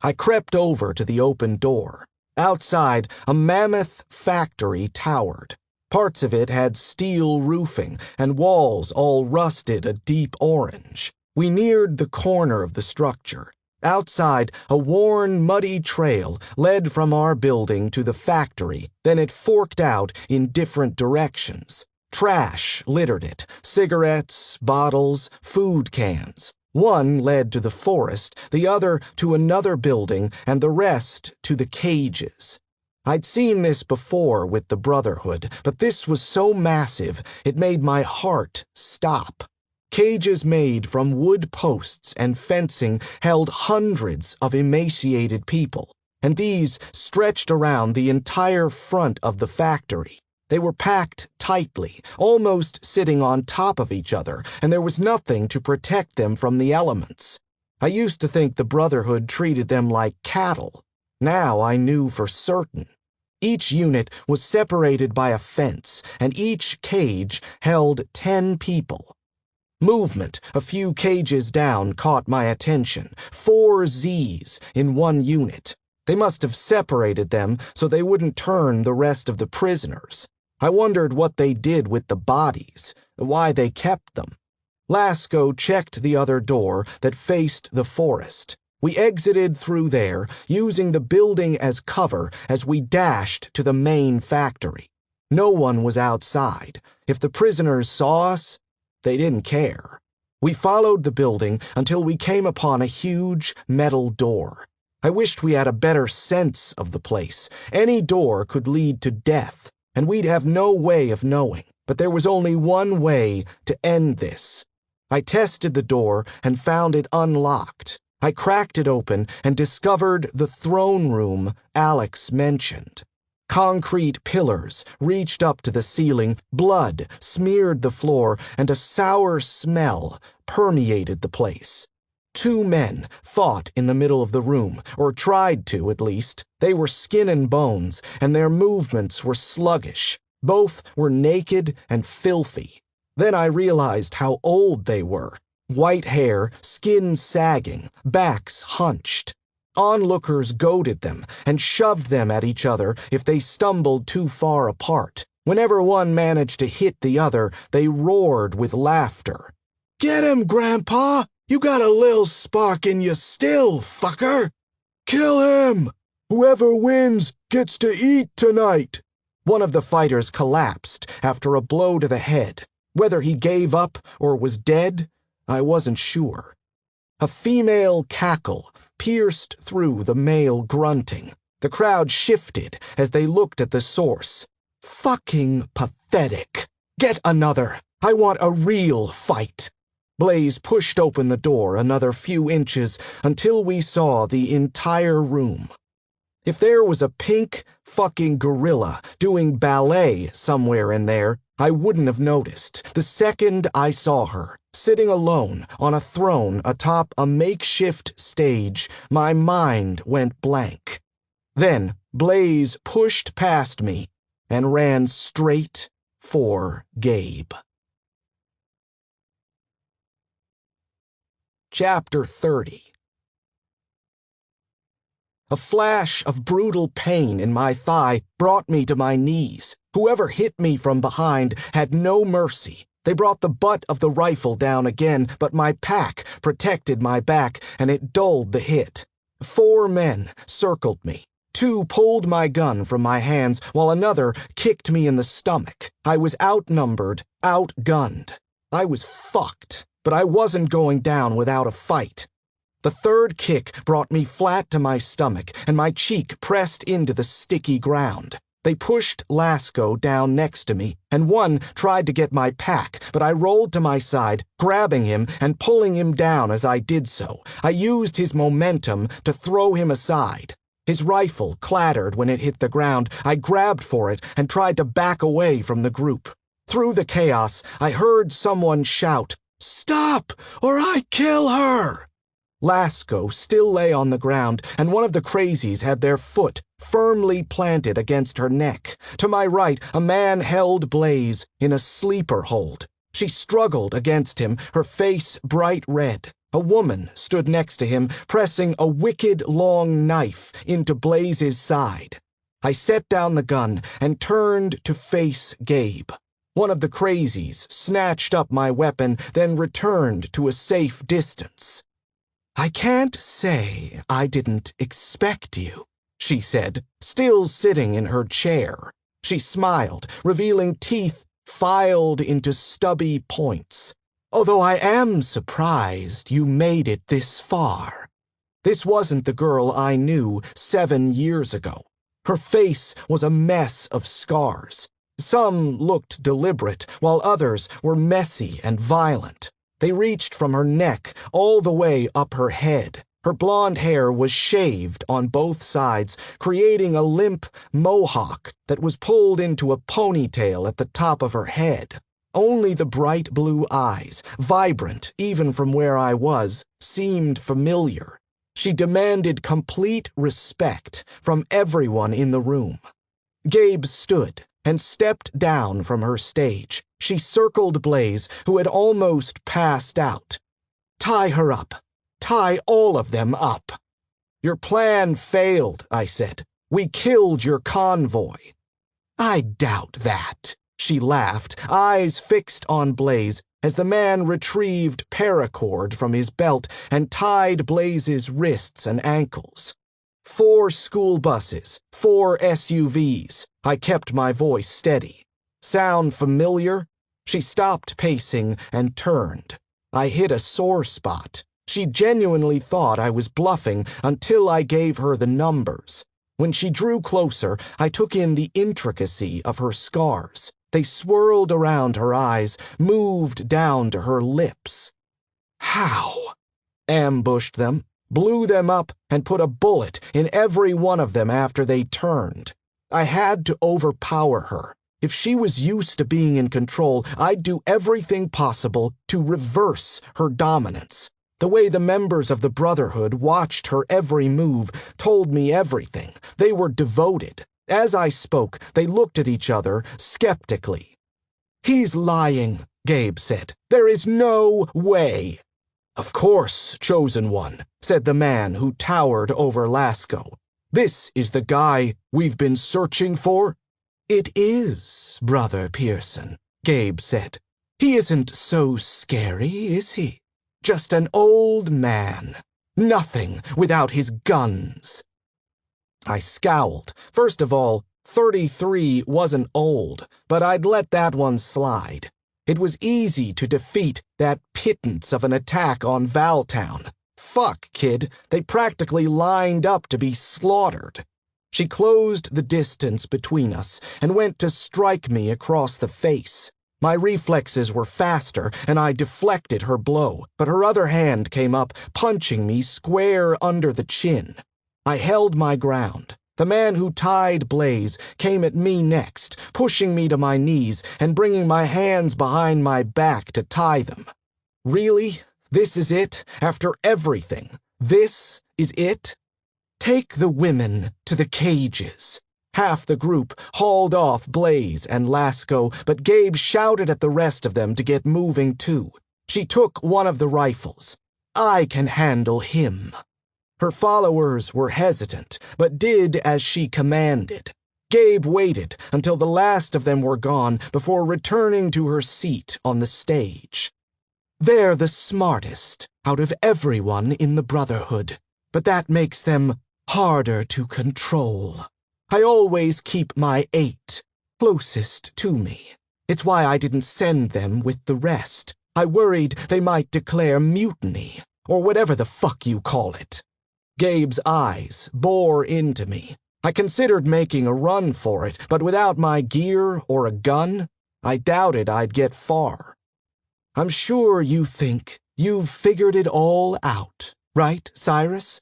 I crept over to the open door. Outside, a mammoth factory towered. Parts of it had steel roofing and walls all rusted a deep orange. We neared the corner of the structure. Outside, a worn, muddy trail led from our building to the factory, then it forked out in different directions. Trash littered it, cigarettes, bottles, food cans. One led to the forest, the other to another building, and the rest to the cages. I'd seen this before with the Brotherhood, but this was so massive it made my heart stop. Cages made from wood posts and fencing held hundreds of emaciated people, and these stretched around the entire front of the factory. They were packed tightly, almost sitting on top of each other, and there was nothing to protect them from the elements. I used to think the Brotherhood treated them like cattle. Now I knew for certain. Each unit was separated by a fence, and each cage held 10 people. Movement a few cages down caught my attention. 4 Zs in one unit. They must have separated them so they wouldn't turn the rest of the prisoners. I wondered what they did with the bodies, why they kept them. Lasco checked the other door that faced the forest. We exited through there, using the building as cover as we dashed to the main factory. No one was outside. If the prisoners saw us, they didn't care. We followed the building until we came upon a huge metal door. I wished we had a better sense of the place. Any door could lead to death, and we'd have no way of knowing. But there was only one way to end this. I tested the door and found it unlocked. I cracked it open and discovered the throne room Alex mentioned. Concrete pillars reached up to the ceiling, blood smeared the floor, and a sour smell permeated the place. 2 men fought in the middle of the room, or tried to at least. They were skin and bones, and their movements were sluggish. Both were naked and filthy. Then I realized how old they were. White hair, skin sagging, backs hunched. Onlookers goaded them and shoved them at each other if they stumbled too far apart. Whenever one managed to hit the other, they roared with laughter. "Get him, Grandpa! You got a lil spark in you still, fucker! Kill him! Whoever wins gets to eat tonight!" One of the fighters collapsed after a blow to the head. Whether he gave up or was dead, I wasn't sure. A female cackle pierced through the male grunting. The crowd shifted as they looked at the source. Fucking pathetic. Get another. I want a real fight. Blaze pushed open the door another few inches until we saw the entire room. If there was a pink fucking gorilla doing ballet somewhere in there, I wouldn't have noticed. The second I saw her, sitting alone on a throne atop a makeshift stage, my mind went blank. Then Blaze pushed past me and ran straight for Gabe. Chapter 30. A flash of brutal pain in my thigh brought me to my knees. Whoever hit me from behind had no mercy. They brought the butt of the rifle down again, but my pack protected my back, and it dulled the hit. 4 men circled me. 2 pulled my gun from my hands, while another kicked me in the stomach. I was outnumbered, outgunned. I was fucked, but I wasn't going down without a fight. The 3rd kick brought me flat to my stomach, and my cheek pressed into the sticky ground. They pushed Lasco down next to me, and one tried to get my pack, but I rolled to my side, grabbing him and pulling him down as I did so. I used his momentum to throw him aside. His rifle clattered when it hit the ground. I grabbed for it and tried to back away from the group. Through the chaos, I heard someone shout, "Stop, or I kill her!" Lasco still lay on the ground, and one of the crazies had their foot firmly planted against her neck. To my right, a man held Blaze in a sleeper hold. She struggled against him, her face bright red. A woman stood next to him, pressing a wicked long knife into Blaze's side. I set down the gun and turned to face Gabe. One of the crazies snatched up my weapon, then returned to a safe distance. "I can't say I didn't expect you," she said, still sitting in her chair. She smiled, revealing teeth filed into stubby points. "Although I am surprised you made it this far." This wasn't the girl I knew 7 years ago. Her face was a mess of scars. Some looked deliberate, while others were messy and violent. They reached from her neck all the way up her head. Her blonde hair was shaved on both sides, creating a limp mohawk that was pulled into a ponytail at the top of her head. Only the bright blue eyes, vibrant even from where I was, seemed familiar. She demanded complete respect from everyone in the room. Gabe stood and stepped down from her stage. She circled Blaze, who had almost passed out. "Tie her up. Tie all of them up." "Your plan failed," I said. "We killed your convoy." "I doubt that," she laughed, eyes fixed on Blaze, as the man retrieved paracord from his belt and tied Blaze's wrists and ankles. 4 school buses, 4 SUVs. I kept my voice steady. "Sound familiar?" She stopped pacing and turned. I hit a sore spot. She genuinely thought I was bluffing until I gave her the numbers. When she drew closer, I took in the intricacy of her scars. They swirled around her eyes, moved down to her lips. "How?" "Ambushed them, blew them up, and put a bullet in every one of them after they turned. I had to overpower her. If she was used to being in control, I'd do everything possible to reverse her dominance. The way the members of the Brotherhood watched her every move told me everything. They were devoted. As I spoke, they looked at each other skeptically. "He's lying," Gabe said. "There is no way." "Of course, Chosen One," said the man who towered over Lasco. "This is the guy we've been searching for?" "It is, Brother Pearson," Gabe said. "He isn't so scary, is he? Just an old man. Nothing without his guns." I scowled. First of all, 33 wasn't old, but I'd let that one slide. It was easy to defeat that pittance of an attack on Valtown. Fuck, kid, they practically lined up to be slaughtered. She closed the distance between us and went to strike me across the face. My reflexes were faster, and I deflected her blow, but her other hand came up, punching me square under the chin. I held my ground. The man who tied Blaze came at me next, pushing me to my knees and bringing my hands behind my back to tie them. "Really? This is it? After everything? This is it?" "Take the women to the cages." Half the group hauled off Blaze and Lasco, but Gabe shouted at the rest of them to get moving too. She took one of the rifles. "I can handle him." Her followers were hesitant, but did as she commanded. Gabe waited until the last of them were gone before returning to her seat on the stage. "They're the smartest out of everyone in the Brotherhood, but that makes them harder to control. I always keep my 8 closest to me. It's why I didn't send them with the rest. I worried they might declare mutiny, or whatever the fuck you call it." Gabe's eyes bore into me. I considered making a run for it, but without my gear or a gun, I doubted I'd get far. "I'm sure you think you've figured it all out, right, Cyrus?"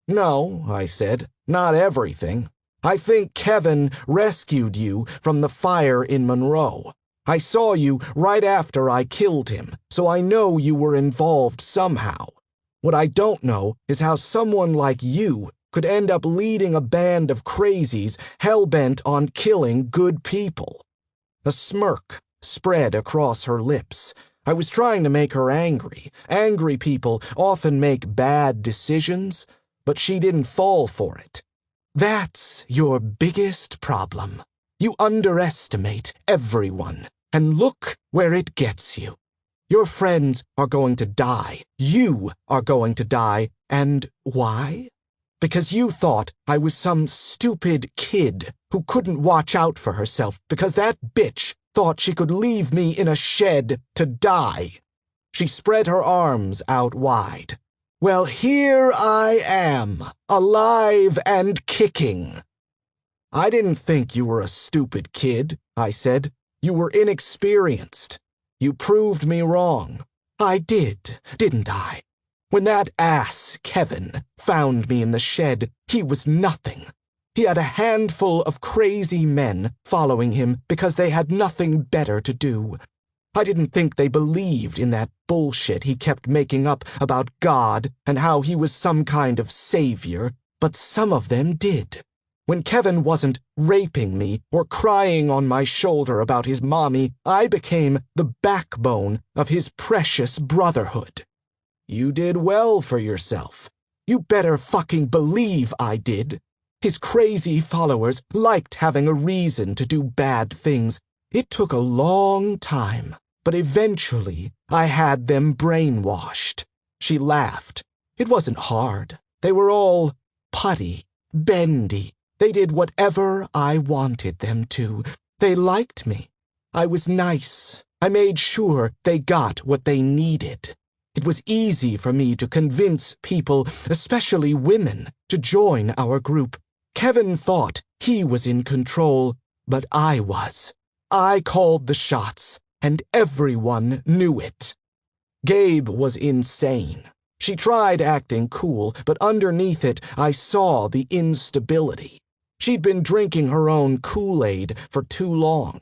"No," I said, "not everything. I think Kevin rescued you from the fire in Monroe. I saw you right after I killed him, so I know you were involved somehow. What I don't know is how someone like you could end up leading a band of crazies hell-bent on killing good people." A smirk spread across her lips. I was trying to make her angry. Angry people often make bad decisions, but she didn't fall for it. That's your biggest problem. You underestimate everyone, and look where it gets you. Your friends are going to die. You are going to die. And why? Because you thought I was some stupid kid who couldn't watch out for herself because that bitch thought she could leave me in a shed to die. She spread her arms out wide. Well, here I am, alive and kicking. I didn't think you were a stupid kid, I said. You were inexperienced. You proved me wrong. I did, didn't I? When that ass, Kevin, found me in the shed, he was nothing. He had a handful of crazy men following him because they had nothing better to do. I didn't think they believed in that bullshit he kept making up about God and how he was some kind of savior, but some of them did. When Kevin wasn't raping me or crying on my shoulder about his mommy, I became the backbone of his precious Brotherhood. You did well for yourself. You better fucking believe I did. His crazy followers liked having a reason to do bad things. It took a long time, but eventually I had them brainwashed. She laughed. It wasn't hard. They were all putty, bendy. They did whatever I wanted them to. They liked me. I was nice. I made sure they got what they needed. It was easy for me to convince people, especially women, to join our group. Kevin thought he was in control, but I was. I called the shots, and everyone knew it. Gabe was insane. She tried acting cool, but underneath it, I saw the instability. She'd been drinking her own Kool-Aid for too long.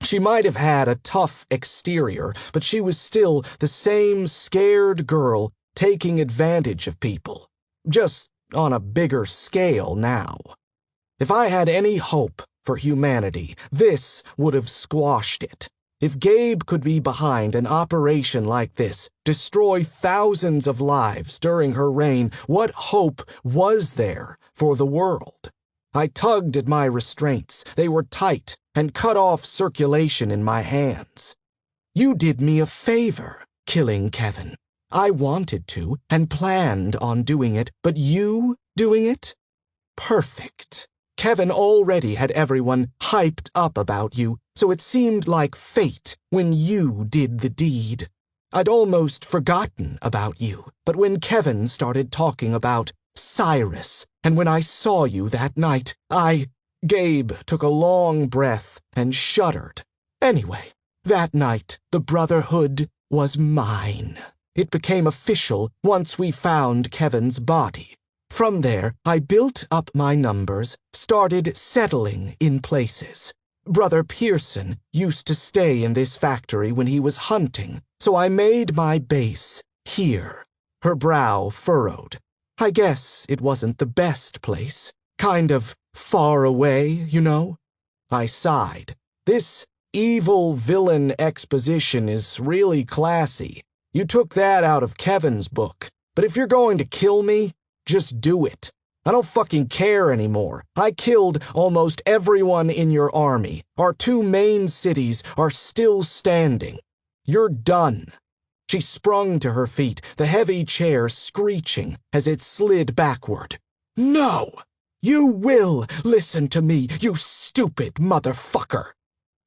She might have had a tough exterior, but she was still the same scared girl taking advantage of people, just on a bigger scale now. If I had any hope for humanity, this would have squashed it. If Gabe could be behind an operation like this, destroy thousands of lives during her reign, what hope was there for the world? I tugged at my restraints. They were tight and cut off circulation in my hands. You did me a favor, killing Kevin. I wanted to and planned on doing it, but you doing it? Perfect. Kevin already had everyone hyped up about you, so it seemed like fate when you did the deed. I'd almost forgotten about you, but when Kevin started talking about Cyrus, and when I saw you that night, Gabe took a long breath and shuddered. Anyway, that night, the Brotherhood was mine. It became official once we found Kevin's body. From there, I built up my numbers, started settling in places. Brother Pearson used to stay in this factory when he was hunting, so I made my base here. Her brow furrowed. I guess it wasn't the best place. Kind of far away, you know? I sighed. This evil villain exposition is really classy. You took that out of Kevin's book. But if you're going to kill me, just do it. I don't fucking care anymore. I killed almost everyone in your army. Our 2 main cities are still standing. You're done. She sprung to her feet, the heavy chair screeching as it slid backward. No! You will listen to me, you stupid motherfucker!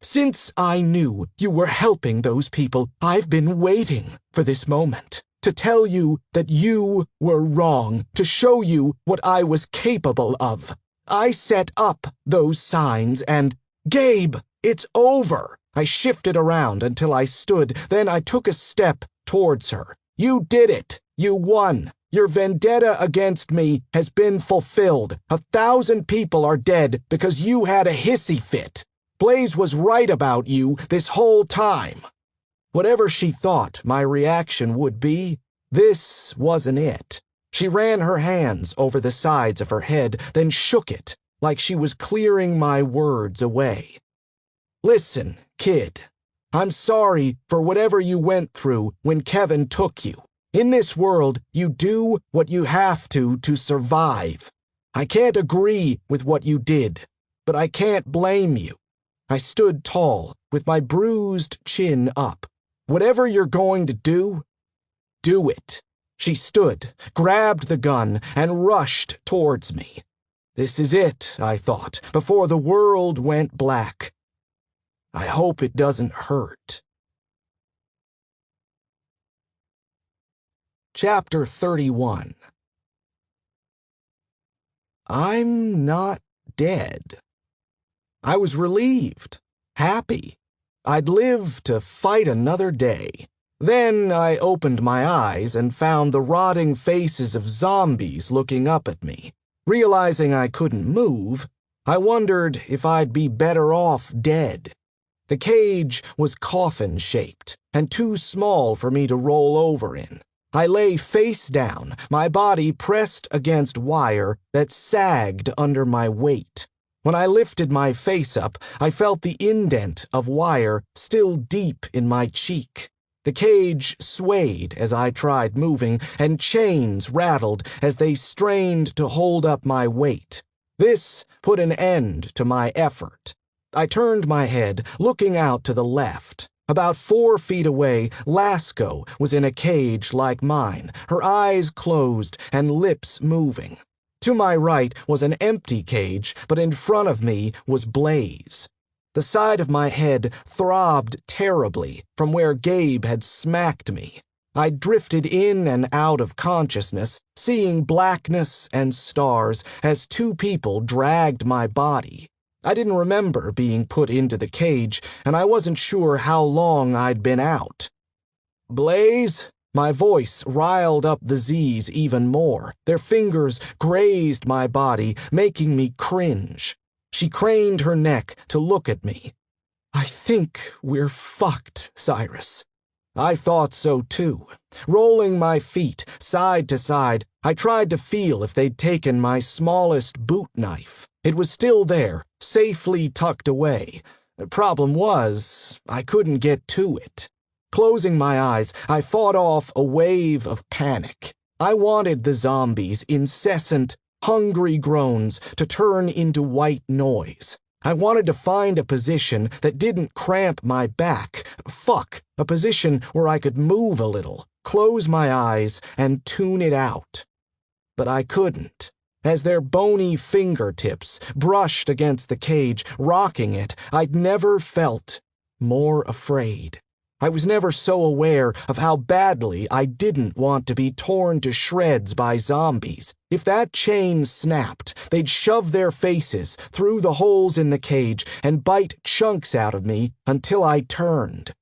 Since I knew you were helping those people, I've been waiting for this moment. To tell you that you were wrong, to show you what I was capable of. I set up those signs and, Gabe, it's over. I shifted around until I stood, then I took a step towards her. You did it. You won. Your vendetta against me has been fulfilled. 1,000 people are dead because you had a hissy fit. Blaze was right about you this whole time. Whatever she thought my reaction would be, this wasn't it. She ran her hands over the sides of her head, then shook it, like she was clearing my words away. Listen, kid, I'm sorry for whatever you went through when Kevin took you. In this world, you do what you have to survive. I can't agree with what you did, but I can't blame you. I stood tall, with my bruised chin up. Whatever you're going to do it. She stood, grabbed the gun, and rushed towards me. This is it, I thought, before the world went black. I hope it doesn't hurt. Chapter 31. I'm not dead. I was relieved, happy. I'd live to fight another day. Then I opened my eyes and found the rotting faces of zombies looking up at me. Realizing I couldn't move, I wondered if I'd be better off dead. The cage was coffin-shaped and too small for me to roll over in. I lay face down, my body pressed against wire that sagged under my weight. When I lifted my face up, I felt the indent of wire still deep in my cheek. The cage swayed as I tried moving, and chains rattled as they strained to hold up my weight. This put an end to my effort. I turned my head, looking out to the left. About 4 feet away, Lasco was in a cage like mine, her eyes closed and lips moving. To my right was an empty cage, but in front of me was Blaze. The side of my head throbbed terribly from where Gabe had smacked me. I drifted in and out of consciousness, seeing blackness and stars as 2 people dragged my body. I didn't remember being put into the cage, and I wasn't sure how long I'd been out. Blaze? My voice riled up the Z's even more. Their fingers grazed my body, making me cringe. She craned her neck to look at me. I think we're fucked, Cyrus. I thought so too. Rolling my feet side to side, I tried to feel if they'd taken my smallest boot knife. It was still there, safely tucked away. The problem was, I couldn't get to it. Closing my eyes, I fought off a wave of panic. I wanted the zombies' incessant, hungry groans to turn into white noise. I wanted to find a position that didn't cramp my back. A position where I could move a little, close my eyes, and tune it out. But I couldn't. As their bony fingertips brushed against the cage, rocking it, I'd never felt more afraid. I was never so aware of how badly I didn't want to be torn to shreds by zombies. If that chain snapped, they'd shove their faces through the holes in the cage and bite chunks out of me until I turned.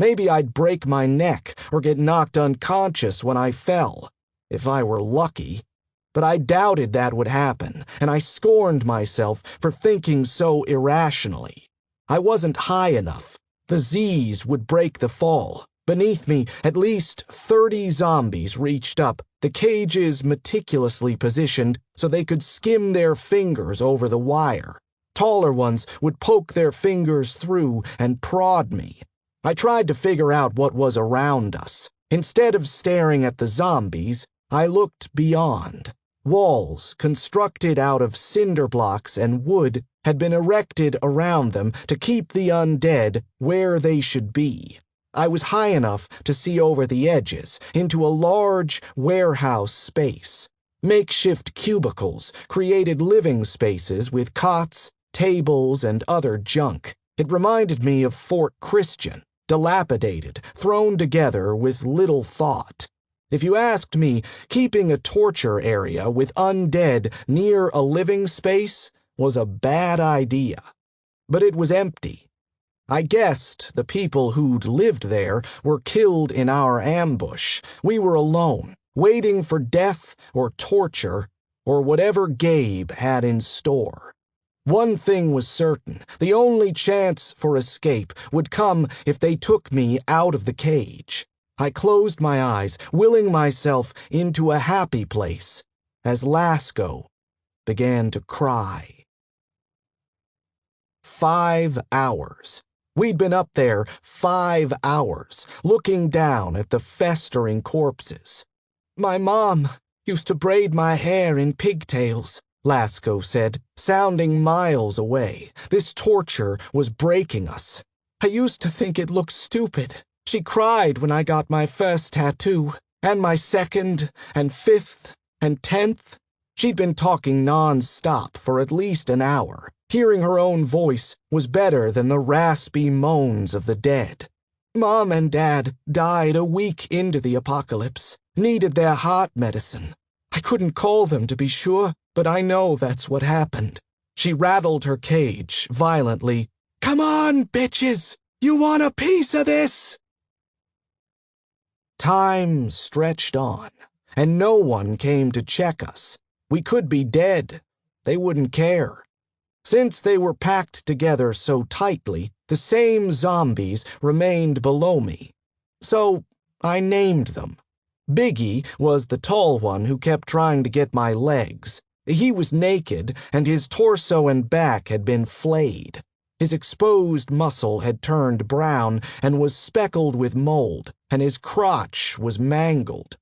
Maybe I'd break my neck or get knocked unconscious when I fell, if I were lucky. But I doubted that would happen, and I scorned myself for thinking so irrationally. I wasn't high enough. The Z's would break the fall. Beneath me, at least 30 zombies reached up, the cages meticulously positioned so they could skim their fingers over the wire. Taller ones would poke their fingers through and prod me. I tried to figure out what was around us. Instead of staring at the zombies, I looked beyond. Walls constructed out of cinder blocks and wood had been erected around them to keep the undead where they should be. I was high enough to see over the edges into a large warehouse space. Makeshift cubicles created living spaces with cots, tables, and other junk. It reminded me of Fort Christian, dilapidated, thrown together with little thought. If you asked me, keeping a torture area with undead near a living space was a bad idea. But it was empty. I guessed the people who'd lived there were killed in our ambush. We were alone, waiting for death or torture or whatever Gabe had in store. One thing was certain. The only chance for escape would come if they took me out of the cage. I closed my eyes, willing myself into a happy place, as Lasco began to cry. 5 hours. We'd been up there 5 hours, looking down at the festering corpses. My mom used to braid my hair in pigtails, Lasco said, sounding miles away. This torture was breaking us. I used to think it looked stupid. She cried when I got my first tattoo, and my second, and fifth, and 10th. She'd been talking non-stop for at least an hour. Hearing her own voice was better than the raspy moans of the dead. Mom and Dad died a week into the apocalypse, needed their heart medicine. I couldn't call them to be sure, but I know that's what happened. She rattled her cage violently. Come on, bitches! You want a piece of this? Time stretched on, and no one came to check us. We could be dead. They wouldn't care. Since they were packed together so tightly, the same zombies remained below me. So I named them. Biggie was the tall one who kept trying to get my legs. He was naked, and his torso and back had been flayed. His exposed muscle had turned brown and was speckled with mold, and his crotch was mangled.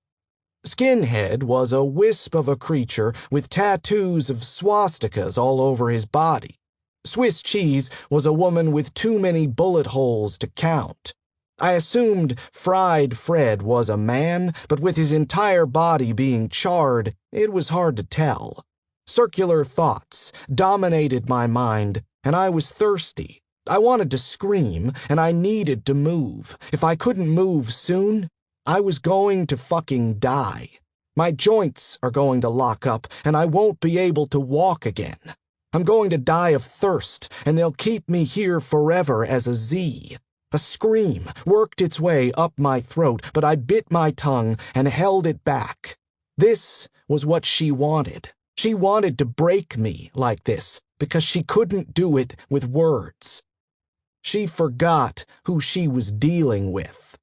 Skinhead was a wisp of a creature with tattoos of swastikas all over his body. Swiss Cheese was a woman with too many bullet holes to count. I assumed Fried Fred was a man, but with his entire body being charred, it was hard to tell. Circular thoughts dominated my mind, and I was thirsty. I wanted to scream, and I needed to move. If I couldn't move soon, I was going to fucking die. My joints are going to lock up, and I won't be able to walk again. I'm going to die of thirst, and they'll keep me here forever as a Z. A scream worked its way up my throat, but I bit my tongue and held it back. This was what she wanted. She wanted to break me like this, because she couldn't do it with words. She forgot who she was dealing with.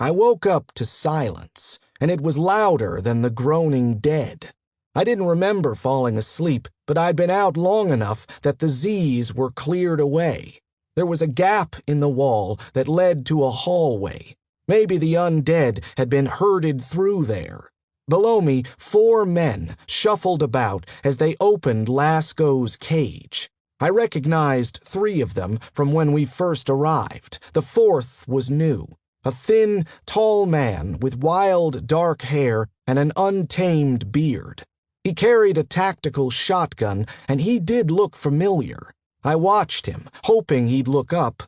I woke up to silence, and it was louder than the groaning dead. I didn't remember falling asleep, but I'd been out long enough that the Z's were cleared away. There was a gap in the wall that led to a hallway. Maybe the undead had been herded through there. Below me, 4 men shuffled about as they opened Lasco's cage. I recognized 3 of them from when we first arrived. The 4th was new. A thin, tall man with wild, dark hair and an untamed beard. He carried a tactical shotgun, and he did look familiar. I watched him, hoping he'd look up,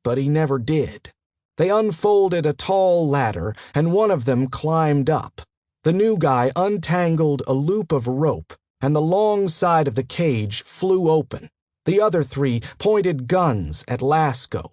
but he never did. They unfolded a tall ladder, and one of them climbed up. The new guy untangled a loop of rope, and the long side of the cage flew open. The other 3 pointed guns at Lasco.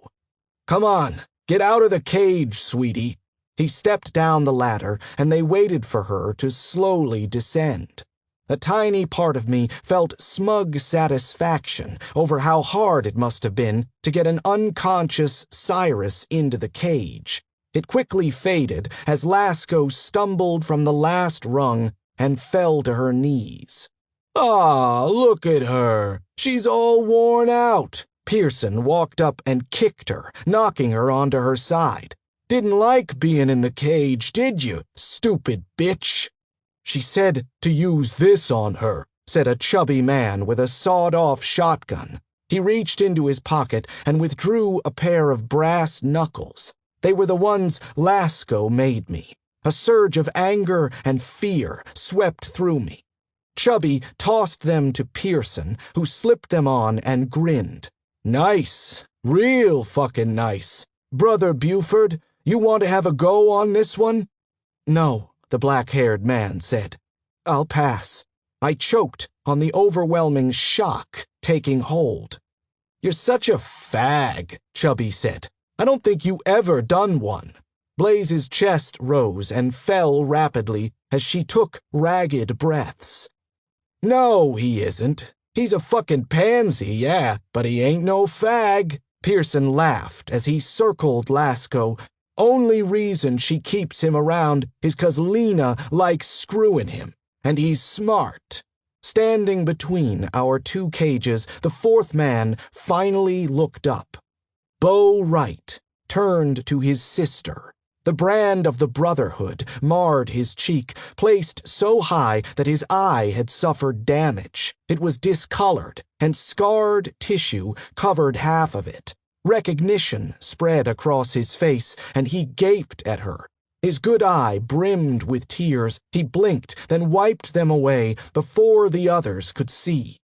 Come on. Get out of the cage, sweetie. He stepped down the ladder, and they waited for her to slowly descend. A tiny part of me felt smug satisfaction over how hard it must have been to get an unconscious Cyrus into the cage. It quickly faded as Lasco stumbled from the last rung and fell to her knees. Ah, look at her. She's all worn out. Pearson walked up and kicked her, knocking her onto her side. Didn't like being in the cage, did you, stupid bitch? She said to use this on her, said a chubby man with a sawed-off shotgun. He reached into his pocket and withdrew a pair of brass knuckles. They were the ones Lasco made me. A surge of anger and fear swept through me. Chubby tossed them to Pearson, who slipped them on and grinned. Nice. Real fucking nice. Brother Buford, you want to have a go on this one? No, the black-haired man said. I'll pass. I choked on the overwhelming shock taking hold. You're such a fag, Chubby said. I don't think you ever done one. Blaze's chest rose and fell rapidly as she took ragged breaths. No, he isn't. He's a fucking pansy, yeah, but he ain't no fag. Pearson laughed as he circled Lasco. Only reason she keeps him around is 'cause Lena likes screwing him, and he's smart. Standing between our two cages, the fourth man finally looked up. Bo Wright turned to his sister. The brand of the Brotherhood marred his cheek, placed so high that his eye had suffered damage. It was discolored, and scarred tissue covered half of it. Recognition spread across his face, and he gaped at her. His good eye brimmed with tears. He blinked, then wiped them away before the others could see.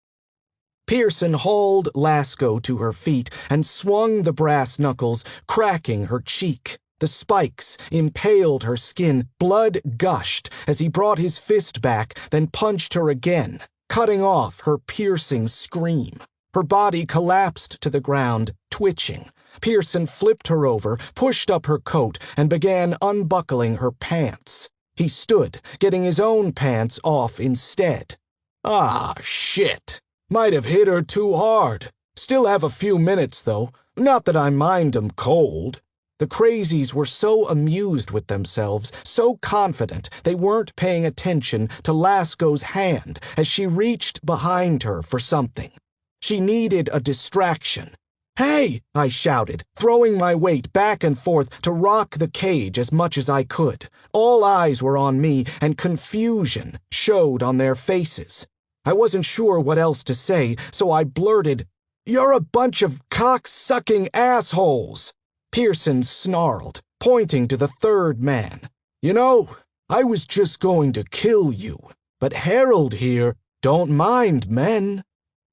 Pearson hauled Lasco to her feet and swung the brass knuckles, cracking her cheek. The spikes impaled her skin. Blood gushed as he brought his fist back, then punched her again, cutting off her piercing scream. Her body collapsed to the ground, twitching. Pearson flipped her over, pushed up her coat, and began unbuckling her pants. He stood, getting his own pants off instead. Ah, shit. Might have hit her too hard. Still have a few minutes, though. Not that I mind 'em cold. The crazies were so amused with themselves, so confident they weren't paying attention to Lasco's hand as she reached behind her for something. She needed a distraction. "Hey!" I shouted, throwing my weight back and forth to rock the cage as much as I could. All eyes were on me, and confusion showed on their faces. I wasn't sure what else to say, so I blurted, "You're a bunch of cock-sucking assholes!" Pearson snarled, pointing to the third man. "You know, I was just going to kill you, but Harold here don't mind men."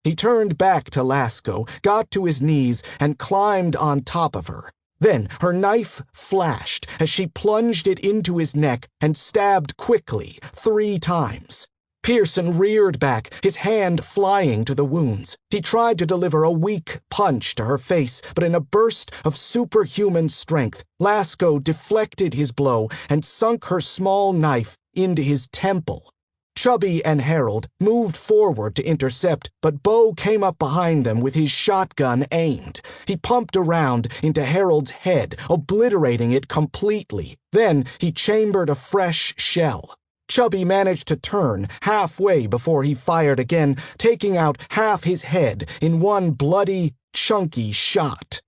He turned back to Lasco, got to his knees, and climbed on top of her. Then her knife flashed as she plunged it into his neck and stabbed quickly 3 times. Pearson reared back, his hand flying to the wounds. He tried to deliver a weak punch to her face, but in a burst of superhuman strength, Lasco deflected his blow and sunk her small knife into his temple. Chubby and Harold moved forward to intercept, but Bo came up behind them with his shotgun aimed. He pumped around into Harold's head, obliterating it completely. Then he chambered a fresh shell. Chubby managed to turn halfway before he fired again, taking out half his head in one bloody, chunky shot.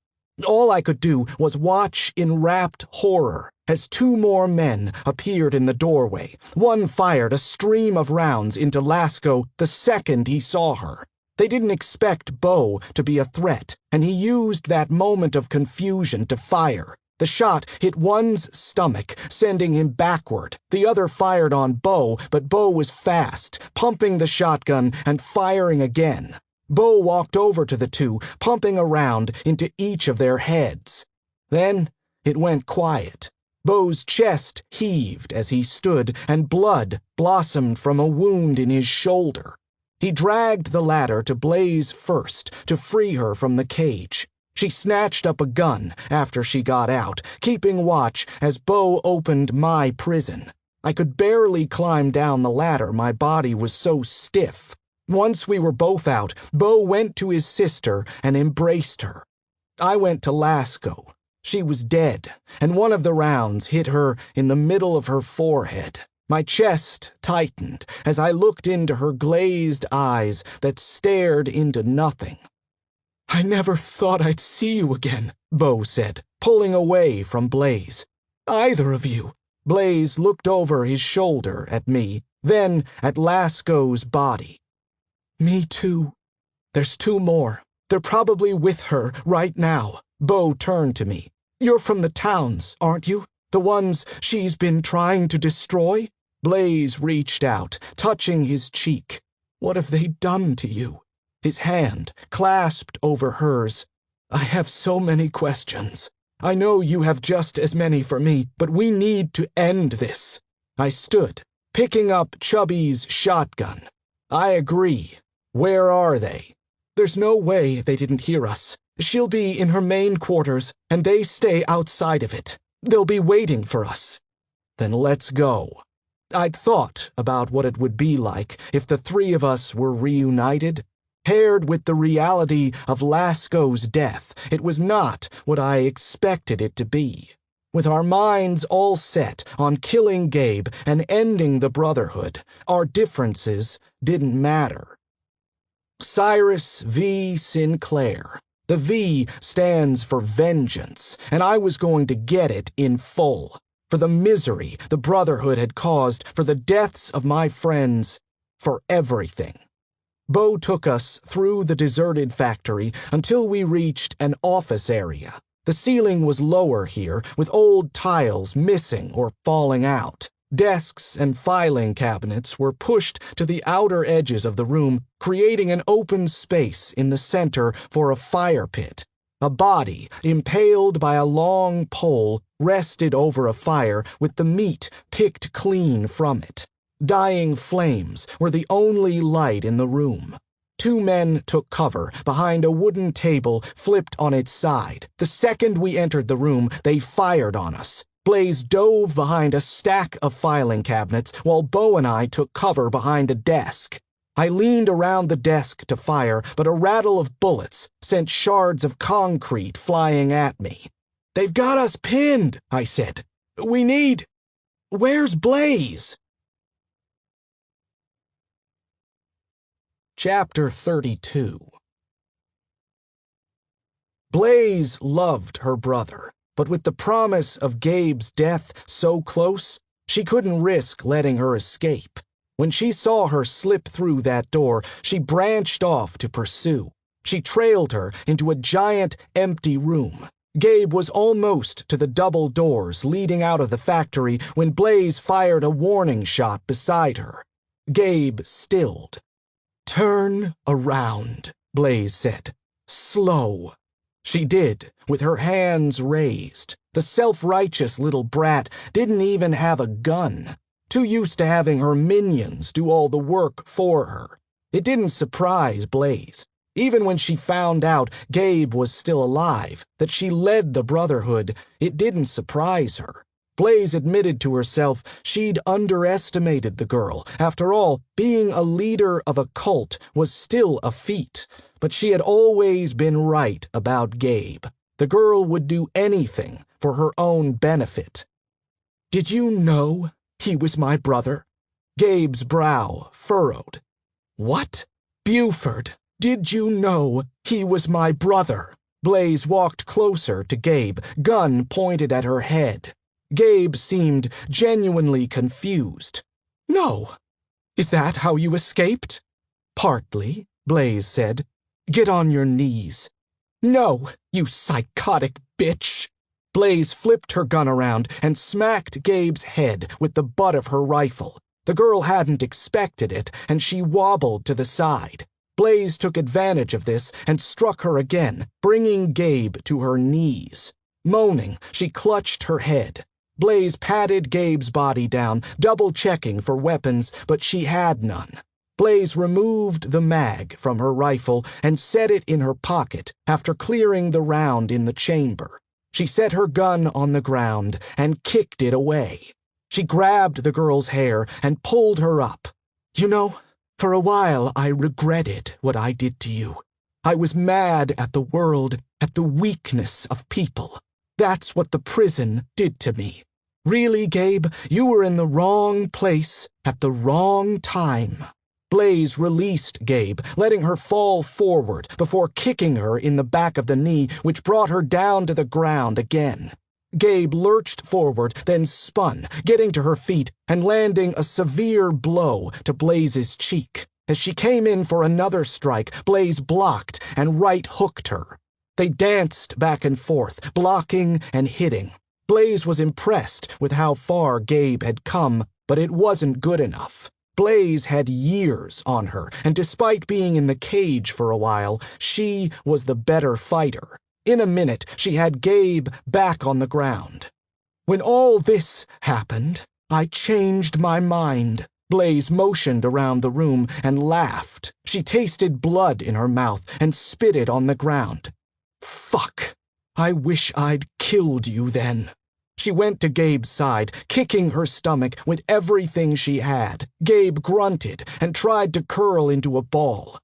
All I could do was watch in rapt horror as 2 more men appeared in the doorway. One fired a stream of rounds into Lasco the second he saw her. They didn't expect Bo to be a threat, and he used that moment of confusion to fire. The shot hit one's stomach, sending him backward. The other fired on Bo, but Bo was fast, pumping the shotgun and firing again. Bo walked over to the 2, pumping around into each of their heads. Then it went quiet. Bo's chest heaved as he stood, and blood blossomed from a wound in his shoulder. He dragged the ladder to Blaze first to free her from the cage. She snatched up a gun after she got out, keeping watch as Bo opened my prison. I could barely climb down the ladder, my body was so stiff. Once we were both out, Bo went to his sister and embraced her. I went to Lasco. She was dead, and one of the rounds hit her in the middle of her forehead. My chest tightened as I looked into her glazed eyes that stared into nothing. "I never thought I'd see you again," Bo said, pulling away from Blaze. "Either of you." Blaze looked over his shoulder at me, then at Lasco's body. "Me too. There's 2 more. They're probably with her right now." Bo turned to me. "You're from the towns, aren't you? The ones she's been trying to destroy?" Blaze reached out, touching his cheek. "What have they done to you?" His hand clasped over hers. "I have so many questions. I know you have just as many for me, but we need to end this." I stood, picking up Chubby's shotgun. "I agree. Where are they?" "There's no way they didn't hear us. She'll be in her main quarters, and they stay outside of it. They'll be waiting for us." "Then let's go." I'd thought about what it would be like if the 3 of us were reunited. Paired with the reality of Lasco's death, it was not what I expected it to be. With our minds all set on killing Gabe and ending the Brotherhood, our differences didn't matter. Cyrus V. Sinclair. The V stands for vengeance, and I was going to get it in full. For the misery the Brotherhood had caused, for the deaths of my friends, for everything. Bo took us through the deserted factory until we reached an office area. The ceiling was lower here, with old tiles missing or falling out. Desks and filing cabinets were pushed to the outer edges of the room, creating an open space in the center for a fire pit. A body, impaled by a long pole, rested over a fire with the meat picked clean from it. Dying flames were the only light in the room. 2 men took cover behind a wooden table flipped on its side. The second we entered the room, they fired on us. Blaze dove behind a stack of filing cabinets, while Bo and I took cover behind a desk. I leaned around the desk to fire, but a rattle of bullets sent shards of concrete flying at me. "They've got us pinned," I said. "We need... Where's Blaze?" Chapter 32. Blaze loved her brother, but with the promise of Gabe's death so close, she couldn't risk letting her escape. When she saw her slip through that door, she branched off to pursue. She trailed her into a giant, empty room. Gabe was almost to the double doors leading out of the factory when Blaze fired a warning shot beside her. Gabe stilled. "Turn around," Blaze said. "Slow." She did, with her hands raised. The self-righteous little brat didn't even have a gun. Too used to having her minions do all the work for her. It didn't surprise Blaze. Even when she found out Gabe was still alive, that she led the Brotherhood, it didn't surprise her. Blaze admitted to herself she'd underestimated the girl. After all, being a leader of a cult was still a feat. But she had always been right about Gabe. The girl would do anything for her own benefit. "Did you know he was my brother?" Gabe's brow furrowed. "What? Buford, did you know he was my brother?" Blaze walked closer to Gabe, gun pointed at her head. Gabe seemed genuinely confused. "No. Is that how you escaped?" "Partly," Blaze said. "Get on your knees." "No, you psychotic bitch." Blaze flipped her gun around and smacked Gabe's head with the butt of her rifle. The girl hadn't expected it, and she wobbled to the side. Blaze took advantage of this and struck her again, bringing Gabe to her knees. Moaning, she clutched her head. Blaze patted Gabe's body down, double-checking for weapons, but she had none. Blaze removed the mag from her rifle and set it in her pocket after clearing the round in the chamber. She set her gun on the ground and kicked it away. She grabbed the girl's hair and pulled her up. "You know, for a while I regretted what I did to you. I was mad at the world, at the weakness of people. That's what the prison did to me. Really, Gabe, you were in the wrong place at the wrong time." Blaze released Gabe, letting her fall forward before kicking her in the back of the knee, which brought her down to the ground again. Gabe lurched forward, then spun, getting to her feet and landing a severe blow to Blaze's cheek. As she came in for another strike, Blaze blocked and right-hooked her. They danced back and forth, blocking and hitting. Blaze was impressed with how far Gabe had come, but it wasn't good enough. Blaze had years on her, and despite being in the cage for a while, she was the better fighter. In a minute, she had Gabe back on the ground. "When all this happened, I changed my mind." Blaze motioned around the room and laughed. She tasted blood in her mouth and spit it on the ground. "Fuck. I wish I'd killed you then." She went to Gabe's side, kicking her stomach with everything she had. Gabe grunted and tried to curl into a ball.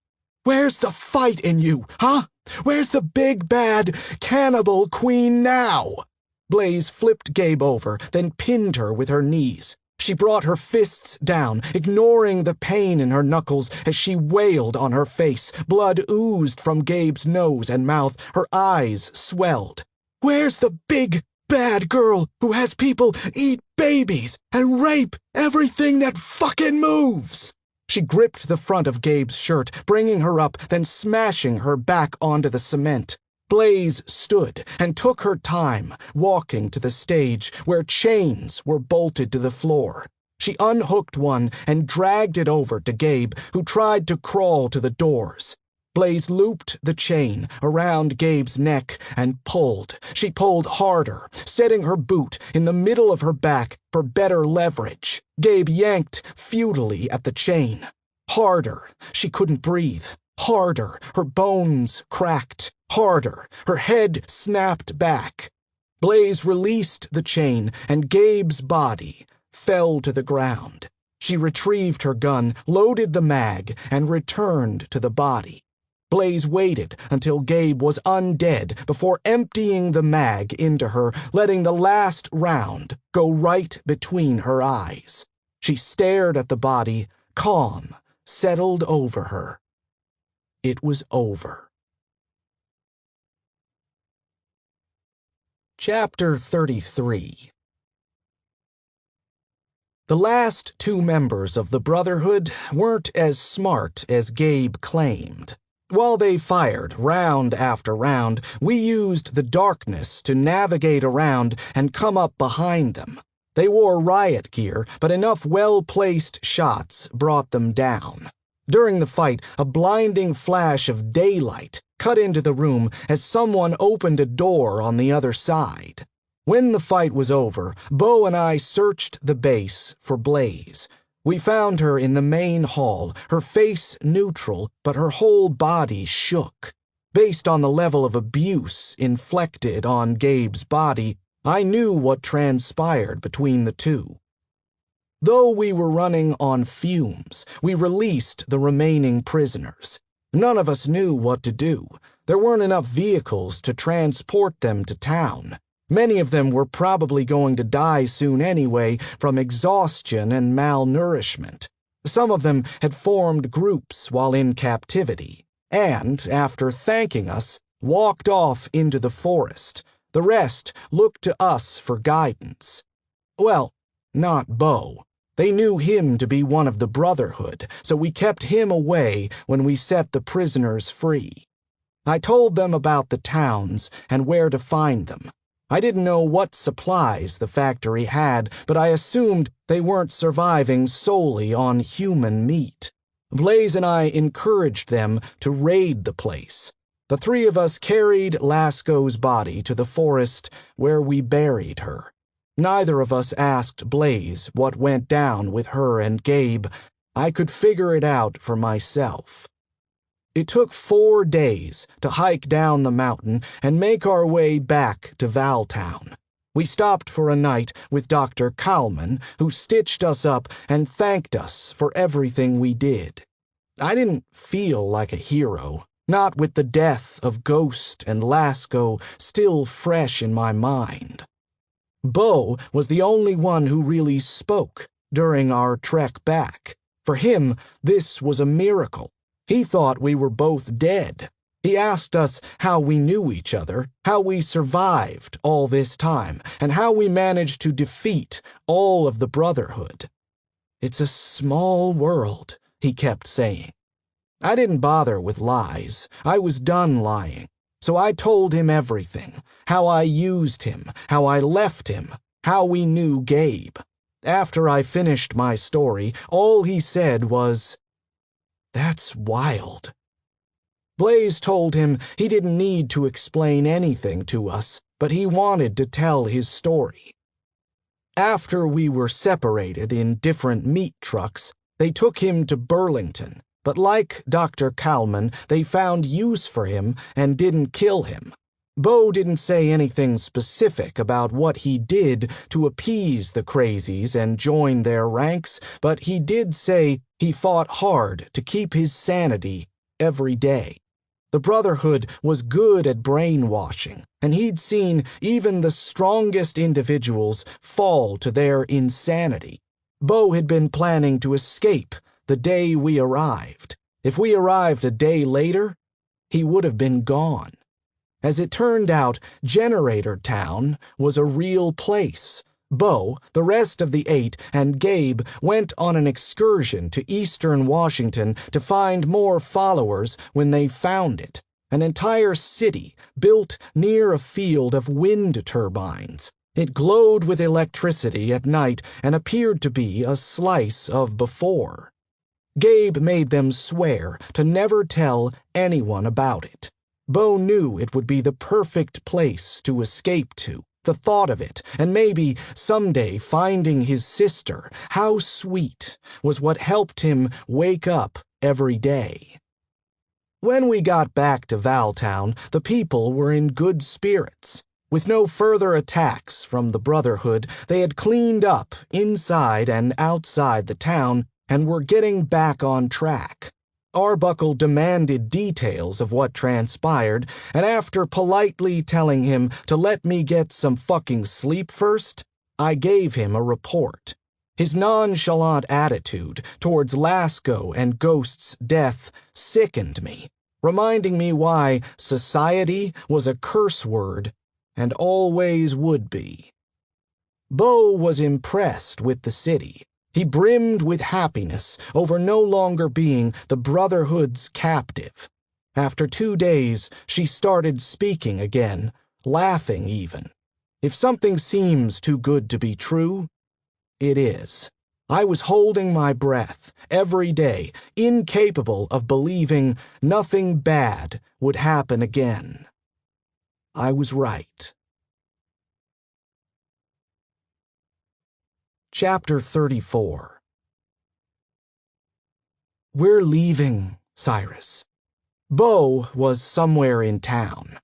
"Where's the fight in you, huh? Where's the big bad cannibal queen now?" Blaze flipped Gabe over, then pinned her with her knees. She brought her fists down, ignoring the pain in her knuckles as she wailed on her face. Blood oozed from Gabe's nose and mouth. Her eyes swelled. "Where's the big, bad girl who has people eat babies and rape everything that fucking moves?" She gripped the front of Gabe's shirt, bringing her up, then smashing her back onto the cement. Blaze stood and took her time, walking to the stage where chains were bolted to the floor. She unhooked one and dragged it over to Gabe, who tried to crawl to the doors. Blaze looped the chain around Gabe's neck and pulled. She pulled harder, setting her boot in the middle of her back for better leverage. Gabe yanked futilely at the chain. Harder. She couldn't breathe. Harder. Her bones cracked. Harder. Her head snapped back. Blaze released the chain, and Gabe's body fell to the ground. She retrieved her gun, loaded the mag, and returned to the body. Blaze waited until Gabe was undead before emptying the mag into her, letting the last round go right between her eyes. She stared at the body. Calm settled over her. It was over. Chapter 33. The last two members of the Brotherhood weren't as smart as Gabe claimed. While they fired round after round, we used the darkness to navigate around and come up behind them. They wore riot gear, but enough well-placed shots brought them down. During the fight, a blinding flash of daylight cut into the room as someone opened a door on the other side. When the fight was over, Bo and I searched the base for Blaze. We found her in the main hall, her face neutral, but her whole body shook. Based on the level of abuse inflicted on Gabe's body, I knew what transpired between the two. Though we were running on fumes, we released the remaining prisoners. None of us knew what to do. There weren't enough vehicles to transport them to town. Many of them were probably going to die soon anyway from exhaustion and malnourishment. Some of them had formed groups while in captivity, and, after thanking us, walked off into the forest. The rest looked to us for guidance. Well, not Bo. They knew him to be one of the Brotherhood, so we kept him away when we set the prisoners free. I told them about the towns and where to find them. I didn't know what supplies the factory had, but I assumed they weren't surviving solely on human meat. Blaze and I encouraged them to raid the place. The three of us carried Lasco's body to the forest where we buried her. Neither of us asked Blaze what went down with her and Gabe. I could figure it out for myself. It took 4 days to hike down the mountain and make our way back to Valtown. We stopped for a night with Dr. Kalman, who stitched us up and thanked us for everything we did. I didn't feel like a hero, not with the death of Ghost and Lasco still fresh in my mind. Bo was the only one who really spoke during our trek back. For him, this was a miracle. He thought we were both dead. He asked us how we knew each other, how we survived all this time, and how we managed to defeat all of the Brotherhood. "It's a small world," he kept saying. I didn't bother with lies. I was done lying. So I told him everything, how I used him, how I left him, how we knew Gabe. After I finished my story, all he said was, "That's wild." Blaze told him he didn't need to explain anything to us, but he wanted to tell his story. After we were separated in different meat trucks, they took him to Burlington, but like Dr. Kalman, they found use for him and didn't kill him. Bo didn't say anything specific about what he did to appease the crazies and join their ranks, but he did say he fought hard to keep his sanity every day. The Brotherhood was good at brainwashing, and he'd seen even the strongest individuals fall to their insanity. Bo had been planning to escape the day we arrived. If we arrived a day later, he would have been gone. As it turned out, Generator Town was a real place. Bo, the rest of the 8, and Gabe went on an excursion to eastern Washington to find more followers when they found it. An entire city built near a field of wind turbines. It glowed with electricity at night and appeared to be a slice of before. Gabe made them swear to never tell anyone about it. Bo knew it would be the perfect place to escape to. The thought of it, and maybe someday finding his sister, how sweet, was what helped him wake up every day. When we got back to Valtown, the people were in good spirits. With no further attacks from the Brotherhood, they had cleaned up inside and outside the town and were getting back on track. Arbuckle demanded details of what transpired, and after politely telling him to let me get some fucking sleep first, I gave him a report. His nonchalant attitude towards Lasco and Ghost's death sickened me, reminding me why society was a curse word and always would be. Bo was impressed with the city. He brimmed with happiness over no longer being the Brotherhood's captive. After 2 days, she started speaking again, laughing even. If something seems too good to be true, it is. I was holding my breath every day, incapable of believing nothing bad would happen again. I was right. Chapter 34. We're leaving, Cyrus. Bo was somewhere in town.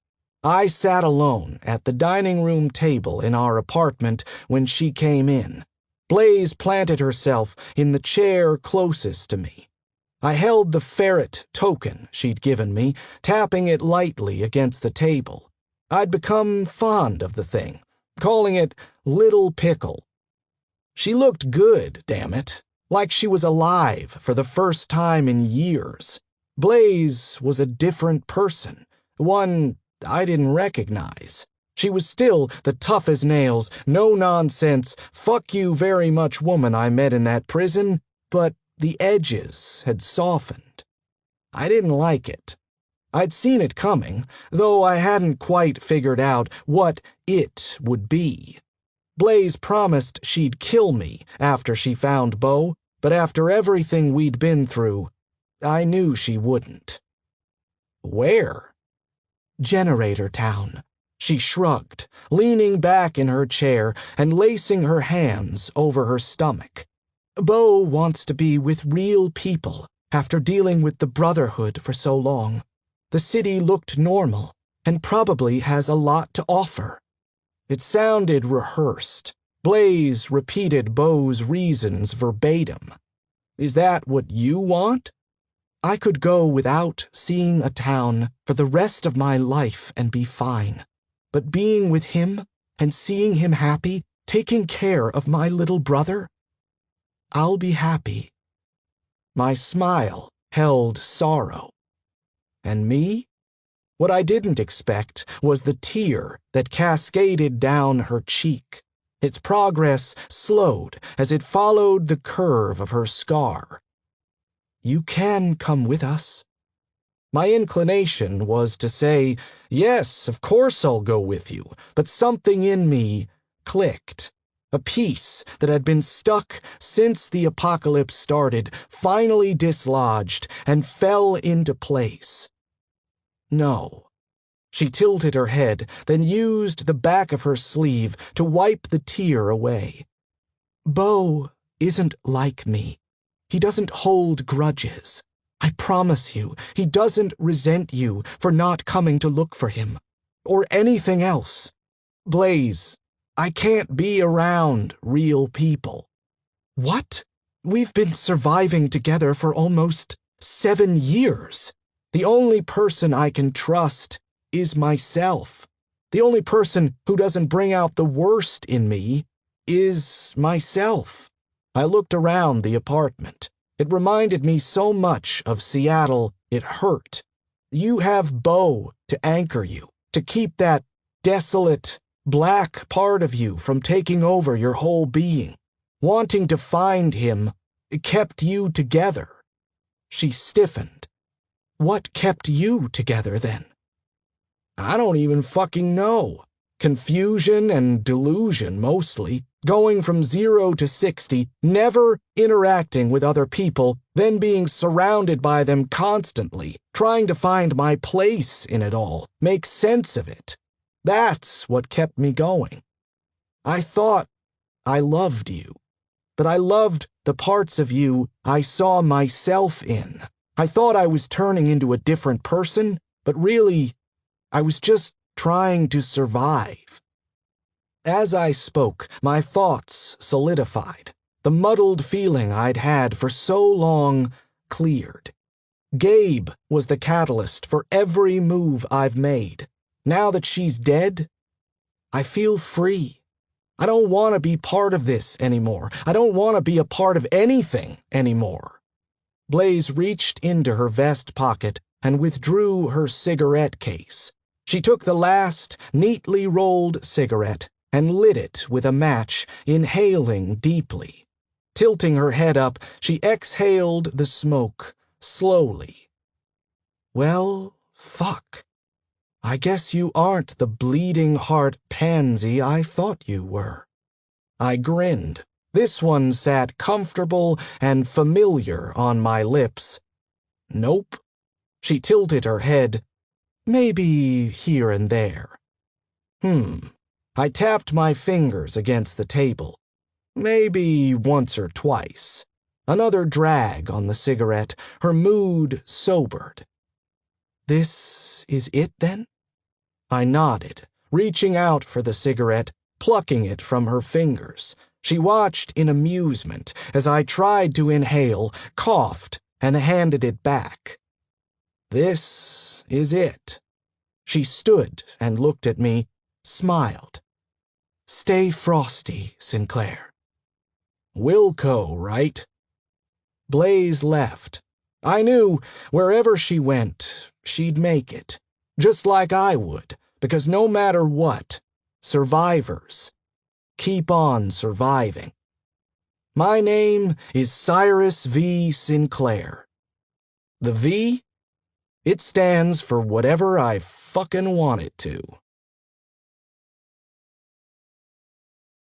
I sat alone at the dining room table in our apartment when she came in. Blaze planted herself in the chair closest to me. I held the ferret token she'd given me, tapping it lightly against the table. I'd become fond of the thing, calling it Little Pickle. She looked good, damn it, like she was alive for the first time in years. Blaze was a different person, one I didn't recognize. She was still the tough as nails, no-nonsense, fuck you very much woman I met in that prison, but the edges had softened. I didn't like it. I'd seen it coming, though I hadn't quite figured out what it would be. Blaze promised she'd kill me after she found Bo, but after everything we'd been through, I knew she wouldn't. Where? Generator Town. She shrugged, leaning back in her chair and lacing her hands over her stomach. Bo wants to be with real people after dealing with the Brotherhood for so long. The city looked normal and probably has a lot to offer. It sounded rehearsed. Blaze repeated Bo's reasons verbatim. Is that what you want? I could go without seeing a town for the rest of my life and be fine. But being with him and seeing him happy, taking care of my little brother, I'll be happy. My smile held sorrow. And me? What I didn't expect was the tear that cascaded down her cheek. Its progress slowed as it followed the curve of her scar. You can come with us. My inclination was to say, yes, of course I'll go with you, but something in me clicked. A piece that had been stuck since the apocalypse started finally dislodged and fell into place. No. She tilted her head, then used the back of her sleeve to wipe the tear away. Bo isn't like me. He doesn't hold grudges. I promise you, he doesn't resent you for not coming to look for him. Or anything else. Blaze, I can't be around real people. What? We've been surviving together for almost 7 years. The only person I can trust is myself. The only person who doesn't bring out the worst in me is myself. I looked around the apartment. It reminded me so much of Seattle, it hurt. You have Bo to anchor you, to keep that desolate, black part of you from taking over your whole being. Wanting to find him kept you together. She stiffened. What kept you together then? I don't even fucking know. Confusion and delusion mostly. Going from 0 to 60, never interacting with other people, then being surrounded by them constantly, trying to find my place in it all, make sense of it. That's what kept me going. I thought I loved you, but I loved the parts of you I saw myself in. I thought I was turning into a different person, but really, I was just trying to survive. As I spoke, my thoughts solidified. The muddled feeling I'd had for so long cleared. Gabe was the catalyst for every move I've made. Now that she's dead, I feel free. I don't want to be part of this anymore. I don't want to be a part of anything anymore. Blaze reached into her vest pocket and withdrew her cigarette case. She took the last neatly rolled cigarette and lit it with a match, inhaling deeply. Tilting her head up, she exhaled the smoke slowly. Well, fuck. I guess you aren't the bleeding heart pansy I thought you were. I grinned. This one sat comfortable and familiar on my lips. Nope. She tilted her head. Maybe here and there. I tapped my fingers against the table. Maybe once or twice. Another drag on the cigarette, her mood sobered. This is it, then? I nodded, reaching out for the cigarette, plucking it from her fingers. She watched in amusement as I tried to inhale, coughed, and handed it back. This is it. She stood and looked at me, smiled. Stay frosty, Sinclair. Wilco, right? Blaze left. I knew wherever she went, she'd make it. Just like I would, because no matter what, survivors keep on surviving. My name is Cyrus V. Sinclair. The V? It stands for whatever I fucking want it to.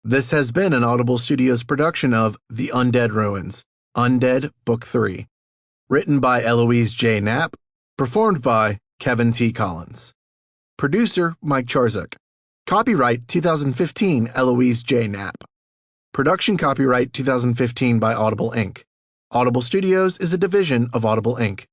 This has been an Audible Studios production of The Undead Ruins, Undead Book 3. Written by Eloise J. Knapp. Performed by Kevin T. Collins. Producer Mike Charzuk. Copyright 2015 Eloise J. Knapp. Production copyright 2015 by Audible Inc. Audible Studios is a division of Audible Inc.